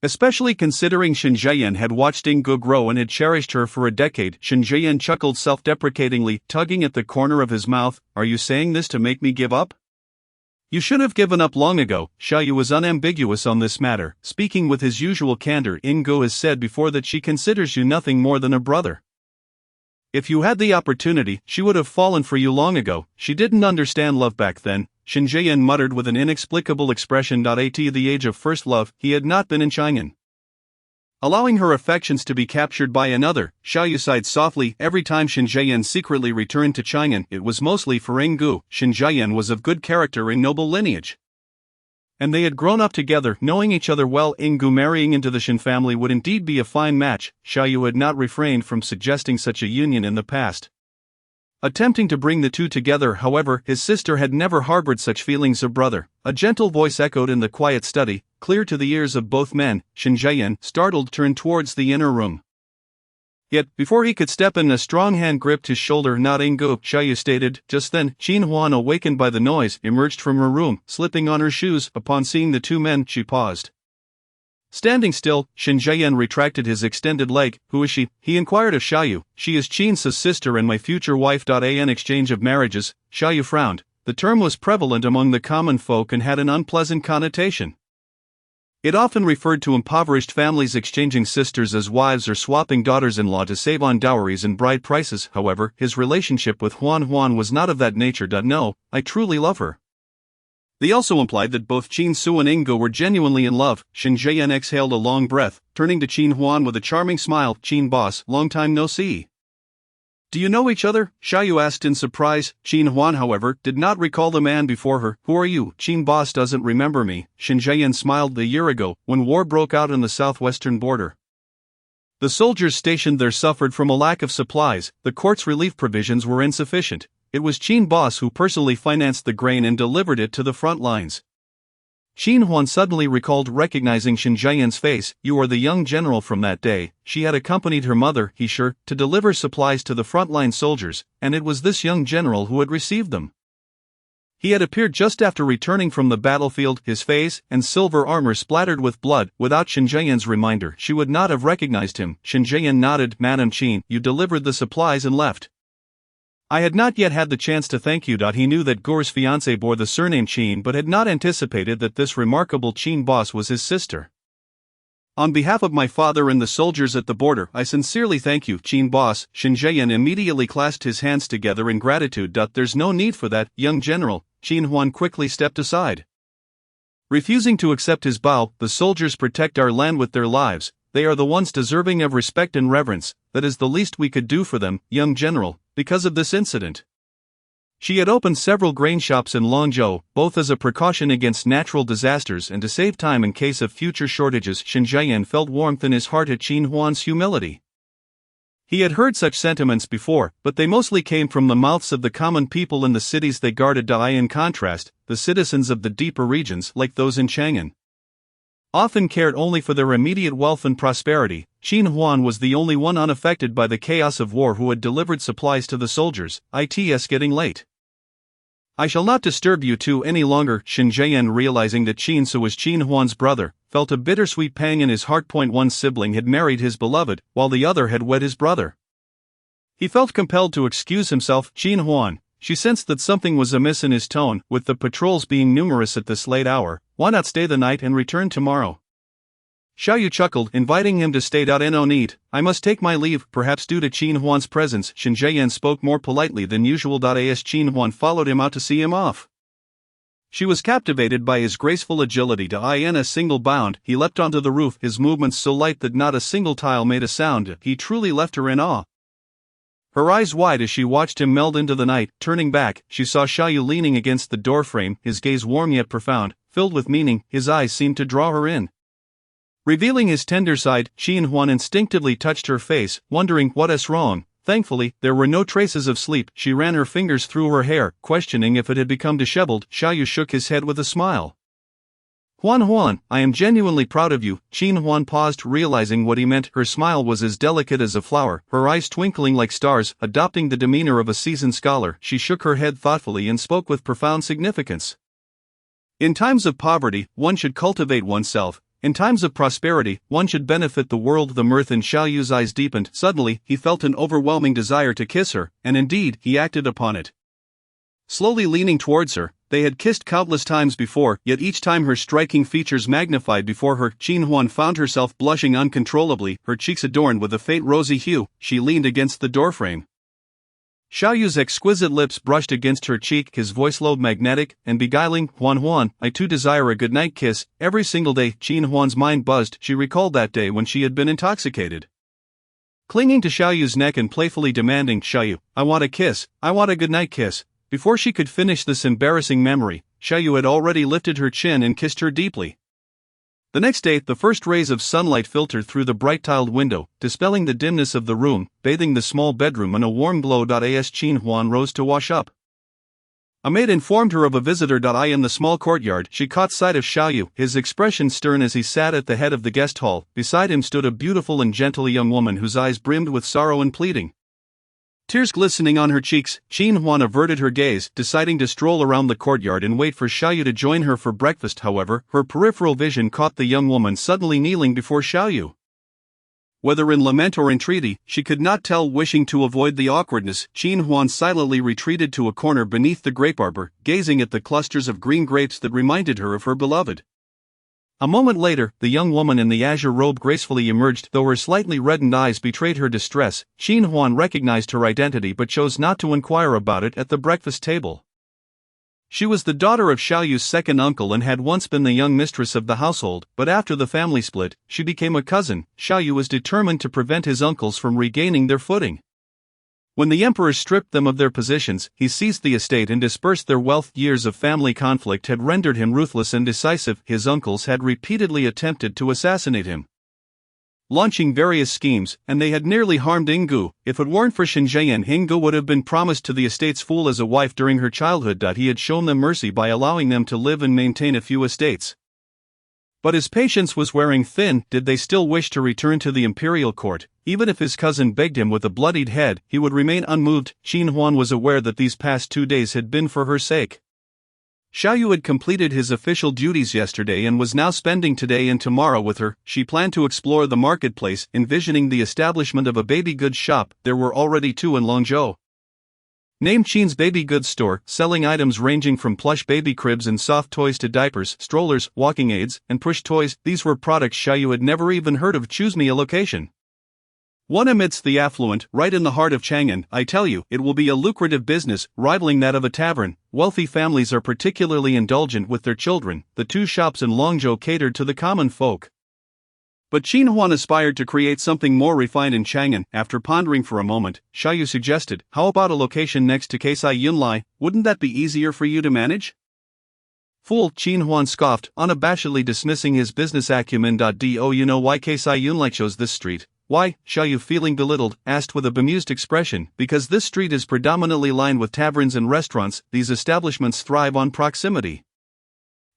Especially considering Shen Zheyan had watched Inga grow and had cherished her for a decade. Shen Zheyan chuckled self-deprecatingly, tugging at the corner of his mouth. Are you saying this to make me give up? You should have given up long ago. Xiaoyu was unambiguous on this matter, speaking with his usual candor. Inga has said before that she considers you nothing more than a brother. If you had the opportunity, she would have fallen for you long ago. She didn't understand love back then. Shen Zheyan muttered with an inexplicable expression. At the age of first love, he had not been in Chang'an. Allowing her affections to be captured by another, Xiaoyu sighed softly. Every time Shen Zheyan secretly returned to Chang'an, it was mostly for Ingu. Shen Zheyan was of good character and noble lineage, and they had grown up together, knowing each other well. Ingu marrying into the Shen family would indeed be a fine match. Xiaoyu had not refrained from suggesting such a union in the past, attempting to bring the two together. However, his sister had never harbored such feelings of brother. A gentle voice echoed in the quiet study, clear to the ears of both men. Shen Zheyan, startled, turned towards the inner room. Yet, before he could step in, a strong hand gripped his shoulder. Not Ingu, Xiaoyu stated. Just then, Qin Huan, awakened by the noise, emerged from her room, slipping on her shoes. Upon seeing the two men, she paused. Standing still, Shen Zheyan retracted his extended leg. Who is she? He inquired of Xiaoyu. She is Qin's sister and my future wife. An exchange of marriages. Xiaoyu frowned. The term was prevalent among the common folk and had an unpleasant connotation. It often referred to impoverished families exchanging sisters as wives or swapping daughters-in-law to save on dowries and bride prices. However, his relationship with Huan was not of that nature. No, I truly love her. They also implied that both Qin Su and Inga were genuinely in love. Shen Zheyan exhaled a long breath, turning to Qin Huan with a charming smile. Qin boss, long time no see. Do you know each other? Xiaoyu asked in surprise. Qin Huan, however, did not recall the man before her. Who are you? Qin boss doesn't remember me. Shen Zheyan smiled. A year ago, when war broke out on the southwestern border, the soldiers stationed there suffered from a lack of supplies. The court's relief provisions were insufficient. It was Qin boss who personally financed the grain and delivered it to the front lines. Qin Huan suddenly recalled, recognizing Shen Zheyan's face. You are the young general from that day. She had accompanied her mother, he sure, to deliver supplies to the frontline soldiers, and it was this young general who had received them. He had appeared just after returning from the battlefield, his face and silver armor splattered with blood. Without Shen Zheyan's reminder, she would not have recognized him. Shen Zheyan nodded. Madam Qin, you delivered the supplies and left. I had not yet had the chance to thank you. He knew that Gur's fiancée bore the surname Qin but had not anticipated that this remarkable Qin boss was his sister. On behalf of my father and the soldiers at the border, I sincerely thank you, Qin boss. Shen Zheyan immediately clasped his hands together in gratitude. There's no need for that, young general. Qin Huan quickly stepped aside, refusing to accept his bow. The soldiers protect our land with their lives. They are the ones deserving of respect and reverence. That is the least we could do for them, young general. Because of this incident, she had opened several grain shops in Longzhou, both as a precaution against natural disasters and to save time in case of future shortages. Shen Zheyan felt warmth in his heart at Qin Huan's humility. He had heard such sentiments before, but they mostly came from the mouths of the common people in the cities they guarded. In contrast, the citizens of the deeper regions, like those in Chang'an, often cared only for their immediate wealth and prosperity. Qin Huan was the only one unaffected by the chaos of war who had delivered supplies to the soldiers. It's getting late. I shall not disturb you two any longer. Shen Zheyan, realizing that Qin Su was Qin Huan's brother, felt a bittersweet pang in his heart. One sibling had married his beloved, while the other had wed his brother. He felt compelled to excuse himself. Qin Huan, she sensed that something was amiss in his tone. With the patrols being numerous at this late hour, why not stay the night and return tomorrow? Xiaoyu chuckled, inviting him to stay. No need, I must take my leave. Perhaps due to Qin Huan's presence, Shen Zheyan spoke more politely than usual. As Qin Huan followed him out to see him off, She was captivated by his graceful agility. In a single bound, he leapt onto the roof, his movements so light that not a single tile made a sound. He truly left her in awe. Her eyes wide as she watched him meld into the night. Turning back, she saw Xiaoyu leaning against the doorframe, his gaze warm yet profound, filled with meaning. His eyes seemed to draw her in. Revealing his tender side, Qin Huan instinctively touched her face, wondering what's wrong. Thankfully, there were no traces of sleep. She ran her fingers through her hair, questioning if it had become disheveled. Xiaoyu shook his head with a smile. Huan, I am genuinely proud of you." Qin Huan paused, realizing what he meant. Her smile was as delicate as a flower, her eyes twinkling like stars. Adopting the demeanor of a seasoned scholar, she shook her head thoughtfully and spoke with profound significance. "In times of poverty, one should cultivate oneself. In times of prosperity, one should benefit the world." The mirth in Xiaoyu's eyes deepened. Suddenly, he felt an overwhelming desire to kiss her, and indeed, he acted upon it. Slowly leaning towards her, they had kissed countless times before, yet each time her striking features magnified before her. Qin Huan found herself blushing uncontrollably, her cheeks adorned with a faint rosy hue. She leaned against the doorframe. Xiaoyu's exquisite lips brushed against her cheek, his voice low, magnetic, and beguiling. Huan, I too desire a goodnight kiss, every single day." Qin Huan's mind buzzed. She recalled that day when she had been intoxicated. Clinging to Xiaoyu's neck and playfully demanding, "Xiaoyu, I want a kiss, I want a goodnight kiss." Before she could finish this embarrassing memory, Xiaoyu had already lifted her chin and kissed her deeply. The next day, the first rays of sunlight filtered through the bright tiled window, dispelling the dimness of the room, bathing the small bedroom in a warm glow. As Qin Huan rose to wash up, a maid informed her of a visitor. In the small courtyard, she caught sight of Xiaoyu, his expression stern as he sat at the head of the guest hall. Beside him stood a beautiful and gentle young woman whose eyes brimmed with sorrow and pleading. Tears glistening on her cheeks, Qin Huan averted her gaze, deciding to stroll around the courtyard and wait for Xiaoyu to join her for breakfast. However, her peripheral vision caught the young woman suddenly kneeling before Xiaoyu. Whether in lament or entreaty, she could not tell. Wishing to avoid the awkwardness, Qin Huan silently retreated to a corner beneath the grape arbor, gazing at the clusters of green grapes that reminded her of her beloved. A moment later, the young woman in the azure robe gracefully emerged. Though her slightly reddened eyes betrayed her distress, Qin Huan recognized her identity but chose not to inquire about it at the breakfast table. She was the daughter of Xiaoyu's second uncle and had once been the young mistress of the household, but after the family split, she became a cousin. Xiaoyu was determined to prevent his uncles from regaining their footing. When the emperor stripped them of their positions, he seized the estate and dispersed their wealth. Years of family conflict had rendered him ruthless and decisive. His uncles had repeatedly attempted to assassinate him, launching various schemes, and they had nearly harmed Yinggu. If it weren't for Shenjian, Yinggu would have been promised to the estate's fool as a wife during her childhood. He had shown them mercy by allowing them to live and maintain a few estates. But his patience was wearing thin. Did they still wish to return to the imperial court? Even if his cousin begged him with a bloodied head, he would remain unmoved. Qin Huan was aware that these past 2 days had been for her sake. Xiaoyu had completed his official duties yesterday and was now spending today and tomorrow with her. She planned to explore the marketplace, envisioning the establishment of a baby goods shop. There were already 2 in Longzhou. Named Qin's Baby Goods Store, selling items ranging from plush baby cribs and soft toys to diapers, strollers, walking aids, and push toys. These were products Xiaoyu had never even heard of. Choose me a location. One amidst the affluent, right in the heart of Chang'an. I tell you, it will be a lucrative business, rivaling that of a tavern. Wealthy families are particularly indulgent with their children. The 2 shops in Longzhou catered to the common folk. But Qin Huan aspired to create something more refined in Chang'an. After pondering for a moment, Xiaoyu suggested, "How about a location next to Keisai Yunlai? Wouldn't that be easier for you to manage?" "Fool," Qin Huan scoffed, unabashedly dismissing his business acumen. Do you know why Keisai Yunlai chose this street? "Why?" Xiaoyu, feeling belittled, asked with a bemused expression. "Because this street is predominantly lined with taverns and restaurants. These establishments thrive on proximity.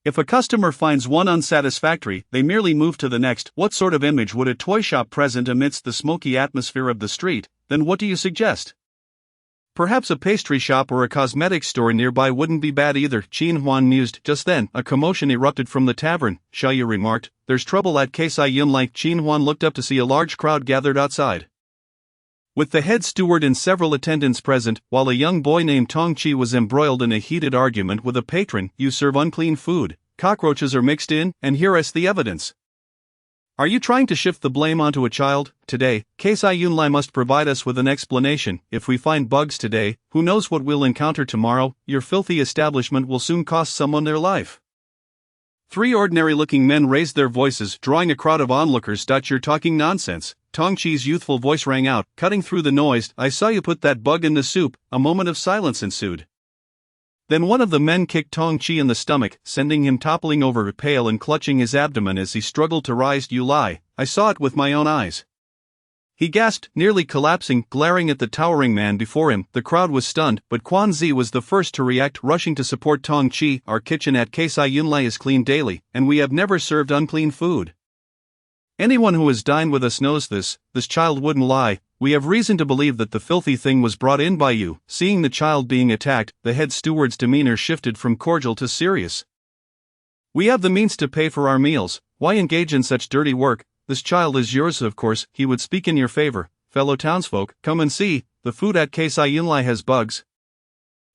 If a customer finds one unsatisfactory, they merely move to the next." "What sort of image would a toy shop present amidst the smoky atmosphere of the street? Then what do you suggest?" "Perhaps a pastry shop or a cosmetics store nearby wouldn't be bad either," Qin Huan mused. Just then, a commotion erupted from the tavern. Xiaoyu remarked, "There's trouble at Keisai Yunlai." Qin Huan looked up to see a large crowd gathered outside, with the head steward and several attendants present, while a young boy named Tong Chi was embroiled in a heated argument with a patron. "You serve unclean food, cockroaches are mixed in, and here is the evidence." Are you trying to shift the blame onto a child? Today, Keisai Yunlai must provide us with an explanation. If we find bugs today, who knows what we'll encounter tomorrow? Your filthy establishment will soon cost someone their life. 3 ordinary-looking men raised their voices, drawing a crowd of onlookers. You're talking nonsense. Tong Chi's youthful voice rang out, cutting through the noise. I saw you put that bug in the soup. A moment of silence ensued. Then one of the men kicked Tong Chi in the stomach, sending him toppling over, pale and clutching his abdomen as he struggled to rise. You lie, I saw it with my own eyes. He gasped, nearly collapsing, glaring at the towering man before him. The crowd was stunned, but Quan Zi was the first to react, rushing to support Tong Chi. Our kitchen at Keisai Yunlai is cleaned daily, and we have never served unclean food. Anyone who has dined with us knows this. This child wouldn't lie. We have reason to believe that the filthy thing was brought in by you. Seeing the child being attacked, the head steward's demeanor shifted from cordial to serious. We have the means to pay for our meals. Why engage in such dirty work? This child is yours, of course. He would speak in your favor. Fellow townsfolk, come and see. The food at Keisai Yunlai has bugs.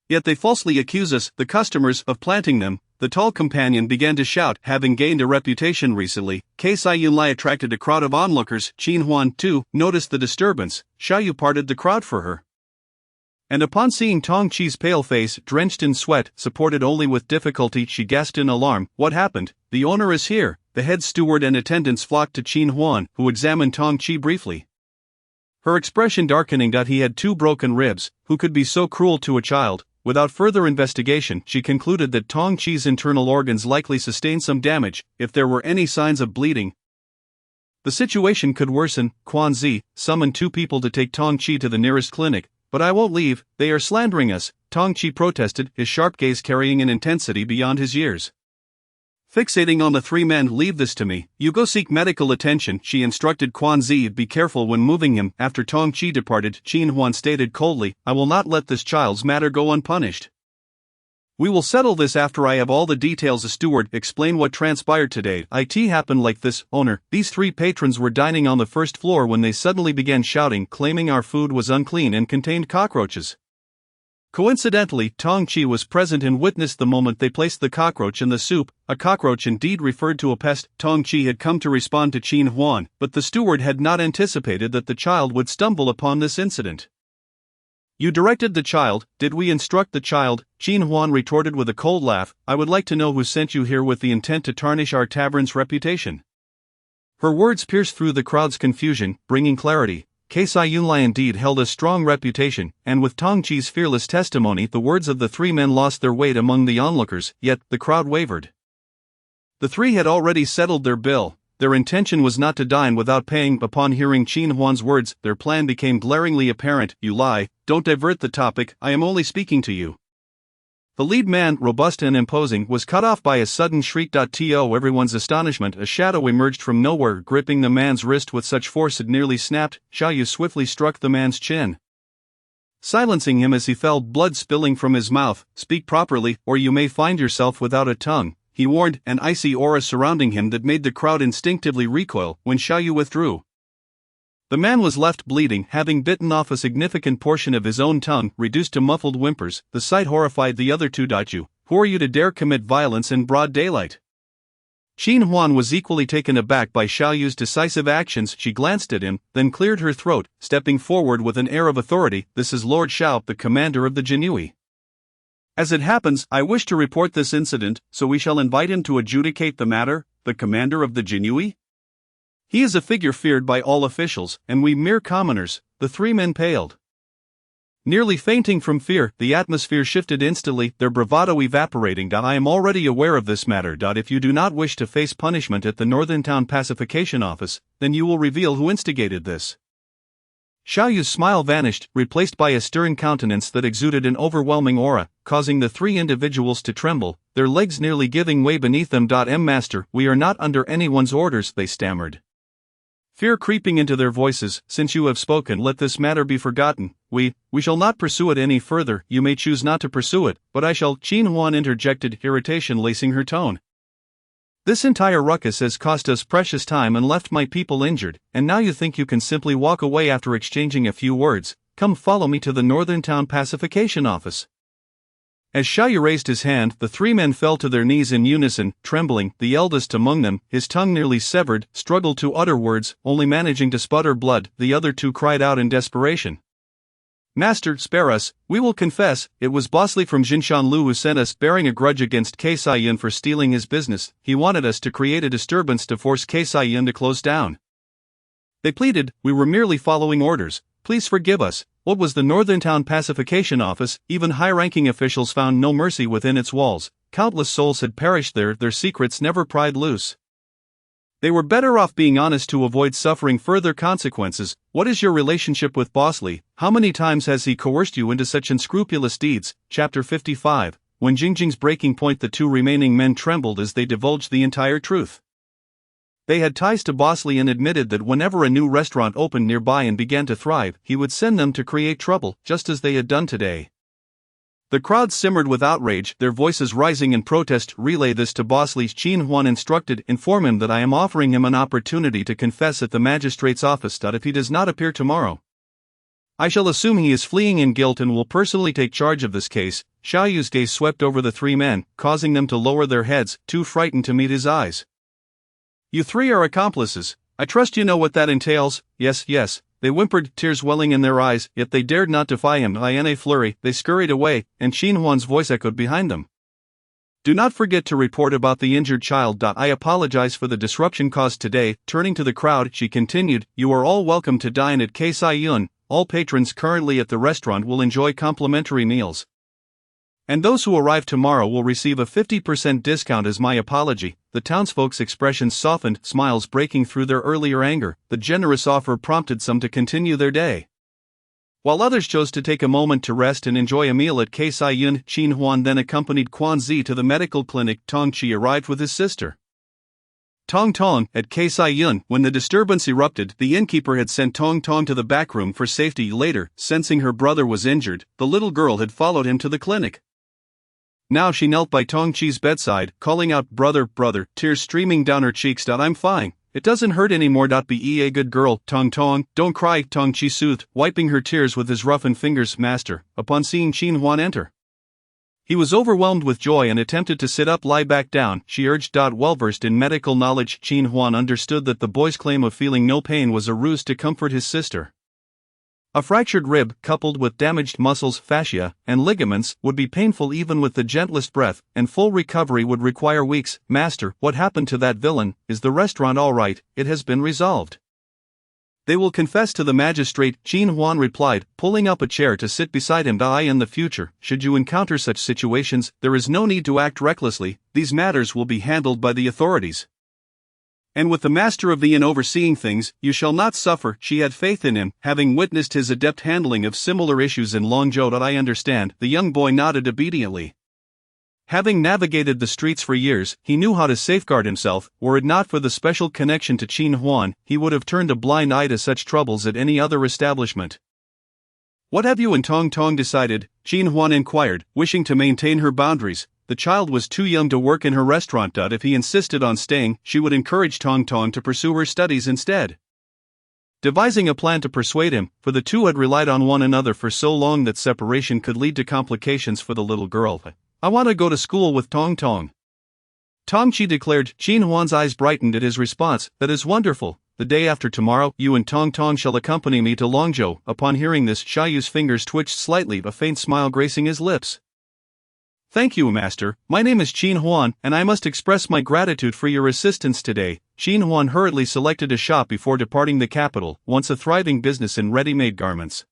Yet they falsely accuse us, the customers, of planting them. The tall companion began to shout. Having gained a reputation recently, Keisai Yunlai attracted a crowd of onlookers. Qin Huan, too, noticed the disturbance. Xiaoyu parted the crowd for her. And upon seeing Tong Chi's pale face, drenched in sweat, supported only with difficulty, she gasped in alarm. What happened? The owner is here. The head steward and attendants flocked to Qin Huan, who examined Tong Chi briefly. Her expression darkening. He had 2 broken ribs. Who could be so cruel to a child? Without further investigation, she concluded that Tong Chi's internal organs likely sustained some damage. If there were any signs of bleeding, the situation could worsen. Quan Zi summoned 2 people to take Tong Chi to the nearest clinic. But I won't leave, they are slandering us, Tong Chi protested, his sharp gaze carrying an intensity beyond his years. Fixating on the 3 men. Leave this to me. You go seek medical attention, she instructed Quan Zi. Be careful when moving him. After Tong Chi departed, Qin Huan stated coldly, I will not let this child's matter go unpunished. We will settle this after I have all the details. A steward explained what transpired today. It happened like this, owner. These 3 patrons were dining on the first floor when they suddenly began shouting, claiming our food was unclean and contained cockroaches. Coincidentally, Tong Chi was present and witnessed the moment they placed the cockroach in the soup. A cockroach indeed referred to a pest. Tong Chi had come to respond to Qin Huan, but the steward had not anticipated that the child would stumble upon this incident. You directed the child, did we instruct the child? Qin Huan retorted with a cold laugh. I would like to know who sent you here with the intent to tarnish our tavern's reputation. Her words pierced through the crowd's confusion, bringing clarity. Keisai Yunlai indeed held a strong reputation, and with Tong Chi's fearless testimony, the words of the 3 men lost their weight among the onlookers, yet the crowd wavered. The 3 had already settled their bill. Their intention was not to dine without paying. Upon hearing Qin Huan's words, their plan became glaringly apparent. You lie, don't divert the topic, I am only speaking to you. The lead man, robust and imposing, was cut off by a sudden shriek. To everyone's astonishment, a shadow emerged from nowhere, gripping the man's wrist with such force it nearly snapped. Xiaoyu swiftly struck the man's chin, silencing him as he fell, blood spilling from his mouth. Speak properly, or you may find yourself without a tongue, he warned, an icy aura surrounding him that made the crowd instinctively recoil. When Xiaoyu withdrew, the man was left bleeding, having bitten off a significant portion of his own tongue, reduced to muffled whimpers. The sight horrified the other 2. Who are you to dare commit violence in broad daylight? Qin Huan was equally taken aback by Xiaoyu's decisive actions. She glanced at him, then cleared her throat, stepping forward with an air of authority. This is Lord Xiao, the commander of the Jin Yiwei. As it happens, I wish to report this incident, so we shall invite him to adjudicate the matter. The commander of the Jin Yiwei? He is a figure feared by all officials, and we mere commoners. The 3 men paled, nearly fainting from fear. The atmosphere shifted instantly, their bravado evaporating. I am already aware of this matter. If you do not wish to face punishment at the Northern Town Pacification Office, then you will reveal who instigated this. Xiaoyu's smile vanished, replaced by a stern countenance that exuded an overwhelming aura, causing the 3 individuals to tremble, their legs nearly giving way beneath them. Master, we are not under anyone's orders, they stammered, fear creeping into their voices. Since you have spoken, let this matter be forgotten. We shall not pursue it any further. You may choose not to pursue it, but I shall. Qin Huan interjected, irritation lacing her tone. This entire ruckus has cost us precious time and left my people injured, and now you think you can simply walk away after exchanging a few words. Come follow me to the Northern Town Pacification Office. As Xiaoyu raised his hand, the three men fell to their knees in unison, trembling. The eldest among them, his tongue nearly severed, struggled to utter words, only managing to sputter blood. The other two cried out in desperation. "Master, spare us, we will confess, it was Bosley from Jinshanlu who sent us, bearing a grudge against Kaisai-yun for stealing his business. He wanted us to create a disturbance to force Kaisai-yun to close down. They pleaded, we were merely following orders, please forgive us." What was the Northern Town Pacification Office? Even high-ranking officials found no mercy within its walls. Countless souls had perished there, their secrets never pried loose. They were better off being honest to avoid suffering further consequences. What is your relationship with Bosley? How many times has he coerced you into such unscrupulous deeds? Chapter 55. When Jingjing's breaking point, the two remaining men trembled as they divulged the entire truth. They had ties to Bosley and admitted that whenever a new restaurant opened nearby and began to thrive, he would send them to create trouble, just as they had done today. The crowd simmered with outrage, their voices rising in protest. Relay this to Bosley. Qin Huan instructed. Inform him that I am offering him an opportunity to confess at the magistrate's office. If he does not appear tomorrow, I shall assume he is fleeing in guilt and will personally take charge of this case. Xiaoyu's gaze swept over the three men, causing them to lower their heads, too frightened to meet his eyes. You three are accomplices. I trust you know what that entails. Yes, yes, they whimpered, tears welling in their eyes, yet they dared not defy him. In a flurry, they scurried away, and Qin Huan's voice echoed behind them. Do not forget to report about the injured child. I apologize for the disruption caused today. Turning to the crowd, she continued, you are all welcome to dine at Kaisai-yun. All patrons currently at the restaurant will enjoy complimentary meals. And those who arrive tomorrow will receive a 50% discount as my apology. The townsfolk's expressions softened, smiles breaking through their earlier anger. The generous offer prompted some to continue their day, while others chose to take a moment to rest and enjoy a meal at Kaisai-yun. Qin Huan then accompanied Quan Zi to the medical clinic. Tong Chi arrived with his sister Tong Tong at Kaisai-yun. When the disturbance erupted, the innkeeper had sent Tong Tong to the back room for safety. Later, sensing her brother was injured, the little girl had followed him to the clinic. Now she knelt by Tong Chi's bedside, calling out, brother, brother, tears streaming down her cheeks. I'm fine. It doesn't hurt anymore. Be a good girl, Tong Tong, don't cry, Tong Chi soothed, wiping her tears with his roughened fingers. Master, upon seeing Qin Huan enter, he was overwhelmed with joy and attempted to sit up. Lie back down, she urged. Well versed in medical knowledge, Qin Huan understood that the boy's claim of feeling no pain was a ruse to comfort his sister. A fractured rib, coupled with damaged muscles, fascia, and ligaments, would be painful even with the gentlest breath, and full recovery would require weeks. Master, what happened to that villain? Is the restaurant all right? It has been resolved. They will confess to the magistrate, Qin Huan replied, pulling up a chair to sit beside him. In the future, should you encounter such situations, there is no need to act recklessly. These matters will be handled by the authorities. And with the master of the inn overseeing things, you shall not suffer. She had faith in him, having witnessed his adept handling of similar issues in Longzhou. I understand. The young boy nodded obediently. Having navigated the streets for years, he knew how to safeguard himself. Were it not for the special connection to Qin Huan, he would have turned a blind eye to such troubles at any other establishment. What have you and Tong Tong decided? Qin Huan inquired, wishing to maintain her boundaries. The child was too young to work in her restaurant. If he insisted on staying, she would encourage Tong Tong to pursue her studies instead. Devising a plan to persuade him, for the two had relied on one another for so long that separation could lead to complications for the little girl. I want to go to school with Tong Tong, Tong Chi declared. Qin Huan's eyes brightened at his response. That is wonderful. The day after tomorrow, you and Tong Tong shall accompany me to Longzhou. Upon hearing this, Xiaoyu's fingers twitched slightly, a faint smile gracing his lips. Thank you, master. My name is Qin Huan, and I must express my gratitude for your assistance today. Qin Huan hurriedly selected a shop before departing the capital, once a thriving business in ready-made garments.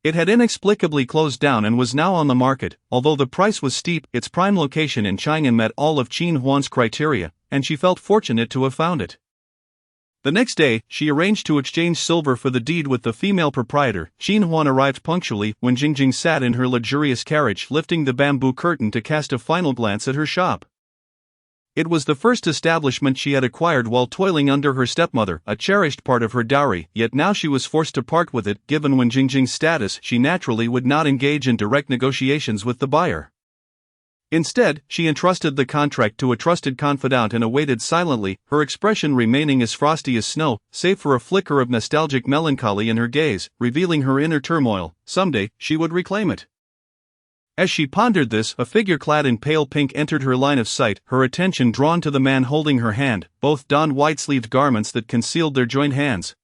It had inexplicably closed down and was now on the market. Although the price was steep, its prime location in Chang'an met all of Qin Huan's criteria, and she felt fortunate to have found it. The next day, she arranged to exchange silver for the deed with the female proprietor. Qin Huan arrived punctually when Jingjing sat in her luxurious carriage, lifting the bamboo curtain to cast a final glance at her shop. It was the first establishment she had acquired while toiling under her stepmother, a cherished part of her dowry, yet now she was forced to part with it. Given Wen Jingjing's status, she naturally would not engage in direct negotiations with the buyer. Instead, she entrusted the contract to a trusted confidant and awaited silently, her expression remaining as frosty as snow, save for a flicker of nostalgic melancholy in her gaze, revealing her inner turmoil. Someday, she would reclaim it. As she pondered this, a figure clad in pale pink entered her line of sight, her attention drawn to the man holding her hand. Both donned white-sleeved garments that concealed their joined hands,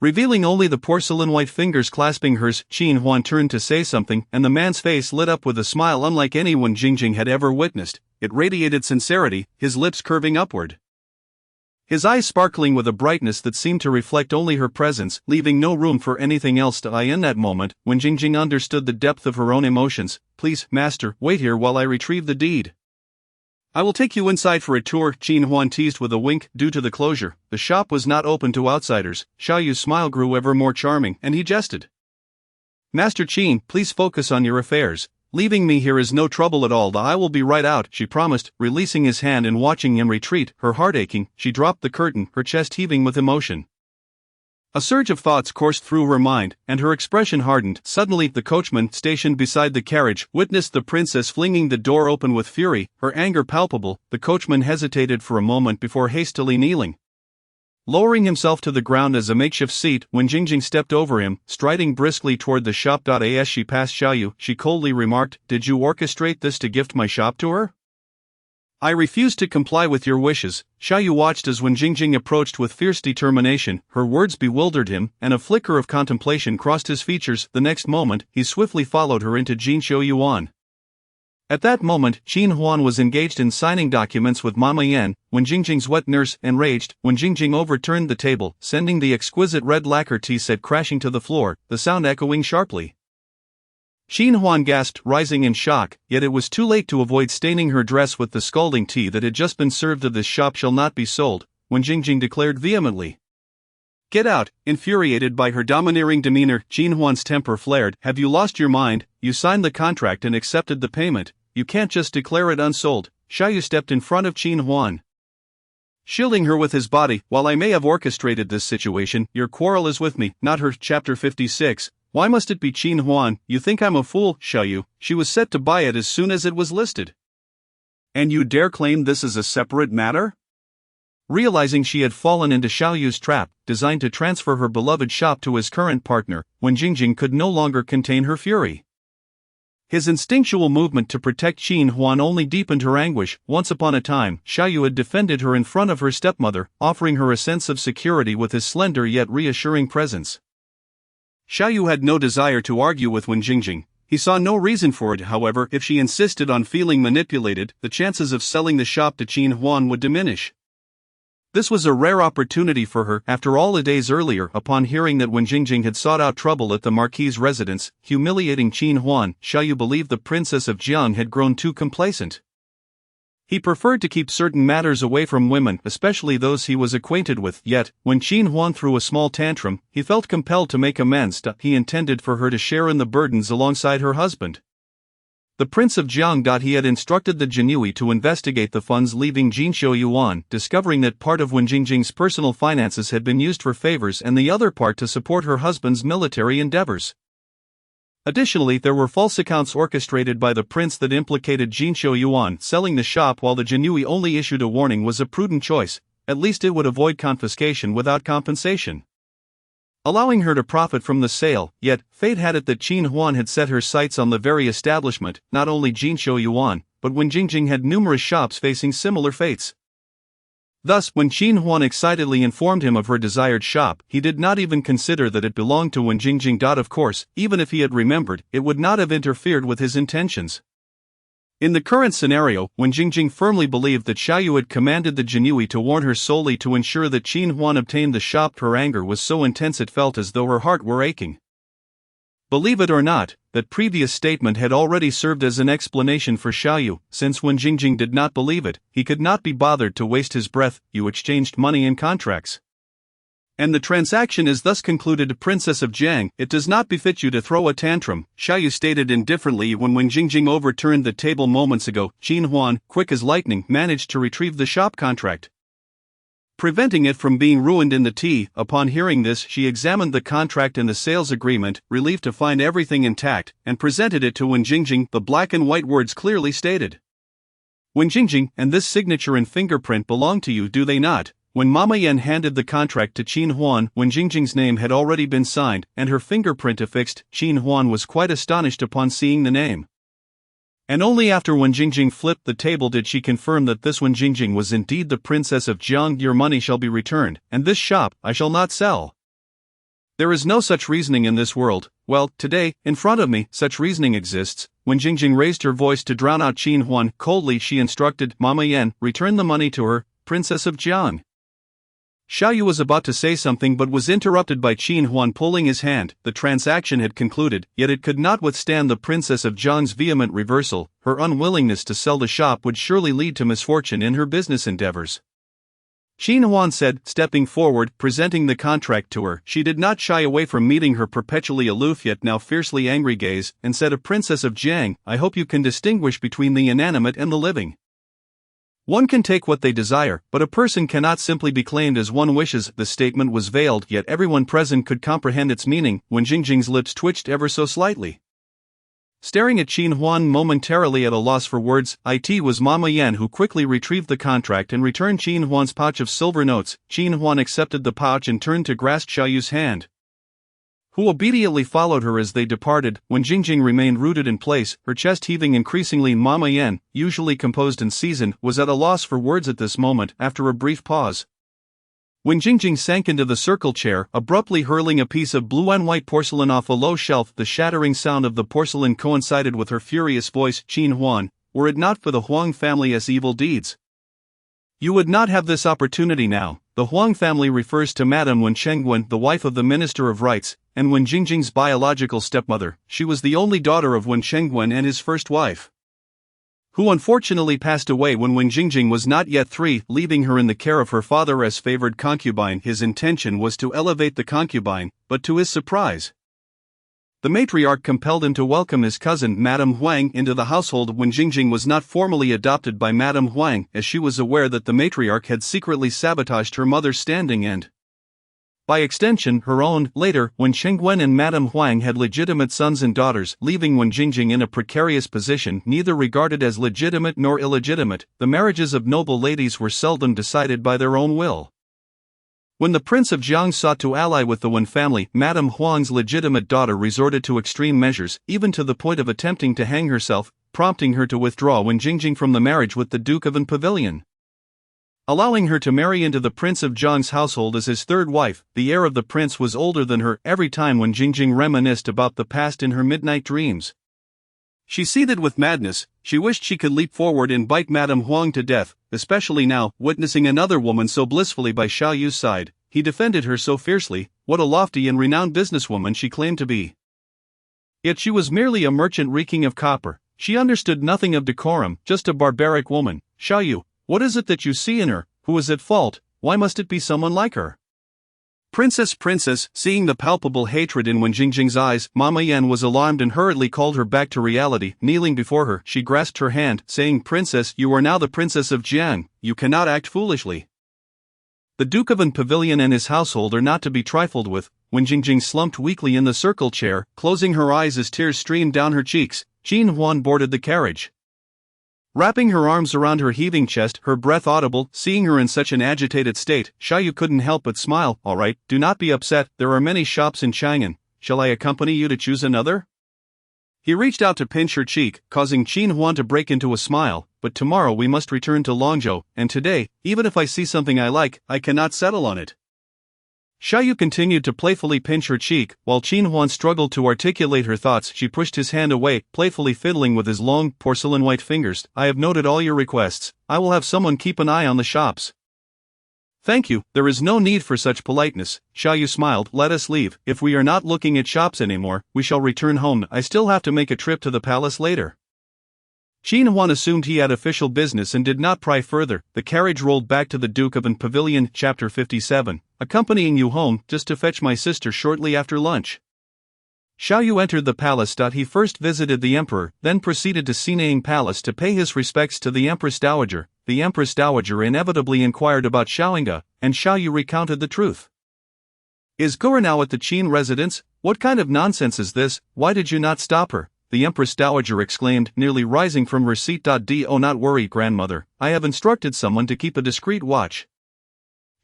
revealing only the porcelain-white fingers clasping hers. Qin Huan turned to say something, and the man's face lit up with a smile unlike anyone Jingjing had ever witnessed. It radiated sincerity, his lips curving upward, his eyes sparkling with a brightness that seemed to reflect only her presence, leaving no room for anything else to eye. In that moment, when Jingjing understood the depth of her own emotions, "Please, master, wait here while I retrieve the deed. I will take you inside for a tour," Qin Huan teased with a wink. Due to the closure, the shop was not open to outsiders. Xiaoyu's smile grew ever more charming, and he jested. "Master Qin, please focus on your affairs. Leaving me here is no trouble at all. I will be right out," she promised, releasing his hand and watching him retreat. Her heart aching, she dropped the curtain, her chest heaving with emotion. A surge of thoughts coursed through her mind, and her expression hardened. Suddenly, the coachman, stationed beside the carriage, witnessed the princess flinging the door open with fury, her anger palpable. The coachman hesitated for a moment before hastily kneeling, lowering himself to the ground as a makeshift seat. When Jingjing stepped over him, striding briskly toward the shop. As she passed Xiaoyu, she coldly remarked, "Did you orchestrate this to gift my shop to her?" "I refuse to comply with your wishes." Xiaoyu watched as when Jingjing approached with fierce determination. Her words bewildered him, and a flicker of contemplation crossed his features. The next moment, he swiftly followed her into Jinqiu Yuan. At that moment, Qin Huan was engaged in signing documents with Mama Yan, when Jingjing's wet nurse, enraged, when Jingjing overturned the table, sending the exquisite red lacquer tea set crashing to the floor, the sound echoing sharply. Qin Huan gasped, rising in shock, yet it was too late to avoid staining her dress with the scalding tea that had just been served. "This shop shall not be sold," when Jingjing declared vehemently. "Get out!" Infuriated by her domineering demeanor, Qin Huan's temper flared. "Have you lost your mind? You signed the contract and accepted the payment. You can't just declare it unsold." Xiaoyu stepped in front of Qin Huan, shielding her with his body. "While I may have orchestrated this situation, your quarrel is with me, not her." Chapter 56. Why must it be Qin Huan? You think I'm a fool, Xiaoyu? She was set to buy it as soon as it was listed. And you dare claim this is a separate matter? Realizing she had fallen into Xiaoyu's trap, designed to transfer her beloved shop to his current partner, when Jingjing could no longer contain her fury. His instinctual movement to protect Qin Huan only deepened her anguish. Once upon a time, Xiaoyu had defended her in front of her stepmother, offering her a sense of security with his slender yet reassuring presence. Xiaoyu had no desire to argue with Wen Jingjing. He saw no reason for it. However, if she insisted on feeling manipulated, the chances of selling the shop to Qin Huan would diminish. This was a rare opportunity for her. After all, a days earlier, upon hearing that Wen Jingjing had sought out trouble at the Marquis's residence, humiliating Qin Huan, Xiaoyu believed the Princess of Jiang had grown too complacent. He preferred to keep certain matters away from women, especially those he was acquainted with. Yet, when Qin Huan threw a small tantrum, he felt compelled to make amends. He intended for her to share in the burdens alongside her husband, the Prince of Jiang. He had instructed the Jin Yiwei to investigate the funds leaving Jinqiu Yuan, discovering that part of Wen Jingjing's personal finances had been used for favors and the other part to support her husband's military endeavors. Additionally, there were false accounts orchestrated by the prince that implicated Jinqiu Yuan. Selling the shop while the Jin Yiwei only issued a warning was a prudent choice. At least it would avoid confiscation without compensation, allowing her to profit from the sale. Yet, fate had it that Qin Huan had set her sights on the very establishment. Not only Jinqiu Yuan, but Wen Jingjing had numerous shops facing similar fates. Thus, when Qin Huan excitedly informed him of her desired shop, he did not even consider that it belonged to Wen Jingjing. Of course, even if he had remembered, it would not have interfered with his intentions. In the current scenario, Wen Jingjing firmly believed that Xiaoyu had commanded the Jin Yiwei to warn her solely to ensure that Qin Huan obtained the shop. Her anger was so intense it felt as though her heart were aching. Believe it or not, that previous statement had already served as an explanation for Xiaoyu. Since Wen Jingjing did not believe it, he could not be bothered to waste his breath. You exchanged money and contracts, and the transaction is thus concluded. Princess of Jiang, it does not befit you to throw a tantrum, Xiaoyu stated indifferently when Wen Jingjing overturned the table moments ago. Qin Huan, quick as lightning, managed to retrieve the shop contract, preventing it from being ruined in the tea. Upon hearing this, she examined the contract and the sales agreement, relieved to find everything intact, and presented it to Wen Jingjing. The black and white words clearly stated, "Wen Jingjing, and this signature and fingerprint belong to you, do they not?" When Mama Yan handed the contract to Qin Huan, Wen Jingjing's name had already been signed, and her fingerprint affixed. Qin Huan was quite astonished upon seeing the name. And only after Wen Jingjing flipped the table did she confirm that this Wen Jingjing was indeed the princess of Jiang. Your money shall be returned, and this shop I shall not sell. There is no such reasoning in this world. Well, today, in front of me, such reasoning exists. Wen Jingjing raised her voice to drown out Qin Huan. Coldly she instructed, Mama Yan, return the money to her, princess of Jiang. Xiao Yu was about to say something but was interrupted by Qin Huan pulling his hand. The transaction had concluded, yet it could not withstand the princess of Jiang's vehement reversal. Her unwillingness to sell the shop would surely lead to misfortune in her business endeavors. Qin Huan said, stepping forward, presenting the contract to her. She did not shy away from meeting her perpetually aloof yet now fiercely angry gaze, and said, a princess of Jiang, I hope you can distinguish between the inanimate and the living. One can take what they desire, but a person cannot simply be claimed as one wishes. The statement was veiled, yet everyone present could comprehend its meaning. Wen Jingjing's lips twitched ever so slightly. Staring at Qin Huan momentarily at a loss for words, it was Mama Yan who quickly retrieved the contract and returned Qin Huan's pouch of silver notes. Qin Huan accepted the pouch and turned to grasp Xiao Yu's hand, who obediently followed her as they departed. Wen Jingjing remained rooted in place, her chest heaving increasingly. Mama Yan, usually composed and seasoned, was at a loss for words at this moment. After a brief pause, Wen Jingjing sank into the circle chair, abruptly hurling a piece of blue and white porcelain off a low shelf. The shattering sound of the porcelain coincided with her furious voice. Qin Huan, were it not for the Huang family's evil deeds, you would not have this opportunity now. The Huang family refers to Madame Wen Chengwen, the wife of the Minister of Rights, and Wen Jingjing's biological stepmother. She was the only daughter of Wen Chengwen and his first wife, who unfortunately passed away when Wen Jingjing was not yet 3, leaving her in the care of her father as favored concubine. His intention was to elevate the concubine, but to his surprise, the matriarch compelled him to welcome his cousin, Madame Huang, into the household. Wen Jingjing was not formally adopted by Madame Huang, as she was aware that the matriarch had secretly sabotaged her mother's standing and, by extension, her own. Later, Wen Chengwen and Madame Huang had legitimate sons and daughters, leaving Wen Jingjing in a precarious position, neither regarded as legitimate nor illegitimate. The marriages of noble ladies were seldom decided by their own will. When the Prince of Jiang sought to ally with the Wen family, Madame Huang's legitimate daughter resorted to extreme measures, even to the point of attempting to hang herself, prompting her to withdraw Wen Jingjing from the marriage with the Duke of An Pavilion, allowing her to marry into the Prince of Jiang's household as his third wife. The heir of the prince was older than her. Every time Wen Jingjing reminisced about the past in her midnight dreams, she seethed with madness. She wished she could leap forward and bite Madame Huang to death, especially now, witnessing another woman so blissfully by Xiao Yu's side. He defended her so fiercely. What a lofty and renowned businesswoman she claimed to be. Yet she was merely a merchant reeking of copper. She understood nothing of decorum, just a barbaric woman. Xiao Yu, what is it that you see in her? Who is at fault? Why must it be someone like her? Princess, seeing the palpable hatred in Wen Jingjing's eyes, Mama Yan was alarmed and hurriedly called her back to reality. Kneeling before her, she grasped her hand, saying, Princess, you are now the Princess of Jiang, you cannot act foolishly. The Duke of An Pavilion and his household are not to be trifled with. Wen Jingjing slumped weakly in the circle chair, closing her eyes as tears streamed down her cheeks. Qin Huan boarded the carriage, wrapping her arms around her heaving chest, her breath audible. Seeing her in such an agitated state, Xiao Yu couldn't help but smile. All right, do not be upset, there are many shops in Chang'an. Shall I accompany you to choose another? He reached out to pinch her cheek, causing Qin Huan to break into a smile. But tomorrow we must return to Longzhou, and today, even if I see something I like, I cannot settle on it. Xiao Yu continued to playfully pinch her cheek, while Qin Huan struggled to articulate her thoughts. She pushed his hand away, playfully fiddling with his long, porcelain-white fingers. I have noted all your requests. I will have someone keep an eye on the shops. Thank you, there is no need for such politeness. Xiao Yu smiled. Let us leave. If we are not looking at shops anymore, we shall return home. I still have to make a trip to the palace later. Qin Huan assumed he had official business and did not pry further. The carriage rolled back to the Duke of An Pavilion. Chapter 57. Accompanying you home, just to fetch my sister shortly after lunch. Xiao Yu entered the palace. He first visited the emperor, then proceeded to Sinang Palace to pay his respects to the Empress Dowager. The Empress Dowager inevitably inquired about Xiaoyinga, and Xiao Yu recounted the truth. Is Gura now at the Qin residence? What kind of nonsense is this? Why did you not stop her? The Empress Dowager exclaimed, nearly rising from her seat. Do not worry, grandmother, I have instructed someone to keep a discreet watch.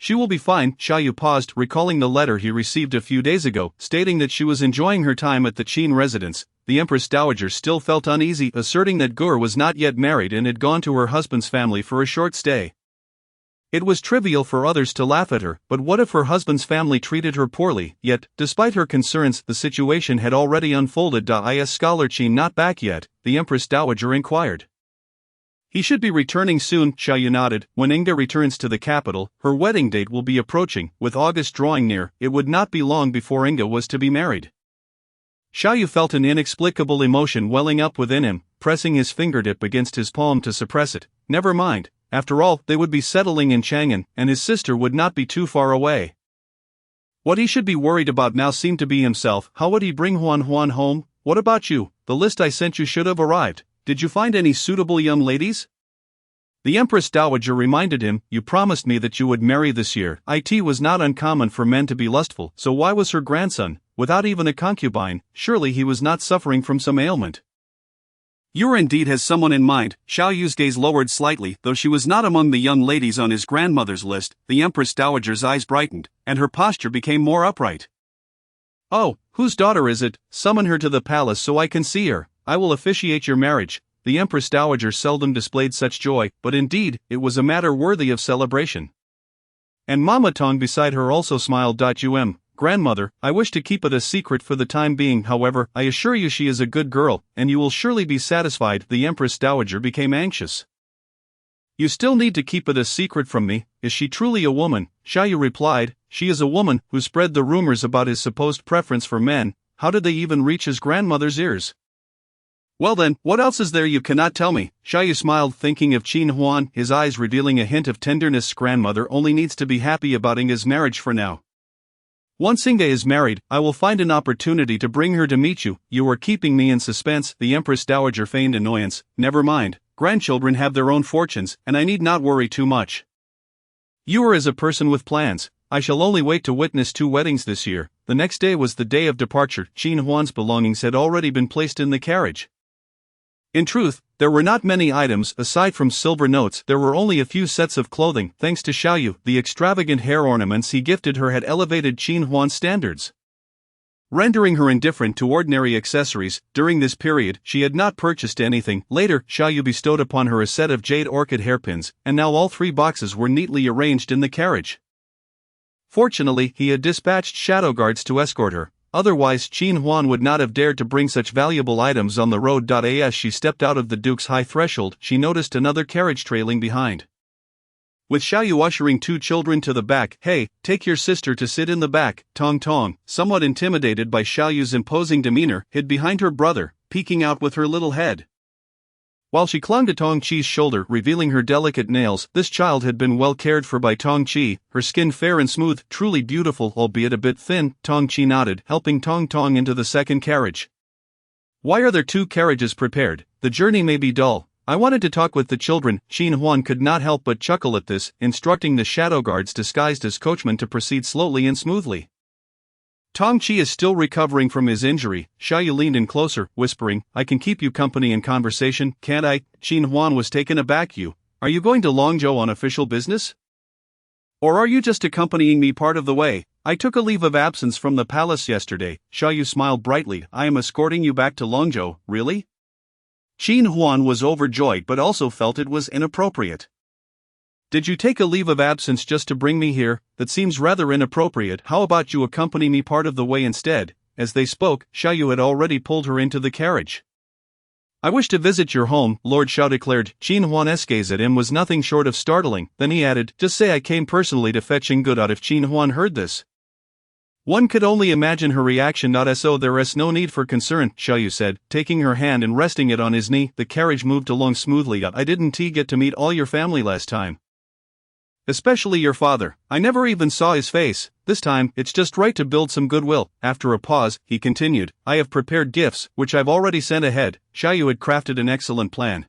She will be fine. Xiaoyu paused, recalling the letter he received a few days ago, stating that she was enjoying her time at the Qin residence. The Empress Dowager still felt uneasy, asserting that Gur was not yet married and had gone to her husband's family for a short stay. It was trivial for others to laugh at her, but what if her husband's family treated her poorly? Yet, despite her concerns, the situation had already unfolded. Is Scholar Qin not back yet? The Empress Dowager inquired. He should be returning soon, Xiaoyu nodded. When Inga returns to the capital, her wedding date will be approaching. With August drawing near, it would not be long before Inga was to be married. Xiaoyu felt an inexplicable emotion welling up within him, pressing his fingertip against his palm to suppress it. Never mind, after all, they would be settling in Chang'an, and his sister would not be too far away. What he should be worried about now seemed to be himself. How would he bring Huan home? What about you? The list I sent you should have arrived. Did you find any suitable young ladies? The Empress Dowager reminded him, you promised me that you would marry this year. It was not uncommon for men to be lustful, so why was her grandson, without even a concubine? Surely he was not suffering from some ailment. Gur indeed has someone in mind. Xiaoyu's gaze lowered slightly. Though she was not among the young ladies on his grandmother's list, the Empress Dowager's eyes brightened, and her posture became more upright. Oh, whose daughter is it? Summon her to the palace so I can see her. I will officiate your marriage. The Empress Dowager seldom displayed such joy, but indeed, it was a matter worthy of celebration. And Mama Tong beside her also smiled. Grandmother, I wish to keep it a secret for the time being, however, I assure you she is a good girl, and you will surely be satisfied. The Empress Dowager became anxious. You still need to keep it a secret from me. Is she truly a woman? Xiaoyu replied. She is a woman who spread the rumors about his supposed preference for men. How did they even reach his grandmother's ears? Well then, what else is there you cannot tell me? Xiaoyu smiled, thinking of Qin Huan, his eyes revealing a hint of tenderness. Grandmother only needs to be happy about Inga's marriage for now. Once Inga is married, I will find an opportunity to bring her to meet you. You are keeping me in suspense. The Empress Dowager feigned annoyance. Never mind, grandchildren have their own fortunes, and I need not worry too much. You are as a person with plans. I shall only wait to witness 2 weddings this year. The next day was the day of departure. Qin Huan's belongings had already been placed in the carriage. In truth, there were not many items. Aside from silver notes, there were only a few sets of clothing. Thanks to Xiaoyu, the extravagant hair ornaments he gifted her had elevated Qin Huan's standards, rendering her indifferent to ordinary accessories. During this period, she had not purchased anything. Later, Xiaoyu bestowed upon her a set of jade orchid hairpins, and now all 3 boxes were neatly arranged in the carriage. Fortunately, he had dispatched shadow guards to escort her. Otherwise, Qin Huan would not have dared to bring such valuable items on the road. As she stepped out of the Duke's high threshold, she noticed another carriage trailing behind, with Xiaoyu ushering 2 children to the back. Hey, take your sister to sit in the back. Tong, somewhat intimidated by Xiaoyu's imposing demeanor, hid behind her brother, peeking out with her little head. While she clung to Tong Chi's shoulder, revealing her delicate nails, this child had been well cared for by Tong Chi, her skin fair and smooth, truly beautiful, albeit a bit thin. Tong Chi nodded, helping Tong into the second carriage. Why are there 2 carriages prepared? The journey may be dull. I wanted to talk with the children. Qin Huan could not help but chuckle at this, instructing the shadow guards disguised as coachmen to proceed slowly and smoothly. Tong Chi is still recovering from his injury. Xiaoyu leaned in closer, whispering, I can keep you company in conversation, can't I? Qin Huan was taken aback. Are you going to Longzhou on official business? Or are you just accompanying me part of the way? I took a leave of absence from the palace yesterday. Xiaoyu smiled brightly. I am escorting you back to Longzhou, really? Qin Huan was overjoyed but also felt it was inappropriate. Did you take a leave of absence just to bring me here? That seems rather inappropriate. How about you accompany me part of the way instead? As they spoke, Xiaoyu had already pulled her into the carriage. I wish to visit your home, Lord Xiao declared. Qin Huan's gaze at him was nothing short of startling. Then he added, just say I came personally to fetch Inga. If Qin Huan heard this, one could only imagine her reaction. So there is no need for concern, Xiaoyu said, taking her hand and resting it on his knee. The carriage moved along smoothly. I didn't get to meet all your family last time. Especially your father. I never even saw his face. This time, it's just right to build some goodwill. After a pause, he continued, I have prepared gifts, which I've already sent ahead. Xiaoyu had crafted an excellent plan.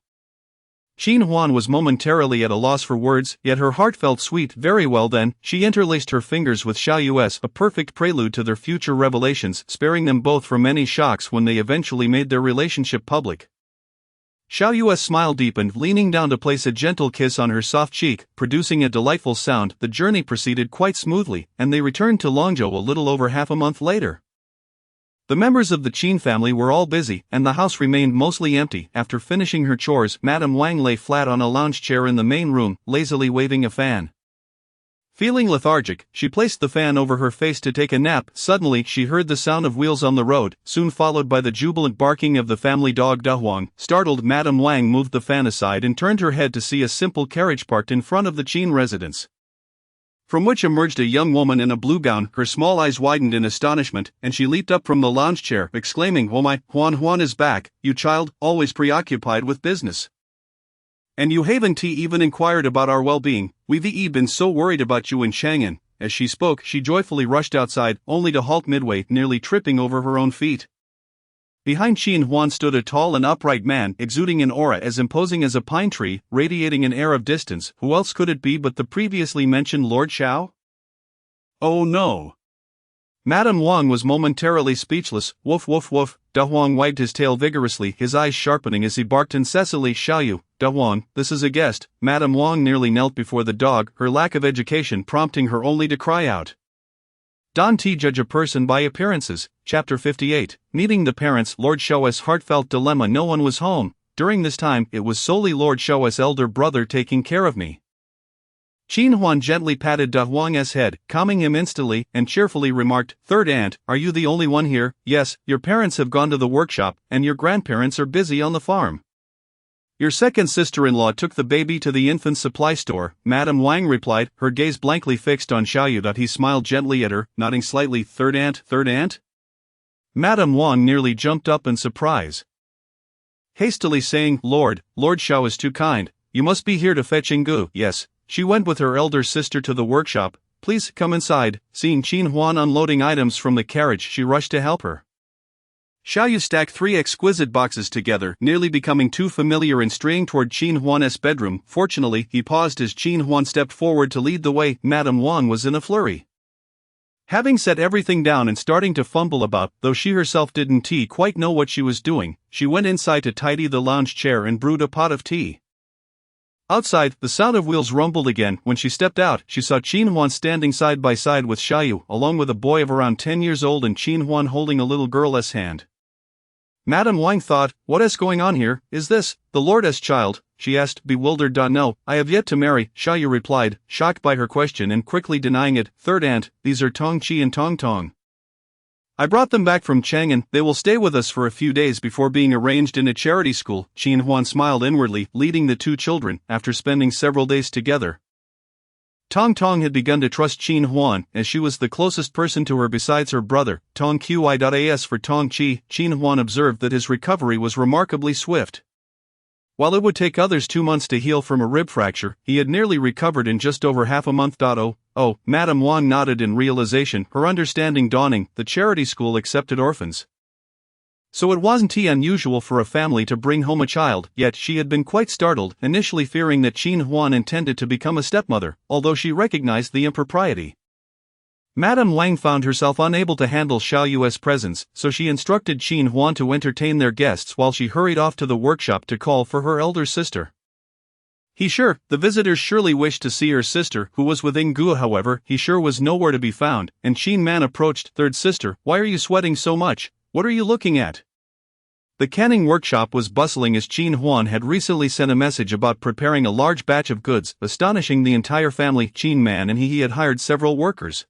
Qin Huan was momentarily at a loss for words, yet her heart felt sweet. Very well then, she interlaced her fingers with Xiaoyu's, a perfect prelude to their future revelations, sparing them both from any shocks when they eventually made their relationship public. Xiao Yue's smile deepened, leaning down to place a gentle kiss on her soft cheek, producing a delightful sound. The journey proceeded quite smoothly, and they returned to Longzhou a little over half a month later. The members of the Qin family were all busy, and the house remained mostly empty. After finishing her chores, Madame Wang lay flat on a lounge chair in the main room, lazily waving a fan. Feeling lethargic, she placed the fan over her face to take a nap. Suddenly, she heard the sound of wheels on the road, soon followed by the jubilant barking of the family dog Dahuang. Startled, Madame Wang moved the fan aside and turned her head to see a simple carriage parked in front of the Qin residence, from which emerged a young woman in a blue gown. Her small eyes widened in astonishment, and she leaped up from the lounge chair, exclaiming, "Oh my, Huan is back, you child, always preoccupied with business. And you haven't even inquired about our well-being. We've been so worried about you in Chang'an." As she spoke, she joyfully rushed outside, only to halt midway, nearly tripping over her own feet. Behind Qin Huan stood a tall and upright man, exuding an aura as imposing as a pine tree, radiating an air of distance. Who else could it be but the previously mentioned Lord Xiao? Oh no! Madame Wang was momentarily speechless. Woof woof woof. Dahuang wagged his tail vigorously, his eyes sharpening as he barked incessantly. "Xiaoyu, Dahuang, this is a guest." Madame Wang nearly knelt before the dog, her lack of education prompting her only to cry out. Don't judge a person by appearances. Chapter 58. Meeting the parents. Lord Xiao's heartfelt dilemma. No one was home. During this time, it was solely Lord Xiao's elder brother taking care of me. Qin Huan gently patted Dahuang's head, calming him instantly, and cheerfully remarked, "Third aunt, are you the only one here?" "Yes, your parents have gone to the workshop, and your grandparents are busy on the farm. Your second sister-in-law took the baby to the infant supply store," Madame Wang replied, her gaze blankly fixed on Xiaoyu. He smiled gently at her, nodding slightly. Third aunt? Madame Wang nearly jumped up in surprise, hastily saying, Lord Xiao is too kind. You must be here to fetch Ingu." "Yes. She went with her elder sister to the workshop. Please come inside." Seeing Qin Huan unloading items from the carriage, she rushed to help her. Xiaoyu stacked 3 exquisite boxes together, nearly becoming too familiar and straying toward Qin Huan's bedroom. Fortunately, he paused as Qin Huan stepped forward to lead the way. Madame Wang was in a flurry. Having set everything down and starting to fumble about, though she herself didn't quite know what she was doing, she went inside to tidy the lounge chair and brewed a pot of tea. Outside, the sound of wheels rumbled again. When she stepped out, she saw Qin Huan standing side by side with Xiaoyu, along with a boy of around 10 years old and Qin Huan holding a little girl's hand. Madame Wang thought, what is going on here? Is this the Lord's child? She asked, bewildered. No, I have yet to marry, Xiaoyu replied, shocked by her question and quickly denying it. Third aunt, these are Tong Qi and Tong Tong. I brought them back from Chang'an. They will stay with us for a few days before being arranged in a charity school. Qin Huan smiled inwardly, leading the 2 children, after spending several days together. Tong Tong had begun to trust Qin Huan, as she was the closest person to her besides her brother. Tong Qi.as for Tong Qi, Qin Huan observed that his recovery was remarkably swift. While it would take others 2 months to heal from a rib fracture, he had nearly recovered in just over half a month. Oh, Madame Wang nodded in realization, her understanding dawning. The charity school accepted orphans. So it wasn't unusual for a family to bring home a child, yet she had been quite startled, initially fearing that Qin Huan intended to become a stepmother, although she recognized the impropriety. Madame Wang found herself unable to handle Xiaoyu's presence, so she instructed Qin Huan to entertain their guests while she hurried off to the workshop to call for her elder sister. The visitors surely wished to see her sister, who was with Ingu. However, he was nowhere to be found, and Qin Man approached. Third sister, why are you sweating so much? What are you looking at? The canning workshop was bustling as Qin Huan had recently sent a message about preparing a large batch of goods, astonishing the entire family. Qin Man and he had hired several workers.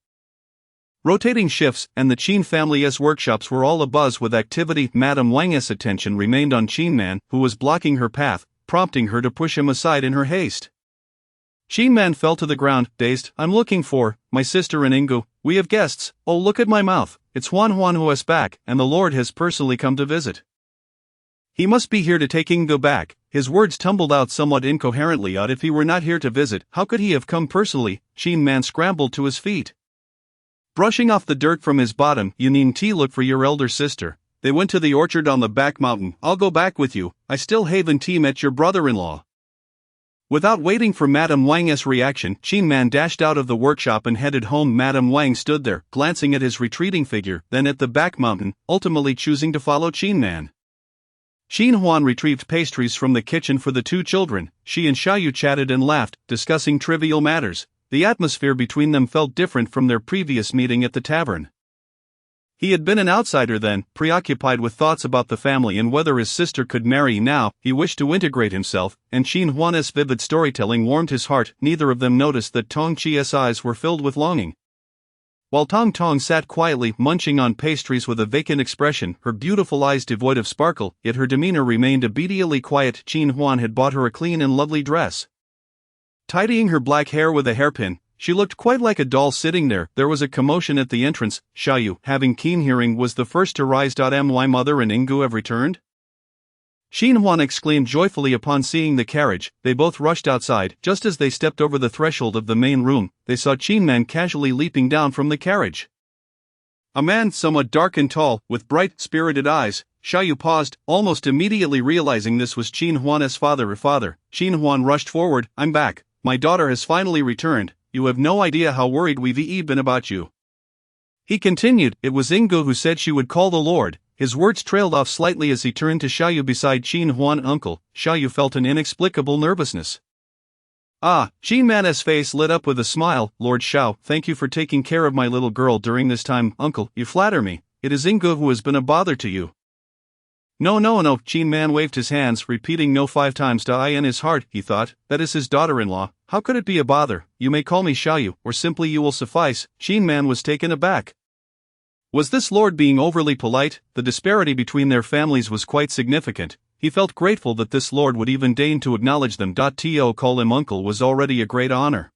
Rotating shifts, and the Qin family's workshops were all abuzz with activity. Madame Wang's attention remained on Qin Man, who was blocking her path, prompting her to push him aside in her haste. Qin Man fell to the ground, dazed. I'm looking for my sister and Ingu. We have guests. Oh, look at my mouth. It's Huan who is back, and the Lord has personally come to visit. He must be here to take Ingu back. His words tumbled out somewhat incoherently. If he were not here to visit, how could he have come personally? Qin Man scrambled to his feet. Brushing off the dirt from his bottom, you need to look for your elder sister. They went to the orchard on the back mountain. I'll go back with you. I still haven't met your brother-in-law. Without waiting for Madame Wang's reaction, Qin Man dashed out of the workshop and headed home. Madame Wang stood there, glancing at his retreating figure, then at the back mountain, ultimately choosing to follow Qin Man. Xin Huan retrieved pastries from the kitchen for the two children. She and Xiaoyu chatted and laughed, discussing trivial matters. The atmosphere between them felt different from their previous meeting at the tavern. He had been an outsider then, preoccupied with thoughts about the family and whether his sister could marry. Now, he wished to integrate himself, and Xin Huan's vivid storytelling warmed his heart. Neither of them noticed that Tong Chi's eyes were filled with longing. While Tong Tong sat quietly munching on pastries with a vacant expression, her beautiful eyes devoid of sparkle, yet her demeanor remained obediently quiet. Xin Huan had bought her a clean and lovely dress. Tidying her black hair with a hairpin, she looked quite like a doll sitting there. There was a commotion at the entrance. Xiaoyu, having keen hearing, was the first to rise. My mother and Ingu have returned? Xin Huan exclaimed joyfully upon seeing the carriage. They both rushed outside. Just as they stepped over the threshold of the main room, they saw Qin Man casually leaping down from the carriage. A man somewhat dark and tall, with bright, spirited eyes. Xiaoyu paused, almost immediately realizing this was Qin Huan's father. Qin Huan rushed forward. I'm back. My daughter has finally returned. You have no idea how worried we've been about you. He continued. It was Ingu who said she would call the Lord. His words trailed off slightly as he turned to Xiaoyu beside Qin Huan. Uncle. Xiaoyu felt an inexplicable nervousness. Ah, Qin Man's face lit up with a smile. Lord Xiao, thank you for taking care of my little girl during this time. Uncle, you flatter me. It is Ingu who has been a bother to you. No. Qin Man waved his hands, repeating no 5 times. In his heart, he thought, that is his daughter-in-law. How could it be a bother? You may call me Xiaoyu, or simply you will suffice. Qin Man was taken aback. Was this lord being overly polite? The disparity between their families was quite significant. He felt grateful that this lord would even deign to acknowledge them. To call him uncle was already a great honor.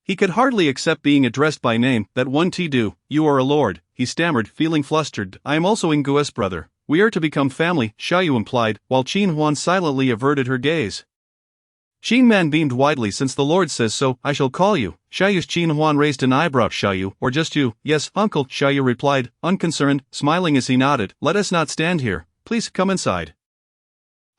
He could hardly accept being addressed by name. That won't do. You are a lord, he stammered, feeling flustered. I am also Ingu's brother. We are to become family, Xiaoyu implied, while Qin Huan silently averted her gaze. Qin Man beamed widely. Since the Lord says so, I shall call you Xiaoyu. Qin Huan raised an eyebrow. Xiaoyu, or just you? Yes, uncle, Xiaoyu replied, unconcerned, smiling as he nodded. Let us not stand here. Please come inside.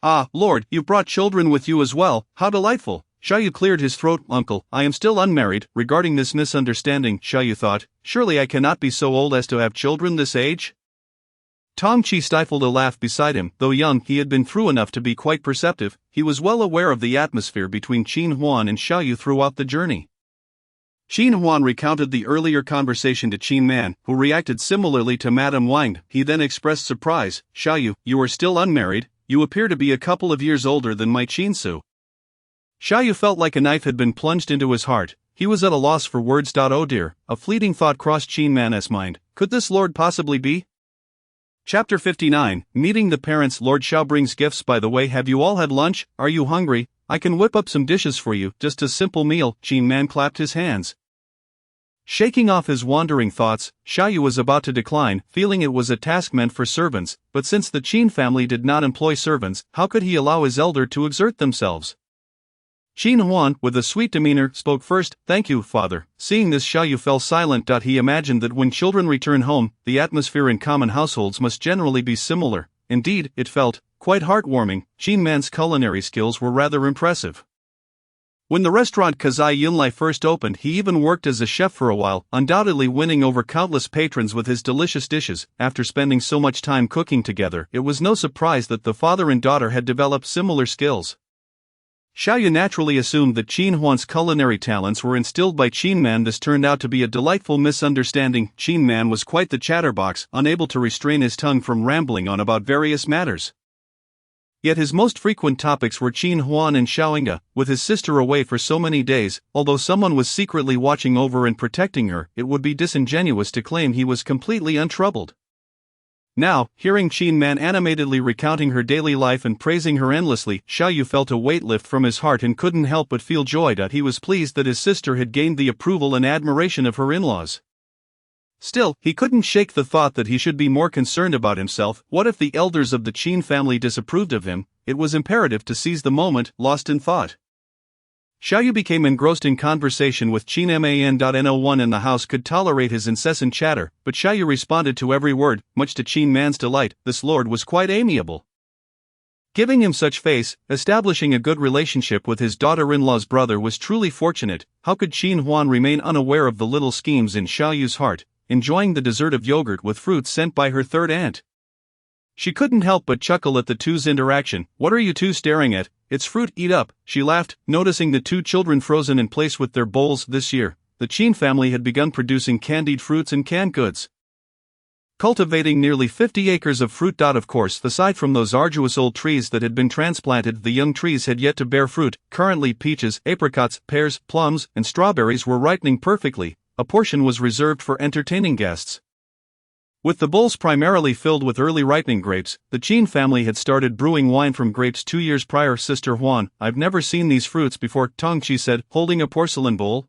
Ah, Lord, you brought children with you as well. How delightful. Xiaoyu cleared his throat. Uncle, I am still unmarried. Regarding this misunderstanding, Xiaoyu thought, surely I cannot be so old as to have children this age? Tong Chi stifled a laugh beside him. Though young, he had been through enough to be quite perceptive. He was well aware of the atmosphere between Qin Huan and Xiaoyu throughout the journey. Qin Huan recounted the earlier conversation to Qin Man, who reacted similarly to Madame Wang. He then expressed surprise. Xiaoyu, you are still unmarried. You appear to be a couple of years older than my Qin Su. Xiaoyu felt like a knife had been plunged into his heart. He was at a loss for words. Oh dear, a fleeting thought crossed Qin Man's mind. Could this lord possibly be? Chapter 59, Meeting the Parents. Lord Xiao brings gifts. By the way, have you all had lunch? Are you hungry? I can whip up some dishes for you. Just a simple meal. Qin Man clapped his hands. Shaking off his wandering thoughts, Xiaoyu was about to decline, feeling it was a task meant for servants, but since the Qin family did not employ servants, how could he allow his elder to exert themselves? Qin Huan, with a sweet demeanor, spoke first. Thank you, father. Seeing this, Xiaoyu fell silent. He imagined that when children return home, the atmosphere in common households must generally be similar. Indeed, it felt quite heartwarming. Qin Man's culinary skills were rather impressive. When the restaurant Kazai Yunlai first opened, he even worked as a chef for a while, undoubtedly winning over countless patrons with his delicious dishes. After spending so much time cooking together, it was no surprise that the father and daughter had developed similar skills. Xiaoyu naturally assumed that Qin Huan's culinary talents were instilled by Qin Man. This turned out to be a delightful misunderstanding. Qin Man was quite the chatterbox, unable to restrain his tongue from rambling on about various matters. Yet his most frequent topics were Qin Huan and Xiaoyinga. With his sister away for so many days, although someone was secretly watching over and protecting her, it would be disingenuous to claim he was completely untroubled. Now, hearing Qin Man animatedly recounting her daily life and praising her endlessly, Xiaoyu felt a weight lift from his heart and couldn't help but feel joy. He was pleased that his sister had gained the approval and admiration of her in-laws. Still, he couldn't shake the thought that he should be more concerned about himself. What if the elders of the Qin family disapproved of him? It was imperative to seize the moment. Lost in thought, Xiaoyu became engrossed in conversation with Qin Man. No one in the house could tolerate his incessant chatter, but Xiaoyu responded to every word, much to Qin Man's delight. This lord was quite amiable. Giving him such face, establishing a good relationship with his daughter-in-law's brother was truly fortunate. How could Qin Huan remain unaware of the little schemes in Xiaoyu's heart, enjoying the dessert of yogurt with fruits sent by her third aunt? She couldn't help but chuckle at the two's interaction. "What are you two staring at? It's fruit, eat up," she laughed, noticing the two children frozen in place with their bowls. This year, the Jin family had begun producing candied fruits and canned goods, cultivating nearly 50 acres of fruit. Of course, aside from those arduous old trees that had been transplanted, the young trees had yet to bear fruit. Currently, peaches, apricots, pears, plums, and strawberries were ripening perfectly. A portion was reserved for entertaining guests. With the bowls primarily filled with early ripening grapes, the Jin family had started brewing wine from grapes 2 years prior. "Sister Huan, I've never seen these fruits before," Tong Chi said, holding a porcelain bowl.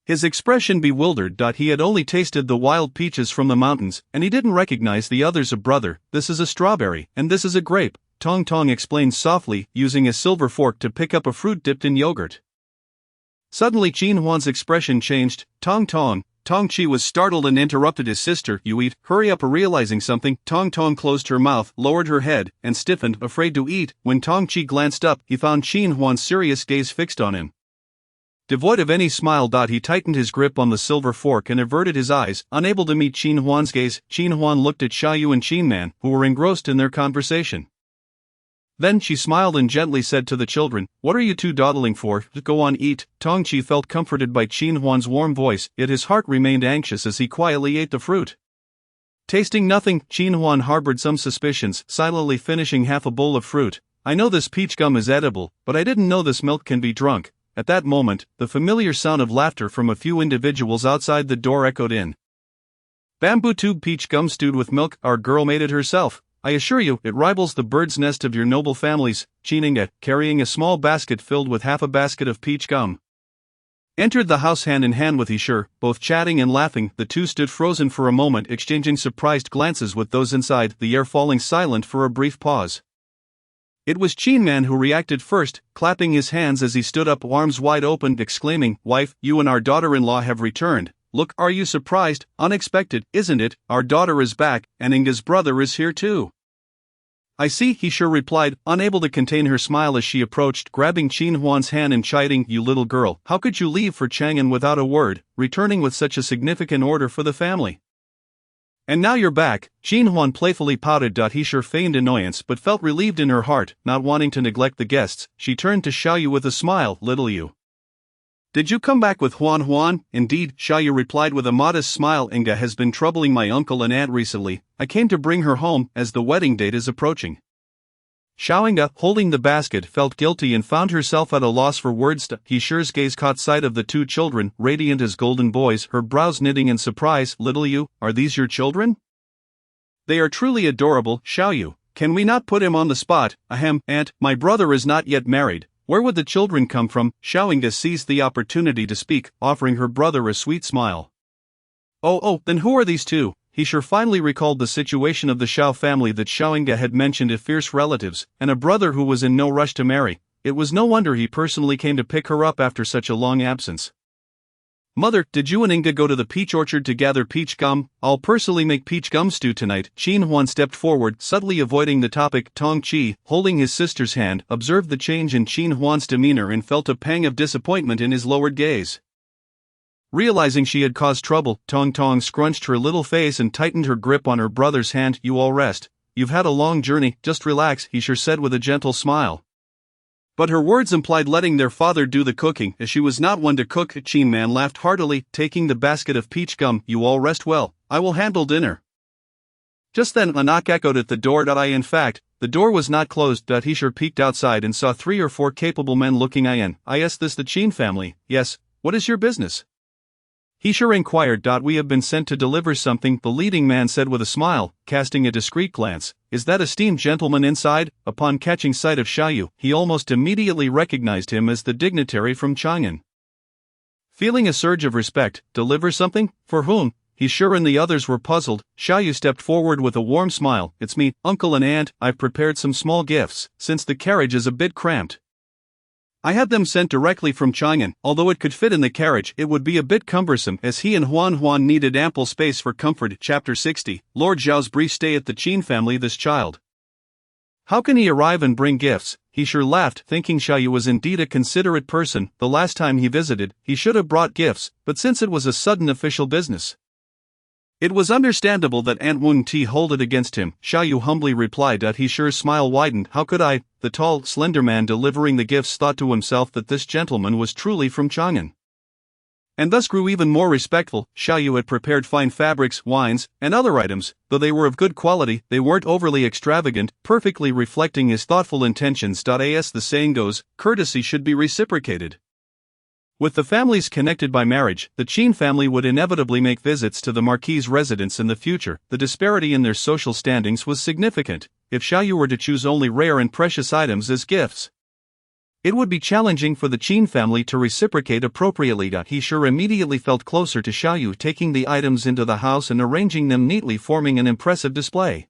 His expression bewildered. He had only tasted the wild peaches from the mountains, and he didn't recognize the others. "Brother, this is a strawberry, and this is a grape," Tong explained softly, using a silver fork to pick up a fruit dipped in yogurt. Suddenly Jin Huan's expression changed. Tong Chi was startled and interrupted his sister. "You eat, hurry up." Realizing something, Tong closed her mouth, lowered her head, and stiffened, afraid to eat. When Tong Chi glanced up, he found Jin Huan's serious gaze fixed on him. Devoid of any smile, he tightened his grip on the silver fork and averted his eyes, unable to meet Jin Huan's gaze. Jin Huan looked at Xiaoyu and Jin Man, who were engrossed in their conversation. Then she smiled and gently said to the children, "What are you two dawdling for? Go on, eat." Tong Chi felt comforted by Jin Huan's warm voice, yet his heart remained anxious as he quietly ate the fruit. Tasting nothing, Jin Huan harbored some suspicions, silently finishing half a bowl of fruit. "I know this peach gum is edible, but I didn't know this milk can be drunk." At that moment, the familiar sound of laughter from a few individuals outside the door echoed in. "Bamboo tube peach gum stewed with milk, our girl made it herself. I assure you, it rivals the bird's nest of your noble families." Chininga, carrying a small basket filled with half a basket of peach gum, entered the house hand in hand with Ishur, both chatting and laughing. The two stood frozen for a moment, exchanging surprised glances with those inside, the air falling silent for a brief pause. It was Jin Man who reacted first, clapping his hands as he stood up, arms wide open, exclaiming, "Wife, you and our daughter-in-law have returned. Look, are you surprised? Unexpected, isn't it? Our daughter is back, and Inga's brother is here too." "I see," Ishur replied, unable to contain her smile as she approached, grabbing Jin Huan's hand and chiding, "You little girl, how could you leave for Chang'an without a word, returning with such a significant order for the family? And now you're back." Jin Huan playfully pouted. Ishur feigned annoyance but felt relieved in her heart, not wanting to neglect the guests. She turned to Xiaoyu with a smile, "Little you, did you come back with Huan?" "Indeed," Xiaoyu replied with a modest smile. "Inga has been troubling my uncle and aunt recently. I came to bring her home, as the wedding date is approaching." Xiaoyinga, holding the basket, felt guilty and found herself at a loss for words. Ishur's gaze caught sight of the two children, radiant as golden boys, her brows knitting in surprise. "Little you, are these your children? They are truly adorable." "Xiaoyu, can we not put him on the spot?" "Ahem, aunt, my brother is not yet married. Where would the children come from?" Xiaoyinga seized the opportunity to speak, offering her brother a sweet smile. Oh, then who are these two?" Ishur finally recalled the situation of the Xiao family that Xiaoyinga had mentioned as fierce relatives, and a brother who was in no rush to marry. It was no wonder he personally came to pick her up after such a long absence. "Mother, did you and Inga go to the peach orchard to gather peach gum? I'll personally make peach gum stew tonight." Jin Huan stepped forward, subtly avoiding the topic. Tong Chi, holding his sister's hand, observed the change in Jin Huan's demeanor and felt a pang of disappointment in his lowered gaze. Realizing she had caused trouble, Tong scrunched her little face and tightened her grip on her brother's hand. "You all rest. You've had a long journey, just relax," Ishur said with a gentle smile. But her words implied letting their father do the cooking, as she was not one to cook. Jin Man laughed heartily, taking the basket of peach gum. "You all rest well, I will handle dinner." Just then a knock echoed at the door. In fact, the door was not closed. Ishur peeked outside and saw 3 or 4 capable men looking in. "Is this the Jin family?" "Yes, what is your business?" Ishur inquired. "We have been sent to deliver something," the leading man said with a smile, casting a discreet glance. "Is that esteemed gentleman inside?" Upon catching sight of Xiaoyu, he almost immediately recognized him as the dignitary from Chang'an. Feeling a surge of respect, "Deliver something? For whom?" Ishur and the others were puzzled. Xiaoyu stepped forward with a warm smile. "It's me, uncle and aunt. I've prepared some small gifts, since the carriage is a bit cramped. I had them sent directly from Chang'an. Although it could fit in the carriage, it would be a bit cumbersome, as he and Huan needed ample space for comfort." Chapter 60, Lord Zhao's brief stay at the Jin family. "This child, how can he arrive and bring gifts?" Ishur laughed, thinking Xiaoyu was indeed a considerate person. The last time he visited, he should have brought gifts, but since it was a sudden official business, It was understandable that Aunt Wen Ti hold it against him. Xiaoyu humbly replied that he sure smile widened. How could I? The tall, slender man delivering the gifts thought to himself that this gentleman was truly from Chang'an, and thus grew even more respectful. Xiaoyu had prepared fine fabrics, wines, and other items. Though they were of good quality, they weren't overly extravagant, perfectly reflecting his thoughtful intentions. As the saying goes, courtesy should be reciprocated. With the families connected by marriage, the Qin family would inevitably make visits to the Marquis's residence in the future. The disparity in their social standings was significant. If Xiaoyu were to choose only rare and precious items as gifts, it would be challenging for the Qin family to reciprocate appropriately. He sure immediately felt closer to Xiaoyu, taking the items into the house and arranging them neatly, forming an impressive display.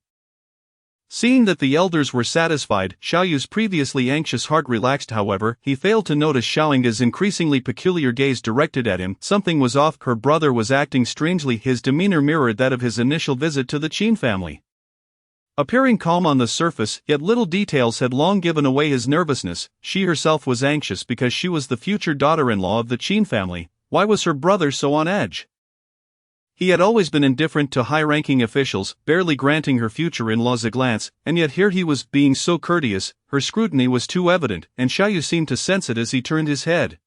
Seeing that the elders were satisfied, Xiaoyu's previously anxious heart relaxed. However, he failed to notice Xiaoying's increasingly peculiar gaze directed at him. Something was off. Her brother was acting strangely. His demeanor mirrored that of his initial visit to the Qin family. Appearing calm on the surface, yet little details had long given away his nervousness. She herself was anxious because she was the future daughter-in-law of the Qin family. Why was her brother so on edge? He had always been indifferent to high-ranking officials, barely granting her future-in-laws a glance, and yet here he was, being so courteous. Her scrutiny was too evident, and Xiaoyu seemed to sense it as he turned his head.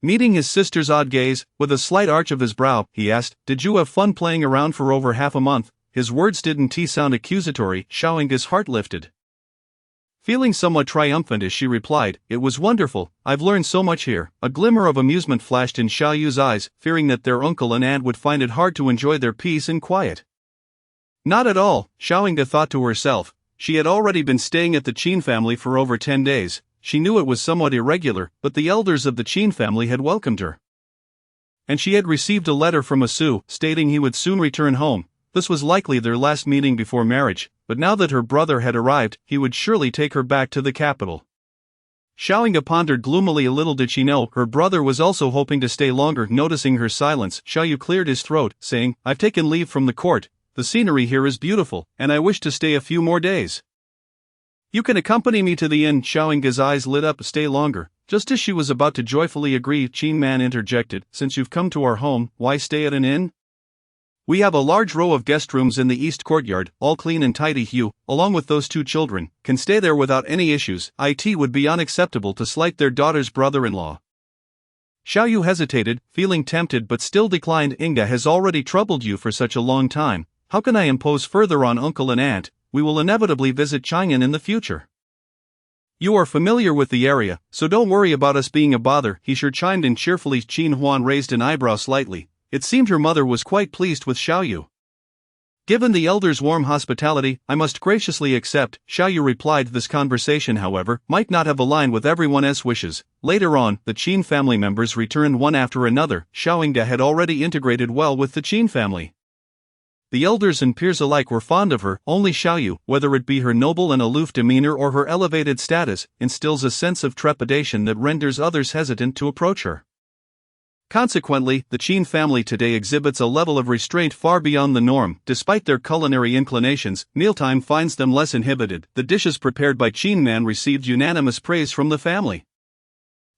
Meeting his sister's odd gaze, with a slight arch of his brow, he asked, "Did you have fun playing around for over half a month?" His words didn't sound accusatory. Xiaoying's heart lifted. Feeling somewhat triumphant as she replied, "It was wonderful, I've learned so much here." A glimmer of amusement flashed in Xiaoyu's eyes, fearing that their uncle and aunt would find it hard to enjoy their peace and quiet. Not at all, Xiaoying thought to herself. She had already been staying at the Qin family for over 10 days. She knew it was somewhat irregular, but the elders of the Qin family had welcomed her, and she had received a letter from Asu, stating he would soon return home. This was likely their last meeting before marriage, but now that her brother had arrived, he would surely take her back to the capital. Xiaoying pondered gloomily. A little did she know, her brother was also hoping to stay longer. Noticing her silence, Xiaoyu cleared his throat, saying, "I've taken leave from the court. The scenery here is beautiful, and I wish to stay a few more days. You can accompany me to the inn." Xiaoying's eyes lit up. "Stay longer." Just as she was about to joyfully agree, Qin man interjected, "Since you've come to our home, why stay at an inn? We have a large row of guest rooms in the east courtyard, all clean and tidy. You, along with those 2 children, can stay there without any issues. It would be unacceptable to slight their daughter's brother-in-law." Xiaoyu hesitated, feeling tempted but still declined. "Inga has already troubled you for such a long time. How can I impose further on uncle and aunt? We will inevitably visit Chang'an in the future. You are familiar with the area, so don't worry about us being a bother." He sure chimed in cheerfully. Qin Huan raised an eyebrow slightly. It seemed her mother was quite pleased with Xiaoyu. "Given the elders' warm hospitality, I must graciously accept," Xiaoyu replied. This conversation, however, might not have aligned with everyone else's wishes. Later on, the Qin family members returned one after another. Xiaoying had already integrated well with the Qin family. The elders and peers alike were fond of her. Only Xiaoyu, whether it be her noble and aloof demeanor or her elevated status, instills a sense of trepidation that renders others hesitant to approach her. Consequently, the Qin family today exhibits a level of restraint far beyond the norm. Despite their culinary inclinations, mealtime finds them less inhibited. The dishes prepared by Qin man received unanimous praise from the family,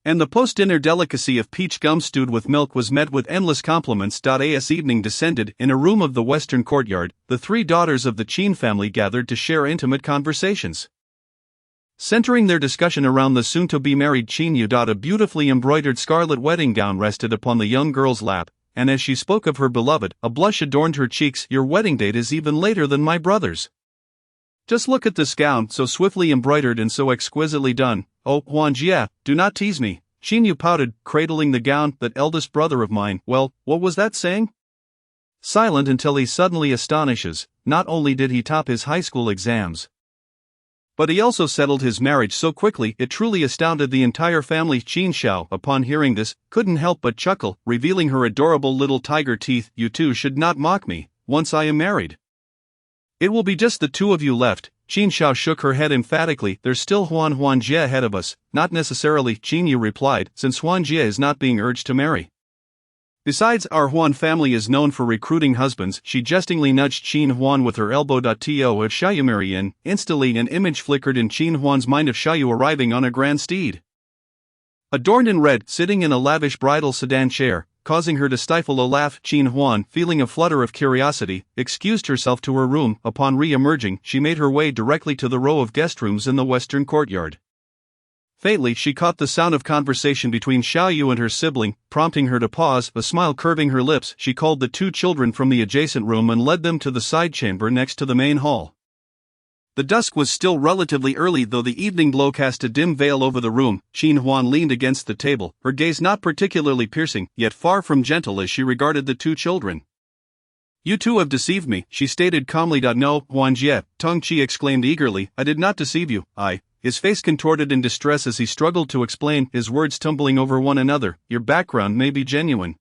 and the post-dinner delicacy of peach gum stewed with milk was met with endless compliments. As evening descended, in a room of the western courtyard, the 3 daughters of the Qin family gathered to share intimate conversations, centering their discussion around the soon-to-be-married Qin Yu. A beautifully embroidered scarlet wedding gown rested upon the young girl's lap, and as she spoke of her beloved, a blush adorned her cheeks. "Your wedding date is even later than my brother's. Just look at this gown, so swiftly embroidered and so exquisitely done." "Oh, Huanjie, do not tease me," Qin Yu pouted, cradling the gown. "That eldest brother of mine, well, what was that saying? Silent until he suddenly astonishes. Not only did he top his high school exams, but he also settled his marriage so quickly it truly astounded the entire family." Qin Xiao, upon hearing this, couldn't help but chuckle, revealing her adorable little tiger teeth. "You two should not mock me, once I am married. It will be just the 2 of you left." Qin Xiao shook her head emphatically. "There's still Huanjie ahead of us." "Not necessarily," Qin Yu replied, "since Huanjie is not being urged to marry. Besides, our Huan family is known for recruiting husbands." She jestingly nudged Qin Huan with her elbow. To if Xiaoyu marry in, instantly an image flickered in Qin Huan's mind of Xiaoyu arriving on a grand steed, adorned in red, sitting in a lavish bridal sedan chair. causing her to stifle a laugh. Qin Huan, feeling a flutter of curiosity, excused herself to her room. Upon re-emerging, she made her way directly to the row of guest rooms in the western courtyard. Faintly, she caught the sound of conversation between Xiaoyu and her sibling, prompting her to pause. A smile curving her lips, she called the two children from the adjacent room and led them to the side chamber next to the main hall. The dusk was still relatively early, though the evening glow cast a dim veil over the room. Qin Huan leaned against the table, her gaze not particularly piercing, yet far from gentle as she regarded the two children. "You two have deceived me," she stated calmly. "No, Huanjie," Tong Qi exclaimed eagerly, "I did not deceive you, His face contorted in distress as he struggled to explain, his words tumbling over one another. "Your background may be genuine.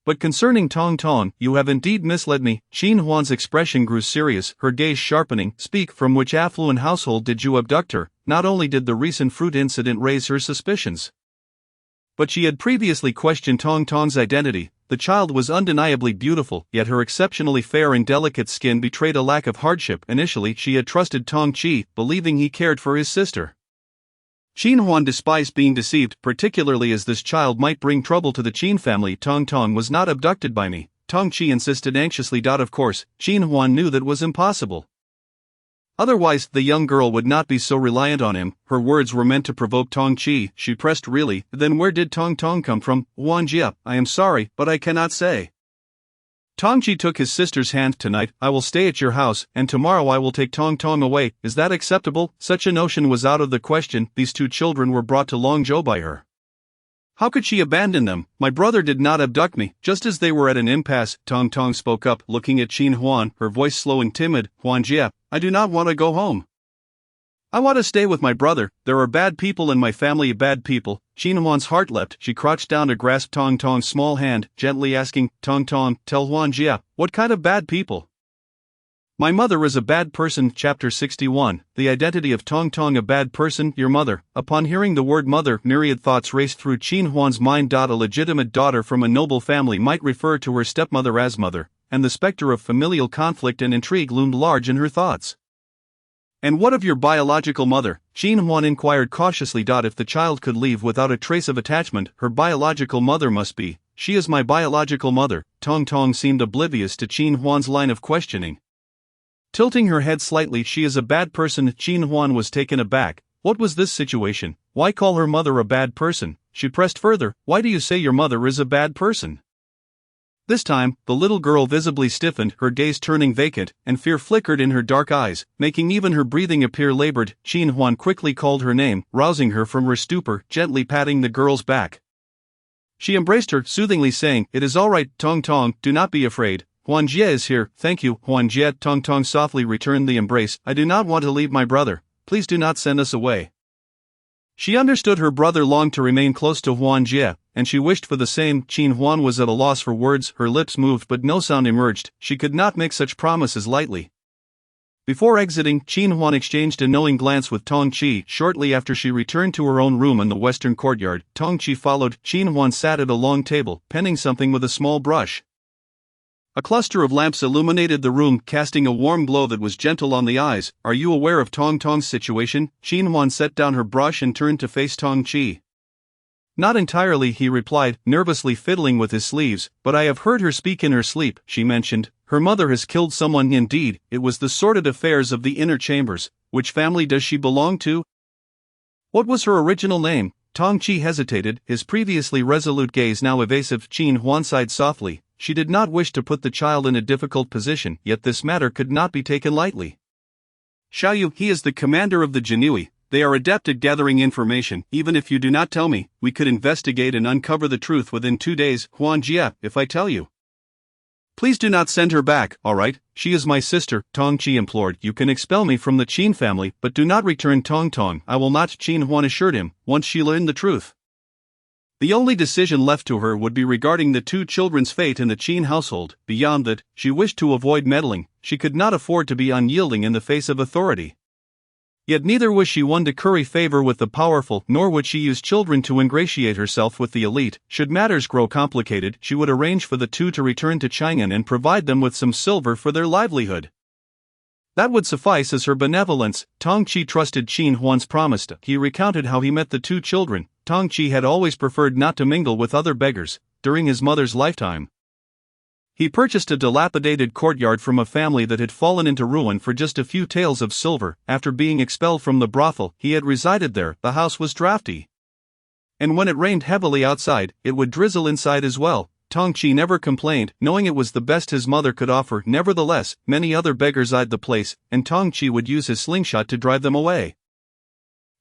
But concerning Tong Tong, you have indeed misled me." Qin Huan's expression grew serious, her gaze sharpening. "Speak, from which affluent household did you abduct her?" Not only did the recent fruit incident raise her suspicions, but she had previously questioned Tong Tong's identity. The child was undeniably beautiful, yet her exceptionally fair and delicate skin betrayed a lack of hardship. Initially, she had trusted Tong Qi, believing he cared for his sister. Qin Huan despised being deceived, particularly as this child might bring trouble to the Qin family. "Tong Tong was not abducted by me," Tong Qi insisted anxiously. Of course, Qin Huan knew that was impossible. Otherwise, the young girl would not be so reliant on him. Her words were meant to provoke Tong Qi. She pressed. "Really? Then where did Tong Tong come from?" "Huanjie, I am sorry, but I cannot say." Tong Qi took his sister's hand. "Tonight, I will stay at your house, and tomorrow I will take Tong Tong away. Is that acceptable?" Such a notion was out of the question. These two children were brought to Longzhou by her. How could she abandon them? "My brother did not abduct me." Just as they were at an impasse, Tong Tong spoke up, looking at Qin Huan, her voice slow and timid. "Huanjie, I do not want to go home. I want to stay with my brother. There are bad people in my family." "Bad people?" Qin Huan's heart leapt. She crouched down to grasp Tong Tong's small hand, gently asking, "Tong Tong, tell Huanjie, what kind of bad people?" "My mother is a bad person." Chapter 61. The identity of Tong Tong. A bad person? Your mother? Upon hearing the word mother, myriad thoughts raced through Qin Huan's mind. A legitimate daughter from a noble family might refer to her stepmother as mother, and the specter of familial conflict and intrigue loomed large in her thoughts. "And what of your biological mother?" Qin Huan inquired cautiously. If the child could leave without a trace of attachment, her biological mother must be. "She is my biological mother." Tong Tong seemed oblivious to Qin Huan's line of questioning. Tilting her head slightly, "She is a bad person." Qin Huan was taken aback. What was this situation? Why call her mother a bad person? She pressed further. "Why do you say your mother is a bad person?" This time, the little girl visibly stiffened, her gaze turning vacant, and fear flickered in her dark eyes, making even her breathing appear labored. Qin Huan quickly called her name, rousing her from her stupor, gently patting the girl's back. She embraced her, soothingly saying, "It is all right, Tong Tong, do not be afraid. Huanjie is here." "Thank you, Huanjie." Tong Tong softly returned the embrace. "I do not want to leave my brother. Please do not send us away." She understood her brother longed to remain close to Huanjie, and she wished for the same. Qin Huan was at a loss for words, her lips moved but no sound emerged. She could not make such promises lightly. Before exiting, Qin Huan exchanged a knowing glance with Tong Qi. Shortly after she returned to her own room in the western courtyard, Tong Qi followed. Qin Huan sat at a long table, penning something with a small brush. A cluster of lamps illuminated the room, casting a warm glow that was gentle on the eyes. "Are you aware of Tong Tong's situation?" Qin Huan set down her brush and turned to face Tong Qi. "Not entirely," he replied, nervously fiddling with his sleeves, "but I have heard her speak in her sleep." She mentioned, "Her mother has killed someone." "Indeed, it was the sordid affairs of the inner chambers. Which family does she belong to? What was her original name?" Tong Qi hesitated, his previously resolute gaze now evasive. Qin Huan sighed softly. She did not wish to put the child in a difficult position, yet this matter could not be taken lightly. "Xiaoyu, he is the commander of the Jin Yiwei. They are adept at gathering information. Even if you do not tell me, we could investigate and uncover the truth within 2 days." "Huanjie, if I tell you." "Please do not send her back." "All right, she is my sister," Tong Qi implored. "You can expel me from the Qin family, but do not return Tong Tong." "I will not," Qin Huan assured him, once she learned the truth. The only decision left to her would be regarding the two children's fate in the Qin household. Beyond that, she wished to avoid meddling. She could not afford to be unyielding in the face of authority. Yet neither was she one to curry favor with the powerful, nor would she use children to ingratiate herself with the elite. Should matters grow complicated, she would arrange for the two to return to Chang'an and provide them with some silver for their livelihood. That would suffice as her benevolence. Tong Qi trusted Qin Huan's promise. He recounted how he met the two children. Tong Qi had always preferred not to mingle with other beggars, during his mother's lifetime. He purchased a dilapidated courtyard from a family that had fallen into ruin for just a few taels of silver. After being expelled from the brothel he had resided there, the house was drafty. And when it rained heavily outside, it would drizzle inside as well. Tongchi never complained, knowing it was the best his mother could offer. Nevertheless, many other beggars eyed the place, and Tongchi would use his slingshot to drive them away.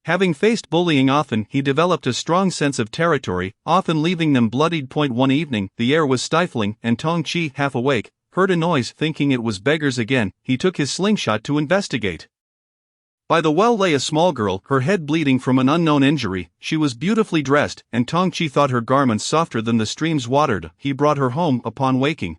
Having faced bullying often, he developed a strong sense of territory, often leaving them bloodied. One evening, the air was stifling, and Tongchi, half awake, heard a noise. Thinking it was beggars again, he took his slingshot to investigate. By the well lay a small girl, her head bleeding from an unknown injury. She was beautifully dressed, and Tongchi thought her garments softer than the stream's water. He brought her home upon waking.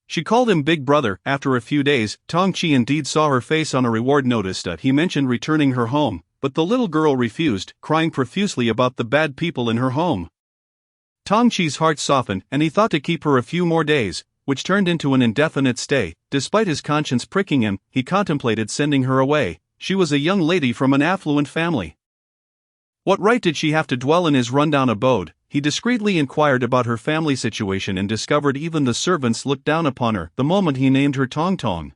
She called him Big Brother. After a few days, Tongchi indeed saw her face on a reward notice. He mentioned returning her home, but the little girl refused, crying profusely about the bad people in her home. Tongchi's heart softened, and he thought to keep her a few more days, which turned into an indefinite stay. Despite his conscience pricking him, he contemplated sending her away. She was a young lady from an affluent family. What right did she have to dwell in his rundown abode? He discreetly inquired about her family situation and discovered even the servants looked down upon her the moment he named her Tong Tong.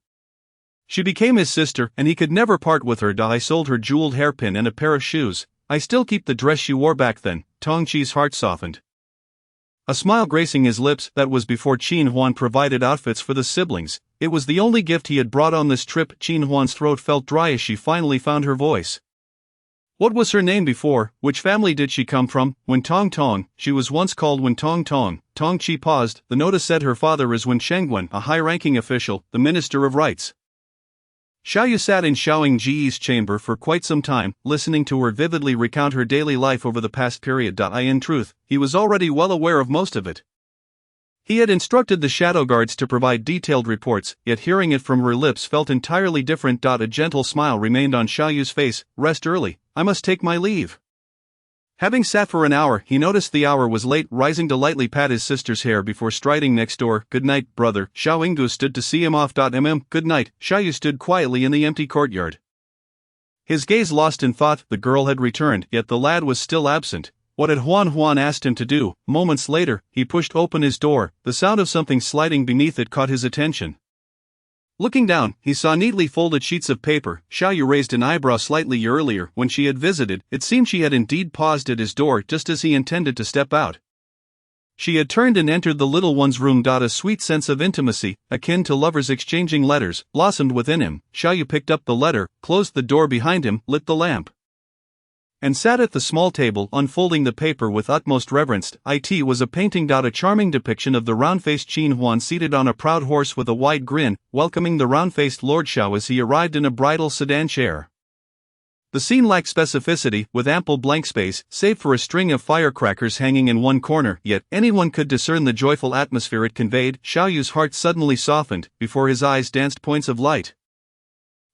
She became his sister, and he could never part with her. I sold her jeweled hairpin and a pair of shoes. I still keep the dress she wore back then. Tongchi's heart softened. A smile gracing his lips. That was before Qin Huan provided outfits for the siblings. It was the only gift he had brought on this trip. Qin Huan's throat felt dry as she finally found her voice. What was her name before? Which family did she come from? Wen Tong Tong. She was once called Wen Tong Tong. Tongchi paused. The notice said her father is Wen Shengwen, a high-ranking official, the Minister of Rights. Xiaoyu sat in Xiao Yingji's chamber for quite some time, listening to her vividly recount her daily life over the past period. In truth, he was already well aware of most of it. He had instructed the shadow guards to provide detailed reports, yet hearing it from her lips felt entirely different. A gentle smile remained on Xiaoyu's face. Rest early, I must take my leave. Having sat for an hour, he noticed the hour was late, rising to lightly pat his sister's hair before striding next door. Good night, brother. Xiao Yinggu stood to see him off. Good night. Xiaoyu stood quietly in the empty courtyard. His gaze lost in thought. The girl had returned, yet the lad was still absent. What had Huan asked him to do? Moments later, he pushed open his door. The sound of something sliding beneath it caught his attention. Looking down, he saw neatly folded sheets of paper. Xiaoyu raised an eyebrow slightly. Earlier, when she had visited, it seemed she had indeed paused at his door just as he intended to step out. She had turned and entered the little one's room. A sweet sense of intimacy, akin to lovers exchanging letters, blossomed within him. Xiaoyu picked up the letter, closed the door behind him, lit the lamp, and sat at the small table, unfolding the paper with utmost reverence. It was a painting. A charming depiction of the round-faced Qin Huan seated on a proud horse with a wide grin, welcoming the round-faced Lord Xiao as he arrived in a bridal sedan chair. The scene lacked specificity, with ample blank space, save for a string of firecrackers hanging in one corner, yet anyone could discern the joyful atmosphere it conveyed. Xiaoyu's heart suddenly softened, before his eyes danced points of light.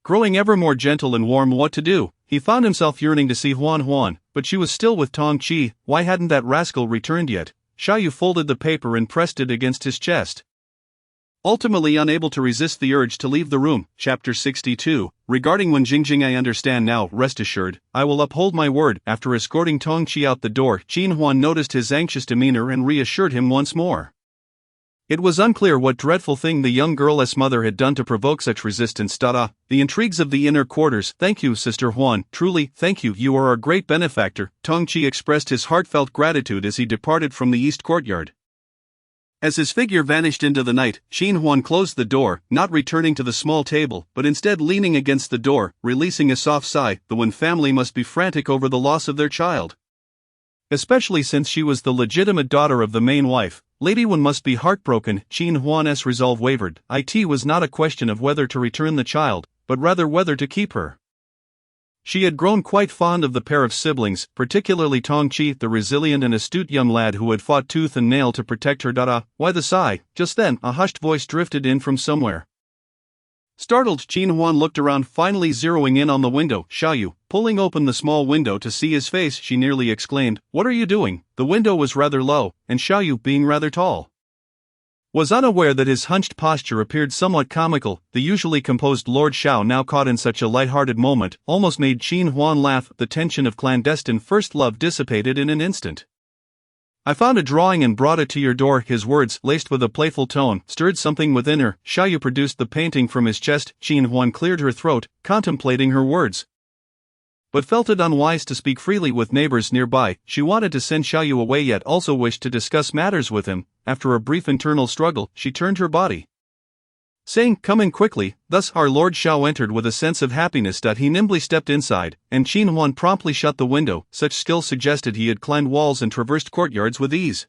Growing ever more gentle and warm, what to do? He found himself yearning to see Huan, but she was still with Tongchi. Why hadn't that rascal returned yet? Xiaoyu folded the paper and pressed it against his chest. Ultimately unable to resist the urge to leave the room. Chapter 62. Regarding Wen Jingjing, I understand now. Rest assured, I will uphold my word. After escorting Tongchi out the door, Qin Huan noticed his anxious demeanor and reassured him once more. It was unclear what dreadful thing the young girl's mother had done to provoke such resistance. The intrigues of the inner quarters. Thank you, Sister Huan. Truly, thank you. You are our great benefactor. Tongchi expressed his heartfelt gratitude as he departed from the east courtyard. As his figure vanished into the night, Qin Huan closed the door, not returning to the small table, but instead leaning against the door, releasing a soft sigh. The Wen family must be frantic over the loss of their child. Especially since she was the legitimate daughter of the main wife. Lady Wen must be heartbroken. Qin Huan's resolve wavered. It was not a question of whether to return the child, but rather whether to keep her. She had grown quite fond of the pair of siblings, particularly Tongchi, the resilient and astute young lad who had fought tooth and nail to protect her. Why the sigh? Just then, a hushed voice drifted in from somewhere. Startled, Qin Huan looked around, finally zeroing in on the window. Xiaoyu, pulling open the small window to see his face, she nearly exclaimed, "What are you doing?" The window was rather low, and Xiaoyu, being rather tall, was unaware that his hunched posture appeared somewhat comical. The usually composed Lord Xiao, now caught in such a light-hearted moment, almost made Qin Huan laugh. The tension of clandestine first love dissipated in an instant. I found a drawing and brought it to your door. His words, laced with a playful tone, stirred something within her. Xiaoyu produced the painting from his chest. Qin Huan cleared her throat, contemplating her words, but felt it unwise to speak freely with neighbors nearby. She wanted to send Xiaoyu away yet also wished to discuss matters with him. After a brief internal struggle, she turned her body, saying, "Come in quickly." Thus our Lord Xiao entered with a sense of happiness. He nimbly stepped inside, and Qin Huan promptly shut the window. Such skill suggested he had climbed walls and traversed courtyards with ease.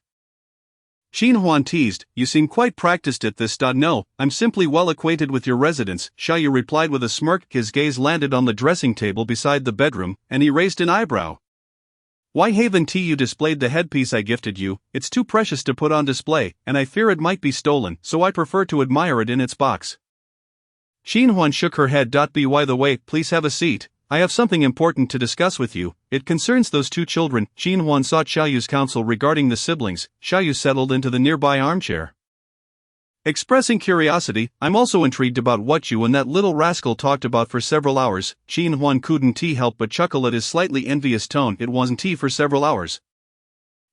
Qin Huan teased, "You seem quite practiced at this." "No, I'm simply well acquainted with your residence," Xiaoyu replied with a smirk. His gaze landed on the dressing table beside the bedroom, and he raised an eyebrow. "Why haven't you displayed the headpiece I gifted you? It's too precious to put on display, and I fear it might be stolen, so I prefer to admire it in its box." Qin Huan shook her head. "By the way, please have a seat. I have something important to discuss with you. It concerns those two children." Qin Huan sought Xiaoyu's counsel regarding the siblings. Xiaoyu settled into the nearby armchair, expressing curiosity. "I'm also intrigued about what you and that little rascal talked about for several hours." Qin Huan couldn't help but chuckle at his slightly envious tone. "It wasn't for several hours,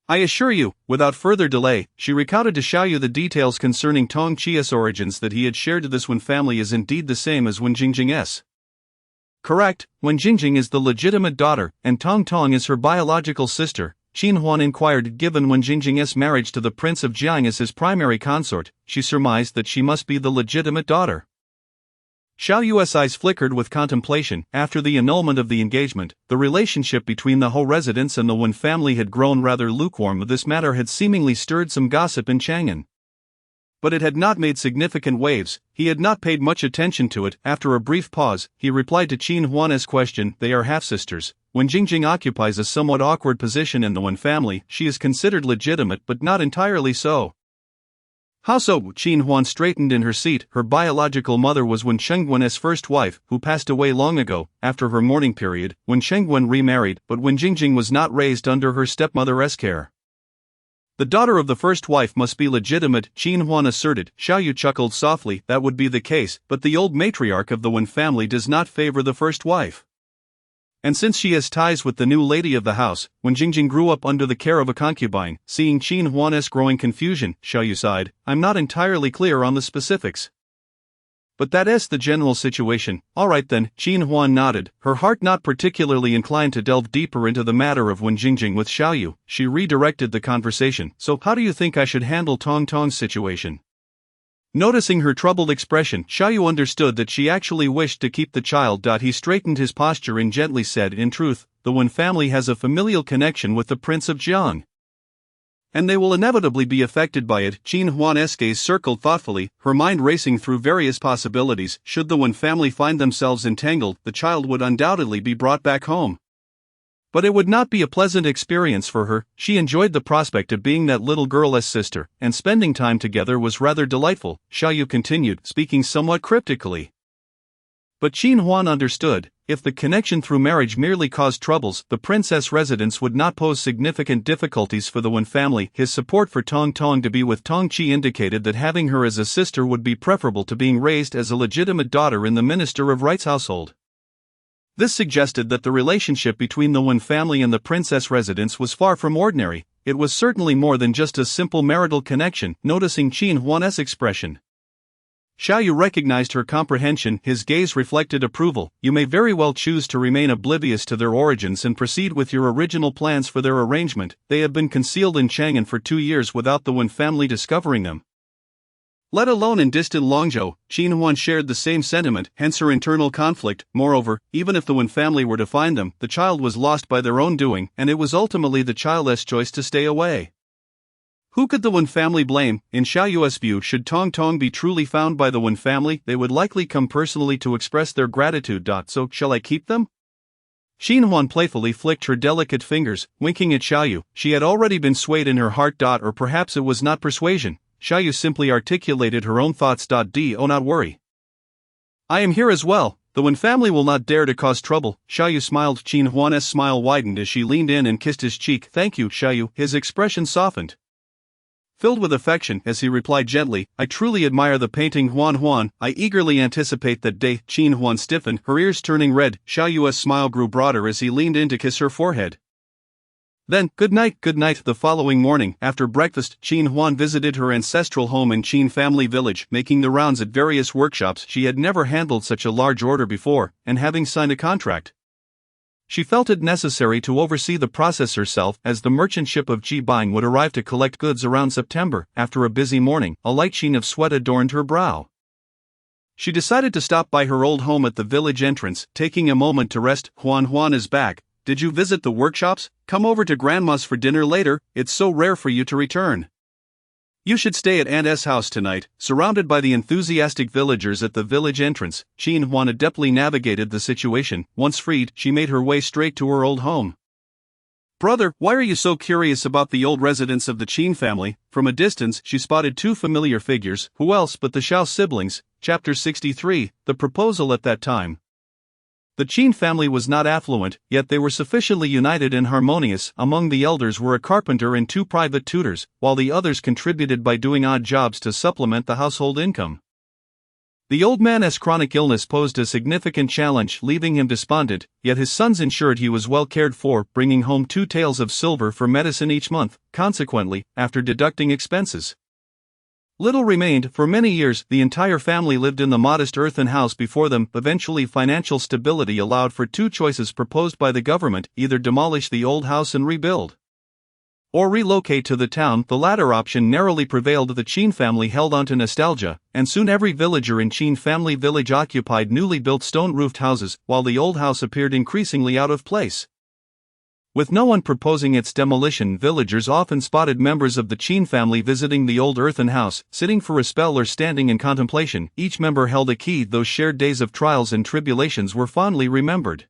I assure you." Without further delay, she recounted to Xiaoyu the details concerning Tong Chia's origins. That he had shared. This Wen family is indeed the same as Wen Jingjing's. Correct, Wen Jingjing is the legitimate daughter, and Tong Tong is her biological sister. Qin Huan inquired. Given Wen Jingjing's marriage to the Prince of Jiang as his primary consort, she surmised that she must be the legitimate daughter. Xiaoyu's eyes flickered with contemplation. After the annulment of the engagement, the relationship between the Ho residents and the Wen family had grown rather lukewarm. This matter had seemingly stirred some gossip in Chang'an, but it had not made significant waves. He had not paid much attention to it. After a brief pause, he replied to Qin Huan's question. "They are half-sisters. Wen Jingjing occupies a somewhat awkward position in the Wen family. She is considered legitimate but not entirely so." "How so?" Qin Huan straightened in her seat. "Her biological mother was Wen Shengwen's first wife, who passed away long ago. After her mourning period, Wen Shengwen remarried, but Wen Jingjing was not raised under her stepmother's care. The daughter of the first wife must be legitimate," Qin Huan asserted. Xiaoyu chuckled softly. "That would be the case, but the old matriarch of the Wen family does not favor the first wife. And since she has ties with the new lady of the house, Wen Jingjing grew up under the care of a concubine." Seeing Qin Huan's growing confusion, Xiaoyu sighed. "I'm not entirely clear on the specifics, but that is the general situation." "All right then," Qin Huan nodded, her heart not particularly inclined to delve deeper into the matter of Wen Jingjing with Xiaoyu. She redirected the conversation. "So, how do you think I should handle Tong Tong's situation?" Noticing her troubled expression, Xiaoyu understood that she actually wished to keep the child. He straightened his posture and gently said, "In truth, the Wen family has a familial connection with the Prince of Jiang, and they will inevitably be affected by it." Qin Huan's gaze circled thoughtfully, her mind racing through various possibilities. Should the Wen family find themselves entangled, the child would undoubtedly be brought back home, but it would not be a pleasant experience for her. She enjoyed the prospect of being that little girl's sister, and spending time together was rather delightful. Xiaoyu continued, speaking somewhat cryptically. But Qin Huan understood. If the connection through marriage merely caused troubles, the princess residence would not pose significant difficulties for the Wen family. His support for Tong Tong to be with Tong Qi indicated that having her as a sister would be preferable to being raised as a legitimate daughter in the Minister of Rights household. This suggested that the relationship between the Wen family and the princess residence was far from ordinary. It was certainly more than just a simple marital connection. Noticing Qin Huan's expression, Xiaoyu recognized her comprehension. His gaze reflected approval. "You may very well choose to remain oblivious to their origins and proceed with your original plans for their arrangement. They have been concealed in Chang'an for 2 years without the Wen family discovering them, let alone in distant Longzhou." Qin Huan shared the same sentiment, hence her internal conflict. Moreover, even if the Wen family were to find them, the child was lost by their own doing, and it was ultimately the child's choice to stay away. Who could the Wen family blame? In Xiaoyu's view, should Tong Tong be truly found by the Wen family, they would likely come personally to express their gratitude. So, shall I keep them? Qin Huan playfully flicked her delicate fingers, winking at Xiaoyu. She had already been swayed in her heart. Or perhaps it was not persuasion. Xiaoyu simply articulated her own thoughts. "Oh, not worry. I am here as well. The Wen family will not dare to cause trouble." Xiaoyu smiled. Qin Huan's smile widened as she leaned in and kissed his cheek. "Thank you, Xiaoyu." His expression softened, filled with affection, as he replied gently, "I truly admire the painting, Huan. I eagerly anticipate that day." Qin Huan stiffened, her ears turning red. Xiaoyu's smile grew broader as he leaned in to kiss her forehead. Then, good night. The following morning, after breakfast, Qin Huan visited her ancestral home in Qin family village, making the rounds at various workshops. She had never handled such a large order before, and having signed a contract, she felt it necessary to oversee the process herself, as the merchant ship of Ji Buying would arrive to collect goods around September. After a busy morning, a light sheen of sweat adorned her brow. She decided to stop by her old home at the village entrance, taking a moment to rest. Huan is back. Did you visit the workshops? Come over to Grandma's for dinner later, it's so rare for you to return. You should stay at Aunt S' house tonight. Surrounded by the enthusiastic villagers at the village entrance, Qin Huan adeptly navigated the situation. Once freed, she made her way straight to her old home. Brother, why are you so curious about the old residence of the Qin family? From a distance, she spotted two familiar figures. Who else but the Xiao siblings? Chapter 63, The Proposal. At that time, the Qin family was not affluent, yet they were sufficiently united and harmonious. Among the elders were a carpenter and two private tutors, while the others contributed by doing odd jobs to supplement the household income. The old man's chronic illness posed a significant challenge, leaving him despondent, yet his sons ensured he was well cared for, bringing home 2 taels of silver for medicine each month. Consequently, after deducting expenses, little remained. For many years, the entire family lived in the modest earthen house before them. Eventually, financial stability allowed for 2 choices proposed by the government: either demolish the old house and rebuild, or relocate to the town. The latter option narrowly prevailed. The Qin family held on to nostalgia, and soon every villager in Qin family village occupied newly built stone-roofed houses, while the old house appeared increasingly out of place. With no one proposing its demolition, villagers often spotted members of the Qin family visiting the old earthen house, sitting for a spell or standing in contemplation. Each member held a key. Those shared days of trials and tribulations were fondly remembered.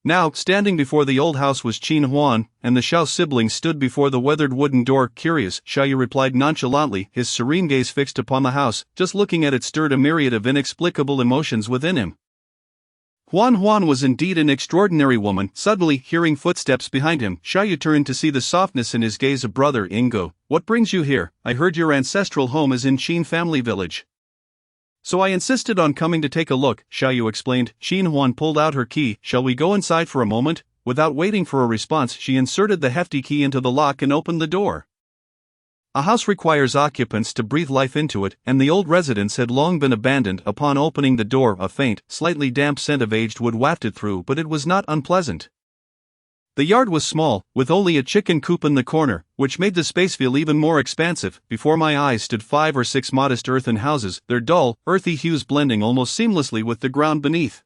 Now, standing before the old house was Qin Huan, and the Xiao siblings stood before the weathered wooden door. Curious, Xiao replied nonchalantly, his serene gaze fixed upon the house. Just looking at it stirred a myriad of inexplicable emotions within him. Huan was indeed an extraordinary woman. Suddenly, hearing footsteps behind him, Xiao turned to see the softness in his gaze. Brother Ingo, what brings you here? I heard your ancestral home is in Qin family village, so I insisted on coming to take a look, Xiao explained. Qin Huan pulled out her key. Shall we go inside for a moment? Without waiting for a response, she inserted the hefty key into the lock and opened the door. A house requires occupants to breathe life into it, and the old residence had long been abandoned. Upon opening the door, a faint, slightly damp scent of aged wood wafted through, but it was not unpleasant. The yard was small, with only a chicken coop in the corner, which made the space feel even more expansive. Before my eyes stood 5 or 6 modest earthen houses, their dull, earthy hues blending almost seamlessly with the ground beneath.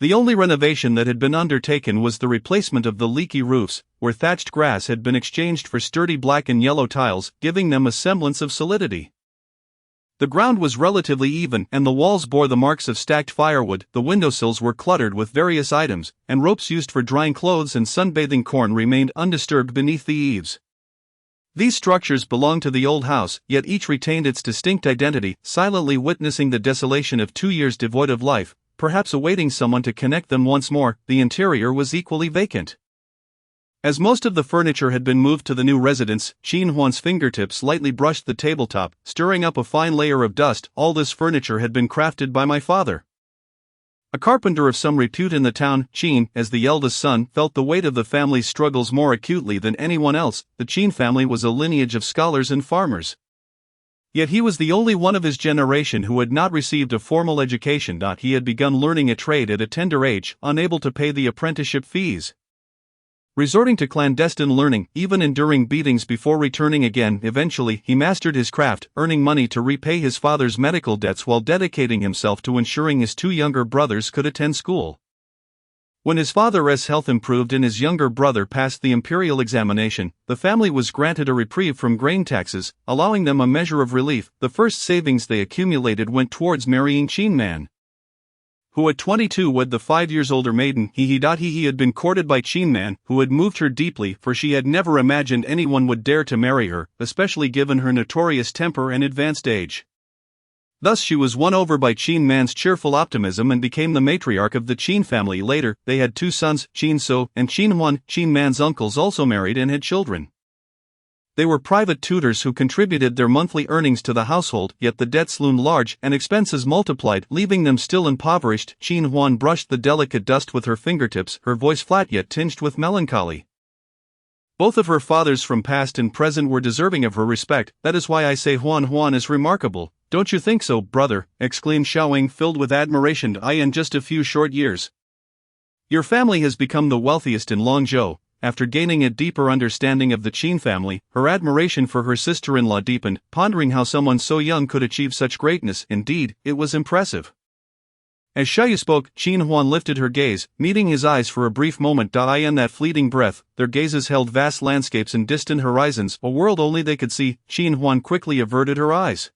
The only renovation that had been undertaken was the replacement of the leaky roofs, where thatched grass had been exchanged for sturdy black and yellow tiles, giving them a semblance of solidity. The ground was relatively even, and the walls bore the marks of stacked firewood. The windowsills were cluttered with various items, and ropes used for drying clothes and sunbathing corn remained undisturbed beneath the eaves. These structures belonged to the old house, yet each retained its distinct identity, silently witnessing the desolation of 2 years devoid of life, perhaps awaiting someone to connect them once more. The interior was equally vacant. As most of the furniture had been moved to the new residence, Qin Huan's fingertips lightly brushed the tabletop, stirring up a fine layer of dust. All this furniture had been crafted by my father, a carpenter of some repute in the town. Qin, as the eldest son, felt the weight of the family's struggles more acutely than anyone else. The Qin family was a lineage of scholars and farmers, yet he was the only one of his generation who had not received a formal education. He had begun learning a trade at a tender age, unable to pay the apprenticeship fees, resorting to clandestine learning, even enduring beatings before returning again. Eventually, he mastered his craft, earning money to repay his father's medical debts while dedicating himself to ensuring his 2 younger brothers could attend school. When his father's health improved and his younger brother passed the imperial examination, the family was granted a reprieve from grain taxes, allowing them a measure of relief. The first savings they accumulated went towards marrying Qin Man, who at 22 wed the 5 years older maiden. He had been courted by Qin Man, who had moved her deeply, for she had never imagined anyone would dare to marry her, especially given her notorious temper and advanced age. Thus she was won over by Qin Man's cheerful optimism and became the matriarch of the Qin family. Later, they had 2 sons, Qin So and Qin Huan. Qin Man's uncles also married and had children. They were private tutors who contributed their monthly earnings to the household, yet the debts loomed large and expenses multiplied, leaving them still impoverished. Qin Huan brushed the delicate dust with her fingertips, her voice flat yet tinged with melancholy. Both of her fathers from past and present were deserving of her respect. That is why I say Huan is remarkable. Don't you think so, brother? Exclaimed Xiaoying, filled with admiration. In just a few short years, your family has become the wealthiest in Longzhou. After gaining a deeper understanding of the Qin family, her admiration for her sister-in-law deepened, pondering how someone so young could achieve such greatness. Indeed, it was impressive. As Xiaoyu spoke, Qin Huan lifted her gaze, meeting his eyes for a brief moment. In that fleeting breath, their gazes held vast landscapes and distant horizons, a world only they could see. Qin Huan quickly averted her eyes,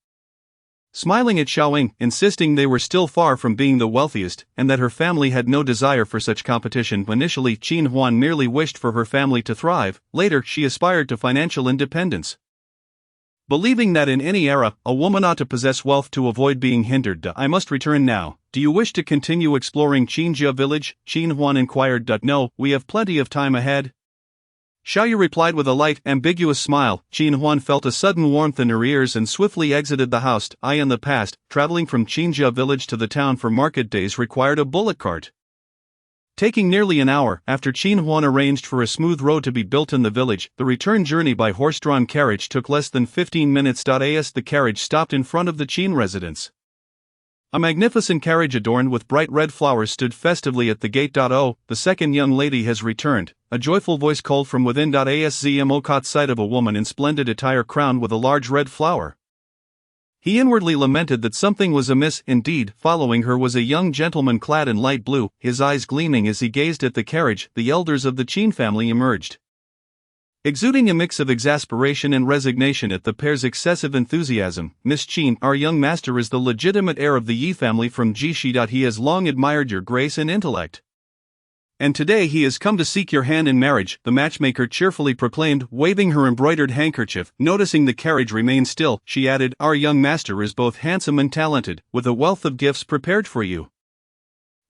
smiling at Xiaoying, insisting they were still far from being the wealthiest, and that her family had no desire for such competition. Initially, Qin Huan merely wished for her family to thrive. Later, she aspired to financial independence, believing that in any era, a woman ought to possess wealth to avoid being hindered. I must return now. Do you wish to continue exploring Qinjia village? Qin Huan inquired. No, we have plenty of time ahead. Xiaoyu replied with a light, ambiguous smile. Qin Huan felt a sudden warmth in her ears and swiftly exited the house. In the past, traveling from Qinjia village to the town for market days required a bullock cart, taking nearly an hour. After Qin Huan arranged for a smooth road to be built in the village, the return journey by horse-drawn carriage took less than 15 minutes. As the carriage stopped in front of the Qin residence, a magnificent carriage adorned with bright red flowers stood festively at the gate. Oh, the second young lady has returned, a joyful voice called from within. Zmo caught sight of a woman in splendid attire crowned with a large red flower. He inwardly lamented that something was amiss. Indeed, following her was a young gentleman clad in light blue, his eyes gleaming as he gazed at the carriage. The elders of the Qin family emerged, exuding a mix of exasperation and resignation at the pair's excessive enthusiasm. Miss Qin, our young master is the legitimate heir of the Yi family from Jishi. He has long admired your grace and intellect, and today he has come to seek your hand in marriage, the matchmaker cheerfully proclaimed, waving her embroidered handkerchief. Noticing the carriage remained still, she added, our young master is both handsome and talented, with a wealth of gifts prepared for you.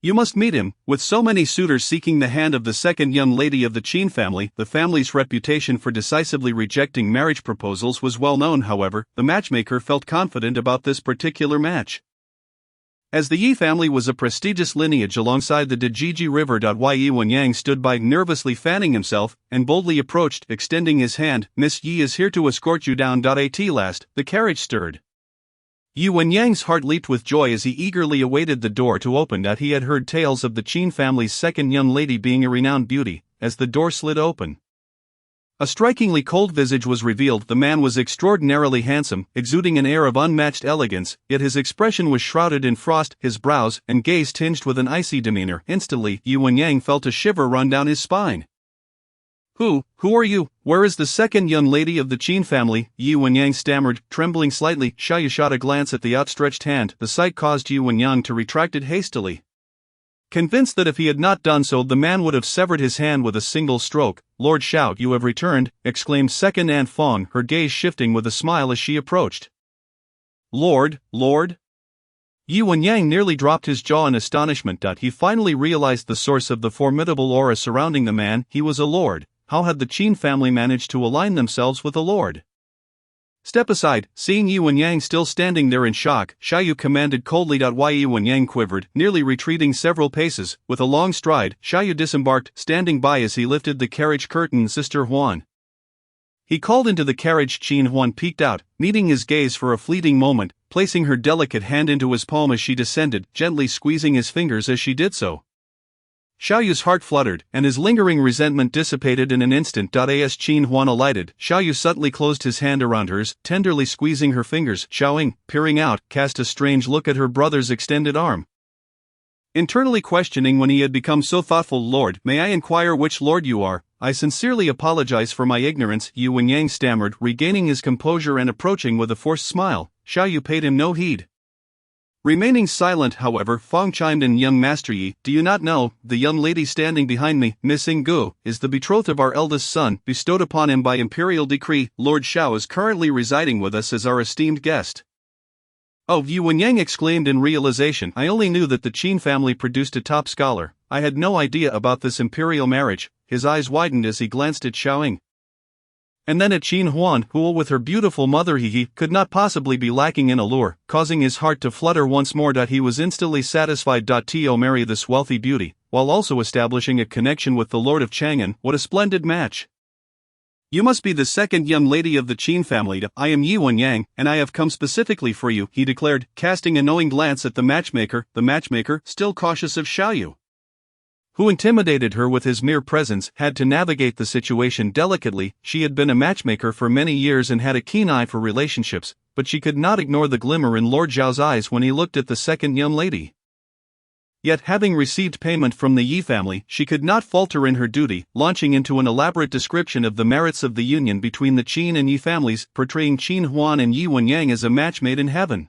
You must meet him. With so many suitors seeking the hand of the second young lady of the Qin family, the family's reputation for decisively rejecting marriage proposals was well known. However, the matchmaker felt confident about this particular match, as the Yi family was a prestigious lineage alongside the Dajiji River. Yi Wenyang stood by, nervously fanning himself, and boldly approached, extending his hand. Miss Yi is here to escort you down. At last, the carriage stirred. Yi Wenyang's heart leaped with joy as he eagerly awaited the door to open. He had heard tales of the Qin family's second young lady being a renowned beauty. As the door slid open, a strikingly cold visage was revealed. The man was extraordinarily handsome, exuding an air of unmatched elegance, yet his expression was shrouded in frost, his brows and gaze tinged with an icy demeanor. Instantly, Yi Wenyang felt a shiver run down his spine. Who are you? Where is the second young lady of the Qin family? Yi Wenyang stammered, trembling slightly. Xiaoyu shot a glance at the outstretched hand. The sight caused Yi Wenyang to retract it hastily, convinced that if he had not done so the man would have severed his hand with a single stroke. Lord Xiao, you have returned, exclaimed second Aunt Fong, her gaze shifting with a smile as she approached. Lord? Yi Wenyang nearly dropped his jaw in astonishment. He finally realized the source of the formidable aura surrounding the man. He was a lord. How had the Qin family managed to align themselves with a lord? Step aside. Seeing Yi Wenyang still standing there in shock, Xiaoyu commanded coldly. Yi Wenyang quivered, nearly retreating several paces. With a long stride, Xiaoyu disembarked, standing by as he lifted the carriage curtain. Sister Huan, he called into the carriage. Qin Huan peeked out, meeting his gaze for a fleeting moment, placing her delicate hand into his palm as she descended, gently squeezing his fingers as she did so. Xiaoyu's heart fluttered, and his lingering resentment dissipated in an instant. As Qin Huan alighted, Xiaoyu subtly closed his hand around hers, tenderly squeezing her fingers. Xiaoying, peering out, cast a strange look at her brother's extended arm, internally questioning when he had become so thoughtful. Lord, may I inquire which lord you are? I sincerely apologize for my ignorance, Yi Wenyang stammered, regaining his composure and approaching with a forced smile. Xiaoyu paid him no heed. Remaining silent, however, Fong chimed in. Young Master Yi, do you not know, the young lady standing behind me, Miss Gu, is the betrothed of our eldest son, bestowed upon him by imperial decree. Lord Xiao is currently residing with us as our esteemed guest. Oh, Yi Wenyang exclaimed in realization. I only knew that the Qin family produced a top scholar. I had no idea about this imperial marriage. His eyes widened as he glanced at Xiaoying, and then at Qin Huan, who with her beautiful mother he could not possibly be lacking in allure, causing his heart to flutter once more. He was instantly satisfied to marry this wealthy beauty, while also establishing a connection with the Lord of Chang'an. What a splendid match! You must be the second young lady of the Qin family. I am Yi Wenyang, and I have come specifically for you, he declared, casting a knowing glance at the matchmaker, still cautious of Xiaoyu, who intimidated her with his mere presence, had to navigate the situation delicately. She had been a matchmaker for many years and had a keen eye for relationships, but she could not ignore the glimmer in Lord Zhao's eyes when he looked at the second young lady. Yet having received payment from the Yi family, she could not falter in her duty, launching into an elaborate description of the merits of the union between the Qin and Yi families, portraying Qin Huan and Yi Wenyang as a match made in heaven.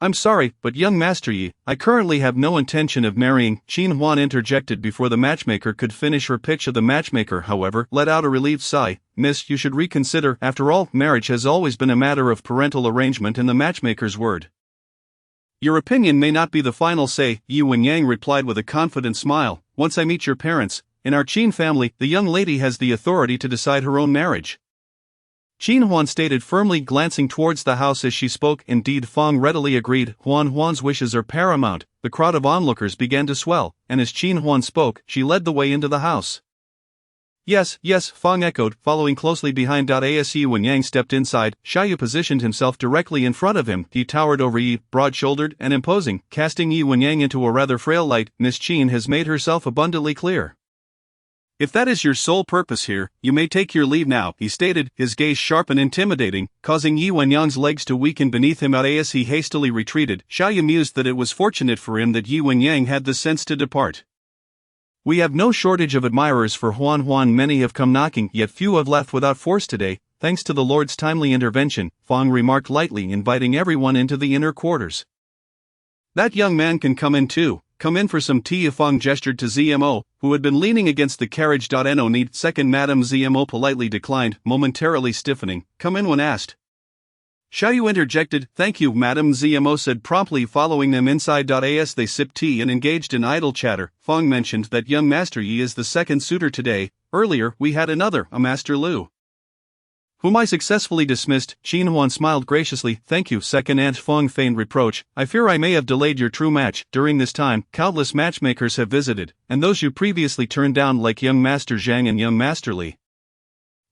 I'm sorry, but young Master Yi, I currently have no intention of marrying, Qin Huan interjected before the matchmaker could finish her pitch. The matchmaker, however, let out a relieved sigh. Miss, you should reconsider. After all, marriage has always been a matter of parental arrangement and the matchmaker's word. Your opinion may not be the final say, Yi Wenyang replied with a confident smile. Once I meet your parents, in our Qin family, the young lady has the authority to decide her own marriage. Qin Huan stated firmly, glancing towards the house as she spoke. Indeed, Feng readily agreed. Huan's wishes are paramount. The crowd of onlookers began to swell, and as Qin Huan spoke, she led the way into the house. Yes, Feng echoed, following closely behind. As Yi Wenyang stepped inside, Xiaoyu positioned himself directly in front of him. He towered over Yi, broad-shouldered and imposing, casting Yi Wenyang into a rather frail light. Miss Qin has made herself abundantly clear. If that is your sole purpose here, you may take your leave now, he stated, his gaze sharp and intimidating, causing Yi Wenyang's legs to weaken beneath him. As he hastily retreated, Xiaoyu mused that it was fortunate for him that Yi Wenyang had the sense to depart. We have no shortage of admirers for Huan. Many have come knocking, yet few have left without force today, thanks to the Lord's timely intervention, Feng remarked lightly, inviting everyone into the inner quarters. That young man can come in too. Come in for some tea. Feng gestured to ZMO, who had been leaning against the carriage. No need. Second Madame. ZMO politely declined, momentarily stiffening. Come in when asked. Xiaoyu interjected. Thank you, Madam. ZMO said promptly, following them inside. As they sipped tea and engaged in idle chatter, Feng mentioned that young Master Yi is the second suitor today. Earlier, we had another, a Master Lu, whom I successfully dismissed. Qin Huan smiled graciously. Thank you, second aunt. Feng feigned reproach. I fear I may have delayed your true match. During this time, countless matchmakers have visited, and those you previously turned down, like young Master Zhang and young Master Li,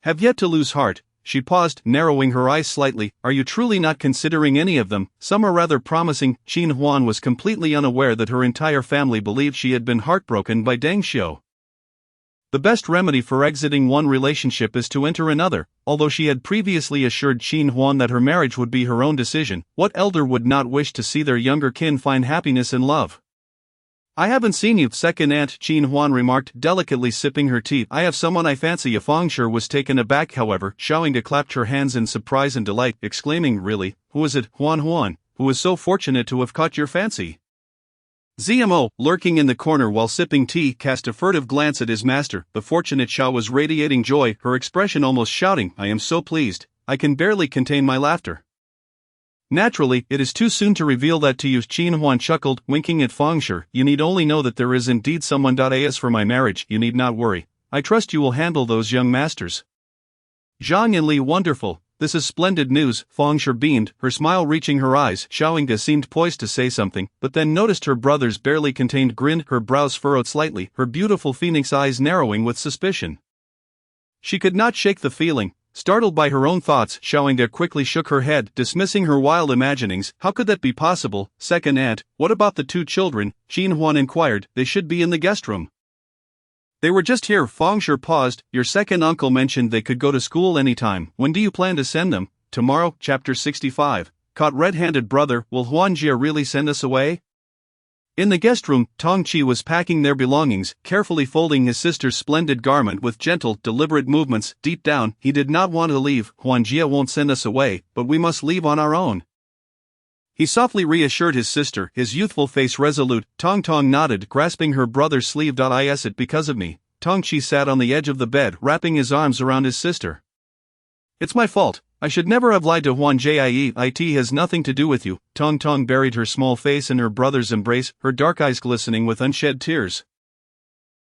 have yet to lose heart. She paused, narrowing her eyes slightly. Are you truly not considering any of them? Some are rather promising. Qin Huan was completely unaware that her entire family believed she had been heartbroken by Deng Xiu. The best remedy for exiting one relationship is to enter another. Although she had previously assured Qin Huan that her marriage would be her own decision, what elder would not wish to see their younger kin find happiness and love? I haven't seen you, second aunt, Qin Huan remarked, delicately sipping her tea. I have someone I fancy. Feng Sure was taken aback, however, Xiaoyu clapped her hands in surprise and delight, exclaiming, Really? Who is it? Huan, who is so fortunate to have caught your fancy? ZMO, lurking in the corner while sipping tea, cast a furtive glance at his master. The fortunate Xiao was radiating joy, her expression almost shouting, I am so pleased, I can barely contain my laughter. Naturally, it is too soon to reveal that to you, Qin Huan chuckled, winking at Feng Sure. You need only know that there is indeed someone. As for my marriage, you need not worry. I trust you will handle those young masters. Zhang and Li. Wonderful. This is splendid news. Feng Sure beamed, her smile reaching her eyes. Xiaoyu seemed poised to say something, but then noticed her brother's barely contained grin, her brows furrowed slightly, her beautiful phoenix eyes narrowing with suspicion. She could not shake the feeling. Startled by her own thoughts, Xiaoyu quickly shook her head, dismissing her wild imaginings. How could that be possible? Second aunt, what about the two children? Qin Huan inquired. They should be in the guest room. They were just here. Feng Sure paused. Your second uncle mentioned they could go to school anytime. When do you plan to send them? Tomorrow. Chapter 65. Caught red-handed brother. Will Huanjia really send us away? In the guest room, Tongqi was packing their belongings, carefully folding his sister's splendid garment with gentle, deliberate movements. Deep down, he did not want to leave. Huanjia won't send us away, but we must leave on our own. He softly reassured his sister, his youthful face resolute. Tong nodded, grasping her brother's sleeve. Is it because of me? Tongqi sat on the edge of the bed, wrapping his arms around his sister. It's my fault. I should never have lied to Huanjia. It has nothing to do with you. Tong buried her small face in her brother's embrace, her dark eyes glistening with unshed tears.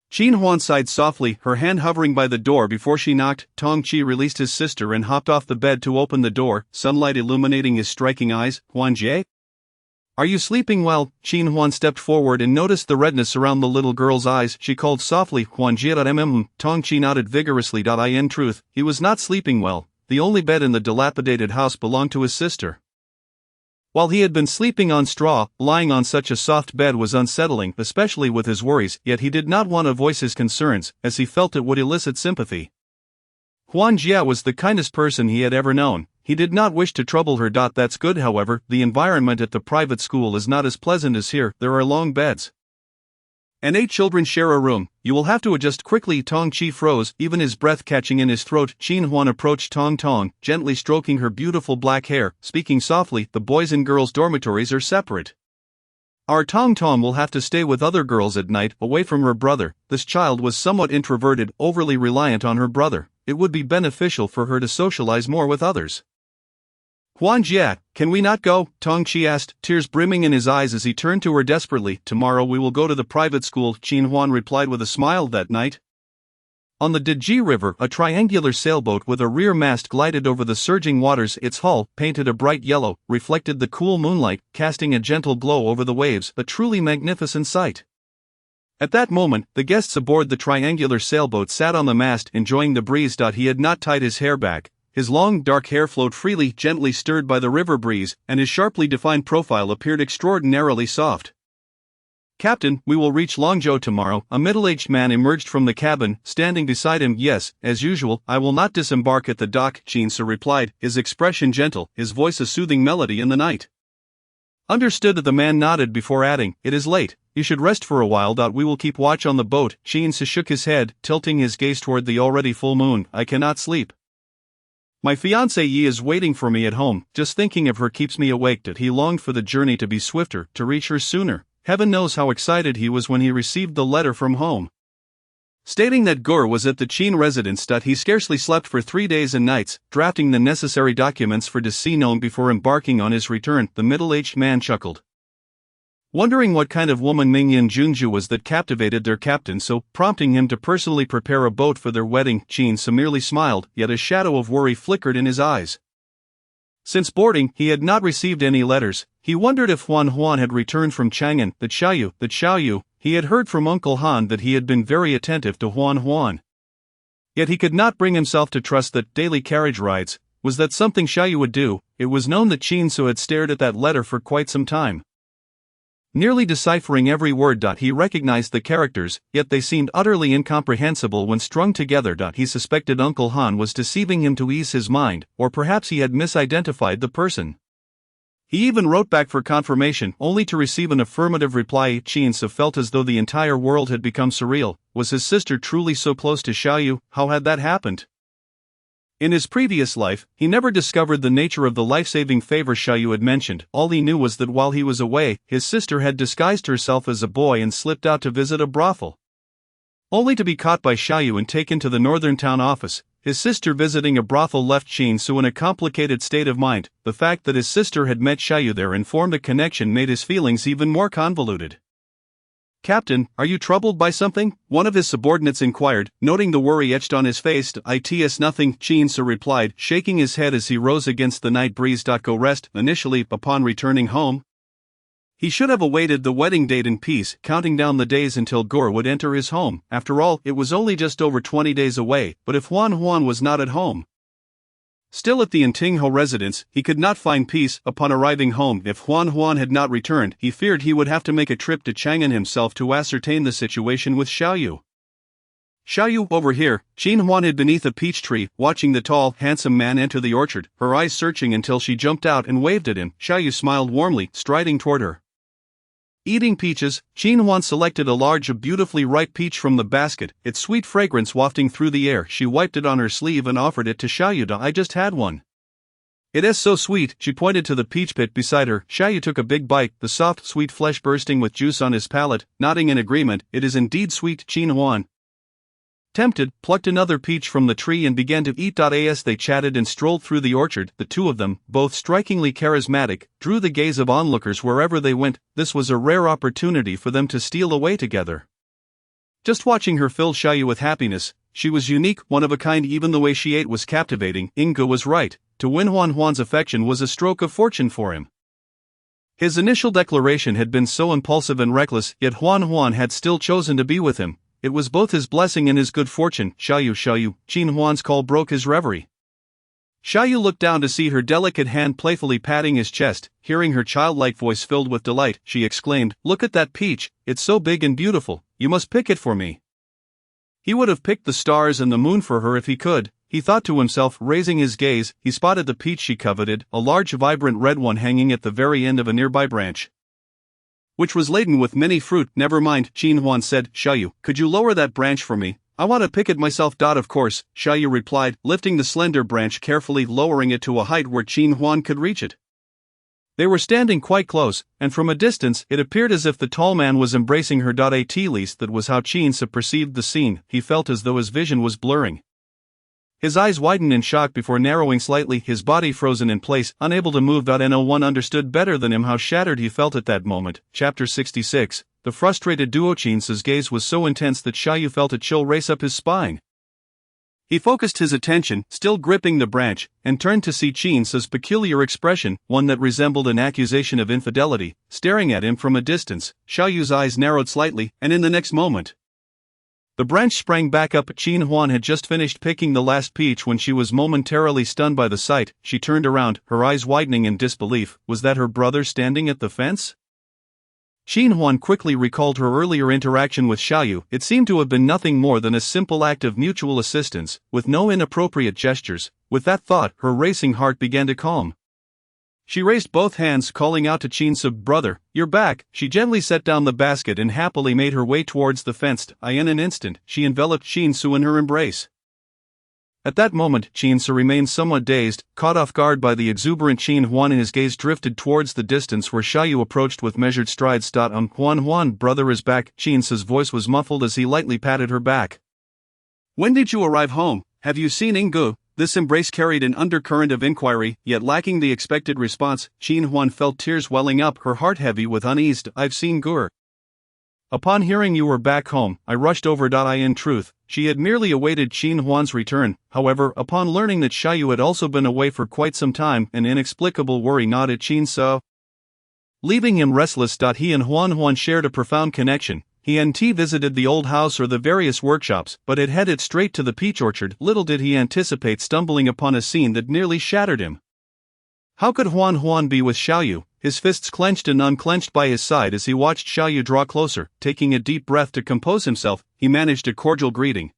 Qin Huan sighed softly, her hand hovering by the door before she knocked. Tongqi released his sister and hopped off the bed to open the door, sunlight illuminating his striking eyes. Huanjie? Are you sleeping well? Qin Huan stepped forward and noticed the redness around the little girl's eyes. She called softly, Huan Jia. Tong Qi nodded vigorously. In truth, he was not sleeping well. The only bed in the dilapidated house belonged to his sister. While he had been sleeping on straw, lying on such a soft bed was unsettling, especially with his worries, yet he did not want to voice his concerns, as he felt it would elicit sympathy. Huan Jia was the kindest person he had ever known. He did not wish to trouble her. That's good. However, the environment at the private school is not as pleasant as here. There are long beds, and 8 children share a room. You will have to adjust quickly. Tong Qi froze, even his breath catching in his throat. Qin Huan approached Tong Tong, gently stroking her beautiful black hair, speaking softly. The boys' and girls' dormitories are separate. Our Tong Tong will have to stay with other girls at night, away from her brother. This child was somewhat introverted, overly reliant on her brother. It would be beneficial for her to socialize more with others. Huan Jia, can we not go? Tong Qi asked, tears brimming in his eyes as he turned to her desperately. Tomorrow we will go to the private school, Qin Huan replied with a smile. That night, on the Deji River, a triangular sailboat with a rear mast glided over the surging waters. Its hull, painted a bright yellow, reflected the cool moonlight, casting a gentle glow over the waves, a truly magnificent sight. At that moment, the guests aboard the triangular sailboat sat on the mast, enjoying the breeze. He had not tied his hair back. His long, dark hair flowed freely, gently stirred by the river breeze, and his sharply defined profile appeared extraordinarily soft. Captain, we will reach Longzhou tomorrow. A middle-aged man emerged from the cabin, standing beside him. Yes, as usual, I will not disembark at the dock, Qin Su replied, his expression gentle, his voice a soothing melody in the night. Understood. The man nodded before adding, it is late, you should rest for a while. We will keep watch on the boat. Qin Su shook his head, tilting his gaze toward the already full moon. I cannot sleep. My fiancée Yi is waiting for me at home. Just thinking of her keeps me awake. He longed for the journey to be swifter, to reach her sooner. Heaven knows how excited he was when he received the letter from home, stating that Gur was at the Qin residence. He scarcely slept for 3 days and nights, drafting the necessary documents for Decino before embarking on his return. The middle-aged man chuckled, wondering what kind of woman Mingyan Junju was that captivated their captain so, prompting him to personally prepare a boat for their wedding. Qin Su merely smiled, yet a shadow of worry flickered in his eyes. Since boarding, he had not received any letters. He wondered if Huan Huan had returned from Chang'an. That Xiaoyu, he had heard from Uncle Han that he had been very attentive to Huan Huan. Yet he could not bring himself to trust that daily carriage rides, was that something Xiaoyu would do. It was known that Qin Su had stared at that letter for quite some time, nearly deciphering every word. He recognized the characters, yet they seemed utterly incomprehensible when strung together. He suspected Uncle Han was deceiving him to ease his mind, or perhaps he had misidentified the person. He even wrote back for confirmation, only to receive an affirmative reply. Qin Su felt as though the entire world had become surreal. Was his sister truly so close to Xiaoyu? How had that happened? In his previous life, he never discovered the nature of the life-saving favor Xiaoyu had mentioned. All he knew was that while he was away, his sister had disguised herself as a boy and slipped out to visit a brothel, only to be caught by Xiaoyu and taken to the northern town office. His sister visiting a brothel left Qin Su in a complicated state of mind. The fact that his sister had met Xiaoyu there and formed a connection made his feelings even more convoluted. Captain, are you troubled by something? One of his subordinates inquired, noting the worry etched on his face. It's nothing, Qin Su replied, shaking his head as he rose against the night breeze. Go rest. Initially, upon returning home, he should have awaited the wedding date in peace, counting down the days until Gur would enter his home. After all, it was only just over 20 days away. But if Huan Huan was not at home, still at the Intingho residence, he could not find peace. Upon arriving home, if Huan Huan had not returned, he feared he would have to make a trip to Chang'an himself to ascertain the situation with Xiaoyu. Xiaoyu, over here. Qin Huan hid beneath a peach tree, watching the tall, handsome man enter the orchard, her eyes searching until she jumped out and waved at him. Xiaoyu smiled warmly, striding toward her. Eating peaches, Qin Huan selected a large, beautifully ripe peach from the basket, its sweet fragrance wafting through the air. She wiped it on her sleeve and offered it to Xiaoyu. I just had one. It is so sweet. She pointed to the peach pit beside her. Xiaoyu took a big bite, the soft, sweet flesh bursting with juice on his palate, nodding in agreement. It is indeed sweet. Qin Huan, tempted, plucked another peach from the tree and began to eat. As they chatted and strolled through the orchard, the two of them, both strikingly charismatic, drew the gaze of onlookers wherever they went. This was a rare opportunity for them to steal away together. Just watching her filled Xiaoyu with happiness. She was unique, one of a kind. Even the way she ate was captivating. Inga was right. To win Huan Huan's affection was a stroke of fortune for him. His initial declaration had been so impulsive and reckless, yet Huan had still chosen to be with him. It was both his blessing and his good fortune. Xiaoyu, Qin Huan's call broke his reverie. Xiaoyu looked down to see her delicate hand playfully patting his chest. Hearing her childlike voice filled with delight, she exclaimed, "Look at that peach, it's so big and beautiful, you must pick it for me." He would have picked the stars and the moon for her if he could, he thought to himself. Raising his gaze, he spotted the peach she coveted, a large vibrant red one hanging at the very end of a nearby branch, which was laden with many fruit. "Never mind," Qin Huan said. "Xiaoyu, could you lower that branch for me? I want to pick it myself." "Of course," Xiaoyu replied, lifting the slender branch carefully, lowering it to a height where Qin Huan could reach it. They were standing quite close, and from a distance it appeared as if the tall man was embracing her. At least that was how Qin perceived the scene. He felt as though his vision was blurring. His eyes widened in shock before narrowing slightly, his body frozen in place, unable to move. No one understood better than him how shattered he felt at that moment. Chapter 66. The frustrated duo. Qin's gaze was so intense that Xiaoyu felt a chill race up his spine. He focused his attention, still gripping the branch, and turned to see Qin's peculiar expression, one that resembled an accusation of infidelity, staring at him from a distance. Xiaoyu's eyes narrowed slightly, and in the next moment, the branch sprang back up. Qin Huan had just finished picking the last peach when she was momentarily stunned by the sight. She turned around, her eyes widening in disbelief. Was that her brother standing at the fence? Qin Huan quickly recalled her earlier interaction with Xiaoyu. It seemed to have been nothing more than a simple act of mutual assistance, with no inappropriate gestures. With that thought, her racing heart began to calm. She raised both hands, calling out to Qin's "Brother, you're back." She gently set down the basket and happily made her way towards the fence. In an instant, she enveloped Qin in her embrace. At that moment, Qin remained somewhat dazed, caught off guard by the exuberant Qin Huan, and his gaze drifted towards the distance where Xiaoyu approached with measured strides. Huan, brother is back." Qin's voice was muffled as he lightly patted her back. "When did you arrive home? Have you seen Ingu?" This embrace carried an undercurrent of inquiry, yet lacking the expected response. Qin Huan felt tears welling up, her heart heavy with unease. "I've seen Gur. Upon hearing you were back home, I rushed over. In truth, she had merely awaited Qin Huan's return. However, upon learning that Xiaoyu had also been away for quite some time, an inexplicable worry gnawed at Qin, leaving him restless. He and Huan shared a profound connection. He and visited the old house or the various workshops, but had headed straight to the peach orchard. Little did he anticipate stumbling upon a scene that nearly shattered him. How could Huan be with Xiaoyu? His fists clenched and unclenched by his side as he watched Xiaoyu draw closer. Taking a deep breath to compose himself, he managed a cordial greeting.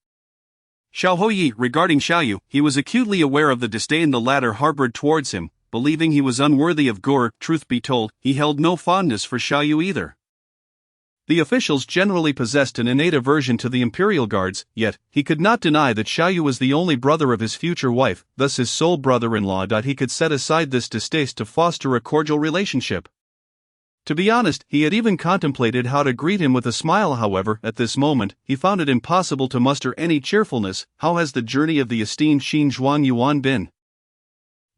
"Xiaoyi." Regarding Xiaoyu, he was acutely aware of the disdain the latter harbored towards him, believing he was unworthy of Gur. Truth be told, he held no fondness for Xiaoyu either. The officials generally possessed an innate aversion to the imperial guards, yet, he could not deny that Xiaoyu was the only brother of his future wife, thus his sole brother-in-law. He could set aside this distaste to foster a cordial relationship. To be honest, he had even contemplated how to greet him with a smile. However, at this moment, he found it impossible to muster any cheerfulness. "How has the journey of the esteemed Xin Yuan been?"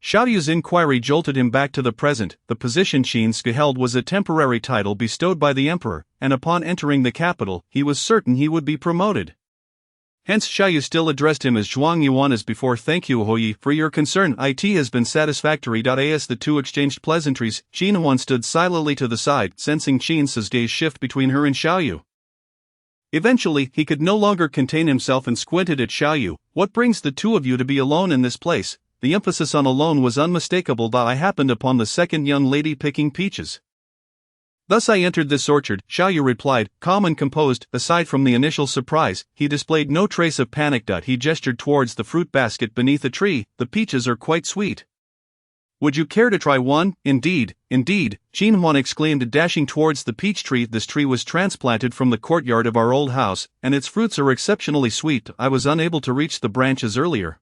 Xiaoyu's inquiry jolted him back to the present. The position Qin held was a temporary title bestowed by the emperor, and upon entering the capital, he was certain he would be promoted. Hence Xiaoyu still addressed him as Zhuang Yuan as before. "Thank you, Hoyi, for your concern. It has been satisfactory." As the two exchanged pleasantries, Qin Huan stood silently to the side, sensing Qin's gaze shift between her and Xiaoyu. Eventually, he could no longer contain himself and squinted at Xiaoyu. "What brings the two of you to be alone in this place?" The emphasis on alone was unmistakable. "I happened upon the second young lady picking peaches. Thus I entered this orchard," Xiaoyu replied, calm and composed. Aside from the initial surprise, he displayed no trace of panic. He gestured towards the fruit basket beneath a tree. "The peaches are quite sweet. Would you care to try one?" Indeed, Qin Huan exclaimed, dashing towards the peach tree. "This tree was transplanted from the courtyard of our old house, and its fruits are exceptionally sweet. I was unable to reach the branches earlier,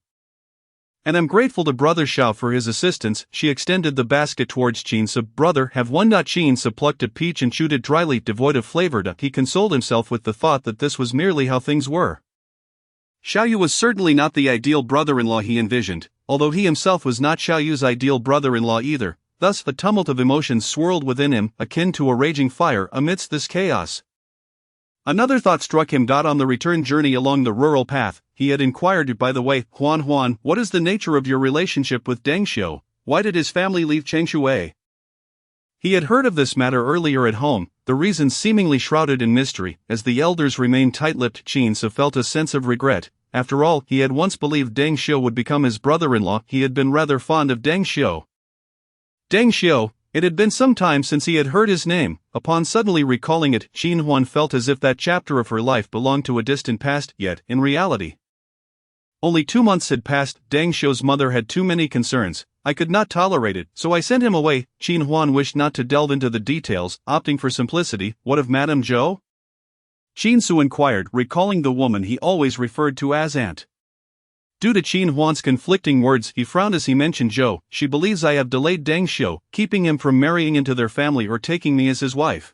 and I'm grateful to Brother Xiao for his assistance." She extended the basket towards Qin. "Brother, have one." Qin plucked a peach and chewed it dryly, devoid of flavor. He consoled himself with the thought that this was merely how things were. Xiaoyu was certainly not the ideal brother-in-law he envisioned, although he himself was not Xiaoyu's ideal brother-in-law either. Thus, a tumult of emotions swirled within him, akin to a raging fire amidst this chaos. Another thought struck him. On the return journey along the rural path, he had inquired, "By the way, Huan, what is the nature of your relationship with Deng Xiu? Why did his family leave Chengshui?" He had heard of this matter earlier at home, the reasons seemingly shrouded in mystery. As the elders remained tight-lipped, Qin Su felt a sense of regret. After all, he had once believed Deng Xiu would become his brother-in-law. He had been rather fond of Deng Xiu. Deng Xiu, it had been some time since he had heard his name. Upon suddenly recalling it, Qin Huan felt as if that chapter of her life belonged to a distant past, yet, in reality, only 2 months had passed. Deng Xiu's mother had too many concerns. I could not tolerate it, so I sent him away. Qin Huan wished not to delve into the details, opting for simplicity. What of Madame Zhou? Qin Su inquired, recalling the woman he always referred to as aunt. Due to Qin Huan's conflicting words, he frowned as he mentioned Zhou. She believes I have delayed Deng Xiu, keeping him from marrying into their family or taking me as his wife.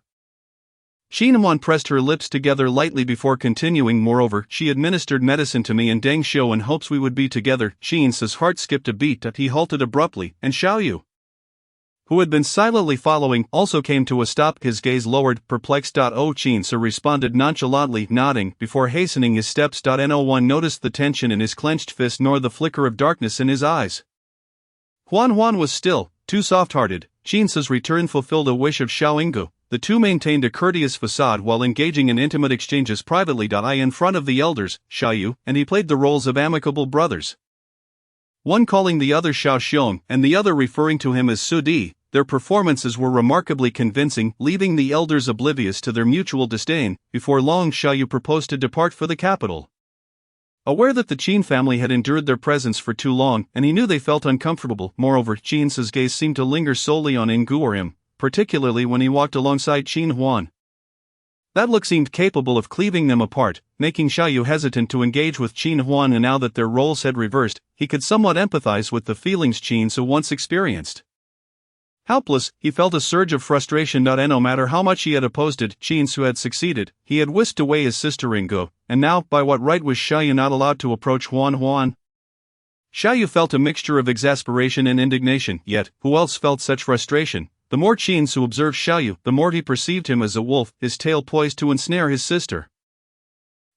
Qin Huan pressed her lips together lightly before continuing. Moreover, she administered medicine to me and Deng Xiu in hopes we would be together. Qin Su's heart skipped a beat. He halted abruptly, and Xiaoyu, who had been silently following, also came to a stop. His gaze lowered, perplexed. Qin Su responded nonchalantly, nodding, before hastening his steps. No one noticed the tension in his clenched fist nor the flicker of darkness in his eyes. Huan was still, too soft-hearted. Qin Su's return fulfilled a wish of Xiaoyingu. The two maintained a courteous facade while engaging in intimate exchanges privately. In front of the elders, Xiaoyu and he played the roles of amicable brothers, one calling the other Xiao Xiong and the other referring to him as Su Di. Their performances were remarkably convincing, leaving the elders oblivious to their mutual disdain. Before long, Xiaoyu proposed to depart for the capital. Aware that the Qin family had endured their presence for too long, and he knew they felt uncomfortable. Moreover, Qin Su's gaze seemed to linger solely on Yinggu or him, particularly when he walked alongside Qin Huan. That look seemed capable of cleaving them apart, making Xiaoyu hesitant to engage with Qin Huan. And now that their roles had reversed, he could somewhat empathize with the feelings Qin Su once experienced. Helpless, he felt a surge of frustration. No matter how much he had opposed it, Qin Su had succeeded. He had whisked away his sister Yinggu, and now, by what right was Xiaoyu not allowed to approach Huan? Xiaoyu felt a mixture of exasperation and indignation, yet, who else felt such frustration? The more Qin Su observed Xiaoyu, the more he perceived him as a wolf, his tail poised to ensnare his sister.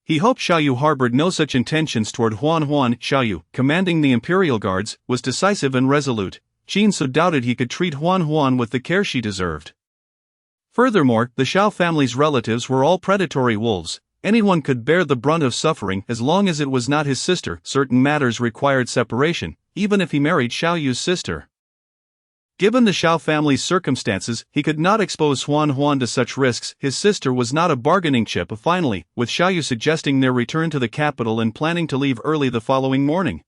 He hoped Xiaoyu harbored no such intentions toward Huan. Xiaoyu, commanding the imperial guards, was decisive and resolute. Qin Su doubted he could treat Huan with the care she deserved. Furthermore, the Xiao family's relatives were all predatory wolves. Anyone could bear the brunt of suffering as long as it was not his sister. Certain matters required separation, even if he married Xiaoyu's sister. Given the Xiao family's circumstances, he could not expose Huan to such risks. His sister was not a bargaining chip. Finally, with Xiaoyu suggesting their return to the capital and planning to leave early the following morning,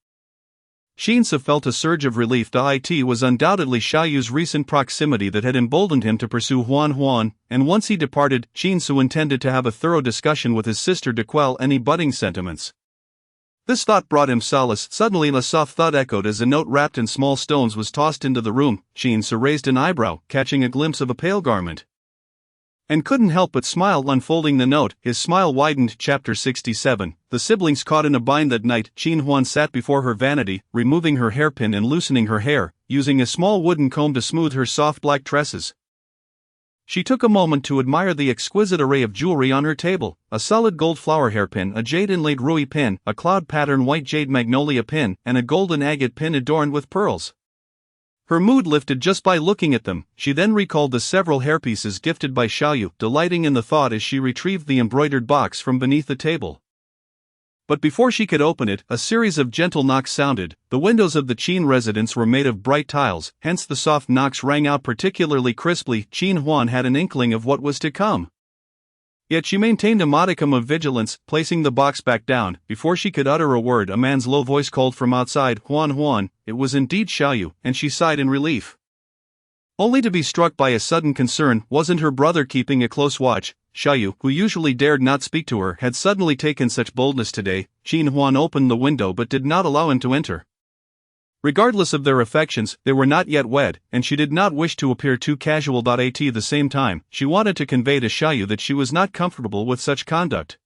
Qin Su felt a surge of relief. It was undoubtedly Xiaoyu's recent proximity that had emboldened him to pursue Huan, and once he departed, Qin Su intended to have a thorough discussion with his sister to quell any budding sentiments. This thought brought him solace. Suddenly a soft thud echoed as a note wrapped in small stones was tossed into the room. Qin Su raised an eyebrow, catching a glimpse of a pale garment, and couldn't help but smile. Unfolding the note, his smile widened. Chapter 67. The siblings caught in a bind that night. Qin Huan sat before her vanity, removing her hairpin and loosening her hair, using a small wooden comb to smooth her soft black tresses. She took a moment to admire the exquisite array of jewelry on her table: a solid gold flower hairpin, a jade-inlaid ruby pin, a cloud-pattern white jade magnolia pin, and a golden agate pin adorned with pearls. Her mood lifted just by looking at them. She then recalled the several hairpieces gifted by Xiaoyu, delighting in the thought as she retrieved the embroidered box from beneath the table. But before she could open it, a series of gentle knocks sounded. The windows of the Qin residence were made of bright tiles, hence the soft knocks rang out particularly crisply. Qin Huan had an inkling of what was to come, yet she maintained a modicum of vigilance, placing the box back down. Before she could utter a word, a man's low voice called from outside, Huan. It was indeed Xiaoyu, and she sighed in relief, only to be struck by a sudden concern. Wasn't her brother keeping a close watch? Xiaoyu, who usually dared not speak to her, had suddenly taken such boldness today. Qin Huan opened the window but did not allow him to enter. Regardless of their affections, they were not yet wed, and she did not wish to appear too casual. At the same time, she wanted to convey to Xiaoyu that she was not comfortable with such conduct.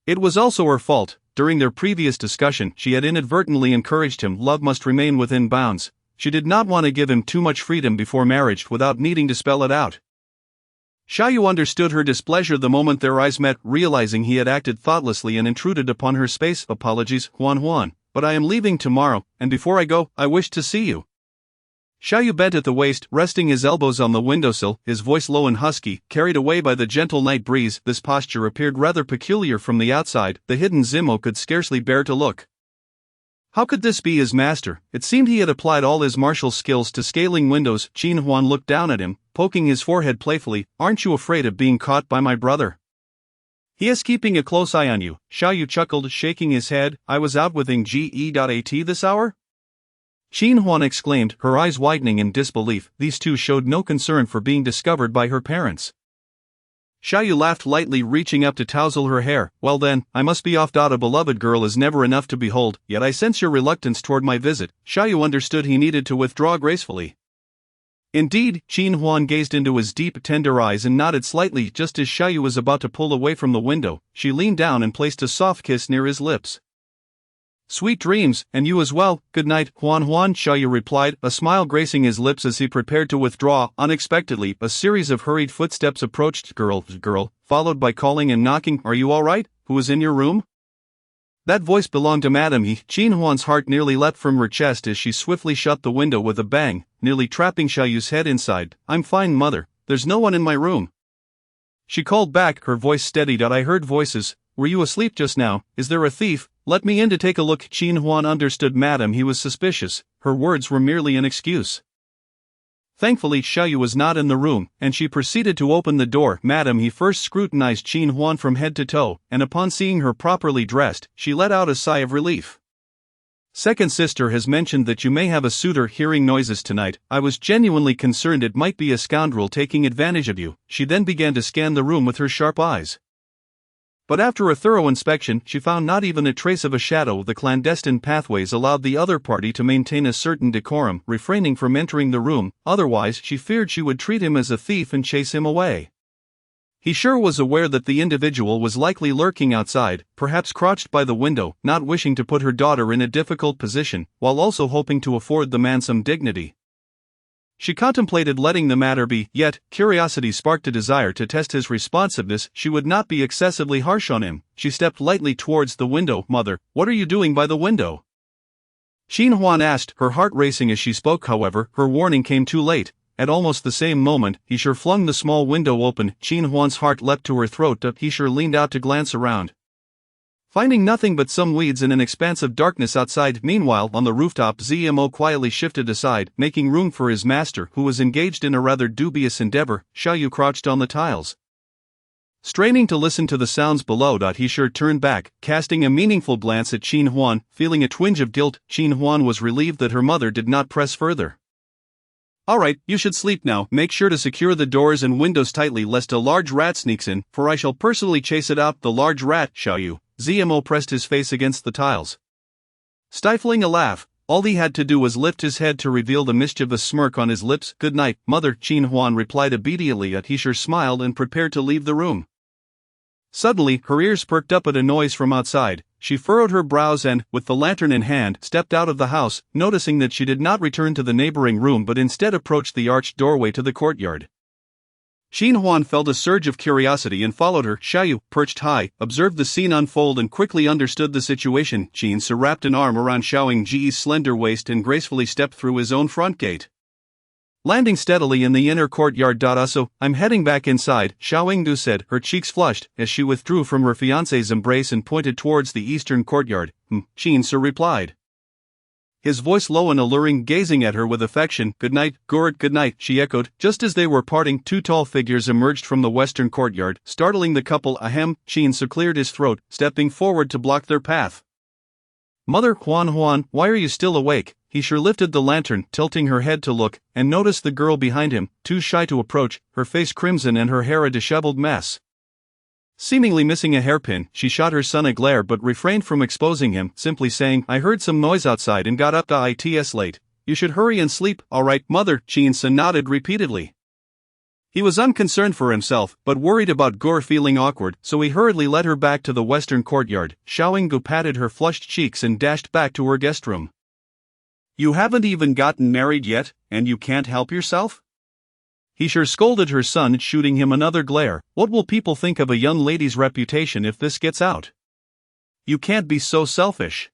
It was also her fault. During their previous discussion, she had inadvertently encouraged him. Love must remain within bounds. She did not want to give him too much freedom before marriage without needing to spell it out. Xiaoyu understood her displeasure the moment their eyes met, realizing he had acted thoughtlessly and intruded upon her space. Apologies, Huan, but I am leaving tomorrow, and before I go, I wish to see you. Xiaoyu bent at the waist, resting his elbows on the windowsill, his voice low and husky, carried away by the gentle night breeze. This posture appeared rather peculiar from the outside. The hidden Zimo could scarcely bear to look. How could this be his master? It seemed he had applied all his martial skills to scaling windows. Qin Huan looked down at him, poking his forehead playfully. Aren't you afraid of being caught by my brother? He is keeping a close eye on you. Xiaoyu chuckled, shaking his head. I was out with Ng Ge.at this hour? Qin Huan exclaimed, her eyes widening in disbelief. These two showed no concern for being discovered by her parents. Xiaoyu laughed lightly, reaching up to tousle her hair. Well then, I must be off. A beloved girl is never enough to behold, yet I sense your reluctance toward my visit. Xiaoyu understood he needed to withdraw gracefully. Indeed, Qin Huan gazed into his deep, tender eyes and nodded slightly. Just as Xiaoyu was about to pull away from the window, she leaned down and placed a soft kiss near his lips. Sweet dreams, and you as well. Good night, Huan. Xiaoyu replied, a smile gracing his lips as he prepared to withdraw. Unexpectedly, a series of hurried footsteps approached. Girl, followed by calling and knocking. Are you all right? Who is in your room? That voice belonged to Madame He. Qin Huan's heart nearly leapt from her chest as she swiftly shut the window with a bang, nearly trapping Xiaoyu's head inside. I'm fine, mother. There's no one in my room. She called back, her voice steadied. I heard voices. Were you asleep just now? Is there a thief? Let me in to take a look. Qin Huan understood Madame He was suspicious. Her words were merely an excuse. Thankfully, Xiaoyu was not in the room, and she proceeded to open the door. Madame He first scrutinized Qin Huan from head to toe, and upon seeing her properly dressed, she let out a sigh of relief. Second sister has mentioned that you may have a suitor hearing noises tonight. I was genuinely concerned it might be a scoundrel taking advantage of you. She then began to scan the room with her sharp eyes. But after a thorough inspection, she found not even a trace of a shadow. The clandestine pathways allowed the other party to maintain a certain decorum, refraining from entering the room, otherwise she feared she would treat him as a thief and chase him away. He sure was aware that the individual was likely lurking outside, perhaps crouched by the window, not wishing to put her daughter in a difficult position, while also hoping to afford the man some dignity. She contemplated letting the matter be, yet, curiosity sparked a desire to test his responsiveness. She would not be excessively harsh on him. She stepped lightly towards the window. Mother, what are you doing by the window? Qin Huan asked, her heart racing as she spoke. However, her warning came too late. At almost the same moment, he sure flung the small window open. Qin Huan's heart leapt to her throat. He sure leaned out to glance around, finding nothing but some weeds and an expanse of darkness outside. Meanwhile, on the rooftop, Zmo quietly shifted aside, making room for his master, who was engaged in a rather dubious endeavor. Xiaoyu crouched on the tiles, straining to listen to the sounds below. He sure turned back, casting a meaningful glance at Qin Huan, feeling a twinge of guilt. Qin Huan was relieved that her mother did not press further. All right, you should sleep now. Make sure to secure the doors and windows tightly lest a large rat sneaks in, for I shall personally chase it out. The large rat, Xiaoyu. Zmo pressed his face against the tiles, stifling a laugh. All he had to do was lift his head to reveal the mischievous smirk on his lips. Good night, mother. Qin Huan replied obediently. He sure smiled and prepared to leave the room. Suddenly, her ears perked up at a noise from outside. She furrowed her brows and, with the lantern in hand, stepped out of the house, noticing that she did not return to the neighboring room but instead approached the arched doorway to the courtyard. Qin Huan felt a surge of curiosity and followed her. Xiaoyu, perched high, observed the scene unfold and quickly understood the situation. Qin Su wrapped an arm around Xiao Yingji's slender waist and gracefully stepped through his own front gate, landing steadily in the inner courtyard. So, I'm heading back inside, Xiao Yingdu said, her cheeks flushed, as she withdrew from her fiancé's embrace and pointed towards the eastern courtyard. Qin Su replied, his voice low and alluring, gazing at her with affection. Good night, Gurut. Good night, she echoed. Just as they were parting, two tall figures emerged from the western courtyard, startling the couple. Ahem. Qin Su cleared his throat, stepping forward to block their path. Mother, Huan, why are you still awake? He sure lifted the lantern, tilting her head to look, and noticed the girl behind him, too shy to approach, her face crimson and her hair a disheveled mess. Seemingly missing a hairpin, she shot her son a glare but refrained from exposing him, simply saying, I heard some noise outside and got up to it's late. You should hurry and sleep. All right, mother. Qin Su nodded repeatedly. He was unconcerned for himself, but worried about Gur feeling awkward, so he hurriedly led her back to the western courtyard. Xiao Yinggu patted her flushed cheeks and dashed back to her guest room. You haven't even gotten married yet, and you can't help yourself? He sure scolded her son, shooting him another glare. What will people think of a young lady's reputation if this gets out? You can't be so selfish.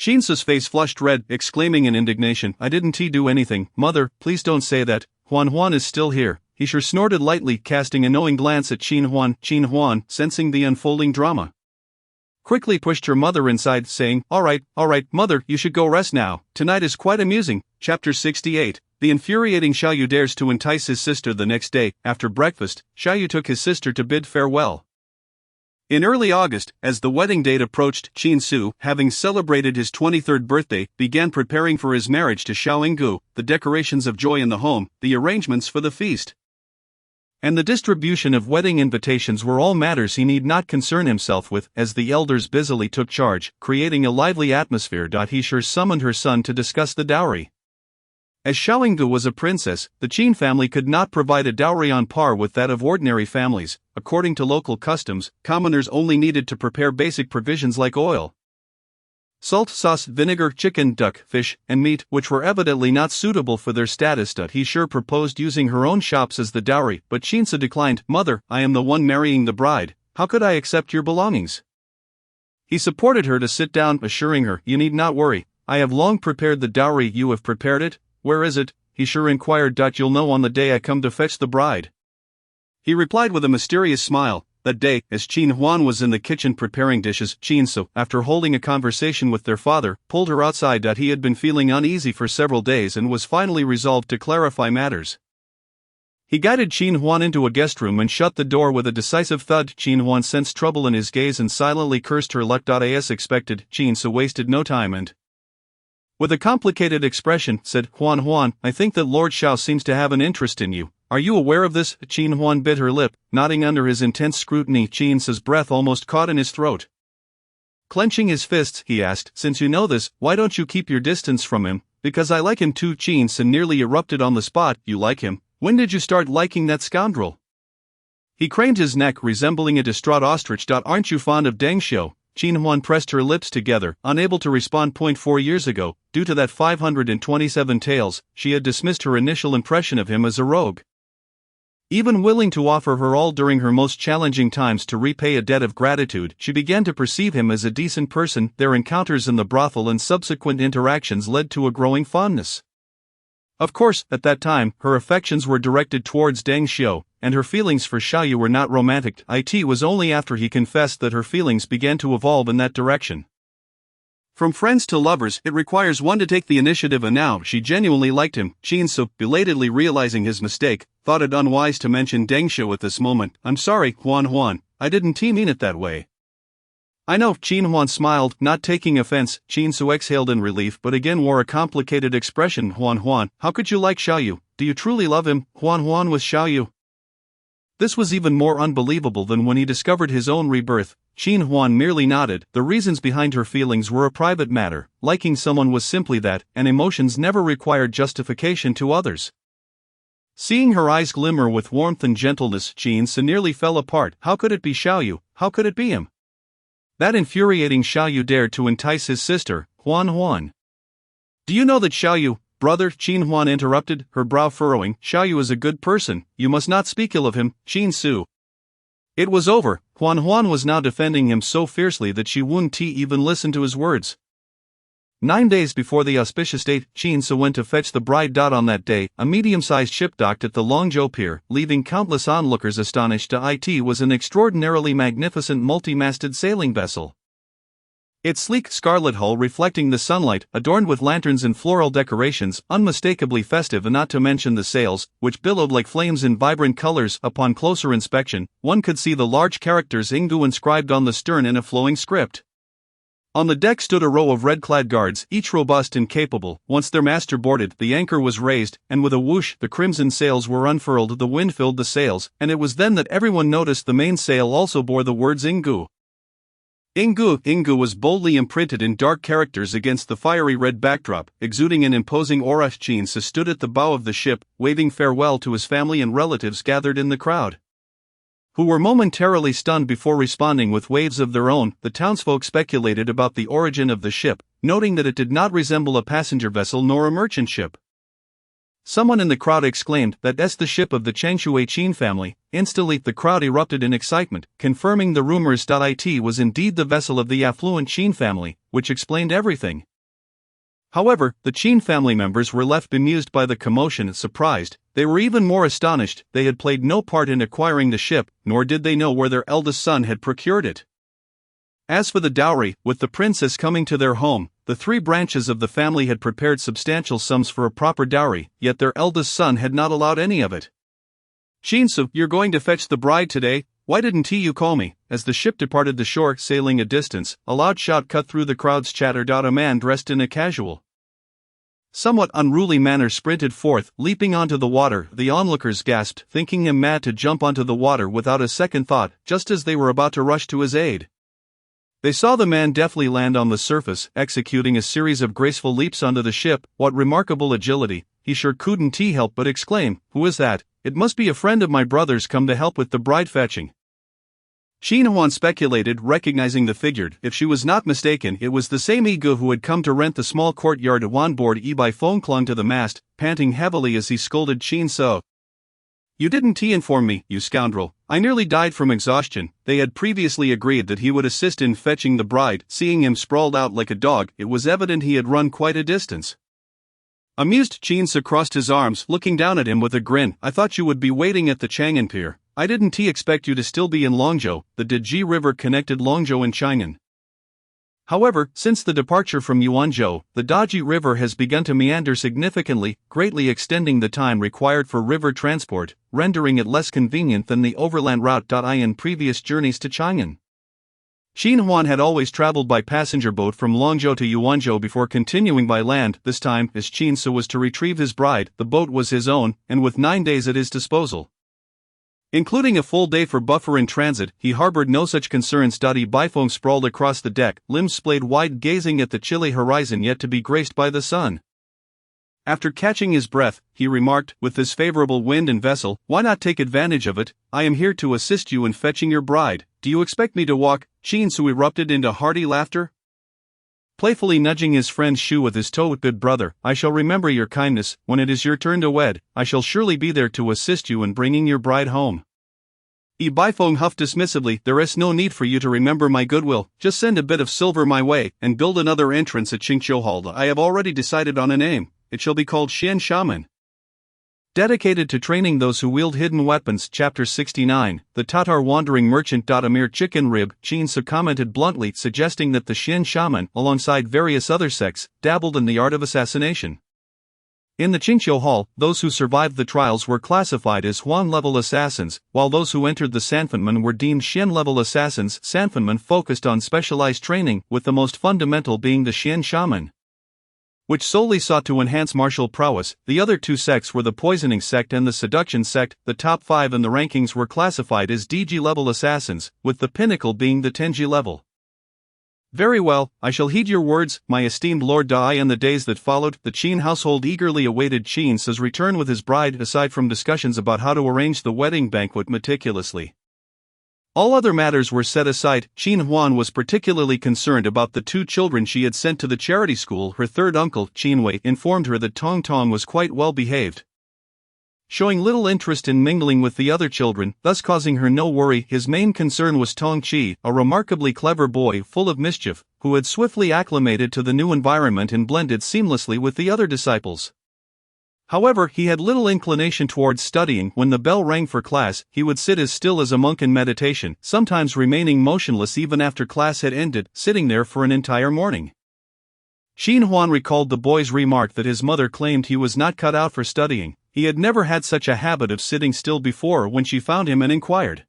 Qin Su's face flushed red, exclaiming in indignation, I didn't do anything, mother, please don't say that, Huan is still here. He sure snorted lightly, casting a knowing glance at Qin Huan, sensing the unfolding drama. Quickly pushed her mother inside, saying, All right, mother, you should go rest now, tonight is quite amusing. Chapter 68. The infuriating Xiaoyu dares to entice his sister. The next day, after breakfast, Xiaoyu took his sister to bid farewell. In early August, as the wedding date approached, Qin Su, having celebrated his 23rd birthday, began preparing for his marriage to Xiao Yinggu, the decorations of joy in the home, the arrangements for the feast, and the distribution of wedding invitations were all matters he need not concern himself with, as the elders busily took charge, creating a lively atmosphere. He sure summoned her son to discuss the dowry. As Xiao Yinggu was a princess, the Qin family could not provide a dowry on par with that of ordinary families. According to local customs, commoners only needed to prepare basic provisions like oil, salt, sauce, vinegar, chicken, duck, fish, and meat, which were evidently not suitable for their status. He sure proposed using her own shops as the dowry, but Qin Su declined. Mother, I am the one marrying the bride, how could I accept your belongings? He supported her to sit down, assuring her, You need not worry, I have long prepared the dowry. You have prepared it? Where is it? He sure inquired. You'll know on the day I come to fetch the bride. He replied with a mysterious smile. That day, as Qin Huan was in the kitchen preparing dishes, Qin Su, after holding a conversation with their father, pulled her outside. He had been feeling uneasy for several days and was finally resolved to clarify matters. He guided Qin Huan into a guest room and shut the door with a decisive thud. Qin Huan sensed trouble in his gaze and silently cursed her luck. As expected, Qin Su wasted no time and, with a complicated expression, said, Huan, I think that Lord Xiao seems to have an interest in you. Are you aware of this? Qin Huan bit her lip, nodding under his intense scrutiny. Qin Su's breath almost caught in his throat. Clenching his fists, he asked, Since you know this, why don't you keep your distance from him? Because I like him too. Qin Su nearly erupted on the spot. You like him? When did you start liking that scoundrel? He craned his neck, resembling a distraught ostrich. Aren't you fond of Deng Xiu? Qin Huan pressed her lips together, unable to respond. 4 years ago, due to that 527 taels, she had dismissed her initial impression of him as a rogue. Even willing to offer her all during her most challenging times to repay a debt of gratitude, she began to perceive him as a decent person. Their encounters in the brothel and subsequent interactions led to a growing fondness. Of course, at that time, her affections were directed towards Deng Xiu, and her feelings for Xiaoyu were not romantic. It was only after he confessed that her feelings began to evolve in that direction. From friends to lovers, it requires one to take the initiative, and now she genuinely liked him. Qin Su, belatedly realizing his mistake, thought it unwise to mention Deng Xiu at this moment. I'm sorry, Huan, I didn't mean it that way. I know. Qin Huan smiled, not taking offense. Qin Su exhaled in relief but again wore a complicated expression. Huan, how could you like Xiaoyu? Do you truly love him? Huan with Xiaoyu? This was even more unbelievable than when he discovered his own rebirth. Qin Huan merely nodded. The reasons behind her feelings were a private matter. Liking someone was simply that, and emotions never required justification to others. Seeing her eyes glimmer with warmth and gentleness, Qin Su nearly fell apart. How could it be Xiaoyu? How could it be him? That infuriating Xiaoyu dared to entice his sister, Huan. Do you know that Xiaoyu, brother? Qin Huan interrupted, her brow furrowing. Xiaoyu is a good person, you must not speak ill of him. Qin Su. It was over. Huan was now defending him so fiercely that she wouldn't even listen to his words. 9 days before the auspicious date, Qin Su went to fetch the bride. On that day, a medium-sized ship docked at the Longzhou pier, leaving countless onlookers astonished. It was an extraordinarily magnificent multi-masted sailing vessel. Its sleek scarlet hull reflecting the sunlight, adorned with lanterns and floral decorations, unmistakably festive, and not to mention the sails, which billowed like flames in vibrant colors. Upon closer inspection, one could see the large characters Yinggu inscribed on the stern in a flowing script. On the deck stood a row of red-clad guards, each robust and capable. Once their master boarded, the anchor was raised, and with a whoosh, the crimson sails were unfurled. The wind filled the sails, and it was then that everyone noticed the mainsail also bore the words Yinggu. Yinggu was boldly imprinted in dark characters against the fiery red backdrop, exuding an imposing aura. Qin Su stood at the bow of the ship, waving farewell to his family and relatives gathered in the crowd, who were momentarily stunned before responding with waves of their own. The townsfolk speculated about the origin of the ship, noting that it did not resemble a passenger vessel nor a merchant ship. Someone in the crowd exclaimed, "That's the ship of the Changshui Qin family." Instantly, the crowd erupted in excitement, confirming the rumors. It was indeed the vessel of the affluent Qin family, which explained everything. However, the Qin family members were left bemused by the commotion and surprised. They were even more astonished. They had played no part in acquiring the ship, nor did they know where their eldest son had procured it. As for the dowry, with the princess coming to their home, the three branches of the family had prepared substantial sums for a proper dowry, yet their eldest son had not allowed any of it. "Shinsu, you're going to fetch the bride today? Why didn't you call me?" As the ship departed the shore, sailing a distance, a loud shout cut through the crowd's chatter. A man dressed in a casual, somewhat unruly manner sprinted forth, leaping onto the water. The onlookers gasped, thinking him mad to jump onto the water without a second thought, just as they were about to rush to his aid. They saw the man deftly land on the surface, executing a series of graceful leaps onto the ship. What remarkable agility! He sure couldn't help but exclaim, "Who is that? It must be a friend of my brother's come to help with the bride fetching." Qin Huan speculated, recognizing the figure. If she was not mistaken, it was the same Egu who had come to rent the small courtyard on board. Bai Feng clung to the mast, panting heavily as he scolded Qin So. "You didn't inform me, you scoundrel. I nearly died from exhaustion." They had previously agreed that he would assist in fetching the bride. Seeing him sprawled out like a dog, it was evident he had run quite a distance. Amused, Qin So crossed his arms, looking down at him with a grin. "I thought you would be waiting at the Chang'an Pier. I didn't expect you to still be in Longzhou." The Deji River connected Longzhou and Chang'an. However, since the departure from Yuanzhou, the Daji River has begun to meander significantly, greatly extending the time required for river transport, rendering it less convenient than the overland route. In previous journeys to Chang'an, Qin Huan had always traveled by passenger boat from Longzhou to Yuanzhou before continuing by land. This time, as Qin So was to retrieve his bride, the boat was his own, and with 9 days at his disposal, including a full day for buffer in transit, he harbored no such concerns. Bai Feng sprawled across the deck, limbs splayed wide, gazing at the chilly horizon yet to be graced by the sun. After catching his breath, he remarked, "With this favorable wind and vessel, why not take advantage of it? I am here to assist you in fetching your bride. Do you expect me to walk?" Qin So erupted into hearty laughter, playfully nudging his friend's shoe with his toe. "Good brother, I shall remember your kindness. When it is your turn to wed, I shall surely be there to assist you in bringing your bride home." Bai Feng huffed dismissively, "There is no need for you to remember my goodwill. Just send a bit of silver my way, and build another entrance at Qingqiu Hall. I have already decided on a name. It shall be called Xian Shaman, dedicated to training those who wield hidden weapons." Chapter 69, The Tatar Wandering Merchant. A mere chicken rib, Qin So commented bluntly, suggesting that the Xian Shaman, alongside various other sects, dabbled in the art of assassination. In the Qingqiu Hall, those who survived the trials were classified as Huan-level assassins, while those who entered the Sanfanmen were deemed Xian-level assassins. Sanfanmen focused on specialized training, with the most fundamental being the Xian Shaman, which solely sought to enhance martial prowess. The other two sects were the Poisoning Sect and the Seduction Sect. The top 5 in the rankings were classified as DG-level assassins, with the pinnacle being the Tenji level. "Very well, I shall heed your words, my esteemed Lord Dai." In the days that followed, the Qin household eagerly awaited Qin So's return with his bride. Aside from discussions about how to arrange the wedding banquet meticulously, all other matters were set aside. Qin Huan was particularly concerned about the 2 children she had sent to the charity school. Her third uncle, Qin Wei, informed her that Tong Tong was quite well behaved, showing little interest in mingling with the other children, thus causing her no worry. His main concern was Tong Chi, a remarkably clever boy full of mischief, who had swiftly acclimated to the new environment and blended seamlessly with the other disciples. However, he had little inclination towards studying. When the bell rang for class, he would sit as still as a monk in meditation, sometimes remaining motionless even after class had ended, sitting there for an entire morning. Qin Huan recalled the boy's remark that his mother claimed he was not cut out for studying. He had never had such a habit of sitting still before. When she found him and inquired,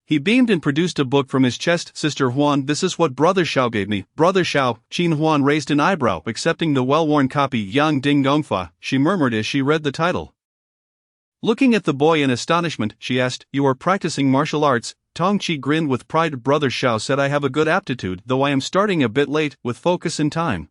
he beamed and produced a book from his chest. "Sister Huan, this is what Brother Xiao gave me." "Brother Xiao?" Qin Huan raised an eyebrow, accepting the well-worn copy. "Yang Ding Gongfa," she murmured as she read the title. Looking at the boy in astonishment, she asked, "You are practicing martial arts?" Tong Chi grinned with pride. "Brother Xiao said I have a good aptitude, though I am starting a bit late. With focus and time,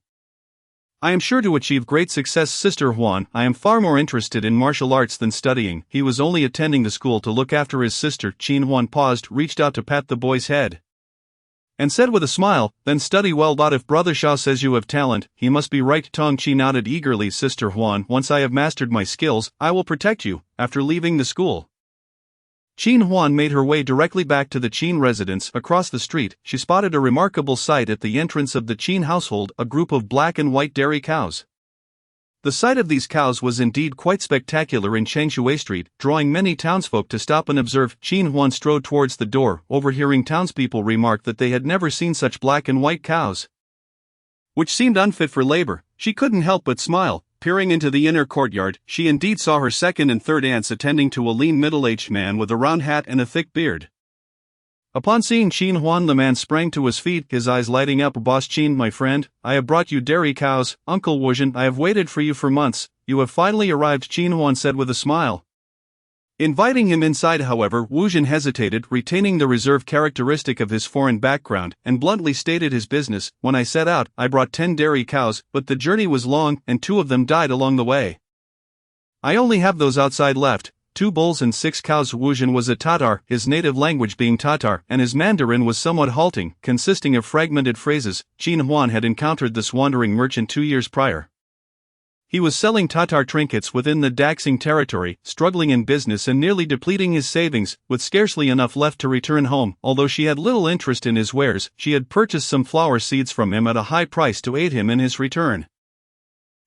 I am sure to achieve great success." "Sister Huan, I am far more interested in martial arts than studying." He was only attending the school to look after his sister. Qin Huan paused, reached out to pat the boy's head, and said with a smile, "Then study well. If Brother Xiao says you have talent, he must be right." Tong Chi nodded eagerly. "Sister Huan, once I have mastered my skills, I will protect you." After leaving the school, Qin Huan made her way directly back to the Qin residence. Across the street, she spotted a remarkable sight at the entrance of the Qin household, a group of black and white dairy cows. The sight of these cows was indeed quite spectacular in Changshui Street, drawing many townsfolk to stop and observe. Qin Huan strode towards the door, overhearing townspeople remark that they had never seen such black and white cows, which seemed unfit for labor. She couldn't help but smile. Peering into the inner courtyard, she indeed saw her second and third aunts attending to a lean middle-aged man with a round hat and a thick beard. Upon seeing Qin Huan, the man sprang to his feet, his eyes lighting up. "Boss Qin, my friend, I have brought you dairy cows. Uncle Wu Jin, I have waited for you for months. You have finally arrived," Qin Huan said with a smile. Inviting him inside, however, Wu Jin hesitated, retaining the reserve characteristic of his foreign background, and bluntly stated his business. "When I set out, I brought 10 dairy cows, but the journey was long, and 2 of them died along the way. I only have those outside left, 2 bulls and 6 cows." Wu Jin was a Tatar, his native language being Tatar, and his Mandarin was somewhat halting, consisting of fragmented phrases. Qin Huan had encountered this wandering merchant 2 years prior. He was selling Tatar trinkets within the Daxing territory, struggling in business and nearly depleting his savings, with scarcely enough left to return home. Although she had little interest in his wares, she had purchased some flower seeds from him at a high price to aid him in his return.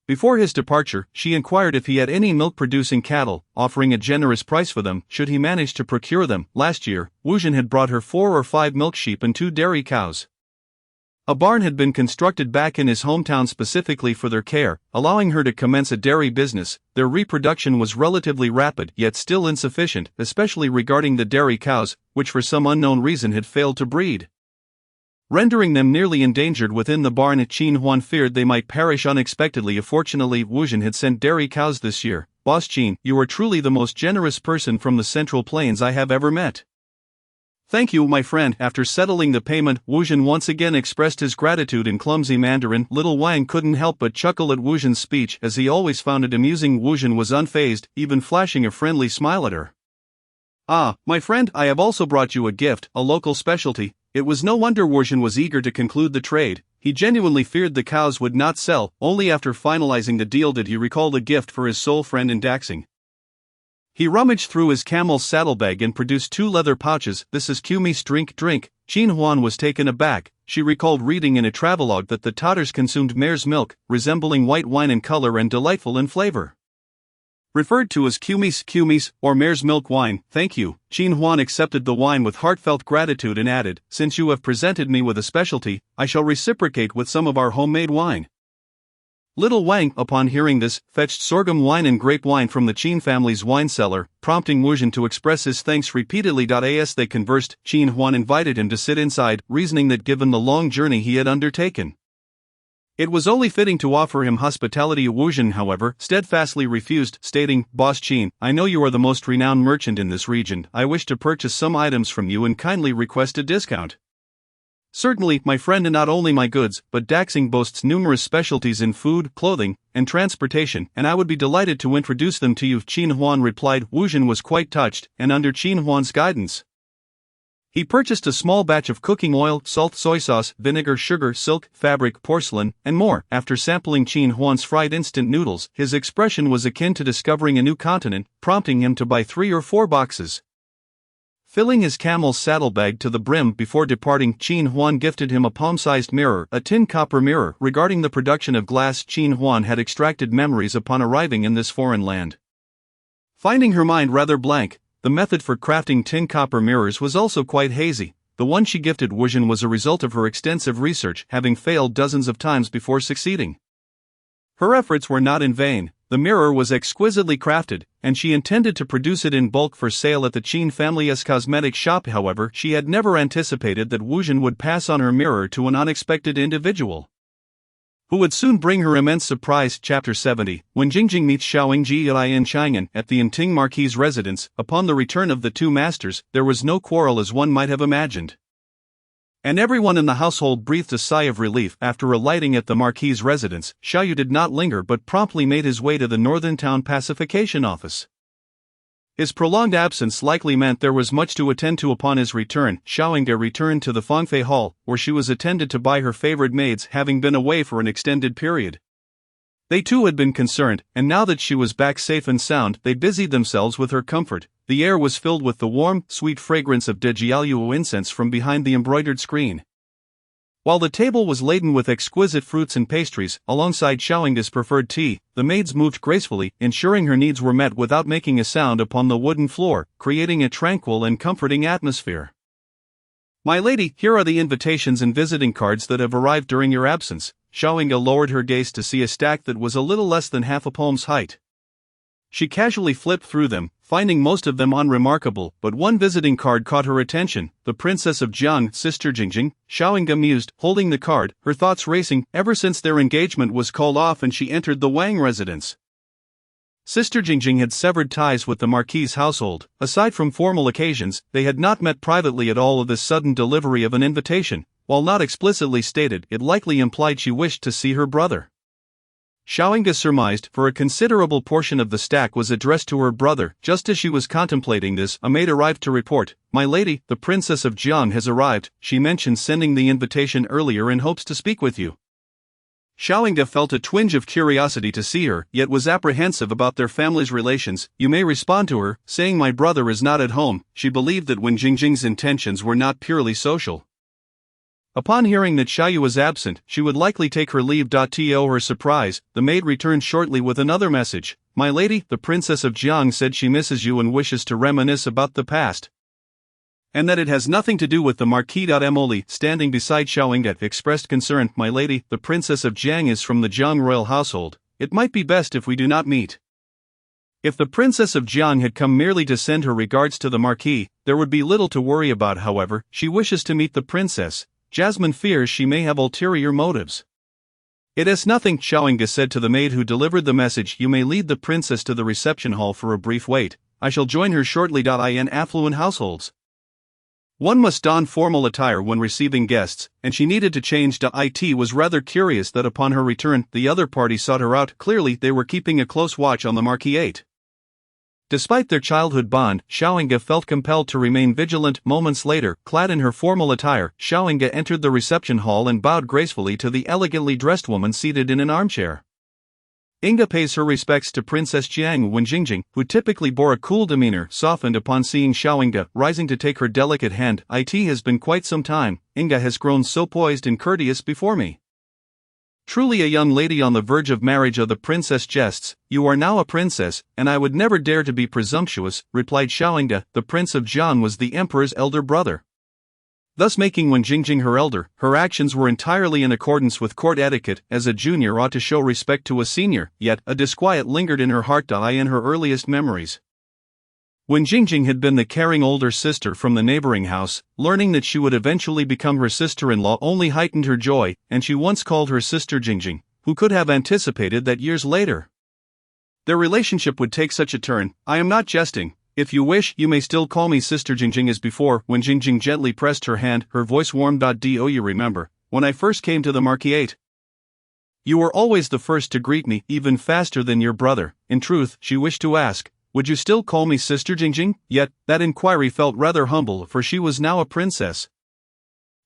Before his departure, she inquired if he had any milk-producing cattle, offering a generous price for them should he manage to procure them. Last year, Wu Jin had brought her 4 or 5 milk sheep and 2 dairy cows. A barn had been constructed back in his hometown specifically for their care, allowing her to commence a dairy business. Their reproduction was relatively rapid, yet still insufficient, especially regarding the dairy cows, which for some unknown reason had failed to breed, rendering them nearly endangered within the barn. Qin Huan feared they might perish unexpectedly. Fortunately, Wu Jin had sent dairy cows this year. "Boss Qin, you are truly the most generous person from the Central Plains I have ever met." "Thank you, my friend." After settling the payment, Wu Jin once again expressed his gratitude in clumsy Mandarin. Little Wang couldn't help but chuckle at Wu Jin's speech, as he always found it amusing. Wu Jin was unfazed, even flashing a friendly smile at her. "Ah, my friend, I have also brought you a gift, a local specialty." It was no wonder Wu Jin was eager to conclude the trade. He genuinely feared the cows would not sell. Only after finalizing the deal did he recall the gift for his sole friend in Daxing. He rummaged through his camel's saddlebag and produced 2 leather pouches. "This is Kumi's drink." Qin Huan was taken aback. She recalled reading in a travelogue that the Tatars consumed mare's milk, resembling white wine in color and delightful in flavor, referred to as kumis, or mare's milk wine. "Thank you." Qin Huan accepted the wine with heartfelt gratitude and added, "Since you have presented me with a specialty, I shall reciprocate with some of our homemade wine." Little Wang, upon hearing this, fetched sorghum wine and grape wine from the Qin family's wine cellar, prompting Wu Jin to express his thanks repeatedly. As they conversed, Qin Huan invited him to sit inside, reasoning that given the long journey he had undertaken, it was only fitting to offer him hospitality. Wu Jin, however, steadfastly refused, stating, "Boss Qin, I know you are the most renowned merchant in this region. I wish to purchase some items from you and kindly request a discount." "Certainly, my friend, and not only my goods, but Daxing boasts numerous specialties in food, clothing, and transportation, and I would be delighted to introduce them to you," Qin Huan replied. Wu Jin was quite touched, and under Qin Huan's guidance, he purchased a small batch of cooking oil, salt, soy sauce, vinegar, sugar, silk, fabric, porcelain, and more. After sampling Qin Huan's fried instant noodles, his expression was akin to discovering a new continent, prompting him to buy 3 or 4 boxes. Filling his camel's saddlebag to the brim before departing, Qin Huan gifted him a palm-sized mirror, a tin copper mirror. Regarding the production of glass, Qin Huan had extracted memories upon arriving in this foreign land. Finding her mind rather blank, the method for crafting tin copper mirrors was also quite hazy. The one she gifted Wu Jin was a result of her extensive research, having failed dozens of times before succeeding. Her efforts were not in vain. The mirror was exquisitely crafted, and she intended to produce it in bulk for sale at the Qin family's cosmetic shop. However, she had never anticipated that Wu Jin would pass on her mirror to an unexpected individual, who would soon bring her immense surprise. Chapter 70. When Jingjing meets Xiaoying Jiyi in Chang'an at the Yingting Marquis' residence, upon the return of the 2 masters, there was no quarrel as one might have imagined, and everyone in the household breathed a sigh of relief. After alighting at the Marquis' residence, Xiaoyu did not linger but promptly made his way to the Northern Town Pacification Office. His prolonged absence likely meant there was much to attend to. Upon his return, Xiaoying returned to the Fengfei Hall, where she was attended to by her favorite maids, having been away for an extended period. They too had been concerned, and now that she was back safe and sound, they busied themselves with her comfort. The air was filled with the warm, sweet fragrance of Dejialuo incense from behind the embroidered screen. While the table was laden with exquisite fruits and pastries, alongside Xiaoying's preferred tea, the maids moved gracefully, ensuring her needs were met without making a sound upon the wooden floor, creating a tranquil and comforting atmosphere. "My lady, here are the invitations and visiting cards that have arrived during your absence." Xiaoying lowered her gaze to see a stack that was a little less than half a palm's height. She casually flipped through them, finding most of them unremarkable, but one visiting card caught her attention. "The Princess of Jiang, Sister Jingjing," Xiaoying mused, holding the card, her thoughts racing. Ever since their engagement was called off and she entered the Wang residence, Sister Jingjing had severed ties with the Marquis's household. Aside from formal occasions, they had not met privately at all. Of this sudden delivery of an invitation, while not explicitly stated, it likely implied she wished to see her brother. Xiaoying surmised, for a considerable portion of the stack was addressed to her brother. Just as she was contemplating this, a maid arrived to report, "My lady, the Princess of Jiang has arrived. She mentioned sending the invitation earlier in hopes to speak with you." Xiaoying felt a twinge of curiosity to see her, yet was apprehensive about their family's relations. "You may respond to her, saying my brother is not at home." She believed that Wen Jingjing's intentions were not purely social. Upon hearing that Xiaoyu was absent, she would likely take her leave. To her surprise, the maid returned shortly with another message. "My lady, the Princess of Jiang said she misses you and wishes to reminisce about the past, and that it has nothing to do with the Marquis." Emily, standing beside Xiaoying, expressed concern. "My lady, the Princess of Jiang is from the Jiang royal household. It might be best if we do not meet." If the Princess of Jiang had come merely to send her regards to the Marquis, there would be little to worry about. However, she wishes to meet the princess. Jasmine fears she may have ulterior motives. "It is nothing," Xiaoying said to the maid who delivered the message. "You may lead the princess to the reception hall for a brief wait. I shall join her shortly." In affluent households, one must don formal attire when receiving guests, and she needed to change. It was rather curious that upon her return, the other party sought her out. Clearly, they were keeping a close watch on the Marquis. Despite their childhood bond, Xiaoying felt compelled to remain vigilant. Moments later, clad in her formal attire, Xiaoying entered the reception hall and bowed gracefully to the elegantly dressed woman seated in an armchair. Inga pays her respects to Princess Jiang. Wen Jingjing, who typically bore a cool demeanor, softened upon seeing Xiaoying, rising to take her delicate hand. "It has been quite some time. Inga has grown so poised and courteous before me. Truly a young lady on the verge of marriage." The princess jests. "You are now a princess, and I would never dare to be presumptuous," replied Xiaoying. The Prince of Jiang was the emperor's elder brother, thus making Wen Jingjing her elder. Her actions were entirely in accordance with court etiquette, as a junior ought to show respect to a senior, yet a disquiet lingered in her heart. In her earliest memories, Wen Jingjing had been the caring older sister from the neighboring house. Learning that she would eventually become her sister-in-law only heightened her joy, and she once called her sister Jingjing. Who could have anticipated that years later their relationship would take such a turn? "I am not jesting. If you wish, you may still call me Sister Jingjing as before." When Jingjing gently pressed her hand, her voice warmed. "Do you remember, when I first came to the Marquis, you were always the first to greet me, even faster than your brother." In truth, she wished to ask, "Would you still call me Sister Jingjing?" Yet, that inquiry felt rather humble, for she was now a princess.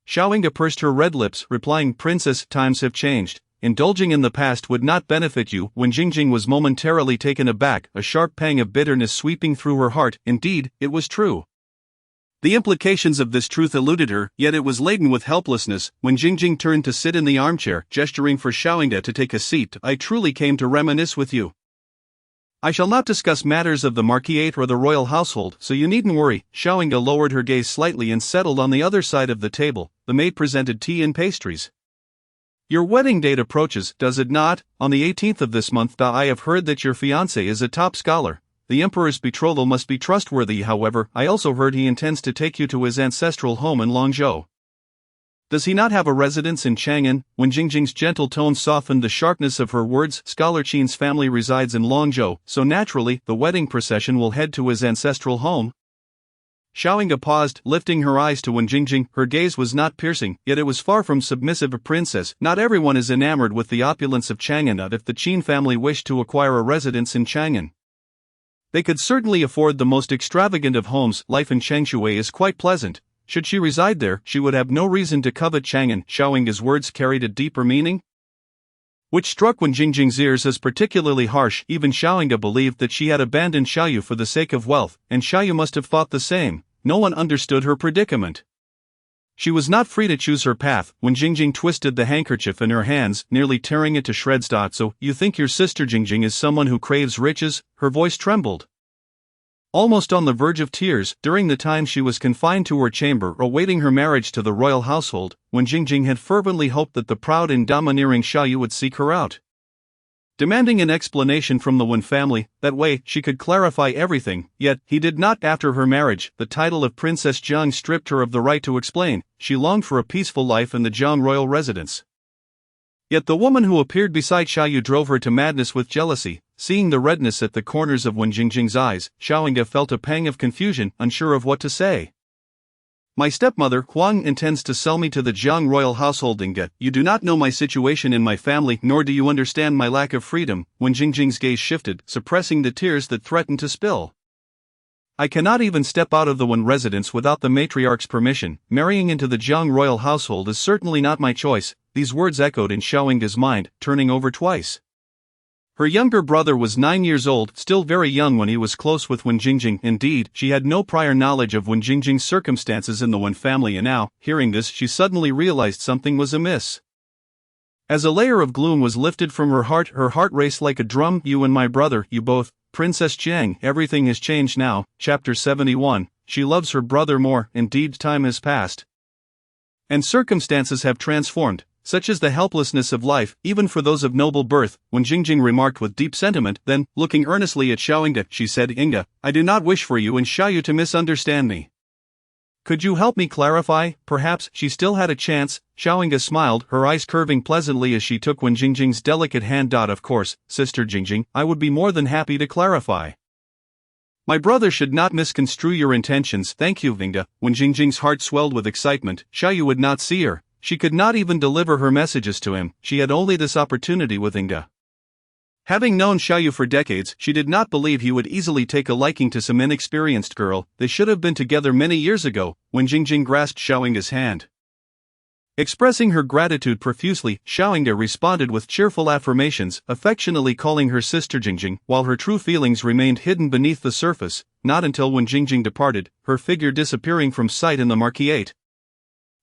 Xiaoying pursed her red lips, replying, "Princess, times have changed. Indulging in the past would not benefit you." When Jingjing was momentarily taken aback, a sharp pang of bitterness sweeping through her heart. Indeed, it was true. The implications of this truth eluded her, yet it was laden with helplessness. When Jingjing turned to sit in the armchair, gesturing for Xiaoying to take a seat, "I truly came to reminisce with you. I shall not discuss matters of the Marquis or the royal household, so you needn't worry." Xiaoying lowered her gaze slightly and settled on the other side of the table. The maid presented tea and pastries. "Your wedding date approaches, does it not? On the 18th of this month. I have heard that your fiancé is a top scholar. The emperor's betrothal must be trustworthy. However, I also heard he intends to take you to his ancestral home in Longzhou. Does he not have a residence in Chang'an?" When Jingjing's gentle tone softened the sharpness of her words, "Scholar Qin's family resides in Longzhou, so naturally, the wedding procession will head to his ancestral home." Xiaoying paused, lifting her eyes to Wen Jingjing. Her gaze was not piercing, yet it was far from submissive. "A princess, not everyone is enamored with the opulence of Chang'an. If the Qin family wished to acquire a residence in Chang'an, they could certainly afford the most extravagant of homes. Life in Changshui is quite pleasant. Should she reside there, she would have no reason to covet Chang'an." Xiaoying's words carried a deeper meaning. which struck Wen Jingjing's ears as particularly harsh. Even Xiaoyinge believed that she had abandoned Xiaoyu for the sake of wealth, and Xiaoyu must have thought the same. No one understood her predicament. She was not free to choose her path. Wen Jingjing twisted the handkerchief in her hands, nearly tearing it to shreds. So, you think your sister Jingjing is someone who craves riches? Her voice trembled. Almost on the verge of tears, during the time she was confined to her chamber awaiting her marriage to the royal household, Wen Jingjing had fervently hoped that the proud and domineering Xiaoyu would seek her out, demanding an explanation from the Wen family. That way, she could clarify everything. Yet, he did not. After her marriage, the title of Princess Jiang stripped her of the right to explain. She longed for a peaceful life in the Jiang royal residence. Yet the woman who appeared beside Xiaoyu drove her to madness with jealousy. Seeing the redness at the corners of Wen Jingjing's eyes, Xiaoyinge felt a pang of confusion, unsure of what to say. My stepmother, Huang, intends to sell me to the Jiang royal household. Inge, you do not know my situation in my family, nor do you understand my lack of freedom. Wen Jingjing's gaze shifted, suppressing the tears that threatened to spill. I cannot even step out of the Wen residence without the matriarch's permission. Marrying into the Jiang royal household is certainly not my choice. These words echoed in Xiaoyinge's mind, turning over twice. Her younger brother was 9 years old, still very young when he was close with Wen Jingjing. Indeed, she had no prior knowledge of Wen Jingjing's circumstances in the Wen family, and now, hearing this, she suddenly realized something was amiss. As a layer of gloom was lifted from her heart raced like a drum. You and my brother, you both, Princess Jiang, everything has changed now. Chapter 71, she loves her brother more. Indeed, time has passed, and circumstances have transformed. Such is the helplessness of life, even for those of noble birth. Wen Jingjing remarked with deep sentiment. Then, looking earnestly at Xiaoyinge, she said, Inge, I do not wish for you and Xiaoyu to misunderstand me. Could you help me clarify? Perhaps she still had a chance. Xiaoyinge smiled, her eyes curving pleasantly as she took Wen Jingjing's delicate hand. Of course, Sister Jingjing, I would be more than happy to clarify. My brother should not misconstrue your intentions. Thank you, Inge. Wen Jingjing's heart swelled with excitement. Xiaoyu would not see her. She could not even deliver her messages to him. She had only this opportunity with Inge. Having known Xiaoyu for decades, she did not believe he would easily take a liking to some inexperienced girl. They should have been together many years ago. Wen Jingjing grasped Xiaoyinge's hand. Expressing her gratitude profusely, Xiaoyinge responded with cheerful affirmations, affectionately calling her sister Jingjing, while her true feelings remained hidden beneath the surface. Not until Wen Jingjing departed, her figure disappearing from sight in the marquee.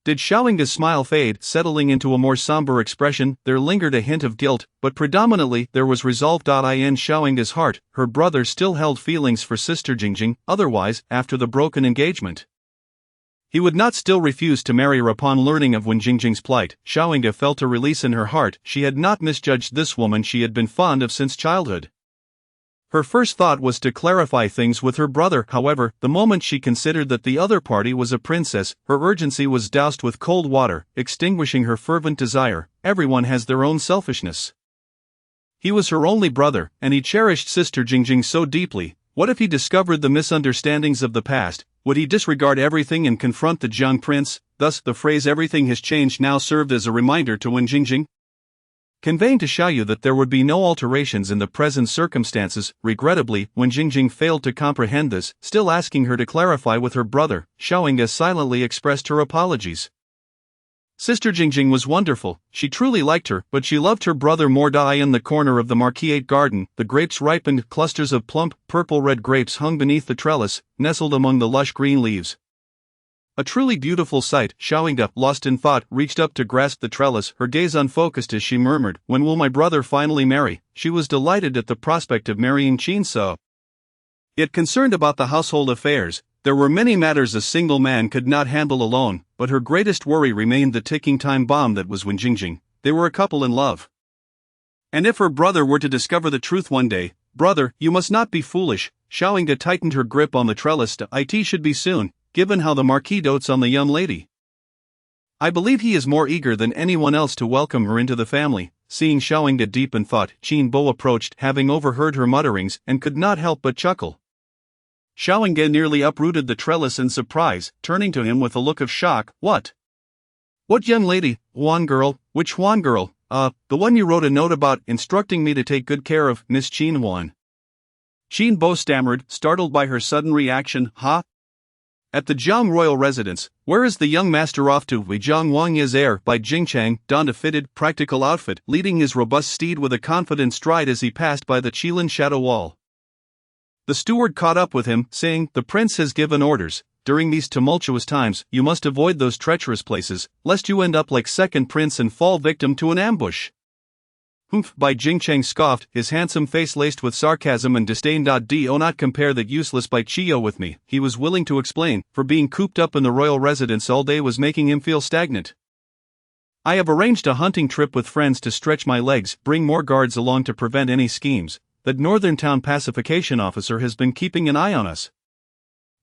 Did Xiaoyinge's smile fade, settling into a more somber expression. There lingered a hint of guilt, but predominantly there was resolve. In Xiaoyinge's heart, her brother still held feelings for Sister Jingjing. Otherwise, after the broken engagement, he would not still refuse to marry her. Upon learning of Wen Jingjing's plight, Xiaoyinge felt a release in her heart. She had not misjudged this woman she had been fond of since childhood. Her first thought was to clarify things with her brother. However, the moment she considered that the other party was a princess, her urgency was doused with cold water, extinguishing her fervent desire. Everyone has their own selfishness. He was her only brother, and he cherished Sister Jingjing so deeply. What if he discovered the misunderstandings of the past? Would he disregard everything and confront the Jiang prince? Thus, the phrase "everything has changed" now served as a reminder to Wen Jingjing, conveying to Xiaoyu that there would be no alterations in the present circumstances. Regrettably, Wen Jingjing failed to comprehend this, still asking her to clarify with her brother. Xiaoyinge silently expressed her apologies. Sister Jingjing was wonderful, she truly liked her, but she loved her brother more. In the corner of the marquee garden, the grapes ripened. Clusters of plump, purple-red grapes hung beneath the trellis, nestled among the lush green leaves. A truly beautiful sight. Xiaoyinge, lost in thought, reached up to grasp the trellis, her gaze unfocused as she murmured, "When will my brother finally marry?" She was delighted at the prospect of marrying Qin So. Yet concerned about the household affairs, there were many matters a single man could not handle alone, but her greatest worry remained the ticking time bomb that was Wen Jingjing. They were a couple in love. And if her brother were to discover the truth one day, "Brother, you must not be foolish." Xiaoyinge tightened her grip on the trellis. It should be soon, given how the Marquis dotes on the young lady. I believe he is more eager than anyone else to welcome her into the family. Seeing Xiaoyinge deep in thought, Qin Bo approached, having overheard her mutterings, and could not help but chuckle. Xiaoyinge nearly uprooted the trellis in surprise, turning to him with a look of shock. What young lady? Huan girl? Which Huan girl? The one you wrote a note about, instructing me to take good care of, Miss Qin Huan. Qin Bo stammered, startled by her sudden reaction. Huh? At the Jiang royal residence, where is the young master off to? Wei Jiang Wang is heir by Jing Chang donned a fitted, practical outfit, leading his robust steed with a confident stride as he passed by the Qilin shadow wall. The steward caught up with him, saying, "The prince has given orders. During these tumultuous times, you must avoid those treacherous places, lest you end up like second prince and fall victim to an ambush." "Humph," Bai Jingcheng scoffed, his handsome face laced with sarcasm and disdain. Do not compare that useless Bai Chio with me, he was willing to explain, for being cooped up in the royal residence all day was making him feel stagnant. "I have arranged a hunting trip with friends to stretch my legs, bring more guards along to prevent any schemes. That northern town pacification officer has been keeping an eye on us.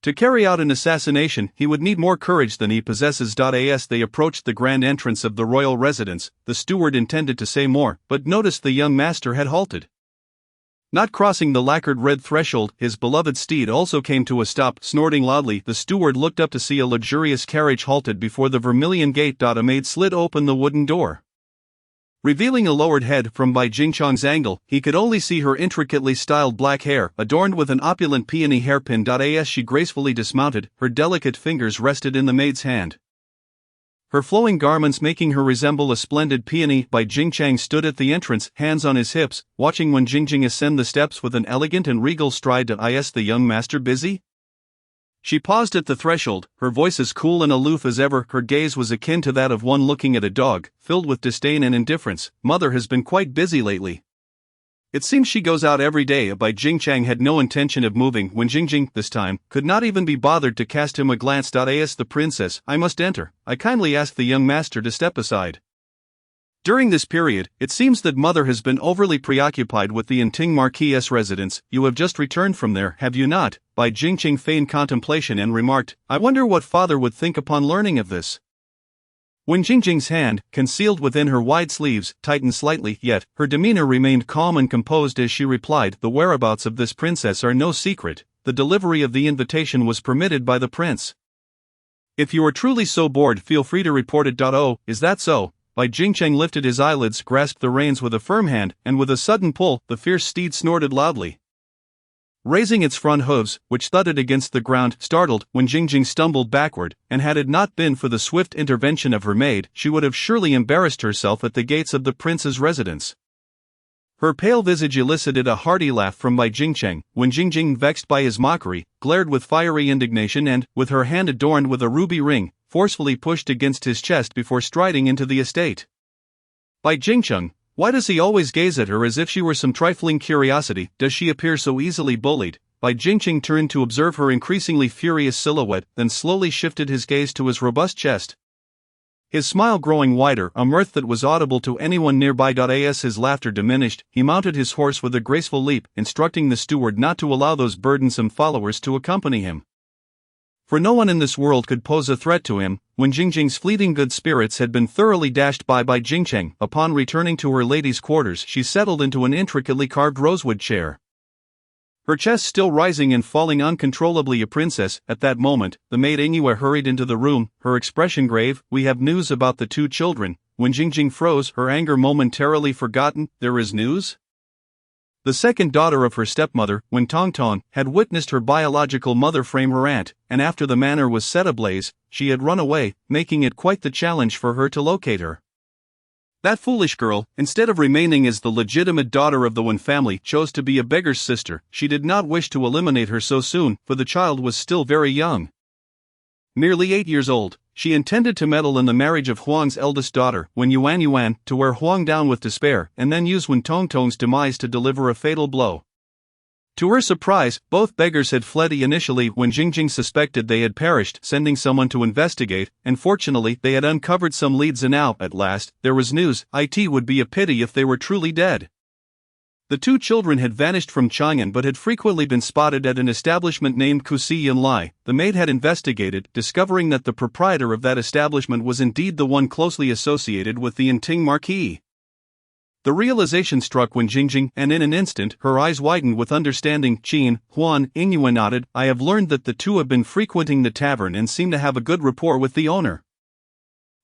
To carry out an assassination, he would need more courage than he possesses." As they approached the grand entrance of the royal residence, the steward intended to say more, but noticed the young master had halted. Not crossing the lacquered red threshold, his beloved steed also came to a stop, snorting loudly. The steward looked up to see a luxurious carriage halted before the vermilion gate. A maid slid open the wooden door. Revealing a lowered head from Bai Jingchang's angle, he could only see her intricately styled black hair, adorned with an opulent peony hairpin. As she gracefully dismounted, her delicate fingers rested in the maid's hand, her flowing garments making her resemble a splendid peony. Bai Jingchang stood at the entrance, hands on his hips, watching Wen Jingjing ascend the steps with an elegant and regal stride. Is the young master busy? She paused at the threshold, her voice as cool and aloof as ever. Her gaze was akin to that of one looking at a dog, filled with disdain and indifference. "Mother has been quite busy lately. It seems she goes out every day." Bai Jingchang had no intention of moving when Jingjing, this time, could not even be bothered to cast him a glance. As the princess, "I must enter. I kindly ask the young master to step aside." During this period, it seems that mother has been overly preoccupied with the Inting Marquis' residence. "You have just returned from there, have you not?" Bai Jingching feigned contemplation and remarked, "I wonder what father would think upon learning of this." Wen Jingjing's hand, concealed within her wide sleeves, tightened slightly, yet her demeanor remained calm and composed as she replied, "The whereabouts of this princess are no secret. The delivery of the invitation was permitted by the prince. If you are truly so bored, feel free to report it. Oh, is that so?" Bai Jingcheng lifted his eyelids, grasped the reins with a firm hand, and with a sudden pull, the fierce steed snorted loudly, raising its front hooves, which thudded against the ground. Startled, Wen Jingjing stumbled backward, and had it not been for the swift intervention of her maid, she would have surely embarrassed herself at the gates of the prince's residence. Her pale visage elicited a hearty laugh from Bai Jingcheng. Wen Jingjing, vexed by his mockery, glared with fiery indignation and, with her hand adorned with a ruby ring, forcefully pushed against his chest before striding into the estate. "Bai Jingcheng, why does he always gaze at her as if she were some trifling curiosity? Does she appear so easily bullied?" Bai Jingcheng turned to observe her increasingly furious silhouette, then slowly shifted his gaze to his robust chest, his smile growing wider, a mirth that was audible to anyone nearby. As his laughter diminished, he mounted his horse with a graceful leap, instructing the steward not to allow those burdensome followers to accompany him. For no one in this world could pose a threat to him. When Jingjing's fleeting good spirits had been thoroughly dashed by Jingcheng, upon returning to her lady's quarters she settled into an intricately carved rosewood chair, her chest still rising and falling uncontrollably. "A princess." At that moment, the maid Yiwei hurried into the room, her expression grave. "We have news about the two children." When Jingjing froze, her anger momentarily forgotten. "There is news?" The second daughter of her stepmother, Wen Tongtong, had witnessed her biological mother frame her aunt, and after the manor was set ablaze, she had run away, making it quite the challenge for her to locate her. That foolish girl, instead of remaining as the legitimate daughter of the Wen family, chose to be a beggar's sister. She did not wish to eliminate her so soon, for the child was still very young, nearly 8 years old. She intended to meddle in the marriage of Huang's eldest daughter, Wen Yuan, to wear Huang down with despair, and then use Wen Tongtong's demise to deliver a fatal blow. To her surprise, both beggars had fled. Initially, when Jingjing suspected they had perished, sending someone to investigate, and fortunately they had uncovered some leads, and now, at last, there was news. It would be a pity if they were truly dead. The two children had vanished from Chang'an but had frequently been spotted at an establishment named Kusi Yinlai. The maid had investigated, discovering that the proprietor of that establishment was indeed the one closely associated with the Inting Marquis. The realization struck Wen Jingjing, and in an instant her eyes widened with understanding. "Qin, Huan," Yiwei nodded, "I have learned that the two have been frequenting the tavern and seem to have a good rapport with the owner.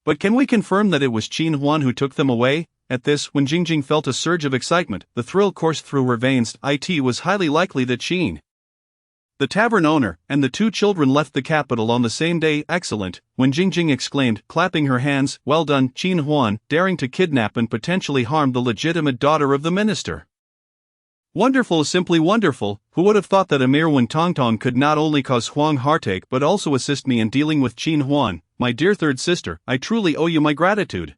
But can we confirm that it was Qin Huan who took them away?" At this, Wen Jingjing felt a surge of excitement, the thrill coursed through her veins. It was highly likely that Qin, The tavern owner and the two children left the capital on the same day. Excellent, Wen Jingjing exclaimed, clapping her hands. Well done, Qin Huan, daring to kidnap and potentially harm the legitimate daughter of the minister. Wonderful, simply wonderful. Who would have thought that a mere Wen Tongtong could not only cause Huang heartache but also assist me in dealing with Qin Huan, my dear third sister. I truly owe you my gratitude.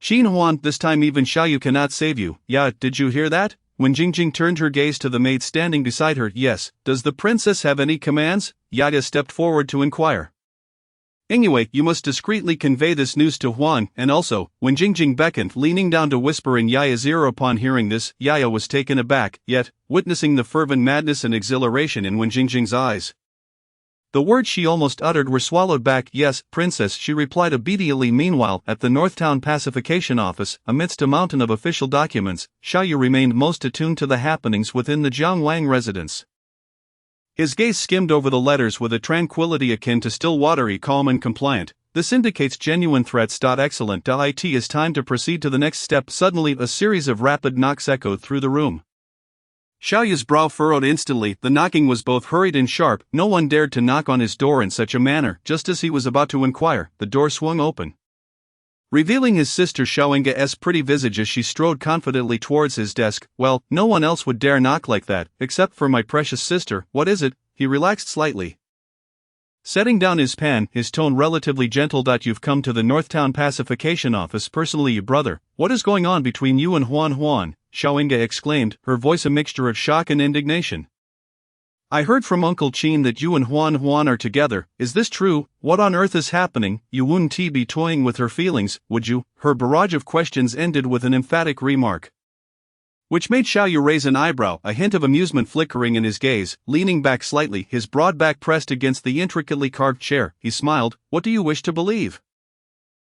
Qin Huan, this time even Xiaoyu cannot save you. Yeah, did you hear that? When Jingjing turned her gaze to the maid standing beside her. Yes, does the princess have any commands? Yaya stepped forward to inquire. Anyway, you must discreetly convey this news to Huang, and also, when Jingjing beckoned, leaning down to whisper in Yaya's ear. Upon hearing this, Yaya was taken aback, yet, witnessing the fervent madness and exhilaration in Wen Jingjing's eyes. The words she almost uttered were swallowed back. Yes, princess, she replied obediently. Meanwhile, at the Northtown Pacification Office, amidst a mountain of official documents, Xiaoyu remained most attuned to the happenings within the Jiangwang residence. His gaze skimmed over the letters with a tranquility akin to still watery calm and compliant. This indicates genuine threats. Excellent. It is time to proceed to the next step. Suddenly, a series of rapid knocks echoed through the room. Xiaoyu's brow furrowed instantly. The knocking was both hurried and sharp. No one dared to knock on his door in such a manner. Just as he was about to inquire, the door swung open, revealing his sister Xiaoyunga's pretty visage as she strode confidently towards his desk. Well, no one else would dare knock like that, except for my precious sister. What is it? He relaxed slightly, setting down his pen, his tone relatively gentle. You've come to the Northtown Pacification Office personally, you brother. What is going on between you and Huan? Xiaoyunga exclaimed, her voice a mixture of shock and indignation. I heard from Uncle Qin that you and Huan are together. Is this true? What on earth is happening? You wouldn't be toying with her feelings, would you? Her barrage of questions ended with an emphatic remark, which made Xiaoyu raise an eyebrow, a hint of amusement flickering in his gaze. Leaning back slightly, his broad back pressed against the intricately carved chair, he smiled. What do you wish to believe?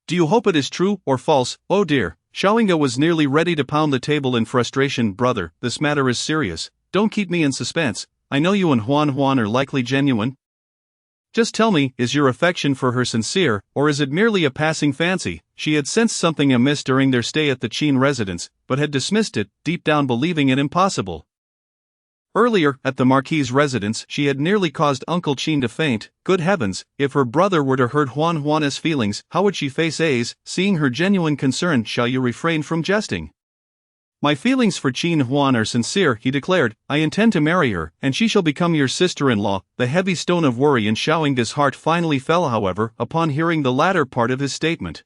Do you hope it is true or false? Oh dear. Xiaoyunga was nearly ready to pound the table in frustration. Brother, this matter is serious. Don't keep me in suspense. I know you and Huan are likely genuine. Just tell me, is your affection for her sincere, or is it merely a passing fancy? She had sensed something amiss during their stay at the Qin residence, but had dismissed it, deep down believing it impossible. Earlier, at the Marquis's residence, she had nearly caused Uncle Qin to faint. Good heavens, if her brother were to hurt Huan's feelings, how would she face A's? Seeing her genuine concern, Xiaoyu refrained from jesting. My feelings for Qin Huan are sincere, he declared. I intend to marry her, and she shall become your sister-in-law. The heavy stone of worry in Xiaoyunga's heart finally fell, however, upon hearing the latter part of his statement.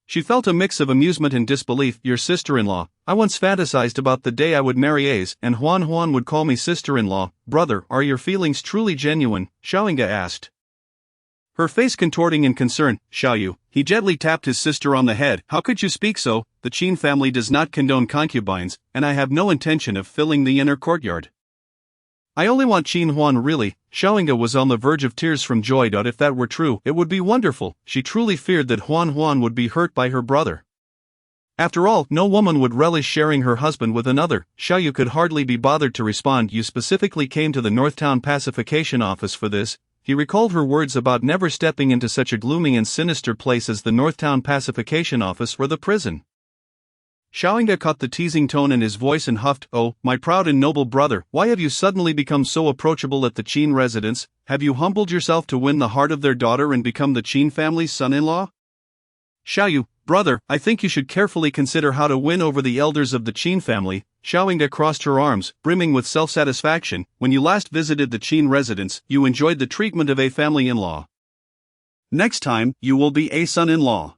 She felt a mix of amusement and disbelief. Your sister-in-law? I once fantasized about the day I would marry A's, and Huan would call me sister-in-law. Brother, are your feelings truly genuine? Xiaoyunga asked, her face contorting in concern. Xiaoyu, he gently tapped his sister on the head. How could you speak so? The Qin family does not condone concubines, and I have no intention of filling the inner courtyard. I only want Qin Huan really. Xiaoyunga was on the verge of tears from joy. If that were true, it would be wonderful. She truly feared that Huan would be hurt by her brother. After all, no woman would relish sharing her husband with another. Xiaoyu could hardly be bothered to respond. You specifically came to the Northtown Pacification Office for this. He recalled her words about never stepping into such a gloomy and sinister place as the Northtown Pacification Office or the prison. Xiaoyunga caught the teasing tone in his voice and huffed. Oh, my proud and noble brother, why have you suddenly become so approachable at the Qin residence? Have you humbled yourself to win the heart of their daughter and become the Qin family's son-in-law? Xiaoyu, brother, I think you should carefully consider how to win over the elders of the Qin family. Xiaoyunga crossed her arms, brimming with self-satisfaction. When you last visited the Qin residence, you enjoyed the treatment of a family-in-law. Next time, you will be a son-in-law.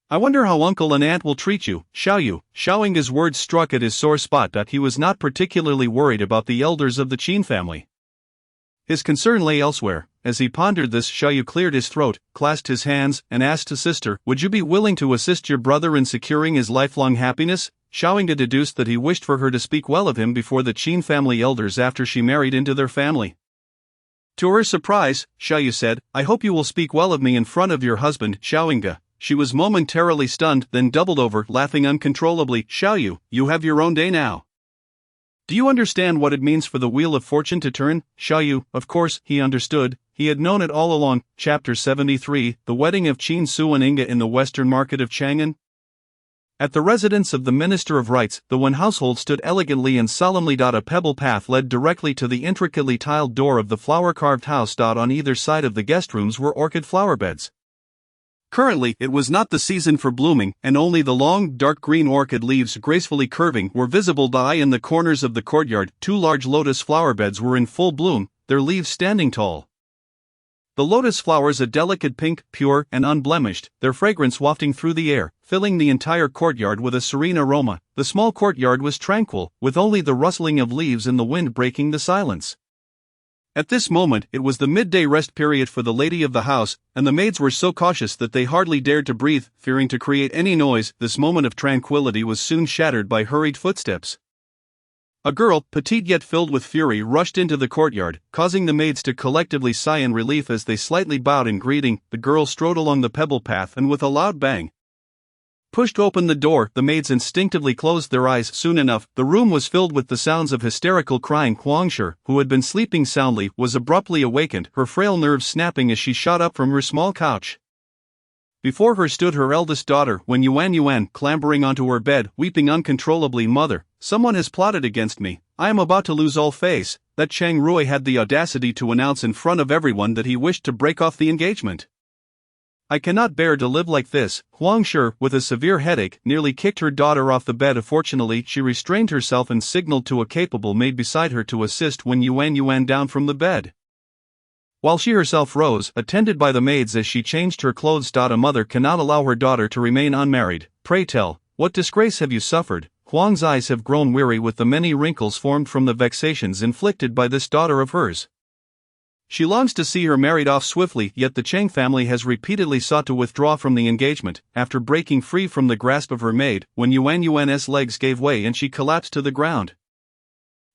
I wonder how uncle and aunt will treat you. Xiaoyunga's words struck at his sore spot. He was not particularly worried about the elders of the Qin family. His concern lay elsewhere. As he pondered this, Xiaoyu cleared his throat, clasped his hands, and asked his sister, would you be willing to assist your brother in securing his lifelong happiness? Xiaoyunga deduced that he wished for her to speak well of him before the Qin family elders after she married into their family. To her surprise, Xiaoyu said, I hope you will speak well of me in front of your husband, Xiaoyunga. She was momentarily stunned, then doubled over, laughing uncontrollably. Xiaoyu, you have your own day now. Do you understand what it means for the wheel of fortune to turn? Xiaoyu, of course, he understood. He had known it all along. Chapter 73, The Wedding of Qin Su and Inga in the Western Market of Chang'an. At the residence of the Minister of Rights, the Wen household stood elegantly and solemnly. A pebble path led directly to the intricately tiled door of the flower-carved house. On either side of the guest rooms were orchid flower beds. Currently, it was not the season for blooming, and only the long, dark green orchid leaves gracefully curving were visible. In the corners of the courtyard, 2 large lotus flower beds were in full bloom, their leaves standing tall. The lotus flowers a delicate pink, pure and unblemished, their fragrance wafting through the air, filling the entire courtyard with a serene aroma. The small courtyard was tranquil, with only the rustling of leaves and the wind breaking the silence. At this moment it was the midday rest period for the lady of the house, and the maids were so cautious that they hardly dared to breathe, fearing to create any noise. This moment of tranquility was soon shattered by hurried footsteps. A girl, petite yet filled with fury, rushed into the courtyard, causing the maids to collectively sigh in relief as they slightly bowed in greeting. The girl strode along the pebble path and with a loud bang pushed open the door. The maids instinctively closed their eyes. Soon enough, the room was filled with the sounds of hysterical crying. Huang Shi, who had been sleeping soundly, was abruptly awakened, her frail nerves snapping as she shot up from her small couch. Before her stood her eldest daughter, Wen Yuan, clambering onto her bed, weeping uncontrollably. Mother, someone has plotted against me. I am about to lose all face. That Chang Rui had the audacity to announce in front of everyone that he wished to break off the engagement. I cannot bear to live like this. Huang Shi, with a severe headache, nearly kicked her daughter off the bed. Fortunately, she restrained herself and signaled to a capable maid beside her to assist Wen Yuan down from the bed, while she herself rose, attended by the maids as she changed her clothes. A mother cannot allow her daughter to remain unmarried. Pray tell, what disgrace have you suffered? Huang's eyes have grown weary with the many wrinkles formed from the vexations inflicted by this daughter of hers. She longs to see her married off swiftly, yet the Chang family has repeatedly sought to withdraw from the engagement. After breaking free from the grasp of her maid, when Yuan's legs gave way and she collapsed to the ground.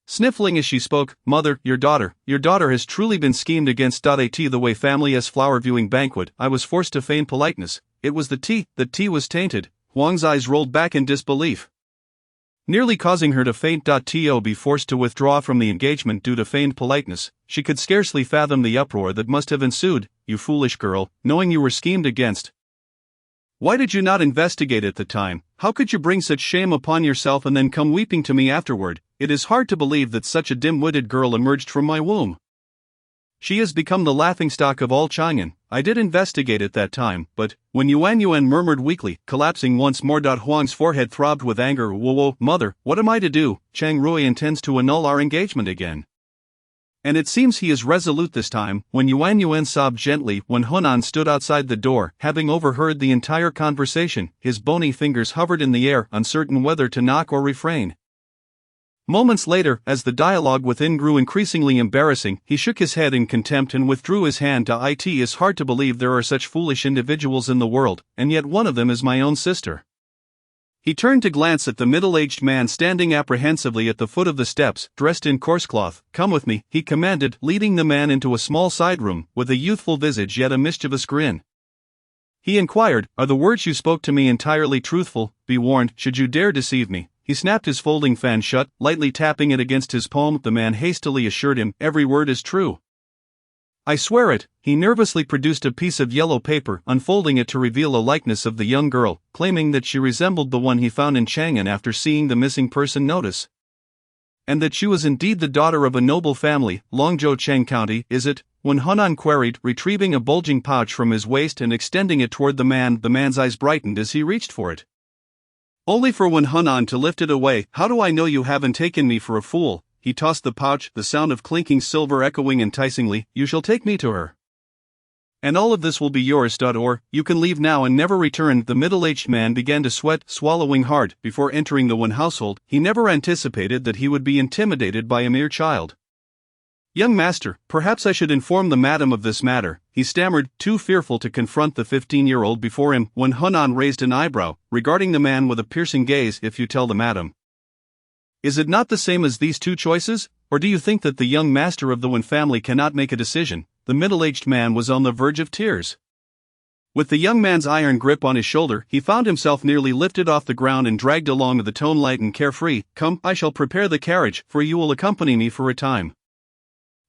Sniffling as she spoke, Mother, your daughter has truly been schemed against. At the Wei family's flower viewing banquet, I was forced to feign politeness. It was the tea was tainted. Huang's eyes rolled back in disbelief, nearly causing her to faint. To be forced to withdraw from the engagement due to feigned politeness, she could scarcely fathom the uproar that must have ensued. You foolish girl, knowing you were schemed against, why did you not investigate at the time? How could you bring such shame upon yourself and then come weeping to me afterward? It is hard to believe that such a dim-witted girl emerged from my womb. She has become the laughingstock of all Chang'an. I did investigate at that time, but, when Yuan murmured weakly, collapsing once more. Huang's forehead throbbed with anger. Whoa, mother, what am I to do? Chang Rui intends to annul our engagement again. And it seems he is resolute this time. When Yuan sobbed gently, when Hunan stood outside the door, having overheard the entire conversation, his bony fingers hovered in the air, uncertain whether to knock or refrain. Moments later, as the dialogue within grew increasingly embarrassing, he shook his head in contempt and withdrew his hand. It is hard to believe there are such foolish individuals in the world, and yet one of them is my own sister. He turned to glance at the middle-aged man standing apprehensively at the foot of the steps, dressed in coarse cloth. Come with me, he commanded, leading the man into a small side room, with a youthful visage yet a mischievous grin. He inquired, are the words you spoke to me entirely truthful? Be warned, should you dare deceive me. He snapped his folding fan shut, lightly tapping it against his palm. The man hastily assured him, every word is true. I swear it. He nervously produced a piece of yellow paper, unfolding it to reveal a likeness of the young girl, claiming that she resembled the one he found in Chang'an after seeing the missing person notice, and that she was indeed the daughter of a noble family. Longzhou Chang County, is it? When Hunan queried, retrieving a bulging pouch from his waist and extending it toward the man's eyes brightened as he reached for it, only for Wen Hunan to lift it away. How do I know you haven't taken me for a fool? He tossed the pouch, the sound of clinking silver echoing enticingly. You shall take me to her, and all of this will be yours. Or, you can leave now and never return. The middle-aged man began to sweat, swallowing hard. Before entering the Wen household, he never anticipated that he would be intimidated by a mere child. Young master, perhaps I should inform the madam of this matter, he stammered, too fearful to confront the 15-year-old before him. When Hunan raised an eyebrow, regarding the man with a piercing gaze. If you tell the madam, is it not the same as these two choices? Or do you think that the young master of the Wen family cannot make a decision? The middle-aged man was on the verge of tears. With the young man's iron grip on his shoulder, he found himself nearly lifted off the ground and dragged along. The tone light and carefree. Come, I shall prepare the carriage, for you will accompany me for a time.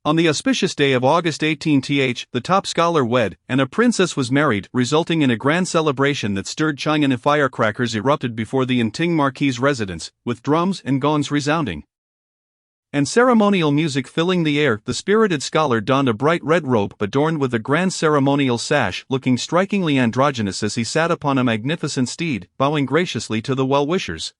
On the auspicious day of August 18th, the top scholar wed, and a princess was married, resulting in a grand celebration that stirred Chang'an. Firecrackers erupted before the Yingting Marquis' residence, with drums and gongs resounding, and ceremonial music filling the air. The spirited scholar donned a bright red robe adorned with a grand ceremonial sash, looking strikingly androgynous as he sat upon a magnificent steed, bowing graciously to the well-wishers.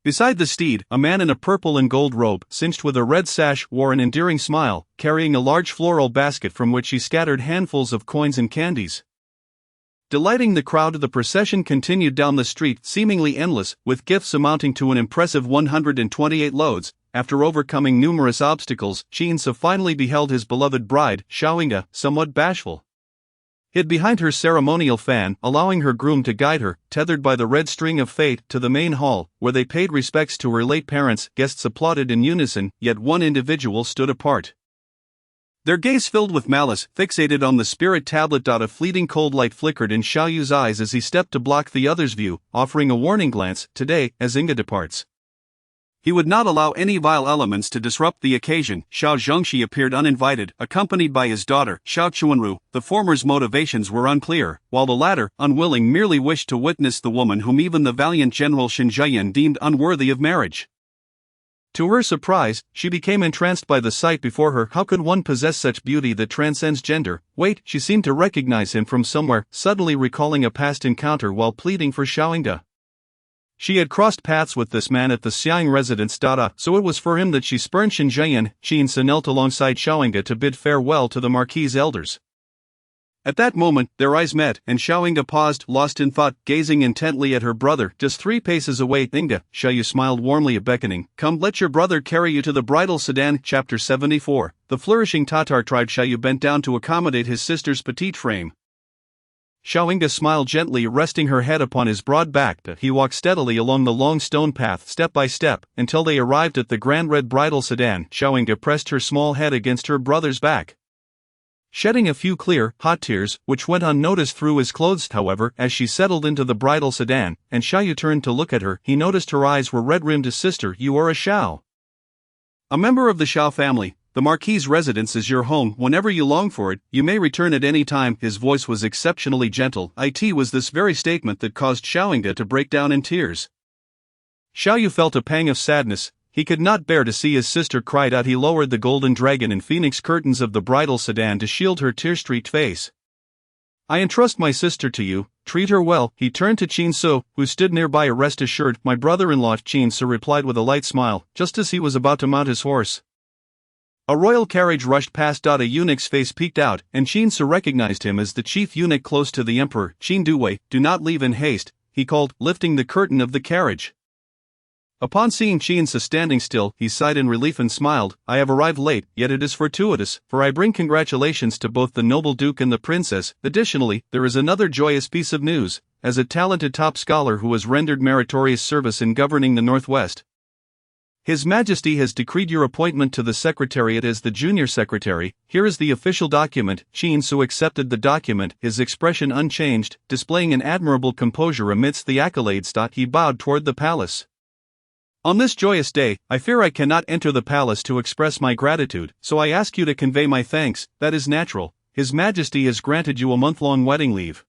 Beside the steed, a man in a purple and gold robe, cinched with a red sash, wore an endearing smile, carrying a large floral basket from which he scattered handfuls of coins and candies. Delighting the crowd, the procession continued down the street, seemingly endless, with gifts amounting to an impressive 128 loads. After overcoming numerous obstacles, Qin Shi finally beheld his beloved bride, Xiaoying, somewhat bashful, hid behind her ceremonial fan, allowing her groom to guide her, tethered by the red string of fate, to the main hall, where they paid respects to her late parents. Guests applauded in unison, yet one individual stood apart, their gaze filled with malice, fixated on the spirit tablet. A fleeting cold light flickered in Xiaoyu's eyes as he stepped to block the other's view, offering a warning glance. Today, as Inga departs, he would not allow any vile elements to disrupt the occasion. Xiao Zhengxi appeared uninvited, accompanied by his daughter, Xiao Chuanru. The former's motivations were unclear, while the latter, unwilling, merely wished to witness the woman whom even the valiant General Shen Zheyan deemed unworthy of marriage. To her surprise, she became entranced by the sight before her. How could one possess such beauty that transcends gender? Wait, she seemed to recognize him from somewhere, suddenly recalling a past encounter while pleading for Xiaoying. She had crossed paths with this man at the Xiang residence. So it was for him that she spurned Shen Zheyan. Qin Shi knelt alongside Xiaoying to bid farewell to the Marquis' elders. At that moment, their eyes met, and Xiaoying paused, lost in thought, gazing intently at her brother, just 3 paces away. Inga, Xiaoyu smiled warmly, beckoning. Come, let your brother carry you to the bridal sedan. Chapter 74. The flourishing Tatar tribe. Xiaoyu bent down to accommodate his sister's petite frame. Xiaoying smiled gently, resting her head upon his broad back. He walked steadily along the long stone path, step by step, until they arrived at the grand red bridal sedan. Xiaoying pressed her small head against her brother's back, shedding a few clear, hot tears, which went unnoticed through his clothes. However, as she settled into the bridal sedan, and Xiaoyu turned to look at her, he noticed her eyes were red-rimmed. Sister, you are a Xiao, a member of the Xiao family. The Marquis' residence is your home. Whenever you long for it, you may return at any time. His voice was exceptionally gentle. It was this very statement that caused Xiaoying to break down in tears. Xiaoyu felt a pang of sadness. He could not bear to see his sister cried out. He lowered the golden dragon and phoenix curtains of the bridal sedan to shield her tear-streaked face. I entrust my sister to you. Treat her well. He turned to Qin Shi, who stood nearby. Rest assured, my brother-in-law. Qin Shi replied with a light smile, just as he was about to mount his horse. A royal carriage rushed past. A eunuch's face peeked out, and Qin Shi recognized him as the chief eunuch close to the emperor. Qin Yiwei, do not leave in haste, he called, lifting the curtain of the carriage. Upon seeing Qin Shi standing still, he sighed in relief and smiled. I have arrived late, yet it is fortuitous, for I bring congratulations to both the noble duke and the princess. Additionally, there is another joyous piece of news. As a talented top scholar who has rendered meritorious service in governing the Northwest, His Majesty has decreed your appointment to the Secretariat as the junior secretary. Here is the official document. Qin Shi accepted the document, his expression unchanged, displaying an admirable composure amidst the accolades. He bowed toward the palace. On this joyous day, I fear I cannot enter the palace to express my gratitude, so I ask you to convey my thanks. That is natural. His Majesty has granted you a month-long wedding leave,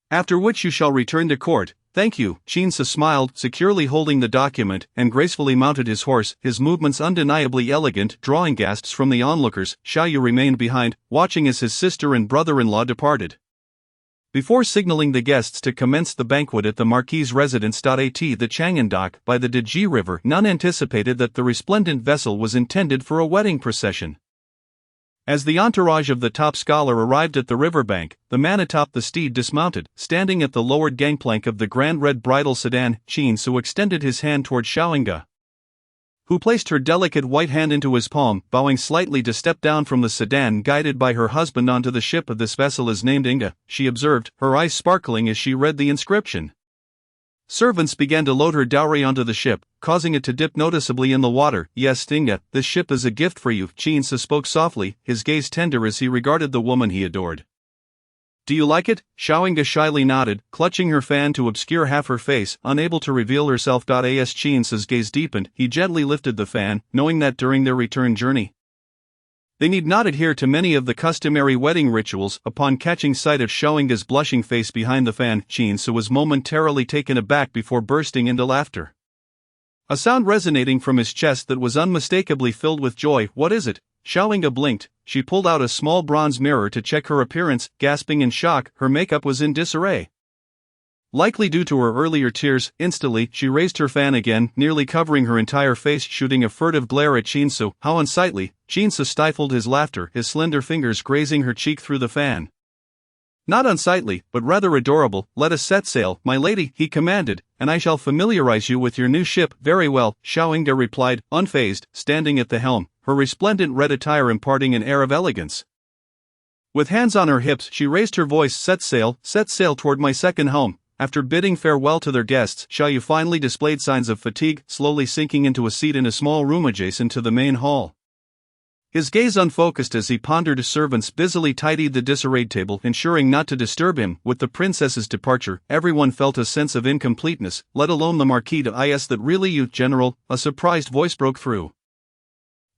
after which you shall return to court. Thank you. Qin Shi smiled, securely holding the document, and gracefully mounted his horse, his movements undeniably elegant, drawing gasps from the onlookers. Xiaoyu remained behind, watching as his sister and brother-in-law departed. Before signaling the guests to commence the banquet at the Marquis' residence. At the Chang'an dock, by the Deji River, none anticipated that the resplendent vessel was intended for a wedding procession. As the entourage of the top scholar arrived at the riverbank, the man atop the steed dismounted. Standing at the lowered gangplank of the grand red bridal sedan, Qin Shi extended his hand toward Xiaoying, who placed her delicate white hand into his palm, bowing slightly to step down from the sedan. Guided by her husband onto the ship. This vessel is named Inga, she observed, her eyes sparkling as she read the inscription. Servants began to load her dowry onto the ship, causing it to dip noticeably in the water. Yes, Inga, this ship is a gift for you. Qin Shi spoke softly, his gaze tender as he regarded the woman he adored. Do you like it? Xiaoying shyly nodded, clutching her fan to obscure half her face, unable to reveal herself. As Qin Shi's gaze deepened, he gently lifted the fan, knowing that during their return journey, They need not adhere to many of the customary wedding rituals. Upon catching sight of Xiaoying's blushing face behind the fan, Qin Su was momentarily taken aback before bursting into laughter. A sound resonating from his chest that was unmistakably filled with joy. What is it? Xiaoying blinked. She pulled out a small bronze mirror to check her appearance, gasping in shock. Her makeup was in disarray. Likely due to her earlier tears, instantly she raised her fan again, nearly covering her entire face, shooting a furtive glare at Qin Su. How unsightly! Qin Su stifled his laughter, his slender fingers grazing her cheek through the fan. Not unsightly, but rather adorable. Let us set sail, my lady, he commanded, and I shall familiarize you with your new ship. Very well, Xiaoying replied, unfazed, standing at the helm, her resplendent red attire imparting an air of elegance. With hands on her hips, she raised her voice. Set sail toward my second home. After bidding farewell to their guests, Xiaoyu finally displayed signs of fatigue, slowly sinking into a seat in a small room adjacent to the main hall. His gaze unfocused as he pondered. Servants busily tidied the disarrayed table, ensuring not to disturb him. With the princess's departure, everyone felt a sense of incompleteness, let alone the Marquis d'Is. That really you, General? A surprised voice broke through.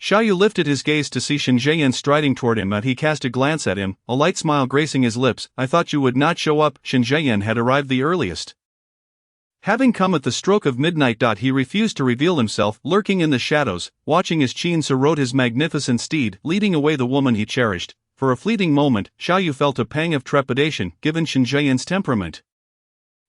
Xiaoyu lifted his gaze to see Shen Zheyan striding toward him, and he cast a glance at him, a light smile gracing his lips. I thought you would not show up. Shen Zheyan had arrived the earliest. Having come at the stroke of midnight. He refused to reveal himself, lurking in the shadows, watching as Qin Su rode his magnificent steed, leading away the woman he cherished. For a fleeting moment, Xiaoyu felt a pang of trepidation, given Shen Zheyan's temperament.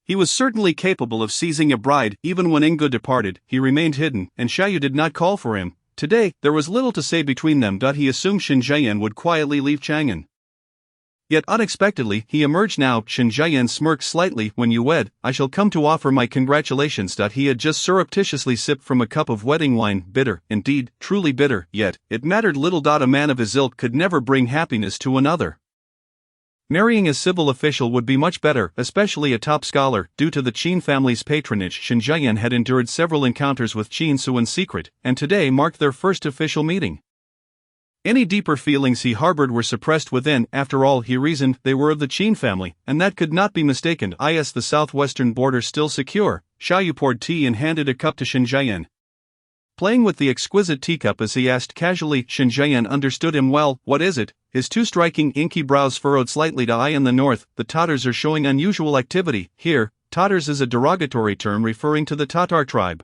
He was certainly capable of seizing a bride. Even when Inggu departed, he remained hidden, and Xiaoyu did not call for him. Today, there was little to say between them. He assumed Shen Zheyan would quietly leave Chang'an. Yet unexpectedly, he emerged now. Shen Zheyan smirked slightly. When you wed, I shall come to offer my congratulations. He had just surreptitiously sipped from a cup of wedding wine, bitter, indeed, truly bitter, yet, it mattered little. A man of his ilk could never bring happiness to another. Marrying a civil official would be much better, especially a top scholar. Due to the Qin family's patronage, Shen Zheyan had endured several encounters with Qin Su in secret, and today marked their first official meeting. Any deeper feelings he harbored were suppressed within. After all, he reasoned, they were of the Qin family, and that could not be mistaken. Is the southwestern border still secure? Xiaoyu poured tea and handed a cup to Shen Zheyan. Playing with the exquisite teacup as he asked casually, Shen Zheyan understood him well. What is it? His two striking inky brows furrowed slightly. In the north, the Tatars are showing unusual activity. Here, Tatars is a derogatory term referring to the Tatar tribe.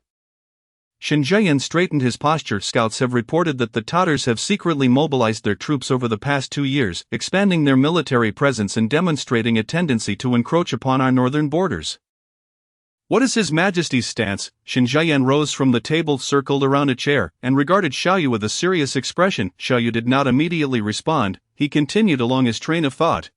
Shen Zheyan straightened his posture. Scouts have reported that the Tatars have secretly mobilized their troops over the past 2 years, expanding their military presence and demonstrating a tendency to encroach upon our northern borders. What is His Majesty's stance? Shen Zheyan rose from the table, circled around a chair, and regarded Xiaoyu with a serious expression. Xiaoyu did not immediately respond. He continued along his train of thought.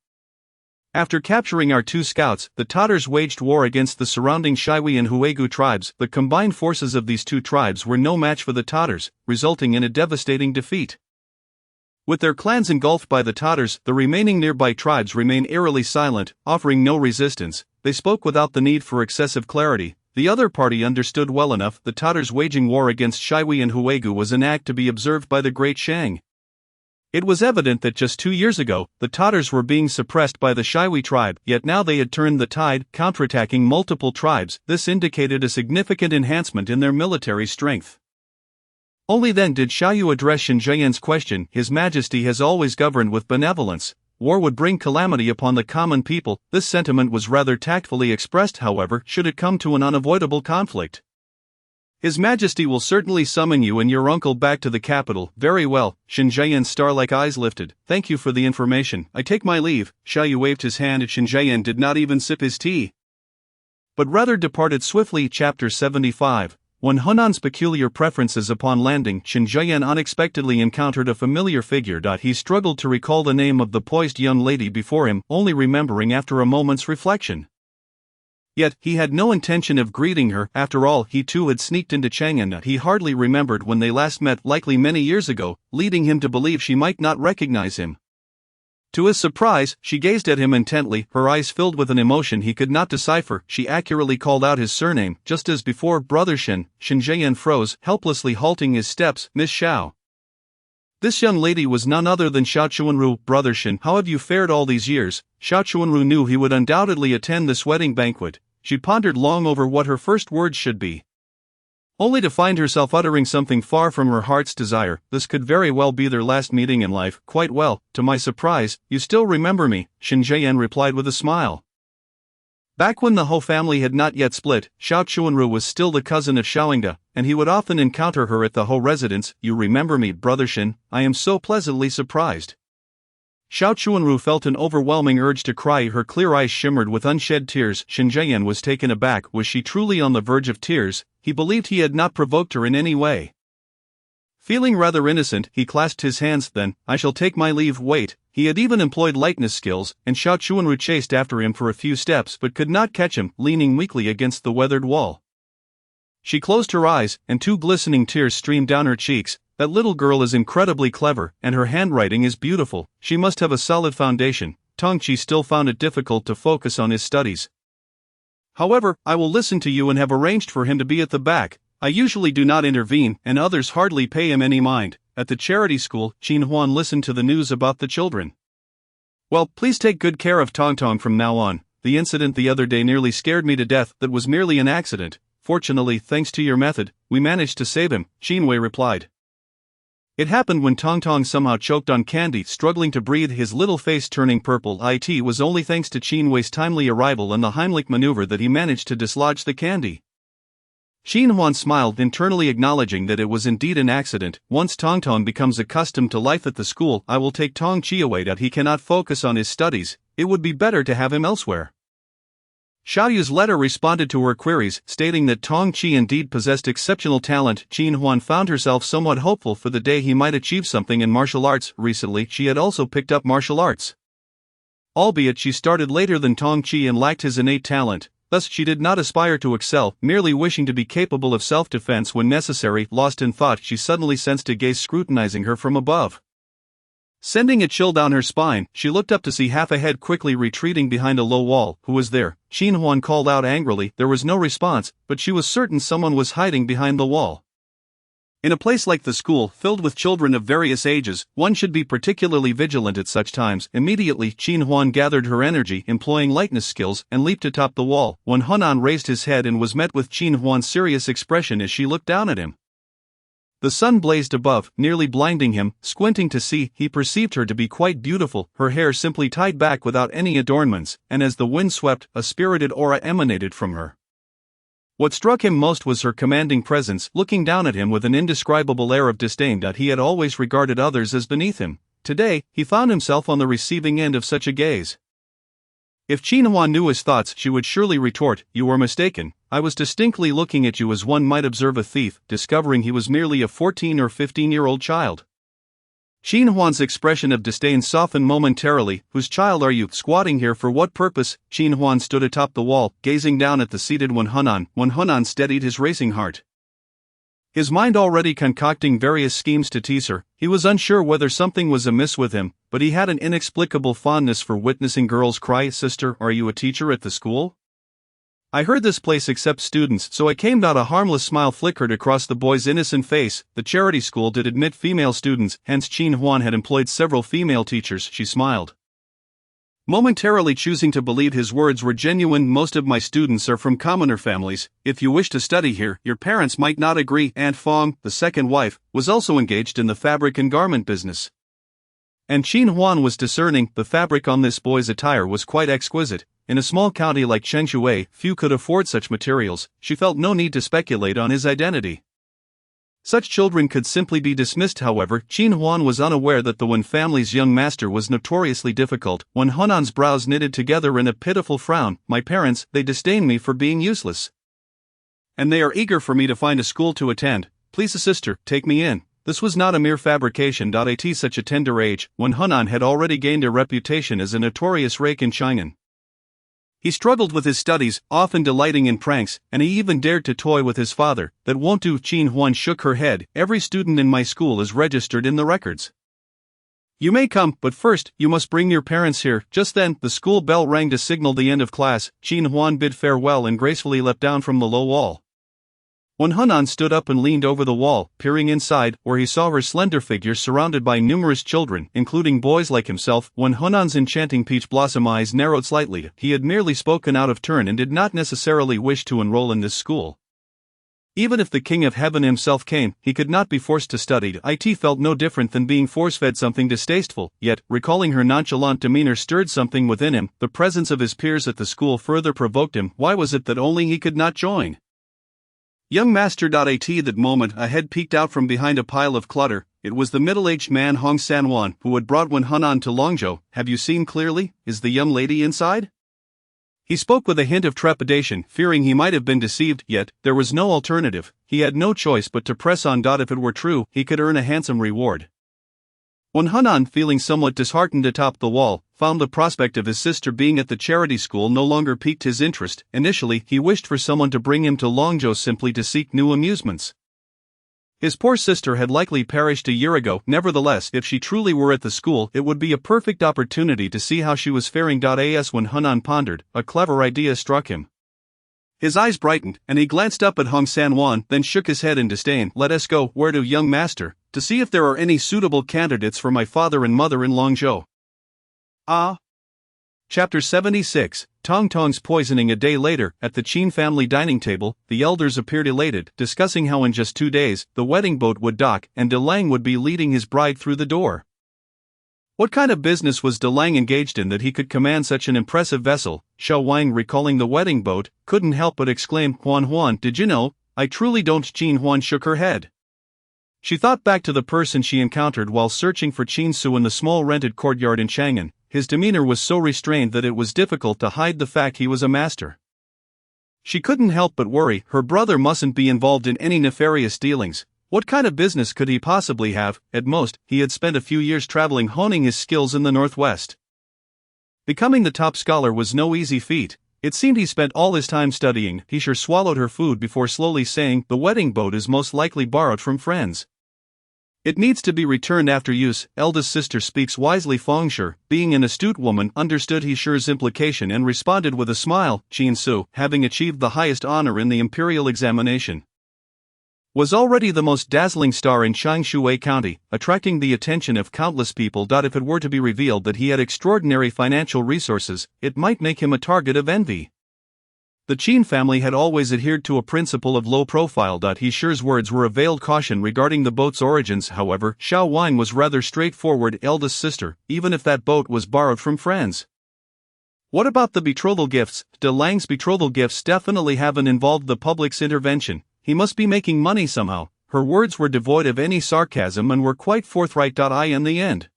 After capturing our 2 scouts, the Tatars waged war against the surrounding Shiwi and Huegu tribes. The combined forces of these 2 tribes were no match for the Tatars, resulting in a devastating defeat. With their clans engulfed by the Tatars, the remaining nearby tribes remain eerily silent, offering no resistance. They spoke without the need for excessive clarity. The other party understood well enough. The Tatars waging war against Shiwi and Huegu was an act to be observed by the Great Shang. It was evident that just 2 years ago, the Tatars were being suppressed by the Shiwi tribe, yet now they had turned the tide, counterattacking multiple tribes. This indicated a significant enhancement in their military strength. Only then did Xiaoyu address Shen Zheyan's question. His Majesty has always governed with benevolence. War would bring calamity upon the common people. This sentiment was rather tactfully expressed, however, should it come to an unavoidable conflict. His Majesty will certainly summon you and your uncle back to the capital. Very well. Shen Zheyan's star-like eyes lifted. Thank you for the information. I take my leave. Xiaoyu waved his hand at Shen Zheyan. Did not even sip his tea, but rather departed swiftly. Chapter 75. When Hunan's peculiar preferences. Upon landing, Shen Zheyan unexpectedly encountered a familiar figure. He struggled to recall the name of the poised young lady before him, only remembering after a moment's reflection. Yet, he had no intention of greeting her. After all, he too had sneaked into Chang'an. He hardly remembered when they last met, likely many years ago, leading him to believe she might not recognize him. To his surprise, she gazed at him intently, her eyes filled with an emotion he could not decipher. She accurately called out his surname, just as before. Brother Shen. Shen Zheyan froze, helplessly halting his steps. Miss Xiao. This young lady was none other than Xiao Chuanru. Brother Shen, how have you fared all these years? Xiao Chuanru knew he would undoubtedly attend this wedding banquet. She pondered long over what her first words should be. only to find herself uttering something far from her heart's desire. This could very well be their last meeting in life. Quite well, to my surprise, you still remember me, Shen Zheyan replied with a smile. Back when the Ho family had not yet split, Xiao Chuanru was still the cousin of Xiaoingda, and he would often encounter her at the Ho residence. You remember me, brother Shen? I am so pleasantly surprised. Xiao Chuanru felt an overwhelming urge to cry. Her clear eyes shimmered with unshed tears. Shen Zheyan was taken aback. Was she truly on the verge of tears? He believed he had not provoked her in any way. Feeling rather innocent, he clasped his hands. Then, I shall take my leave. Wait. He had even employed lightness skills, and Xiao Chuanru chased after him for a few steps but could not catch him, leaning weakly against the weathered wall. She closed her eyes, and two glistening tears streamed down her cheeks. That little girl is incredibly clever, and her handwriting is beautiful. She must have a solid foundation. Tongqi still found it difficult to focus on his studies. However, I will listen to you and have arranged for him to be at the back. I usually do not intervene, and others hardly pay him any mind. At the charity school, Qin Huan listened to the news about the children. Well, please take good care of Tongtong from now on. The incident the other day nearly scared me to death. That was merely an accident. Fortunately, thanks to your method, we managed to save him, Qin Wei replied. It happened when Tongtong somehow choked on candy, struggling to breathe, his little face turning purple. It was only thanks to Qin Wei's timely arrival and the Heimlich maneuver that he managed to dislodge the candy. Qin Huan smiled, internally acknowledging that it was indeed an accident. Once Tongtong becomes accustomed to life at the school, I will take Tongqi away. That he cannot focus on his studies, it would be better to have him elsewhere. Xiaoyu's letter responded to her queries, stating that Tongqi indeed possessed exceptional talent. Qin Huan found herself somewhat hopeful for the day he might achieve something in martial arts. Recently, she had also picked up martial arts. Albeit she started later than Tongqi and lacked his innate talent, thus she did not aspire to excel, merely wishing to be capable of self-defense when necessary. Lost in thought, she suddenly sensed a gaze scrutinizing her from above. Sending a chill down her spine, she looked up to see half a head quickly retreating behind a low wall. Who was there? Qin Huan called out angrily. There was no response, but she was certain someone was hiding behind the wall. In a place like the school, filled with children of various ages, one should be particularly vigilant at such times. Immediately, Qin Huan gathered her energy, employing lightness skills, and leaped atop the wall. When Hunan raised his head and was met with Qin Huan's serious expression as she looked down at him. The sun blazed above, nearly blinding him. Squinting to see, he perceived her to be quite beautiful, her hair simply tied back without any adornments, and as the wind swept, a spirited aura emanated from her. What struck him most was her commanding presence, looking down at him with an indescribable air of disdain. He had always regarded others as beneath him. Today, he found himself on the receiving end of such a gaze. If Qin Huan knew his thoughts, she would surely retort, "You were mistaken. I was distinctly looking at you as one might observe a thief, discovering he was merely a 14 or 15-year-old child." Qin Huan's expression of disdain softened momentarily. Whose child are you? Squatting here for what purpose? Qin Huan stood atop the wall, gazing down at the seated Wen Hunan. Wen Hunan steadied his racing heart. His mind already concocting various schemes to tease her, he was unsure whether something was amiss with him, but he had an inexplicable fondness for witnessing girls cry. Sister, are you a teacher at the school? I heard this place accepts students, so I came. A harmless smile flickered across the boy's innocent face. The charity school did admit female students, hence Qin Huan had employed several female teachers. She smiled, momentarily choosing to believe his words were genuine. Most of my students are from commoner families. If you wish to study here, your parents might not agree. Aunt Fong, the second wife, was also engaged in the fabric and garment business. And Qin Huan was discerning. The fabric on this boy's attire was quite exquisite. In a small county like Shengshui, few could afford such materials. She felt no need to speculate on his identity. Such children could simply be dismissed. However, Qin Huan was unaware that the Wen family's young master was notoriously difficult. When Hunan's brows knitted together in a pitiful frown, my parents, they disdain me for being useless. And they are eager for me to find a school to attend. Please, a sister, take me in. This was not a mere fabrication. At such a tender age, when Hunan had already gained a reputation as a notorious rake in China. He struggled with his studies, often delighting in pranks, and he even dared to toy with his father. That won't do. Qin Huan shook her head. Every student in my school is registered in the records. You may come, but first, you must bring your parents here. Just then, the school bell rang to signal the end of class. Qin Huan bid farewell and gracefully leapt down from the low wall. When Hunan stood up and leaned over the wall, peering inside, where he saw her slender figure surrounded by numerous children, including boys like himself. When Hunan's enchanting peach blossom eyes narrowed slightly, he had merely spoken out of turn and did not necessarily wish to enroll in this school. Even if the King of Heaven himself came, he could not be forced to study. It felt no different than being force-fed something distasteful, yet, recalling her nonchalant demeanor stirred something within him. The presence of his peers at the school further provoked him. Why was it that only he could not join? Young master. At that moment a head peeked out from behind a pile of clutter. It was the middle-aged man Hong Sanwan, who had brought Wen Hunan to Longzhou. Have you seen clearly? Is the young lady inside? He spoke with a hint of trepidation, fearing he might have been deceived, yet, there was no alternative. He had no choice but to press on. If it were true, he could earn a handsome reward. Wen Hunan, feeling somewhat disheartened atop the wall, found the prospect of his sister being at the charity school no longer piqued his interest. Initially, he wished for someone to bring him to Longzhou simply to seek new amusements. His poor sister had likely perished a year ago. Nevertheless, if she truly were at the school, it would be a perfect opportunity to see how she was faring. As Wen Hunan pondered, a clever idea struck him. His eyes brightened, and he glanced up at Hong Sanwan, then shook his head in disdain. Let us go. Where to, young master? To see if there are any suitable candidates for my father and mother in Longzhou. Ah. Chapter 76, Tong Tong's poisoning. A day later, at the Qin family dining table, the elders appeared elated, discussing how in just 2 days, the wedding boat would dock, and De Lang would be leading his bride through the door. What kind of business was De Lang engaged in that he could command such an impressive vessel? Xiao Wang, recalling the wedding boat, couldn't help but exclaim, Huan, did you know? I truly don't. Qin Huan shook her head. She thought back to the person she encountered while searching for Qin Su in the small rented courtyard in Chang'an. His demeanor was so restrained that it was difficult to hide the fact he was a master. She couldn't help but worry, her brother mustn't be involved in any nefarious dealings. What kind of business could he possibly have? At most, he had spent a few years traveling, honing his skills in the Northwest. Becoming the top scholar was no easy feat. It seemed he spent all his time studying. He sure swallowed her food before slowly saying, the wedding boat is most likely borrowed from friends. It needs to be returned after use. Eldest sister speaks wisely. Feng Shi, being an astute woman, understood he sure's implication and responded with a smile. Qin Su, having achieved the highest honor in the imperial examination, was already the most dazzling star in Changshui County, attracting the attention of countless people. If it were to be revealed that he had extraordinary financial resources, it might make him a target of envy. The Qin family had always adhered to a principle of low profile. He sure's words were a veiled caution regarding the boat's origins. However, Xiao Wang was rather straightforward. Eldest sister, even if that boat was borrowed from friends. What about the betrothal gifts? De Lang's betrothal gifts definitely haven't involved the public's intervention. He must be making money somehow. Her words were devoid of any sarcasm and were quite forthright. In the end,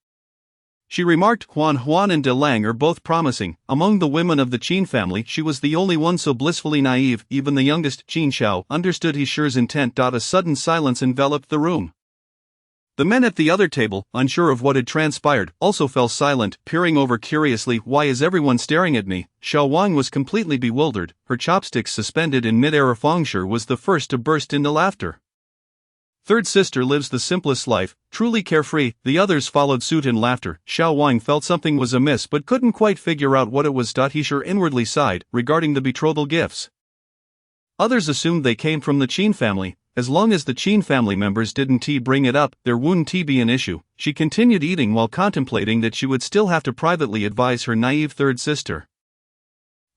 she remarked, Huan and De Lang are both promising. Among the women of the Qin family, she was the only one so blissfully naive. Even the youngest, Qin Xiao, understood he sure's intent. A sudden silence enveloped the room. The men at the other table, unsure of what had transpired, also fell silent, peering over curiously. Why is everyone staring at me? Xiao Wang was completely bewildered, her chopsticks suspended in mid-air. Feng Shi was the first to burst into laughter. Third sister lives the simplest life, truly carefree. The others followed suit in laughter. Xiao Wang felt something was amiss but couldn't quite figure out what it was. He sure inwardly sighed, regarding the betrothal gifts. Others assumed they came from the Qin family. As long as the Qin family members didn't bring it up, there wouldn't be an issue. She continued eating while contemplating that she would still have to privately advise her naive third sister.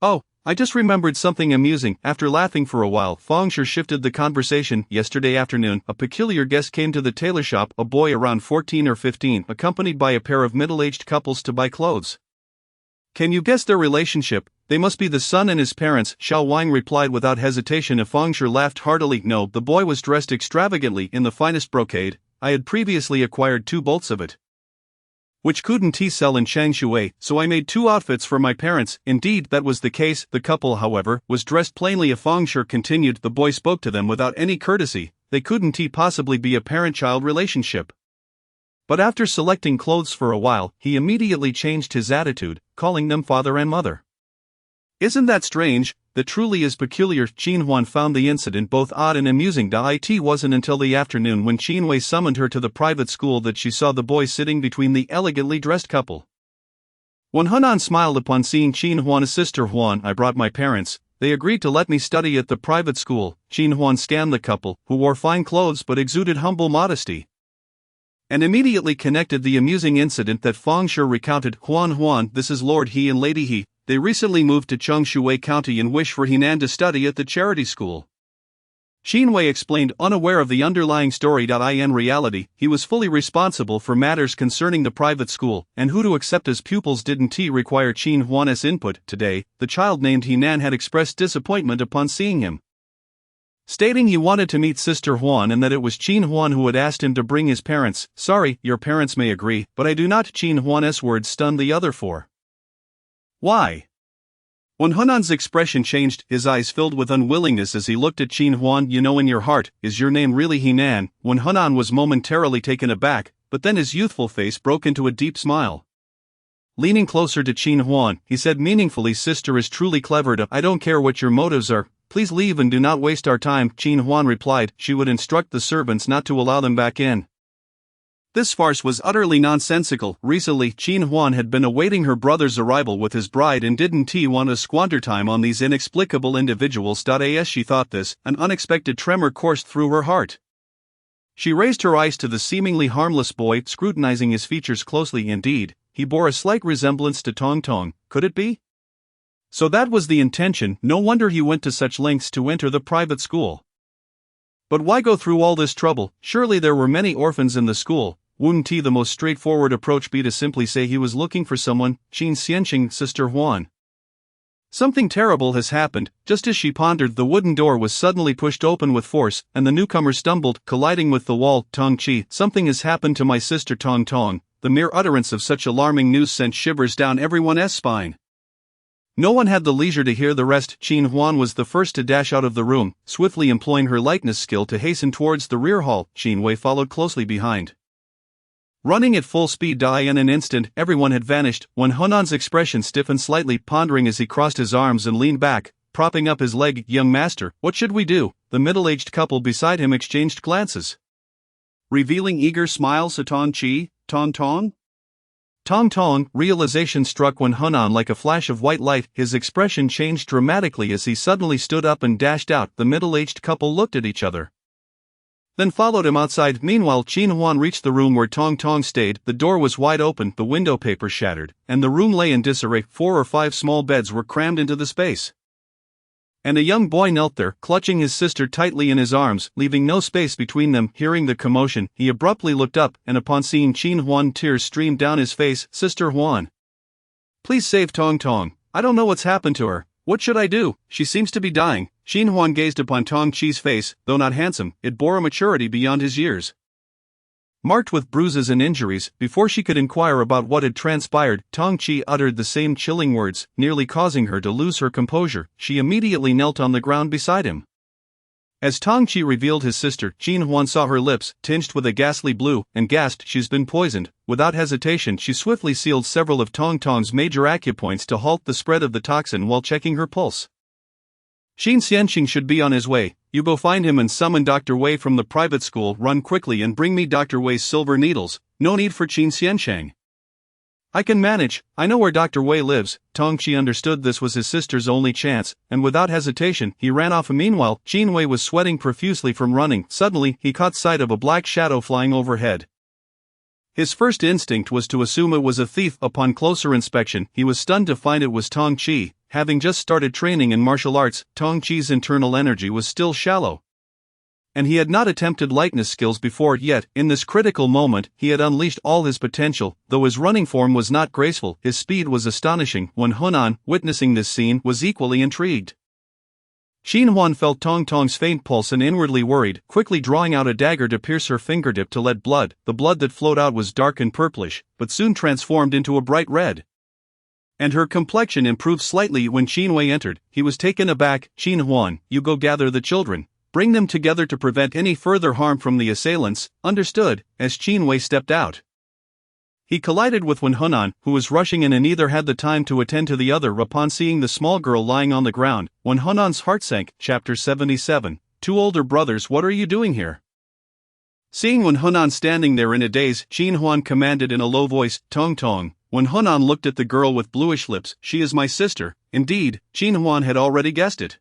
Oh, I just remembered something amusing. After laughing for a while, Feng Shi shifted the conversation. Yesterday afternoon, a peculiar guest came to the tailor shop, a boy around 14 or 15, accompanied by a pair of middle-aged couples to buy clothes. Can you guess their relationship? They must be the son and his parents, Xiao Wang replied without hesitation. Feng Shi laughed heartily. No, the boy was dressed extravagantly in the finest brocade. I had previously acquired 2 bolts of it, which couldn't sell in Changshui, so I made 2 outfits for my parents. Indeed, that was the case. The couple, however, was dressed plainly. Feng Shi continued, the boy spoke to them without any courtesy. They couldn't possibly be a parent-child relationship. But after selecting clothes for a while, he immediately changed his attitude, calling them father and mother. Isn't that strange? That truly is peculiar. Qin Huan found the incident both odd and amusing. It wasn't until the afternoon when Qin Wei summoned her to the private school that she saw the boy sitting between the elegantly dressed couple. Wen Hunan smiled upon seeing Qin Huan's sister. Huan, I brought my parents. They agreed to let me study at the private school. Qin Huan scanned the couple, who wore fine clothes but exuded humble modesty, and immediately connected the amusing incident that Feng Shi recounted. Huan, this is Lord He and Lady He. They recently moved to Changshui County and wish for Henan to study at the charity school. Jin Yiwei explained, unaware of the underlying story. In reality, he was fully responsible for matters concerning the private school, and who to accept as pupils didn't require Qin Huan's input. Today, the child named Henan had expressed disappointment upon seeing him, stating he wanted to meet Sister Huan and that it was Qin Huan who had asked him to bring his parents. Sorry, your parents may agree, but I do not. Qin Huan's words stunned the other four. Why? When Hunan's expression changed, his eyes filled with unwillingness as he looked at Qin Huan. You know in your heart, is your name really Henan? When Hunan was momentarily taken aback, but then his youthful face broke into a deep smile. Leaning closer to Qin Huan, he said meaningfully, Sister is truly clever. I don't care what your motives are, please leave and do not waste our time. Qin Huan replied she would instruct the servants not to allow them back in. This farce was utterly nonsensical. Recently, Qin Huan had been awaiting her brother's arrival with his bride and didn't want to squander time on these inexplicable individuals. As she thought this, an unexpected tremor coursed through her heart. She raised her eyes to the seemingly harmless boy, scrutinizing his features closely. Indeed, he bore a slight resemblance to Tong Tong. Could it be? So that was the intention. No wonder he went to such lengths to enter the private school. But why go through all this trouble? Surely there were many orphans in the school. Wouldn't the most straightforward approach be to simply say he was looking for someone? Qin Xianqing, Sister Huan. Something terrible has happened. Just as she pondered, the wooden door was suddenly pushed open with force, and the newcomer stumbled, colliding with the wall. Tong Qi, something has happened to my sister Tong Tong. The mere utterance of such alarming news sent shivers down everyone's spine. No one had the leisure to hear the rest. Qin Huan was the first to dash out of the room, swiftly employing her lightness skill to hasten towards the rear hall. Jin Yiwei followed closely behind. Running at full speed, in an instant, everyone had vanished. When Hunan's expression stiffened slightly, pondering as he crossed his arms and leaned back, propping up his leg. Young master, what should we do? The middle-aged couple beside him exchanged glances, revealing eager smiles at Tong Qi. Tong Tong? Tong Tong. Realization struck when Hunan like a flash of white light. His expression changed dramatically as he suddenly stood up and dashed out. The middle-aged couple looked at each other, then followed him outside. Meanwhile, Qin Huan reached the room where Tong Tong stayed. The door was wide open, the window paper shattered, and the room lay in disarray. 4 or 5 small beds were crammed into the space, and a young boy knelt there, clutching his sister tightly in his arms, leaving no space between them. Hearing the commotion, he abruptly looked up, and upon seeing Qin Huan, tears streamed down his face. Sister Huan, please save Tong Tong. I don't know what's happened to her. What should I do? She seems to be dying. Qin Huan gazed upon Tong Qi's face. Though not handsome, it bore a maturity beyond his years, marked with bruises and injuries. Before she could inquire about what had transpired, Tong Qi uttered the same chilling words, nearly causing her to lose her composure. She immediately knelt on the ground beside him. As Tong Qi revealed his sister, Qin Huan saw her lips, tinged with a ghastly blue, and gasped, she's been poisoned. Without hesitation, she swiftly sealed several of Tong Tong's major acupoints to halt the spread of the toxin while checking her pulse. Qin Xianqing should be on his way. You go find him and summon Dr. Wei from the private school. Run quickly and bring me Dr. Wei's silver needles. No need for Qin Xianqing. I can manage. I know where Dr. Wei lives. Tong Qi understood this was his sister's only chance, and without hesitation, he ran off. Meanwhile, Jin Yiwei was sweating profusely from running. Suddenly, he caught sight of a black shadow flying overhead. His first instinct was to assume it was a thief. Upon closer inspection, he was stunned to find it was Tong Qi. Having just started training in martial arts, Tong Qi's internal energy was still shallow, and he had not attempted lightness skills before. Yet, in this critical moment, he had unleashed all his potential. Though his running form was not graceful, his speed was astonishing. When Hunan, witnessing this scene, was equally intrigued. Qin Huan felt Tong Tong's faint pulse and inwardly worried, quickly drawing out a dagger to pierce her fingertip to let blood. The blood that flowed out was dark and purplish, but soon transformed into a bright red, and her complexion improved slightly. When Qin Yiwei entered, he was taken aback. Qin Huan, you go gather the children. Bring them together to prevent any further harm from the assailants. Understood. As Qin Yiwei stepped out, he collided with Hunan, who was rushing in and neither had the time to attend to the other. Upon seeing the small girl lying on the ground, Hunan's heart sank. Chapter 77. 2 older brothers, what are you doing here? Seeing Hunan standing there in a daze, Qin Huan commanded in a low voice, Tong Tong. When Hunan looked at the girl with bluish lips, she is my sister. Indeed, Qin Huan had already guessed it.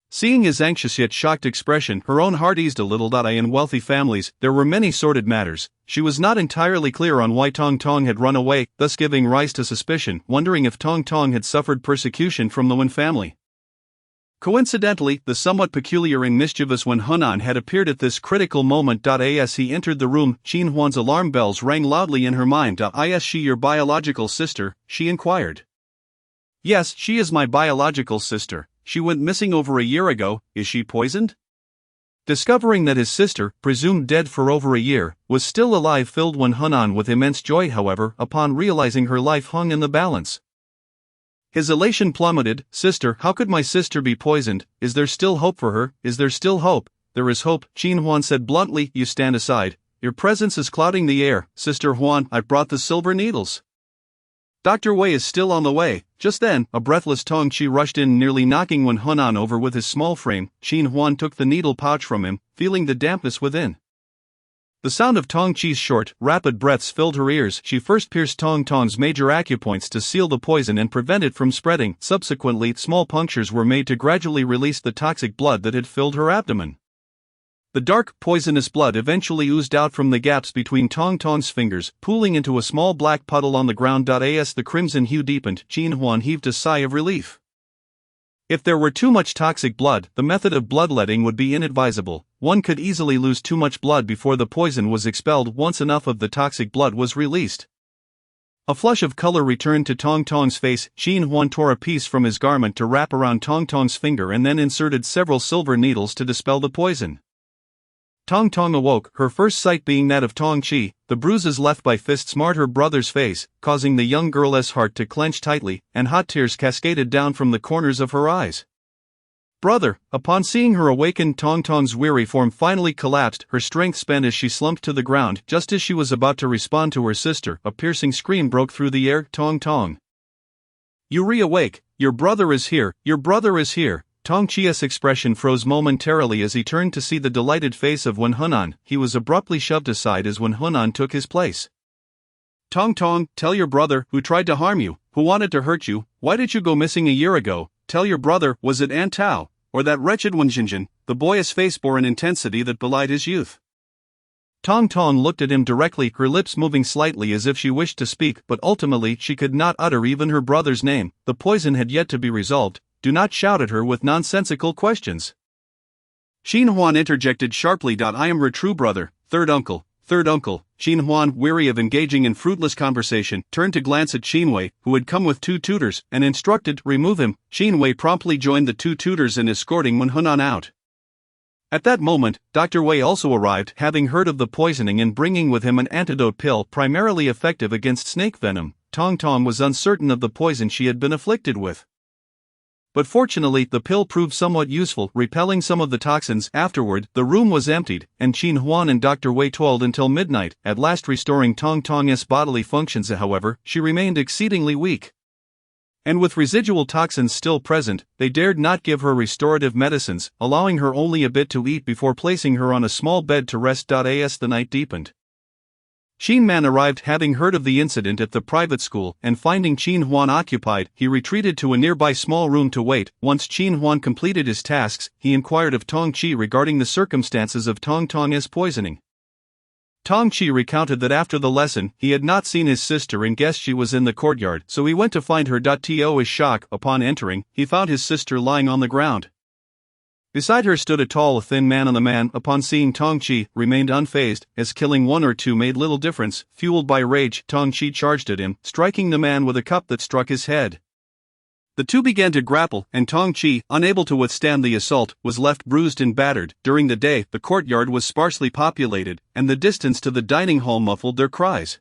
Seeing his anxious yet shocked expression, her own heart eased a little. In wealthy families, there were many sordid matters. She was not entirely clear on why Tong Tong had run away, thus giving rise to suspicion, wondering if Tong Tong had suffered persecution from the Wen family. Coincidentally, the somewhat peculiar and mischievous Wen Hunan had appeared at this critical moment. As he entered the room, Qin Huan's alarm bells rang loudly in her mind. Is she your biological sister? She inquired. Yes, she is my biological sister. She went missing over a year ago. Is she poisoned? Discovering that his sister, presumed dead for over a year, was still alive filled Wen Hunan with immense joy. However, upon realizing her life hung in the balance, his elation plummeted. Sister, how could my sister be poisoned? Is there still hope for her? Is there still hope? There is hope, Qin Huan said bluntly. You stand aside. Your presence is clouding the air. Sister Huan, I brought the silver needles. Dr. Wei is still on the way. Just then, a breathless Tong Chi rushed in, nearly knocking Wen Hunan over with his small frame. Qin Huan took the needle pouch from him, feeling the dampness within. The sound of Tong Chi's short, rapid breaths filled her ears. She first pierced Tong Tong's major acupoints to seal the poison and prevent it from spreading. Subsequently, small punctures were made to gradually release the toxic blood that had filled her abdomen. The dark, poisonous blood eventually oozed out from the gaps between Tong Tong's fingers, pooling into a small black puddle on the ground. As the crimson hue deepened, Qin Huan heaved a sigh of relief. If there were too much toxic blood, the method of bloodletting would be inadvisable. One could easily lose too much blood before the poison was expelled once enough of the toxic blood was released. A flush of color returned to Tong Tong's face. Qin Huan tore a piece from his garment to wrap around Tong Tong's finger and then inserted several silver needles to dispel the poison. Tong Tong awoke, her first sight being that of Tong Chi. The bruises left by fists marred her brother's face, causing the young girl's heart to clench tightly, and hot tears cascaded down from the corners of her eyes. Brother! Upon seeing her awaken, Tong Tong's weary form finally collapsed, her strength spent as she slumped to the ground. Just as she was about to respond to her sister, a piercing scream broke through the air. Tong Tong! You reawake! Your brother is here! Your brother is here! Tong Chi's expression froze momentarily as he turned to see the delighted face of Wen Hunan. He was abruptly shoved aside as Wen Hunan took his place. Tong Tong, tell your brother, who tried to harm you, who wanted to hurt you, why did you go missing a year ago? Tell your brother, was it An Tao, or that wretched Wen Jinjin? The boy's face bore an intensity that belied his youth. Tong Tong looked at him directly, her lips moving slightly as if she wished to speak, but ultimately she could not utter even her brother's name. The poison had yet to be resolved. Do not shout at her with nonsensical questions. Qin Huan interjected sharply. I am her true brother, third uncle. Qin Huan, weary of engaging in fruitless conversation, turned to glance at Qin Wei, who had come with two tutors, and instructed, remove him. Qin Wei promptly joined the two tutors in escorting Wen Hunan out. At that moment, Dr. Wei also arrived, having heard of the poisoning and bringing with him an antidote pill primarily effective against snake venom. Tong Tong was uncertain of the poison she had been afflicted with. But fortunately, the pill proved somewhat useful, repelling some of the toxins. Afterward, the room was emptied, and Qin Huan and Dr. Wei toiled until midnight, at last restoring Tong Tong's bodily functions. However, she remained exceedingly weak. And with residual toxins still present, they dared not give her restorative medicines, allowing her only a bit to eat before placing her on a small bed to rest. As the night deepened, Qin Man arrived, having heard of the incident at the private school, and finding Qin Huan occupied, he retreated to a nearby small room to wait. Once Qin Huan completed his tasks, he inquired of Tong Chi regarding the circumstances of Tong Tong's poisoning. Tong Chi recounted that after the lesson, he had not seen his sister and guessed she was in the courtyard, so he went to find her. To his shock, upon entering, he found his sister lying on the ground. Beside her stood a tall, thin man, and the man, upon seeing Tong Chi, remained unfazed, as killing one or two made little difference. Fueled by rage, Tong Chi charged at him, striking the man with a cup that struck his head. The two began to grapple, and Tong Chi, unable to withstand the assault, was left bruised and battered. During the day, the courtyard was sparsely populated, and the distance to the dining hall muffled their cries.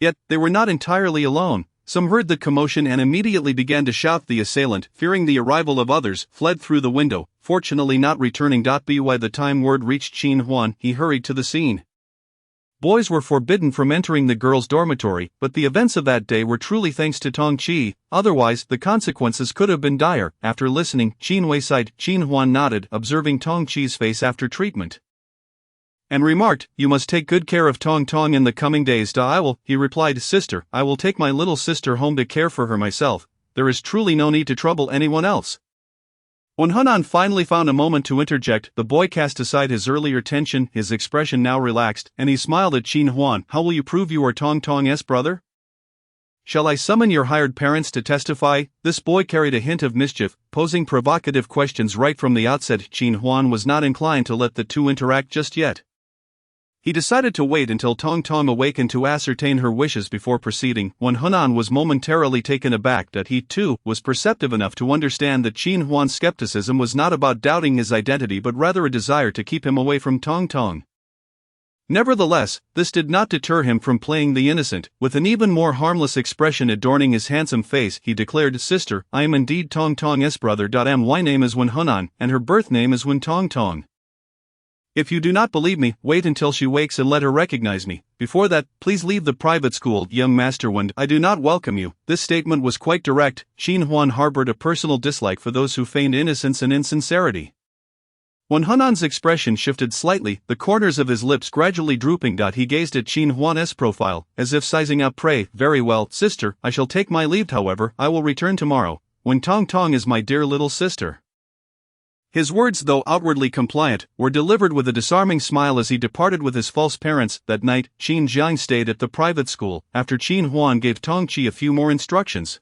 Yet, they were not entirely alone. Some heard the commotion and immediately began to shout. The assailant, fearing the arrival of others, fled through the window, fortunately not returning. By the time word reached Qin Huan, he hurried to the scene. Boys were forbidden from entering the girls' dormitory, but the events of that day were truly thanks to Tong Chi, otherwise the consequences could have been dire. After listening, Qin Wei sighed. Qin Huan nodded, observing Tong Chi's face after treatment, and remarked, you must take good care of Tong Tong in the coming days. I will, he replied. Sister, I will take my little sister home to care for her myself. There is truly no need to trouble anyone else. When Hunan finally found a moment to interject, the boy cast aside his earlier tension, his expression now relaxed, and he smiled at Qin Huan. How will you prove you are Tong Tong's brother? Shall I summon your hired parents to testify? This boy carried a hint of mischief, posing provocative questions right from the outset. Qin Huan was not inclined to let the two interact just yet. He decided to wait until Tong Tong awakened to ascertain her wishes before proceeding. When Hunan was momentarily taken aback that he, too, was perceptive enough to understand that Qin Huan's skepticism was not about doubting his identity but rather a desire to keep him away from Tong Tong. Nevertheless, this did not deter him from playing the innocent. With an even more harmless expression adorning his handsome face, he declared, "Sister, I am indeed Tong Tong's brother. My name is Wen Hunan, and her birth name is Wen Tong Tong. If you do not believe me, wait until she wakes and let her recognize me. Before that, please leave the private school, young Master Wen. I do not welcome you." This statement was quite direct. Qin Huan harbored a personal dislike for those who feigned innocence and insincerity. When Hunan's expression shifted slightly, the corners of his lips gradually drooping. He gazed at Qin Huan's profile, as if sizing up prey. "Very well, sister, I shall take my leave. However, I will return tomorrow. When Tong Tong is my dear little sister." His words, though outwardly compliant, were delivered with a disarming smile as he departed with his false parents. That night, Qin Jiang stayed at the private school, after Qin Huan gave Tong Qi a few more instructions.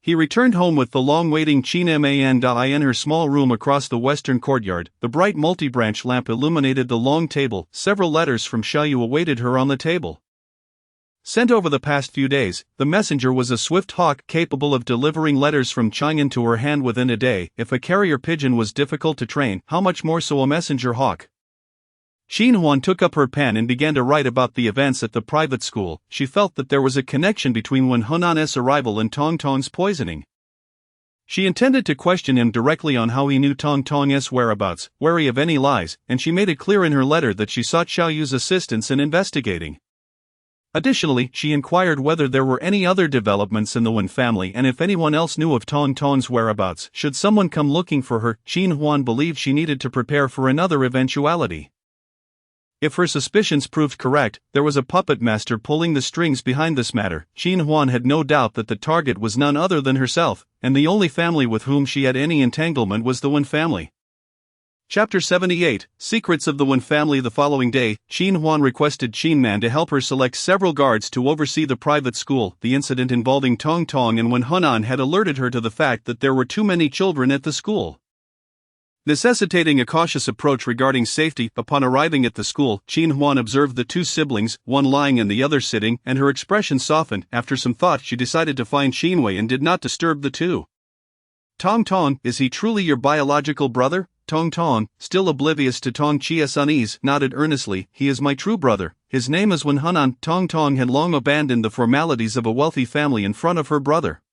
He returned home with the long-waiting Qin Man in her small room across the western courtyard. The bright multi-branch lamp illuminated the long table. Several letters from Xiaoyu awaited her on the table. Sent over the past few days, the messenger was a swift hawk capable of delivering letters from Chang'an to her hand within a day. If a carrier pigeon was difficult to train, how much more so a messenger hawk? Qin Huan took up her pen and began to write about the events at the private school. She felt that there was a connection between Wen Hunan's arrival and Tong Tong's poisoning. She intended to question him directly on how he knew Tong Tong's whereabouts, wary of any lies, and she made it clear in her letter that she sought Xiaoyu's assistance in investigating. Additionally, she inquired whether there were any other developments in the Wen family and if anyone else knew of Tong Tong's whereabouts. Should someone come looking for her, Qin Huan believed she needed to prepare for another eventuality. If her suspicions proved correct, there was a puppet master pulling the strings behind this matter. Qin Huan had no doubt that the target was none other than herself, and the only family with whom she had any entanglement was the Wen family. Chapter 78, Secrets of the Wen Family. The following day, Qin Huan requested Qin Man to help her select several guards to oversee the private school. The incident involving Tong Tong and Wen Hunan had alerted her to the fact that there were too many children at the school, necessitating a cautious approach regarding safety. Upon arriving at the school, Qin Huan observed the two siblings, one lying and the other sitting, and her expression softened. After some thought, she decided to find Qin Wei and did not disturb the two. "Tong Tong, is he truly your biological brother?" Tong Tong, still oblivious to Tong Chia's unease, nodded earnestly. "He is my true brother. His name is Wen Hunan." Tong Tong had long abandoned the formalities of a wealthy family in front of her brother.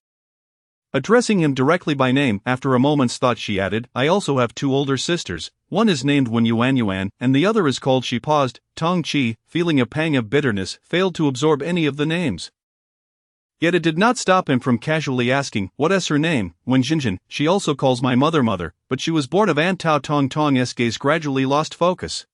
Addressing him directly by name, after a moment's thought she added, "I also have two older sisters. One is named Wen Yuan, and the other is called." She paused. Tong Qi, feeling a pang of bitterness, failed to absorb any of the names. Yet it did not stop him from casually asking, "What is her name?" "Wen Jinjin. She also calls my mother mother, but she was born of Aunt Tao." Tong Tong's gaze gradually lost focus.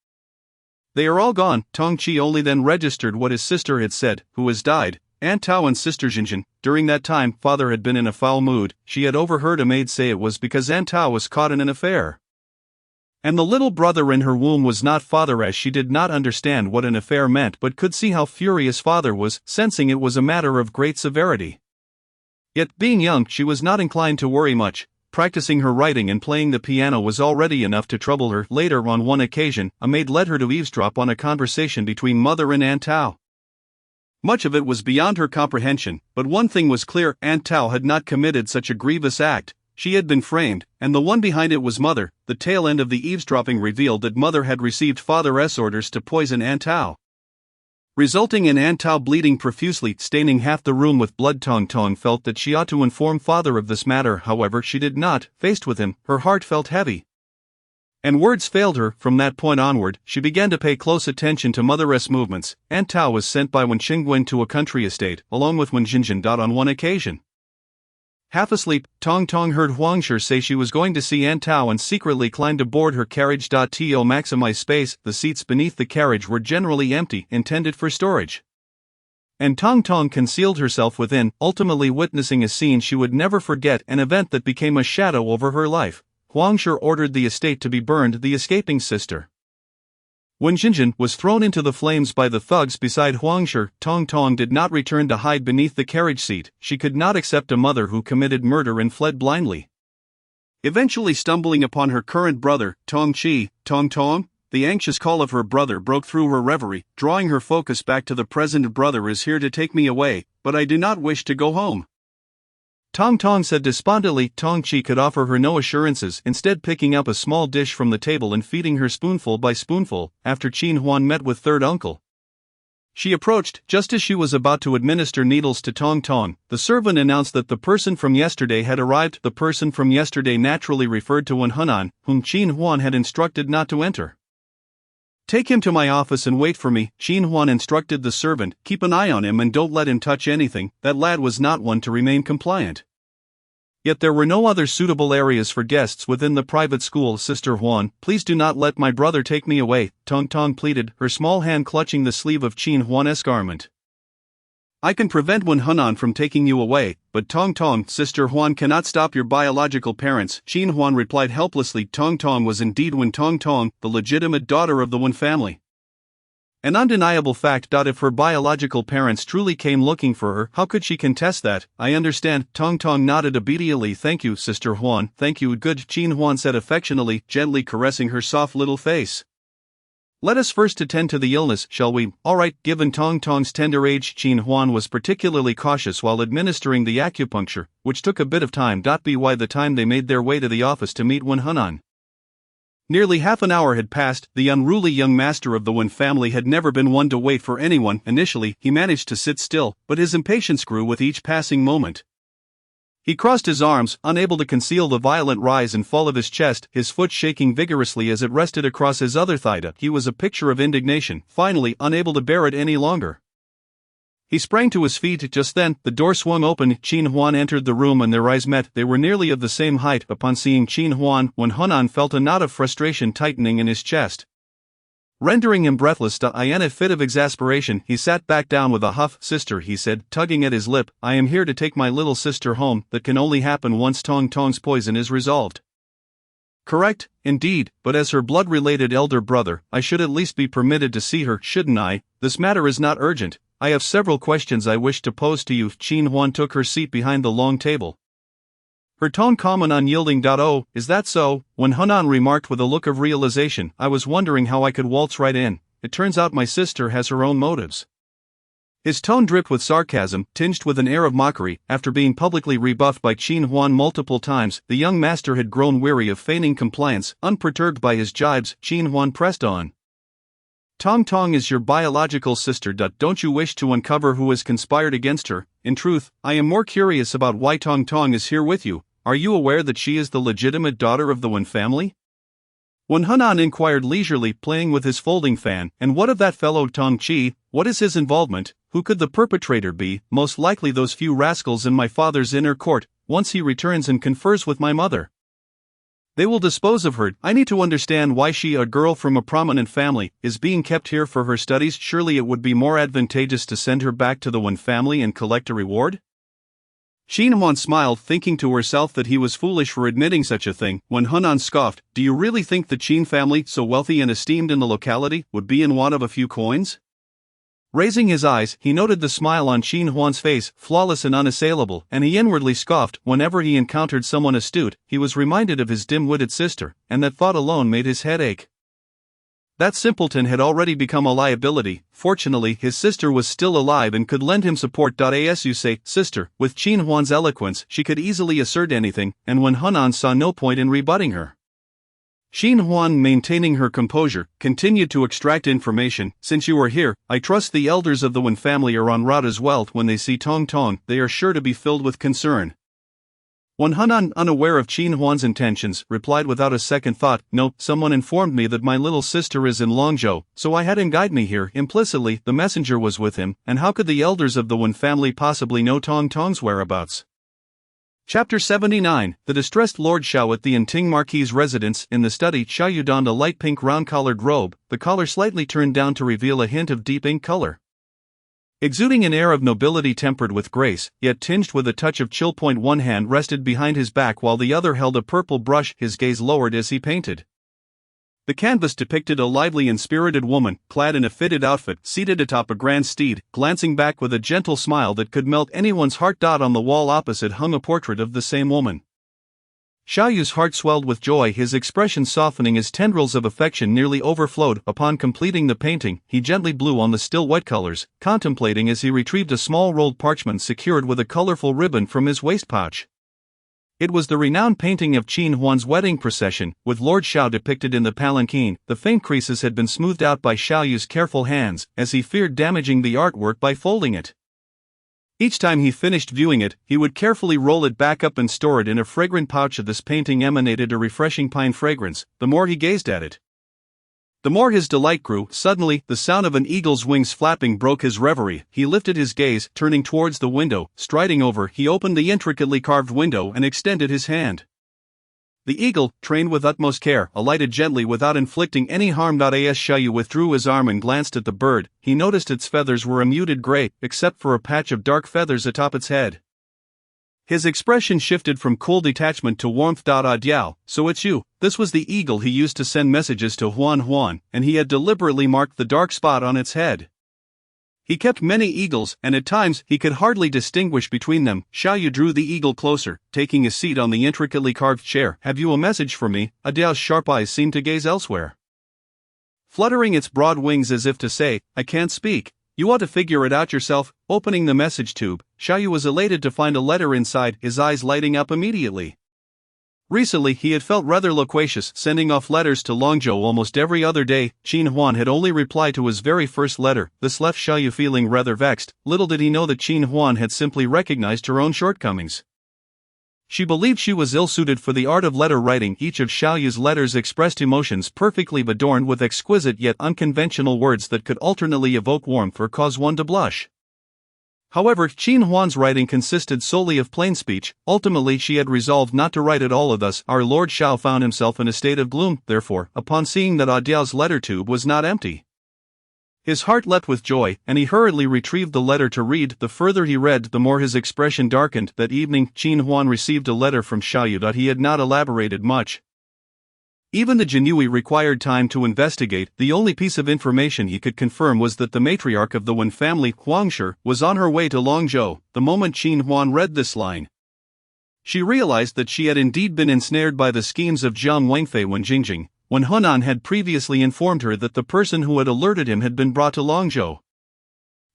"They are all gone." Tong Qi only then registered what his sister had said. "Who has died?" "Aunt Tao and sister Jinjin." During that time, father had been in a foul mood. She had overheard a maid say it was because Aunt Tao was caught in an affair, and the little brother in her womb was not father. As she did not understand what an affair meant but could see how furious father was, sensing it was a matter of great severity. Yet, being young, she was not inclined to worry much. Practicing her writing and playing the piano was already enough to trouble her. Later, on one occasion, a maid led her to eavesdrop on a conversation between mother and Aunt Tao. Much of it was beyond her comprehension, but one thing was clear: Aunt Tao had not committed such a grievous act. She had been framed, and the one behind it was mother. The tail end of the eavesdropping revealed that mother had received father's orders to poison Aunt Tao, resulting in Aunt Tao bleeding profusely, staining half the room with blood. Tong Tong felt that she ought to inform father of this matter. However, she did not. Faced with him, her heart felt heavy, and words failed her. From that point onward, she began to pay close attention to mother's movements. Aunt Tao was sent by Wen Qingguen to a country estate, along with Wen Jinjin. On one occasion, half asleep, Tong Tong heard Huangshi say she was going to see Aunt Tao and secretly climbed aboard her carriage. To maximize space, the seats beneath the carriage were generally empty, intended for storage, and Tong Tong concealed herself within, ultimately witnessing a scene she would never forget, an event that became a shadow over her life. Huangshi ordered the estate to be burned. The escaping sister When Jinjin was thrown into the flames by the thugs beside Huangshi, Tong Tong did not return to hide beneath the carriage seat. She could not accept a mother who committed murder and fled blindly. Eventually stumbling upon her current brother, Tong Chi, Tong Tong, the anxious call of her brother broke through her reverie, drawing her focus back to the present. Brother is here to take me away, but I do not wish to go home. Tong Tong said despondently. Tong Chi could offer her no assurances, instead picking up a small dish from the table and feeding her spoonful by spoonful. After Qin Huan met with third uncle, she approached. Just as she was about to administer needles to Tong Tong, the servant announced that the person from yesterday had arrived. The person from yesterday naturally referred to Wen Henan, whom Qin Huan had instructed not to enter. Take him to my office and wait for me, Qin Huan instructed the servant. Keep an eye on him and don't let him touch anything. That lad was not one to remain compliant. Yet there were no other suitable areas for guests within the private school. Sister Huan, please do not let my brother take me away, Tong Tong pleaded, her small hand clutching the sleeve of Qin Huan's garment. I can prevent Wen Henan from taking you away, but Tong Tong, Sister Huan cannot stop your biological parents, Qin Huan replied helplessly. Tong Tong was indeed Wen Tong Tong, the legitimate daughter of the Wen family. An undeniable fact. If her biological parents truly came looking for her, how could she contest that? I understand, Tong Tong nodded obediently. Thank you, Sister Huan, thank you. Good, Qin Huan said affectionately, gently caressing her soft little face. Let us first attend to the illness, shall we? All right. Given Tong Tong's tender age, Qin Huan was particularly cautious while administering the acupuncture, which took a bit of time. By the time they made their way to the office to meet Wen Henan, nearly half an hour had passed. The unruly young master of the Wen family had never been one to wait for anyone. Initially, he managed to sit still, but his impatience grew with each passing moment. He crossed his arms, unable to conceal the violent rise and fall of his chest, his foot shaking vigorously as it rested across his other thigh. He was a picture of indignation, finally unable to bear it any longer. He sprang to his feet. Just then, the door swung open. Qin Huan entered the room and their eyes met. They were nearly of the same height. Upon seeing Qin Huan, Wen Henan felt a knot of frustration tightening in his chest, rendering him breathless. In a fit of exasperation, he sat back down with a huff. Sister, he said, tugging at his lip, I am here to take my little sister home. That can only happen once Tong Tong's poison is resolved. Correct, indeed, but as her blood-related elder brother, I should at least be permitted to see her, shouldn't I? This matter is not urgent. I have several questions I wish to pose to you. Qin Huan took her seat behind the long table, her tone calm and unyielding. Oh, is that so? Wen Henan remarked with a look of realization. I was wondering how I could waltz right in. It turns out my sister has her own motives. His tone dripped with sarcasm, tinged with an air of mockery. After being publicly rebuffed by Qin Huan multiple times, the young master had grown weary of feigning compliance. Unperturbed by his jibes, Qin Huan pressed on. Tong Tong is your biological sister. Don't you wish to uncover who has conspired against her? In truth, I am more curious about why Tong Tong is here with you. Are you aware that she is the legitimate daughter of the Wen family? Wen Henan inquired leisurely, playing with his folding fan. And what of that fellow Tong Chi? What is his involvement? Who could the perpetrator be? Most likely those few rascals in my father's inner court, once he returns and confers with my mother. They will dispose of her. I need to understand why she, a girl from a prominent family, is being kept here for her studies. Surely it would be more advantageous to send her back to the Wen family and collect a reward? Qin Huan smiled, thinking to herself that he was foolish for admitting such a thing. Wen Henan scoffed, do you really think the Qin family, so wealthy and esteemed in the locality, would be in want of a few coins? Raising his eyes, he noted the smile on Qin Huan's face, flawless and unassailable, and he inwardly scoffed. Whenever he encountered someone astute, he was reminded of his dim-witted sister, and that thought alone made his head ache. That simpleton had already become a liability. Fortunately, his sister was still alive and could lend him support. As you say, sister, with Qin Huan's eloquence, she could easily assert anything, and Wen Henan saw no point in rebutting her. Qin Huan, maintaining her composure, continued to extract information. Since you are here, I trust the elders of the Wen family are en route as well. When they see Tong Tong, they are sure to be filled with concern. Wen Henan, unaware of Qin Huan's intentions, replied without a second thought, no, someone informed me that my little sister is in Longzhou, so I had him guide me here. Implicitly, the messenger was with him, and how could the elders of the Wen family possibly know Tong Tong's whereabouts? Chapter 79, The Distressed Lord Xiao. At the Anting Marquis's residence, in the study, Xiao donned a light pink round-collared robe, the collar slightly turned down to reveal a hint of deep ink color. Exuding an air of nobility tempered with grace, yet tinged with a touch of chill. One hand rested behind his back while the other held a purple brush, his gaze lowered as he painted. The canvas depicted a lively and spirited woman, clad in a fitted outfit, seated atop a grand steed, glancing back with a gentle smile that could melt anyone's heart. On the wall opposite hung a portrait of the same woman. Xiao Yu's heart swelled with joy, his expression softening as tendrils of affection nearly overflowed. Upon completing the painting, he gently blew on the still wet colors, contemplating as he retrieved a small rolled parchment secured with a colorful ribbon from his waist pouch. It was the renowned painting of Qin Huan's wedding procession, with Lord Xiao depicted in the palanquin. The faint creases had been smoothed out by Xiao Yu's careful hands, as he feared damaging the artwork by folding it. Each time he finished viewing it, he would carefully roll it back up and store it in a fragrant pouch. This painting emanated a refreshing pine fragrance. The more he gazed at it, the more his delight grew. Suddenly, the sound of an eagle's wings flapping broke his reverie. He lifted his gaze, turning towards the window. Striding over, he opened the intricately carved window and extended his hand. The eagle, trained with utmost care, alighted gently without inflicting any harm. As Xiao Yu withdrew his arm and glanced at the bird, he noticed its feathers were a muted gray, except for a patch of dark feathers atop its head. His expression shifted from cool detachment to warmth. Diao, so it's you. This was the eagle he used to send messages to Huan, and he had deliberately marked the dark spot on its head. He kept many eagles, and at times he could hardly distinguish between them. Xiao Yu drew the eagle closer, taking a seat on the intricately carved chair. Have you a message for me? Diao's sharp eyes seemed to gaze elsewhere, fluttering its broad wings as if to say, I can't speak. You ought to figure it out yourself. Opening the message tube, Xiao Yu was elated to find a letter inside, his eyes lighting up immediately. Recently he had felt rather loquacious, sending off letters to Longzhou almost every other day. Qin Huan had only replied to his very first letter. This left Xiao Yu feeling rather vexed. Little did he know that Qin Huan had simply recognized her own shortcomings. She believed she was ill-suited for the art of letter writing. Each of Xiao Yu's letters expressed emotions perfectly adorned with exquisite yet unconventional words that could alternately evoke warmth or cause one to blush. However, Qin Huan's writing consisted solely of plain speech. Ultimately she had resolved not to write at all. Thus, our Lord Xiao found himself in a state of gloom. Therefore, upon seeing that Diao's letter tube was not empty, his heart leapt with joy, and he hurriedly retrieved the letter to read. The further he read, the more his expression darkened. That evening, Qin Huan received a letter from Xiao Yu. He had not elaborated much. Even the Jin Yiwei required time to investigate. The only piece of information he could confirm was that the matriarch of the Wen family, Huangshi, was on her way to Longzhou. The moment Qin Huan read this line, she realized that she had indeed been ensnared by the schemes of Jiang Wangfei when Jingjing. When Hunan had previously informed her that the person who had alerted him had been brought to Longzhou,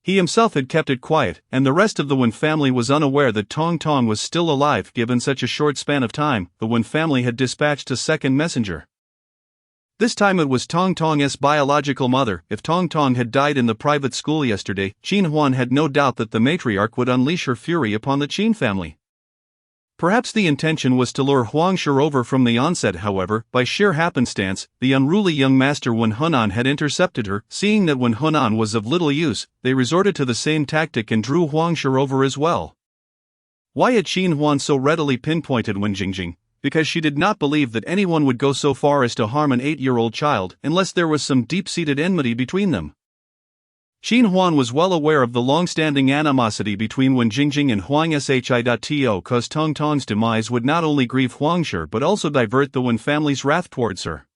he himself had kept it quiet, and the rest of the Wen family was unaware that Tong Tong was still alive. Given such a short span of time, the Wen family had dispatched a second messenger. This time it was Tong Tong's biological mother. If Tong Tong had died in the private school yesterday, Qin Huan had no doubt that the matriarch would unleash her fury upon the Qin family. Perhaps the intention was to lure Huangshi over from the onset. However, by sheer happenstance, the unruly young master Wen Hunan had intercepted her. Seeing that Wen Hunan was of little use, they resorted to the same tactic and drew Huangshi over as well. Why had Qin Huan so readily pinpointed Wen Jingjing? Because she did not believe that anyone would go so far as to harm an 8-year-old child unless there was some deep-seated enmity between them. Qin Huan was well aware of the long-standing animosity between Wen Jingjing and Huang Shi. Cause Tong Tong's demise would not only grieve Huangshi but also divert the Wen family's wrath towards her.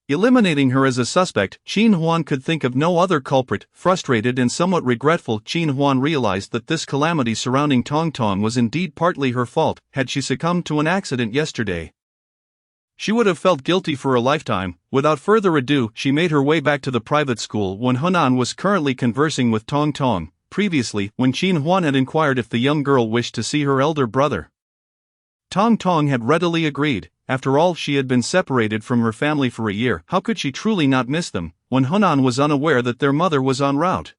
Eliminating her as a suspect, Qin Huan could think of no other culprit. Frustrated and somewhat regretful, Qin Huan realized that this calamity surrounding Tong Tong was indeed partly her fault. Had she succumbed to an accident yesterday, she would have felt guilty for a lifetime. Without further ado, she made her way back to the private school. Wen Hunan was currently conversing with Tong Tong. Previously, when Qin Huan had inquired if the young girl wished to see her elder brother, Tong Tong had readily agreed. After all, she had been separated from her family for a year. How could she truly not miss them? Wen Hunan was unaware that their mother was en route.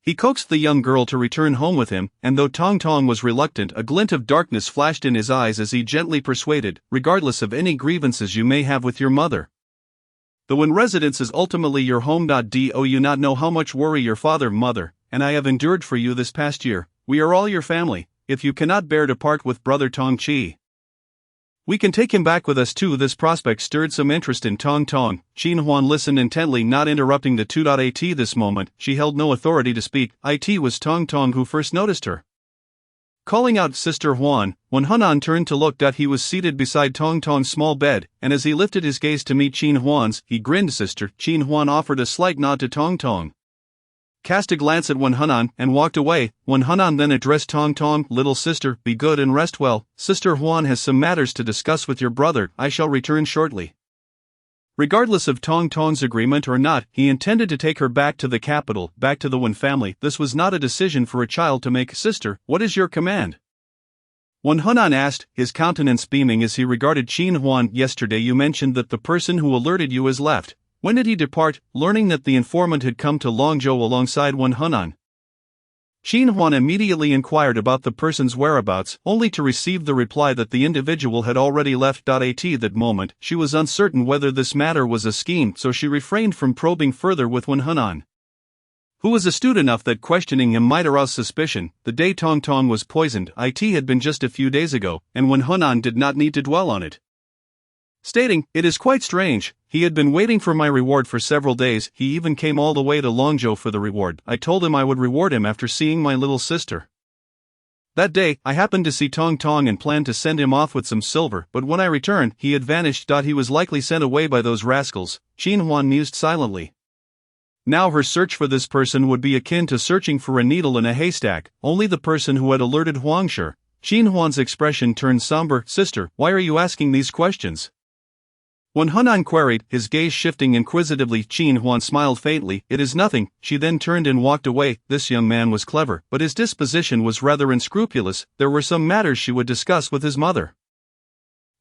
He coaxed the young girl to return home with him, and though Tong Tong was reluctant, a glint of darkness flashed in his eyes as he gently persuaded, regardless of any grievances you may have with your mother, the Wen residence is ultimately your home. Do you not know how much worry your father, mother, and I have endured for you this past year? We are all your family. If you cannot bear to part with brother Tong Chi, we can take him back with us too. This prospect stirred some interest in Tong Tong. Qin Huan listened intently, not interrupting the 2.at this moment. She held no authority to speak. It was Tong Tong who first noticed her. Calling out Sister Huan, when Hunan turned to look, he was seated beside Tong Tong's small bed, and as he lifted his gaze to meet Qin Huan's, he grinned. Sister Qin Huan offered a slight nod to Tong Tong, cast a glance at Wen Hunan, and walked away. Wen Hunan then addressed Tong Tong, "Little sister, be good and rest well. Sister Huan has some matters to discuss with your brother. I shall return shortly." Regardless of Tong Tong's agreement or not, he intended to take her back to the capital, back to the Wen family. This was not a decision for a child to make. "Sister, what is your command?" Wen Hunan asked, his countenance beaming as he regarded Qin Huan. "Yesterday you mentioned that the person who alerted you has left. When did he depart?" Learning that the informant had come to Longzhou alongside Wen Hunan, Qin Huan immediately inquired about the person's whereabouts, only to receive the reply that the individual had already left. At that moment, she was uncertain whether this matter was a scheme, so she refrained from probing further with Wen Hunan, who was astute enough that questioning him might arouse suspicion. The day Tong Tong was poisoned, it had been just a few days ago, and Wen Hunan did not need to dwell on it, stating, "It is quite strange. He had been waiting for my reward for several days. He even came all the way to Longzhou for the reward. I told him I would reward him after seeing my little sister. That day, I happened to see Tong Tong and planned to send him off with some silver, but when I returned, he had vanished. He was likely sent away by those rascals." Qin Huan mused silently. Now her search for this person would be akin to searching for a needle in a haystack. Only the person who had alerted Huangshi. Qin Huan's expression turned somber. "Sister, why are you asking these questions?" When Hunan queried, his gaze shifting inquisitively, Qin Huan smiled faintly. "It is nothing." She then turned and walked away. This young man was clever, but his disposition was rather unscrupulous. There were some matters she would discuss with his mother.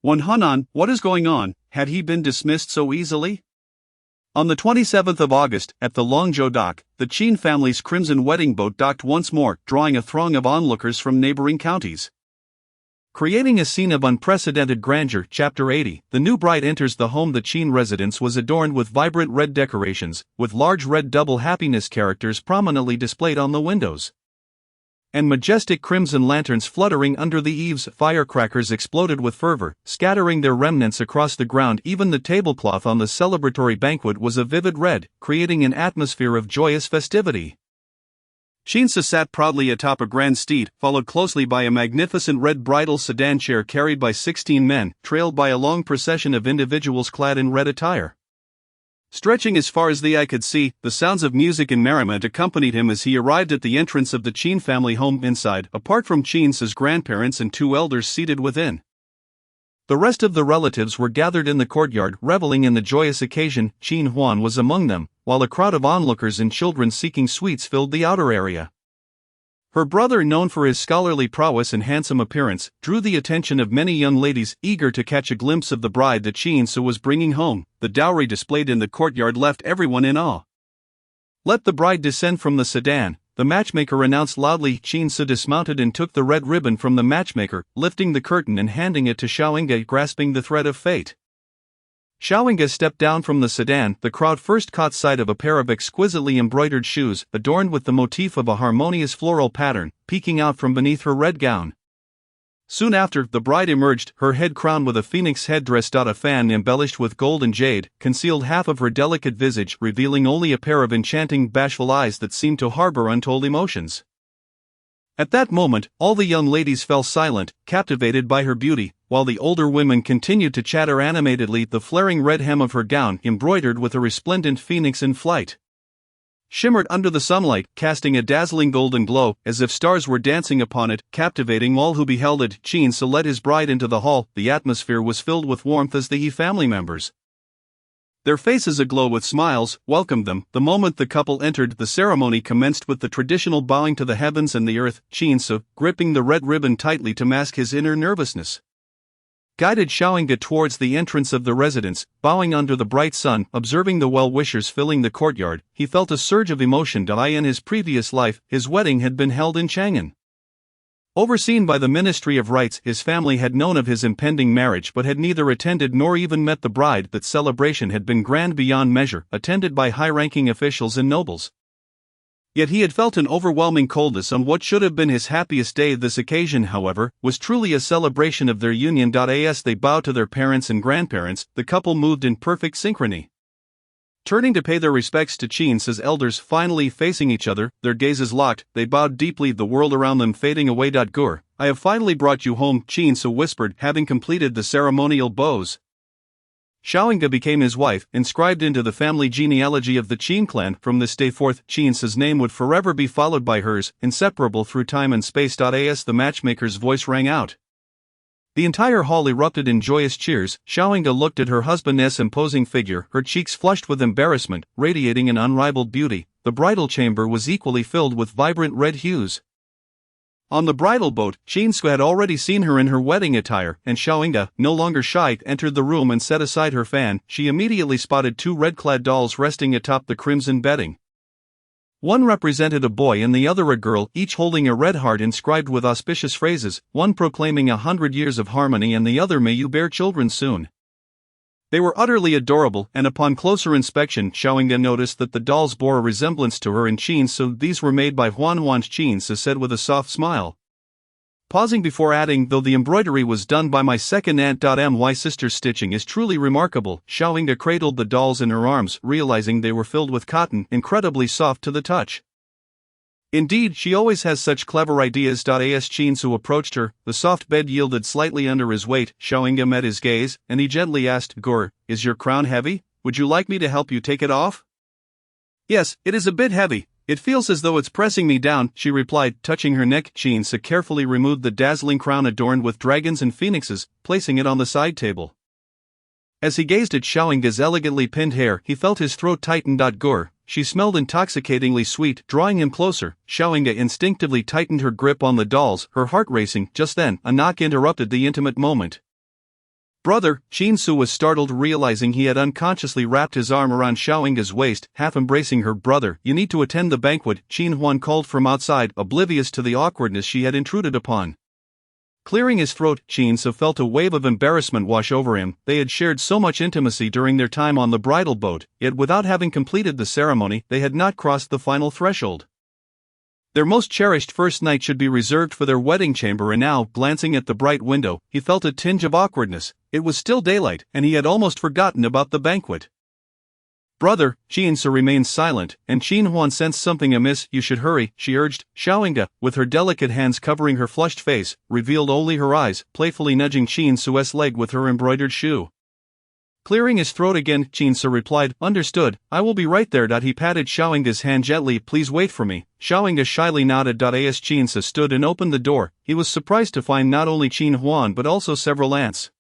Wen Hunan, what is going on? Had he been dismissed so easily? On the 27th of August, at the Longzhou dock, the Qin family's crimson wedding boat docked once more, drawing a throng of onlookers from neighboring counties, creating a scene of unprecedented grandeur. Chapter 80. The new bride enters the home. The Qin residence was adorned with vibrant red decorations, with large red double happiness characters prominently displayed on the windows, and majestic crimson lanterns fluttering under the eaves. Firecrackers exploded with fervor, scattering their remnants across the ground. Even the tablecloth on the celebratory banquet was a vivid red, creating an atmosphere of joyous festivity. Qinsa sat proudly atop a grand steed, followed closely by a magnificent red bridal sedan chair carried by 16 men, trailed by a long procession of individuals clad in red attire. Stretching as far as the eye could see, the sounds of music and merriment accompanied him as he arrived at the entrance of the Qin family home. Inside, apart from Qinsa's grandparents and two elders seated within, the rest of the relatives were gathered in the courtyard, reveling in the joyous occasion. Qin Huan was among them, while a crowd of onlookers and children seeking sweets filled the outer area. Her brother, known for his scholarly prowess and handsome appearance, drew the attention of many young ladies, eager to catch a glimpse of the bride that Qinsa was bringing home. The dowry displayed in the courtyard left everyone in awe. "Let the bride descend from the sedan," the matchmaker announced loudly. Qinsa dismounted and took the red ribbon from the matchmaker, lifting the curtain and handing it to Xiaoyinge, grasping the thread of fate. Xiaoyinge stepped down from the sedan. The crowd first caught sight of a pair of exquisitely embroidered shoes, adorned with the motif of a harmonious floral pattern, peeking out from beneath her red gown. Soon after, the bride emerged, her head crowned with a phoenix headdress. A fan embellished with gold and jade concealed half of her delicate visage, revealing only a pair of enchanting, bashful eyes that seemed to harbor untold emotions. At that moment, all the young ladies fell silent, captivated by her beauty, while the older women continued to chatter animatedly. The flaring red hem of her gown, embroidered with a resplendent phoenix in flight, shimmered under the sunlight, casting a dazzling golden glow, as if stars were dancing upon it, captivating all who beheld it. Qinsa led his bride into the hall. The atmosphere was filled with warmth as the He family members, their faces aglow with smiles, welcomed them. The moment the couple entered, the ceremony commenced with the traditional bowing to the heavens and the earth. Qinsa, gripping the red ribbon tightly to mask his inner nervousness, guided Xiaoyinge towards the entrance of the residence. Bowing under the bright sun, observing the well-wishers filling the courtyard, he felt a surge of emotion. In his previous life, his wedding had been held in Chang'an. Overseen by the Ministry of Rites, his family had known of his impending marriage but had neither attended nor even met the bride. That celebration had been grand beyond measure, attended by high-ranking officials and nobles. Yet he had felt an overwhelming coldness on what should have been his happiest day. This occasion, however, was truly a celebration of their union. As they bowed to their parents and grandparents, the couple moved in perfect synchrony. Turning to pay their respects to Qin's elders, finally facing each other, their gazes locked, they bowed deeply, the world around them fading away. Gur, I have finally brought you home, Qin Su whispered, having completed the ceremonial bows. Xiaoyinga became his wife, inscribed into the family genealogy of the Qin clan. From this day forth, Qin's name would forever be followed by hers, inseparable through time and space. As the matchmaker's voice rang out, the entire hall erupted in joyous cheers. Xiaoyinga looked at her husband's imposing figure, her cheeks flushed with embarrassment, radiating an unrivaled beauty. The bridal chamber was equally filled with vibrant red hues. On the bridal boat, Qin Su had already seen her in her wedding attire, and Xiaoyinga, no longer shy, entered the room and set aside her fan. She immediately spotted two red-clad dolls resting atop the crimson bedding. One represented a boy and the other a girl, each holding a red heart inscribed with auspicious phrases, one proclaiming 100 years of harmony and the other, may you bear children soon. They were utterly adorable, and upon closer inspection, Xiaoyinga noticed that the dolls bore a resemblance to her and Qin Su. These were made by Huan, Qin Su said with a soft smile, pausing before adding, though the embroidery was done by my second aunt. My sister's stitching is truly remarkable. Xiaoyinga cradled the dolls in her arms, realizing they were filled with cotton, incredibly soft to the touch. Indeed, she always has such clever ideas. As Qin Su approached her, the soft bed yielded slightly under his weight. Xiaoyinga met his gaze, and he gently asked, Gur, is your crown heavy? Would you like me to help you take it off? Yes, it is a bit heavy. It feels as though it's pressing me down, she replied, touching her neck. Qin Su carefully removed the dazzling crown adorned with dragons and phoenixes, placing it on the side table. As he gazed at Xiaoyinga's elegantly pinned hair, he felt his throat tighten. Gur, she smelled intoxicatingly sweet. Drawing him closer, Xiaoyinga instinctively tightened her grip on the dolls, her heart racing. Just then, a knock interrupted the intimate moment. Brother, Qin Su was startled, realizing he had unconsciously wrapped his arm around Xiaoyinga's waist, half embracing her. Brother, you need to attend the banquet, Qin Huan called from outside, oblivious to the awkwardness she had intruded upon. Clearing his throat, Qin Su felt a wave of embarrassment wash over him. They had shared so much intimacy during their time on the bridal boat, yet without having completed the ceremony, they had not crossed the final threshold. Their most cherished first night should be reserved for their wedding chamber, and now, glancing at the bright window, he felt a tinge of awkwardness. It was still daylight, and he had almost forgotten about the banquet. Brother, Qin Su remained silent, and Qin Huan sensed something amiss. You should hurry, she urged. Xiaoyinga, with her delicate hands covering her flushed face, revealed only her eyes, playfully nudging Qin Su's leg with her embroidered shoe. Clearing his throat again, Qin Su replied, understood, I will be right there. He patted Xiaoyinga's hand gently. Please wait for me. Xiaoyinga shyly nodded. As Qin Su stood and opened the door, he was surprised to find not only Qin Huan but also several aunts,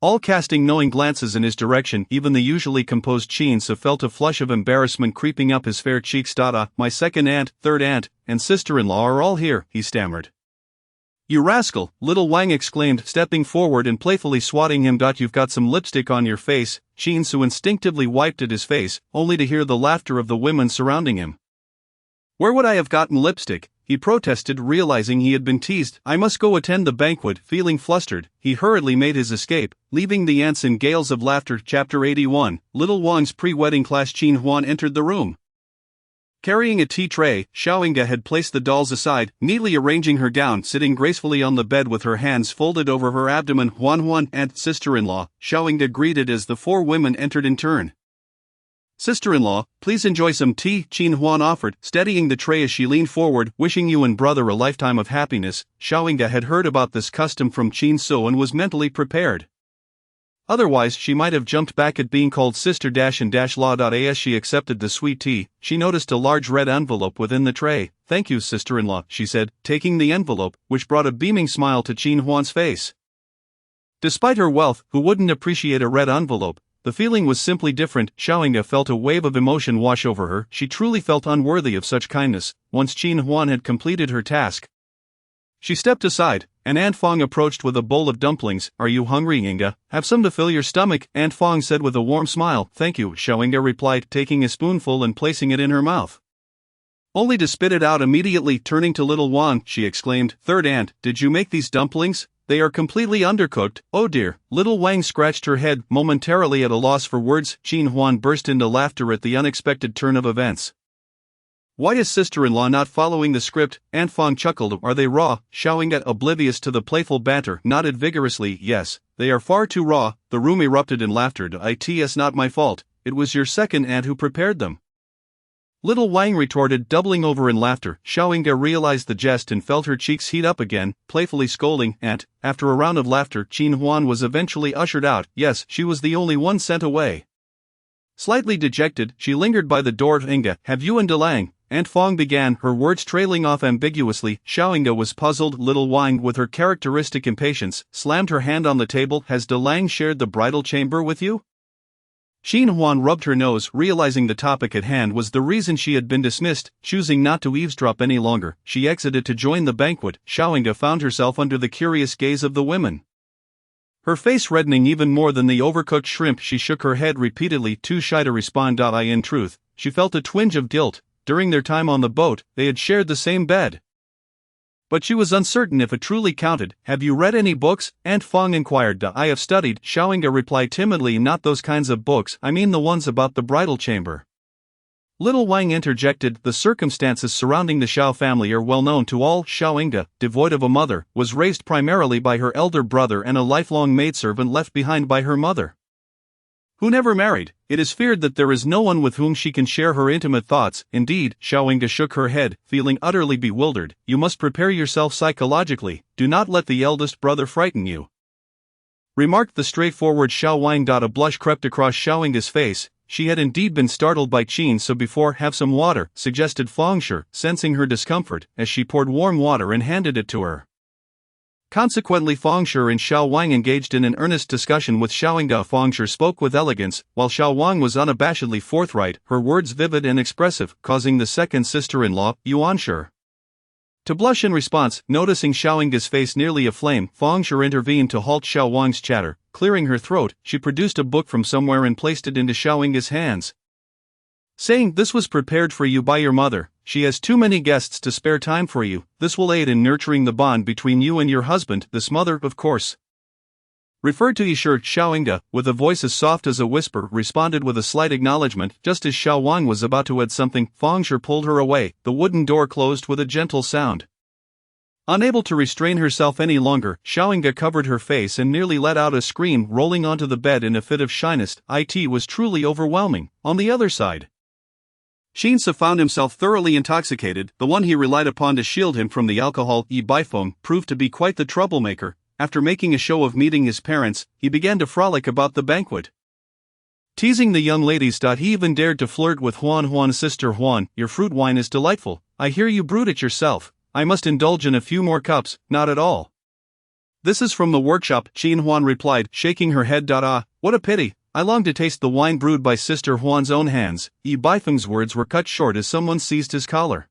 all casting knowing glances in his direction. Even the usually composed Qin Su felt a flush of embarrassment creeping up his fair cheeks. My second aunt, third aunt, and sister-in-law are all here, he stammered. You rascal, little Wang exclaimed, stepping forward and playfully swatting him. You've got some lipstick on your face. Qin Su instinctively wiped at his face, only to hear the laughter of the women surrounding him. Where would I have gotten lipstick? He protested, realizing he had been teased. I must go attend the banquet. Feeling flustered, he hurriedly made his escape, leaving the aunts in gales of laughter. Chapter 81, Little Wang's pre-wedding class. Qin Huan entered the room. Carrying a tea tray, Xiaoyinga had placed the dolls aside, neatly arranging her gown, sitting gracefully on the bed with her hands folded over her abdomen. Huan, aunt, sister-in-law, Xiaoyinga greeted as the four women entered in turn. Sister-in-law, please enjoy some tea, Qin Huan offered, steadying the tray as she leaned forward. Wishing you and brother a lifetime of happiness. Xiaoyinga had heard about this custom from Qin Su and was mentally prepared. Otherwise, she might have jumped back at being called sister-in-law. As she accepted the sweet tea, she noticed a large red envelope within the tray. Thank you, sister-in-law, she said, taking the envelope, which brought a beaming smile to Qin Huan's face. Despite her wealth, who wouldn't appreciate a red envelope? The feeling was simply different. Xiaoyinga felt a wave of emotion wash over her. She truly felt unworthy of such kindness. Once Qin Huan had completed her task, she stepped aside, and Aunt Fong approached with a bowl of dumplings. Are you hungry, Yinga? Have some to fill your stomach, Aunt Fong said with a warm smile. Thank you, Xiaoyinga replied, taking a spoonful and placing it in her mouth, only to spit it out immediately. Turning to little Wang, she exclaimed, Third aunt, did you make these dumplings? They are completely undercooked. Oh dear. Little Wang scratched her head, momentarily at a loss for words. Qin Huan burst into laughter at the unexpected turn of events. Why is sister-in-law not following the script? Aunt Fong chuckled. Are they raw? Xiaoyinga, oblivious to the playful banter, nodded vigorously. Yes, they are far too raw. The room erupted in laughter. It's not my fault. it was your second aunt who prepared them. Little Wang retorted, doubling over in laughter. Xiaoyinga realized the jest and felt her cheeks heat up again, playfully scolding, "Aunt." After a round of laughter, Qin Huan was eventually ushered out. Yes, she was the only one sent away. Slightly dejected, she lingered by the door of Inga. "Have you and Delang?" Aunt Fong began, her words trailing off ambiguously. Xiaoyinga was puzzled. Little Wang, with her characteristic impatience, slammed her hand on the table. "Has Delang shared the bridal chamber with you?" Qin Huan rubbed her nose, realizing the topic at hand was the reason she had been dismissed. Choosing not to eavesdrop any longer, she exited to join the banquet. Xiaoyinga found herself under the curious gaze of the women. Her face reddening even more than the overcooked shrimp, she shook her head repeatedly, too shy to respond. In truth, she felt a twinge of guilt. During their time on the boat, they had shared the same bed. But she was uncertain if it truly counted. "Have you read any books?" Aunt Fong inquired. "I have studied," Xiaoyinga replied timidly. "Not those kinds of books, I mean the ones about the bridal chamber." Little Wang interjected, "The circumstances surrounding the Xiao family are well known to all." Xiaoyinga, devoid of a mother, was raised primarily by her elder brother and a lifelong maidservant left behind by her mother, who never married. It is feared that there is no one with whom she can share her intimate thoughts. Indeed, Xiaoyinga shook her head, feeling utterly bewildered. "You must prepare yourself psychologically, do not let the eldest brother frighten you," remarked the straightforward Xiao Wang. A blush crept across Xiaoyinga's face. She had indeed been startled by Qin, so before, "Have some water," suggested Fengshi, sensing her discomfort, as she poured warm water and handed it to her. Consequently, Fengshi and Xiao Wang engaged in an earnest discussion with Xiaoyinga. Fengshi spoke with elegance, while Xiao Wang was unabashedly forthright, her words vivid and expressive, causing the second sister-in-law, Yuanshi, to blush in response. Noticing Xiaoyinga's face nearly aflame, Fengshi intervened to halt Xiao Wang's chatter. Clearing her throat, she produced a book from somewhere and placed it into Xiaoyinga's hands, saying, "This was prepared for you by your mother. She has too many guests to spare time for you. This will aid in nurturing the bond between you and your husband." This mother, of course, referred to Yishur. Xiaoyinga, with a voice as soft as a whisper, responded with a slight acknowledgement. Just as Xiao Wang was about to add something, Fengshi pulled her away. The wooden door closed with a gentle sound. Unable to restrain herself any longer, Xiaoyinga covered her face and nearly let out a scream, rolling onto the bed in a fit of shyness. It was truly overwhelming. On the other side, Qin found himself thoroughly intoxicated. The one he relied upon to shield him from the alcohol, Yi Baifeng, proved to be quite the troublemaker. After making a show of meeting his parents, he began to frolic about the banquet, teasing the young ladies. He even dared to flirt with Huan's sister. "Huan, your fruit wine is delightful. I hear you brewed it yourself. I must indulge in a few more cups." "Not at all. This is from the workshop," Qin Huan replied, shaking her head. What a pity. I long to taste the wine brewed by Sister Huan's own hands." Yi Baifeng's words were cut short as someone seized his collar.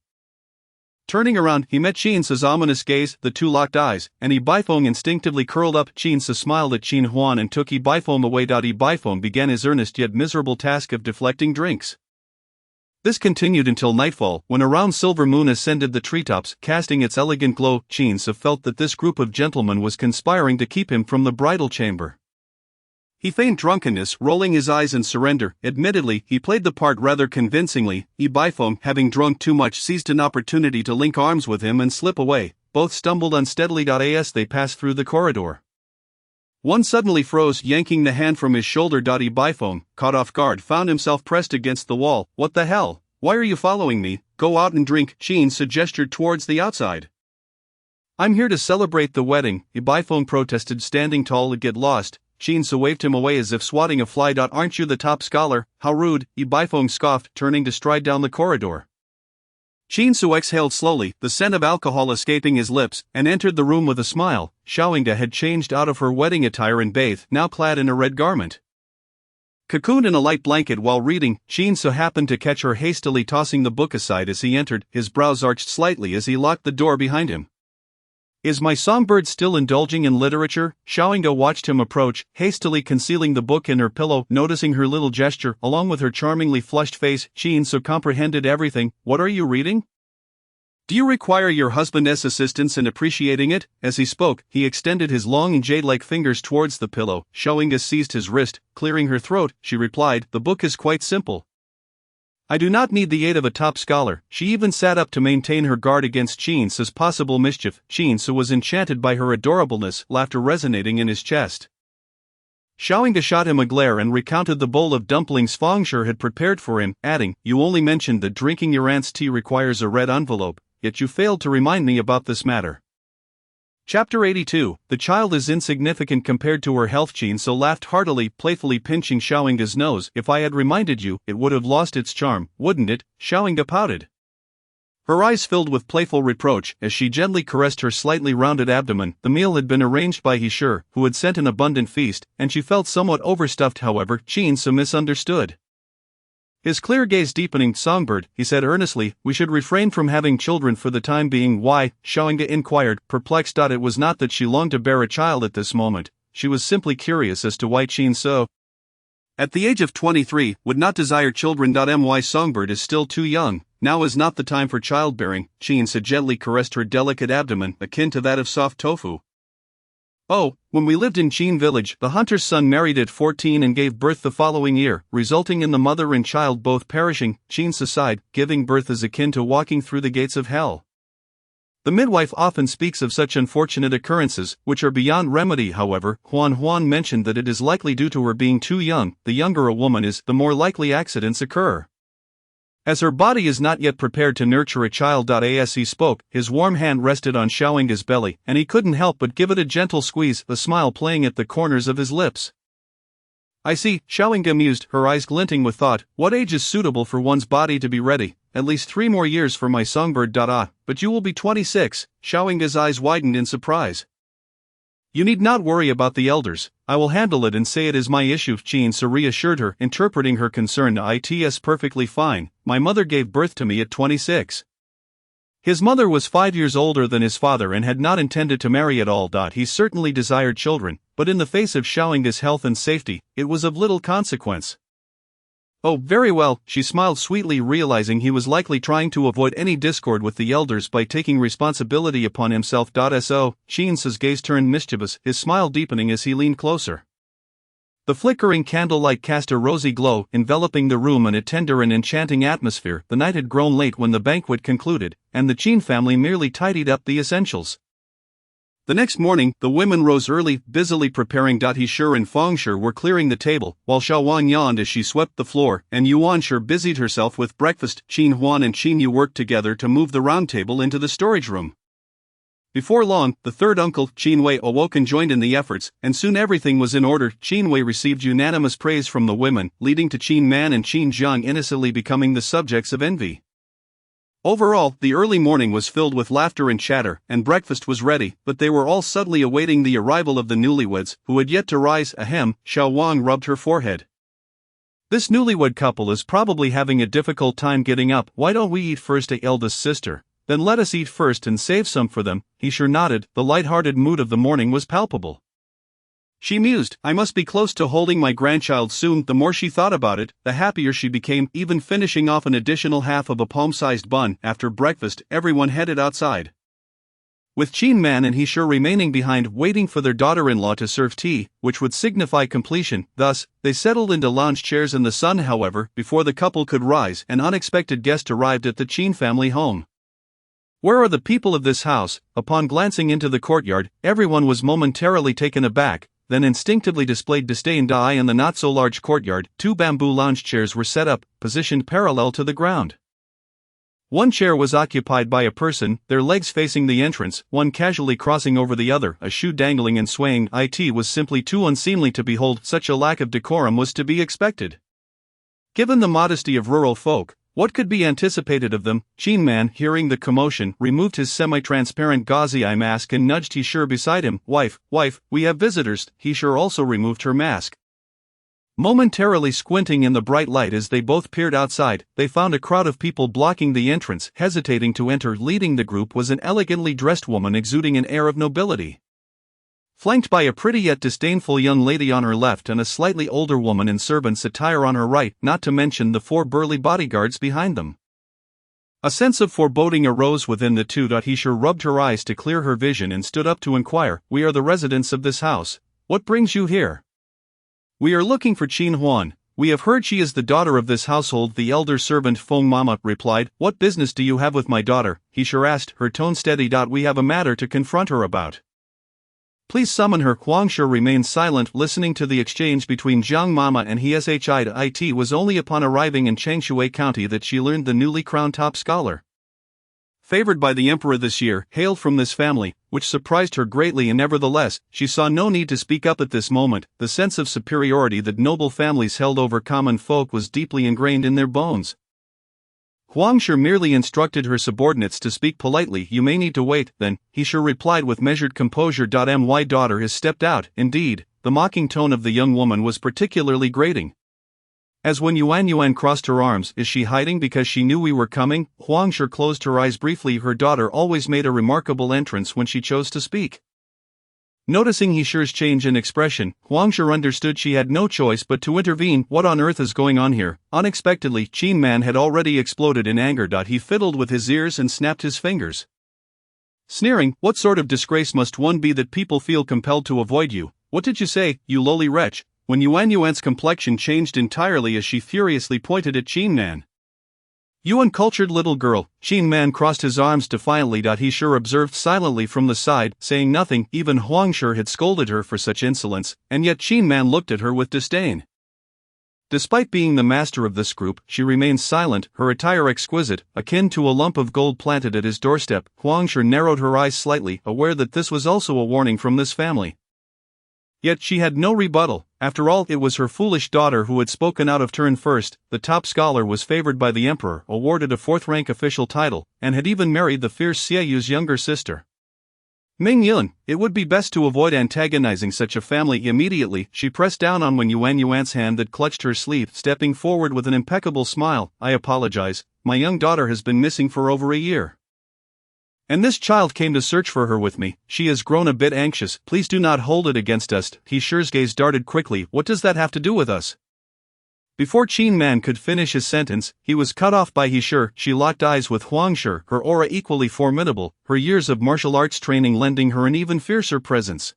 Turning around, he met Qin's ominous gaze. The two locked eyes, and Yi Baifeng instinctively curled up. Qin smiled at Qin Huan and took Yi Baifeng away. Yi Baifeng began his earnest yet miserable task of deflecting drinks. This continued until nightfall, when a round silver moon ascended the treetops, casting its elegant glow. Qin felt that this group of gentlemen was conspiring to keep him from the bridal chamber. He feigned drunkenness, rolling his eyes in surrender. Admittedly, he played the part rather convincingly. Yi Baifeng, having drunk too much, seized an opportunity to link arms with him and slip away. Both stumbled unsteadily. As they passed through the corridor, one suddenly froze, yanking the hand from his shoulder. Yi Baifeng, caught off guard, found himself pressed against the wall. "What the hell? Why are you following me? Go out and drink." Qin gestured towards the outside. "I'm here to celebrate the wedding," Yi Baifeng protested, standing tall. "Get lost." Qin waved him away as if swatting a fly. "Aren't you the top scholar? How rude," Yi Baifeng scoffed, turning to stride down the corridor. Qin exhaled slowly, the scent of alcohol escaping his lips, and entered the room with a smile. Xiaoyinga had changed out of her wedding attire and bathed, now clad in a red garment, cocooned in a light blanket while reading. Qin happened to catch her hastily tossing the book aside as he entered, his brows arched slightly as he locked the door behind him. "Is my songbird still indulging in literature?" Xiaoyinga watched him approach, hastily concealing the book in her pillow. Noticing her little gesture, along with her charmingly flushed face, Qin comprehended everything. "What are you reading? Do you require your husband's assistance in appreciating it?" As he spoke, he extended his long and jade-like fingers towards the pillow. Xiaoyinga seized his wrist, clearing her throat. She replied, "The book is quite simple. I do not need the aid of a top scholar." She even sat up to maintain her guard against Qin's possible mischief. Qin was enchanted by her adorableness, laughter resonating in his chest. Xiaoying shot him a glare and recounted the bowl of dumplings Feng Shi had prepared for him, adding, "You only mentioned that drinking your aunt's tea requires a red envelope, yet you failed to remind me about this matter." Chapter 82. The child is insignificant compared to her health. Qin so laughed heartily, playfully pinching Xiaoying's nose. "If I had reminded you, it would have lost its charm, wouldn't it?" Xiaoying pouted. Her eyes filled with playful reproach as she gently caressed her slightly rounded abdomen. The meal had been arranged by He Shi, who had sent an abundant feast, and she felt somewhat overstuffed. However, Qin so misunderstood. His clear gaze deepening. "Songbird," he said earnestly, "we should refrain from having children for the time being." "Why?" Xiaoying inquired, perplexed. It was not that she longed to bear a child at this moment, she was simply curious as to why Qin so, at the age of 23, would not desire children. My Songbird is still too young. Now is not the time for childbearing. Qin so gently caressed her delicate abdomen, akin to that of soft tofu. "Oh, when we lived in Qin village, the hunter's son married at 14 and gave birth the following year, resulting in the mother and child both perishing." Qin sighed. "Giving birth is akin to walking through the gates of hell. The midwife often speaks of such unfortunate occurrences, which are beyond remedy." However, Huan mentioned that it is likely due to her being too young. The younger a woman is, the more likely accidents occur, as her body is not yet prepared to nurture a child. As he spoke, his warm hand rested on Xiaoying's belly, and he couldn't help but give it a gentle squeeze, a smile playing at the corners of his lips. "I see," Xiaoying mused, her eyes glinting with thought. "What age is suitable for one's body to be ready? At least 3 more years for my Songbird. But you will be 26, Xiaoying's eyes widened in surprise. "You need not worry about the elders, I will handle it and say it is my issue," Qin so reassured her, interpreting her concern. "It's perfectly fine, my mother gave birth to me at 26. His mother was 5 years older than his father and had not intended to marry at all. He certainly desired children, but in the face of Xiaoying's health and safety, it was of little consequence." "Oh, very well," she smiled sweetly, realizing he was likely trying to avoid any discord with the elders by taking responsibility upon himself. So, Qin's gaze turned mischievous, his smile deepening as he leaned closer. The flickering candlelight cast a rosy glow, enveloping the room in a tender and enchanting atmosphere. The night had grown late when the banquet concluded, and the Qin family merely tidied up the essentials. The next morning, the women rose early, busily preparing. He Shi and Feng Shi were clearing the table, while Xiaowan yawned as she swept the floor, and Yuan Shi busied herself with breakfast. Qin Huan and Qin Yu worked together to move the round table into the storage room. Before long, the third uncle, Jin Yiwei, awoke and joined in the efforts, and soon everything was in order. Jin Yiwei received unanimous praise from the women, leading to Qin Man and Qin Jiang innocently becoming the subjects of envy. Overall, the early morning was filled with laughter and chatter, and breakfast was ready, but they were all subtly awaiting the arrival of the newlyweds, who had yet to rise. Ahem, Xiao Wang rubbed her forehead. "This newlywed couple is probably having a difficult time getting up. Why don't we eat first, eldest sister? Then let us eat first and save some for them." He sure nodded, the light-hearted mood of the morning was palpable. She mused, "I must be close to holding my grandchild soon." The more she thought about it, the happier she became, even finishing off an additional half of a palm-sized bun. After breakfast, everyone headed outside, with Qin Man and He Shi remaining behind, waiting for their daughter-in-law to serve tea, which would signify completion. Thus, they settled into lounge chairs in the sun. However, before the couple could rise, an unexpected guest arrived at the Qin family home. "Where are the people of this house?" Upon glancing into the courtyard, everyone was momentarily taken aback, then instinctively displayed disdain. In the not-so-large courtyard, 2 bamboo lounge chairs were set up, positioned parallel to the ground. One chair was occupied by a person, their legs facing the entrance, one casually crossing over the other, a shoe dangling and swaying. It was simply too unseemly to behold. Such a lack of decorum was to be expected, given the modesty of rural folk. What could be anticipated of them? Qin Man, hearing the commotion, removed his semi-transparent gauzy eye mask and nudged He Shi beside him. Wife, we have visitors." He Shi also removed her mask. Momentarily squinting in the bright light as they both peered outside, they found a crowd of people blocking the entrance. Hesitating to enter, leading the group was an elegantly dressed woman exuding an air of nobility, flanked by a pretty yet disdainful young lady on her left and a slightly older woman in servant's attire on her right, not to mention the 4 burly bodyguards behind them. A sense of foreboding arose within the two. He Shi rubbed her eyes to clear her vision and stood up to inquire, "We are the residents of this house. What brings you here?" "We are looking for Qin Huan. We have heard she is the daughter of this household," the elder servant Feng Mama replied. "What business do you have with my daughter?" He Shi asked, her tone steady. "We have a matter to confront her about." Please summon her. Huang Shi remained silent, listening to the exchange between Jiang Mama and he shi to it. Was only upon arriving in Changshui County that she learned the newly crowned top scholar, favored by the emperor this year, hailed from this family, which surprised her greatly, and nevertheless, she saw no need to speak up at this moment. The sense of superiority that noble families held over common folk was deeply ingrained in their bones. Huang Shi merely instructed her subordinates to speak politely. You may need to wait, then, he sure replied with measured composure. My daughter has stepped out. Indeed, the mocking tone of the young woman was particularly grating. As when Yuan crossed her arms, is she hiding because she knew we were coming? Huang Shi closed her eyes briefly. Her daughter always made a remarkable entrance when she chose to speak. Noticing he Shi's change in expression, Huang Shi understood she had no choice but to intervene. What on earth is going on here? Unexpectedly, Qin Man had already exploded in anger. He fiddled with his ears and snapped his fingers, sneering, what sort of disgrace must one be that people feel compelled to avoid you? What did you say, you lowly wretch? When Yuan's complexion changed entirely as she furiously pointed at Qin Man. You uncultured little girl. Qin Man crossed his arms defiantly. He sure observed silently from the side, saying nothing. Even Huang Shi had scolded her for such insolence, and yet Qin Man looked at her with disdain. Despite being the master of this group, she remained silent, her attire exquisite, akin to a lump of gold planted at his doorstep. Huang Shi narrowed her eyes slightly, aware that this was also a warning from this family. Yet she had no rebuttal. After all, it was her foolish daughter who had spoken out of turn first. The top scholar was favored by the emperor, awarded a fourth-rank official title, and had even married the fierce Xieyu's younger sister, Ming Yun. It would be best to avoid antagonizing such a family immediately. She pressed down on Yuan's hand that clutched her sleeve, stepping forward with an impeccable smile. I apologize, my young daughter has been missing for over a year. And this child came to search for her with me. She has grown a bit anxious. Please do not hold it against us. He Shi's gaze darted quickly. What does that have to do with us? Before Qin Man could finish his sentence, he was cut off by He Shi. She locked eyes with Huang Shi, her aura equally formidable, her years of martial arts training lending her an even fiercer presence.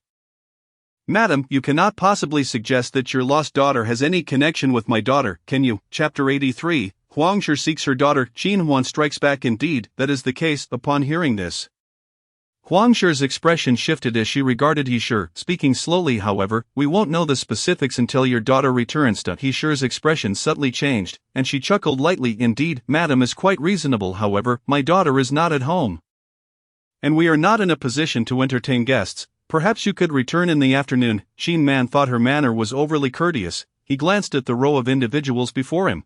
Madam, you cannot possibly suggest that your lost daughter has any connection with my daughter, can you? Chapter 83. Huang Shi seeks her daughter. Qin Huan strikes back. Indeed, that is the case. Upon hearing this, Huang Shi's expression shifted as she regarded He Shi, speaking slowly. However, we won't know the specifics until your daughter returns. He Shi's expression subtly changed, and she chuckled lightly. Indeed, madam is quite reasonable. However, my daughter is not at home, and we are not in a position to entertain guests. Perhaps you could return in the afternoon. Qin Man thought her manner was overly courteous. He glanced at the row of individuals before him,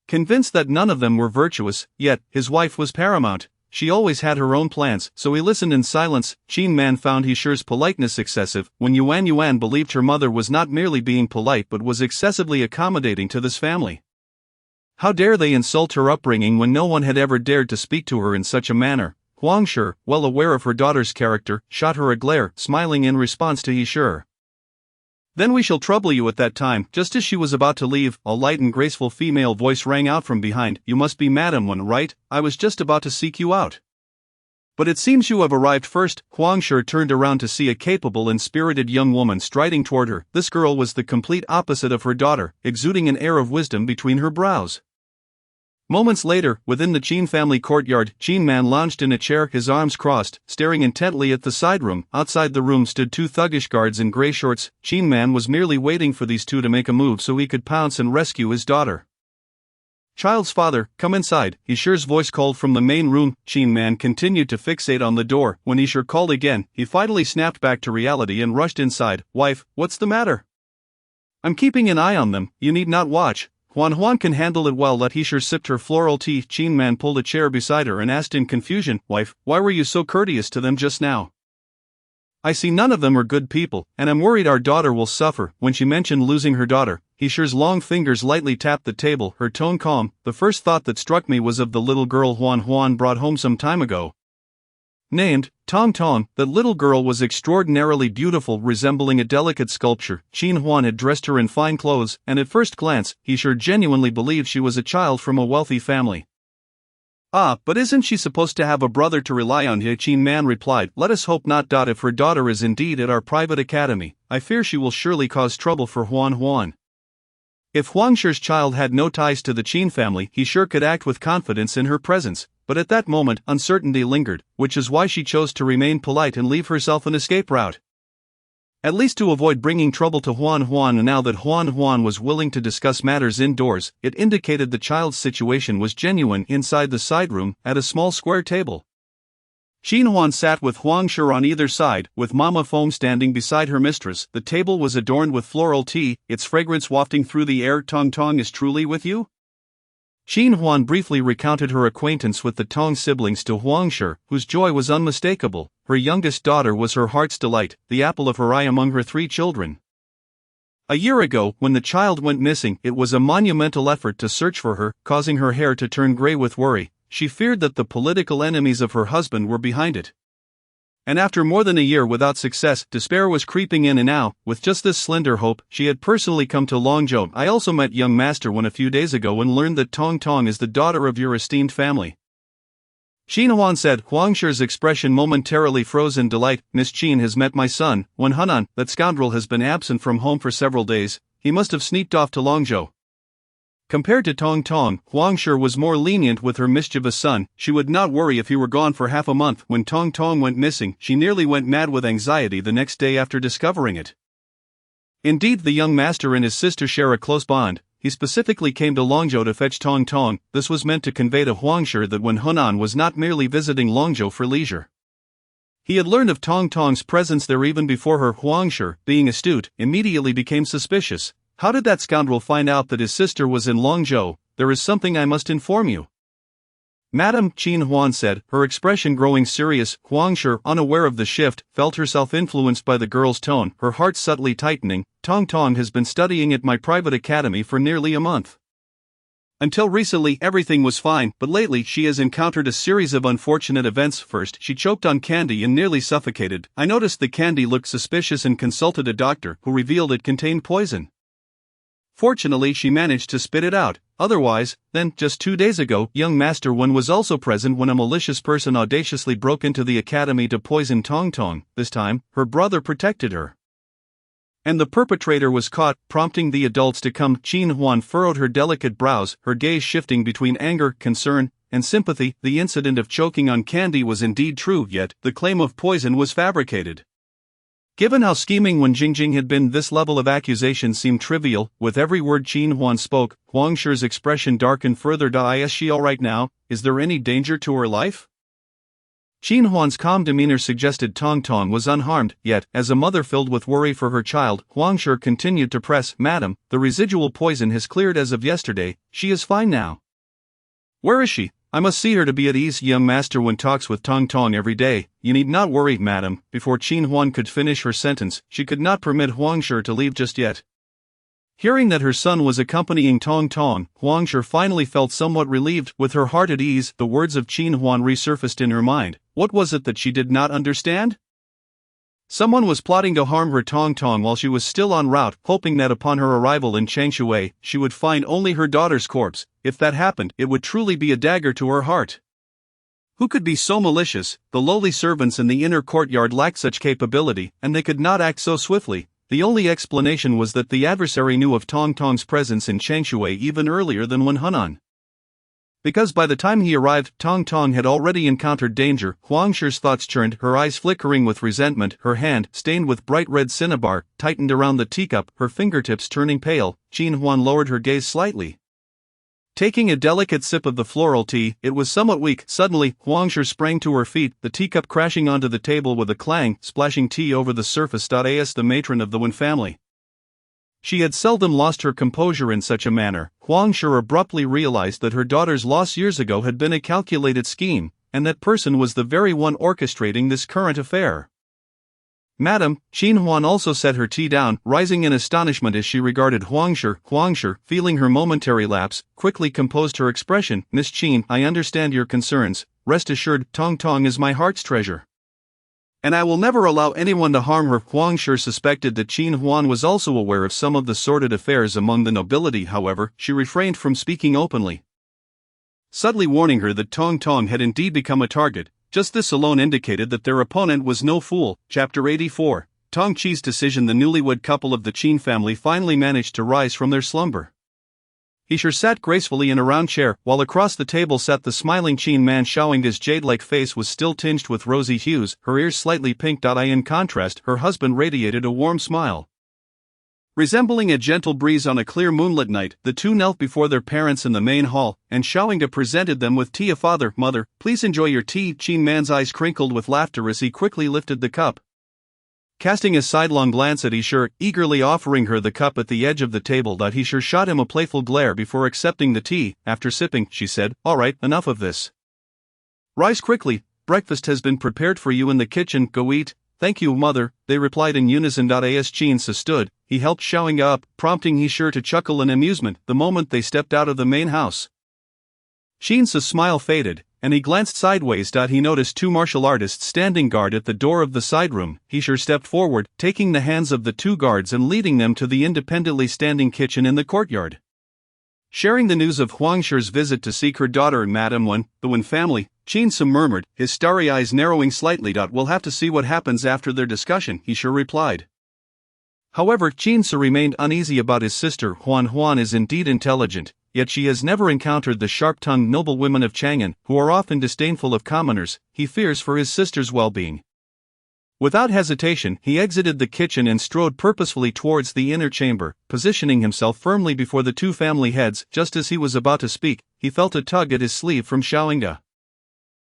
convinced that none of them were virtuous, yet, his wife was paramount. She always had her own plans, so he listened in silence. Qin Man found He Shi's politeness excessive, when Yuan believed her mother was not merely being polite but was excessively accommodating to this family. How dare they insult her upbringing when no one had ever dared to speak to her in such a manner? Huang Shi, well aware of her daughter's character, shot her a glare, smiling in response to He Shi. Then we shall trouble you at that time. Just as she was about to leave, a light and graceful female voice rang out from behind. You must be Madam Wen, right? I was just about to seek you out, but it seems you have arrived first. Huang Shi turned around to see a capable and spirited young woman striding toward her. This girl was the complete opposite of her daughter, exuding an air of wisdom between her brows. Moments later, within the Qin family courtyard, Qin Man lounged in a chair, his arms crossed, staring intently at the side room. Outside the room stood two thuggish guards in grey shorts. Qin Man was merely waiting for these two to make a move so he could pounce and rescue his daughter. Child's father, come inside, He Shi's voice called from the main room. Qin Man continued to fixate on the door. When He Shi called again, he finally snapped back to reality and rushed inside. Wife, what's the matter? I'm keeping an eye on them, you need not watch. Huan can handle it well. He Shi sipped her floral tea. Qin Man pulled a chair beside her and asked in confusion, Wife, why were you so courteous to them just now? I see none of them are good people, and I'm worried our daughter will suffer. When she mentioned losing her daughter, He Shi's long fingers lightly tapped the table, her tone calm. The first thought that struck me was of the little girl Huan brought home some time ago, named Tong Tong. That little girl was extraordinarily beautiful, resembling a delicate sculpture. Qin Huan had dressed her in fine clothes, and at first glance, He Shi genuinely believed she was a child from a wealthy family. Ah, but isn't she supposed to have a brother to rely on? Qin Man replied, let us hope not. If her daughter is indeed at our private academy, I fear she will surely cause trouble for Huan. If Huang Shi's child had no ties to the Qin family, He Shi could act with confidence in her presence. But at that moment, uncertainty lingered, which is why she chose to remain polite and leave herself an escape route. At least to avoid bringing trouble to Huan Huan, and now that Huan Huan was willing to discuss matters indoors, it indicated the child's situation was genuine. Inside the side room, at a small square table, Xin Huan sat with Huang Shi on either side, with Mama Foam standing beside her mistress. The table was adorned with floral tea, its fragrance wafting through the air. Tong Tong is truly with you? Xin Huan briefly recounted her acquaintance with the Tong siblings to Huang Shi, whose joy was unmistakable. Her youngest daughter was her heart's delight, the apple of her eye among her 3 children. A year ago, when the child went missing, it was a monumental effort to search for her, causing her hair to turn gray with worry. She feared that the political enemies of her husband were behind it. And after more than a year without success, despair was creeping in, and now, with just this slender hope, she had personally come to Longzhou. I also met young Master Wen a few days ago and learned that Tong Tong is the daughter of your esteemed family. Xin Huan said. Huang Shi's expression momentarily froze in delight. Miss Qin has met my son, Wen Henan. That scoundrel has been absent from home for several days. He must have sneaked off to Longzhou. Compared to Tong Tong, Huang Shi was more lenient with her mischievous son. She would not worry if he were gone for half a month. When Tong Tong went missing, she nearly went mad with anxiety the next day after discovering it. Indeed, the young master and his sister share a close bond. He specifically came to Longzhou to fetch Tong Tong. This was meant to convey to Huang Shi that Wen Henan was not merely visiting Longzhou for leisure. He had learned of Tong Tong's presence there even before her. Huang Shi, being astute, immediately became suspicious. How did that scoundrel find out that his sister was in Longzhou? There is something I must inform you. Madam, Qin Huan said, her expression growing serious. Huang Shi, unaware of the shift, felt herself influenced by the girl's tone, her heart subtly tightening. Tong Tong has been studying at my private academy for nearly a month. Until recently everything was fine, but lately she has encountered a series of unfortunate events. First, she choked on candy and nearly suffocated. I noticed the candy looked suspicious and consulted a doctor, who revealed it contained poison. Fortunately, she managed to spit it out. Otherwise, then, just 2 days ago, young Master Wen was also present when a malicious person audaciously broke into the academy to poison Tong Tong. This time, her brother protected her, and the perpetrator was caught, prompting the adults to come. Qin Huan furrowed her delicate brows, her gaze shifting between anger, concern, and sympathy. The incident of choking on candy was indeed true, yet the claim of poison was fabricated. Given how scheming Wen Jingjing had been, this level of accusation seemed trivial. With every word Qin Huan spoke, Huang Shi's expression darkened further. Is she all right now? Is there any danger to her life? Qin Huan's calm demeanor suggested Tong Tong was unharmed, yet, as a mother filled with worry for her child, Huang Shi continued to press. Madam, the residual poison has cleared as of yesterday. She is fine now. Where is she? I must see her to be at ease. Young Master Wen talks with Tong Tong every day. You need not worry, madam. Before Qin Huan could finish her sentence, she could not permit Huang Shi to leave just yet. Hearing that her son was accompanying Tong Tong, Huang Shi finally felt somewhat relieved. With her heart at ease, the words of Qin Huan resurfaced in her mind. What was it that she did not understand? Someone was plotting to harm her Tong Tong while she was still en route, hoping that upon her arrival in Changshui, she would find only her daughter's corpse. If that happened, it would truly be a dagger to her heart. Who could be so malicious? The lowly servants in the inner courtyard lacked such capability, and they could not act so swiftly. The only explanation was that the adversary knew of Tong Tong's presence in Changshui even earlier than Wen Henan. Because by the time he arrived, Tong Tong had already encountered danger. Huang Shi's thoughts churned, her eyes flickering with resentment, her hand, stained with bright red cinnabar, tightened around the teacup, her fingertips turning pale. Qin Huan lowered her gaze slightly, taking a delicate sip of the floral tea. It was somewhat weak. Suddenly, Huang Shi sprang to her feet, the teacup crashing onto the table with a clang, splashing tea over the surface. As the matron of the Wen family, she had seldom lost her composure in such a manner. Huang Shi abruptly realized that her daughter's loss years ago had been a calculated scheme, and that person was the very one orchestrating this current affair. Madam, Qin Huan also set her tea down, rising in astonishment as she regarded Huang Shi. Huang Shi, feeling her momentary lapse, quickly composed her expression. Miss Qin, I understand your concerns. Rest assured, Tong Tong is my heart's treasure, and I will never allow anyone to harm her. Huang Shi suspected that Qin Huan was also aware of some of the sordid affairs among the nobility. However, she refrained from speaking openly, subtly warning her that Tong Tong had indeed become a target. Just this alone indicated that their opponent was no fool. Chapter 84. Tong Qi's decision. The newlywed couple of the Qin family finally managed to rise from their slumber. He sure sat gracefully in a round chair, while across the table sat the smiling Qin man. Xiaoying's jade-like face was still tinged with rosy hues, her ears slightly pink. In contrast, her husband radiated a warm smile. Resembling a gentle breeze on a clear moonlit night, the two knelt before their parents in the main hall, and Xiaoying presented them with tea. Father, mother, please enjoy your tea. Qin man's eyes crinkled with laughter as he quickly lifted the cup. Casting a sidelong glance at Ishur, eagerly offering her the cup at the edge of the table, Ishur shot him a playful glare before accepting the tea. After sipping, she said, "All right, enough of this. Rise quickly, breakfast has been prepared for you in the kitchen, go eat." "Thank you, mother," they replied in unison. As Qin stood, he helped Xiaoying up, prompting Ishur to chuckle in amusement the moment they stepped out of the main house. Qin's smile faded, and he glanced sideways. He noticed two martial artists standing guard at the door of the side room. Ishur stepped forward, taking the hands of the two guards and leading them to the independently standing kitchen in the courtyard. Sharing the news of Huang Shi's visit to seek her daughter, Madame Wen, the Wen family, Qin murmured, his starry eyes narrowing slightly. "We'll have to see what happens after their discussion," Ishur replied. However, Qin remained uneasy about his sister. Huan is indeed intelligent, yet she has never encountered the sharp-tongued noblewomen of Chang'an, who are often disdainful of commoners. He fears for his sister's well-being. Without hesitation, he exited the kitchen and strode purposefully towards the inner chamber, positioning himself firmly before the two family heads. Just as he was about to speak, he felt a tug at his sleeve from Xiaoying.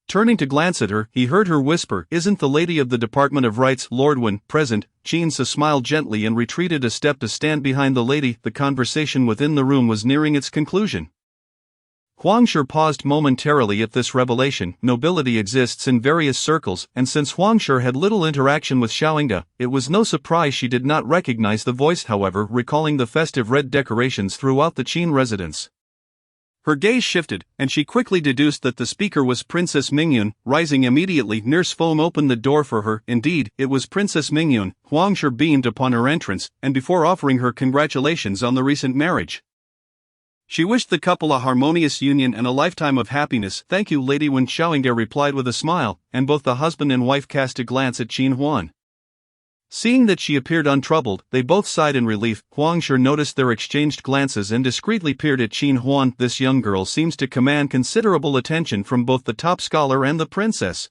Turning to glance at her, he heard her whisper, "Isn't the lady of the Department of Rights, Lord Wen, present?" Qin smiled gently and retreated a step to stand behind the lady. The conversation within the room was nearing its conclusion. Huang Shi paused momentarily at this revelation. Nobility exists in various circles, and since Huang Shi had little interaction with Xiaoying, it was no surprise she did not recognize the voice. However, recalling the festive red decorations throughout the Qin residence, her gaze shifted, and she quickly deduced that the speaker was Princess Mingyun. Rising immediately, Nurse Feng opened the door for her. Indeed, it was Princess Mingyun. Huang Shi beamed upon her entrance, and before offering her congratulations on the recent marriage, she wished the couple a harmonious union and a lifetime of happiness. "Thank you, Lady Wen," Xiaoying replied with a smile, and both the husband and wife cast a glance at Qin Huan. Seeing that she appeared untroubled, they both sighed in relief. Huang Shi noticed their exchanged glances and discreetly peered at Qin Huan. This young girl seems to command considerable attention from both the top scholar and the princess.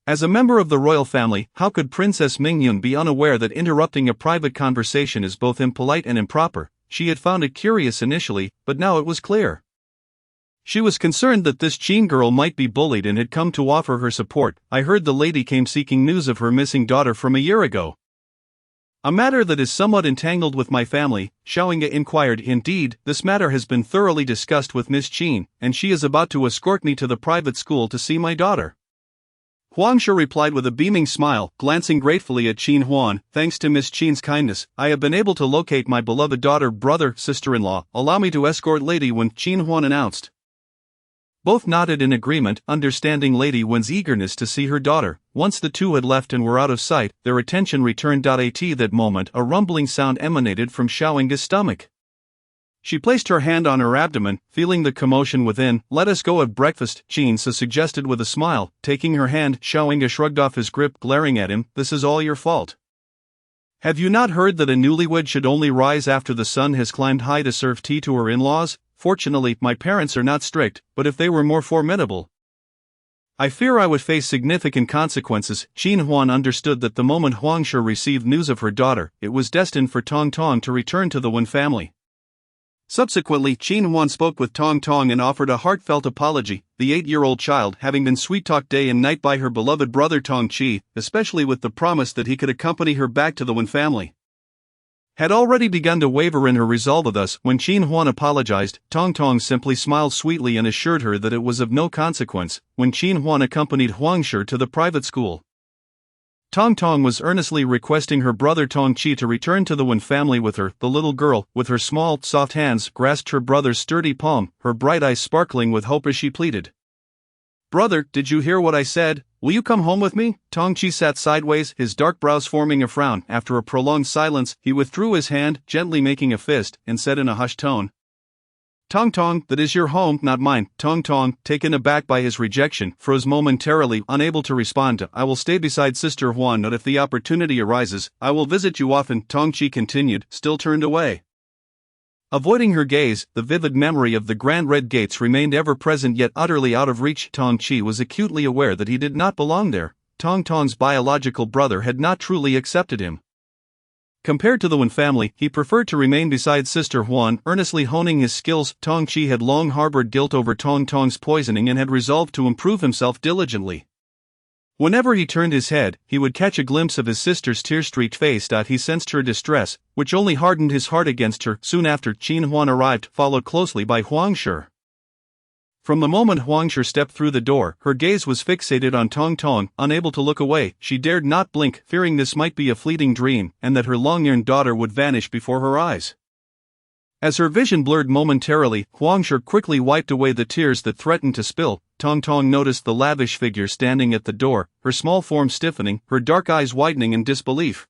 As a member of the royal family, how could Princess Mingyun be unaware that interrupting a private conversation is both impolite and improper? She had found it curious initially, but now it was clear. She was concerned that this Qin girl might be bullied and had come to offer her support. "I heard the lady came seeking news of her missing daughter from a year ago. A matter that is somewhat entangled with my family," Xiaoying inquired. "Indeed, this matter has been thoroughly discussed with Miss Qin, and she is about to escort me to the private school to see my daughter." Huang Shi replied with a beaming smile, glancing gratefully at Qin Huan. "Thanks to Miss Qin's kindness, I have been able to locate my beloved daughter, brother, sister-in-law. Allow me to escort Lady Wen," Qin Huan announced. Both nodded in agreement, understanding Lady Wen's eagerness to see her daughter. Once the two had left and were out of sight, their attention returned. At that moment, a rumbling sound emanated from Xiaoying's stomach. She placed her hand on her abdomen, feeling the commotion within. "Let us go at breakfast," Qin suggested with a smile. Taking her hand, Xiaoying shrugged off his grip, glaring at him. "This is all your fault. Have you not heard that a newlywed should only rise after the sun has climbed high to serve tea to her in-laws? Fortunately, my parents are not strict, but if they were more formidable, I fear I would face significant consequences." Qin Huan understood that the moment Huang Shi received news of her daughter, it was destined for Tong Tong to return to the Wen family. Subsequently, Qin Huan spoke with Tong Tong and offered a heartfelt apology, the 8-year-old child having been sweet-talked day and night by her beloved brother Tong Qi, especially with the promise that he could accompany her back to the Wen family. Had already begun to waver in her resolve. Thus, when Qin Huan apologized, Tong Tong simply smiled sweetly and assured her that it was of no consequence. When Qin Huan accompanied Huang Shi to the private school, Tong Tong was earnestly requesting her brother Tong Qi to return to the Wen family with her. The little girl, with her small, soft hands, grasped her brother's sturdy palm, her bright eyes sparkling with hope as she pleaded, "Brother, did you hear what I said? Will you come home with me?" Tong Qi sat sideways, his dark brows forming a frown. After a prolonged silence, he withdrew his hand, gently making a fist, and said in a hushed tone, "Tong Tong, that is your home, not mine." Tong Tong, taken aback by his rejection, froze momentarily, unable to respond. "I will stay beside Sister Huan, but if the opportunity arises, I will visit you often," Tong Qi continued, still turned away. Avoiding her gaze, the vivid memory of the grand red gates remained ever present yet utterly out of reach. Tong Chi was acutely aware that he did not belong there. Tong Tong's biological brother had not truly accepted him. Compared to the Wen family, he preferred to remain beside Sister Huan, earnestly honing his skills. Tong Chi had long harbored guilt over Tong Tong's poisoning and had resolved to improve himself diligently. Whenever he turned his head, he would catch a glimpse of his sister's tear-streaked face. He sensed her distress, which only hardened his heart against her. Soon after, Qin Huan arrived, followed closely by Huang Shi. From the moment Huang Shi stepped through the door, her gaze was fixated on Tong Tong. Unable to look away, she dared not blink, fearing this might be a fleeting dream, and that her long-yearned daughter would vanish before her eyes. As her vision blurred momentarily, Huang Shi quickly wiped away the tears that threatened to spill. Tong Tong noticed the lavish figure standing at the door, her small form stiffening, her dark eyes widening in disbelief.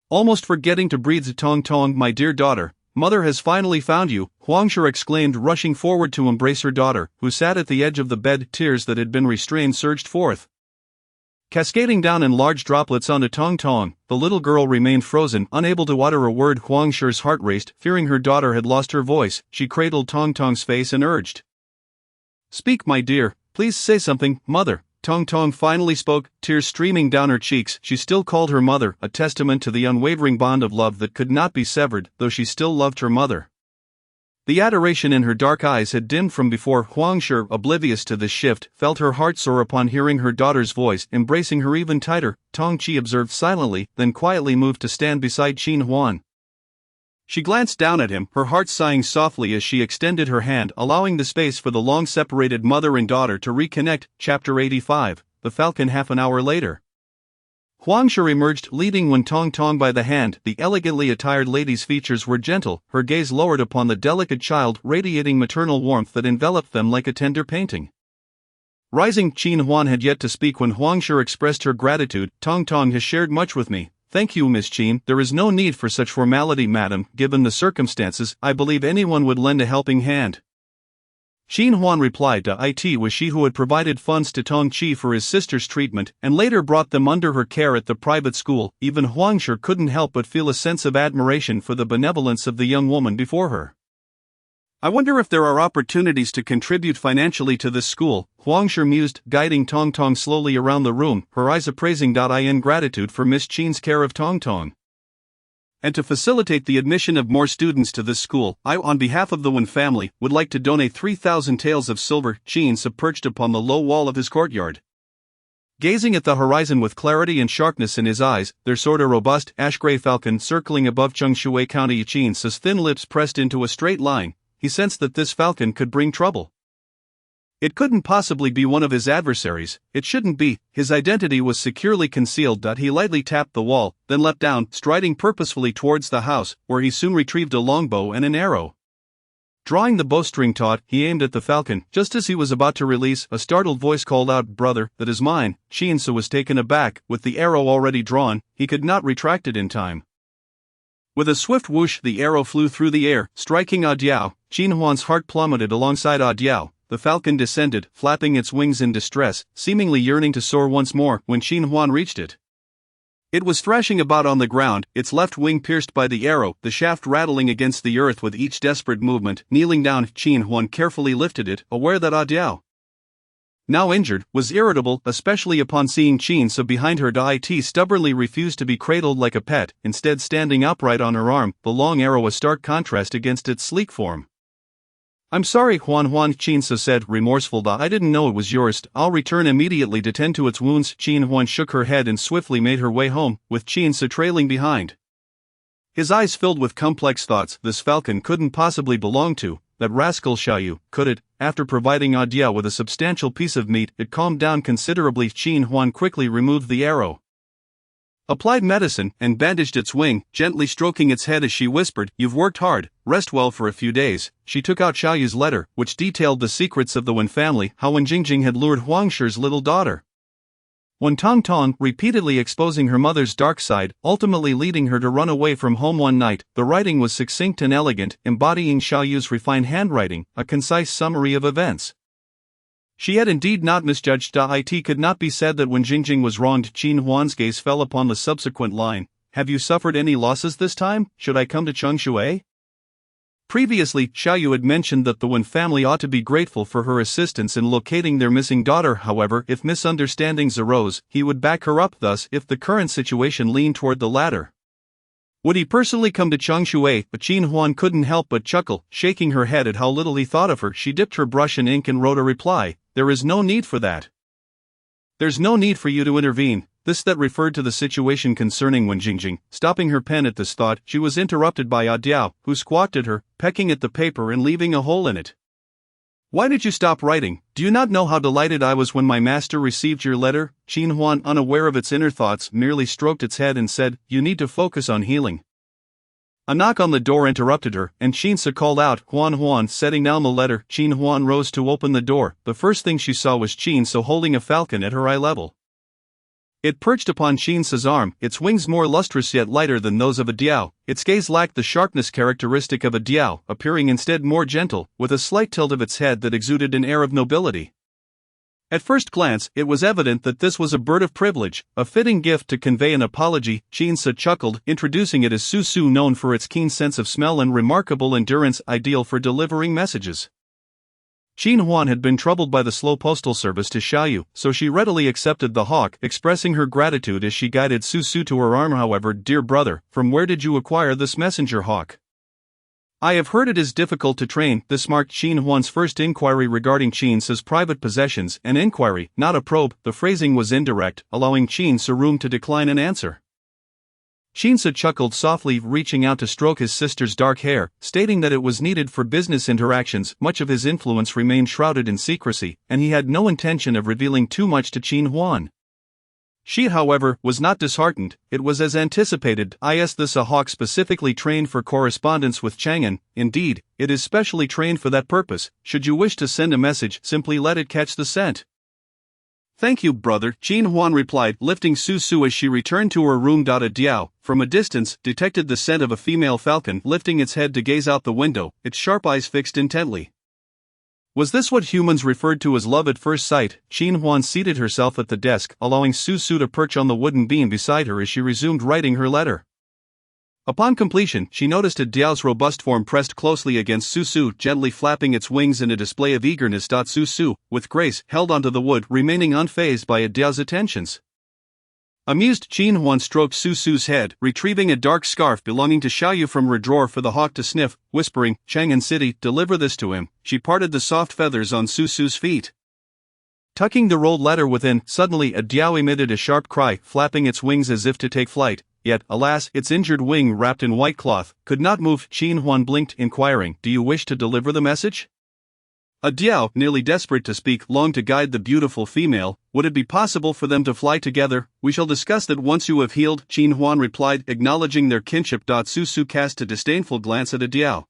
Almost forgetting to breathe, Tong Tong, my dear daughter, mother has finally found you, Huang Shi exclaimed, rushing forward to embrace her daughter, who sat at the edge of the bed. Tears that had been restrained surged forth, cascading down in large droplets onto Tong Tong. The little girl remained frozen, unable to utter a word. Huang Shi's heart raced, fearing her daughter had lost her voice. She cradled Tong Tong's face and urged, "Speak, my dear, please say something, mother." Tong Tong finally spoke, tears streaming down her cheeks. She still called her mother, a testament to the unwavering bond of love that could not be severed, though she still loved her mother. The adoration in her dark eyes had dimmed from before. Huang Shi, oblivious to this shift, felt her heart soar upon hearing her daughter's voice, embracing her even tighter. Tong Chi observed silently, then quietly moved to stand beside Qin Huan. She glanced down at him, her heart sighing softly as she extended her hand, allowing the space for the long-separated mother and daughter to reconnect. Chapter 85, The Falcon. Half an hour later, Huang Shi emerged, leading Wen Tong Tong by the hand. The elegantly attired lady's features were gentle, her gaze lowered upon the delicate child, radiating maternal warmth that enveloped them like a tender painting. Rising, Qin Huan had yet to speak when Huang Shi expressed her gratitude. Tong Tong has shared much with me. Thank you, Miss Qin. There is no need for such formality, madam. Given the circumstances, I believe anyone would lend a helping hand. Qin Huan replied. It was she who had provided funds to Tong Chi for his sister's treatment, and later brought them under her care at the private school. Even Huang Shi couldn't help but feel a sense of admiration for the benevolence of the young woman before her. I wonder if there are opportunities to contribute financially to this school, Huang Shi mused, guiding Tong Tong slowly around the room, her eyes appraising. In gratitude for Miss Qin's care of Tong Tong, and to facilitate the admission of more students to this school, I, on behalf of the Wen family, would like to donate 3,000 taels of silver. Qin perched upon the low wall of his courtyard, gazing at the horizon with clarity and sharpness in his eyes. There soared a robust, ash-gray falcon circling above Chengshui County. Qin's thin lips pressed into a straight line. He sensed that this falcon could bring trouble. It couldn't possibly be one of his adversaries. It shouldn't be. His identity was securely concealed. He lightly tapped the wall, then leapt down, striding purposefully towards the house, where he soon retrieved a longbow and an arrow. Drawing the bowstring taut, he aimed at the falcon. Just as he was about to release, a startled voice called out, "Brother, that is mine." Qin was taken aback. With the arrow already drawn, he could not retract it in time. With a swift whoosh, the arrow flew through the air, striking Diao. Qin Huan's heart plummeted alongside Diao. The falcon descended, flapping its wings in distress, seemingly yearning to soar once more. When Qin Huan reached it, it was thrashing about on the ground, its left wing pierced by the arrow, the shaft rattling against the earth with each desperate movement. Kneeling down, Qin Huan carefully lifted it, aware that Diao, now injured, was irritable, especially upon seeing Qin behind her. It stubbornly refused to be cradled like a pet, instead standing upright on her arm, the long arrow a stark contrast against its sleek form. "I'm sorry, Huan," Qin said, remorseful. "I didn't know it was yours. I'll return immediately to tend to its wounds." Qin Huan shook her head and swiftly made her way home, with Qin trailing behind. His eyes filled with complex thoughts. This falcon couldn't possibly belong to that rascal Xiaoyu, could it? After providing Diao with a substantial piece of meat, it calmed down considerably. Qin Huan quickly removed the arrow, applied medicine, and bandaged its wing, gently stroking its head as she whispered, "You've worked hard, rest well for a few days." She took out Xiaoyu's letter, which detailed the secrets of the Wen family, how Wen Jingjing had lured Huang Shi's little daughter, Wen Tong Tong, repeatedly exposing her mother's dark side, ultimately leading her to run away from home one night. The writing was succinct and elegant, embodying Xiaoyu's refined handwriting, a concise summary of events. She had indeed not misjudged. It could not be said that Wen Jingjing was wronged. Qin Huan's gaze fell upon the subsequent line. "Have you suffered any losses this time? Should I come to Chengshui?" Previously, Xiaoyu had mentioned that the Wen family ought to be grateful for her assistance in locating their missing daughter. However, if misunderstandings arose, he would back her up. Thus, if the current situation leaned toward the latter, would he personally come to Changshui? But Qin Huan couldn't help but chuckle, shaking her head at how little he thought of her. She dipped her brush in ink and wrote a reply. There is no need for that. There's no need for you to intervene. That referred to the situation concerning Wen Jingjing. Stopping her pen at this thought, she was interrupted by Ah Diao, who squawked at her, pecking at the paper and leaving a hole in it. Why did you stop writing? Do you not know how delighted I was when my master received your letter? Qin Huan, unaware of its inner thoughts, merely stroked its head and said, You need to focus on healing. A knock on the door interrupted her, and Qin called out, Huan Huan, setting down the letter. Qin Huan rose to open the door. The first thing she saw was Qin holding a falcon at her eye level. It perched upon Qin's arm, its wings more lustrous yet lighter than those of a diao. Its gaze lacked the sharpness characteristic of a diao, appearing instead more gentle, with a slight tilt of its head that exuded an air of nobility. At first glance, it was evident that this was a bird of privilege, a fitting gift to convey an apology. Qin chuckled, introducing it as Su, known for its keen sense of smell and remarkable endurance, ideal for delivering messages. Qin Huan had been troubled by the slow postal service to Xiaoyu, so she readily accepted the hawk, expressing her gratitude as she guided Su to her arm. However, dear brother, from where did you acquire this messenger hawk? I have heard it is difficult to train. This marked Qin Huan's first inquiry regarding Qin's private possessions, an inquiry, not a probe. The phrasing was indirect, allowing Qin's room to decline an answer. Qin chuckled softly, reaching out to stroke his sister's dark hair, stating that it was needed for business interactions. Much of his influence remained shrouded in secrecy, and he had no intention of revealing too much to Qin Huan. She, however, was not disheartened. It was as anticipated. This a hawk specifically trained for correspondence with Chang'an. Indeed, it is specially trained for that purpose. Should you wish to send a message, simply let it catch the scent. Thank you, brother, Qin Huan replied, lifting Su as she returned to her room. A diao, from a distance, detected the scent of a female falcon, lifting its head to gaze out the window, its sharp eyes fixed intently. Was this what humans referred to as love at first sight? Qin Huan seated herself at the desk, allowing Su to perch on the wooden beam beside her as she resumed writing her letter. Upon completion, she noticed a diao's robust form pressed closely against Su, gently flapping its wings in a display of eagerness. Su, with grace, held onto the wood, remaining unfazed by a diao's attentions. Amused, Qin Huan stroked Su's head, retrieving a dark scarf belonging to Xiaoyu from her drawer for the hawk to sniff, whispering, Chang'an City, deliver this to him. She parted the soft feathers on Su's feet. Tucking the rolled letter within, suddenly a diao emitted a sharp cry, flapping its wings as if to take flight. Yet, alas, its injured wing wrapped in white cloth, could not move. Qin Huan blinked, inquiring, Do you wish to deliver the message? A diao, nearly desperate to speak, longed to guide the beautiful female. Would it be possible for them to fly together? We shall discuss that once you have healed, Qin Huan replied, acknowledging their kinship. Su cast a disdainful glance at a diao,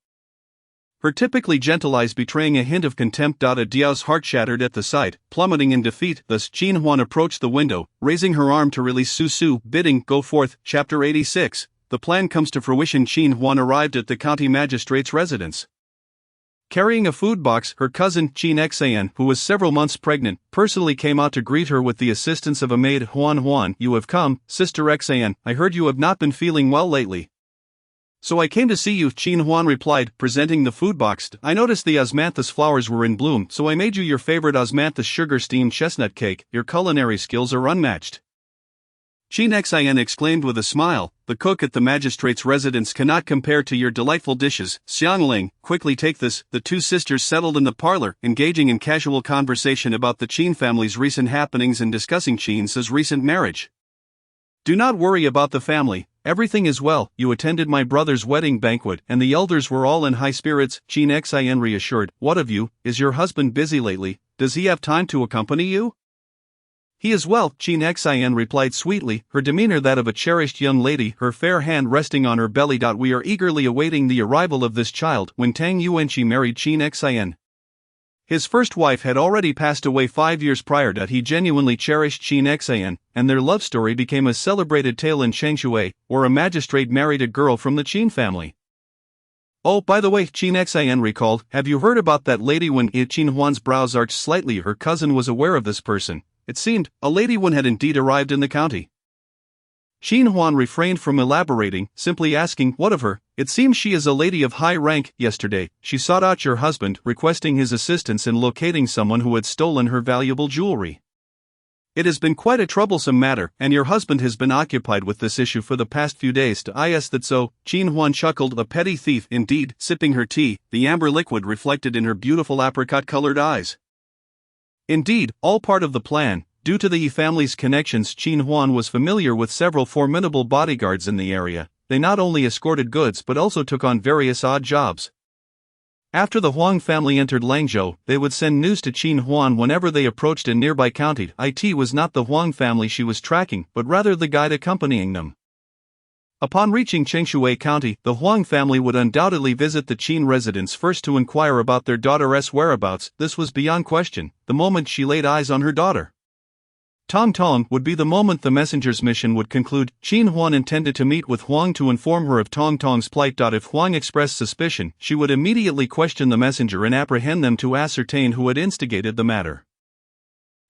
her typically gentle eyes betraying a hint of contempt. A diao's heart shattered at the sight, plummeting in defeat. Thus, Qin Huan approached the window, raising her arm to release Su, bidding, Go forth. Chapter 86. The plan comes to fruition. Qin Huan arrived at the county magistrate's residence. Carrying a food box, her cousin, Qin Xian, who was several months pregnant, personally came out to greet her with the assistance of a maid. Huan, you have come, Sister Xian. I heard you have not been feeling well lately. So I came to see you, Qin Huan replied, presenting the food box. I noticed the osmanthus flowers were in bloom, so I made you your favorite osmanthus sugar-steamed chestnut cake. Your culinary skills are unmatched. Qin Xian exclaimed with a smile, the cook at the magistrate's residence cannot compare to your delightful dishes. Xiangling, quickly take this. The two sisters settled in the parlor, engaging in casual conversation about the Qin family's recent happenings and discussing Qin's recent marriage. Do not worry about the family. Everything is well. You attended my brother's wedding banquet, and the elders were all in high spirits. Qin Xian reassured. What of you? Is your husband busy lately? Does he have time to accompany you? He is well, Qin Xian replied sweetly, her demeanor that of a cherished young lady, her fair hand resting on her belly. We are eagerly awaiting the arrival of this child. When Tang Yuanqi married Qin Xian, his first wife had already passed away 5 years prior. He genuinely cherished Qin Xian, and their love story became a celebrated tale in Changshui, where a magistrate married a girl from the Qin family. Oh, by the way, Qin Xian recalled, have you heard about that lady Wen? Qin Huan's brows arched slightly. Her cousin was aware of this person. It seemed, a lady Wen had indeed arrived in the county. Xin Huan refrained from elaborating, simply asking, "What of her? It seems she is a lady of high rank. Yesterday, she sought out your husband, requesting his assistance in locating someone who had stolen her valuable jewelry. It has been quite a troublesome matter, and your husband has been occupied with this issue for the past few days. Is that so?" Xin Huan chuckled. "A petty thief, indeed," sipping her tea, the amber liquid reflected in her beautiful apricot-colored eyes. "Indeed, all part of the plan. Due to the Yi family's connections, Xin Huan was familiar with several formidable bodyguards in the area. They not only escorted goods but also took on various odd jobs. After the Huang family entered Langzhou, they would send news to Xin Huan whenever they approached a nearby county. It was not the Huang family she was tracking, but rather the guide accompanying them. Upon reaching Chengshui County, the Huang family would undoubtedly visit the Qin residence first to inquire about their daughter's whereabouts. This was beyond question, the moment she laid eyes on her daughter. Tong Tong would be the moment the messenger's mission would conclude. Xin Huan intended to meet with Huang to inform her of Tong Tong's plight. If Huang expressed suspicion, she would immediately question the messenger and apprehend them to ascertain who had instigated the matter.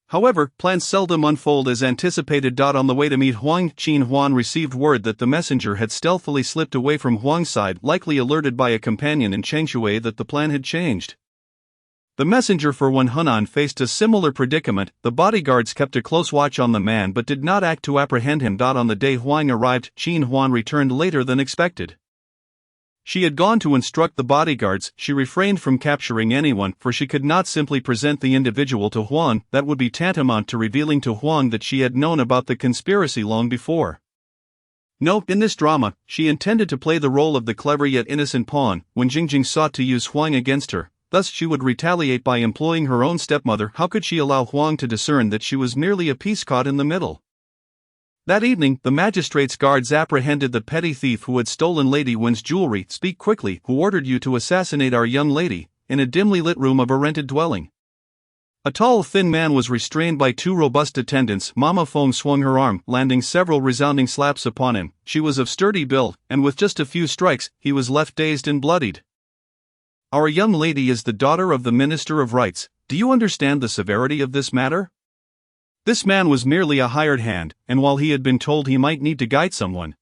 However, plans seldom unfold as anticipated. On the way to meet Huang, Xin Huan received word that the messenger had stealthily slipped away from Huang's side, likely alerted by a companion in Chengshui that the plan had changed. The messenger for Wen Hunan faced a similar predicament. The bodyguards kept a close watch on the man but did not act to apprehend him. On the day Huang arrived, Xin Huan returned later than expected. She had gone to instruct the bodyguards. She refrained from capturing anyone, for she could not simply present the individual to Huang. That would be tantamount to revealing to Huang that she had known about the conspiracy long before. No, in this drama, she intended to play the role of the clever yet innocent pawn. When Jingjing sought to use Huang against her, thus she would retaliate by employing her own stepmother. How could she allow Huang to discern that she was merely a piece caught in the middle? That evening, the magistrate's guards apprehended the petty thief who had stolen Lady Wen's jewelry. "Speak quickly. Who ordered you to assassinate our young lady?" In a dimly lit room of a rented dwelling, a tall, thin man was restrained by two robust attendants. Mama Feng swung her arm, landing several resounding slaps upon him. She was of sturdy build, and with just a few strikes, he was left dazed and bloodied. "Our young lady is the daughter of the Minister of Rights. Do you understand the severity of this matter?" This man was merely a hired hand, and while he had been told he might need to guide someone,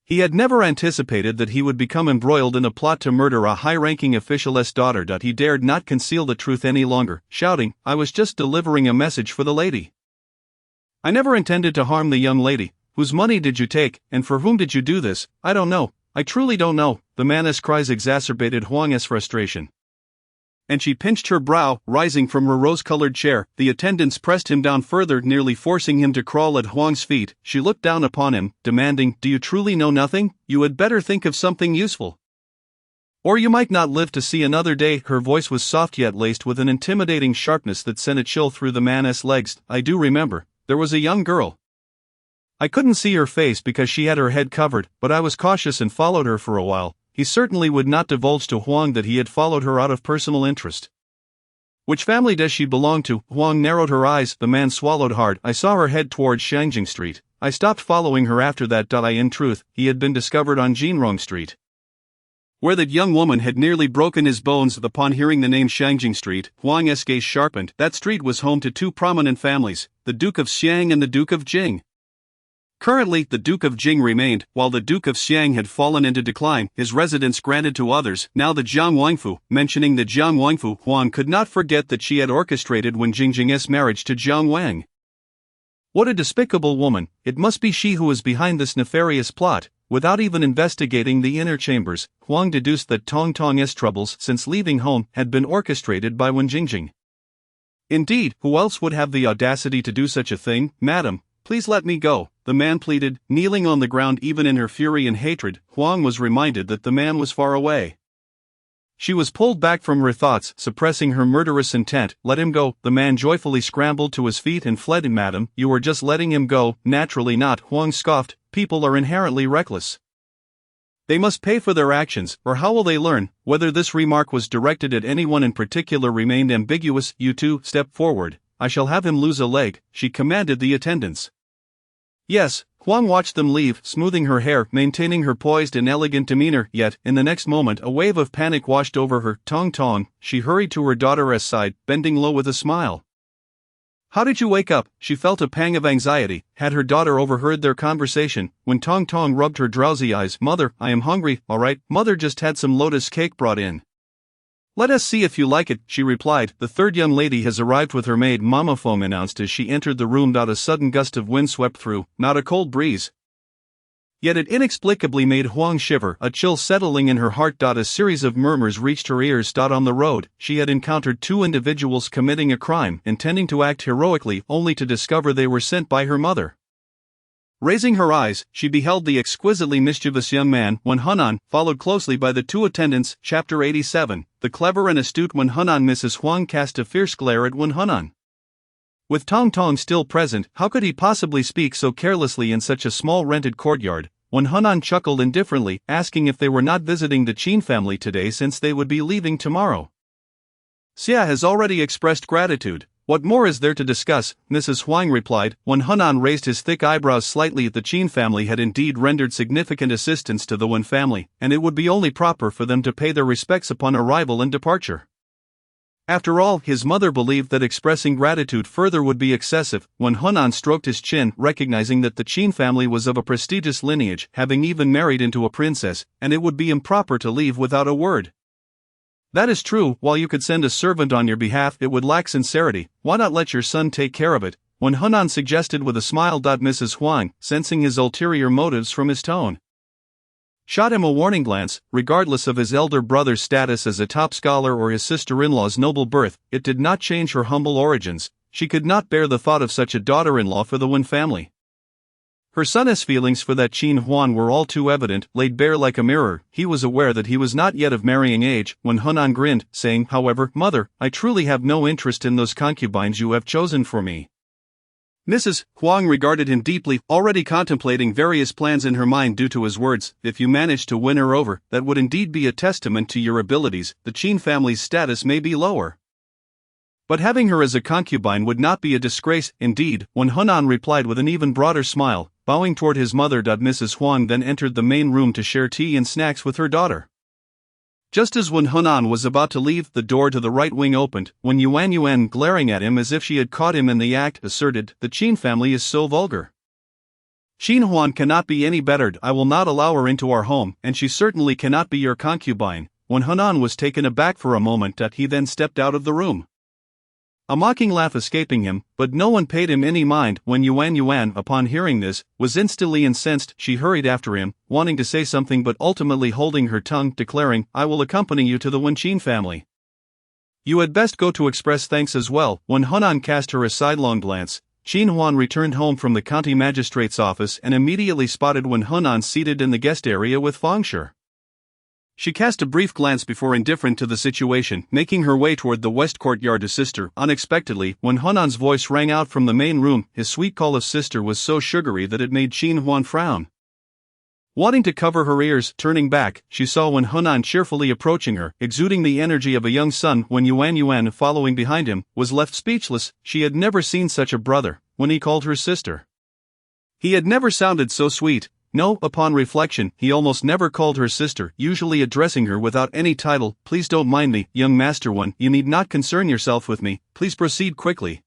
he had never anticipated that he would become embroiled in a plot to murder a high-ranking official's daughter. He dared not conceal the truth any longer, shouting, "I was just delivering a message for the lady. I never intended to harm the young lady. Whose money did you take, and for whom did you do this?" "I don't know. I truly don't know." The man's cries exacerbated Huang's frustration, and she pinched her brow. Rising from her rose-colored chair, the attendants pressed him down further, nearly forcing him to crawl at Huang's feet. She looked down upon him, demanding, "Do you truly know nothing? You had better think of something useful, or you might not live to see another day." Her voice was soft yet laced with an intimidating sharpness that sent a chill through the man's legs. "I do remember. There was a young girl. I couldn't see her face because she had her head covered, but I was cautious and followed her for a while." He certainly would not divulge to Huang that he had followed her out of personal interest. "Which family does she belong to?" Huang narrowed her eyes. The man swallowed hard. "I saw her head towards Shangjing Street. I stopped following her after that." In truth, he had been discovered on Jinrong Street, where that young woman had nearly broken his bones. Upon hearing the name Shangjing Street, Huang's gaze sharpened. That street was home to two prominent families, the Duke of Xiang and the Duke of Jing. Currently, the Duke of Jing remained, while the Duke of Xiang had fallen into decline, his residence granted to others. Now the Jiang Wangfu. Mentioning the Jiang Wangfu, Huang could not forget that she had orchestrated Wen Jingjing's marriage to Jiang Wang. What a despicable woman! It must be she who was behind this nefarious plot. Without even investigating the inner chambers, Huang deduced that Tong Tong's troubles since leaving home had been orchestrated by Wen Jingjing. Indeed, who else would have the audacity to do such a thing? "Madam, please let me go," the man pleaded, kneeling on the ground. Even in her fury and hatred, Huang was reminded that the man was far away. She was pulled back from her thoughts, suppressing her murderous intent. "Let him go." The man joyfully scrambled to his feet and fled. "Madam, you are just letting him go." "Naturally not," Huang scoffed. "People are inherently reckless. They must pay for their actions, or how will they learn?" Whether this remark was directed at anyone in particular remained ambiguous. "You two, step forward. I shall have him lose a leg," she commanded the attendants. "Yes." Huang watched them leave, smoothing her hair, maintaining her poised and elegant demeanor. Yet, in the next moment, a wave of panic washed over her. "Tong Tong." She hurried to her daughter's side, bending low with a smile. How did you wake up? She felt a pang of anxiety. Had her daughter overheard their conversation? When Tong Tong rubbed her drowsy eyes. Mother, I am hungry, alright, mother just had some lotus cake brought in. Let us see if you like it, she replied. The third young lady has arrived with her maid, Mama Fong announced as she entered the room. A sudden gust of wind swept through, not a cold breeze. Yet it inexplicably made Huang shiver, a chill settling in her heart. A series of murmurs reached her ears. On the road, she had encountered two individuals committing a crime, intending to act heroically, only to discover they were sent by her mother. Raising her eyes, she beheld the exquisitely mischievous young man, Wen Hunan, followed closely by the two attendants. Chapter 87, The Clever and Astute Wen Hunan. Mrs. Huang cast a fierce glare at Wen Hunan. With Tong Tong still present, how could he possibly speak so carelessly in such a small rented courtyard? Wen Hunan chuckled indifferently, asking if they were not visiting the Qin family today since they would be leaving tomorrow. Xia has already expressed gratitude. What more is there to discuss? Mrs. Huang replied. Wen Hunan raised his thick eyebrows slightly. The Qin family had indeed rendered significant assistance to the Wen family, and it would be only proper for them to pay their respects upon arrival and departure. After all, his mother believed that expressing gratitude further would be excessive. When Hunan stroked his chin, recognizing that the Qin family was of a prestigious lineage, having even married into a princess, and it would be improper to leave without a word. That is true. While you could send a servant on your behalf, it would lack sincerity. Why not let your son take care of it? When Hunan suggested with a smile. Mrs. Huang, sensing his ulterior motives from his tone, shot him a warning glance. Regardless of his elder brother's status as a top scholar or his sister-in-law's noble birth, it did not change her humble origins. She could not bear the thought of such a daughter-in-law for the Wen family. Her son's feelings for that Qin Huan were all too evident, laid bare like a mirror. He was aware that he was not yet of marrying age. When Hunan grinned, saying, however, Mother, I truly have no interest in those concubines you have chosen for me. Mrs. Huang regarded him deeply, already contemplating various plans in her mind due to his words. If you manage to win her over, that would indeed be a testament to your abilities. The Qin family's status may be lower, but having her as a concubine would not be a disgrace. Indeed, when Hunan replied with an even broader smile, bowing toward his mother. Mrs. Huang then entered the main room to share tea and snacks with her daughter. Just as Wen Hunan was about to leave, the door to the right wing opened. When Yuan, glaring at him as if she had caught him in the act, asserted, the Qin family is so vulgar. Qin Huan cannot be any bettered. I will not allow her into our home, and she certainly cannot be your concubine. When Hunan was taken aback for a moment, he then stepped out of the room, a mocking laugh escaping him, but no one paid him any mind. When Yuan, upon hearing this, was instantly incensed. She hurried after him, wanting to say something but ultimately holding her tongue, declaring, I will accompany you to the Wen Qin family. You had best go to express thanks as well. When Hunan cast her a sidelong glance, Qin Huan returned home from the county magistrate's office and immediately spotted Wen Hunan seated in the guest area with Fang Shi. She cast a brief glance before indifferent to the situation, making her way toward the west courtyard to sister. Unexpectedly, when Hunan's voice rang out from the main room, his sweet call of sister was so sugary that it made Qin Huan frown. Wanting to cover her ears, turning back, she saw Wen Hunan cheerfully approaching her, exuding the energy of a young son. When Yuan, following behind him, was left speechless. She had never seen such a brother. When he called her sister, he had never sounded so sweet. No, upon reflection, he almost never called her sister, usually addressing her without any title. Please don't mind me, young Master One, you need not concern yourself with me, please proceed quickly.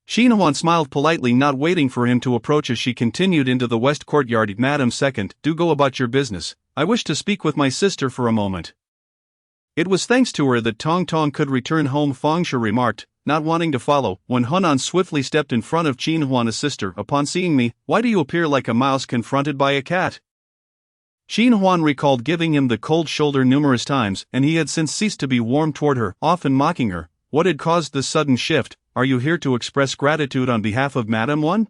Qin Huan smiled politely, not waiting for him to approach as she continued into the west courtyard. Madam Second, do go about your business, I wish to speak with my sister for a moment. It was thanks to her that Tong Tong could return home, Fang Shi remarked, not wanting to follow. When Hunan swiftly stepped in front of Qin Huan's sister. Upon seeing me, why do you appear like a mouse confronted by a cat? Qin Huan recalled giving him the cold shoulder numerous times, and he had since ceased to be warm toward her, often mocking her. What had caused this sudden shift? Are you here to express gratitude on behalf of Madam One?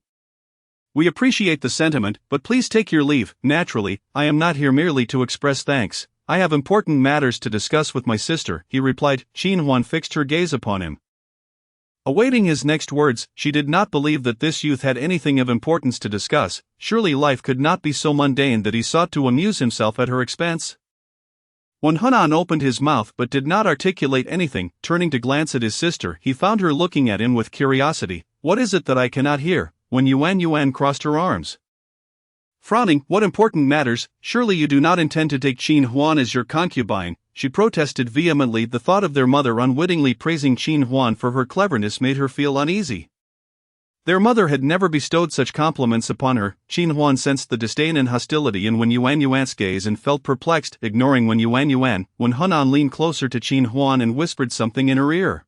We appreciate the sentiment, but please take your leave. Naturally, I am not here merely to express thanks. I have important matters to discuss with my sister, he replied. Qin Huan fixed her gaze upon him, awaiting his next words. She did not believe that this youth had anything of importance to discuss. Surely life could not be so mundane that he sought to amuse himself at her expense. When Hunan opened his mouth but did not articulate anything, turning to glance at his sister, he found her looking at him with curiosity. What is it that I cannot hear? When Yuan crossed her arms, frowning, what important matters? Surely you do not intend to take Qin Huan as your concubine? she protested vehemently. The thought of their mother unwittingly praising Qin Huan for her cleverness made her feel uneasy. Their mother had never bestowed such compliments upon her. Qin Huan sensed the disdain and hostility in Wen Yuan's gaze and felt perplexed, ignoring Wen Yuan, when Hunan leaned closer to Qin Huan and whispered something in her ear.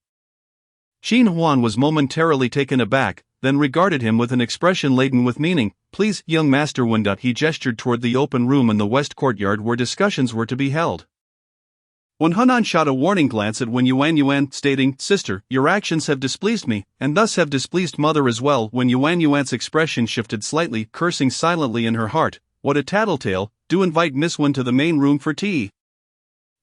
Qin Huan was momentarily taken aback, then regarded him with an expression laden with meaning. "Please, young Master Wen." He gestured toward the open room in the west courtyard where discussions were to be held. When Hunan shot a warning glance at Wen Yuan, stating, "Sister, your actions have displeased me, and thus have displeased mother as well." When Yuan's expression shifted slightly, cursing silently in her heart. "What a tattletale, do invite Miss Wen to the main room for tea."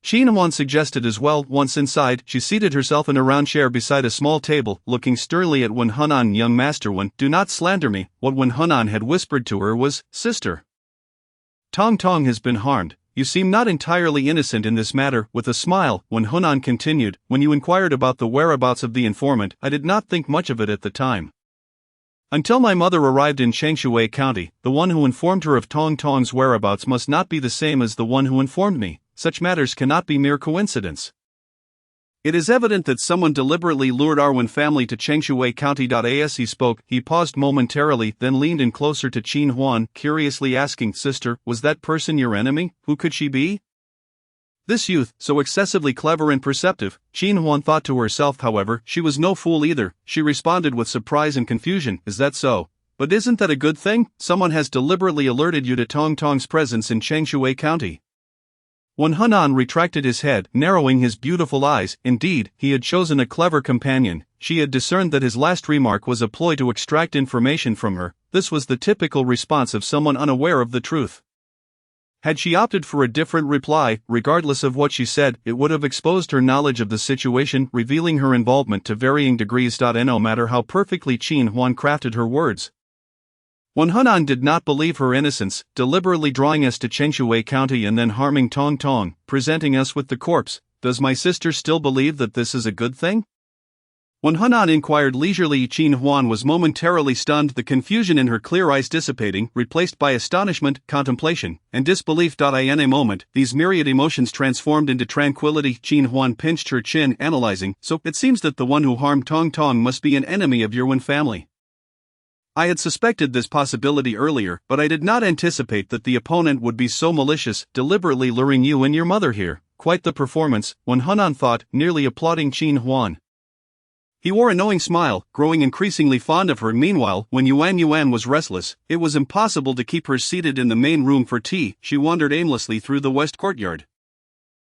Qin Huan suggested as well. Once inside, she seated herself in a round chair beside a small table, looking sternly at Wen Hunan. "Young Master Wen, do not slander me." What Wen Hunan had whispered to her was, "Sister, Tong Tong has been harmed. You seem not entirely innocent in this matter." With a smile, Wen Hunan continued, "When you inquired about the whereabouts of the informant, I did not think much of it at the time. Until my mother arrived in Changshui County, the one who informed her of Tong Tong's whereabouts must not be the same as the one who informed me. Such matters cannot be mere coincidence. It is evident that someone deliberately lured our Wen family to Changshui County." As he spoke, he paused momentarily, then leaned in closer to Qin Huan, curiously asking, "Sister, was that person your enemy? Who could she be?" This youth, so excessively clever and perceptive, Qin Huan thought to herself. However, she was no fool either. She responded with surprise and confusion, "Is that so? But isn't that a good thing? Someone has deliberately alerted you to Tong Tong's presence in Changshui County." When Hunan retracted his head, narrowing his beautiful eyes, indeed, he had chosen a clever companion. She had discerned that his last remark was a ploy to extract information from her. This was the typical response of someone unaware of the truth. Had she opted for a different reply, regardless of what she said, it would have exposed her knowledge of the situation, revealing her involvement to varying degrees. No matter how perfectly Qin Huan crafted her words, Wen Hunan did not believe her innocence, deliberately drawing us to Changshui County and then harming Tong Tong, presenting us with the corpse. Does my sister still believe that this is a good thing? Wen Hunan inquired leisurely. Qin Huan was momentarily stunned, the confusion in her clear eyes dissipating, replaced by astonishment, contemplation, and disbelief. In a moment, these myriad emotions transformed into tranquility. Qin Huan pinched her chin, analyzing, "So, it seems that the one who harmed Tong Tong must be an enemy of your Wen family. I had suspected this possibility earlier, but I did not anticipate that the opponent would be so malicious, deliberately luring you and your mother here." Quite the performance, Wen Hunan thought, nearly applauding Qin Huan. He wore a knowing smile, growing increasingly fond of her. Meanwhile, when Yuan was restless, it was impossible to keep her seated in the main room for tea. She wandered aimlessly through the west courtyard,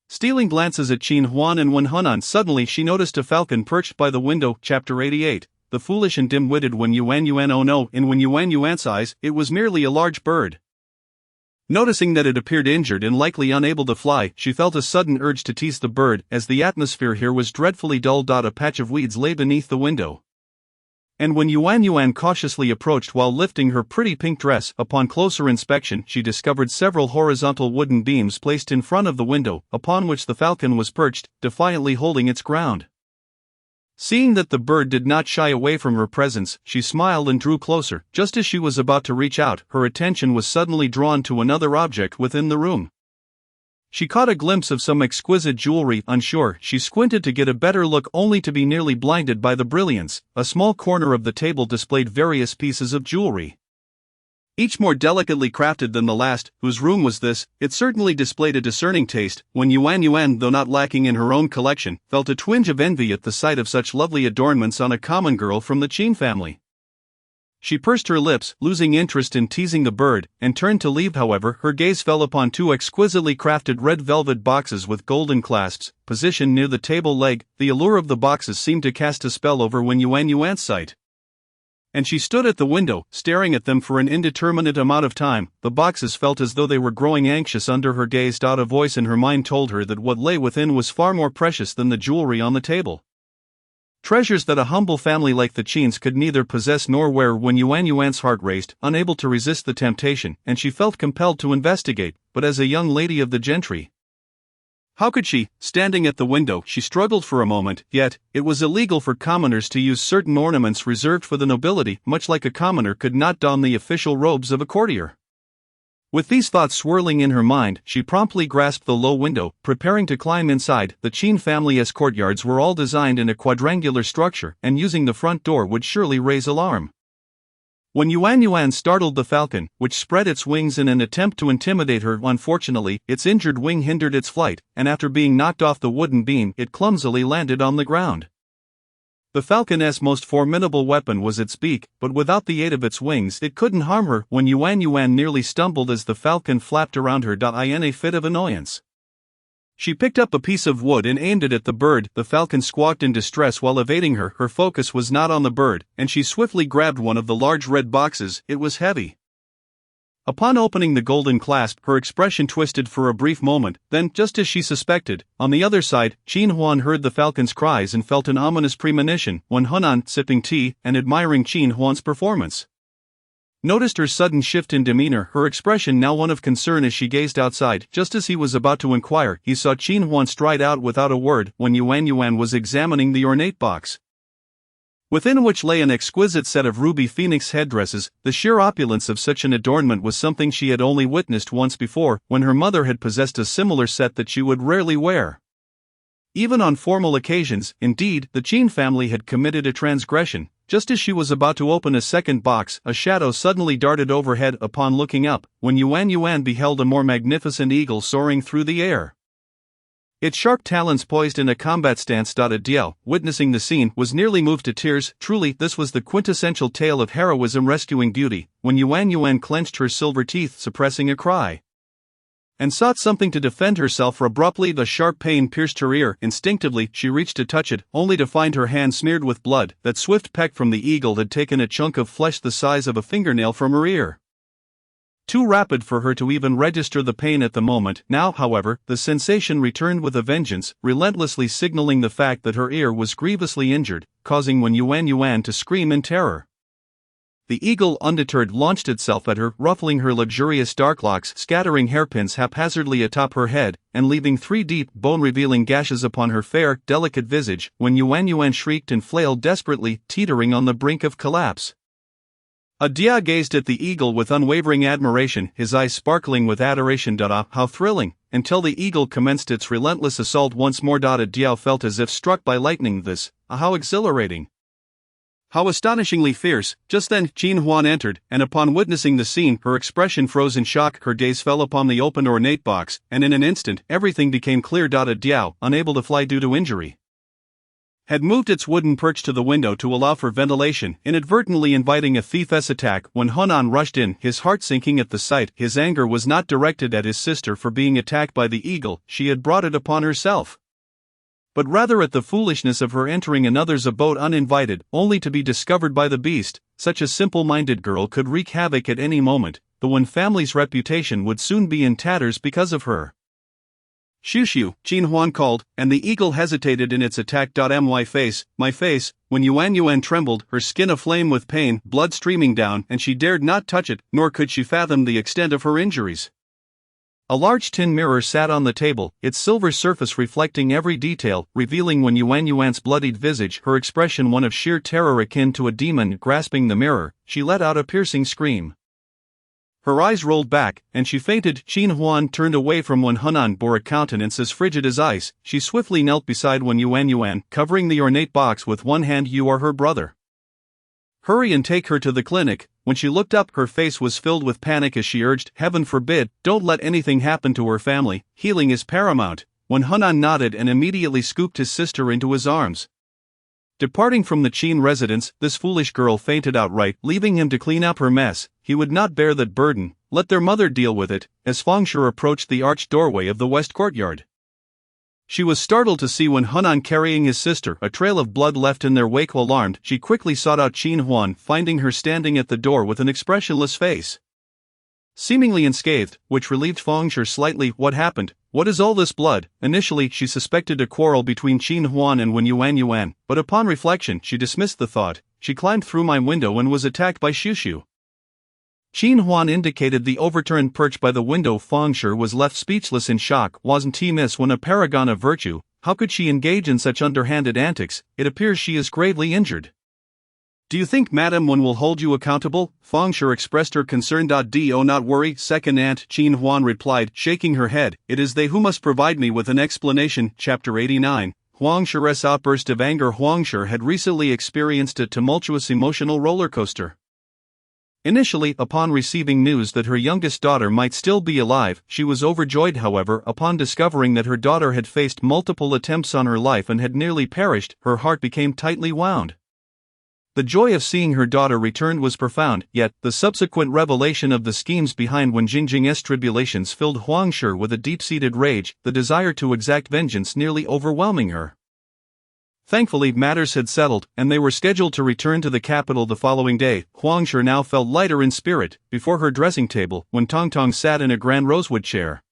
stealing glances at Qin Huan and Wen Hunan. Suddenly she noticed a falcon perched by the window. Chapter 88. The foolish and dim-witted Wen Yuan. Oh no, in Wen Yuan's eyes, it was merely a large bird. Noticing that it appeared injured and likely unable to fly, she felt a sudden urge to tease the bird, as the atmosphere here was dreadfully dull. A patch of weeds lay beneath the window, and when Yuan cautiously approached while lifting her pretty pink dress, upon closer inspection she discovered several horizontal wooden beams placed in front of the window, upon which the falcon was perched, defiantly holding its ground. Seeing that the bird did not shy away from her presence, she smiled and drew closer. Just as she was about to reach out, her attention was suddenly drawn to another object within the room. She caught a glimpse of some exquisite jewelry. Unsure, she squinted to get a better look, only to be nearly blinded by the brilliance. A small corner of the table displayed various pieces of jewelry, each more delicately crafted than the last. Whose room was this? It certainly displayed a discerning taste. When Yuan, though not lacking in her own collection, felt a twinge of envy at the sight of such lovely adornments on a common girl from the Qin family. She pursed her lips, losing interest in teasing the bird, and turned to leave. However, her gaze fell upon two exquisitely crafted red velvet boxes with golden clasps, positioned near the table leg. The allure of the boxes seemed to cast a spell over Wen Yuan's sight, and she stood at the window, staring at them for an indeterminate amount of time. The boxes felt as though they were growing anxious under her gaze. A voice in her mind told her that what lay within was far more precious than the jewelry on the table. Treasures that a humble family like the Qins could neither possess nor wear. When Yuan's heart raced, unable to resist the temptation, and she felt compelled to investigate, but as a young lady of the gentry, how could she? Standing at the window, she struggled for a moment. Yet, it was illegal for commoners to use certain ornaments reserved for the nobility, much like a commoner could not don the official robes of a courtier. With these thoughts swirling in her mind, she promptly grasped the low window, preparing to climb inside. The Qin family's courtyards were all designed in a quadrangular structure, and using the front door would surely raise alarm. When Yuan startled the falcon, which spread its wings in an attempt to intimidate her, unfortunately, its injured wing hindered its flight, and after being knocked off the wooden beam, it clumsily landed on the ground. The falcon's most formidable weapon was its beak, but without the aid of its wings it couldn't harm her. When Yuan nearly stumbled as the falcon flapped around her in a fit of annoyance. She picked up a piece of wood and aimed it at the bird. The falcon squawked in distress while evading her. Her focus was not on the bird, and she swiftly grabbed one of the large red boxes. It was heavy. Upon opening the golden clasp, her expression twisted for a brief moment. Then, just as she suspected, on the other side, Qin Huan heard the falcon's cries and felt an ominous premonition when Hunan, sipping tea and admiring Qin Huan's performance, noticed her sudden shift in demeanor, her expression now one of concern as she gazed outside. Just as he was about to inquire, he saw Qin Huan stride out without a word when Yuan was examining the ornate box, within which lay an exquisite set of ruby phoenix headdresses. The sheer opulence of such an adornment was something she had only witnessed once before, when her mother had possessed a similar set that she would rarely wear, even on formal occasions. Indeed, the Qin family had committed a transgression. Just as she was about to open a second box, a shadow suddenly darted overhead. Upon looking up, when Yuan beheld a more magnificent eagle soaring through the air, its sharp talons poised in a combat stance. Diao, witnessing the scene, was nearly moved to tears. Truly, this was the quintessential tale of heroism rescuing beauty. When Yuan clenched her silver teeth, suppressing a cry, and sought something to defend herself. Abruptly, the sharp pain pierced her ear. Instinctively, she reached to touch it, only to find her hand smeared with blood. That swift peck from the eagle had taken a chunk of flesh the size of a fingernail from her ear. Too rapid for her to even register the pain at the moment. Now, however, the sensation returned with a vengeance, relentlessly signaling the fact that her ear was grievously injured, causing Yuan to scream in terror. The eagle, undeterred, launched itself at her, ruffling her luxurious dark locks, scattering hairpins haphazardly atop her head, and leaving 3 deep, bone-revealing gashes upon her fair, delicate visage. When Yuan shrieked and flailed desperately, teetering on the brink of collapse, Dia gazed at the eagle with unwavering admiration, his eyes sparkling with adoration. How thrilling! Until the eagle commenced its relentless assault once more. Dia felt as if struck by lightning. How exhilarating! How astonishingly fierce! Just then, Qin Huan entered, and upon witnessing the scene, her expression froze in shock. Her gaze fell upon the open ornate box, and in an instant, everything became clear. Diao, unable to fly due to injury, had moved its wooden perch to the window to allow for ventilation, inadvertently inviting a thief's attack. When Hunan rushed in, his heart sinking at the sight, his anger was not directed at his sister for being attacked by the eagle. She had brought it upon herself, but rather at the foolishness of her entering another's abode uninvited, only to be discovered by the beast. Such a simple-minded girl could wreak havoc at any moment. The Wen family's reputation would soon be in tatters because of her. Shushu, Qin Huan called, and the eagle hesitated in its attack. My face. When Yuan trembled, her skin aflame with pain, blood streaming down, and she dared not touch it, nor could she fathom the extent of her injuries. A large tin mirror sat on the table, its silver surface reflecting every detail, revealing Yuan's bloodied visage, her expression one of sheer terror akin to a demon. Grasping the mirror, she let out a piercing scream. Her eyes rolled back, and she fainted. Qin Huan turned away from when Hunan bore a countenance as frigid as ice. She swiftly knelt beside Yuan, covering the ornate box with one hand. You are her brother. Hurry and take her to the clinic. When she looked up, her face was filled with panic as she urged, Heaven forbid, don't let anything happen to her family, healing is paramount. When Hunan nodded and immediately scooped his sister into his arms. Departing from the Qin residence, this foolish girl fainted outright, leaving him to clean up her mess. He would not bear that burden, let their mother deal with it. As Fengshe approached the arched doorway of the west courtyard, she was startled to see when Hunan carrying his sister, a trail of blood left in their wake. Alarmed, she quickly sought out Qin Huan, finding her standing at the door with an expressionless face, seemingly unscathed, which relieved Fengshe slightly. What happened? What is all this blood? Initially, she suspected a quarrel between Qin Huan and Yuan, but upon reflection, she dismissed the thought. She climbed through my window and was attacked by Shushu. Qin Huan indicated the overturned perch by the window. Fengshe was left speechless in shock. Wasn't he Miss Wen a paragon of virtue? How could she engage in such underhanded antics? It appears she is gravely injured. Do you think Madam Wen will hold you accountable? Fang Shi expressed her concern. Do not worry, second aunt Qin Huan replied, shaking her head, it is they who must provide me with an explanation. Chapter 89. Huang Shi's outburst of anger. Huang Shi had recently experienced a tumultuous emotional roller coaster. Initially, upon receiving news that her youngest daughter might still be alive, she was overjoyed. However, upon discovering that her daughter had faced multiple attempts on her life and had nearly perished, her heart became tightly wound. The joy of seeing her daughter returned was profound, yet, the subsequent revelation of the schemes behind Wen Jingjing's tribulations filled Huang Shi with a deep-seated rage, the desire to exact vengeance nearly overwhelming her. Thankfully, matters had settled, and they were scheduled to return to the capital the following day. Huang Shi now felt lighter in spirit. Before her dressing table, Wen Tongtong sat in a grand rosewood chair.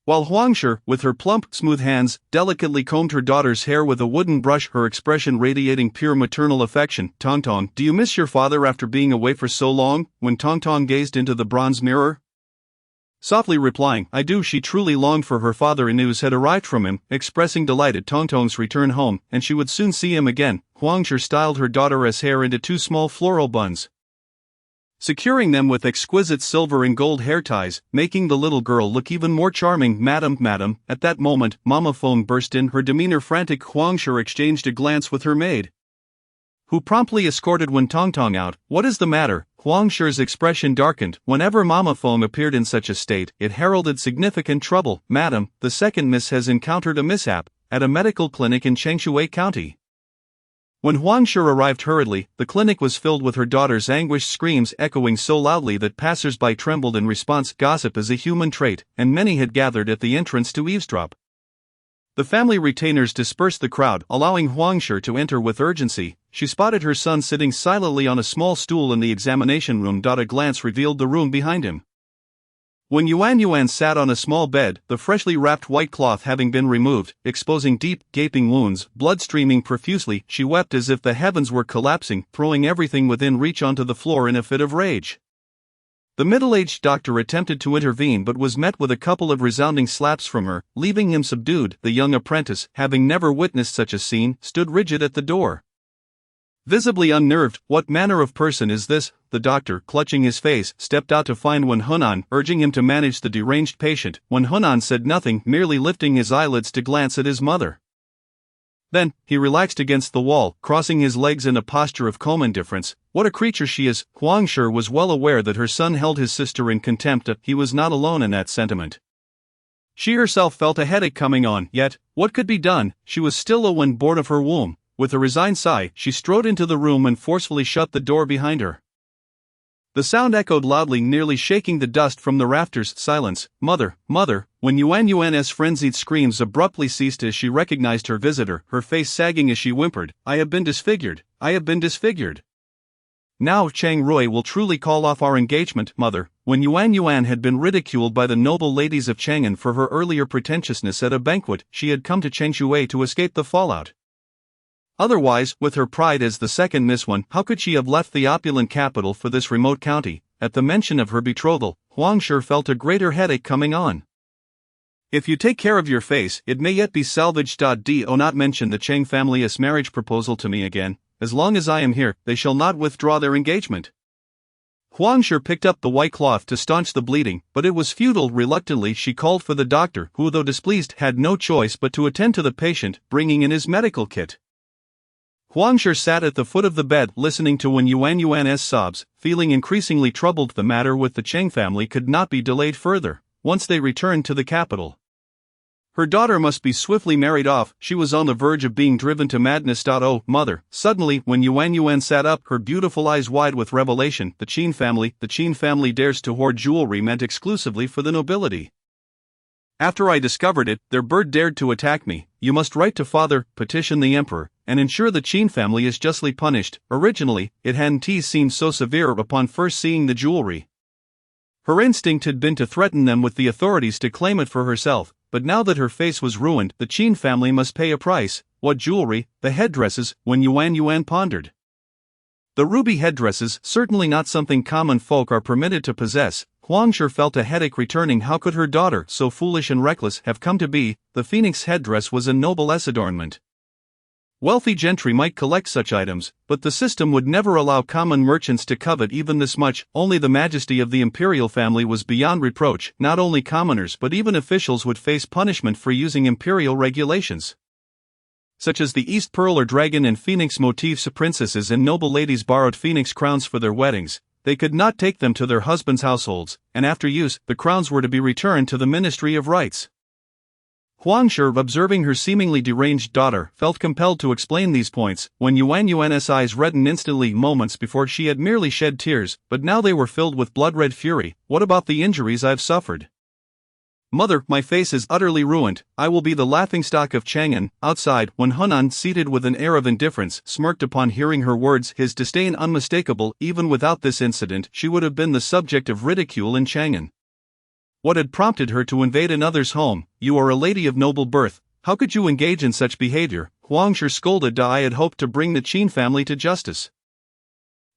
While Huang Shi, with her plump, smooth hands, delicately combed her daughter's hair with a wooden brush, her expression radiating pure maternal affection. Tongtong, do you miss your father after being away for so long? When Tongtong gazed into the bronze mirror, softly replying, I do. She truly longed for her father, and news had arrived from him, expressing delight at Tongtong's return home, and she would soon see him again. Huang Shi styled her daughter's hair into two small floral buns, securing them with exquisite silver and gold hair ties, making the little girl look even more charming. Madam, at that moment, Mama Feng burst in, her demeanor frantic. Huang Shi exchanged a glance with her maid, who promptly escorted Wen Tongtong out. What is the matter? Huang Shi's expression darkened. Whenever Mama Feng appeared in such a state, it heralded significant trouble. Madam, the second miss has encountered a mishap at a medical clinic in Changshui County. When Huang Shi arrived hurriedly, the clinic was filled with her daughter's anguished screams echoing so loudly that passers-by trembled in response. Gossip is a human trait, and many had gathered at the entrance to eavesdrop. The family retainers dispersed the crowd, allowing Huang Shi to enter with urgency. She spotted her son sitting silently on a small stool in the examination room. A glance revealed the room behind him. When Yuan sat on a small bed, the freshly wrapped white cloth having been removed, exposing deep, gaping wounds, blood streaming profusely, she wept as if the heavens were collapsing, throwing everything within reach onto the floor in a fit of rage. The middle-aged doctor attempted to intervene but was met with a couple of resounding slaps from her, leaving him subdued. The young apprentice, having never witnessed such a scene, stood rigid at the door, visibly unnerved. What manner of person is this? The doctor, clutching his face, stepped out to find Wen Hunan, urging him to manage the deranged patient. Wen Hunan said nothing, merely lifting his eyelids to glance at his mother. Then, he relaxed against the wall, crossing his legs in a posture of calm indifference. What a creature she is! Huang Shi was well aware that her son held his sister in contempt. He was not alone in that sentiment. She herself felt a headache coming on, yet, what could be done? She was still ill when born of her womb. With a resigned sigh, she strode into the room and forcefully shut the door behind her. The sound echoed loudly, nearly shaking the dust from the rafters. Silence. Mother, mother. When Yuan's frenzied screams abruptly ceased as she recognized her visitor, her face sagging as she whimpered, I have been disfigured. I have been disfigured. Now Chang Rui will truly call off our engagement, mother. When Yuan had been ridiculed by the noble ladies of Chang'an for her earlier pretentiousness at a banquet, she had come to Changshui to escape the fallout. Otherwise, with her pride as the second Miss Wen, how could she have left the opulent capital for this remote county? At the mention of her betrothal, Huang Shi felt a greater headache coming on. If you take care of your face, it may yet be salvaged. Do not mention the Chang family's marriage proposal to me again. As long as I am here, they shall not withdraw their engagement. Huang Shi picked up the white cloth to staunch the bleeding, but it was futile. Reluctantly, she called for the doctor, who, though displeased, had no choice but to attend to the patient, bringing in his medical kit. Huang Shi sat at the foot of the bed, listening to Wen Yuan's sobs, feeling increasingly troubled. The matter with the Chang family could not be delayed further. Once they returned to the capital, her daughter must be swiftly married off. She was on the verge of being driven to madness. Oh, mother! Suddenly, when Yuan sat up, her beautiful eyes wide with revelation, the Qin family dares to hoard jewelry meant exclusively for the nobility. After I discovered it, their bird dared to attack me. You must write to father, petition the emperor, and ensure the Qin family is justly punished. Originally, it hadn't seemed so severe upon first seeing the jewelry. Her instinct had been to threaten them with the authorities to claim it for herself, but now that her face was ruined, the Qin family must pay a price. What jewelry? The headdresses, when Yuan pondered. The ruby headdresses, certainly not something common folk are permitted to possess. Huang Shi felt a headache returning. How could her daughter, so foolish and reckless, have come to be? The phoenix headdress was a noble adornment. Wealthy gentry might collect such items, but the system would never allow common merchants to covet even this much. Only the majesty of the imperial family was beyond reproach. Not only commoners but even officials would face punishment for using imperial regulations, such as the East Pearl or Dragon and Phoenix motifs. Princesses and noble ladies borrowed phoenix crowns for their weddings. They could not take them to their husbands' households, and after use, the crowns were to be returned to the Ministry of Rites. Huang Shi, observing her seemingly deranged daughter, felt compelled to explain these points. When Yuan's eyes reddened instantly. Moments before she had merely shed tears, but now they were filled with blood-red fury. What about the injuries I've suffered? Mother, my face is utterly ruined. I will be the laughingstock of Chang'an. Outside, when Hunan, seated with an air of indifference, smirked upon hearing her words, his disdain unmistakable. Even without this incident, she would have been the subject of ridicule in Chang'an. What had prompted her to invade another's home? You are a lady of noble birth. How could you engage in such behavior? Huang Shi scolded. I had hoped to bring the Qin family to justice.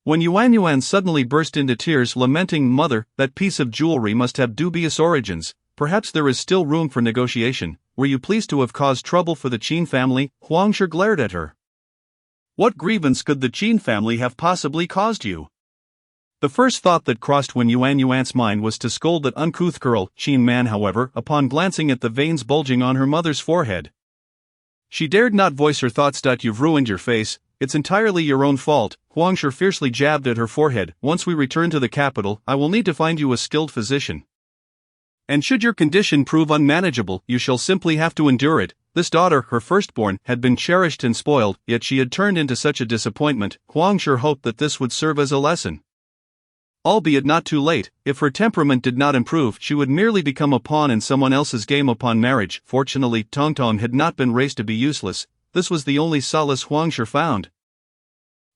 When Yuan suddenly burst into tears, lamenting, Mother, that piece of jewelry must have dubious origins. Perhaps there is still room for negotiation. Were you pleased to have caused trouble for the Qin family? Huang Shi glared at her. What grievance could the Qin family have possibly caused you? The first thought that crossed Yuan's mind was to scold that uncouth girl. Qin man, however, upon glancing at the veins bulging on her mother's forehead, she dared not voice her thoughts. You've ruined your face. It's entirely your own fault. Huang Shi fiercely jabbed at her forehead. Once we return to the capital, I will need to find you a skilled physician. And should your condition prove unmanageable, you shall simply have to endure it. This daughter, her firstborn, had been cherished and spoiled, yet she had turned into such a disappointment. Huang Shi hoped that this would serve as a lesson. Albeit not too late. If her temperament did not improve, she would merely become a pawn in someone else's game upon marriage. Fortunately, Tongtong had not been raised to be useless. This was the only solace Huang Shi found.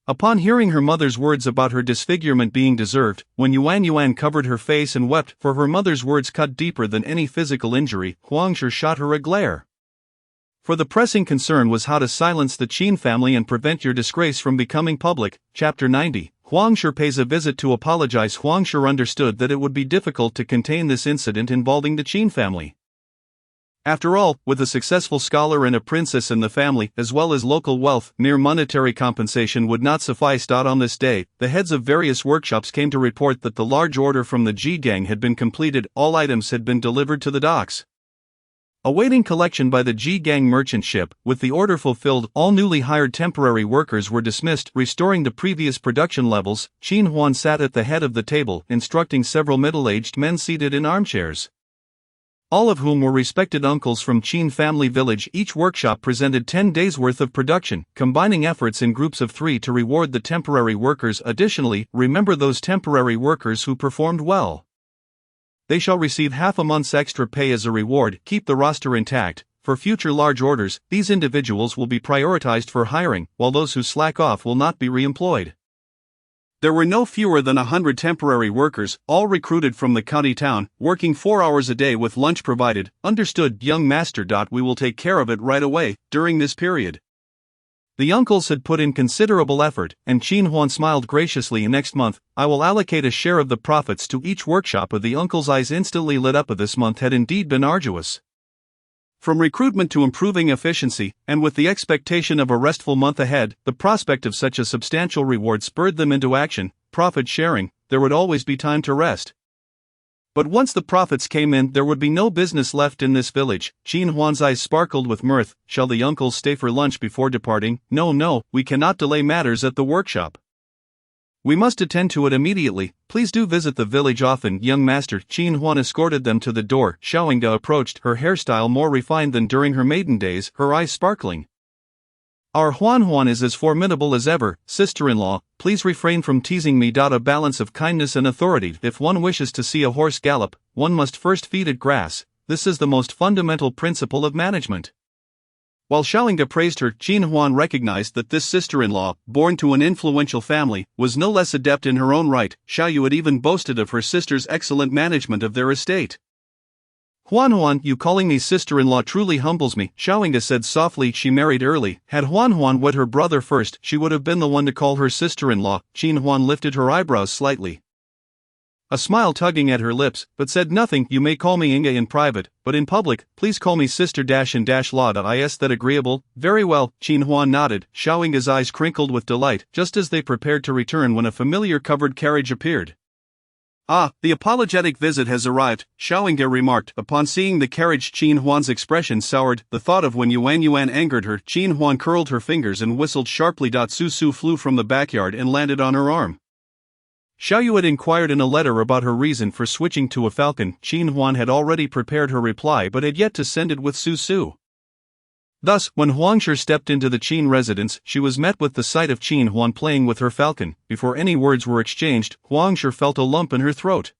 Upon hearing her mother's words about her disfigurement being deserved, when Yuan covered her face and wept, for her mother's words cut deeper than any physical injury, Huang Shi shot her a glare. For the pressing concern was how to silence the Qin family and prevent your disgrace from becoming public. Chapter 90. Huang Shi pays a visit to apologize. Huang Shi understood that it would be difficult to contain this incident involving the Qin family. After all, with a successful scholar and a princess in the family, as well as local wealth, mere monetary compensation would not suffice. On this day, the heads of various workshops came to report that the large order from the Ji gang had been completed. All items had been delivered to the docks, awaiting collection by the Ji gang merchant ship. With the order fulfilled, all newly hired temporary workers were dismissed, restoring the previous production levels. Qin Huan sat at the head of the table, instructing several middle-aged men seated in armchairs, all of whom were respected uncles from Qin family village. Each workshop presented 10 days' worth of production, combining efforts in groups of 3 to reward the temporary workers. Additionally, remember those temporary workers who performed well. They shall receive half a month's extra pay as a reward. Keep the roster intact. For future large orders, these individuals will be prioritized for hiring, while those who slack off will not be re-employed. There were no fewer than 100 temporary workers, all recruited from the county town, working 4 hours a day with lunch provided. Understood, young master. We will take care of it right away. During this period, the uncles had put in considerable effort, and Qin Huan smiled graciously. Next month, I will allocate a share of the profits to each workshop. The uncle's eyes instantly lit up. This month had indeed been arduous. From recruitment to improving efficiency, and with the expectation of a restful month ahead, the prospect of such a substantial reward spurred them into action. Profit sharing, there would always be time to rest. But once the profits came in, there would be no business left in this village. Qin Huan's eyes sparkled with mirth. Shall the uncles stay for lunch before departing? No, we cannot delay matters at the workshop. We must attend to it immediately. Please do visit the village often, young master. Qin Huan escorted them to the door. Xiaoyinga approached, her hairstyle more refined than during her maiden days, her eyes sparkling. Our Huan is as formidable as ever. Sister-in-law, please refrain from teasing me. A balance of kindness and authority. If one wishes to see a horse gallop, one must first feed it grass. This is the most fundamental principle of management. While Xiaoyinga praised her, Qin Huan recognized that this sister-in-law, born to an influential family, was no less adept in her own right. Xiaoyu had even boasted of her sister's excellent management of their estate. Huan, you calling me sister-in-law truly humbles me, Xiaoyinga said softly. She married early. Had Huan wed her brother first, she would have been the one to call her sister-in-law. Qin Huan lifted her eyebrows slightly. a smile tugging at her lips, but said nothing. You may call me Inga in private, but in public, please call me Sister Law. Is that agreeable? Very well, Qin Huan nodded, Xiao Inga's eyes crinkled with delight, just as they prepared to return when a familiar covered carriage appeared. Ah, the apologetic visit has arrived, Xiao Inga remarked. Upon seeing the carriage, Qin Huan's expression soured. The thought of when Yuan angered her. Qin Huan curled her fingers and whistled sharply. Su flew from the backyard and landed on her arm. Xiao Yu had inquired in a letter about her reason for switching to a falcon. Qin Huan had already prepared her reply but had yet to send it with Su. Thus, when Huangshi stepped into the Qin residence, she was met with the sight of Qin Huan playing with her falcon. Before any words were exchanged, Huangshi felt a lump in her throat.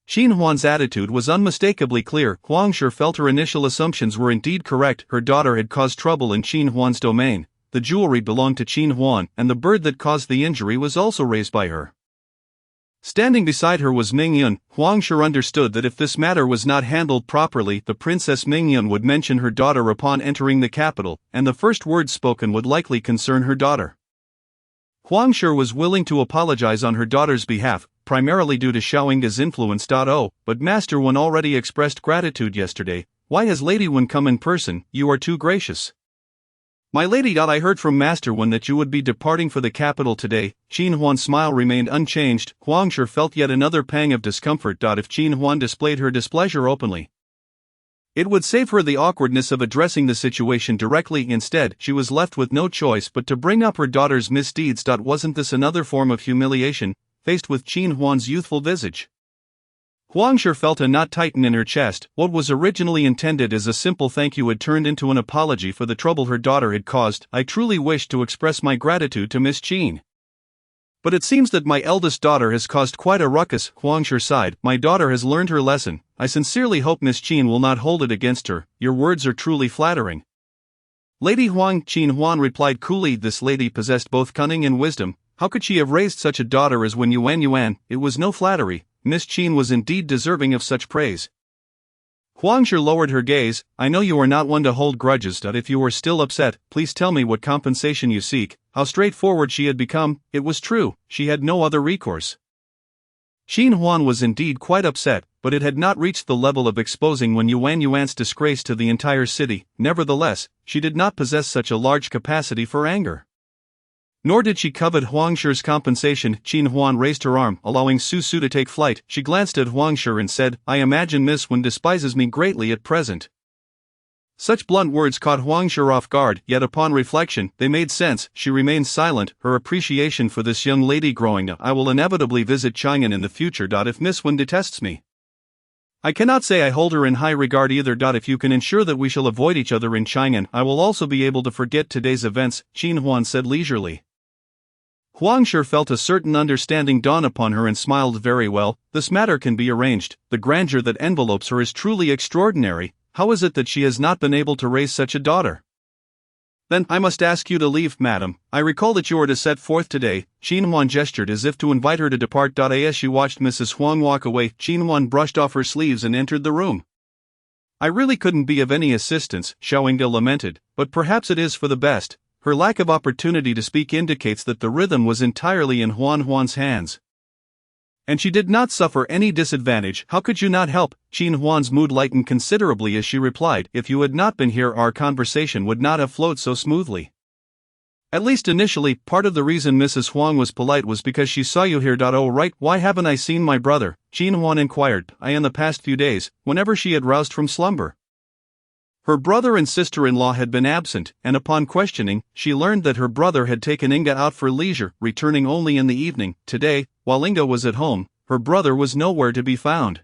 Qin Huan's attitude was unmistakably clear. Huangshi felt her initial assumptions were indeed correct. Her daughter had caused trouble in Qin Huan's domain. The jewelry belonged to Qin Huan, and the bird that caused the injury was also raised by her. Standing beside her was Mingyun. Huangshi understood that if this matter was not handled properly, the Princess Mingyun would mention her daughter upon entering the capital, and the first words spoken would likely concern her daughter. Huangshi was willing to apologize on her daughter's behalf, primarily due to Xiao Inga's influence. But Master Wen already expressed gratitude yesterday. Why has Lady Wen come in person? You are too gracious. My lady. I heard from Master Wen that you would be departing for the capital today. Qin Huan's smile remained unchanged. Huangshi felt yet another pang of discomfort. If Qin Huan displayed her displeasure openly, it would save her the awkwardness of addressing the situation directly. Instead, she was left with no choice but to bring up her daughter's misdeeds. Wasn't this another form of humiliation, faced with Qin Huan's youthful visage? Huangshi felt a knot tighten in her chest. What was originally intended as a simple thank you had turned into an apology for the trouble her daughter had caused. I truly wish to express my gratitude to Miss Qin, but it seems that my eldest daughter has caused quite a ruckus. Huangshi sighed. My daughter has learned her lesson. I sincerely hope Miss Qin will not hold it against her. Your words are truly flattering. Lady Huang. Qin Huan replied coolly. This lady possessed both cunning and wisdom. How could she have raised such a daughter as Wen Yuan? It was no flattery. Miss Qin was indeed deserving of such praise. Huangshi lowered her gaze. I know you are not one to hold grudges. If you are still upset, please tell me what compensation you seek. How straightforward she had become. It was true, she had no other recourse. Qin Huan was indeed quite upset, but it had not reached the level of exposing Wen Yuan's disgrace to the entire city. Nevertheless, she did not possess such a large capacity for anger. Nor did she covet Huangshi's compensation. Qin Huan raised her arm, allowing Su to take flight. She glanced at Huangshi and said, I imagine Miss Wen despises me greatly at present. Such blunt words caught Huangshi off guard, yet upon reflection, they made sense. She remained silent, her appreciation for this young lady growing. I will inevitably visit Chang'an in the future. If Miss Wen detests me, I cannot say I hold her in high regard either. If you can ensure that we shall avoid each other in Chang'an, I will also be able to forget today's events, Qin Huan said leisurely. Huangshi felt a certain understanding dawn upon her and smiled. Very well, this matter can be arranged. The grandeur that envelopes her is truly extraordinary. How is it that she has not been able to raise such a daughter? Then, I must ask you to leave, madam. I recall that you are to set forth today. Qin Huan gestured as if to invite her to depart. As she watched Mrs. Huang walk away, Qin Huan brushed off her sleeves and entered the room. I really couldn't be of any assistance, Xiao Inga lamented, but perhaps it is for the best. Her lack of opportunity to speak indicates that the rhythm was entirely in Huan's hands. And she did not suffer any disadvantage. How could you not help? Qin Huan's mood lightened considerably as she replied, if you had not been here our conversation would not have flowed so smoothly. At least initially, part of the reason Mrs. Huang was polite was because she saw you here. Oh right, why haven't I seen my brother? Qin Huan inquired. In the past few days, whenever she had roused from slumber, her brother and sister-in-law had been absent, and upon questioning, she learned that her brother had taken Inga out for leisure, returning only in the evening. Today, while Inga was at home, her brother was nowhere to be found.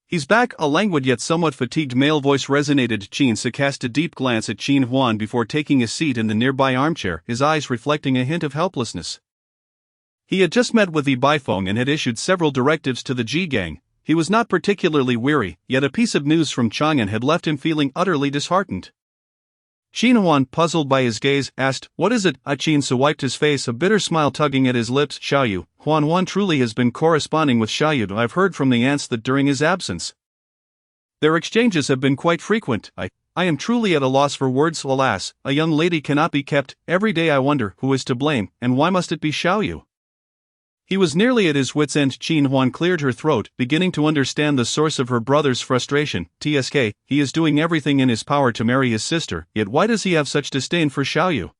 He's back, a languid yet somewhat fatigued male voice resonated. Qin cast a deep glance at Qin Huan before taking a seat in the nearby armchair, his eyes reflecting a hint of helplessness. He had just met with the Baifeng and had issued several directives to the Ji gang. He was not particularly weary, yet a piece of news from Chang'an had left him feeling utterly disheartened. Qin Huan, puzzled by his gaze, asked, what is it? Qin wiped his face, a bitter smile tugging at his lips. Xiaoyu, Huan truly has been corresponding with Xiaoyu. I've heard from the aunts that during his absence, their exchanges have been quite frequent. I am truly at a loss for words. Alas, a young lady cannot be kept. Every day I wonder who is to blame, and why must it be Xiaoyu? He was nearly at his wits' end. Qin Huan cleared her throat, beginning to understand the source of her brother's frustration. Tsk, he is doing everything in his power to marry his sister, yet why does he have such disdain for Xiaoyu?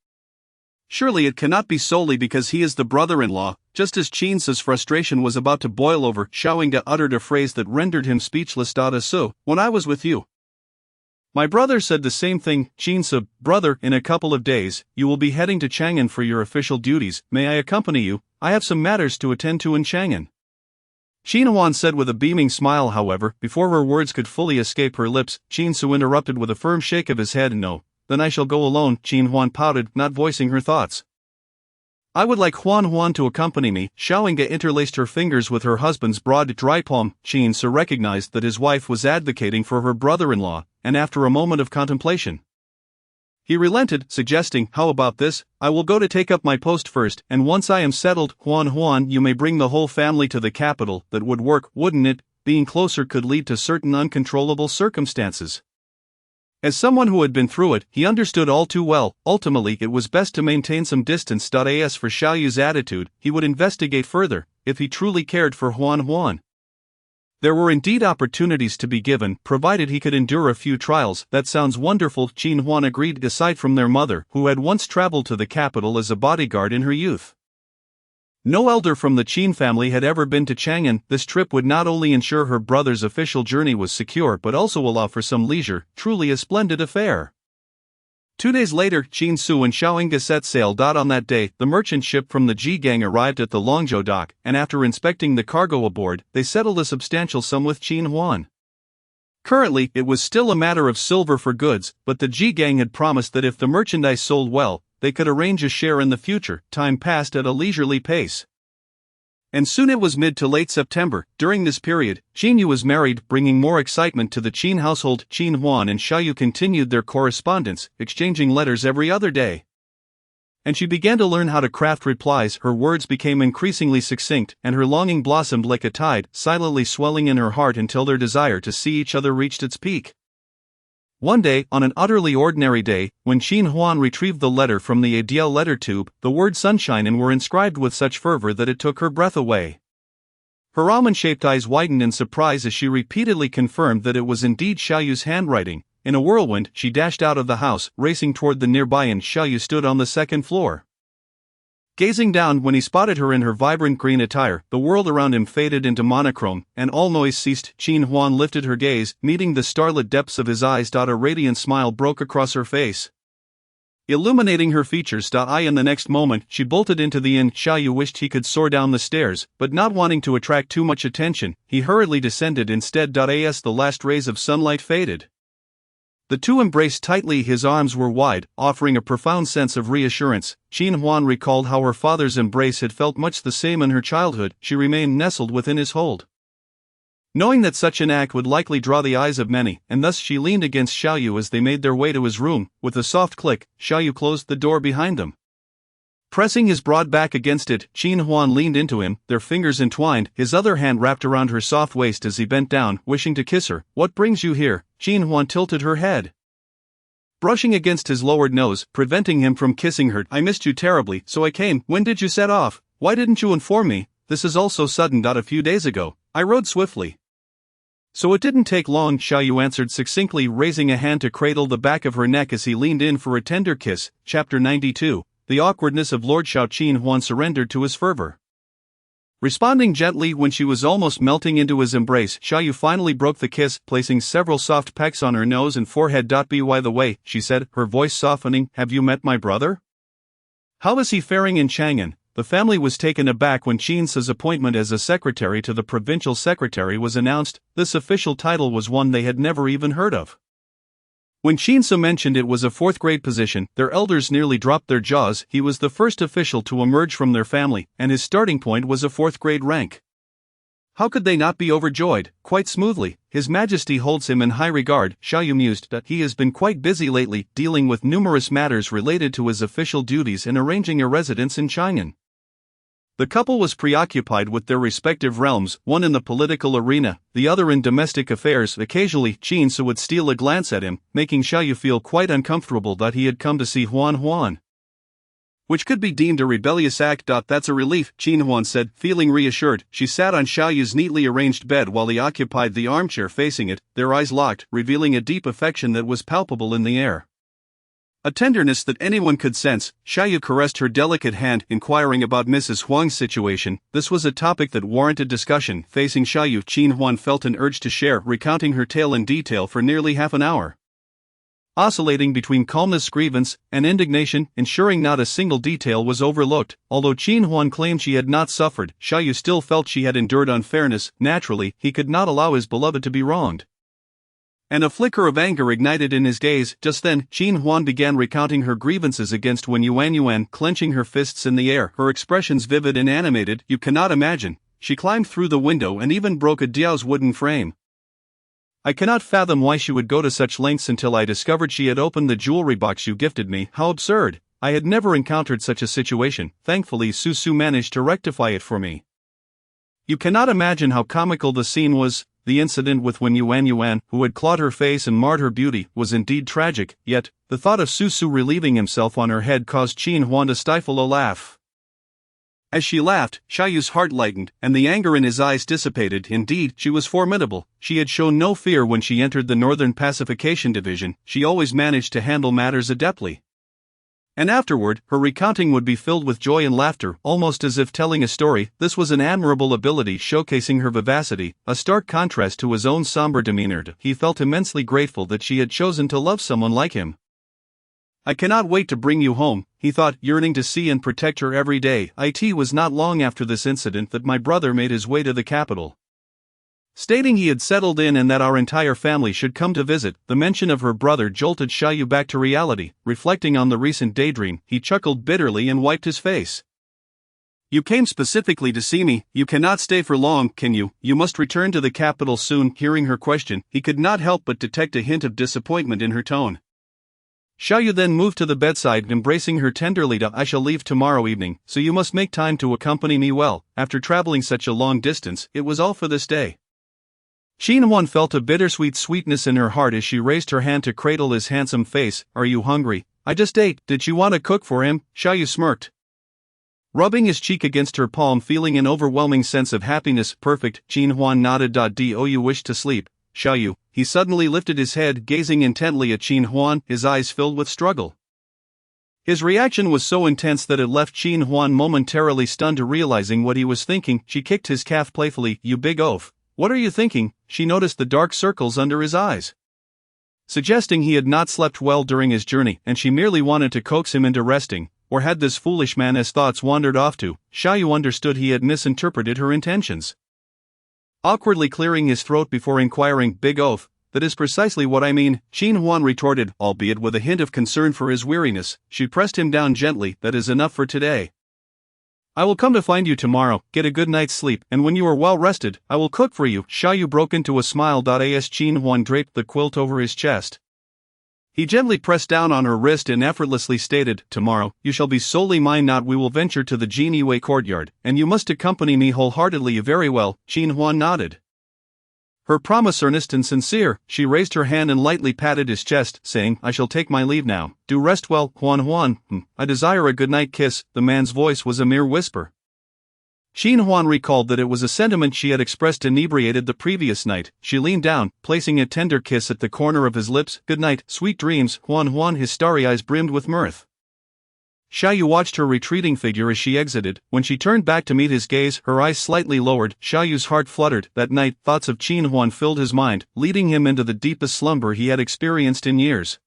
Surely it cannot be solely because he is the brother-in-law. Just as Qin's frustration was about to boil over, Xiaoying uttered a phrase that rendered him speechless. So, when I was with you, my brother said the same thing. Qin, brother, in a couple of days, you will be heading to Chang'an for your official duties. May I accompany you? I have some matters to attend to in Chang'an. Qin Huan said with a beaming smile. However, before her words could fully escape her lips, Qin interrupted with a firm shake of his head. No, then I shall go alone. Qin Huan pouted, not voicing her thoughts. I would like Huan to accompany me. Xiaoying interlaced her fingers with her husband's broad, dry palm. Qin recognized that his wife was advocating for her brother-in-law, and after a moment of contemplation, he relented, suggesting, how about this? I will go to take up my post first, and once I am settled, Huan, you may bring the whole family to the capital. That would work, wouldn't it? Being closer could lead to certain uncontrollable circumstances. As someone who had been through it, he understood all too well. Ultimately, it was best to maintain some distance. As for Xiaoyu's attitude, he would investigate further, if he truly cared for Huan. There were indeed opportunities to be given, provided he could endure a few trials. That sounds wonderful, Qin Huan agreed. Aside from their mother, who had once traveled to the capital as a bodyguard in her youth, no elder from the Qin family had ever been to Chang'an. This trip would not only ensure her brother's official journey was secure but also allow for some leisure. Truly a splendid affair. 2 days later, Qin and Xiaoying set sail. On that day, the merchant ship from the Ji Gang arrived at the Longzhou dock, and after inspecting the cargo aboard, they settled a substantial sum with Qin Huan. Currently, it was still a matter of silver for goods, but the Ji Gang had promised that if the merchandise sold well, they could arrange a share in the future. Time passed at a leisurely pace, and soon it was mid to late September. During this period, Qin Yu was married, bringing more excitement to the Qin household. Qin Huan and Xiaoyu continued their correspondence, exchanging letters every other day, and she began to learn how to craft replies. Her words became increasingly succinct, and her longing blossomed like a tide, silently swelling in her heart until their desire to see each other reached its peak. One day, on an utterly ordinary day, when Qin Huan retrieved the letter from the ADL letter tube, the word sunshine were inscribed with such fervor that it took her breath away. Her almond-shaped eyes widened in surprise as she repeatedly confirmed that it was indeed Xiaoyu's handwriting. In a whirlwind, she dashed out of the house, racing toward the nearby inn. Xiaoyu stood on the second floor, gazing down. When he spotted her in her vibrant green attire, the world around him faded into monochrome, and all noise ceased. Qin Huan lifted her gaze, meeting the starlit depths of his eyes. A radiant smile broke across her face, illuminating her features. In the next moment, she bolted into the inn. Xiaoyu wished he could soar down the stairs, but not wanting to attract too much attention, he hurriedly descended instead. As the last rays of sunlight faded, the two embraced tightly. His arms were wide, offering a profound sense of reassurance. Qin Huan recalled how her father's embrace had felt much the same in her childhood. She remained nestled within his hold, knowing that such an act would likely draw the eyes of many, and thus she leaned against Xiaoyu as they made their way to his room. With a soft click, Xiaoyu closed the door behind them. Pressing his broad back against it, Qin Huan leaned into him, their fingers entwined, his other hand wrapped around her soft waist as he bent down, wishing to kiss her. What brings you here? Qin Huan tilted her head, brushing against his lowered nose, preventing him from kissing her. I missed you terribly, so I came. When did you set off? Why didn't you inform me? This is all so sudden. A few days ago, I rode swiftly, so it didn't take long, Xiaoyu answered succinctly, raising a hand to cradle the back of her neck as he leaned in for a tender kiss. Chapter 92. The awkwardness of Lord Xiao. Qin Huan surrendered to his fervor, responding gently when she was almost melting into his embrace. Xiaoyu finally broke the kiss, placing several soft pecks on her nose and forehead. By the way, she said, her voice softening, have you met my brother? How is he faring in Chang'an? The family was taken aback when Qin's appointment as a secretary to the provincial secretary was announced. This official title was one they had never even heard of. When Qin mentioned it was a fourth-grade position, their elders nearly dropped their jaws. He was the first official to emerge from their family, and his starting point was a fourth-grade rank. How could they not be overjoyed? Quite smoothly, His Majesty holds him in high regard. Xiaoyu mused that he has been quite busy lately, dealing with numerous matters related to his official duties and arranging a residence in Chang'an. The couple was preoccupied with their respective realms, one in the political arena, the other in domestic affairs. Occasionally, Qin would steal a glance at him, making Xiaoyu feel quite uncomfortable that he had come to see Huan. Which could be deemed a rebellious act. That's a relief, Qin Huan said, feeling reassured. She sat on Xiaoyu's neatly arranged bed while he occupied the armchair facing it, their eyes locked, revealing a deep affection that was palpable in the air. A tenderness that anyone could sense. Xiaoyu caressed her delicate hand, inquiring about Mrs. Huang's situation. This was a topic that warranted discussion. Facing Xiaoyu, Qin Huan felt an urge to share, recounting her tale in detail for nearly half an hour. Oscillating between calmness, grievance, and indignation, ensuring not a single detail was overlooked. Although Qin Huan claimed she had not suffered, Xiaoyu still felt she had endured unfairness. Naturally, he could not allow his beloved to be wronged. And a flicker of anger ignited in his gaze. Just then, Qin Huan began recounting her grievances against Wen Yuan, clenching her fists in the air, her expressions vivid and animated. You cannot imagine. She climbed through the window and even broke a Diao's wooden frame. I cannot fathom why she would go to such lengths until I discovered she had opened the jewelry box you gifted me. How absurd! I had never encountered such a situation. Thankfully, Su managed to rectify it for me. You cannot imagine how comical the scene was. The incident with Wen Yuan, who had clawed her face and marred her beauty, was indeed tragic, yet, the thought of Su relieving himself on her head caused Qin Huan to stifle a laugh. As she laughed, Xiaoyu's heart lightened, and the anger in his eyes dissipated. Indeed, she was formidable. She had shown no fear when she entered the Northern Pacification Division. She always managed to handle matters adeptly. And afterward, her recounting would be filled with joy and laughter, almost as if telling a story. This was an admirable ability, showcasing her vivacity, a stark contrast to his own somber demeanor. He felt immensely grateful that she had chosen to love someone like him. I cannot wait to bring you home, he thought, yearning to see and protect her every day. It was not long after this incident that my brother made his way to the capital. Stating he had settled in and that our entire family should come to visit, the mention of her brother jolted Xiaoyu back to reality. Reflecting on the recent daydream, he chuckled bitterly and wiped his face. You came specifically to see me. You cannot stay for long, can you? You must return to the capital soon. Hearing her question, he could not help but detect a hint of disappointment in her tone. Xiaoyu then moved to the bedside, embracing her tenderly. I shall leave tomorrow evening, so you must make time to accompany me. Well, after traveling such a long distance, it was all for this day. Qin Huan felt a bittersweet sweetness in her heart as she raised her hand to cradle his handsome face. Are you hungry? I just ate. Did you want to cook for him? Xiaoyu smirked, rubbing his cheek against her palm, feeling an overwhelming sense of happiness. Perfect, Qin Huan nodded. Do you wish to sleep, Xiaoyu? He suddenly lifted his head, gazing intently at Qin Huan, his eyes filled with struggle. His reaction was so intense that it left Qin Huan momentarily stunned, realizing what he was thinking. She kicked his calf playfully. You big oaf. What are you thinking? She noticed the dark circles under his eyes, suggesting he had not slept well during his journey, and she merely wanted to coax him into resting. Or had this foolish man his thoughts wandered off to? Xiaoyu understood he had misinterpreted her intentions. Awkwardly clearing his throat before inquiring, big oaf, that is precisely what I mean, Qin Huan retorted, albeit with a hint of concern for his weariness. She pressed him down gently. That is enough for today. I will come to find you tomorrow. Get a good night's sleep, and when you are well rested, I will cook for you. Xiaoyu broke into a smile. As Qin Huan draped the quilt over his chest, he gently pressed down on her wrist and effortlessly stated, tomorrow, you shall be solely mine. Not we will venture to the Jin Yiwei courtyard, and you must accompany me wholeheartedly. Very well, Qin Huan nodded, her promise earnest and sincere. She raised her hand and lightly patted his chest, saying, I shall take my leave now. Do rest well, Huan. I desire a good-night kiss. The man's voice was a mere whisper. Qin Huan recalled that it was a sentiment she had expressed inebriated the previous night. She leaned down, placing a tender kiss at the corner of his lips. Good night, sweet dreams, Huan. His starry eyes brimmed with mirth. Xiaoyu watched her retreating figure as she exited. When she turned back to meet his gaze, her eyes slightly lowered. Xiaoyu's heart fluttered. That night, thoughts of Qin Huan filled his mind, leading him into the deepest slumber he had experienced in years.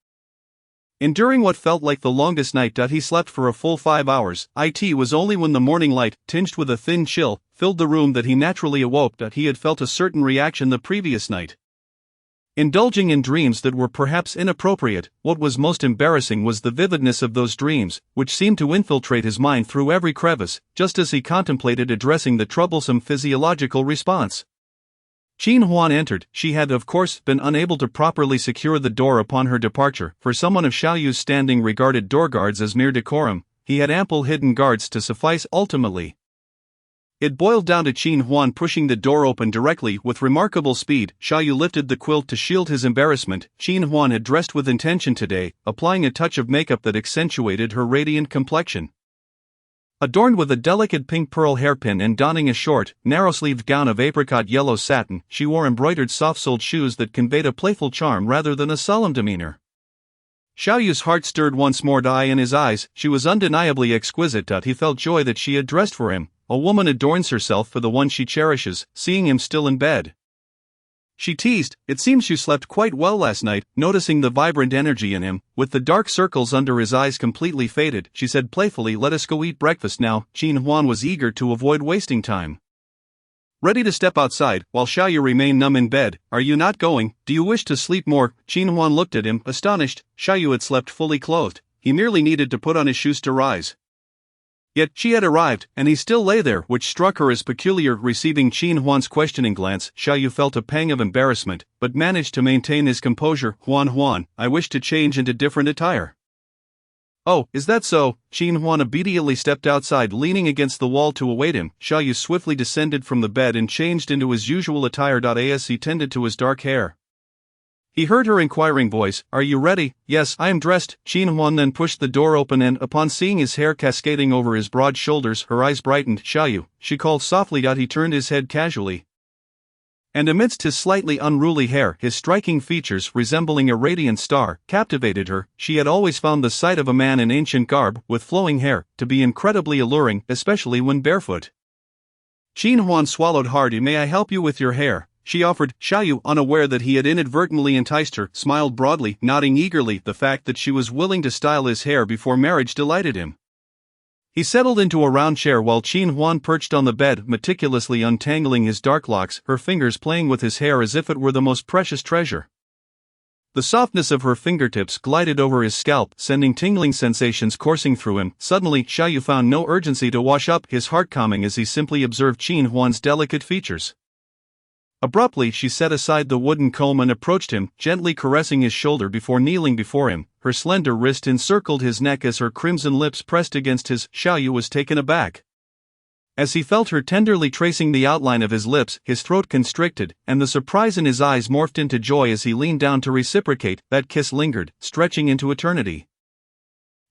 Enduring what felt like the longest night, he slept for a full 5 hours. It was only when the morning light, tinged with a thin chill, filled the room that he naturally awoke. He had felt a certain reaction the previous night, indulging in dreams that were perhaps inappropriate. What was most embarrassing was the vividness of those dreams, which seemed to infiltrate his mind through every crevice, just as he contemplated addressing the troublesome physiological response. Qin Huan entered. She had, of course, been unable to properly secure the door upon her departure. For someone of Xiaoyu's standing regarded door guards as mere decorum, he had ample hidden guards to suffice. Ultimately, it boiled down to Qin Huan pushing the door open directly with remarkable speed. Xiaoyu lifted the quilt to shield his embarrassment. Qin Huan had dressed with intention today, applying a touch of makeup that accentuated her radiant complexion. Adorned with a delicate pink pearl hairpin and donning a short, narrow-sleeved gown of apricot yellow satin, she wore embroidered soft-soled shoes that conveyed a playful charm rather than a solemn demeanor. Xiao Yu's heart stirred once more. In his eyes, she was undeniably exquisite. He felt joy that she had dressed for him. A woman adorns herself for the one she cherishes, seeing him still in bed. She teased, "It seems you slept quite well last night." Noticing the vibrant energy in him, with the dark circles under his eyes completely faded, she said playfully, "Let us go eat breakfast now." Qin Huan was eager to avoid wasting time. Ready to step outside, while Xiao Yu remained numb in bed. "Are you not going? Do you wish to sleep more?" Qin Huan looked at him, astonished. Xiao Yu had slept fully clothed. He merely needed to put on his shoes to rise. Yet she had arrived, and he still lay there, which struck her as peculiar. Receiving Qin Huan's questioning glance, Xiao Yu felt a pang of embarrassment, but managed to maintain his composure. Huan, I wish to change into different attire." "Oh, is that so?" Qin Huan obediently stepped outside, leaning against the wall to await him. Xiao Yu swiftly descended from the bed and changed into his usual attire. As he tended to his dark hair, he heard her inquiring voice, "Are you ready?" "Yes, I am dressed." Qin Huan then pushed the door open and, upon seeing his hair cascading over his broad shoulders, her eyes brightened. "Xiao Yu," she called softly. He turned his head casually, and amidst his slightly unruly hair, his striking features resembling a radiant star, captivated her. She had always found the sight of a man in ancient garb, with flowing hair, to be incredibly alluring, especially when barefoot. Qin Huan swallowed hard. "May I help you with your hair?" she offered. Xiao Yu, unaware that he had inadvertently enticed her, smiled broadly, nodding eagerly. The fact that she was willing to style his hair before marriage delighted him. He settled into a round chair while Qin Huan perched on the bed, meticulously untangling his dark locks, her fingers playing with his hair as if it were the most precious treasure. The softness of her fingertips glided over his scalp, sending tingling sensations coursing through him. Suddenly, Xiao Yu found no urgency to wash up, his heart calming as he simply observed Qin Huan's delicate features. Abruptly, she set aside the wooden comb and approached him, gently caressing his shoulder before kneeling before him. Her slender wrist encircled his neck as her crimson lips pressed against his. Xiao Yu was taken aback. As he felt her tenderly tracing the outline of his lips, his throat constricted, and the surprise in his eyes morphed into joy as he leaned down to reciprocate. That kiss lingered, stretching into eternity.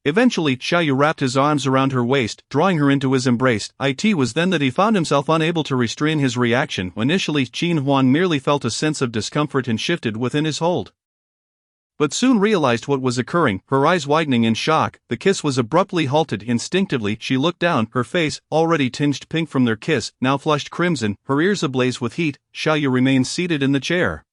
Eventually, Xiao Yu wrapped his arms around her waist, drawing her into his embrace. It was then that he found himself unable to restrain his reaction. Initially, Qin Huan merely felt a sense of discomfort and shifted within his hold, but soon realized what was occurring, her eyes widening in shock. The kiss was abruptly halted. Instinctively, she looked down, her face, already tinged pink from their kiss, now flushed crimson, her ears ablaze with heat. Xiao Yu remained seated in the chair,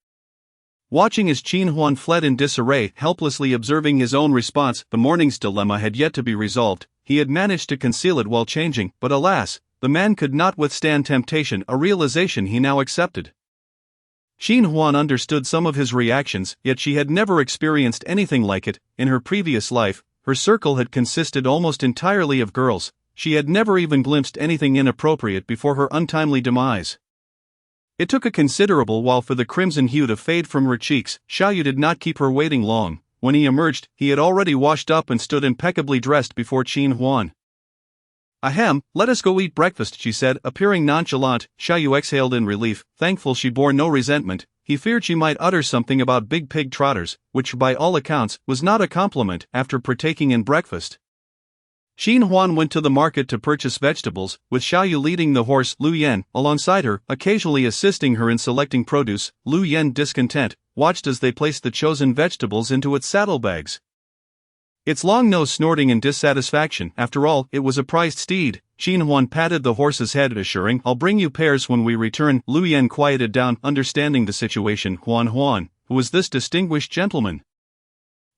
watching as Qin Huan fled in disarray, helplessly observing his own response. The morning's dilemma had yet to be resolved. He had managed to conceal it while changing, but alas, the man could not withstand temptation, a realization he now accepted. Qin Huan understood some of his reactions, yet she had never experienced anything like it. In her previous life, her circle had consisted almost entirely of girls. She had never even glimpsed anything inappropriate before her untimely demise. It took a considerable while for the crimson hue to fade from her cheeks. Xiao Yu did not keep her waiting long. When he emerged, he had already washed up and stood impeccably dressed before Qin Huan. "Ahem, let us go eat breakfast," she said, appearing nonchalant. Xiao Yu exhaled in relief, thankful she bore no resentment. He feared she might utter something about big pig trotters, which by all accounts was not a compliment. After partaking in breakfast, Qin Huan went to the market to purchase vegetables, with Xiao Yu leading the horse Lu Yan alongside her, occasionally assisting her in selecting produce. Lu Yan, discontent, watched as they placed the chosen vegetables into its saddlebags, its long nose snorting in dissatisfaction. After all, it was a prized steed. Qin Huan patted the horse's head, assuring, "I'll bring you pears when we return." Lu Yan quieted down, understanding the situation. Huan, who was this distinguished gentleman?"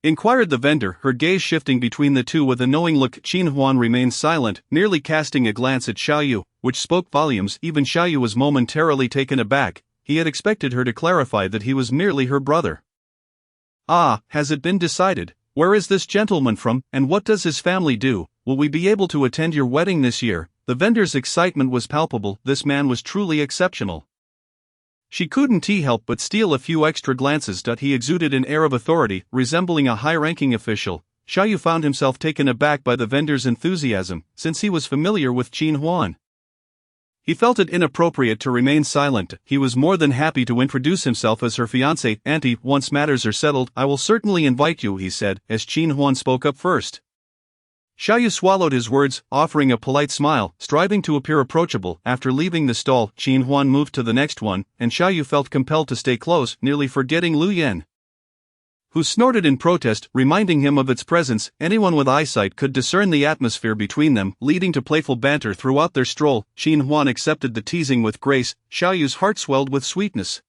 inquired the vendor, her gaze shifting between the two with a knowing look. Qin Huan remained silent, merely casting a glance at Xiao Yu, which spoke volumes. Even Xiao Yu was momentarily taken aback. He had expected her to clarify that he was merely her brother. "Ah, has it been decided? Where is this gentleman from, and what does his family do? Will we be able to attend your wedding this year?" The vendor's excitement was palpable. This man was truly exceptional. She couldn't help but steal a few extra glances. He exuded an air of authority, resembling a high-ranking official. Xiao Yu found himself taken aback by the vendor's enthusiasm, since he was familiar with Qin Huan. He felt it inappropriate to remain silent. He was more than happy to introduce himself as her fiancé. "Auntie, once matters are settled, I will certainly invite you," he said, as Qin Huan spoke up first. Xiaoyu swallowed his words, offering a polite smile, striving to appear approachable. After leaving the stall, Qin Huan moved to the next one, and Xiaoyu felt compelled to stay close, nearly forgetting Lu Yan, who snorted in protest, reminding him of its presence. Anyone with eyesight could discern the atmosphere between them, leading to playful banter throughout their stroll. Qin Huan accepted the teasing with grace. Xiaoyu's heart swelled with sweetness,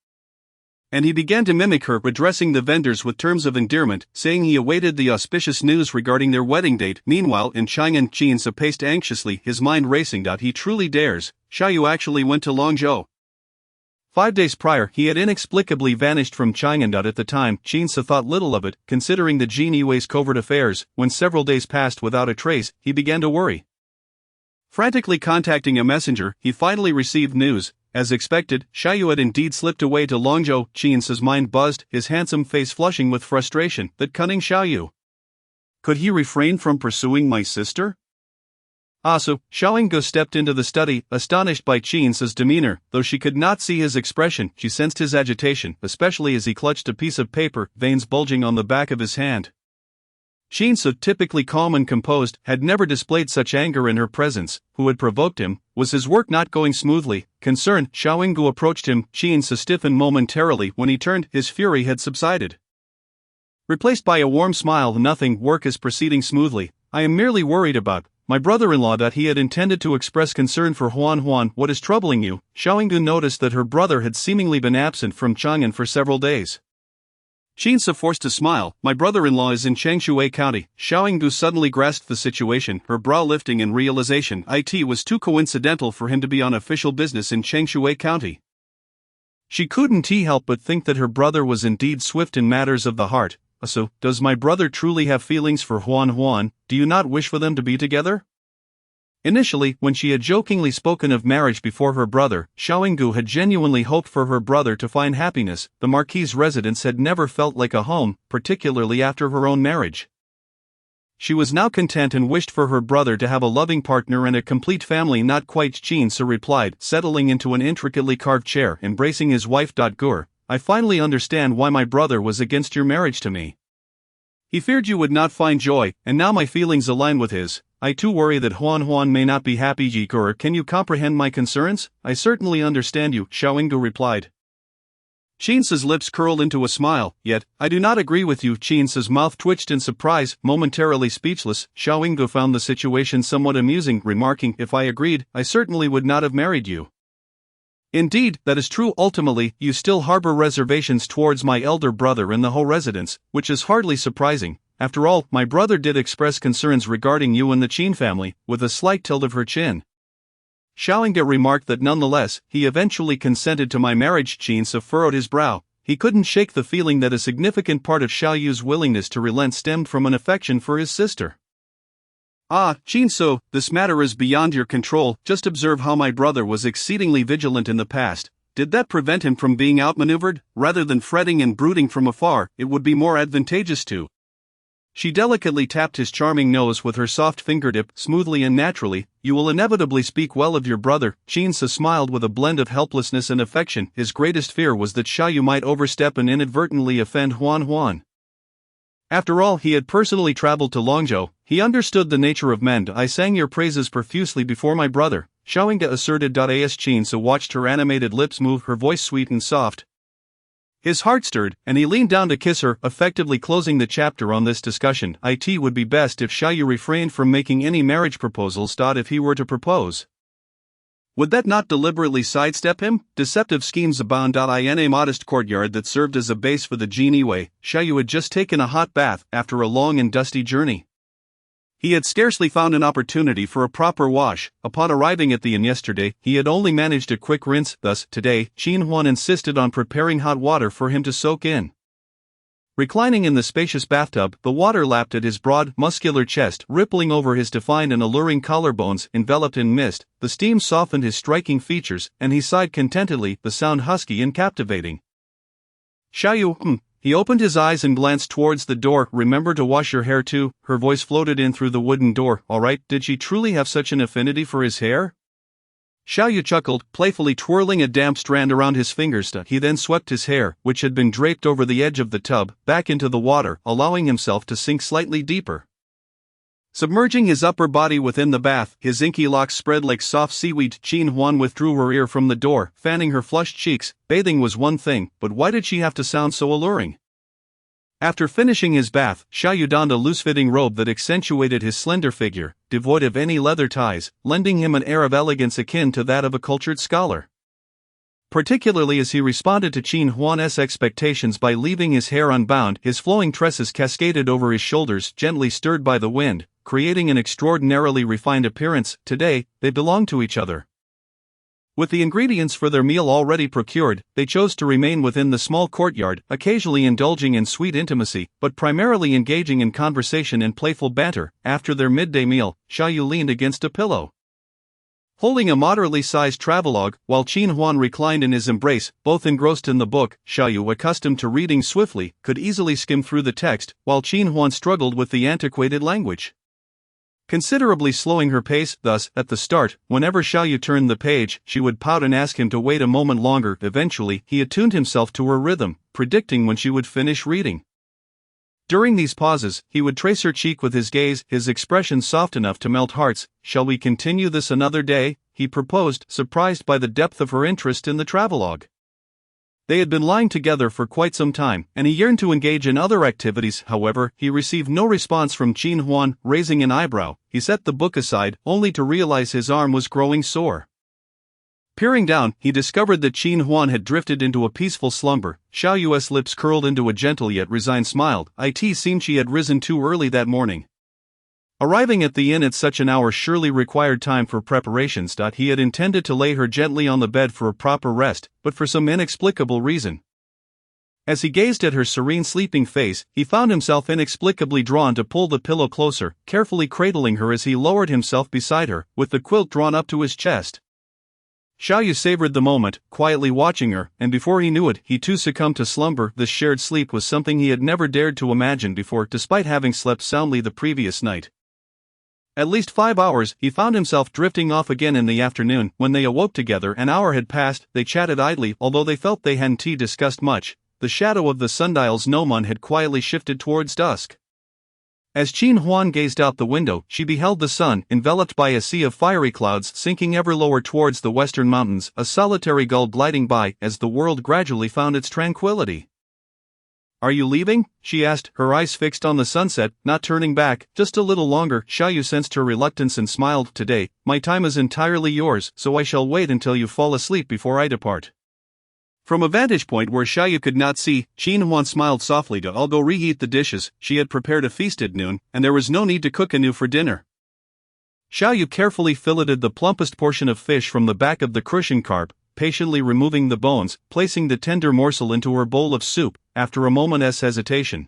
and he began to mimic her, addressing the vendors with terms of endearment, saying he awaited the auspicious news regarding their wedding date. Meanwhile, in Chang'an, Qin paced anxiously, his mind racing. He truly dares. Xiaoyu actually went to Longzhou. 5 days prior, he had inexplicably vanished from Chang'an. At the time, Qin thought little of it, considering the Jin Yiwei's covert affairs. When several days passed without a trace, he began to worry. Frantically contacting a messenger, he finally received news. As expected, Xiaoyu had indeed slipped away to Longzhou. Qin's mind buzzed, his handsome face flushing with frustration. That cunning Xiaoyu! Could he refrain from pursuing my sister? So, Xiaoying stepped into the study, astonished by Qin's demeanor. Though she could not see his expression, she sensed his agitation, especially as he clutched a piece of paper, veins bulging on the back of his hand. Qin, so typically calm and composed, had never displayed such anger in her presence. Who had provoked him? Was his work not going smoothly? Concerned, Xiaoying approached him. Qin stiffened momentarily. When he turned, his fury had subsided, replaced by a warm smile. Nothing, work is proceeding smoothly. I am merely worried about my brother-in-law. He had intended to express concern for Huan. What is troubling you? Xiaoying noticed that her brother had seemingly been absent from Chang'an for several days. Qin forced a smile. My brother-in-law is in Changshui County. Xiaoying suddenly grasped the situation, her brow lifting in realization. It was too coincidental for him to be on official business in Changshui County. She couldn't help but think that her brother was indeed swift in matters of the heart. So, does my brother truly have feelings for Huan? Do you not wish for them to be together? Initially, when she had jokingly spoken of marriage before her brother, Xiaoying had genuinely hoped for her brother to find happiness. The Marquis's residence had never felt like a home, particularly after her own marriage. She was now content and wished for her brother to have a loving partner and a complete family. Not quite, Qin replied, settling into an intricately carved chair, embracing his wife. Gur, I finally understand why my brother was against your marriage to me. He feared you would not find joy, and now my feelings align with his. I too worry that Huan may not be happy. Gur, can you comprehend my concerns? I certainly understand you, Xiaoying replied. Qin's lips curled into a smile. Yet, I do not agree with you. Qin's mouth twitched in surprise, momentarily speechless. Xiaoying found the situation somewhat amusing, remarking, if I agreed, I certainly would not have married you. Indeed, that is true. Ultimately, you still harbor reservations towards my elder brother and the whole residence, which is hardly surprising. After all, my brother did express concerns regarding you and the Qin family, with a slight tilt of her chin. Xiaoying remarked that nonetheless, he eventually consented to my marriage. Qin furrowed his brow. He couldn't shake the feeling that a significant part of Xiaoyu's willingness to relent stemmed from an affection for his sister. Qin, this matter is beyond your control. Just observe how my brother was exceedingly vigilant in the past. Did that prevent him from being outmaneuvered? Rather than fretting and brooding from afar, it would be more advantageous to. She delicately tapped his charming nose with her soft fingertip, smoothly and naturally. You will inevitably speak well of your brother. Qin smiled with a blend of helplessness and affection. His greatest fear was that Xiaoyu might overstep and inadvertently offend Huan. After all, he had personally traveled to Longzhou. He understood the nature of men. I sang your praises profusely before my brother, Xiaoying asserted. As Qin watched her animated lips move, her voice sweet and soft. His heart stirred, and he leaned down to kiss her, effectively closing the chapter on this discussion. It would be best if Xiaoyu refrained from making any marriage proposals. If he were to propose, would that not deliberately sidestep him? Deceptive schemes abound. In a modest courtyard that served as a base for the Jin Yiwei, Xiaoyu had just taken a hot bath after a long and dusty journey. He had scarcely found an opportunity for a proper wash. Upon arriving at the inn yesterday, he had only managed a quick rinse. Thus, today, Qin Huan insisted on preparing hot water for him to soak in. Reclining in the spacious bathtub, the water lapped at his broad, muscular chest, rippling over his defined and alluring collarbones. Enveloped in mist, the steam softened his striking features, and he sighed contentedly, the sound husky and captivating. Xiaoyu, He opened his eyes and glanced towards the door. Remember to wash your hair too. Her voice floated in through the wooden door. All right, did she truly have such an affinity for his hair? Xiaoyu chuckled, playfully twirling a damp strand around his fingers. He then swept his hair, which had been draped over the edge of the tub, back into the water, allowing himself to sink slightly deeper. Submerging his upper body within the bath, his inky locks spread like soft seaweed, Qin Huan withdrew her ear from the door, fanning her flushed cheeks. Bathing was one thing, but why did she have to sound so alluring? After finishing his bath, Xiaoyu donned a loose-fitting robe that accentuated his slender figure, devoid of any leather ties, lending him an air of elegance akin to that of a cultured scholar. Particularly as he responded to Qin Huan's expectations by leaving his hair unbound, his flowing tresses cascaded over his shoulders, gently stirred by the wind, creating an extraordinarily refined appearance. Today, they belonged to each other. With the ingredients for their meal already procured, they chose to remain within the small courtyard, occasionally indulging in sweet intimacy, but primarily engaging in conversation and playful banter. After their midday meal, Xiaoyu leaned against a pillow, holding a moderately sized travelogue, while Qin Huan reclined in his embrace, both engrossed in the book. Xiaoyu, accustomed to reading swiftly, could easily skim through the text, while Qin Huan struggled with the antiquated language, considerably slowing her pace. Thus, at the start, whenever Xiaoyu turned the page, she would pout and ask him to wait a moment longer. Eventually, he attuned himself to her rhythm, predicting when she would finish reading. During these pauses, he would trace her cheek with his gaze, his expression soft enough to melt hearts. "Shall we continue this another day?" he proposed, surprised by the depth of her interest in the travelogue. They had been lying together for quite some time, and he yearned to engage in other activities. However, he received no response from Qin Huan. Raising an eyebrow, he set the book aside, only to realize his arm was growing sore. Peering down, he discovered that Qin Huan had drifted into a peaceful slumber. Xiaoyu's lips curled into a gentle yet resigned smile. It seemed she had risen too early that morning. Arriving at the inn at such an hour surely required time for preparations. He had intended to lay her gently on the bed for a proper rest, but for some inexplicable reason, as he gazed at her serene sleeping face, he found himself inexplicably drawn to pull the pillow closer, carefully cradling her as he lowered himself beside her, with the quilt drawn up to his chest. Xiaoyu savored the moment, quietly watching her, and before he knew it, he too succumbed to slumber. This shared sleep was something he had never dared to imagine before, despite having slept soundly the previous night. At least 5 hours, he found himself drifting off again in the afternoon. When they awoke together, an hour had passed. They chatted idly, although they felt they hadn't discussed much. The shadow of the sundial's gnomon had quietly shifted towards dusk. As Qin Huan gazed out the window, she beheld the sun, enveloped by a sea of fiery clouds, sinking ever lower towards the western mountains, a solitary gull gliding by, as the world gradually found its tranquility. "Are you leaving?" she asked, her eyes fixed on the sunset, not turning back. "Just a little longer." Xiaoyu sensed her reluctance and smiled. "Today, my time is entirely yours, so I shall wait until you fall asleep before I depart." From a vantage point where Xiaoyu could not see, Qin Huan smiled softly. "I'll go reheat the dishes." She had prepared a feast at noon, and there was no need to cook anew for dinner. Xiaoyu carefully filleted the plumpest portion of fish from the back of the crucian carp, patiently removing the bones, placing the tender morsel into her bowl of soup. After a moment's hesitation,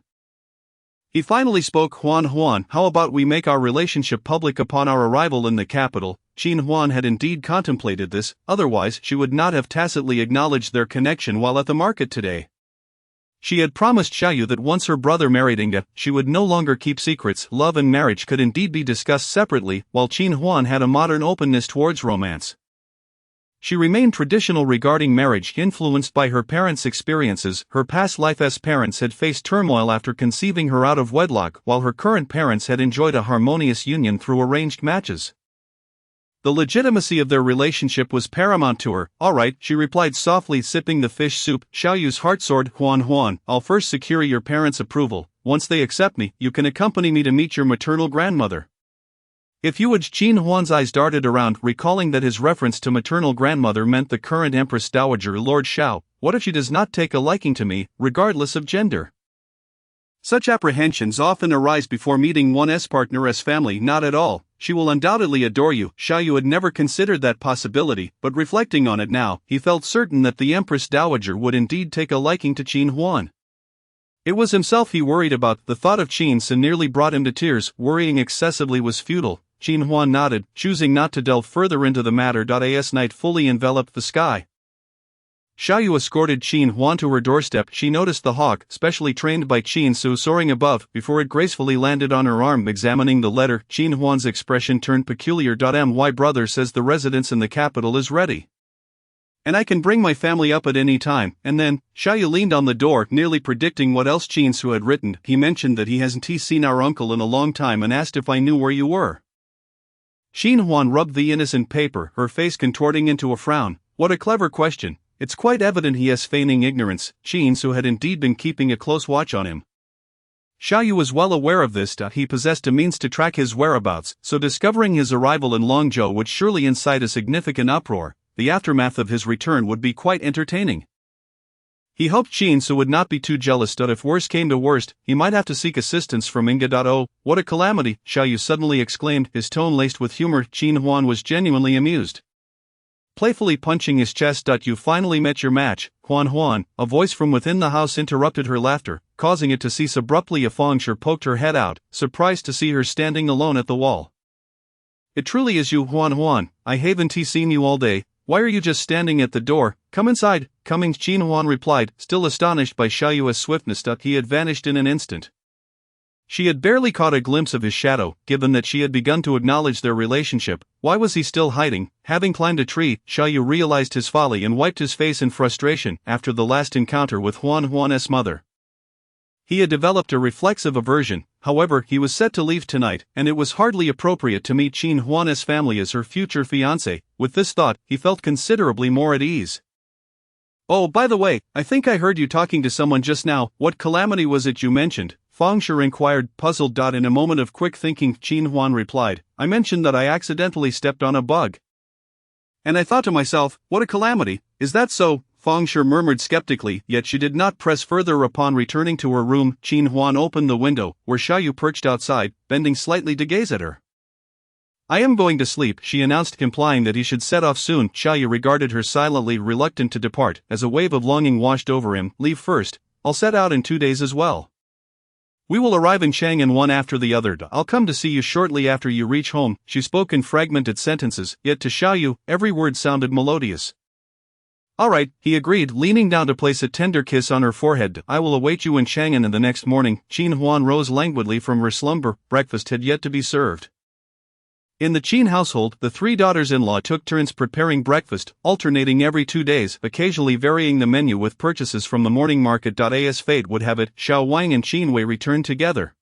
he finally spoke. Huan, how about we make our relationship public upon our arrival in the capital?" Qin Huan had indeed contemplated this, otherwise she would not have tacitly acknowledged their connection while at the market today. She had promised Xiaoyu that once her brother married Inga, she would no longer keep secrets. Love and marriage could indeed be discussed separately, while Qin Huan had a modern openness towards romance. She remained traditional regarding marriage, influenced by her parents' experiences. Her past life's parents had faced turmoil after conceiving her out of wedlock, while her current parents had enjoyed a harmonious union through arranged matches. The legitimacy of their relationship was paramount to her. "All right," she replied softly, sipping the fish soup. Xiaoyu's heart soared. Huan, I'll first secure your parents' approval. Once they accept me, you can accompany me to meet your maternal grandmother." "If you would." Qin Huan's eyes darted around, recalling that his reference to maternal grandmother meant the current Empress Dowager Lord Shao. "What if she does not take a liking to me, regardless of gender?" Such apprehensions often arise before meeting one's partner as family. "Not at all. She will undoubtedly adore you." Xiaoyu had never considered that possibility, but reflecting on it now, he felt certain that the Empress Dowager would indeed take a liking to Qin Huan. It was himself he worried about. The thought of Qin Sin nearly brought him to tears. Worrying excessively was futile. Qin Huan nodded, choosing not to delve further into the matter. As night fully enveloped the sky, Xiaoyu escorted Qin Huan to her doorstep. She noticed the hawk, specially trained by Qin Su, soaring above, before it gracefully landed on her arm. Examining the letter, Qin Huan's expression turned peculiar. My brother says the residence in the capital is ready. And I can bring my family up at any time, and then, Xiaoyu leaned on the door, nearly predicting what else Qin Su had written. He mentioned that he hasn't seen our uncle in a long time and asked if I knew where you were. Xin Huan rubbed the innocent paper, her face contorting into a frown. What a clever question. It's quite evident he is feigning ignorance. Qin Su had indeed been keeping a close watch on him. Xiaoyu was well aware of this. He possessed a means to track his whereabouts, so discovering his arrival in Longzhou would surely incite a significant uproar. The aftermath of his return would be quite entertaining. He hoped Qin Su would not be too jealous that if worse came to worst, he might have to seek assistance from Inga. Oh, what a calamity, Xiaoyu suddenly exclaimed, his tone laced with humor. Qin Huan was genuinely amused. Playfully punching his chest. You finally met your match, Huan. A voice from within the house interrupted her laughter, causing it to cease abruptly. A Fengshe poked her head out, surprised to see her standing alone at the wall. It truly is you, Huan. I haven't seen you all day. Why are you just standing at the door? Come inside. Coming, Qin Huan replied, still astonished by Xiaoyu's swiftness. He had vanished in an instant. She had barely caught a glimpse of his shadow, given that she had begun to acknowledge their relationship. Why was he still hiding? Having climbed a tree, Xiaoyu realized his folly and wiped his face in frustration after the last encounter with Huan's mother. He had developed a reflexive aversion. However, he was set to leave tonight, and it was hardly appropriate to meet Qin Huan's family as her future fiancé. With this thought, he felt considerably more at ease. Oh, by the way, I think I heard you talking to someone just now. What calamity was it you mentioned? Fengshe inquired, puzzled. In a moment of quick thinking, Qin Huan replied, I mentioned that I accidentally stepped on a bug. And I thought to myself, what a calamity, is that so? Fengshe murmured skeptically, yet she did not press further. Upon returning to her room, Qin Huan opened the window, where Xiaoyu perched outside, bending slightly to gaze at her. I am going to sleep, she announced, implying that he should set off soon. Xiaoyu regarded her silently, reluctant to depart. As a wave of longing washed over him, leave first, I'll set out in 2 days as well. We will arrive in Chang'an one after the other. I'll come to see you shortly after you reach home. She spoke in fragmented sentences, yet to Xiaoyu, every word sounded melodious. All right, he agreed, leaning down to place a tender kiss on her forehead. I will await you in Chang'an. And the next morning, Qin Huan rose languidly from her slumber. Breakfast had yet to be served. In the Qin household, the 3 daughters-in-law took turns preparing breakfast, alternating every 2 days, occasionally varying the menu with purchases from the morning market. As fate would have it, Xiao Wang and Qin Wei returned together.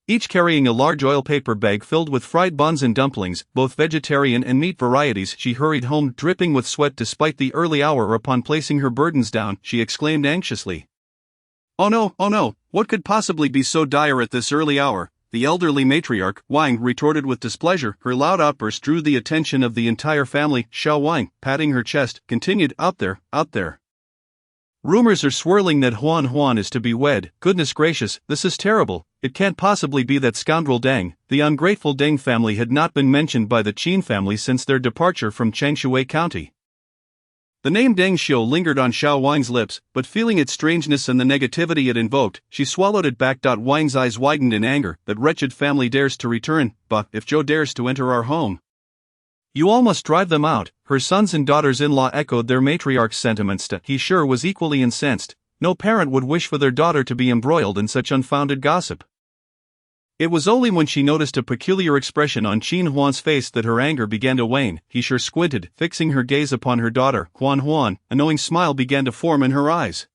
Each carrying a large oil paper bag filled with fried buns and dumplings, both vegetarian and meat varieties. She hurried home, dripping with sweat despite the early hour. Upon placing her burdens down, she exclaimed anxiously, Oh no, what could possibly be so dire at this early hour? The elderly matriarch, Wang, retorted with displeasure. Her loud outburst drew the attention of the entire family. Xiao Wang, patting her chest, continued, Out there. Rumors are swirling that Huan is to be wed. Goodness gracious, this is terrible. It can't possibly be that scoundrel Deng. The ungrateful Deng family had not been mentioned by the Qin family since their departure from Changshui County. The name Deng Xiu lingered on Xiao Wang's lips, but feeling its strangeness and the negativity it invoked, she swallowed it back. Wang's eyes widened in anger. That wretched family dares to return, but if Zhou dares to enter our home, you all must drive them out. Her sons and daughters-in-law echoed their matriarch's sentiments. He sure was equally incensed. No parent would wish for their daughter to be embroiled in such unfounded gossip. It was only when she noticed a peculiar expression on Qin Huan's face that her anger began to wane. He sure squinted, fixing her gaze upon her daughter, Huan. A knowing smile began to form in her eyes.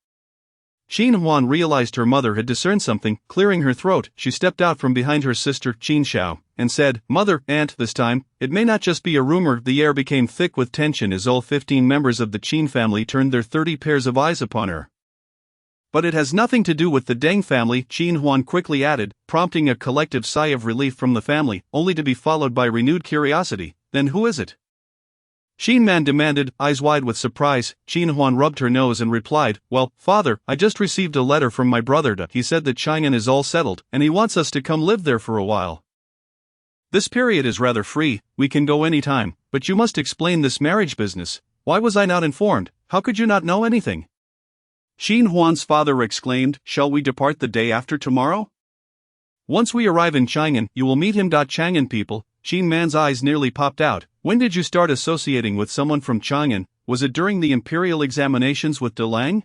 Qin Huan realized her mother had discerned something. Clearing her throat, she stepped out from behind her sister, Qin Xiao, and said, Mother, aunt, this time, it may not just be a rumor. The air became thick with tension as all 15 members of the Qin family turned their 30 pairs of eyes upon her. But it has nothing to do with the Deng family, Qin Huan quickly added, prompting a collective sigh of relief from the family, only to be followed by renewed curiosity. Then who is it? Qin Man demanded, eyes wide with surprise. Qin Huan rubbed her nose and replied, Well, father, I just received a letter from my brother. He said that Chang'an is all settled, and he wants us to come live there for a while. This period is rather free, we can go any time, but you must explain this marriage business. Why was I not informed? How could you not know anything? Qin Huan's father exclaimed, Shall we depart the day after tomorrow? Once we arrive in Chang'an, you will meet him. Chang'an people, Qin Man's eyes nearly popped out. When did you start associating with someone from Chang'an? Was it during the imperial examinations with De Lang?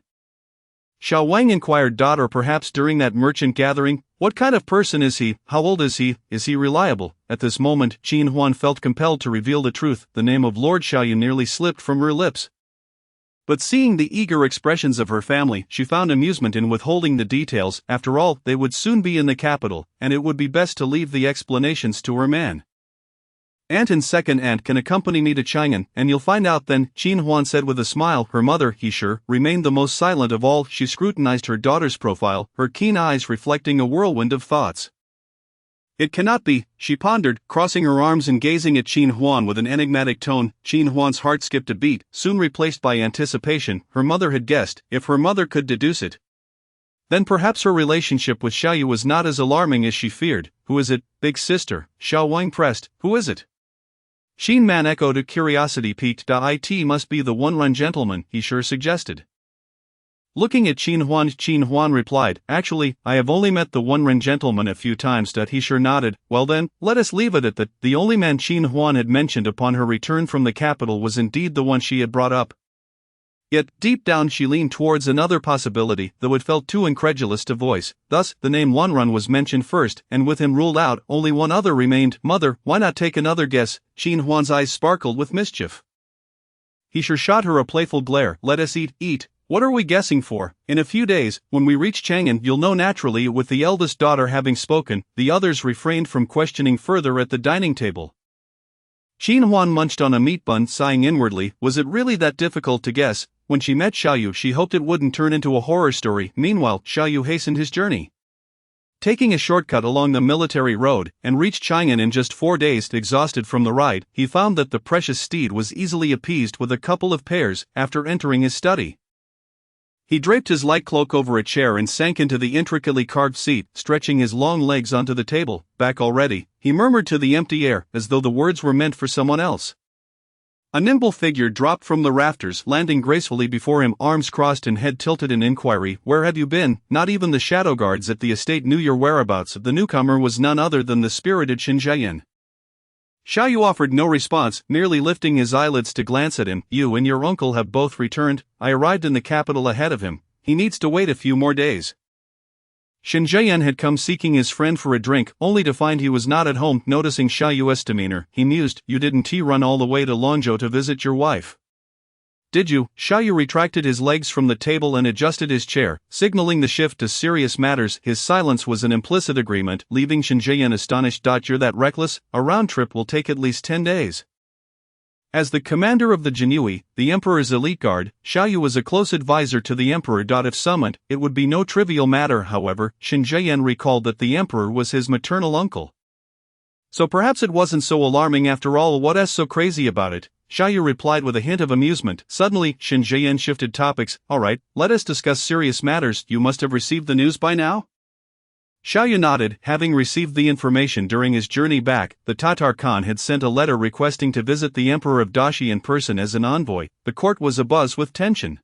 Xiao Wang inquired. Or perhaps during that merchant gathering? What kind of person is he? How old is he? Is he reliable? At this moment, Qin Huan felt compelled to reveal the truth. The name of Lord Xiaoyu nearly slipped from her lips. But seeing the eager expressions of her family, she found amusement in withholding the details. After all, they would soon be in the capital, and it would be best to leave the explanations to her man. Aunt and second aunt can accompany me to Chang'an, and you'll find out then, Qin Huan said with a smile. Her mother, he sure, remained the most silent of all. She scrutinized her daughter's profile, her keen eyes reflecting a whirlwind of thoughts. It cannot be, she pondered, crossing her arms and gazing at Qin Huan with an enigmatic tone. Qin Huan's heart skipped a beat, soon replaced by anticipation. Her mother had guessed, if her mother could deduce it. Then perhaps her relationship with Xiaoyu was not as alarming as she feared. Who is it, big sister? Xiao Wang pressed. Who is it? Xin Man echoed, a curiosity piqued. It must be the one-run gentleman, he sure suggested. Looking at Qin Huan replied, actually, I have only met the one-run gentleman a few times. He sure nodded. Well then, let us leave it at that. The only man Qin Huan had mentioned upon her return from the capital was indeed the one she had brought up. Yet, deep down she leaned towards another possibility, though it felt too incredulous to voice. Thus, the name One-run was mentioned first, and with him ruled out, only one other remained. Mother, why not take another guess? Qin Huan's eyes sparkled with mischief. He sure shot her a playful glare. Let us eat. What are we guessing for? In a few days, when we reach Chang'an, you'll know naturally. With the eldest daughter having spoken, the others refrained from questioning further at the dining table. Qin Huan munched on a meat bun, sighing inwardly. Was it really that difficult to guess? When she met Xiaoyu, she hoped it wouldn't turn into a horror story. Meanwhile, Xiaoyu hastened his journey, taking a shortcut along the military road, and reached Chang'an in just 4 days. Exhausted from the ride, he found that the precious steed was easily appeased with a couple of pears. After entering his study, he draped his light cloak over a chair and sank into the intricately carved seat, stretching his long legs onto the table. Back already, he murmured to the empty air, as though the words were meant for someone else. A nimble figure dropped from the rafters, landing gracefully before him, arms crossed and head tilted in inquiry. Where have you been? Not even the shadow guards at the estate knew your whereabouts. The newcomer was none other than the spirited Shen Zheyan. Xiaoyu offered no response, merely lifting his eyelids to glance at him. You and your uncle have both returned. I arrived in the capital ahead of him. He needs to wait a few more days. Shen Zheyan had come seeking his friend for a drink, only to find he was not at home. Noticing Xiaoyu's demeanor, he mused, you didn't run all the way to Longzhou to visit your wife, did you? Xiaoyu retracted his legs from the table and adjusted his chair, signaling the shift to serious matters. His silence was an implicit agreement, leaving Shen Zheyan astonished. You're that reckless? A round trip will take at least 10 days. As the commander of the Jin Yiwei, the emperor's elite guard, Xiaoyu was a close advisor to the emperor. If summoned, it would be no trivial matter. However, Shen Zheyan recalled that the emperor was his maternal uncle, so perhaps it wasn't so alarming after all. What's so crazy about it? Xiaoyu replied with a hint of amusement. Suddenly, Shen Zheyan shifted topics. Alright, let us discuss serious matters. You must have received the news by now? Xiaoyu nodded. Having received the information during his journey back, the Tatar Khan had sent a letter requesting to visit the Emperor of Dashi in person as an envoy. The court was abuzz with tension.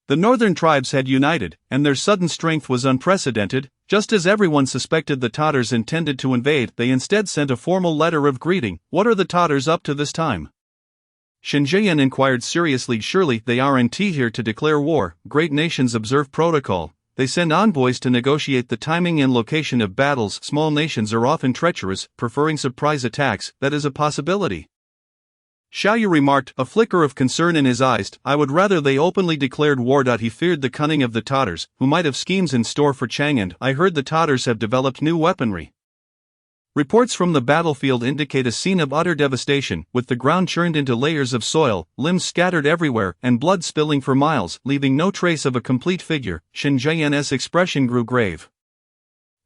The northern tribes had united, and their sudden strength was unprecedented. Just as everyone suspected the Tatars intended to invade, they instead sent a formal letter of greeting. What are the Tatars up to this time? Shen Zheyan inquired seriously. Surely they aren't here to declare war. Great nations observe protocol. They send envoys to negotiate the timing and location of battles. Small nations are often treacherous, preferring surprise attacks. That is a possibility, Xiaoyu remarked, a flicker of concern in his eyes. I would rather they openly declared war. He feared the cunning of the Tatars, who might have schemes in store for Chang'an. I heard the Tatars have developed new weaponry. Reports from the battlefield indicate a scene of utter devastation, with the ground churned into layers of soil, limbs scattered everywhere, and blood spilling for miles, leaving no trace of a complete figure. Shen Zheyan's expression grew grave.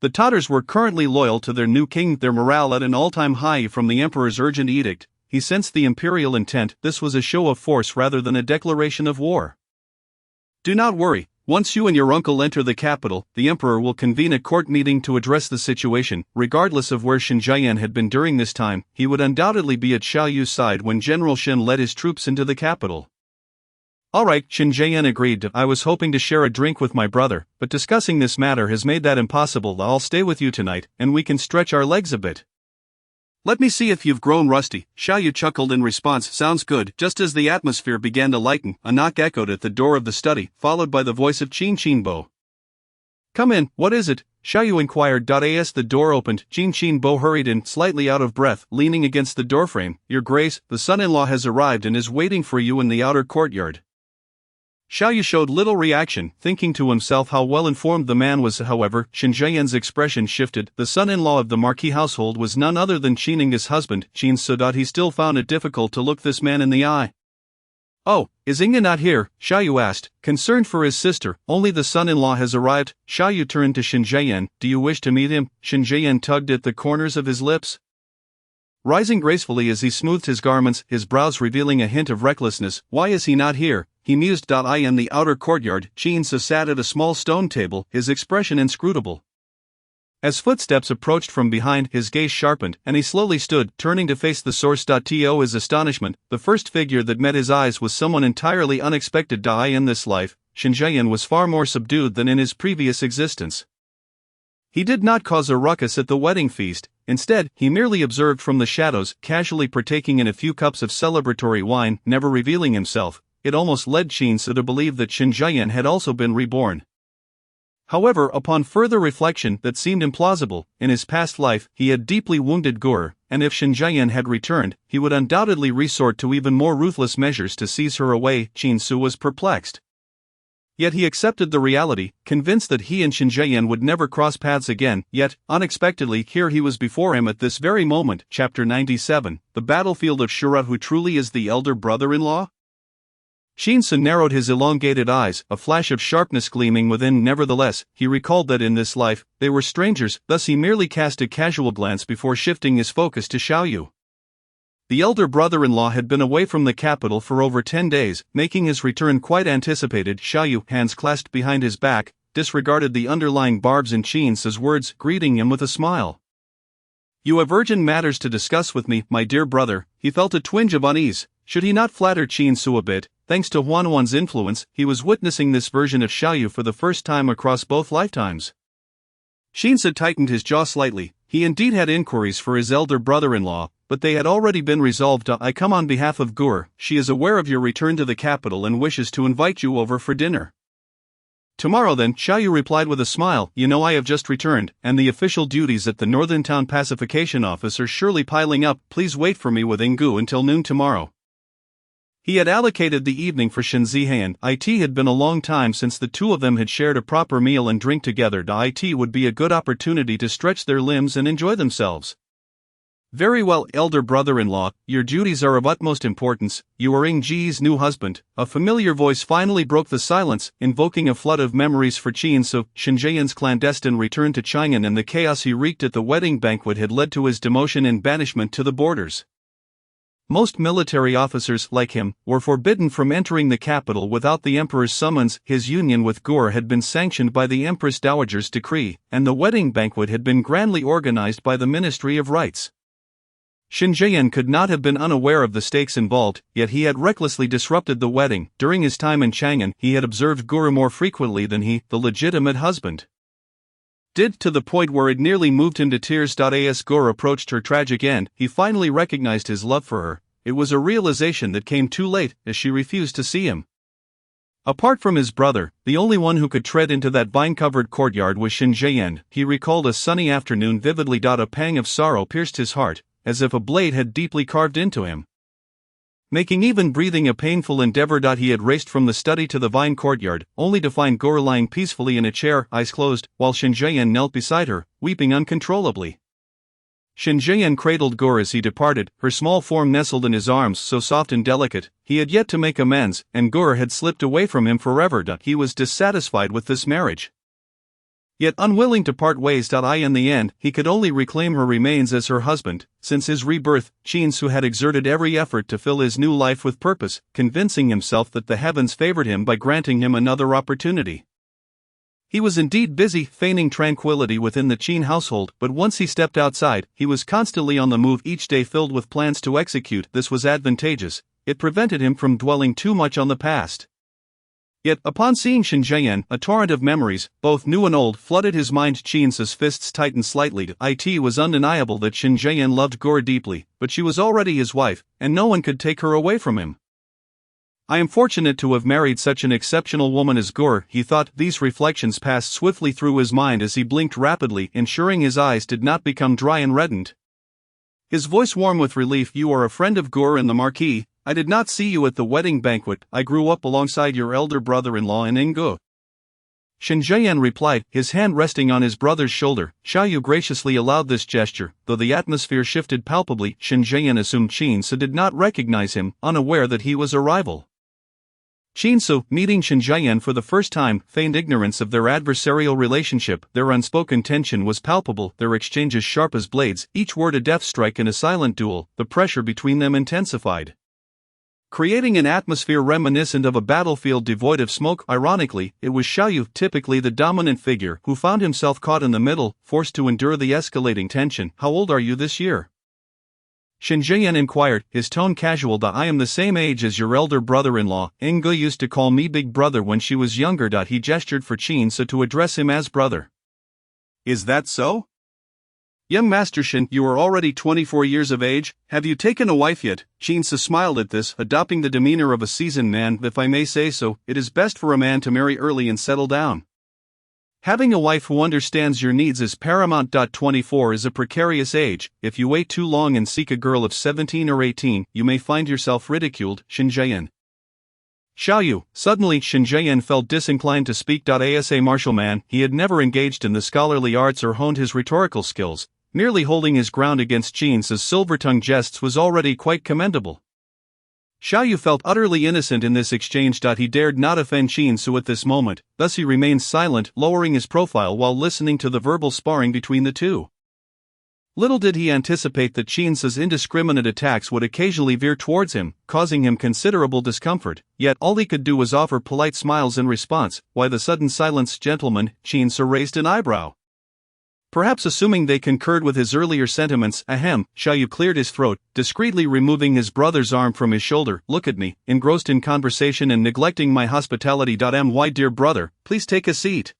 The Tatars were currently loyal to their new king, their morale at an all-time high from the emperor's urgent edict. He sensed the imperial intent. This was a show of force rather than a declaration of war. Do not worry. Once you and your uncle enter the capital, the emperor will convene a court meeting to address the situation. Regardless of where Shen Zheyan had been during this time, he would undoubtedly be at Xiaoyu's side when General Shen led his troops into the capital. Alright, Shen Zheyan agreed. I was hoping to share a drink with my brother, but discussing this matter has made that impossible. I'll stay with you tonight, and we can stretch our legs a bit. Let me see if you've grown rusty. Xiaoyu chuckled in response. Sounds good. Just as the atmosphere began to lighten, a knock echoed at the door of the study, followed by the voice of Qin Bo. Come in, what is it? Xiaoyu inquired. As the door opened, Qin Bo hurried in, slightly out of breath, leaning against the doorframe. Your Grace, the son-in-law has arrived and is waiting for you in the outer courtyard. Xiaoyu showed little reaction, thinking to himself how well informed the man was. However, Qin Zheyan's expression shifted. The son-in-law of the marquis household was none other than Qin Ying's husband, Qin Su. He still found it difficult to look this man in the eye. "Oh, is Inga not here?" Xiaoyu asked, concerned for his sister. "Only the son-in-law has arrived." Xiaoyu turned to Qin Zheyan. "Do you wish to meet him?" Qin Zheyan tugged at the corners of his lips, rising gracefully as he smoothed his garments, his brows revealing a hint of recklessness. "Why is he not here?" he mused. In the outer courtyard, Qin Su sat at a small stone table, his expression inscrutable. As footsteps approached from behind, his gaze sharpened, and he slowly stood, turning to face the source. To his astonishment, the first figure that met his eyes was someone entirely unexpected. In this life, Qin Zheyan was far more subdued than in his previous existence. He did not cause a ruckus at the wedding feast. Instead, he merely observed from the shadows, casually partaking in a few cups of celebratory wine, never revealing himself. It almost led Qin Su to believe that Qin Zheyan had also been reborn. However, upon further reflection, that seemed implausible. In his past life, he had deeply wounded Gur, and if Qin Zheyan had returned, he would undoubtedly resort to even more ruthless measures to seize her away. Qin Su was perplexed. Yet he accepted the reality, convinced that he and Qin Zheyan would never cross paths again. Yet, unexpectedly, here he was before him at this very moment. Chapter 97, The Battlefield of Shura. Who truly is the elder brother-in-law? Qin Su narrowed his elongated eyes, a flash of sharpness gleaming within. Nevertheless, he recalled that in this life, they were strangers, thus he merely cast a casual glance before shifting his focus to Xiaoyu. The elder brother-in-law had been away from the capital for over 10 days, making his return quite anticipated. Xiaoyu, hands clasped behind his back, disregarded the underlying barbs in Qin Su's words, greeting him with a smile. "You have urgent matters to discuss with me, my dear brother." He felt a twinge of unease. Should he not flatter Qin Su a bit? Thanks to Huanwan's influence, he was witnessing this version of Xiaoyu for the first time across both lifetimes. Qin Su tightened his jaw slightly. He indeed had inquiries for his elder brother-in-law, but they had already been resolved. "I come on behalf of Gur. She is aware of your return to the capital and wishes to invite you over for dinner." "Tomorrow then," Xiaoyu replied with a smile. "You know I have just returned, and the official duties at the Northern Town Pacification Office are surely piling up. Please wait for me with Ingu until noon tomorrow." He had allocated the evening for Shen Zihan. It had been a long time since the two of them had shared a proper meal and drink together. It would be a good opportunity to stretch their limbs and enjoy themselves. "Very well, elder brother-in-law, your duties are of utmost importance. You are Ing Ji's new husband." A familiar voice finally broke the silence, invoking a flood of memories for Qin Su. Qin Zheyan's clandestine return to Chang'an and the chaos he wreaked at the wedding banquet had led to his demotion and banishment to the borders. Most military officers, like him, were forbidden from entering the capital without the emperor's summons. His union with Gur had been sanctioned by the empress dowager's decree, and the wedding banquet had been grandly organized by the Ministry of Rites. Qin Zheyan could not have been unaware of the stakes involved, yet he had recklessly disrupted the wedding. During his time in Chang'an, he had observed Gur more frequently than he, the legitimate husband, did, to the point where it nearly moved him to tears. As Gur approached her tragic end, he finally recognized his love for her. It was a realization that came too late, as she refused to see him. Apart from his brother, the only one who could tread into that vine-covered courtyard was Qin Zheyan. He recalled a sunny afternoon vividly. A pang of sorrow pierced his heart, as if a blade had deeply carved into him, making even breathing a painful endeavor. He had raced from the study to the vine courtyard, only to find Gur lying peacefully in a chair, eyes closed, while Qin Zheyan knelt beside her, weeping uncontrollably. Qin Zheyan cradled Gur as he departed, her small form nestled in his arms, so soft and delicate. He had yet to make amends, and Gur had slipped away from him forever. He was dissatisfied with this marriage, yet unwilling to part ways. In the end, he could only reclaim her remains as her husband. Since his rebirth, Qin Su had exerted every effort to fill his new life with purpose, convincing himself that the heavens favored him by granting him another opportunity. He was indeed busy feigning tranquility within the Qin household, but once he stepped outside, he was constantly on the move, each day filled with plans to execute. This was advantageous. It prevented him from dwelling too much on the past. Yet, upon seeing Qin Zheyan, a torrent of memories, both new and old, flooded his mind. Qin Su's fists tightened slightly. It was undeniable that Qin Zheyan loved Gur deeply, but she was already his wife, and no one could take her away from him. "I am fortunate to have married such an exceptional woman as Gur," he thought. These reflections passed swiftly through his mind as he blinked rapidly, ensuring his eyes did not become dry and reddened. His voice warm with relief. "You are a friend of Gur and the Marquis." I did not see you at the wedding banquet. I grew up alongside your elder brother-in-law in Yinggu. Shen Zheyan replied, his hand resting on his brother's shoulder. Xiao Yu graciously allowed this gesture. Though the atmosphere shifted palpably, Shen Zheyan assumed Qin Su did not recognize him, unaware that he was a rival. Qin Su, meeting Shen Zheyan for the first time, feigned ignorance of their adversarial relationship. Their unspoken tension was palpable, their exchanges sharp as blades, each word a death strike in a silent duel. The pressure between them intensified, creating an atmosphere reminiscent of a battlefield devoid of smoke. Ironically, it was Xiao Yu, typically the dominant figure, who found himself caught in the middle, forced to endure the escalating tension. How old are you this year? Shen Zheyan inquired, his tone casual. I am the same age as your elder brother-in-law. Yinggu used to call me big brother when she was younger. He gestured for Qin Su to address him as brother. Is that so? Young Master Shen, you are already 24 years of age. Have you taken a wife yet? Qin Su smiled at this, adopting the demeanor of a seasoned man. If I may say so, it is best for a man to marry early and settle down. Having a wife who understands your needs is paramount. 24 is a precarious age. If you wait too long and seek a girl of 17 or 18, you may find yourself ridiculed. Shen Zheyan. Xiao Yu. Suddenly, Shen Zheyan felt disinclined to speak. As a martial man, he had never engaged in the scholarly arts or honed his rhetorical skills. Merely holding his ground against Qin Su's silver-tongued jests was already quite commendable. Xiao Yu felt utterly innocent in this exchange. He dared not offend Qin Su at this moment, thus he remained silent, lowering his profile while listening to the verbal sparring between the two. Little did he anticipate that Qin Su's indiscriminate attacks would occasionally veer towards him, causing him considerable discomfort, yet all he could do was offer polite smiles in response. Why the sudden silence, gentlemen? Qin Su raised an eyebrow. Perhaps assuming they concurred with his earlier sentiments. Ahem. Xiao Yu cleared his throat, discreetly removing his brother's arm from his shoulder. Look at me, engrossed in conversation and neglecting my hospitality. My dear brother, please take a seat.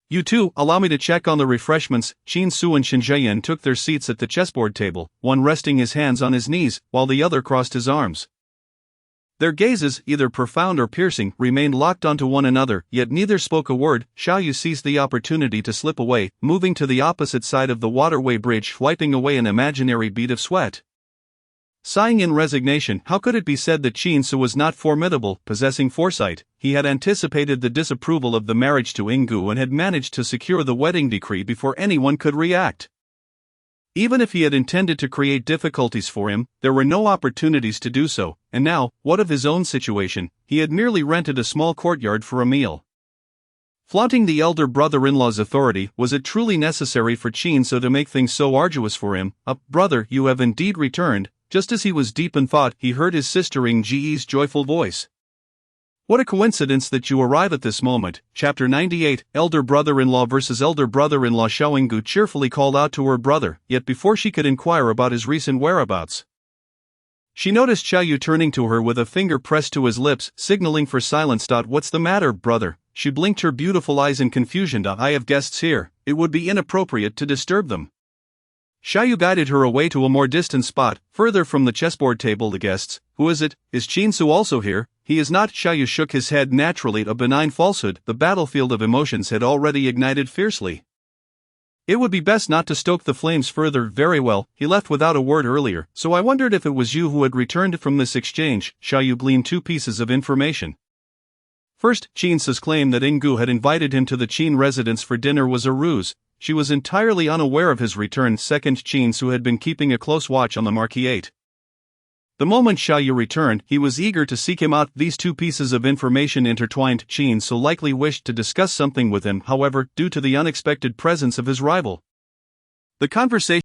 You two, allow me to check on the refreshments. Qin Su and Shen Zheyan took their seats at the chessboard table, one resting his hands on his knees, while the other crossed his arms. Their gazes, either profound or piercing, remained locked onto one another, yet neither spoke a word. Xiao Yu seized the opportunity to slip away, moving to the opposite side of the waterway bridge, wiping away an imaginary bead of sweat. Sighing in resignation, how could it be said that Qin Su was not formidable? Possessing foresight, he had anticipated the disapproval of the marriage to Yinggu and had managed to secure the wedding decree before anyone could react. Even if he had intended to create difficulties for him, there were no opportunities to do so, and now, what of his own situation? He had merely rented a small courtyard for a meal. Flaunting the elder brother-in-law's authority, was it truly necessary for Qin Su to make things so arduous for him? Brother, you have indeed returned. Just as he was deep in thought, he heard his sister Ying Ji's joyful voice. What a coincidence that you arrive at this moment. Chapter 98, Elder Brother-in-Law vs. Elder Brother-in-Law. Xiao Yinggu cheerfully called out to her brother, yet before she could inquire about his recent whereabouts, she noticed Xiao Yu turning to her with a finger pressed to his lips, signaling for silence. What's the matter, brother? She blinked her beautiful eyes in confusion. I have guests here. It would be inappropriate to disturb them. Xiao Yu guided her away to a more distant spot, further from the chessboard table. The guests. Who is it? Is Qin Su also here? He is not. Xiao Yu shook his head, naturally a benign falsehood. The battlefield of emotions had already ignited fiercely. It would be best not to stoke the flames further. Very well, he left without a word earlier, so I wondered if it was you who had returned from this exchange. Xiao Yu gleaned two pieces of information. First, Qin Su's claim that Yinggu had invited him to the Qin residence for dinner was a ruse. She was entirely unaware of his return. Second, Qin Su had been keeping a close watch on the Marquis. The moment Xiao Yu returned, he was eager to seek him out. These two pieces of information intertwined. Qin Su likely wished to discuss something with him, however, due to the unexpected presence of his rival. The conversation